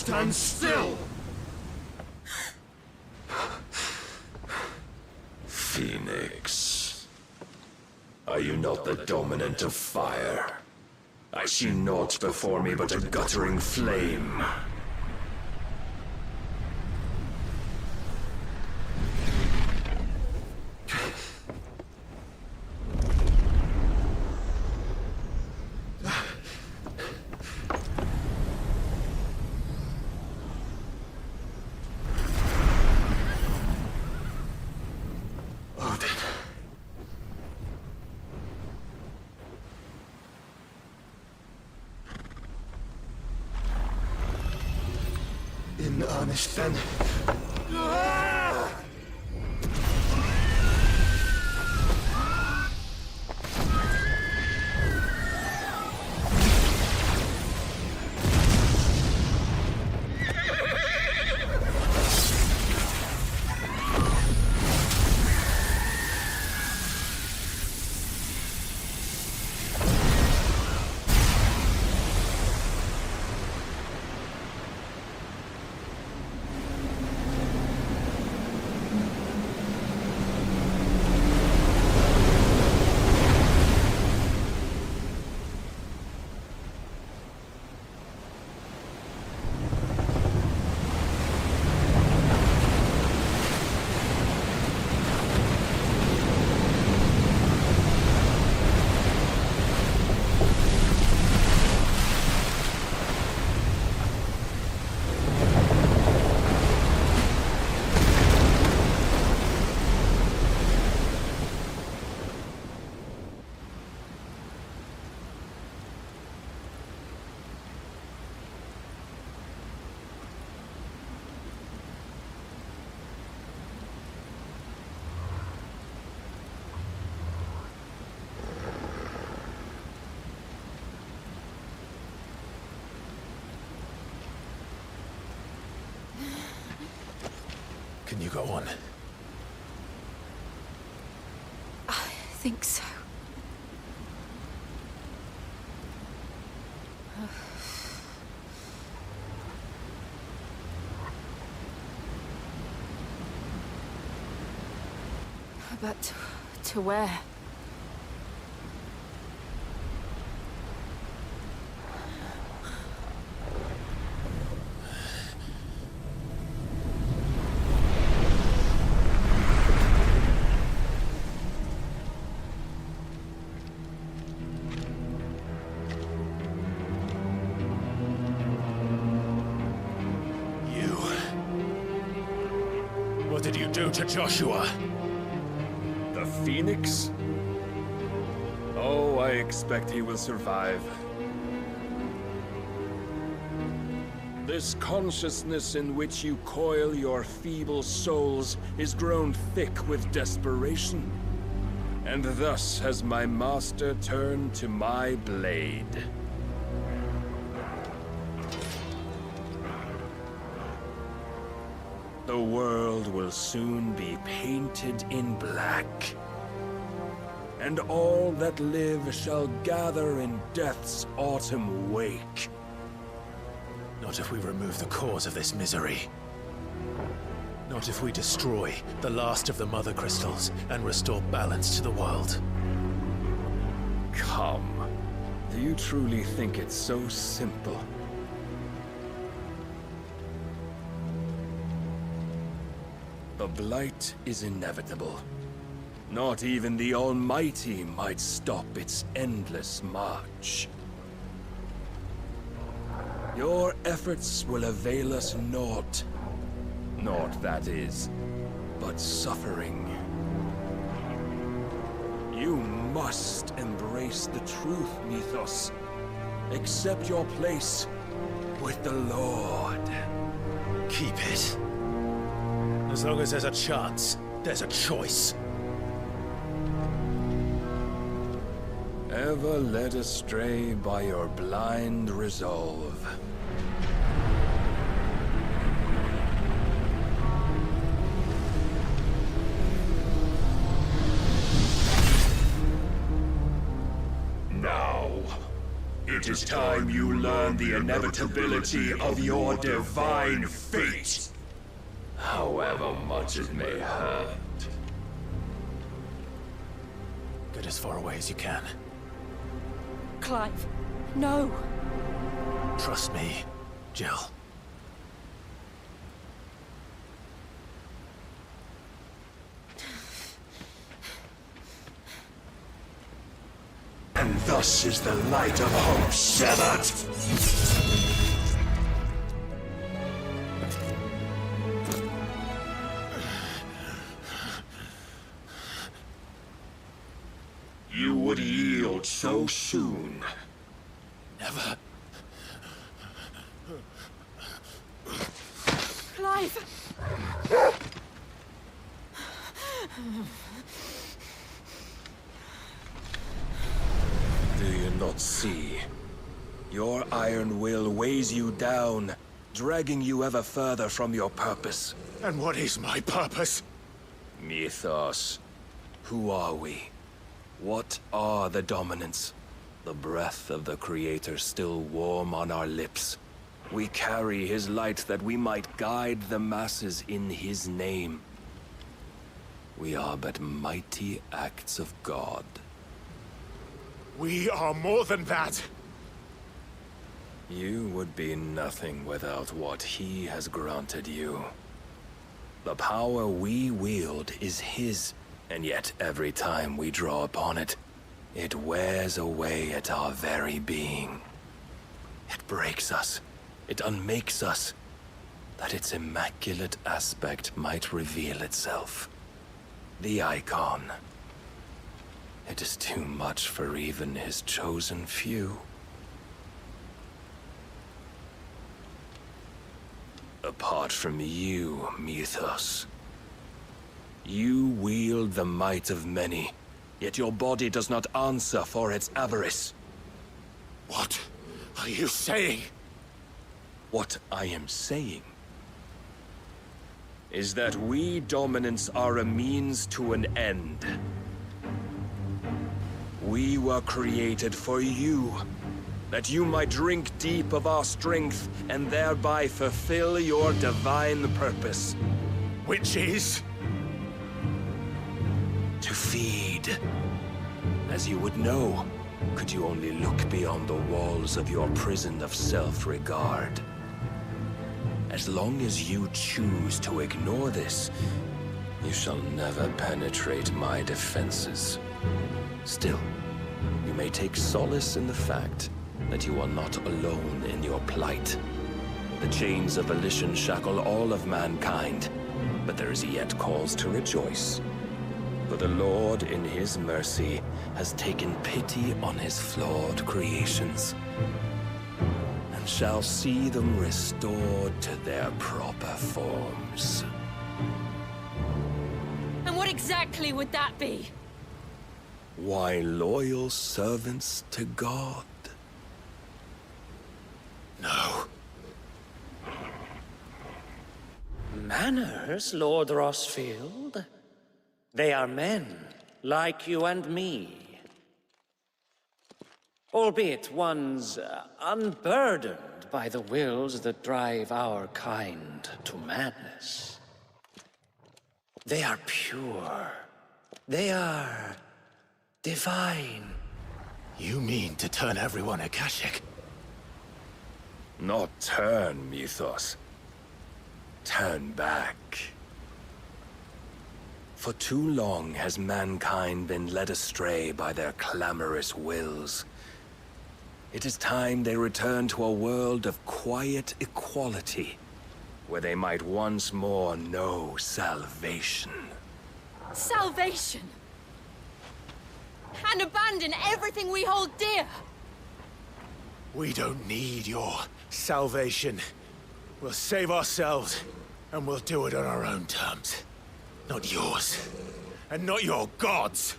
Stand still! Phoenix. Are you not the dominant of fire? I see naught before me but a guttering flame. In earnest, then. Can you go on? I think so. But to where? What did you do to Joshua? The Phoenix? Oh, I expect he will survive. This consciousness in which you coil your feeble souls is grown thick with desperation. And thus has my master turned to my blade. The world will soon be painted in black. And all that live shall gather in death's autumn wake. Not if we remove the cause of this misery. Not if we destroy the last of the Mother Crystals and restore balance to the world. Come. Do you truly think it's so simple? The Blight is inevitable. Not even the Almighty might stop its endless march. Your efforts will avail us naught. Naught, that is, but suffering. You must embrace the truth, Mythos. Accept your place with the Lord. Keep it. As long as there's a chance, there's a choice. Ever led astray by your blind resolve. Now, in It is time you learn the inevitability of your divine fate, however much it may hurt. Get as far away as you can. Clive, no! Trust me, Jill. And thus is the light of hope severed. You would yield so soon. Never. Clive! Do you not see? Your iron will weighs you down, dragging you ever further from your purpose. And what is my purpose? Mythos. Who are we? What are the dominants? The breath of the Creator still warm on our lips. We carry his light that we might guide the masses in his name. We are but mighty acts of God. We are more than that. You would be nothing without what he has granted you. The power we wield is his, and yet every time we draw upon it, it wears away at our very being. It breaks us. It unmakes us, that its immaculate aspect might reveal itself. The icon. It is too much for even his chosen few. Apart from you, Mythos. You wield the might of many, yet your body does not answer for its avarice. What are you saying? What I am saying is that we dominants are a means to an end. We were created for you, that you might drink deep of our strength and thereby fulfill your divine purpose. Which is? To feed. As you would know, could you only look beyond the walls of your prison of self-regard. As long as you choose to ignore this, you shall never penetrate my defenses. Still, you may take solace in the fact that you are not alone in your plight. The chains of volition shackle all of mankind, but there is yet cause to rejoice. For the Lord, in his mercy, has taken pity on his flawed creations, and shall see them restored to their proper forms. And what exactly would that be? Why, loyal servants to God. No. Manners, Lord Rosfield? They are men, like you and me. Albeit ones unburdened by the wills that drive our kind to madness. They are pure. They are divine. You mean to turn everyone Akashic? Not turn, Mythos. Turn back. For too long has mankind been led astray by their clamorous wills. It is time they return to a world of quiet equality, where they might once more know salvation. Salvation! And abandon everything we hold dear! We don't need your salvation. We'll save ourselves, and we'll do it on our own terms. Not yours, and not your gods.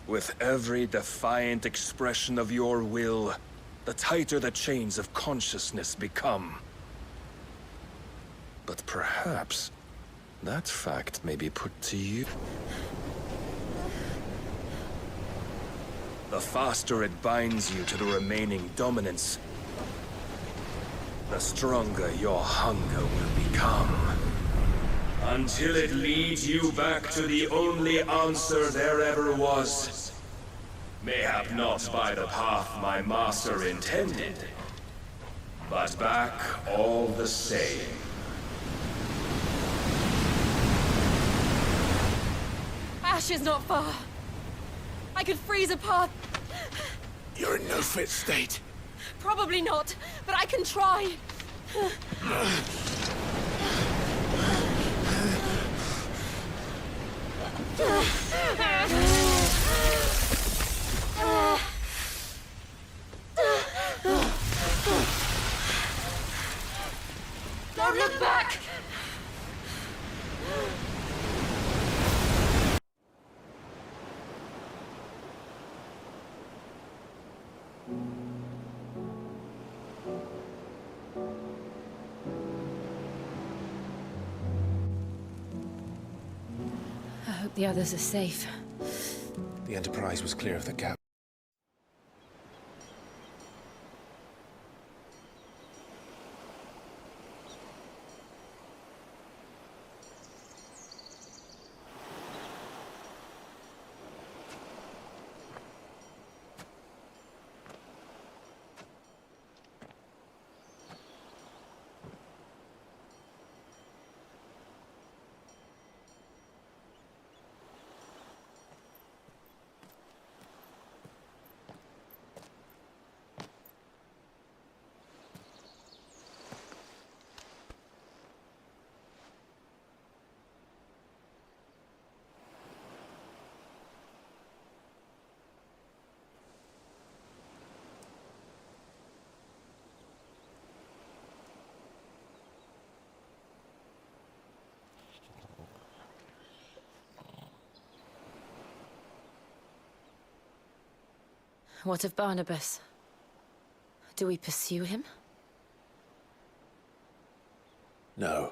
With every defiant expression of your will, the tighter the chains of consciousness become. But perhaps that fact may be put to you. the faster it binds you to the remaining dominance, the stronger your hunger will become. Until it leads you back to the only answer there ever was. Mayhap not by the path my master intended, but back all the same. Ash is not far. I could freeze a path. You're in no fit state. Probably not, but I can try. Don't look back! I hope the others are safe. The Enterprise was clear of the gap. What of Barnabas? Do we pursue him? No.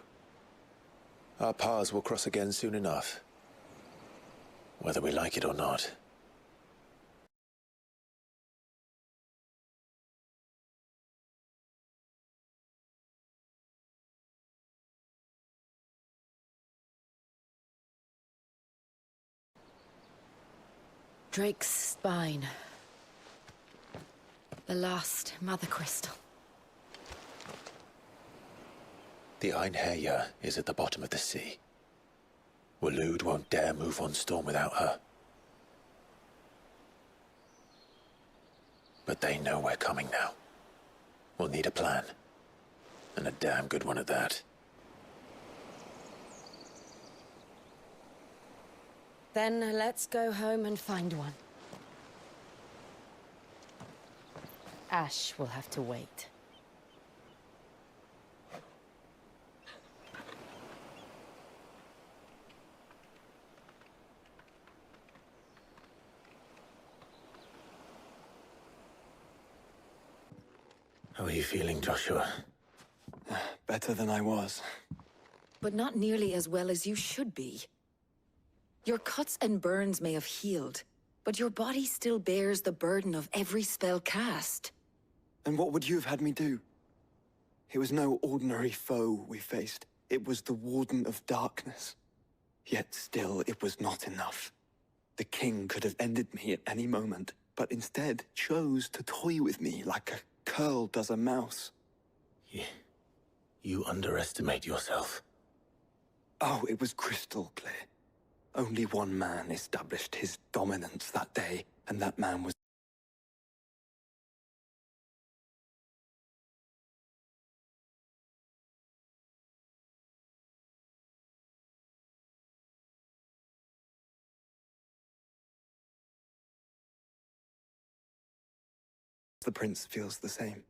Our paths will cross again soon enough. Whether we like it or not. Drake's spine. The last Mother Crystal. The Einherja is at the bottom of the sea. Waloed won't dare move on Storm without her. But they know we're coming now. We'll need a plan. And a damn good one at that. Then let's go home and find one. Ash will have to wait. How are you feeling, Joshua? Better than I was. But not nearly as well as you should be. Your cuts and burns may have healed, but your body still bears the burden of every spell cast. And what would you have had me do? It was no ordinary foe we faced. It was the Warden of Darkness. Yet still, it was not enough. The King could have ended me at any moment, but instead chose to toy with me like a curl does a mouse. You underestimate yourself. Oh, it was crystal clear. Only one man established his dominance that day, and that man was the Prince feels the same.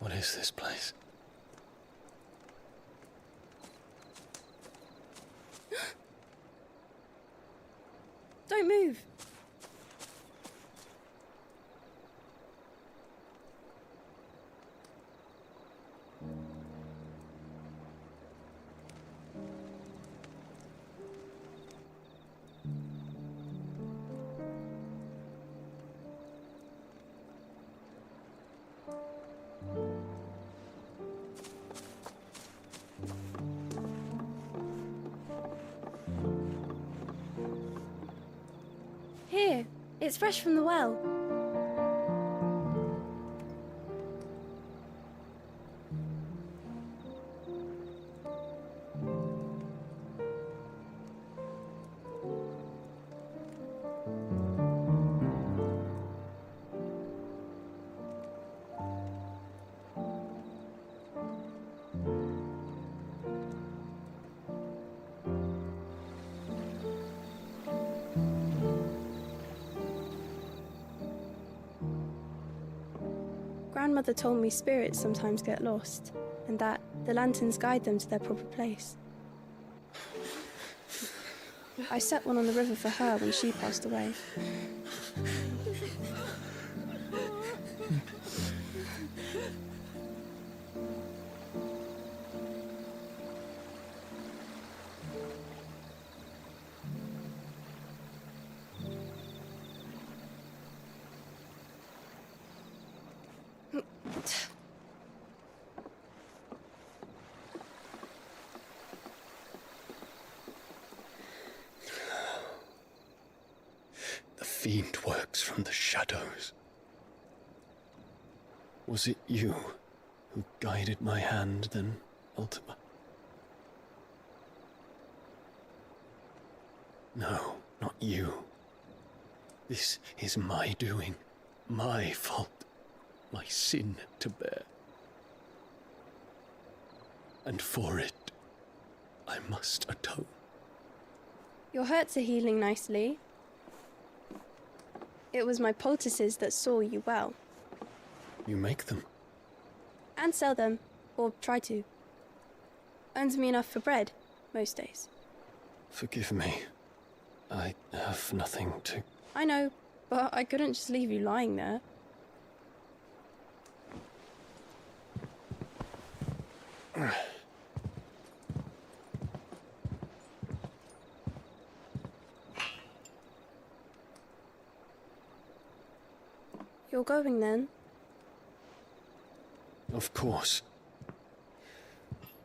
What is this place? Don't move. Here, it's fresh from the well. Grandmother told me spirits sometimes get lost, and that the lanterns guide them to their proper place. I set one on the river for her when she passed away. The fiend works from the shadows. Was it you who guided my hand then, Ultima? No, not you. This is my doing, my fault, my sin to bear. And for it, I must atone. Your hurts are healing nicely. It was my poultices that saw you well. You make them? And sell them, or try to. Earns me enough for bread, most days. Forgive me. I have nothing to... I know, but I couldn't just leave you lying there. You're going then? Of course.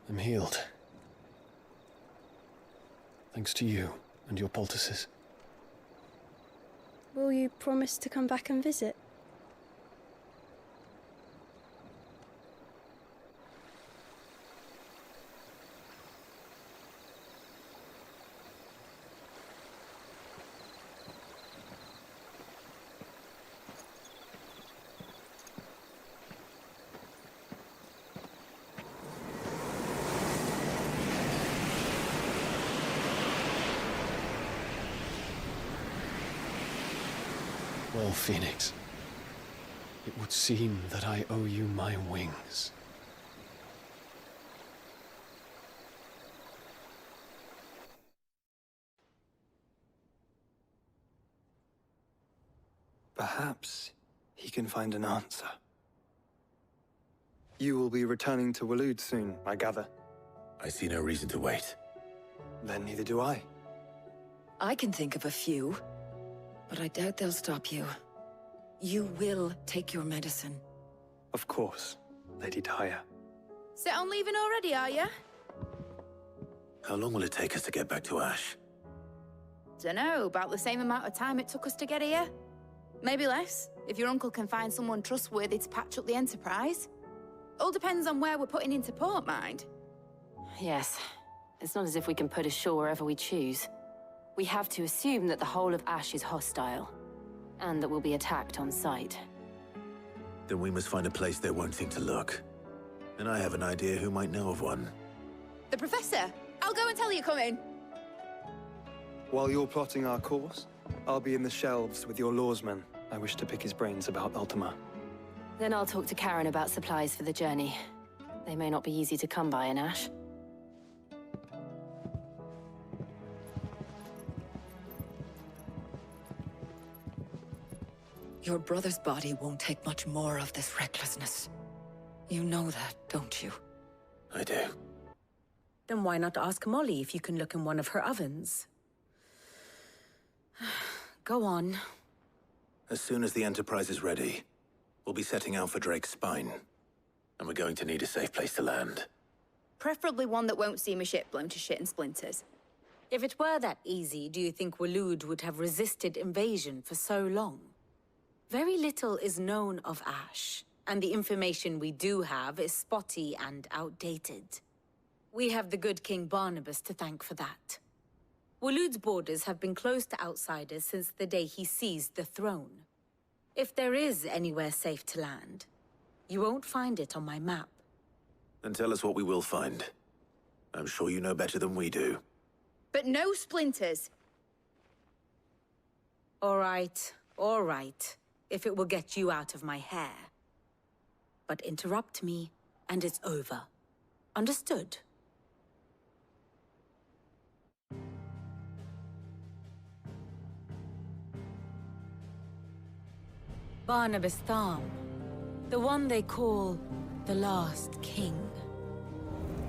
I'm healed. Thanks to you and your poultices. Will you promise to come back and visit? Well, Phoenix, it would seem that I owe you my wings. Perhaps he can find an answer. You will be returning to Waloed soon, I gather. I see no reason to wait. Then neither do I. I can think of a few, but I doubt they'll stop you. You will take your medicine. Of course, Lady Daya. Set on leaving already, are you? How long will it take us to get back to Ash? Dunno, about the same amount of time it took us to get here. Maybe less, if your uncle can find someone trustworthy to patch up the Enterprise. All depends on where we're putting into port, mind. Yes. It's not as if we can put ashore wherever we choose. We have to assume that the whole of Ash is hostile, and that we'll be attacked on sight. Then we must find a place they won't think to look. And I have an idea who might know of one. The Professor! I'll go and tell you come in. While you're plotting our course, I'll be in the shelves with your lawsman. I wish to pick his brains about Ultima. Then I'll talk to Karen about supplies for the journey. They may not be easy to come by in Ash. Your brother's body won't take much more of this recklessness. You know that, don't you? I do. Then why not ask Molly if you can look in one of her ovens? Go on. As soon as the Enterprise is ready, we'll be setting out for Drake's Spine. And we're going to need a safe place to land. Preferably one that won't see my ship blown to shit and splinters. If it were that easy, do you think Waloed would have resisted invasion for so long? Very little is known of Ash, and the information we do have is spotty and outdated. We have the good King Barnabas to thank for that. Waloed's borders have been closed to outsiders since the day he seized the throne. If there is anywhere safe to land, you won't find it on my map. Then tell us what we will find. I'm sure you know better than we do. But no splinters! All right, if it will get you out of my hair. But interrupt me, and it's over. Understood? Barnabas Tharm, the one they call the Last King.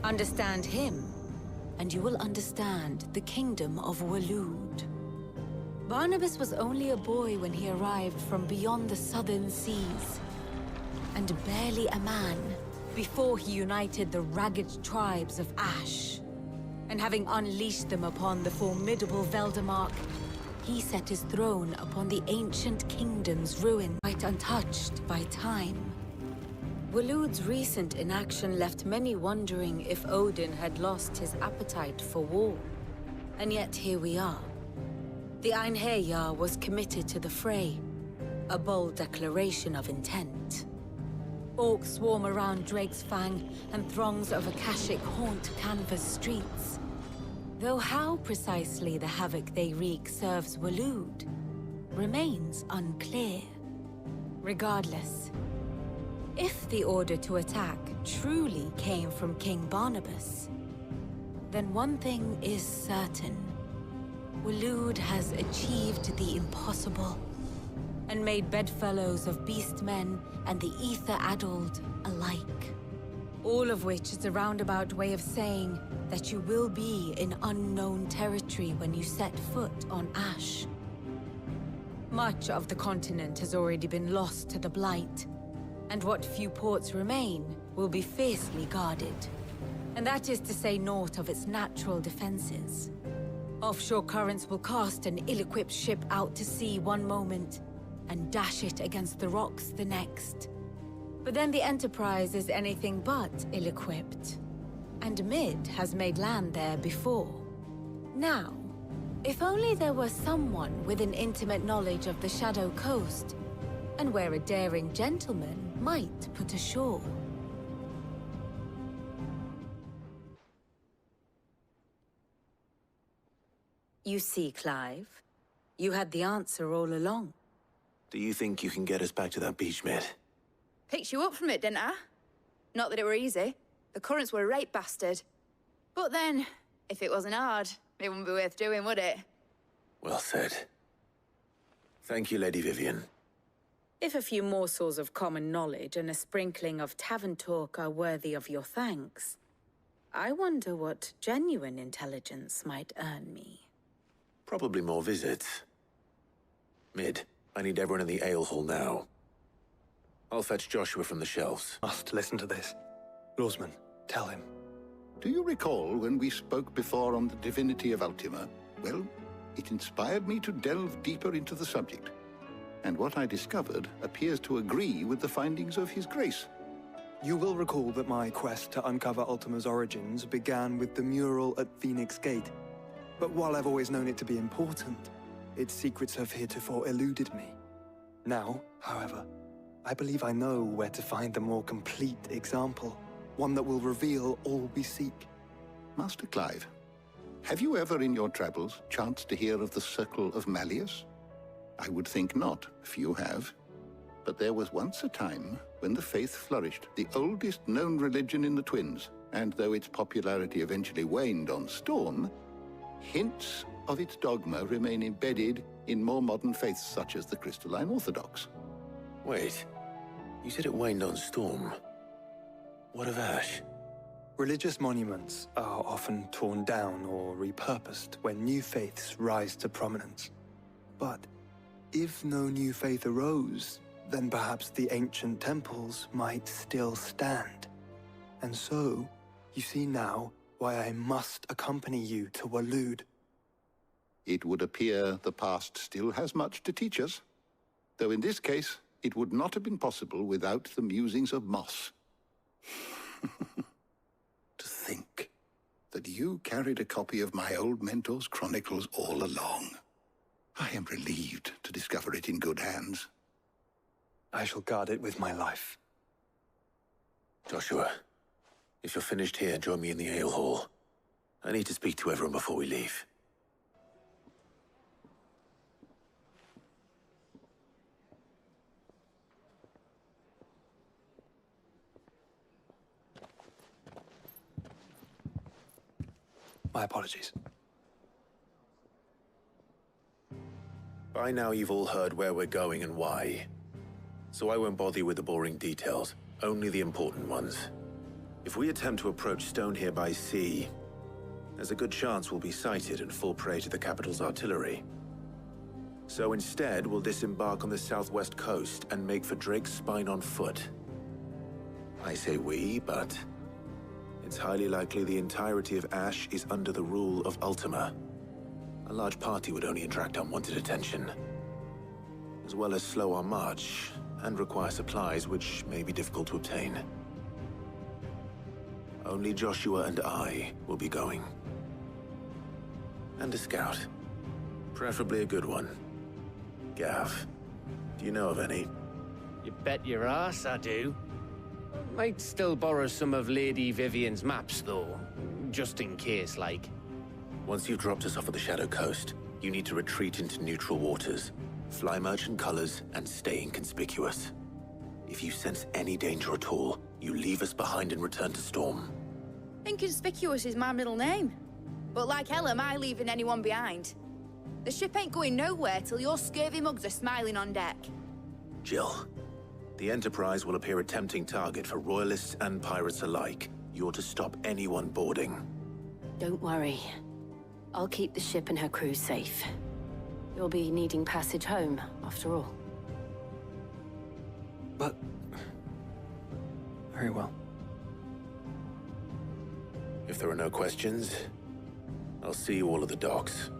Understand him, and you will understand the kingdom of Waloed. Barnabas was only a boy when he arrived from beyond the southern seas, and barely a man before he united the ragged tribes of Ash. And having unleashed them upon the formidable Veldamark, he set his throne upon the ancient kingdom's ruin, quite untouched by time. Waloed's recent inaction left many wondering if Odin had lost his appetite for war. And yet here we are. The Einherjar was committed to the fray, a bold declaration of intent. Orcs swarm around Drake's Fang, and throngs of Akashic haunt Canva's streets. Though how precisely the havoc they wreak serves Waloed remains unclear. Regardless, if the order to attack truly came from King Barnabas, then one thing is certain. Waloed has achieved the impossible, and made bedfellows of beastmen and the ether-addled alike. All of which is a roundabout way of saying that you will be in unknown territory when you set foot on Ash. Much of the continent has already been lost to the Blight, and what few ports remain will be fiercely guarded. And that is to say naught of its natural defenses. Offshore currents will cast an ill-equipped ship out to sea one moment, and dash it against the rocks the next. But then the Enterprise is anything but ill-equipped. And Mid has made land there before. Now, if only there were someone with an intimate knowledge of the Shadow Coast, and where a daring gentleman might put ashore. You see, Clive, you had the answer all along. Do you think you can get us back to that beach, Mid? Picked you up from it, didn't I? Not that it were easy. The currents were a right bastard. But then, if it wasn't hard, it wouldn't be worth doing, would it? Well said. Thank you, Lady Vivian. If a few morsels of common knowledge and a sprinkling of tavern talk are worthy of your thanks, I wonder what genuine intelligence might earn me. Probably more visits. Mid, I need everyone in the ale hall now. I'll fetch Joshua from the shelves. Must listen to this. Lawsman, tell him. Do you recall when we spoke before on the divinity of Ultima? Well, it inspired me to delve deeper into the subject. And what I discovered appears to agree with the findings of His Grace. You will recall that my quest to uncover Ultima's origins began with the mural at Phoenix Gate. But while I've always known it to be important, its secrets have heretofore eluded me. Now, however, I believe I know where to find the more complete example, one that will reveal all we seek. Master Clive, have you ever in your travels chanced to hear of the Circle of Malleus? I would think not, if you have. But there was once a time when the faith flourished, the oldest known religion in the Twins. And though its popularity eventually waned on Storm, hints of its dogma remain embedded in more modern faiths such as the Crystalline Orthodox. Wait, you said it waned on Storm. What of Ash? Religious monuments are often torn down or repurposed when new faiths rise to prominence. But if no new faith arose, then perhaps the ancient temples might still stand. And so, you see now why I must accompany you to Waloed. It would appear the past still has much to teach us, though in this case, it would not have been possible without the musings of Moss. To think that you carried a copy of my old mentor's chronicles all along. I am relieved to discover it in good hands. I shall guard it with my life. Joshua, if you're finished here, join me in the ale hall. I need to speak to everyone before we leave. My apologies. By now you've all heard where we're going and why. So I won't bother you with the boring details, only the important ones. If we attempt to approach Stone here by sea, there's a good chance we'll be sighted and fall prey to the capital's artillery. So instead, we'll disembark on the southwest coast and make for Drake's Spine on foot. I say we, but it's highly likely the entirety of Ash is under the rule of Ultima. A large party would only attract unwanted attention, as well as slow our march and require supplies which may be difficult to obtain. Only Joshua and I will be going. And a scout. Preferably a good one. Gav, do you know of any? You bet your ass I do. Might still borrow some of Lady Vivian's maps, though. Just in case, like. Once you've dropped us off at the Shadow Coast, you need to retreat into neutral waters, fly merchant colors, and stay inconspicuous. If you sense any danger at all, you leave us behind and return to Storm. Inconspicuous is my middle name. But like hell am I leaving anyone behind. The ship ain't going nowhere till your scurvy mugs are smiling on deck. Jill, the Enterprise will appear a tempting target for royalists and pirates alike. You're to stop anyone boarding. Don't worry. I'll keep the ship and her crew safe. You'll be needing passage home, after all. But... very well. If there are no questions, I'll see you all at the docks.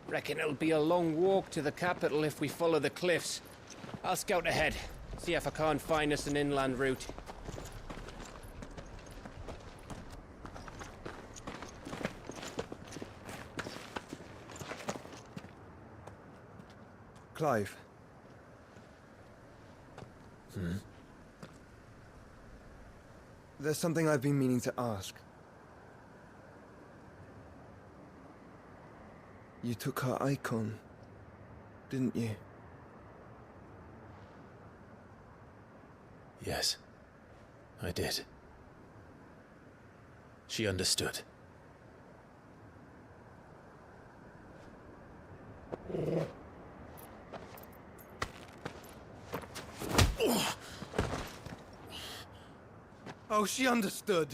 Reckon it'll be a long walk to the capital if we follow the cliffs. I'll scout ahead, see if I can't find us an inland route. Clive. There's something I've been meaning to ask. You took her icon, didn't you? Yes, I did. She understood. Oh, she understood.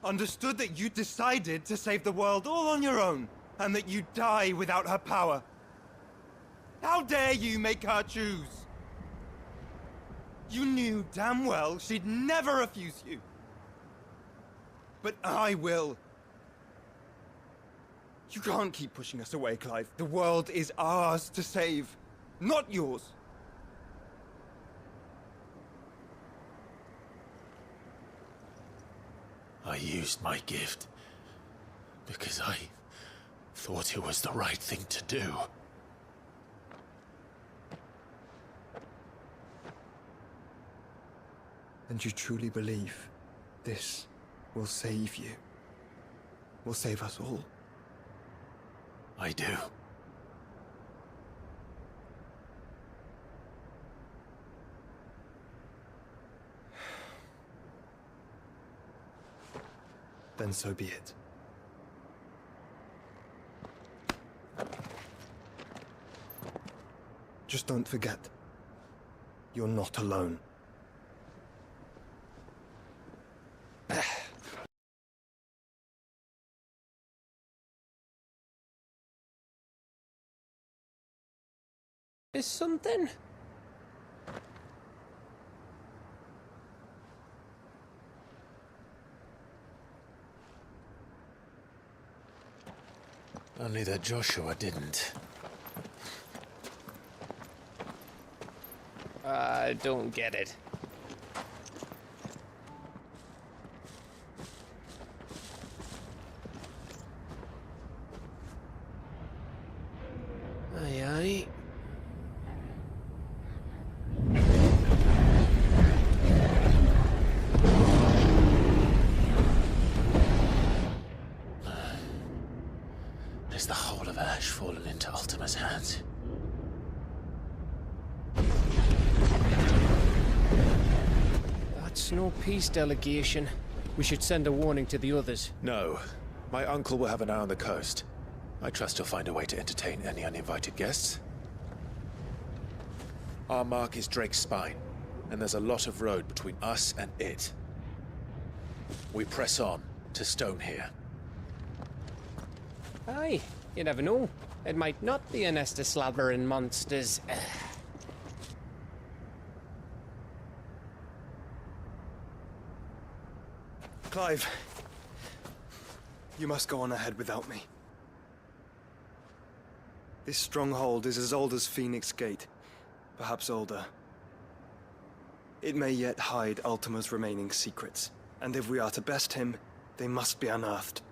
Understood that you decided to save the world all on your own, and that you'd die without her power. How dare you make her choose? You knew damn well she'd never refuse you. But I will. You can't keep pushing us away, Clive. The world is ours to save, not yours. I used my gift because I thought it was the right thing to do. And you truly believe This will save you. Will save us all. I do. Then so be it. Just don't forget, you're not alone. Is something? Only that Joshua didn't. I don't get it. Aye, aye. Is the whole of Ash fallen into Ultima's hands? That's no peace delegation. We should send a warning to the others. No. My uncle will have an eye on the coast. I trust he'll find a way to entertain any uninvited guests. Our mark is Drake's Spine, and there's a lot of road between us and it. We press on to Stone here. Aye, you never know. It might not be a nest of slathering monsters. Clive, you must go on ahead without me. This stronghold is as old as Phoenix Gate, perhaps older. It may yet hide Ultima's remaining secrets, and if we are to best him, they must be unearthed.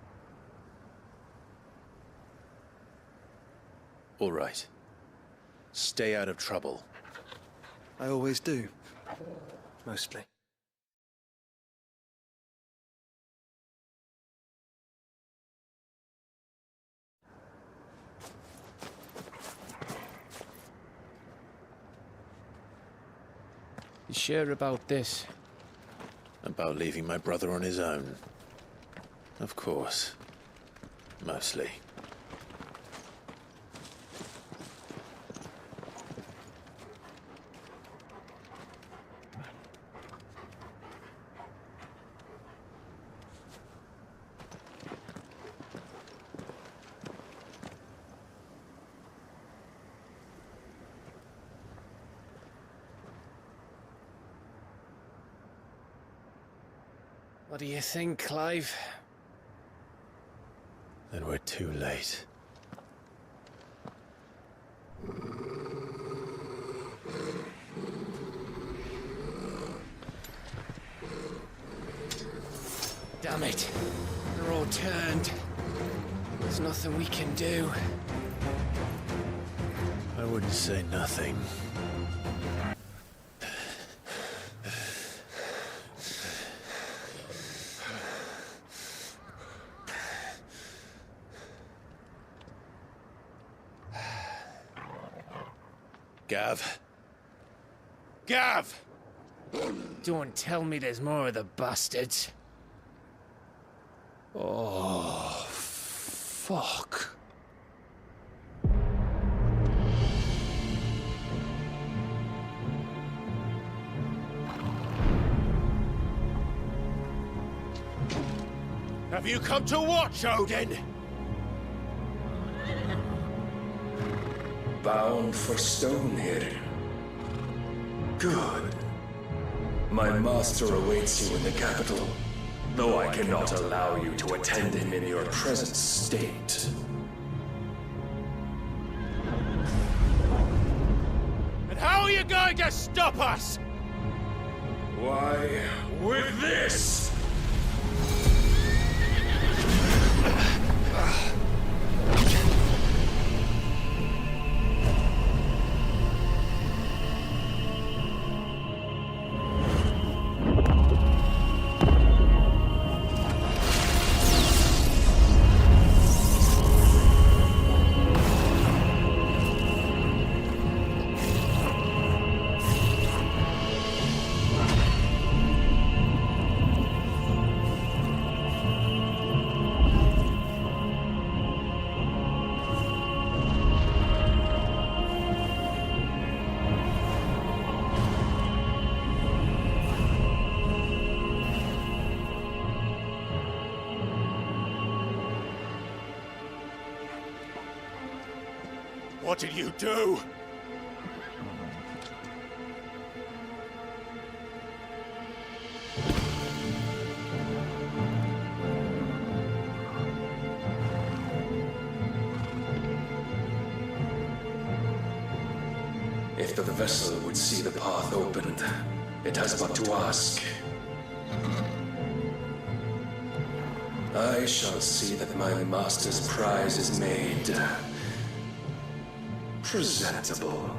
All right. Stay out of trouble. I always do. Mostly. You sure about this? About leaving my brother on his own. Of course. Mostly. What do you think, Clive? Then we're too late. Damn it. They're all turned. There's nothing we can do. I wouldn't say nothing. Gav. Gav! Don't tell me there's more of the bastards. Oh, fuck. Have you come to watch, Odin? Bound for Stone here. Good. My master awaits you in the capital, though I cannot allow you to attend him in your present state. And how are you going to stop us? Why, with this! What did you do? If the vessel would see the path opened, it has but to ask. I shall see that my master's prize is made presentable.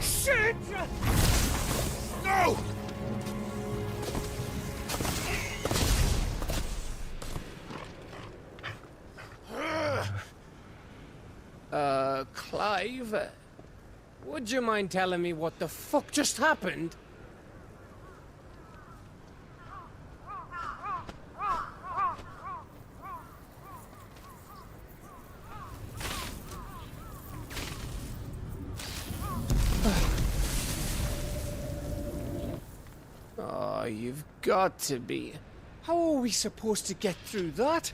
Shit! No! Clive, would you mind telling me what the fuck just happened? Oh, you've got to be. How are we supposed to get through that?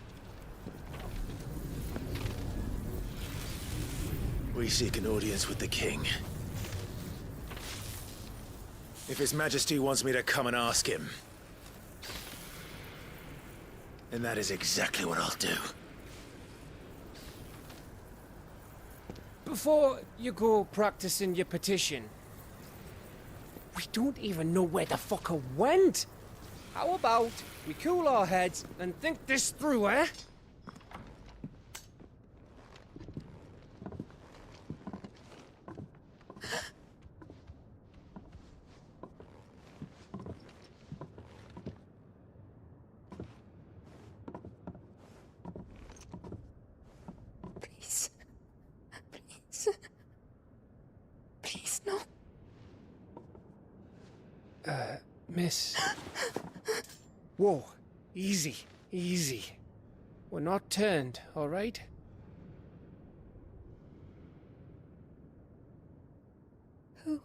We seek an audience with the king. If His Majesty wants me to come and ask him, then that is exactly what I'll do. Before you go practicing your petition, we don't even know where the fucker went. How about we cool our heads and think this through, eh? Please. Please. Please, no. Miss. Whoa. Easy. Easy. We're not turned, all right? Who?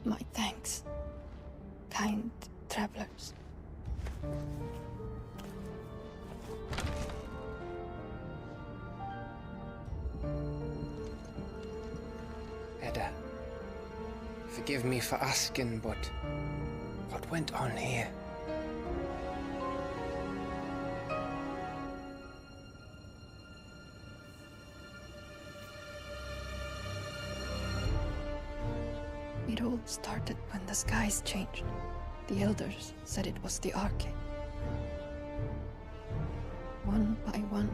My thanks, kind travelers. Edda, forgive me for asking, but what went on here? It all started when the skies changed. The elders said it was the Arcade. One by one,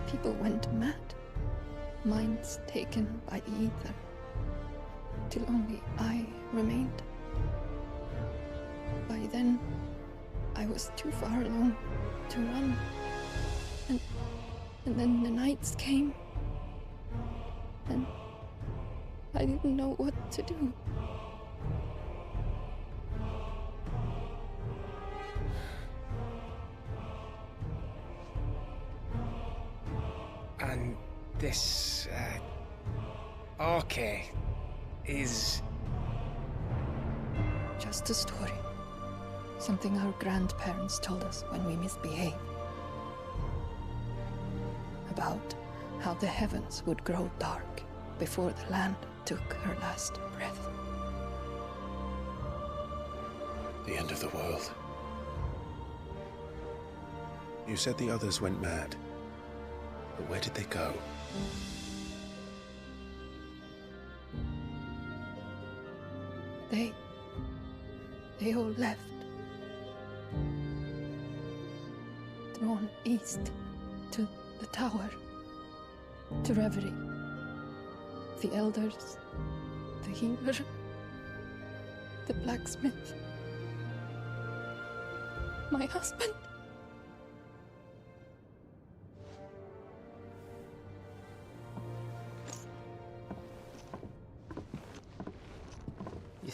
people went mad. Minds taken by the ether. Till only I remained. By then, I was too far alone to run. And then the nights came. And I didn't know what to do. And this, Arcade is... Just a story. Something our grandparents told us when we misbehaved. About how the heavens would grow dark before the land took her last breath. The end of the world. You said the others went mad. But where did they go? They all left. Drawn east to the tower, to Reverie. The elders, the healer, the blacksmith, my husband.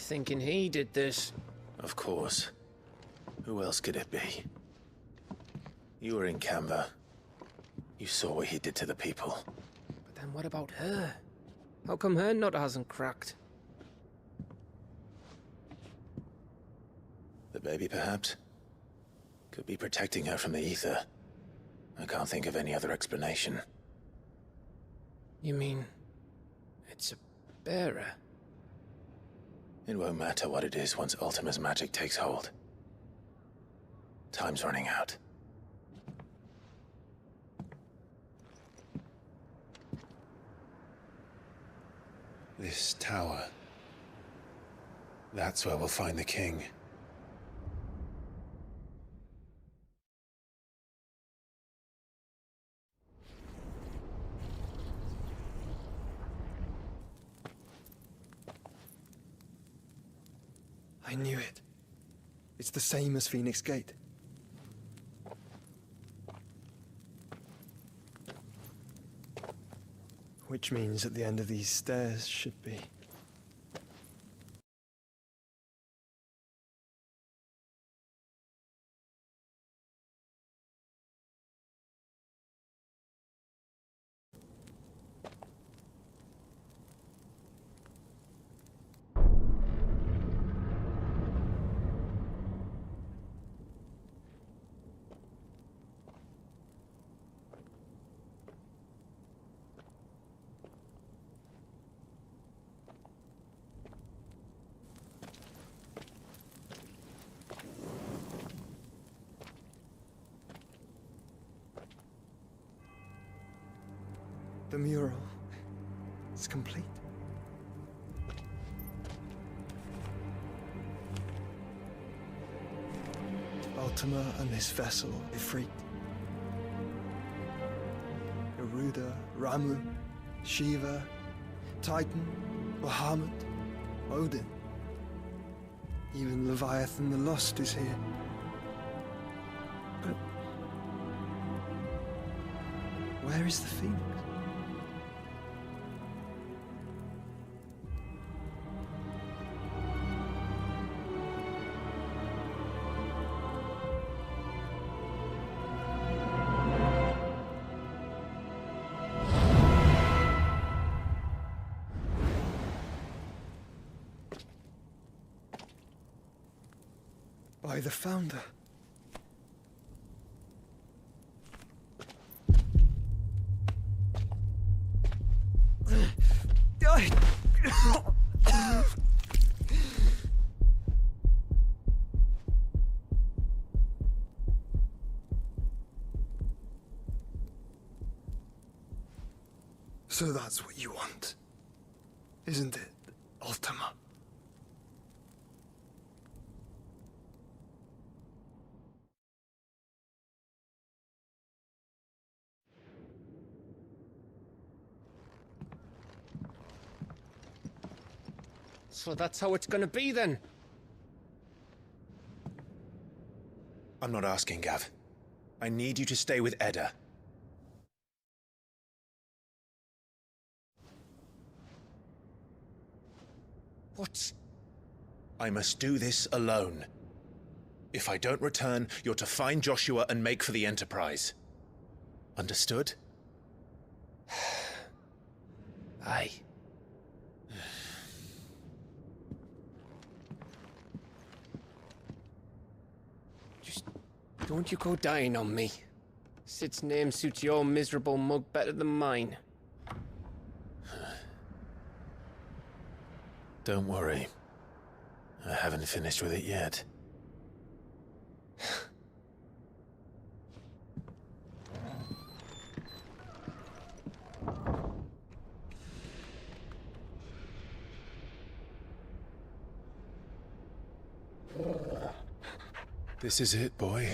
thinking he did this? Of course. Who else could it be? You were in Canva. You saw what he did to the people. But then what about her? How come her nut hasn't cracked? The baby, perhaps? Could be protecting her from the ether. I can't think of any other explanation. You mean... it's a bearer? It won't matter what it is once Ultima's magic takes hold. Time's running out. This tower. That's where we'll find the king. I knew it. It's the same as Phoenix Gate. Which means at the end of these stairs should be... The mural is complete. Ultima and this vessel, Ifrit. Garuda, Ramu, Shiva, Titan, Bahamut, Odin. Even Leviathan the Lost is here. But where is the Phoenix? By the Founder. So that's what you want, isn't it, Ultima? So that's how it's gonna be then? I'm not asking, Gav. I need you to stay with Edda. What? I must do this alone. If I don't return, you're to find Joshua and make for the Enterprise. Understood? Aye. Just don't you go dying on me. Sid's name suits your miserable mug better than mine. Don't worry. I haven't finished with it yet. This is it, boy.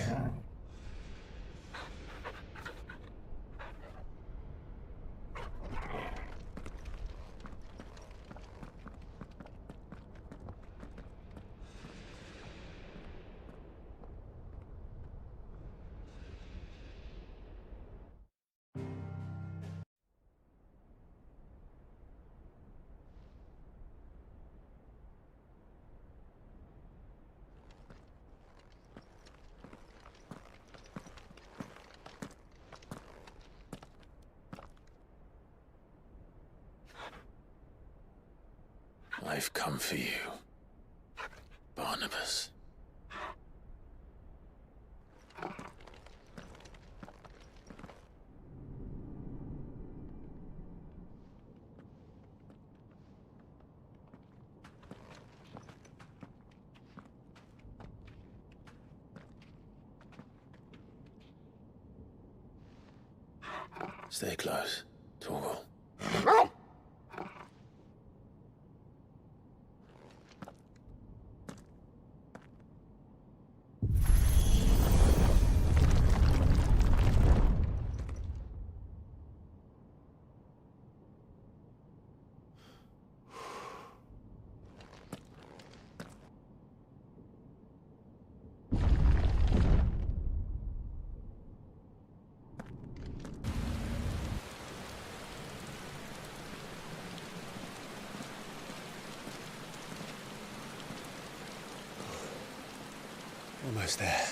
I've come for you, Barnabas. Stay close, Torgal. Almost there.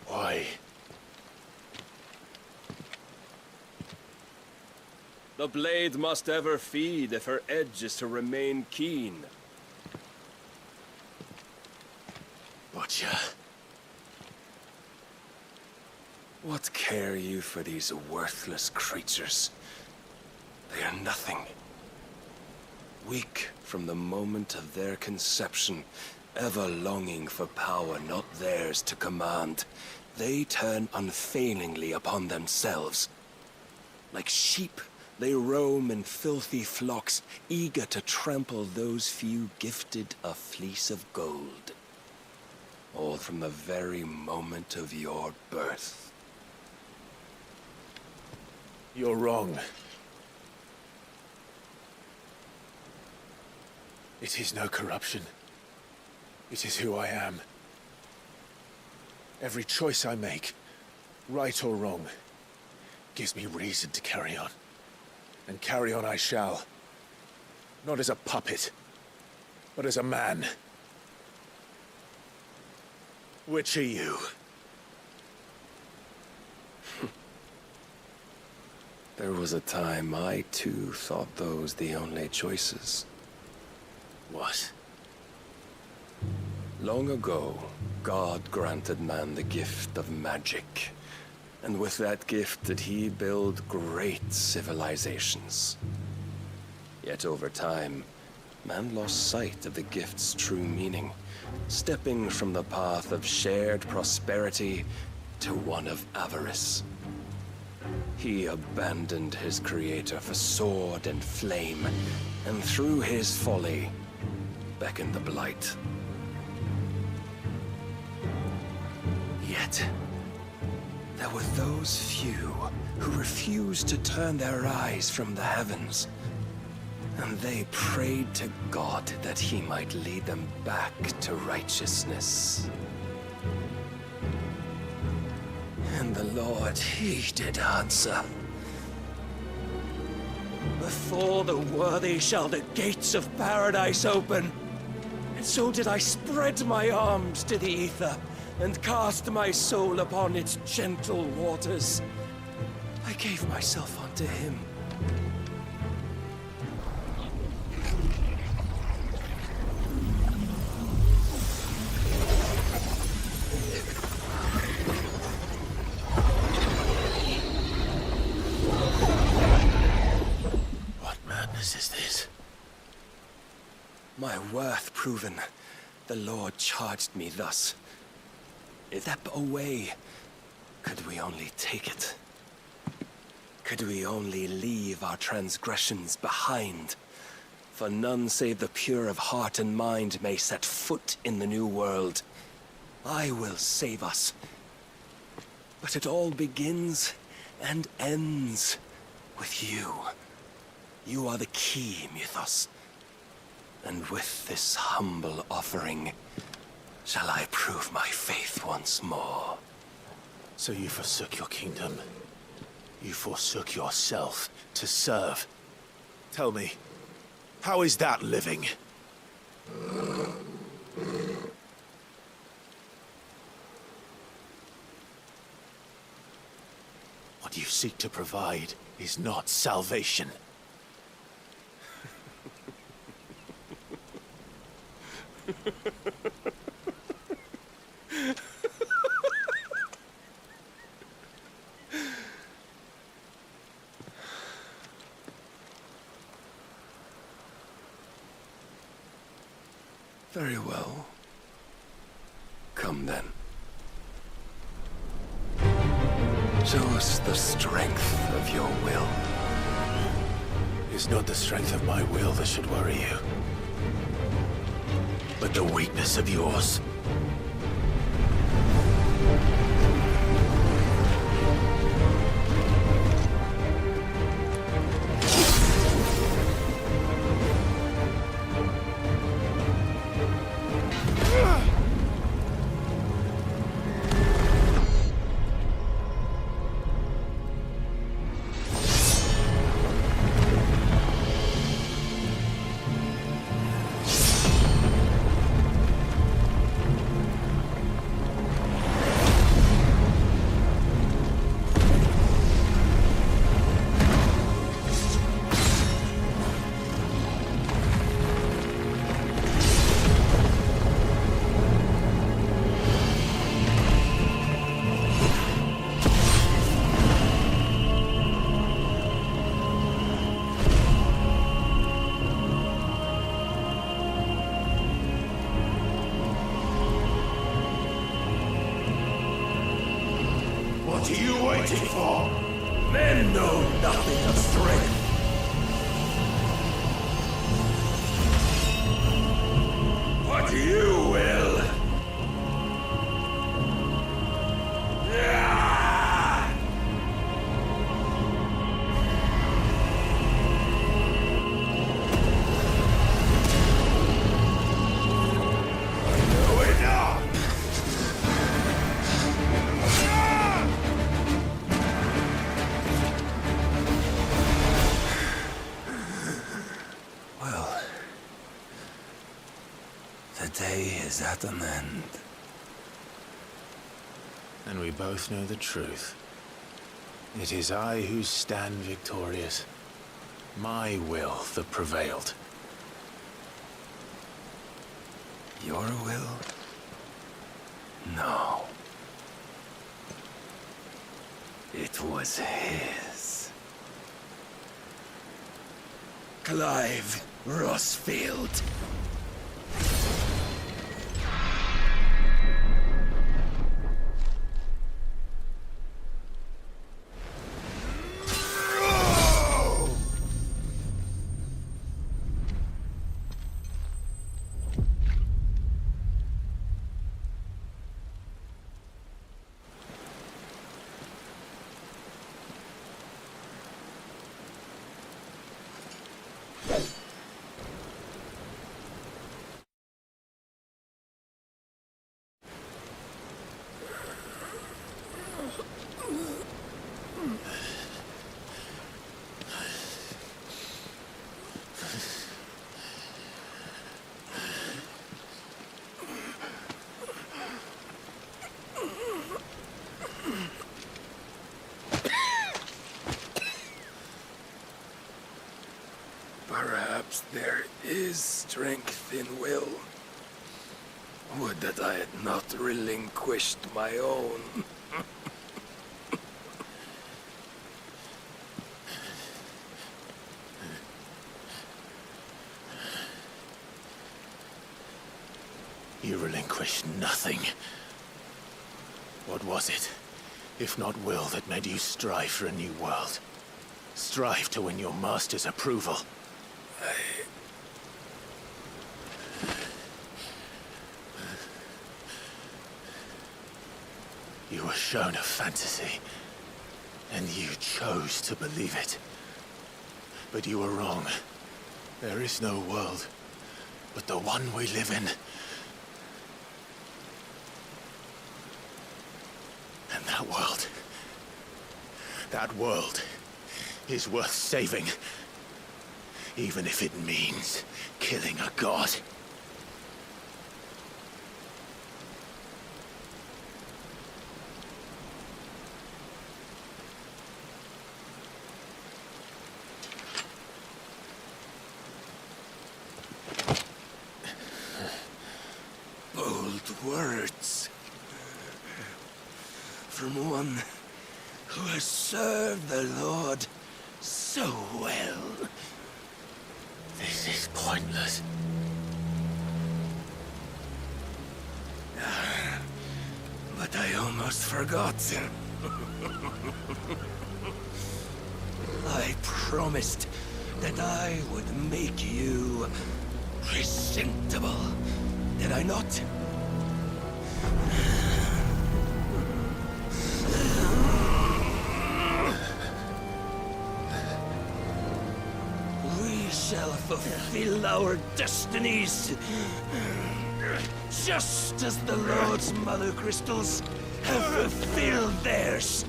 Why? The blade must ever feed if her edge is to remain keen. Butcher. What care you for these worthless creatures? They are nothing. Weak from the moment of their conception, ever longing for power not theirs to command, they turn unfailingly upon themselves. Like sheep, they roam in filthy flocks, eager to trample those few gifted a fleece of gold. All from the very moment of your birth. You're wrong. It is no corruption. It is who I am. Every choice I make, right or wrong, gives me reason to carry on. And carry on I shall. Not as a puppet, but as a man. Which are you? There was a time I too thought those the only choices. What? Long ago, God granted man the gift of magic. And with that gift did he build great civilizations. Yet over time, man lost sight of the gift's true meaning, stepping from the path of shared prosperity to one of avarice. He abandoned his creator for sword and flame, and through his folly, beckoned the blight. Yet, there were those few who refused to turn their eyes from the heavens, and they prayed to God that he might lead them back to righteousness. And the Lord, he did answer. Before the worthy shall the gates of paradise open. And so did I spread my arms to the ether, and cast my soul upon its gentle waters. I gave myself unto him. What madness is this? My worth proven, the Lord charged me thus. Step away. Could we only take it? Could we only leave our transgressions behind? For none save the pure of heart and mind may set foot in the new world. I will save us. But it all begins and ends with you. You are the key, Mythos. And with this humble offering, shall I prove my faith once more? So you forsook your kingdom. You forsook yourself to serve. Tell me, how is that living? What you seek to provide is not salvation. Very well. Come then. Show us the strength of your will. It's not the strength of my will that should worry you, but the weakness of yours. What are you waiting for? Men know nothing of strength. What you will. Well, the day is at an end. And we both know the truth. It is I who stand victorious. My will that prevailed. Your will? No. It was his. Clive Rossfield. Perhaps there is strength in will. Would that I had not relinquished my own. You relinquished nothing. What was it, if not will, that made you strive for a new world? Strive to win your master's approval? You were shown a fantasy, and you chose to believe it. But you were wrong. There is no world, but the one we live in. And that world is worth saving. Even if it means killing a god. Bold words. From one who has served the Lord so well. This is pointless. But I almost forgot. I promised that I would make you presentable. Did I not? We shall fulfill our destinies, just as the Lord's Mother Crystals have fulfilled theirs.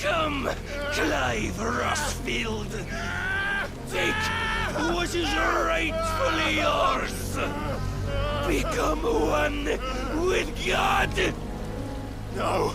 Come, Clive Rossfield. Take what is rightfully yours. Become one with God. No.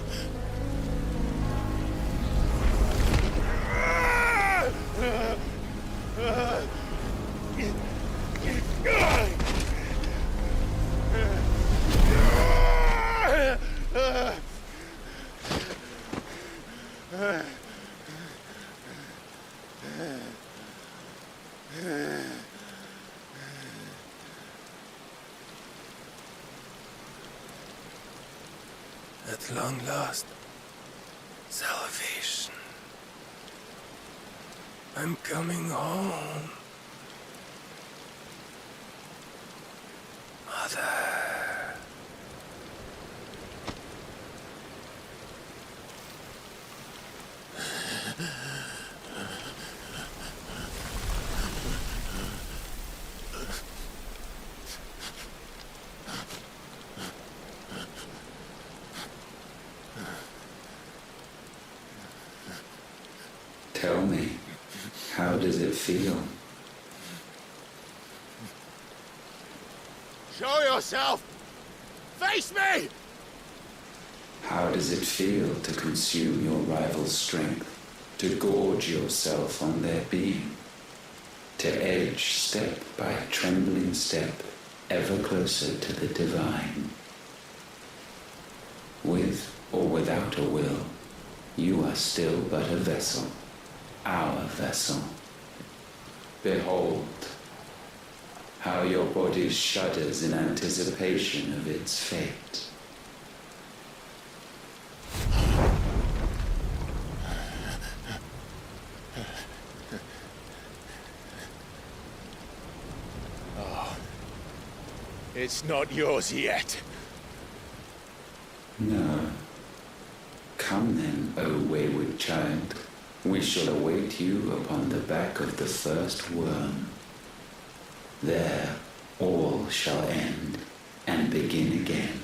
At long last, salvation. I'm coming home. Mother. Tell me, how does it feel? Show yourself! Face me! How does it feel to consume your rival's strength? To gorge yourself on their being? To edge step by trembling step ever closer to the divine? With or without a will, you are still but a vessel. Our vessel. Behold, how your body shudders in anticipation of its fate. Oh, it's not yours yet. No. Come then, O wayward child. We shall await you upon the back of the first worm. There, all shall end and begin again.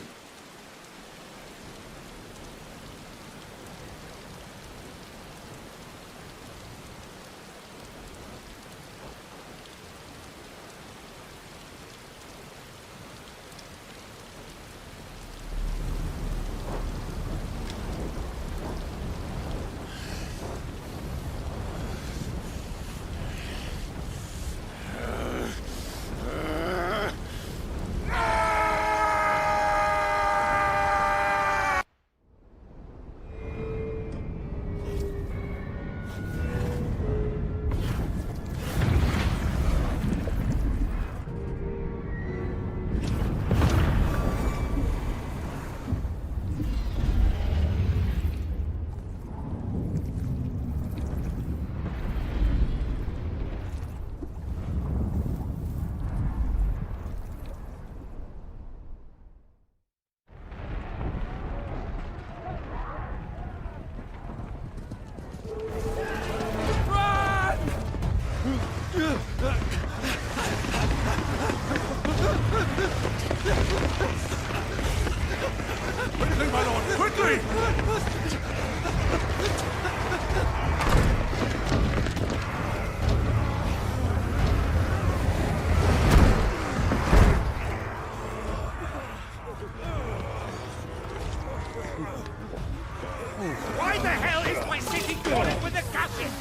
Why the hell is my city crawling with the gashes?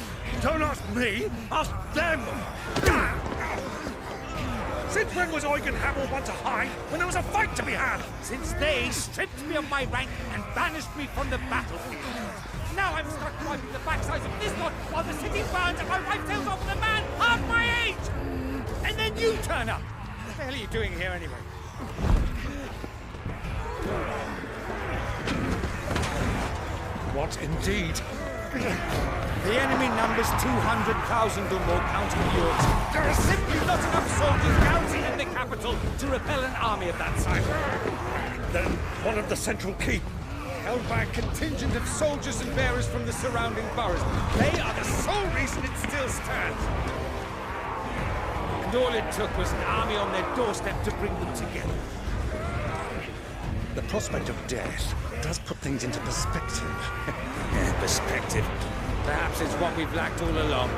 Don't ask me, ask them! Since when was Eugen Hamel one to hide when there was a fight to be had? Since they stripped me of my rank and banished me from the battlefield. Now I'm stuck wiping the backsides of this lot while the city burns and my wife tails off with a man half my age! And then you turn up! What the hell are you doing here anyway? What indeed? The enemy numbers 200,000 or more, counting yours. There are simply not enough soldiers garrisoned in the capital to repel an army of that size. Then one of the central keep, held by a contingent of soldiers and bearers from the surrounding boroughs. They are the sole reason it still stands. And all it took was an army on their doorstep to bring them together. The prospect of death does put things into perspective. Perspective. Perhaps it's what we've lacked all along.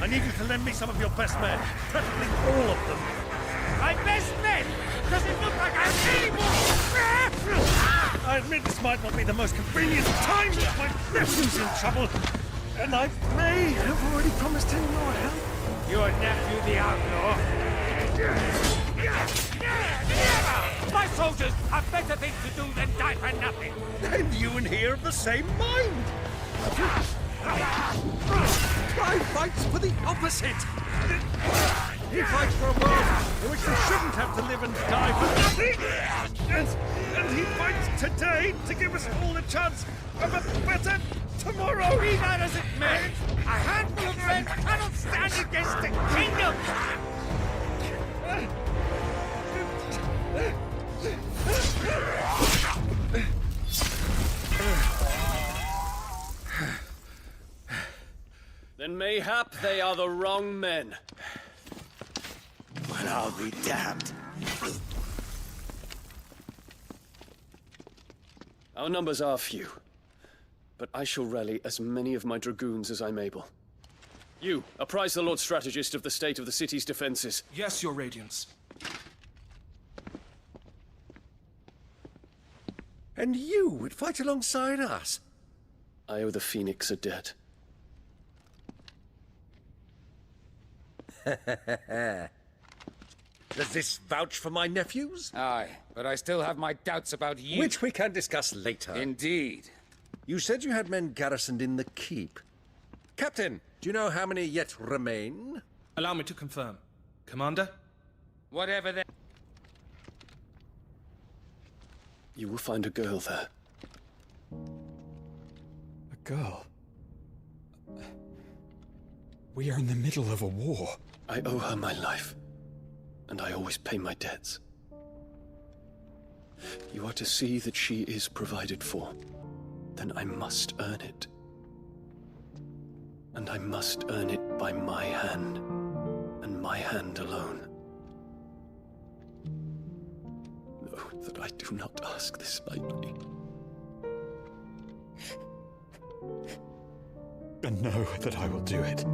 I need you to lend me some of your best men, preferably all of them. My best men? Does it look like I have any more? I admit this might not be the most convenient time, but my nephew's in trouble, and I may have already promised him more help. Your nephew, the outlaw? Never! My soldiers have better things to do than die for nothing. And you and he are of the same mind. I fights for the opposite! He fights for a world in which we shouldn't have to live and die for nothing! And he fights today to give us all a chance of a better tomorrow! Be that as it may, a handful of men cannot stand against a kingdom! Then mayhap they are the wrong men. Well, I'll be damned. Our numbers are few, but I shall rally as many of my dragoons as I'm able. You, apprise the Lord Strategist of the state of the city's defenses. Yes, Your Radiance. And you would fight alongside us? I owe the Phoenix a debt. Does this vouch for my nephews? Aye, but I still have my doubts about you. Which we can discuss later. Indeed. You said you had men garrisoned in the keep. Captain, do you know how many yet remain? Allow me to confirm. Commander? Whatever they... You will find a girl there. A girl? We are in the middle of a war. I owe her my life, and I always pay my debts. You are to see that she is provided for. Then I must earn it. And I must earn it by my hand, and my hand alone. Know that I do not ask this lightly. And know that I will do it.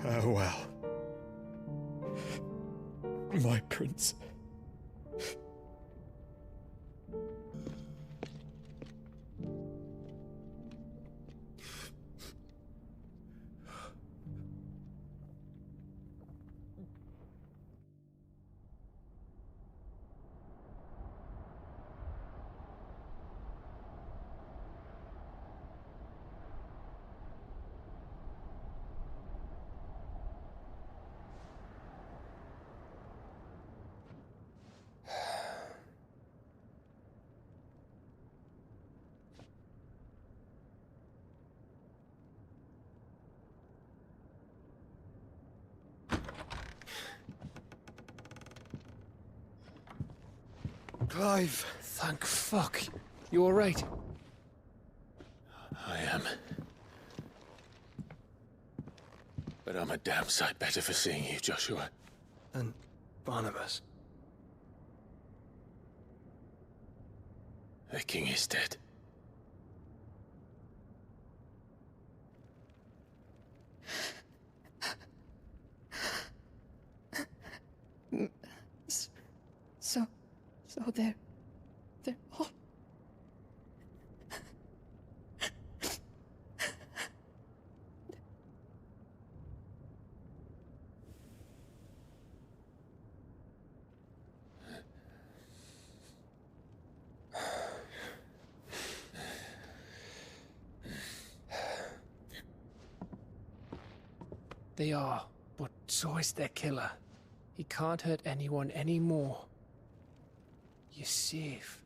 Farewell, my prince. Clive! Thank fuck. You alright? I am. But I'm a damn sight better for seeing you, Joshua. And Barnabas. The king is dead. So they're all... They are, but so is their killer. He can't hurt anyone anymore. You're safe.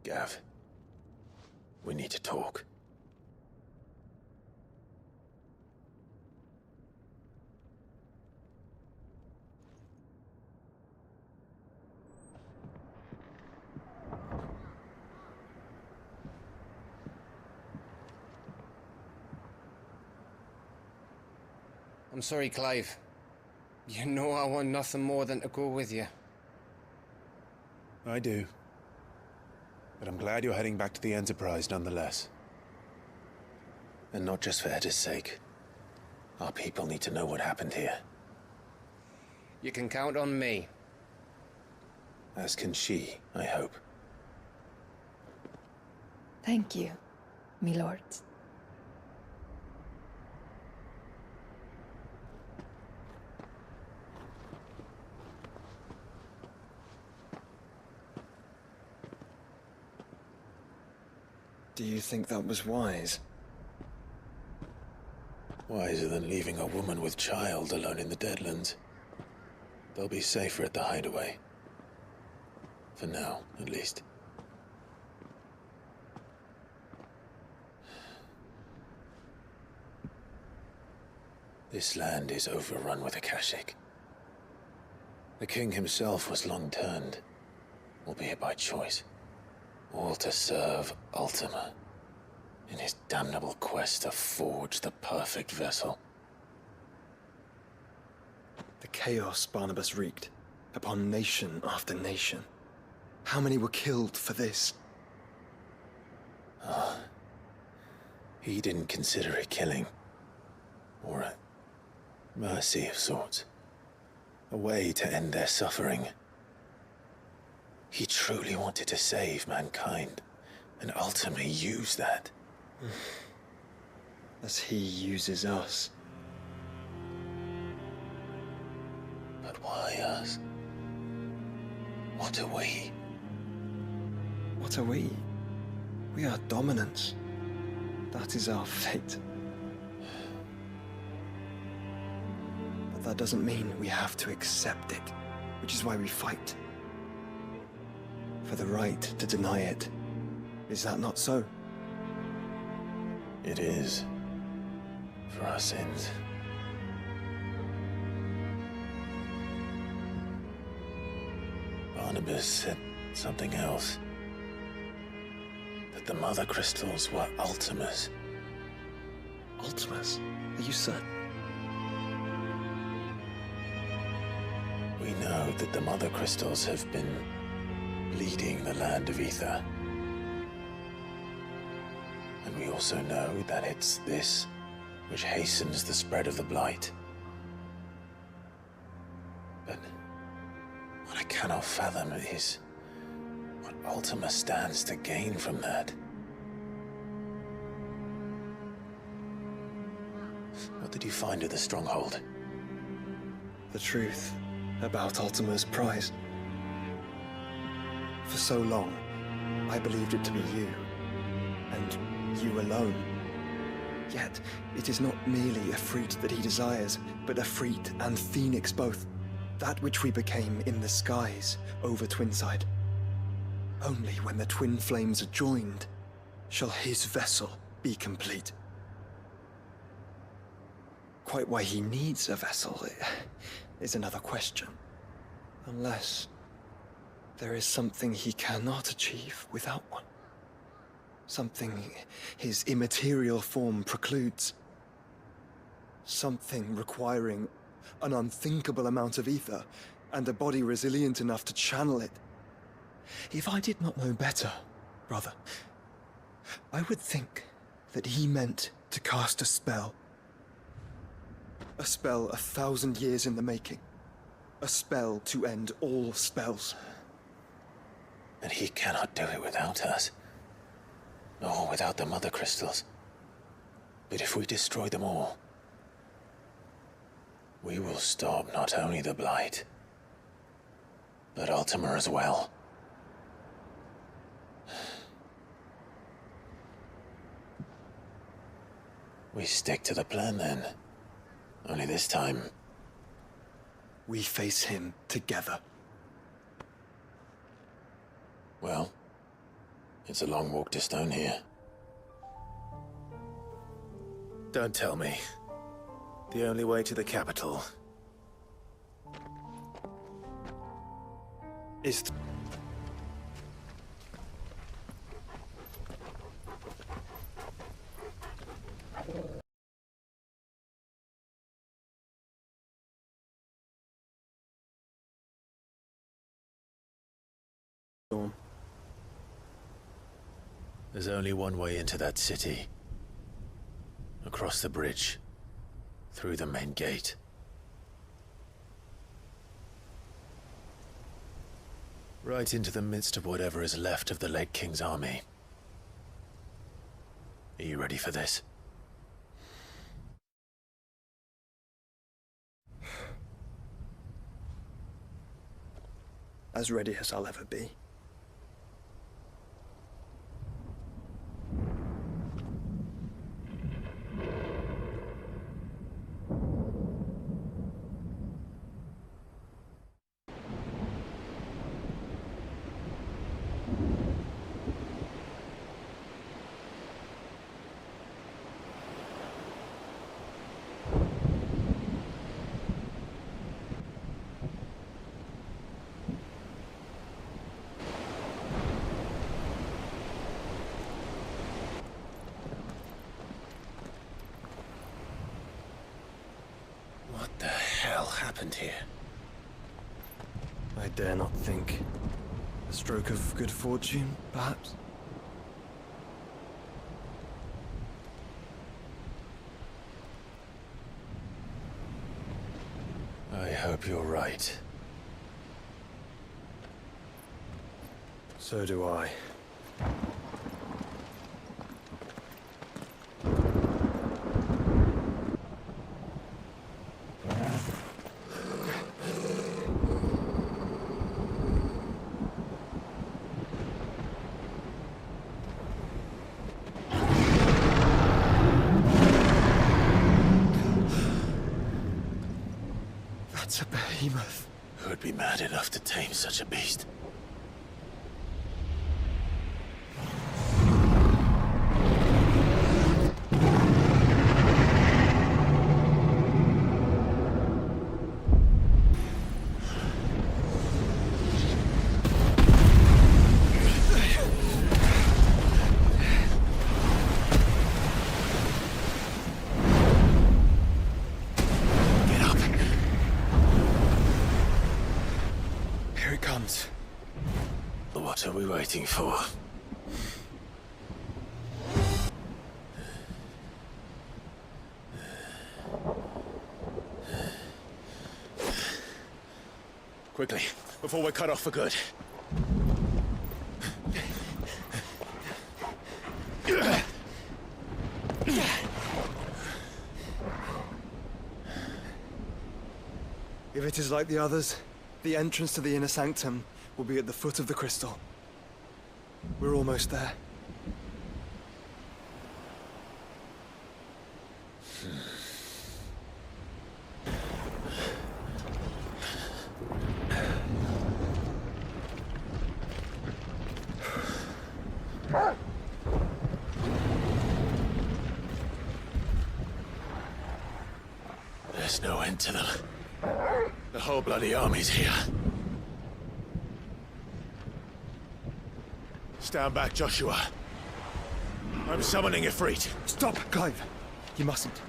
Gav, we need to talk. I'm sorry, Clive. You know I want nothing more than to go with you. I do. But I'm glad you're heading back to the Enterprise nonetheless. And not just for Edda's sake. Our people need to know what happened here. You can count on me. As can she, I hope. Thank you, my lord. Do you think that was wise? Wiser than leaving a woman with child alone in the Deadlands. They'll be safer at the hideaway. For now, at least. This land is overrun with Akashic. The king himself was long turned, albeit by choice. All to serve Ultima, in his damnable quest to forge the perfect vessel. The chaos Barnabas wreaked upon nation after nation. How many were killed for this? He didn't consider it killing. Or a mercy of sorts. A way to end their suffering. He truly wanted to save mankind, and Ultima used that. As he uses us. But why us? What are we? What are we? We are dominance. That is our fate. But that doesn't mean we have to accept it, which is why we fight. For the right to deny it. Is that not so? It is. For our sins. Barnabas said something else. That the Mother Crystals were Ultimas. Ultimas? Are you certain? We know that the Mother Crystals have been leading the land of Ether. And we also know that it's this which hastens the spread of the Blight. But what I cannot fathom is what Ultima stands to gain from that. What did you find at the Stronghold? The truth about Ultima's prize. For so long, I believed it to be you, and you alone. Yet, it is not merely Efreet that he desires, but Efreet and Phoenix both. That which we became in the skies over Twinside. Only when the twin flames are joined shall his vessel be complete. Quite why he needs a vessel is another question. Unless there is something he cannot achieve without one. Something his immaterial form precludes. Something requiring an unthinkable amount of ether and a body resilient enough to channel it. If I did not know better, brother, I would think that he meant to cast a spell. A spell 1,000 years in the making. A spell to end all spells. And he cannot do it without us. Nor without the Mother Crystals. But if we destroy them all, we will stop not only the Blight, but Ultima as well. We stick to the plan then. Only this time, we face him together. Well, it's a long walk to Stone here. Don't tell me. The only way to the capital is There's only one way into that city. Across the bridge. Through the main gate. Right into the midst of whatever is left of the late King's army. Are you ready for this? as ready as I'll ever be. What the hell happened here? I dare not think. A stroke of good fortune, perhaps? I hope you're right. So do I. That's a behemoth. Who'd be mad enough to tame such a beast? What are we waiting for? Quickly, before we're cut off for good. If it is like the others, the entrance to the inner sanctum will be at the foot of the crystal. We're almost there. There's no end to them. The whole bloody army's here. Stand back, Joshua. I'm summoning Ifrit. Stop, Clive! You mustn't.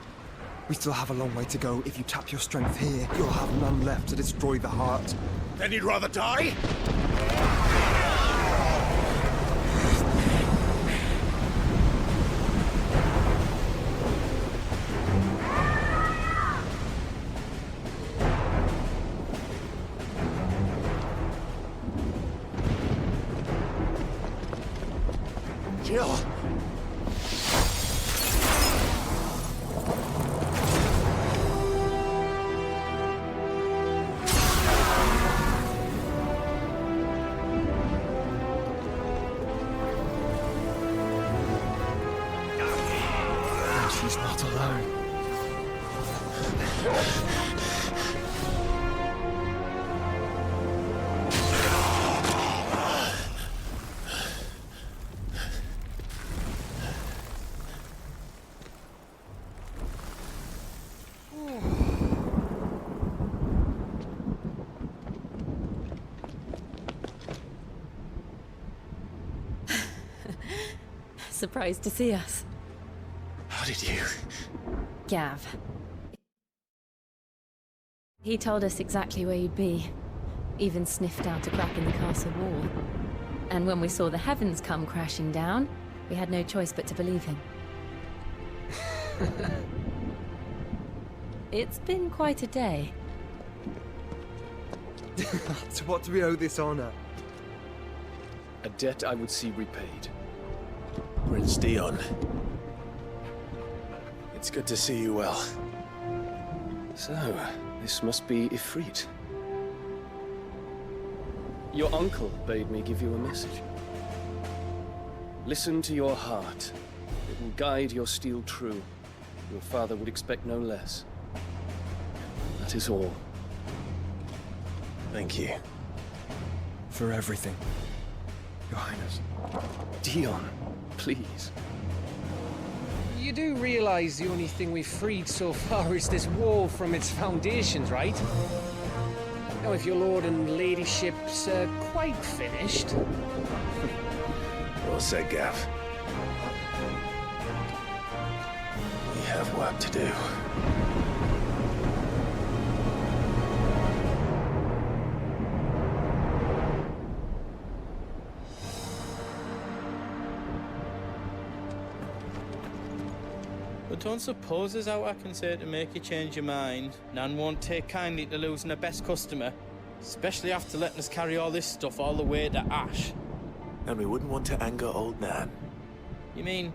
We still have a long way to go. If you tap your strength here, you'll have none left to destroy the heart. Then you'd rather die? Jill! She's not alone. Surprised to see us. How did you? Gav. He told us exactly where you'd be. Even sniffed out a crack in the castle wall. And when we saw the heavens come crashing down, we had no choice but to believe him. It's been quite a day. To what do we owe this honor? A debt I would see repaid. Prince Dion. It's good to see you well. So, this must be Ifrit. Your uncle bade me give you a message. Listen to your heart. It will guide your steel true. Your father would expect no less. That is all. Thank you. For everything, Your Highness. Dion, please. You do realize the only thing we've freed so far is this wall from its foundations, right? Now, if your lord and ladyship's quite finished... Well said, Gav. We have work to do. But don't suppose there's aught I can say to make you change your mind. Nan won't take kindly to losing her best customer, especially after letting us carry all this stuff all the way to Ash. And we wouldn't want to anger old Nan. You mean,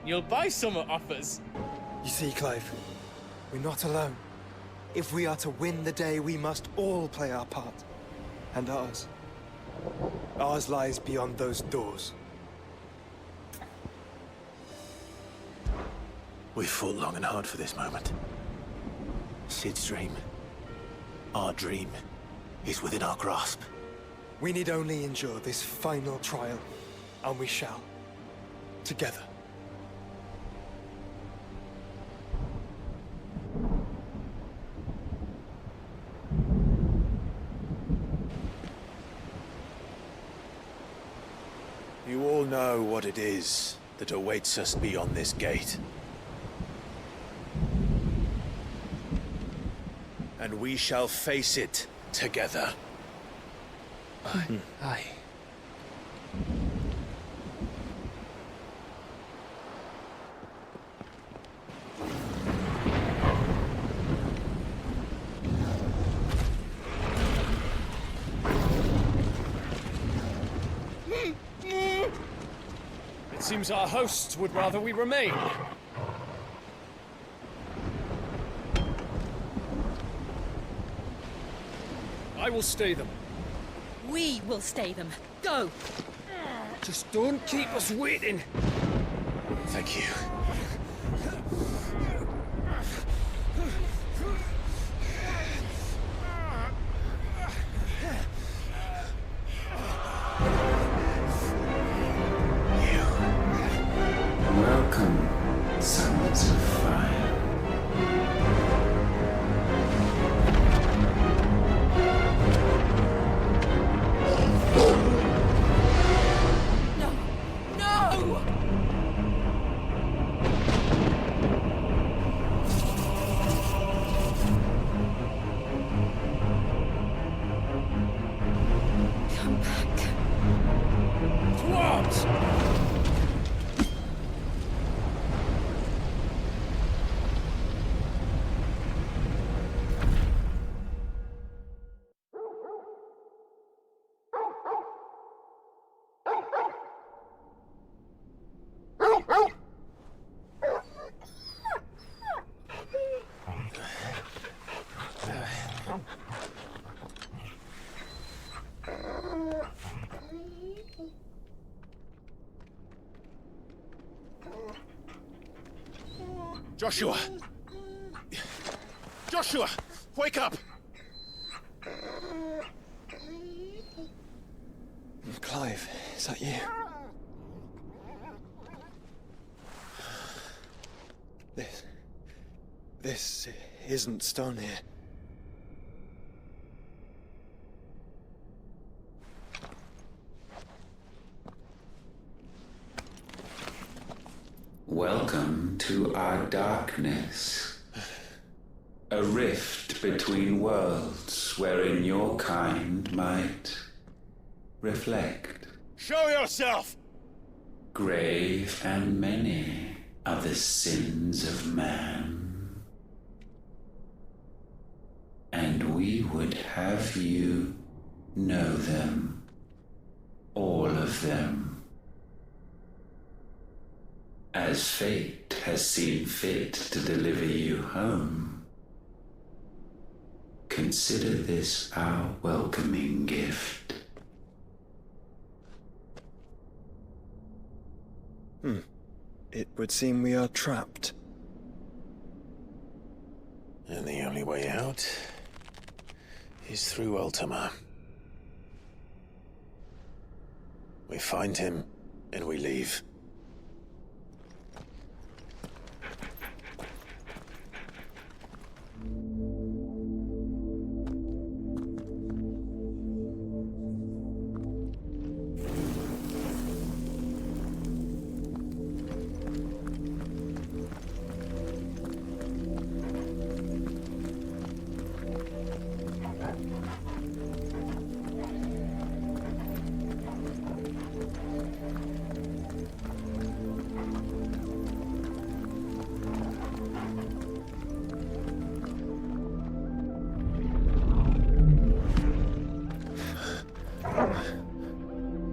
you'll buy some off us? You see, Clive, we're not alone. If we are to win the day, we must all play our part. And ours. Ours lies beyond those doors. We've fought long and hard for this moment. Sid's dream, our dream, is within our grasp. We need only endure this final trial, and we shall. Together. You all know what it is that awaits us beyond this gate. And we shall face it together. Aye. It seems our hosts would rather we remain. I will stay them. We will stay them. Go! Just don't keep us waiting. Thank you. Welcome, sons of fire. Joshua! Joshua! Wake up! Clive, is that you? This isn't stone here. Welcome to our darkness. A rift between worlds wherein your kind might reflect. Show yourself! Grave and many are the sins of man. And we would have you know them. All of them. As fate has seen fit to deliver you home, consider this our welcoming gift. It would seem we are trapped. And the only way out is through Ultima. We find him, and we leave.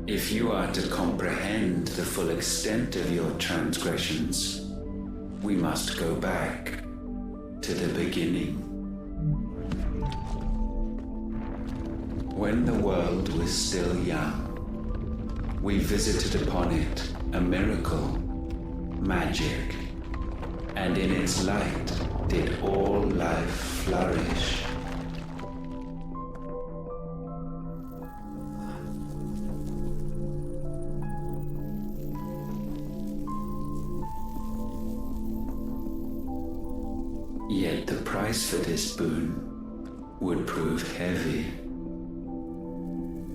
If you are to comprehend the full extent of your transgressions, we must go back to the beginning. When the world was still young, we visited upon it a miracle, magic, and in its light did all life flourish. Yet the price for this boon would prove heavy.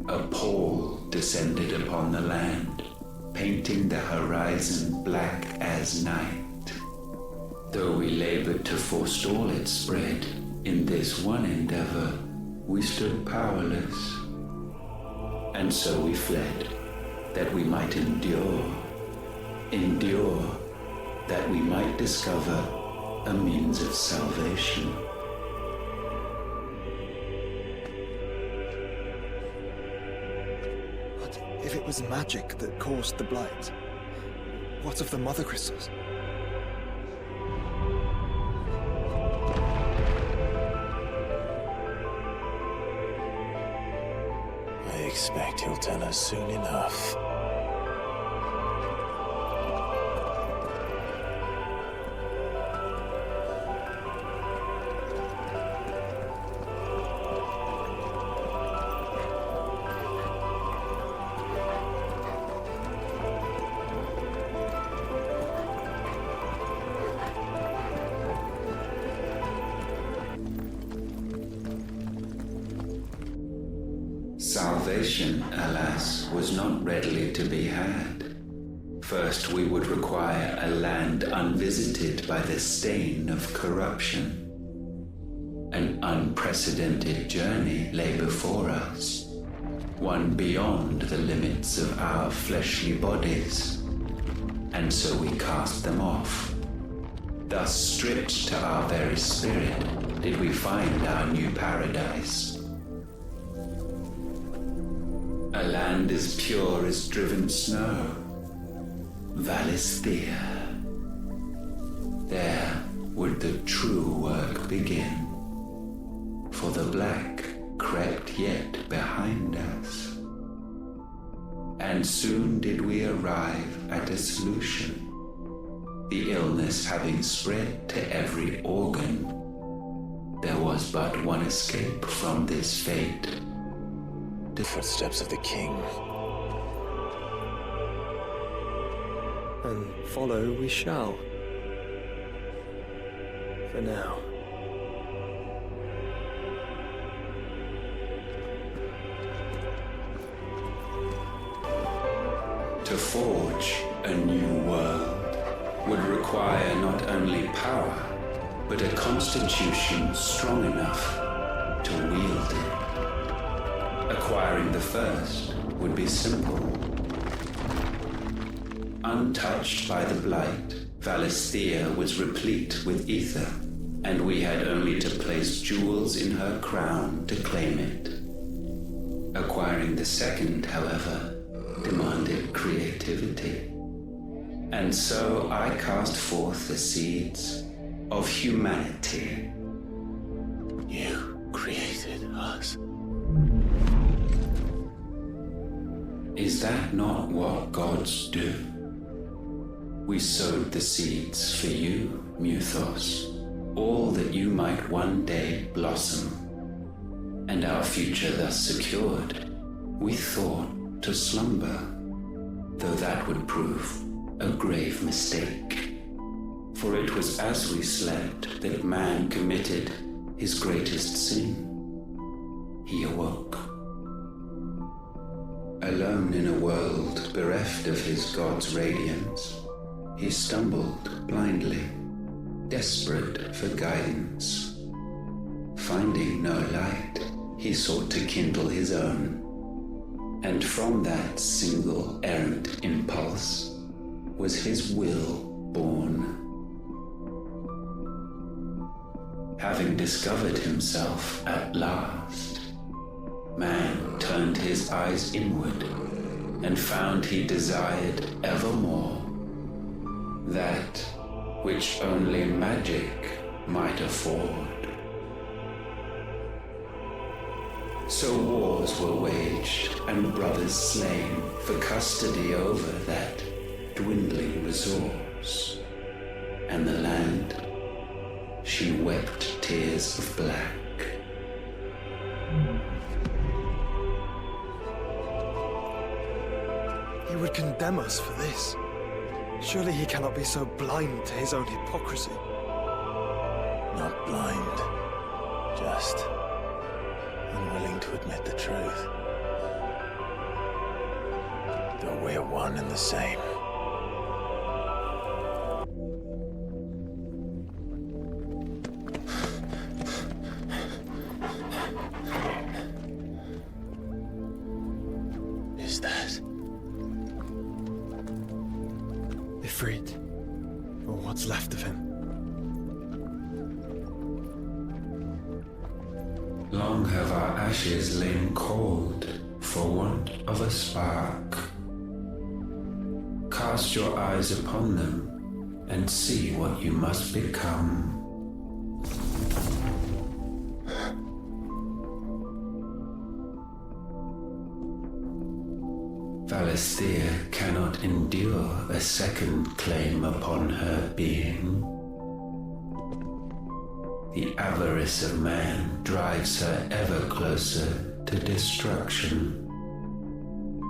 A pall descended upon the land, painting the horizon black as night. Though we labored to forestall its spread, in this one endeavor, we stood powerless. And so we fled, that we might endure, that we might discover a means of salvation. But if it was magic that caused the blight, what of the mother crystals? I expect he'll tell us soon enough. Salvation, alas, was not readily to be had. First, we would require a land unvisited by the stain of corruption. An unprecedented journey lay before us, one beyond the limits of our fleshly bodies, and so we cast them off. Thus, stripped to our very spirit, did we find our new paradise. A land as pure as driven snow, Valisthea. There would the true work begin, for the black crept yet behind us. And soon did we arrive at a solution. The illness having spread to every organ, there was but one escape from this fate. The footsteps of the king. And follow we shall. For now. To forge a new world would require not only power, but a constitution strong enough to wield it. Acquiring the first would be simple. Untouched by the blight, Valisthea was replete with ether, and we had only to place jewels in her crown to claim it. Acquiring the second, however, demanded creativity. And so I cast forth the seeds of humanity. You created us. Is that not what gods do? We sowed the seeds for you, Muthos, all that you might one day blossom. And our future thus secured, we thought to slumber, though that would prove a grave mistake. For it was as we slept that man committed his greatest sin. He awoke. Alone in a world bereft of his god's radiance, he stumbled blindly, desperate for guidance. Finding no light, he sought to kindle his own. And from that single errant impulse was his will born. Having discovered himself at last, man turned his eyes inward and found he desired evermore that which only magic might afford. So wars were waged and brothers slain for custody over that dwindling resource. And the land, she wept tears of black. He would condemn us for this. Surely he cannot be so blind to his own hypocrisy. Not blind, just unwilling to admit the truth. Though we're one and the same. Is that Ifrit, or what's left of him? Long have our ashes lain cold for want of a spark. Cast your eyes upon them and see what you must become. Valisthea cannot endure a second claim upon her being. The avarice of man drives her ever closer to destruction.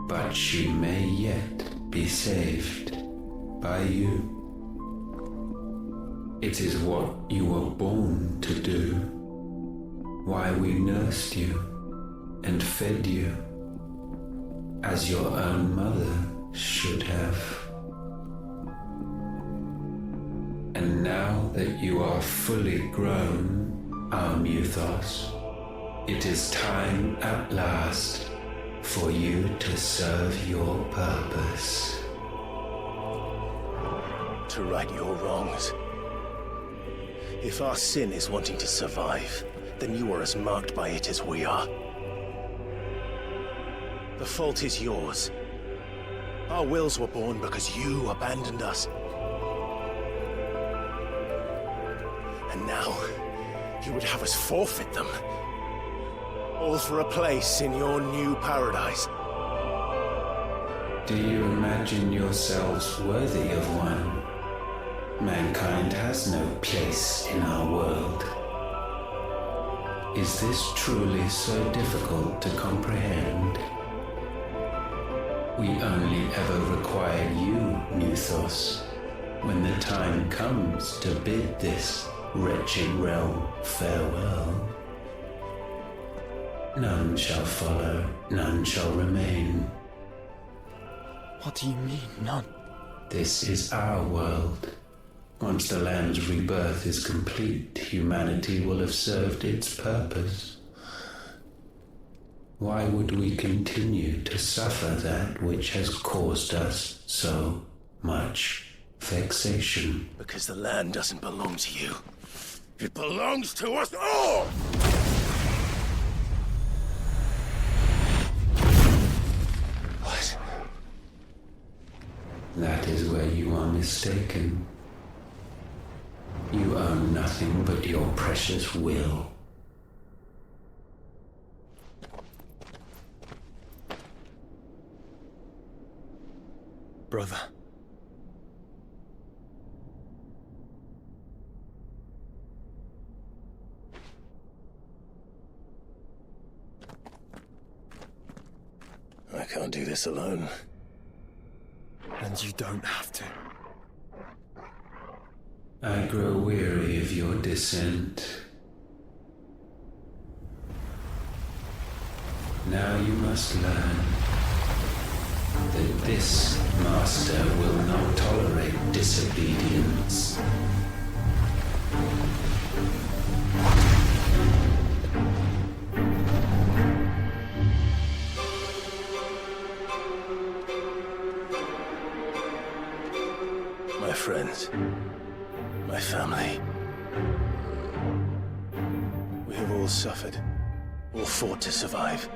But she may yet be saved by you. It is what you were born to do, why we nursed you and fed you as your own mother should have. And now that you are fully grown, our Muthos, it is time at last for you to serve your purpose. To right your wrongs. If our sin is wanting to survive, then you are as marked by it as we are. The fault is yours. Our wills were born because you abandoned us. And now, you would have us forfeit them. All for a place in your new paradise. Do you imagine yourselves worthy of one? Mankind has no place in our world. Is this truly so difficult to comprehend? We only ever require you, Muthos, when the time comes to bid this wretched realm farewell. None shall follow, none shall remain. What do you mean, none? This is our world. Once the land's rebirth is complete, humanity will have served its purpose. Why would we continue to suffer that which has caused us so much vexation? Because the land doesn't belong to you. It belongs to us all! What? That is where you are mistaken. You own nothing but your precious will. Brother. I can't do this alone. And you don't have to. I grow weary of your dissent. Now you must learn that this master will not tolerate disobedience. My friends, my family. We have all suffered, all fought to survive.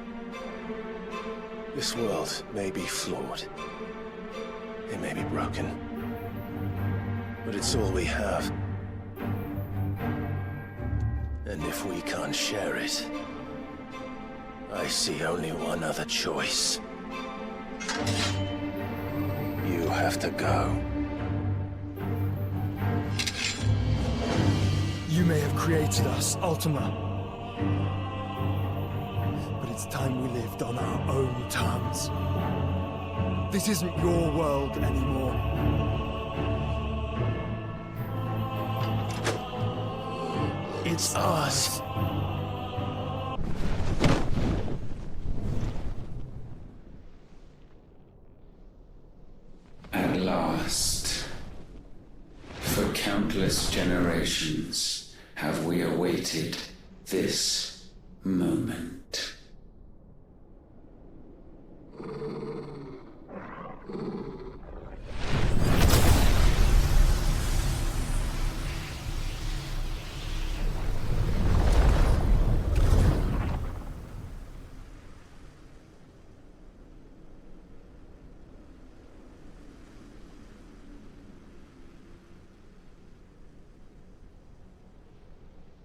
This world may be flawed. It may be broken. But it's all we have. And if we can't share it, I see only one other choice. You have to go. You may have created us, Ultima. But it's time we lived on our own terms. This isn't your world anymore. It's ours. At last, for countless generations, have we awaited this moment.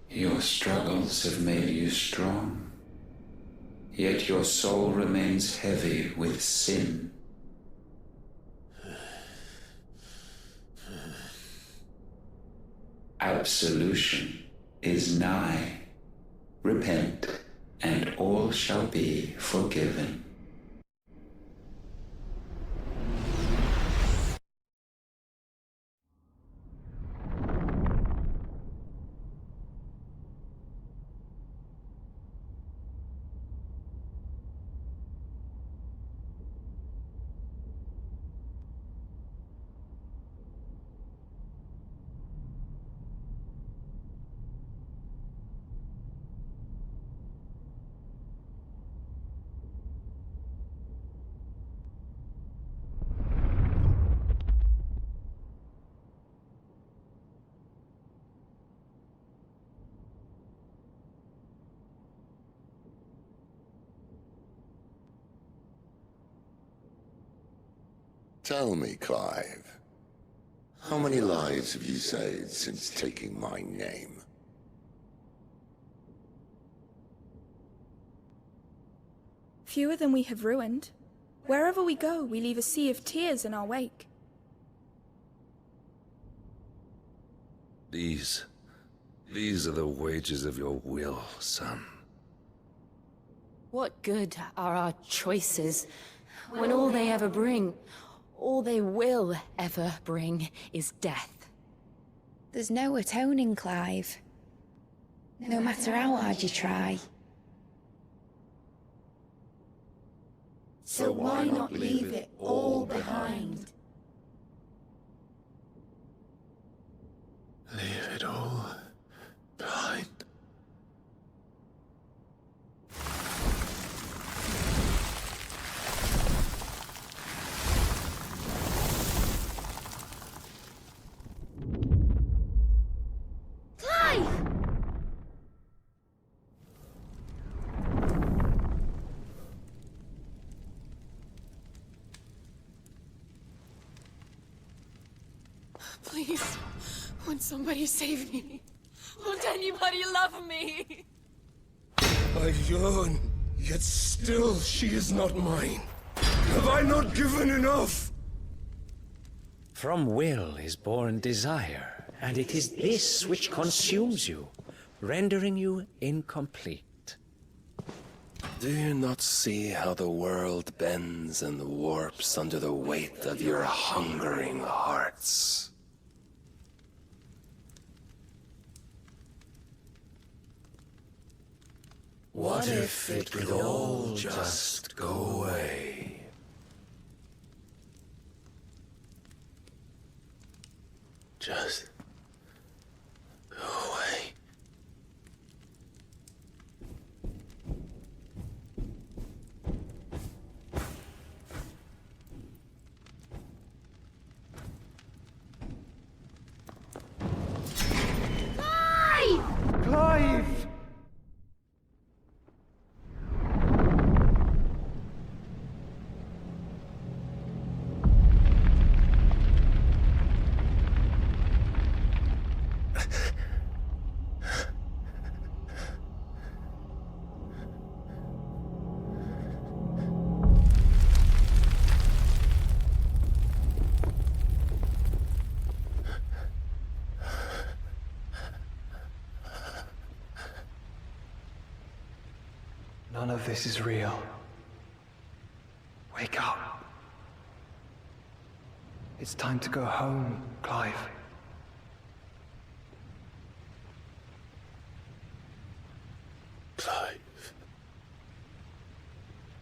Your struggles have made you strong, yet your soul remains heavy with sin. Absolution is nigh. Repent, and all shall be forgiven. Tell me, Clive, how many lives have you saved since taking my name? Fewer than we have ruined. Wherever we go, we leave a sea of tears in our wake. These are the wages of your will, son. What good are our choices when all they ever bring, all they will ever bring, is death? There's no atoning, Clive. No matter how hard you try. So why not leave it all behind? Leave it all behind. Clive! Please, won't somebody save me? Won't anybody love me? I yearn, yet still she is not mine. Have I not given enough? From will is born desire, and it is this which consumes you, rendering you incomplete. Do you not see how the world bends and warps under the weight of your hungering hearts? What if it could all just go away? Just go away. Clive! Clive! None of this is real. Wake up. It's time to go home, Clive. Clive.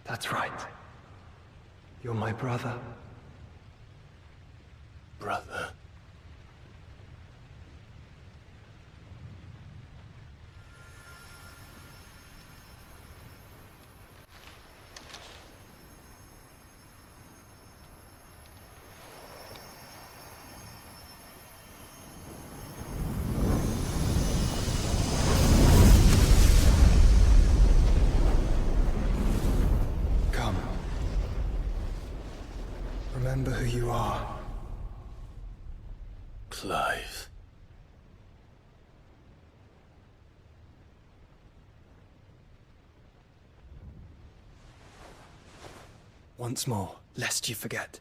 That's right. You're my brother. Brother. Come. Remember who you are. Clive. Once more, lest you forget.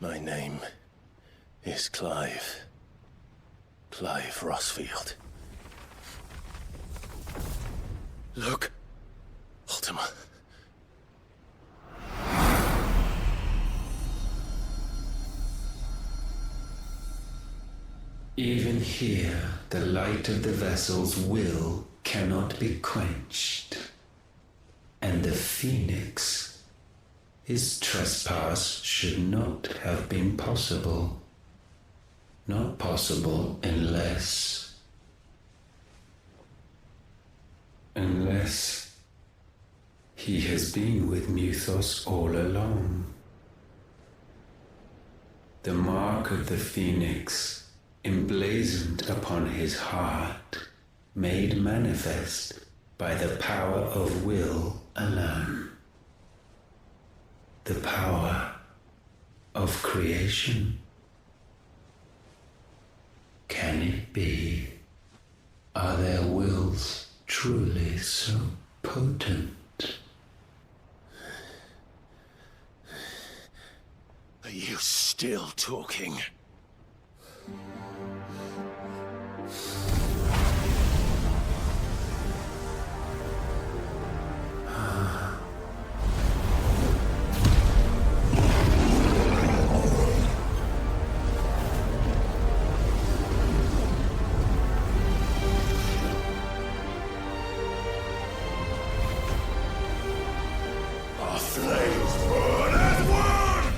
My name is Clive. Clive Rossfield. Look. Ultima. Even here, the light of the vessel's will cannot be quenched. And the Phoenix, his trespass should not have been possible. Not possible unless he has been with Muthos all along. The mark of the Phoenix, emblazoned upon his heart, made manifest by the power of will alone. The power of creation. Can it be? Are their wills truly so potent? Are you still talking? Our flames burn as one!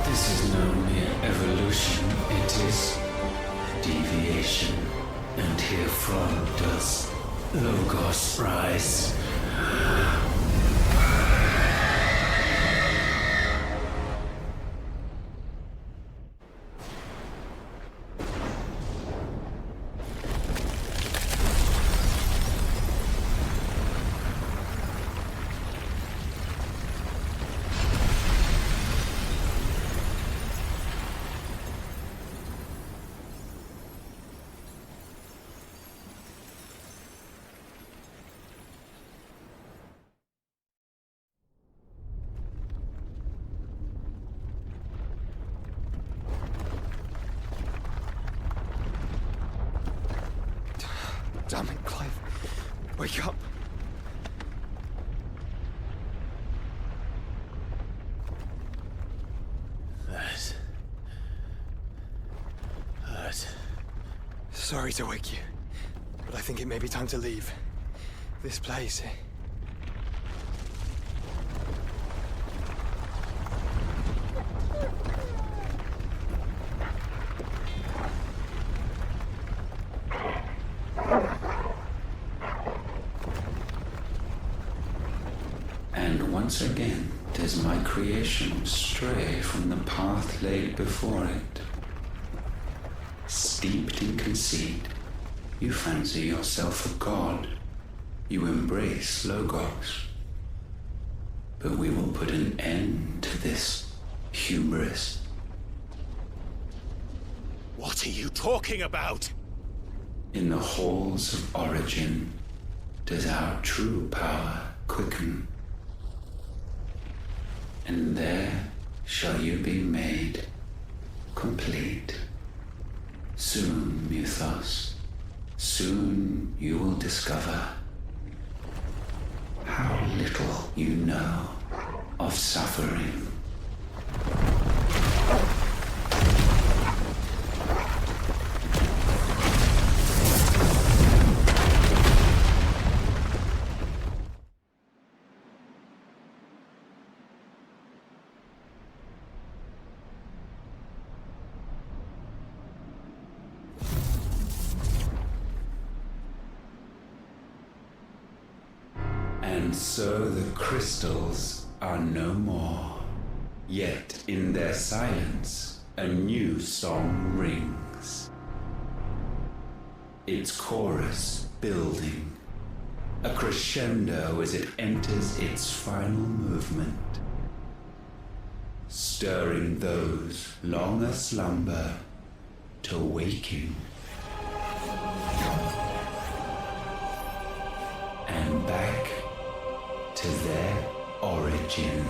This is no mere evolution, it is deviation. And herefrom does Logos rise. Damn it, Clive. Wake up. That hurt. Sorry to wake you, but I think it may be time to leave. This place. And once again does my creation stray from the path laid before it. Steeped in conceit, you fancy yourself a god. You embrace Logos. But we will put an end to this hubris. What are you talking about? In the halls of origin does our true power quicken. And there shall you be made complete. Soon, Mythos, soon you will discover how little you know of suffering. And so the crystals are no more. Yet in their silence, a new song rings. Its chorus building, a crescendo as it enters its final movement, stirring those long aslumber to waking. And back to their origin.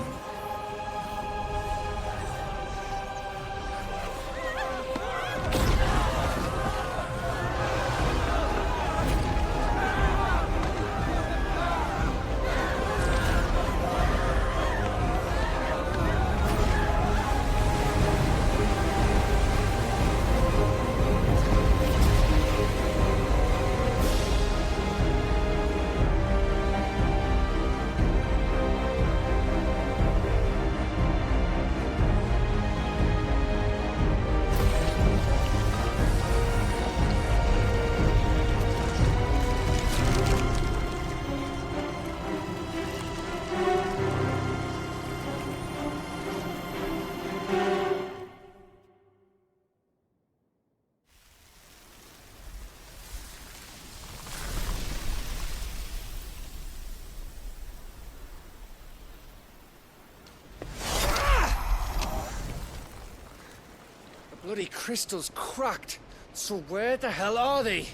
Bloody crystal's cracked. So where the hell are they?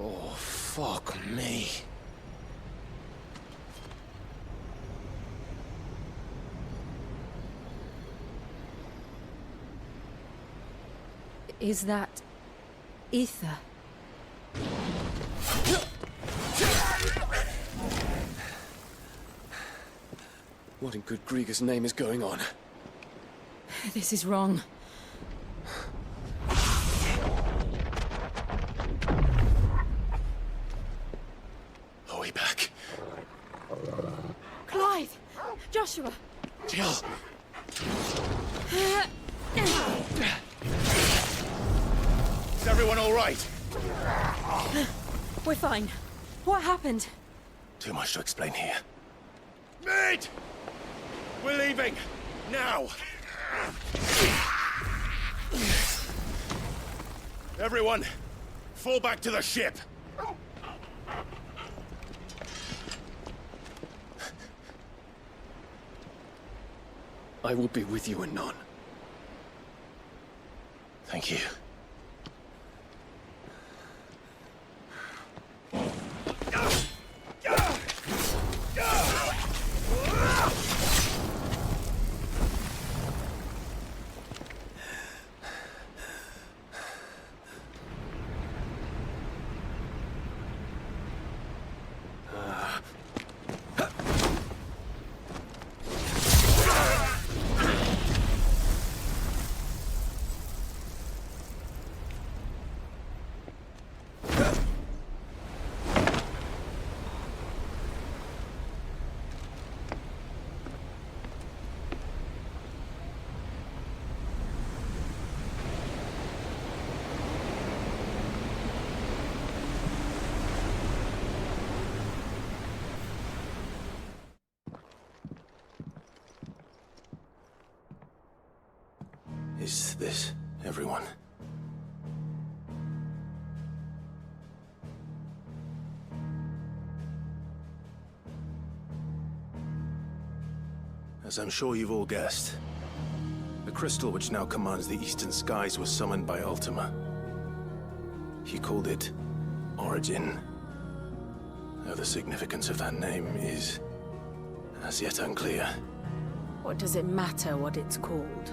Oh, fuck me. Is that ether? What in good Grieger's name is going on? This is wrong. Are we back? Clyde! Joshua! Jill! Is everyone all right? We're fine. What happened? Too much to explain here. Mate! We're leaving! Now! Everyone, fall back to the ship! I will be with you anon. Thank you. Is this everyone? As I'm sure you've all guessed, the crystal which now commands the eastern skies was summoned by Ultima. He called it Origin. Though the significance of that name is as yet unclear. What does it matter what it's called?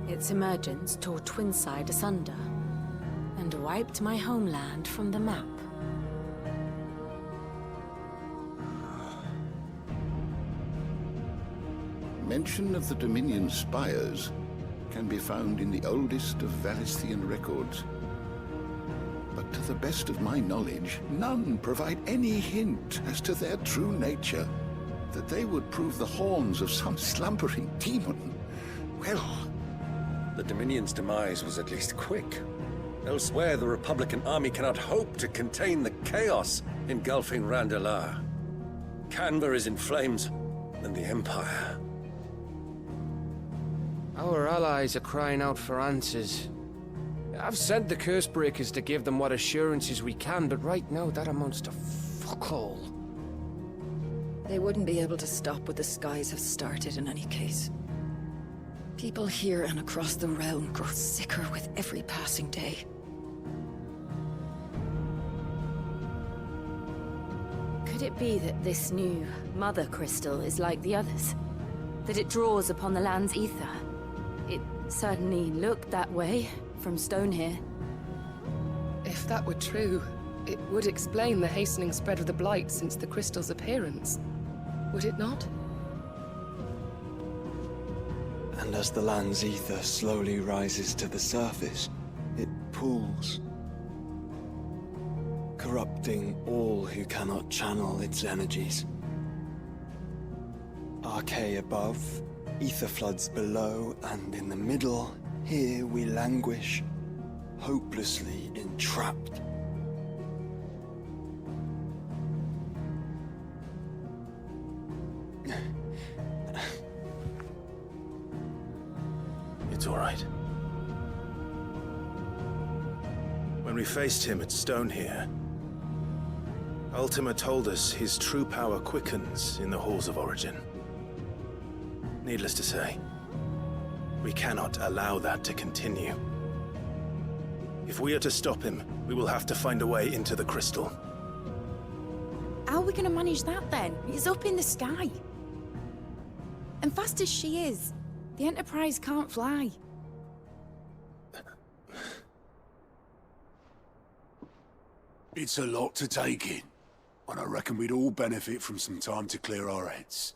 Its emergence tore Twinside asunder and wiped my homeland from the map. Mention of the Dominion spires can be found in the oldest of Valisthian records. But to the best of my knowledge, none provide any hint as to their true nature. That they would prove the horns of some slumbering demon. Well, the Dominion's demise was at least quick. Elsewhere, the Republican army cannot hope to contain the chaos engulfing Randalar. Canva is in flames, and the Empire. Our allies are crying out for answers. I've sent the Cursebreakers to give them what assurances we can, but right now that amounts to fuck all. They wouldn't be able to stop what the skies have started in any case. People here and across the realm grow sicker with every passing day. Could it be that this new Mother Crystal is like the others? That it draws upon the land's ether? It certainly looked that way from stone here. If that were true, it would explain the hastening spread of the Blight since the crystal's appearance. Would it not? And as the land's ether slowly rises to the surface, it pools, corrupting all who cannot channel its energies. Archay above, ether floods below, and in the middle, here we languish, hopelessly entrapped. It's all right. When we faced him at Stone here, Ultima told us his true power quickens in the halls of origin. Needless to say, we cannot allow that to continue. If we are to stop him, we will have to find a way into the crystal. How are we going to manage that then? It's up in the sky. And fast as she is, the Enterprise can't fly. It's a lot to take in, and I reckon we'd all benefit from some time to clear our heads.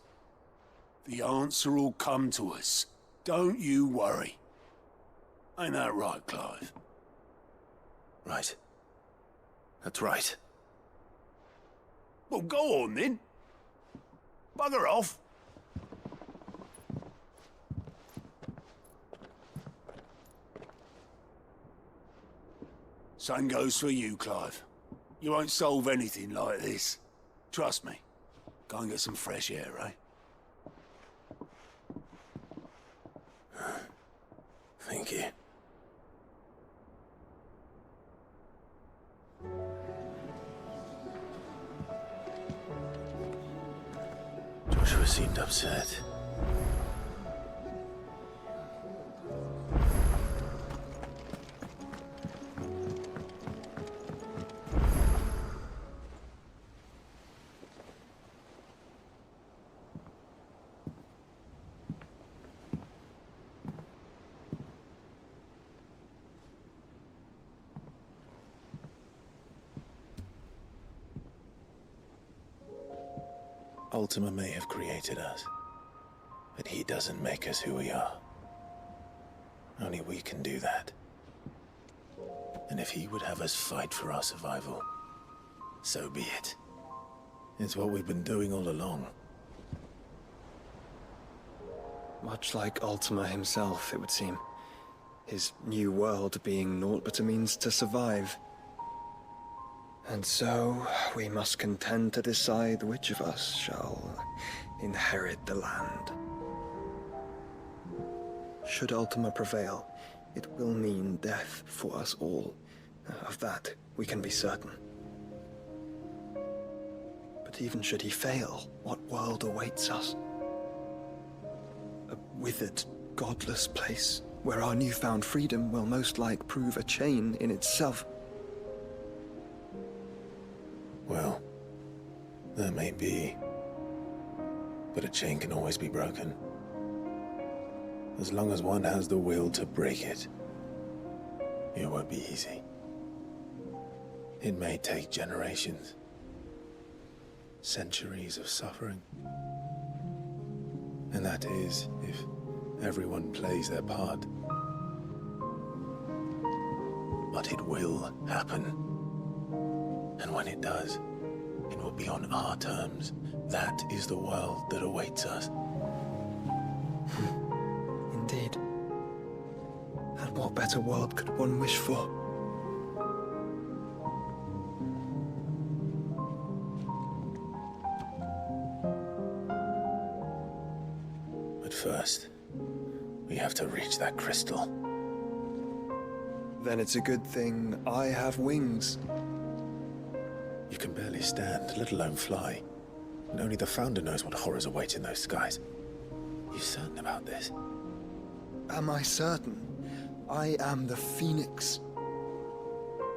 The answer will come to us. Don't you worry. Ain't that right, Clive? Right. That's right. Well, go on then. Bugger off. Same goes for you, Clive. You won't solve anything like this. Trust me. Go and get some fresh air, eh? Thank you. Joshua seemed upset. Ultima may have created us, but he doesn't make us who we are. Only we can do that. And if he would have us fight for our survival, so be it. It's what we've been doing all along. Much like Ultima himself, it would seem. His new world being naught but a means to survive. And so, we must contend to decide which of us shall inherit the land. Should Ultima prevail, it will mean death for us all. Of that, we can be certain. But even should he fail, what world awaits us? A withered, godless place, where our newfound freedom will most like prove a chain in itself. Well, that may be. But a chain can always be broken. As long as one has the will to break it, it won't be easy. It may take generations, centuries of suffering. And that is if everyone plays their part. But it will happen. And when it does, it will be on our terms. That is the world that awaits us. Indeed. And what better world could one wish for? But first, we have to reach that crystal. Then it's a good thing I have wings. You can barely stand, let alone fly. And only the Founder knows what horrors await in those skies. You certain about this? Am I certain? I am the Phoenix.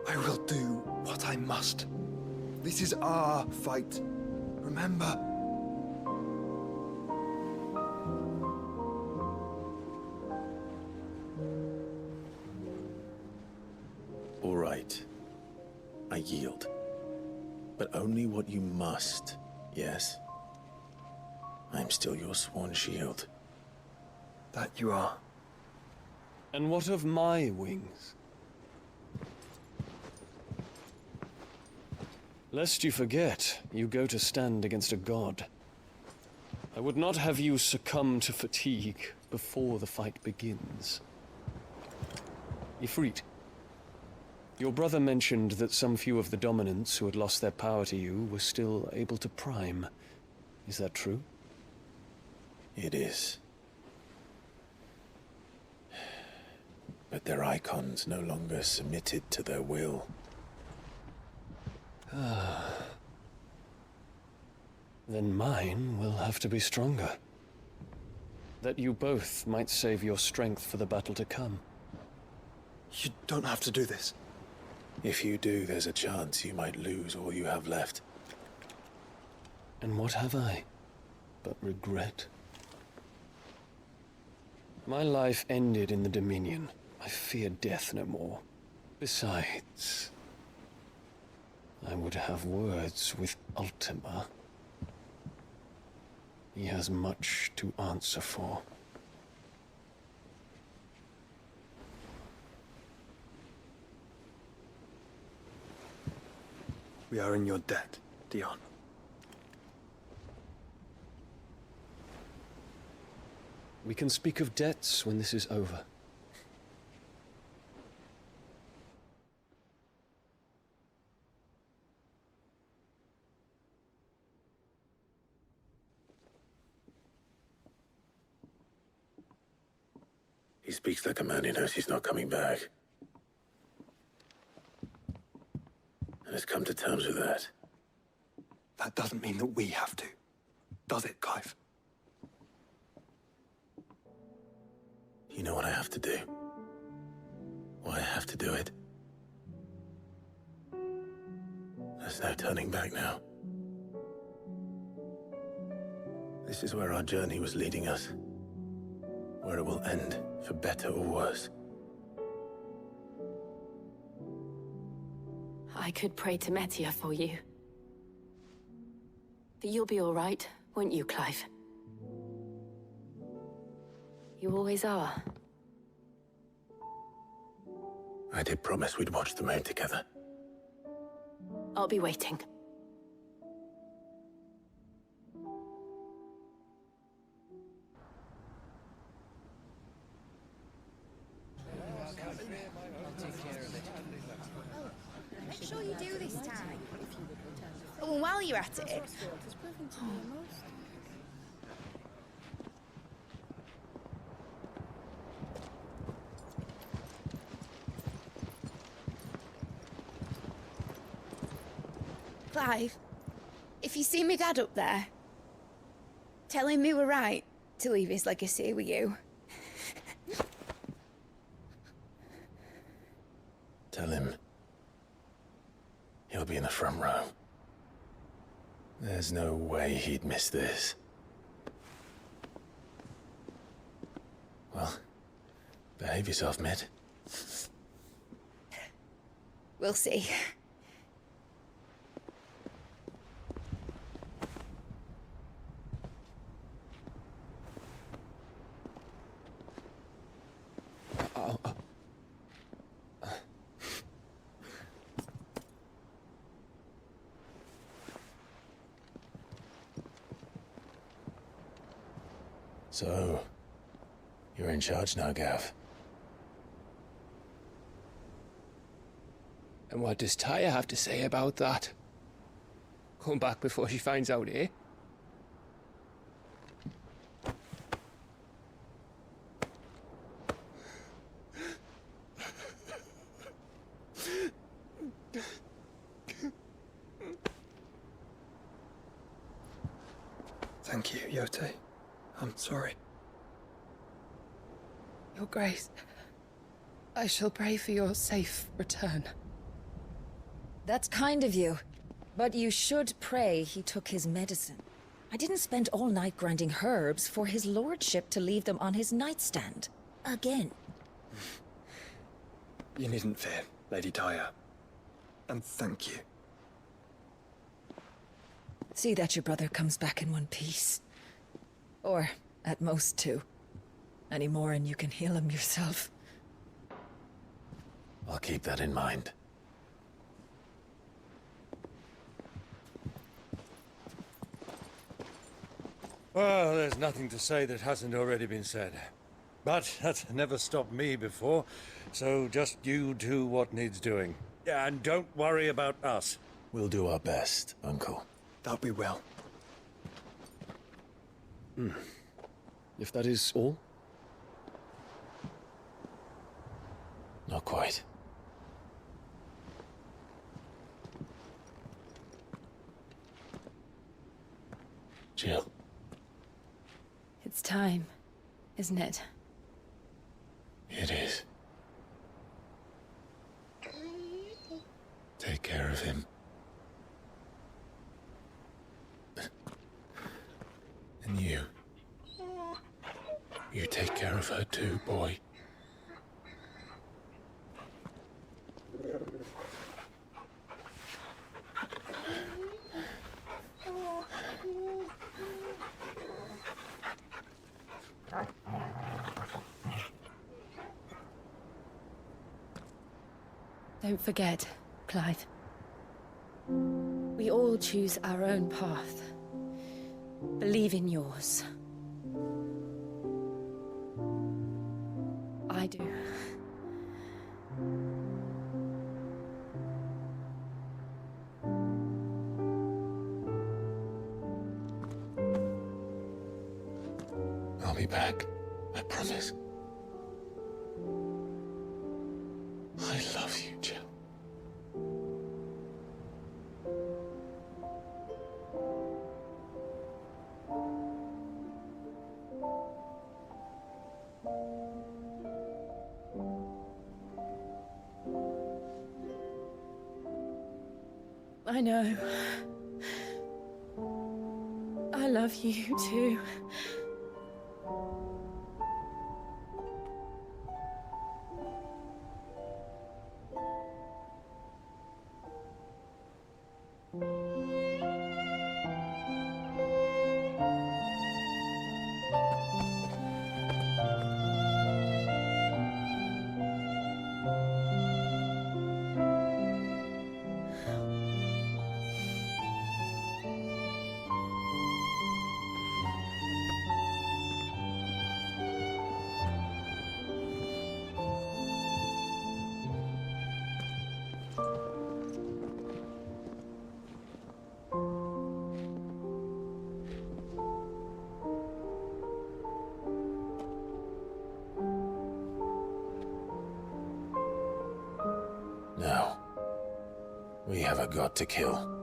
I will do what I must. This is our fight. Remember? All right. I yield. But only what you must, yes? I'm still your sworn shield. That you are. And what of my wings? Lest you forget, you go to stand against a god. I would not have you succumb to fatigue before the fight begins. Ifrit, your brother mentioned that some few of the dominants who had lost their power to you were still able to prime. Is that true? It is. But their icons no longer submitted to their will. Then mine will have to be stronger. That you both might save your strength for the battle to come. You don't have to do this. If you do, there's a chance you might lose all you have left. And what have I but regret? My life ended in the Dominion. I fear death no more. Besides, I would have words with Ultima. He has much to answer for. We are in your debt, Dion. We can speak of debts when this is over. He speaks like a man who knows he's not coming back. And has come to terms with that. That doesn't mean that we have to, does it, Clive? You know what I have to do? Why I have to do it? There's no turning back now. This is where our journey was leading us. Where it will end, for better or worse. I could pray to Metia for you. But you'll be all right, won't you, Clive? You always are. I did promise we'd watch the moon together. I'll be waiting. Make sure you do this time. Oh, and while you're at it... Clive, if you see me dad up there, tell him we were right to leave his legacy with you. Tell him he'll be in the front row. There's no way he'd miss this. Well, behave yourself, Met. We'll see. So, you're in charge now, Gav. And what does Tyre have to say about that? Come back before she finds out, eh? Thank you, Yote. I'm sorry. Your Grace, I shall pray for your safe return. That's kind of you. But you should pray he took his medicine. I didn't spend all night grinding herbs for his lordship to leave them on his nightstand. Again. You needn't fear, Lady Tyre. And thank you. See that your brother comes back in one piece. Or, at most, two. Any more and you can heal him yourself. I'll keep that in mind. Well, there's nothing to say that hasn't already been said. But that's never stopped me before, so just you do what needs doing. Yeah, and don't worry about us. We'll do our best, Uncle. That we will. If that is all? Not quite. time, isn't it? It is. Take care of him. And you. You take care of her too, boy. Don't forget, Clive. We all choose our own path. Believe in yours. I do. I'll be back. I promise. I love you, Jill. I know. I love you too. Now, we have a god to kill.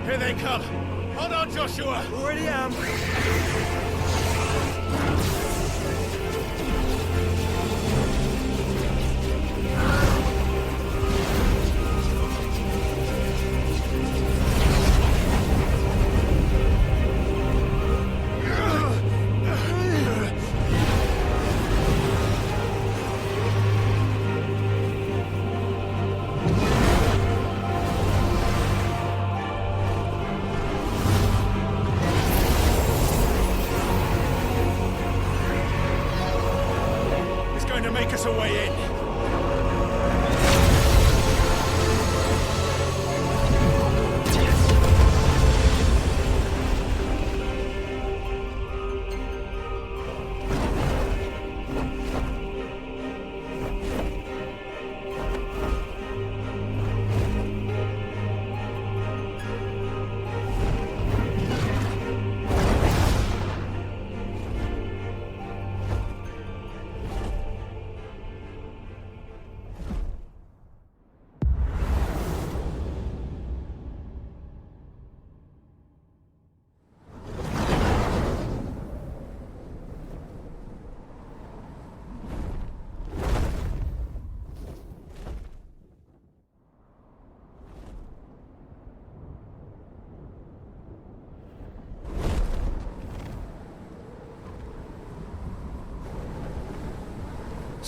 Here they come! Hold on, Joshua! Already am!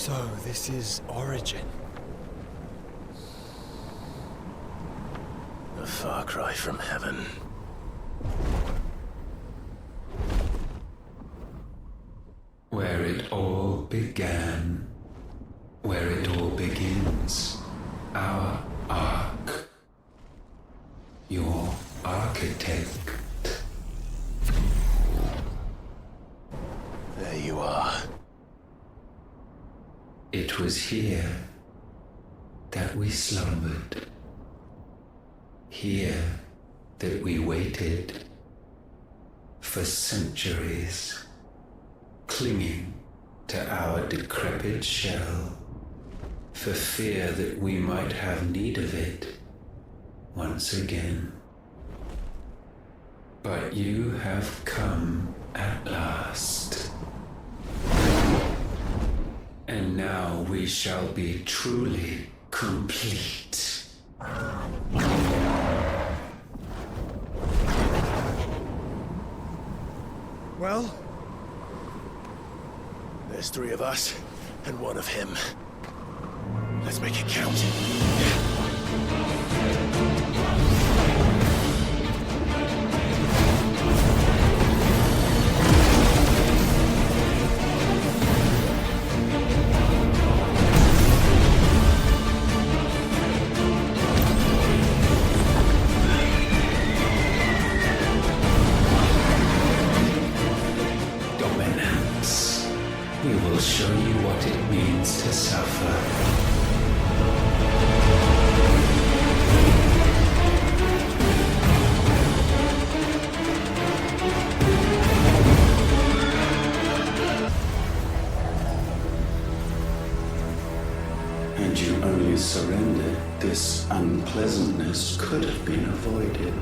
So, this is Origin. A far cry from heaven. Where it all began, where it all begins, our ark, your architect. There you are. It was here that we slumbered, here that we waited for centuries, clinging to our decrepit shell, for fear that we might have need of it once again. But you have come at last. And now we shall be truly complete. Well, there's 3 of us and 1 of him. Let's make it count. Dominance. We will show you what it means to suffer. And you only surrendered, this unpleasantness could have been avoided.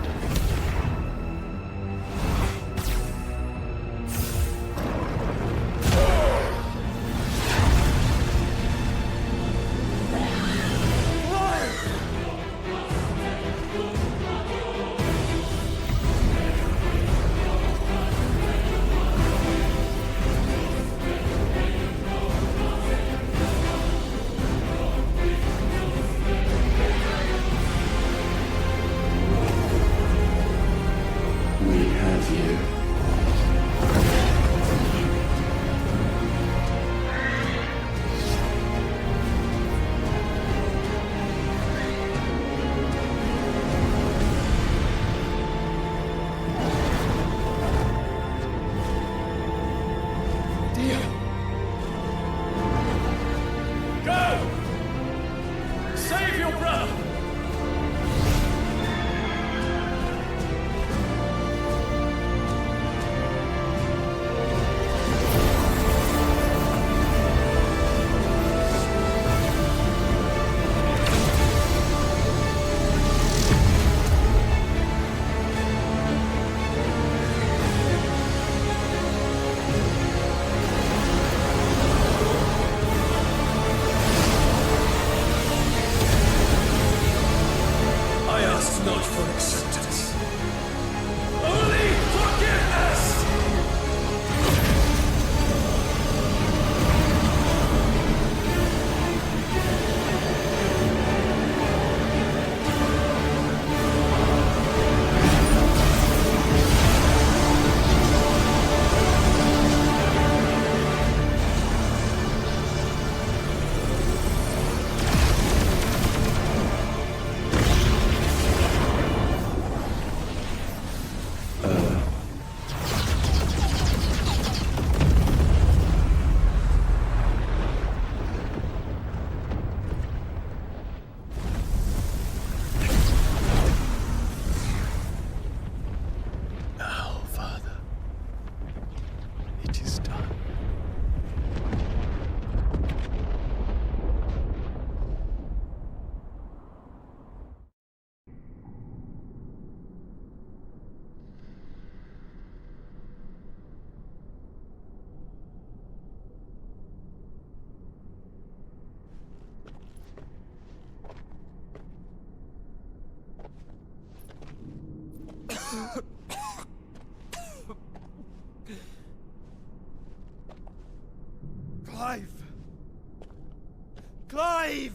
Clive!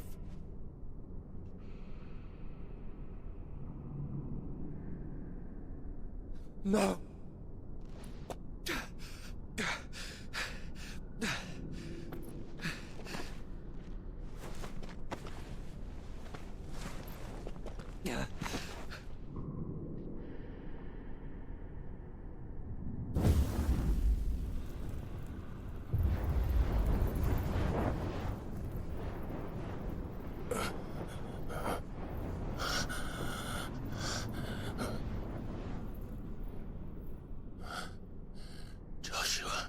No. Joshua.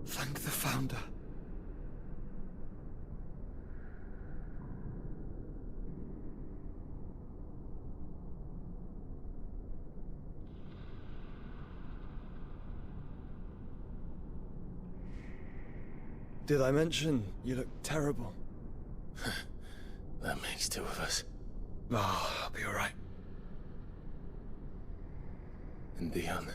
Thank the Founder. Did I mention you look terrible? That makes two of us. Oh, I'll be alright. And Dion.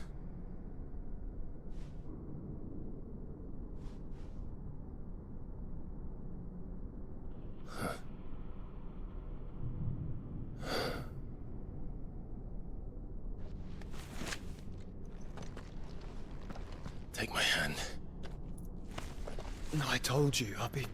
Take my hand. No, I told you, I'll be...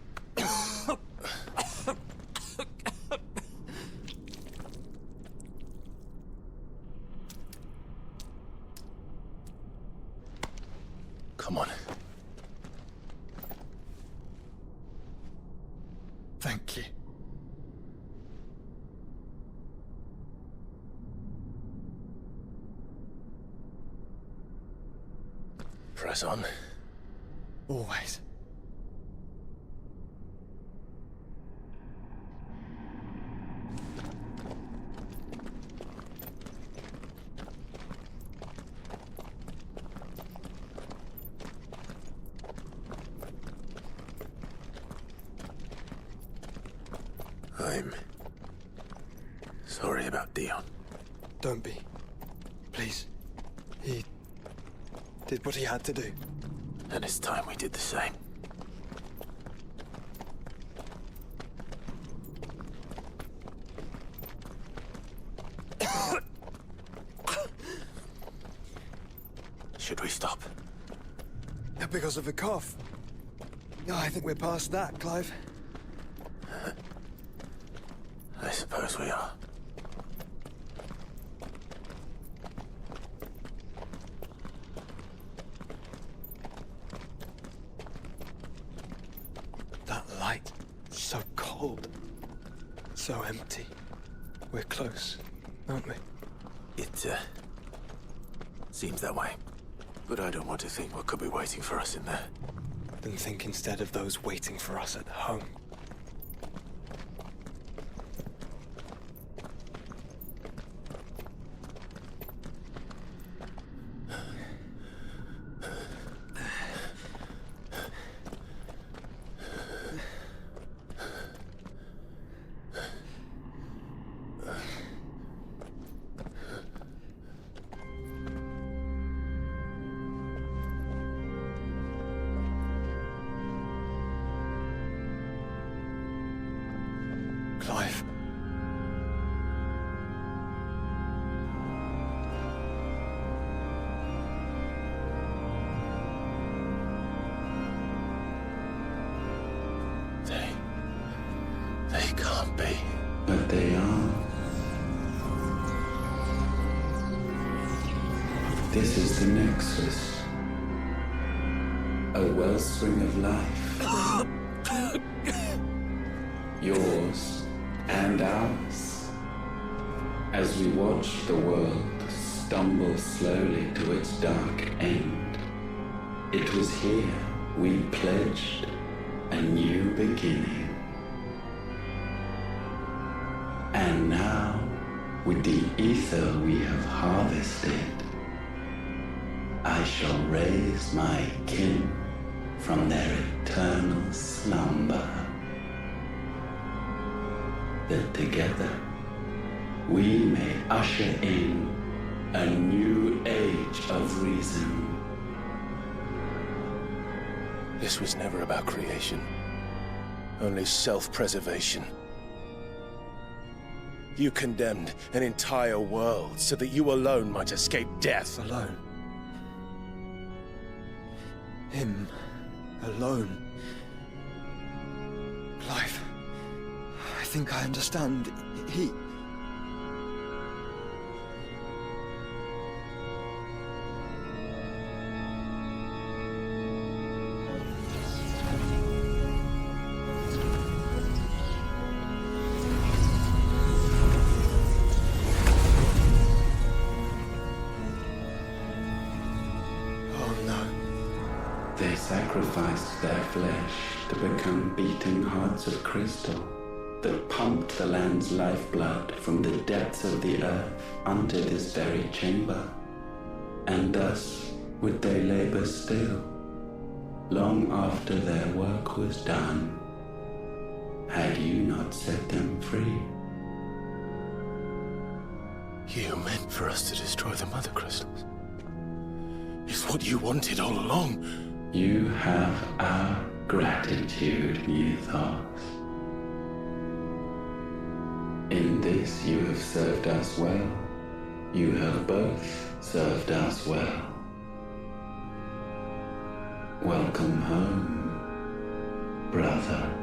Come on. Thank you. Press on. Always. I'm sorry about Dion. Don't be. Please. He did what he had to do. And it's time we did the same. Should we stop? Because of the cough. No, I think we're past that, Clive. I suppose we are. That light, so cold, so empty. We're close, aren't we? It, seems that way. But I don't want to think what could be waiting for us in there. Then think instead of those waiting for us at home. Clive. They can't be. But they are. This is the Nexus. A wellspring of life. Yours and ours. As we watch the world stumble slowly to its dark end, it was here we pledged a new beginning. And now, with the ether we have harvested, I shall raise my kin from their eternal slumber, that together we may usher in A new age of reason. This was never about creation. Only self-preservation. You condemned an entire world so that you alone might escape death. Alone. Him. Alone. Clive. I think I understand. He... They sacrificed their flesh to become beating hearts of crystal that pumped the land's lifeblood from the depths of the earth unto this very chamber. And thus would they labor still, long after their work was done, had you not set them free. You meant for us to destroy the Mother Crystals. It's what you wanted all along. You have our gratitude, Muthos. In this you have served us well. You have both served us well. Welcome home, brother.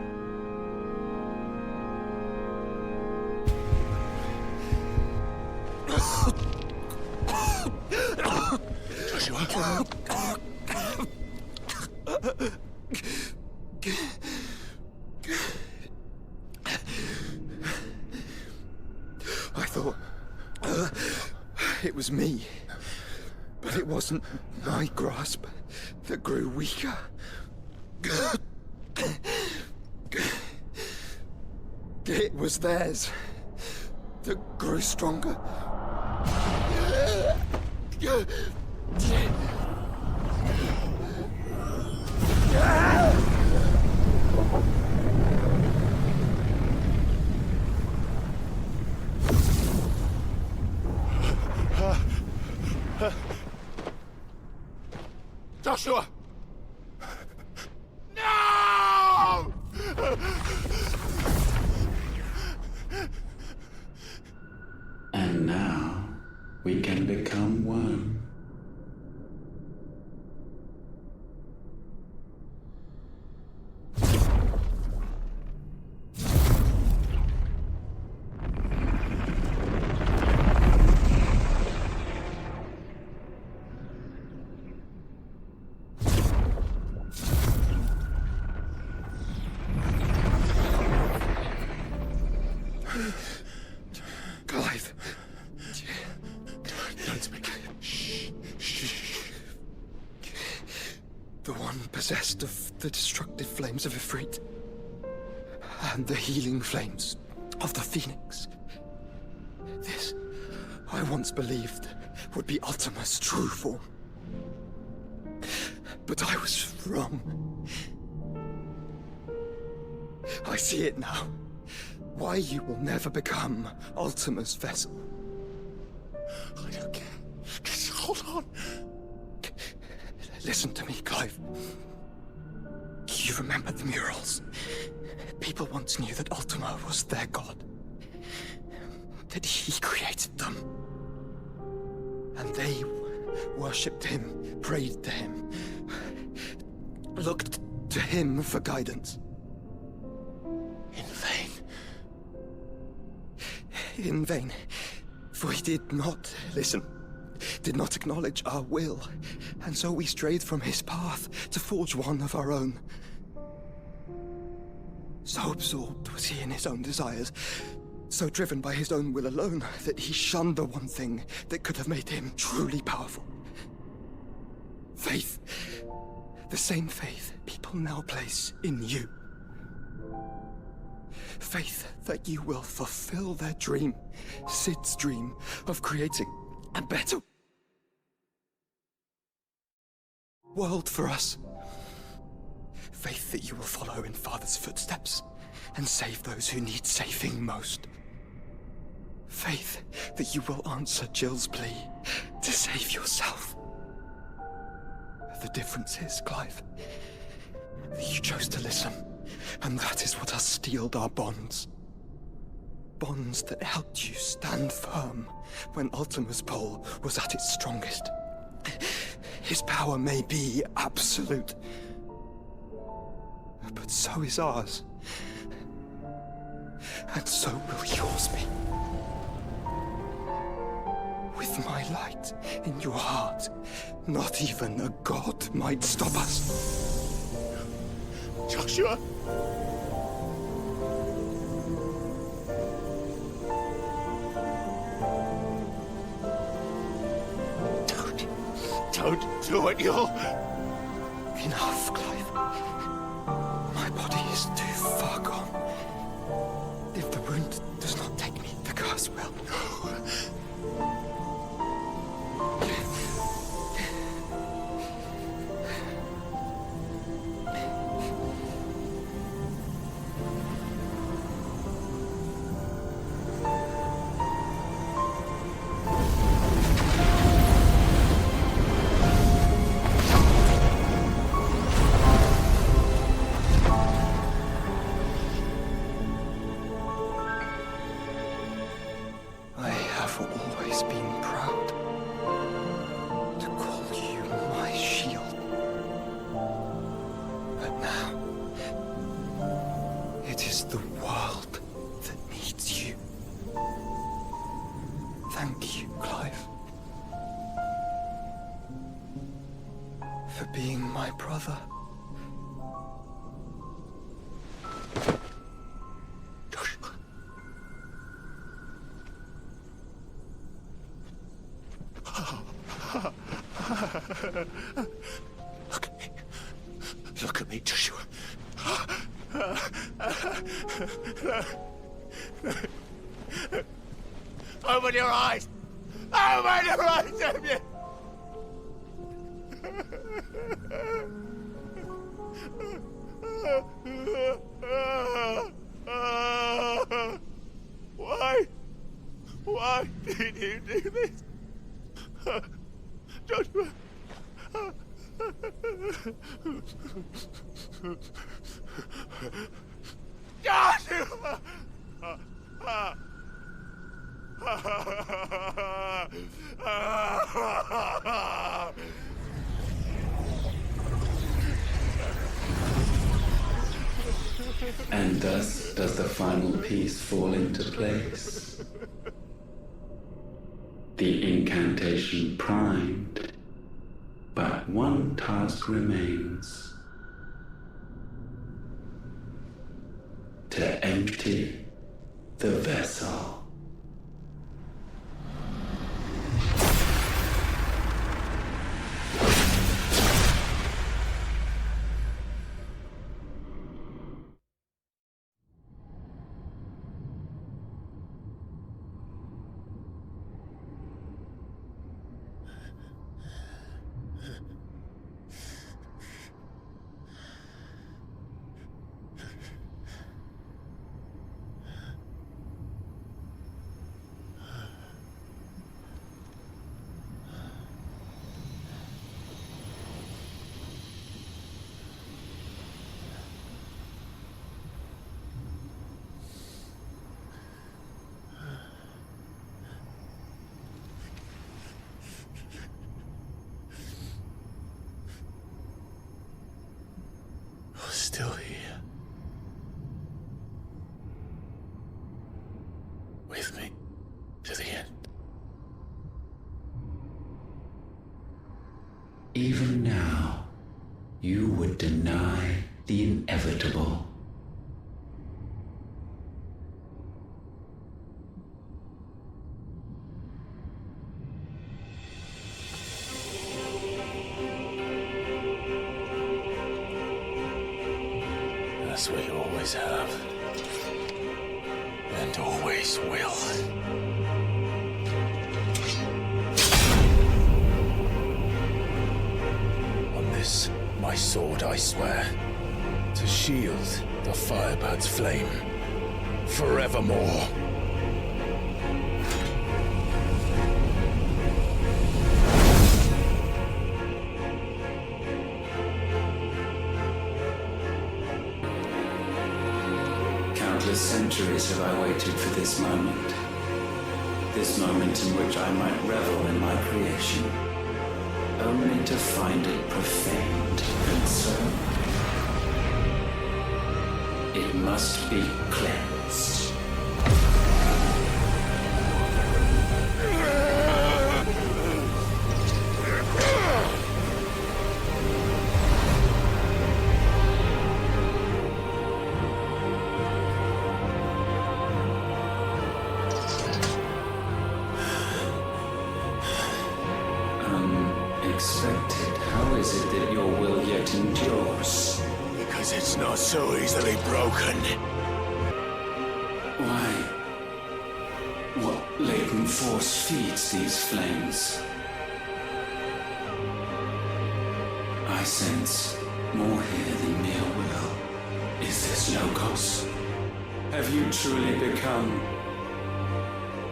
Joshua. I thought it was me, but it wasn't my grasp that grew weaker. It was theirs that grew stronger. Joshua! No! And now we can become one. Clive. Don't speak. Shh. The one possessed of the destructive flames of Ifrit. And the healing flames of the Phoenix. This, I once believed, would be Ultima's true form. But I was wrong. I see it now. Why you will never become Ultima's vessel. I don't care. Just hold on. Listen to me, Clive. You remember the murals? People once knew that Ultima was their god. That he created them. And they worshipped him, prayed to him, looked to him for guidance. In vain. In vain. For he did not listen, did not acknowledge our will, and so we strayed from his path to forge one of our own. So absorbed was he in his own desires, so driven by his own will alone, that he shunned the one thing that could have made him truly powerful. Faith. The same faith people now place in you. Faith that you will fulfill their dream, Sid's dream, of creating a better world for us. Faith that you will follow in Father's footsteps and save those who need saving most. faith that you will answer Jill's plea to save yourself. The difference is, Clive, that you chose to listen, and that is what has steeled our bonds. Bonds that helped you stand firm when Ultima's pull was at its strongest. His power may be absolute, but so is ours. And so will yours be. With my light in your heart, not even a god might stop us. Joshua! Don't do it, you'll... Enough, Clive. My body is too far gone. If the wound does not take me, the curse will. Thank you, Clive. For being my brother. Joshua. Look at me. Look at me, Joshua. Open your eyes! Open your eyes, Damien! Why? Why did you do this? Joshua! Joshua! And thus does the final piece fall into place. The incantation primed, but one task remains. To empty the vessel. Still here. With me to the end. Even now, you would deny the inevitable. That's what you always have. And always will. On this, my sword, I swear, to shield the Firebird's flame forevermore. Countless centuries have I waited for this moment. This moment in which I might revel in my creation, only to find it profaned, and so it must be cleansed. Unexpected. How is it that your will yet endures? Because it's not so easily broken. Why? What latent force feeds these flames? I sense more here than mere will. Is this Logos? Have you truly become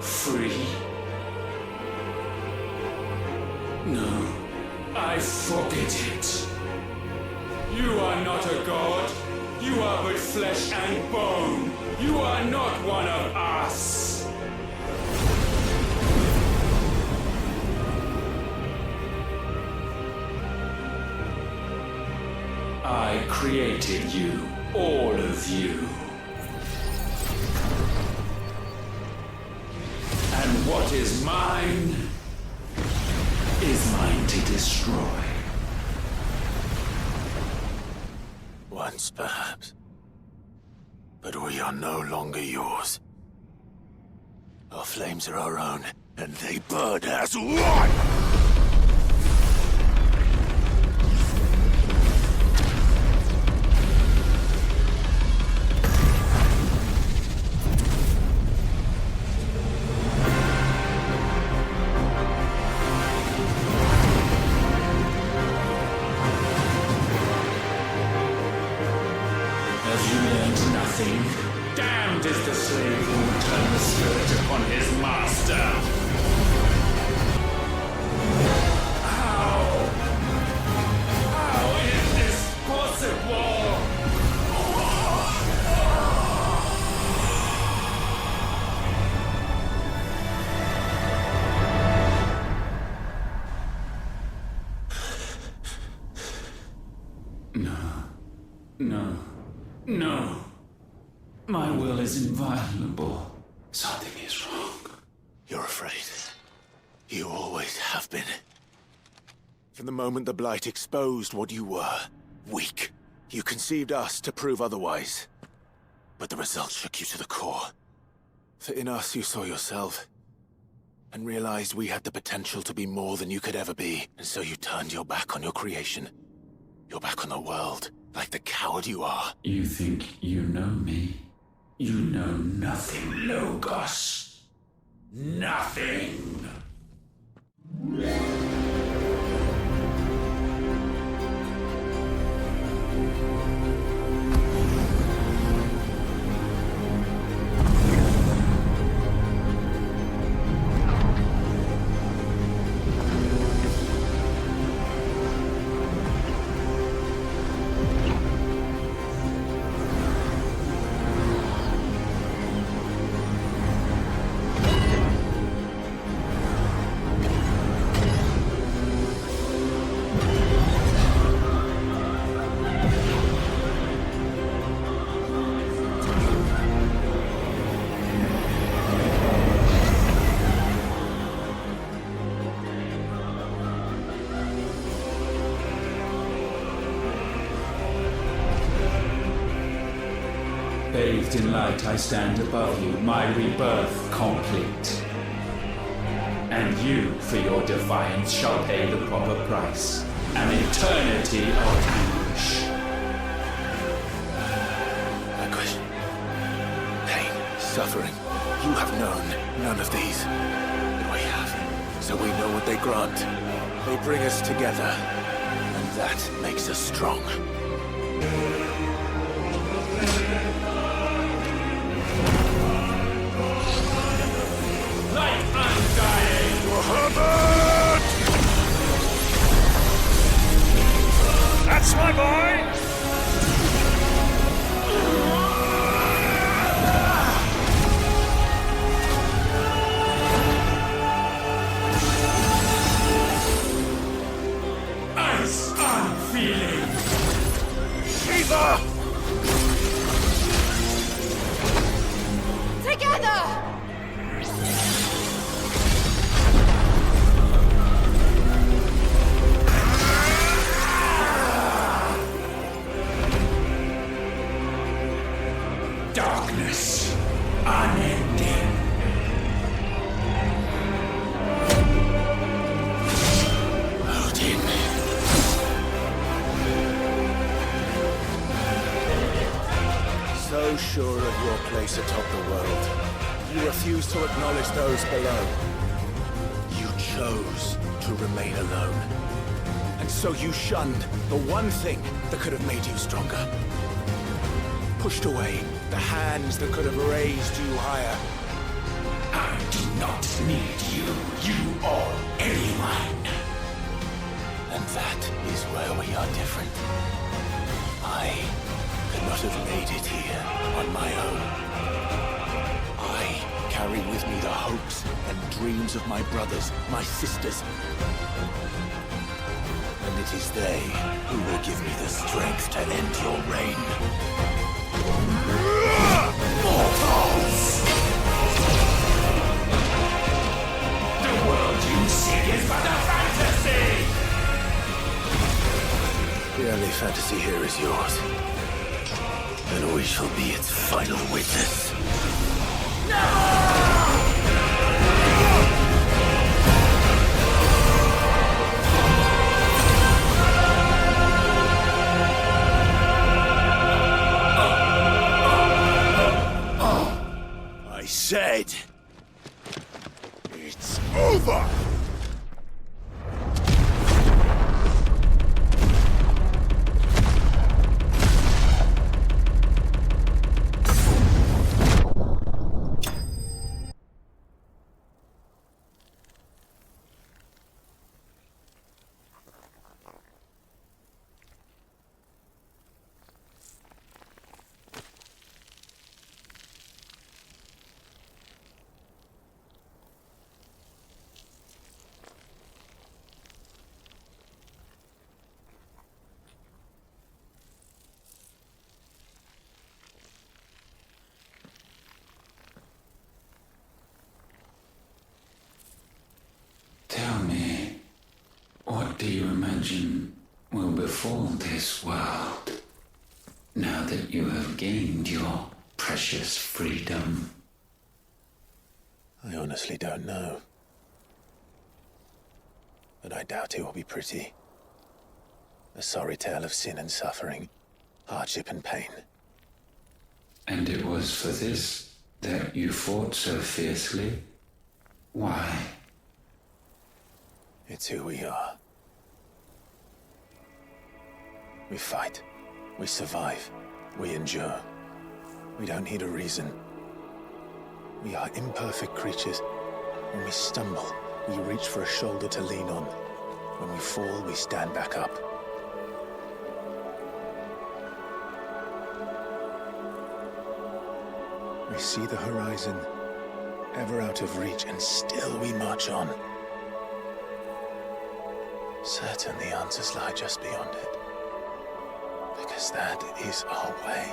free? No, I forbid it. You are not a god. You are but flesh and bone. You are not one of us. I created you, all of you. And what is mine is mine to destroy. Once, perhaps. But we are no longer yours. Our flames are our own, and they burn as one! Damned is the slave who will turn the spirit upon his master. How is this possible? No. My will is inviolable. Something is wrong. You're afraid. You always have been. From the moment the Blight exposed what you were, weak, you conceived us to prove otherwise. But the results shook you to the core. For in us you saw yourself, and realized we had the potential to be more than you could ever be. And so you turned your back on your creation. Your back on the world, like the coward you are. You think you know me? You know nothing, Logos. Nothing. Bathed in light, I stand above you, my rebirth complete. And you, for your defiance, shall pay the proper price. An eternity of anguish. Anguish. Pain. Suffering. You have known none of these. But we have. So we know what they grant. They bring us together. And that makes us strong. Light undying! Muhammad! That's my boy! Together! Darkness, unending. Odin. So sure of your place atop the world, you refuse to acknowledge those below. You chose to remain alone. And so you shunned the one thing that could have made you stronger. Pushed away the hands that could have raised you higher. I do not need you, you or anyone. And that is where we are different. I could not have made it here on my own. I carry with me the hopes and dreams of my brothers, my sisters. And it is they who will give me the strength to end your reign. Mortals! The world you seek is but a fantasy! The only fantasy here is yours. And we shall be its final witness. I said, it's over! Tell me, what do you imagine will befall this world now that you have gained your precious freedom? I honestly don't know. But I doubt it will be pretty. A sorry tale of sin and suffering, hardship and pain. And it was for this that you fought so fiercely? Why? It's who we are. We fight. We survive. We endure. We don't need a reason. We are imperfect creatures. When we stumble, we reach for a shoulder to lean on. When we fall, we stand back up. We see the horizon, ever out of reach, and still we march on. Certain the answers lie just beyond it. Because that is our way.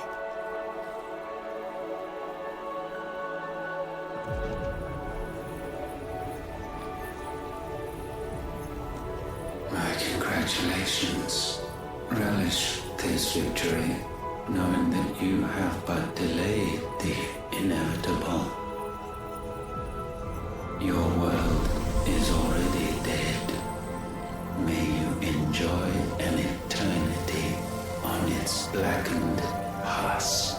My congratulations. Relish this victory, knowing that you have but delayed the inevitable. Your world is already dead. May you enjoy an eternity on its blackened husk.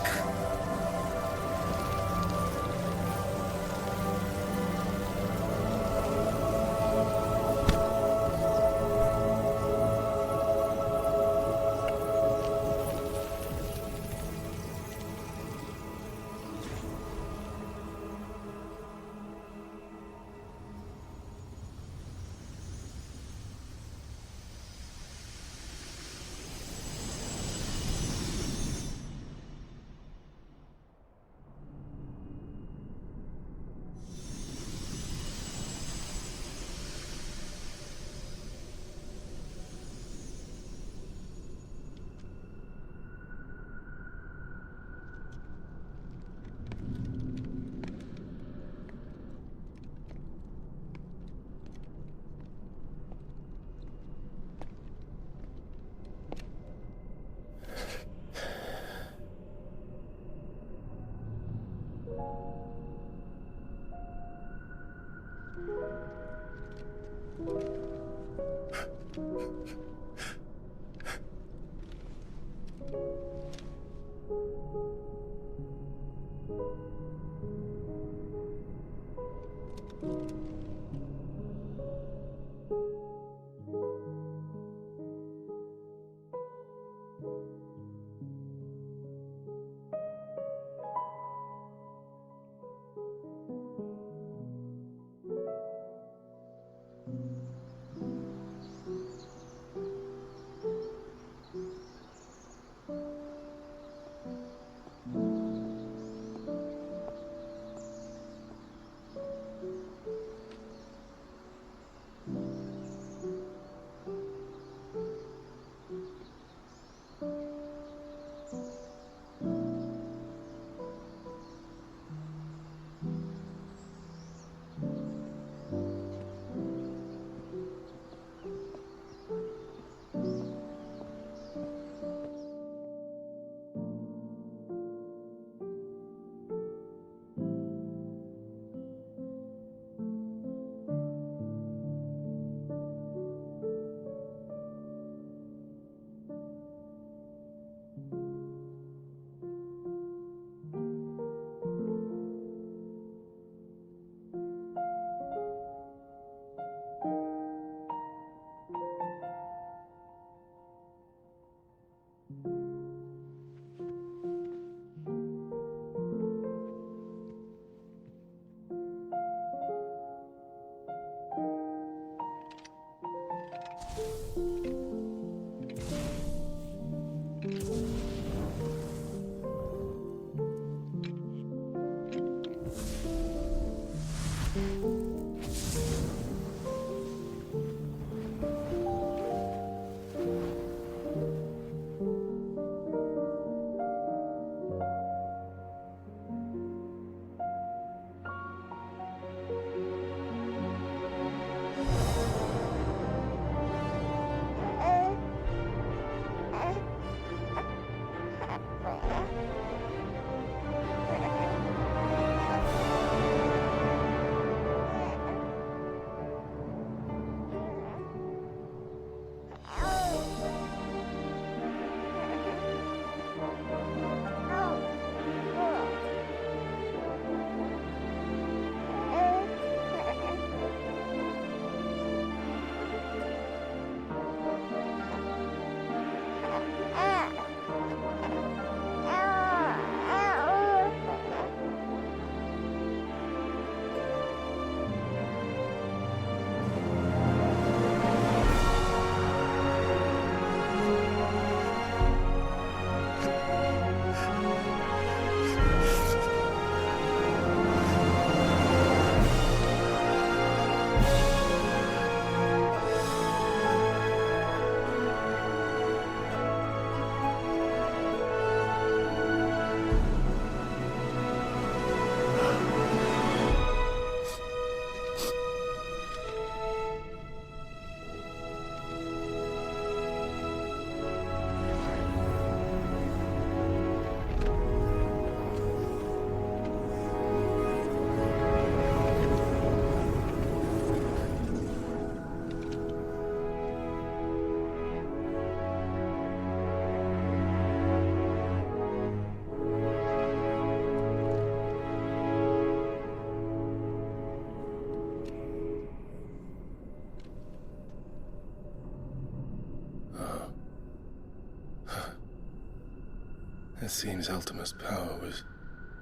It seems Ultima's power was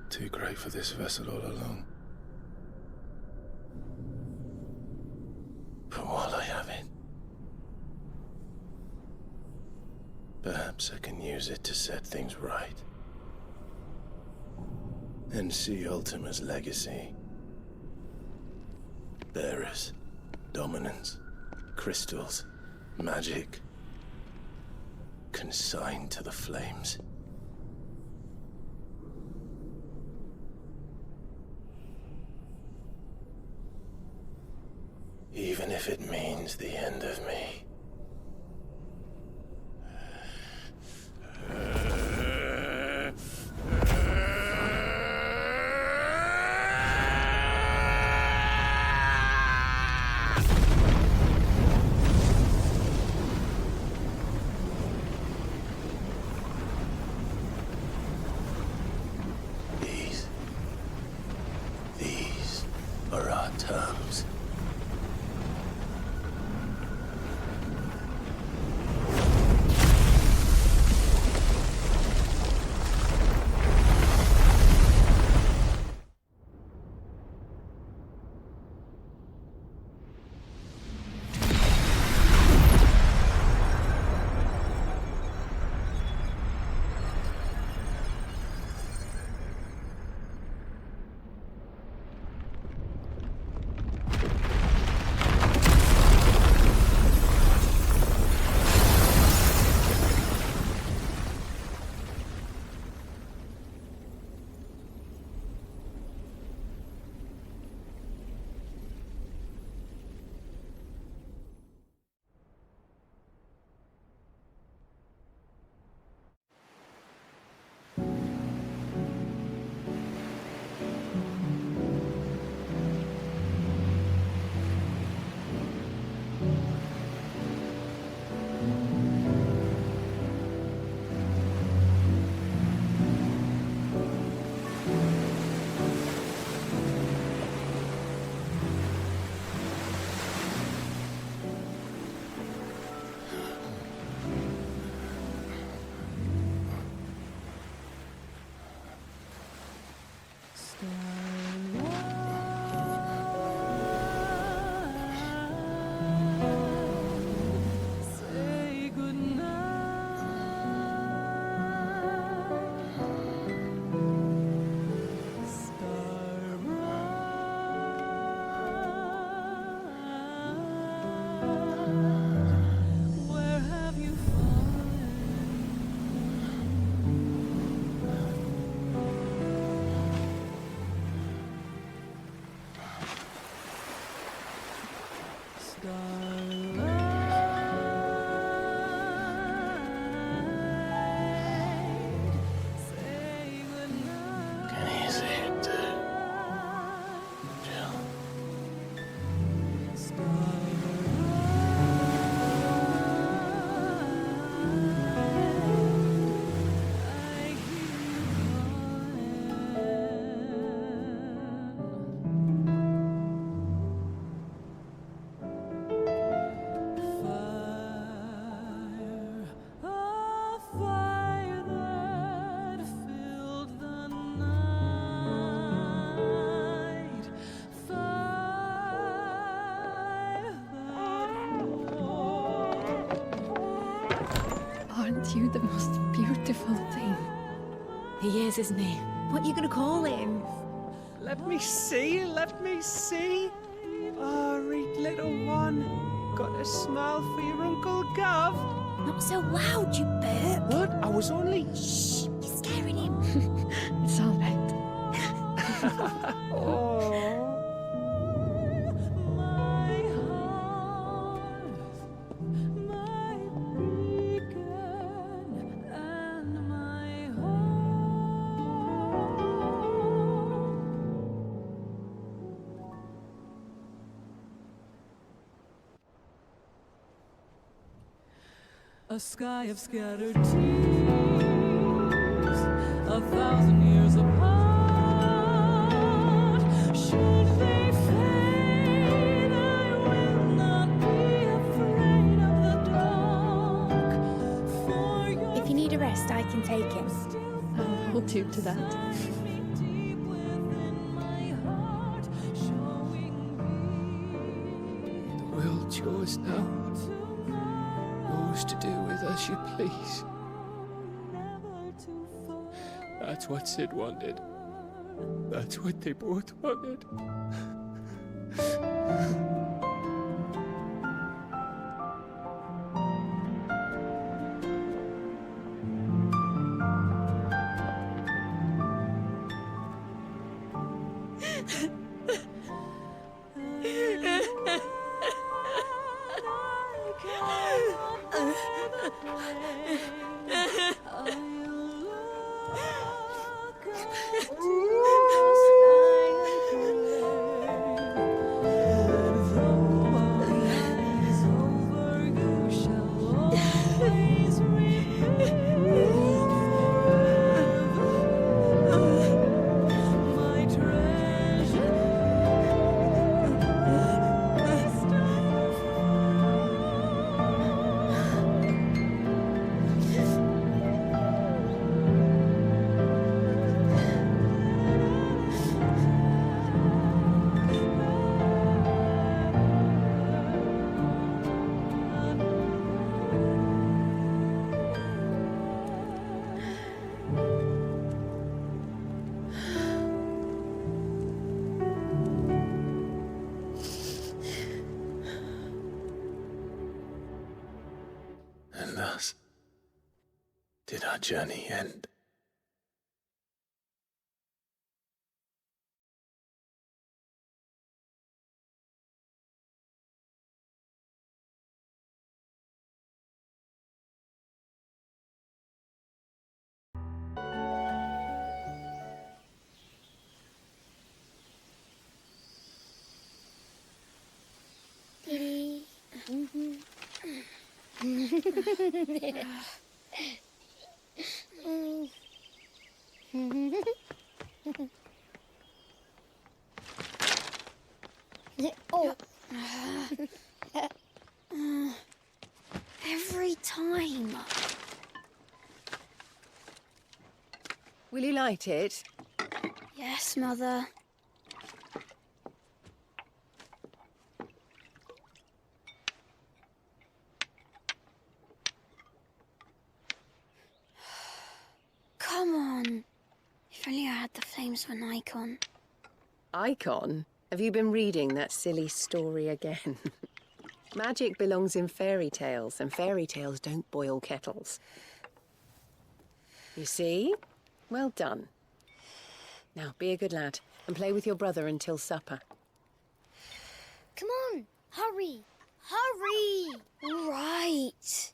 too great for this vessel all along. But while I have it, perhaps I can use it to set things right. And see Ultima's legacy. Bearers, dominance, crystals, magic, consigned to the flames. Even if it means the end of me. These are our terms. Aren't you the most beautiful thing? He is, isn't he? What are you gonna call him? Let me see, let me see. Oh, read little one. Got a smile for your Uncle Gov. Not so loud, you burp. What? I was only... Shh, you're scaring him. It's all right. Oh. A sky of scattered tears, 1,000 years apart. Should they fade, I will not be afraid of the dark. For your If you need a rest, I can take him. I'll hold you to that. The world's yours now. Yours to do with as you please. That's what Sid wanted. That's what they both wanted. And thus did our journey end. Dee. Oh. Every time. Will you light it? Yes, Mother. Come on. If only I had the flames for an icon. Icon? Have you been reading that silly story again? Magic belongs in fairy tales, and fairy tales don't boil kettles. You see? Well done. Now, be a good lad, and play with your brother until supper. Come on, hurry! Hurry! All right.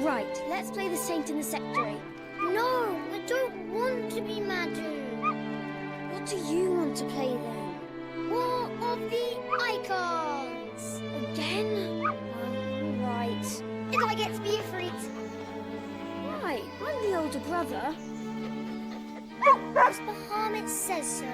Right, let's play the Saint in the Secretary. No, I don't want to be Madu. What do you want to play then? War of the Icons! Again? Oh, right. Did I get to be a freak? Right, I'm the older brother. Because Bahamut says so.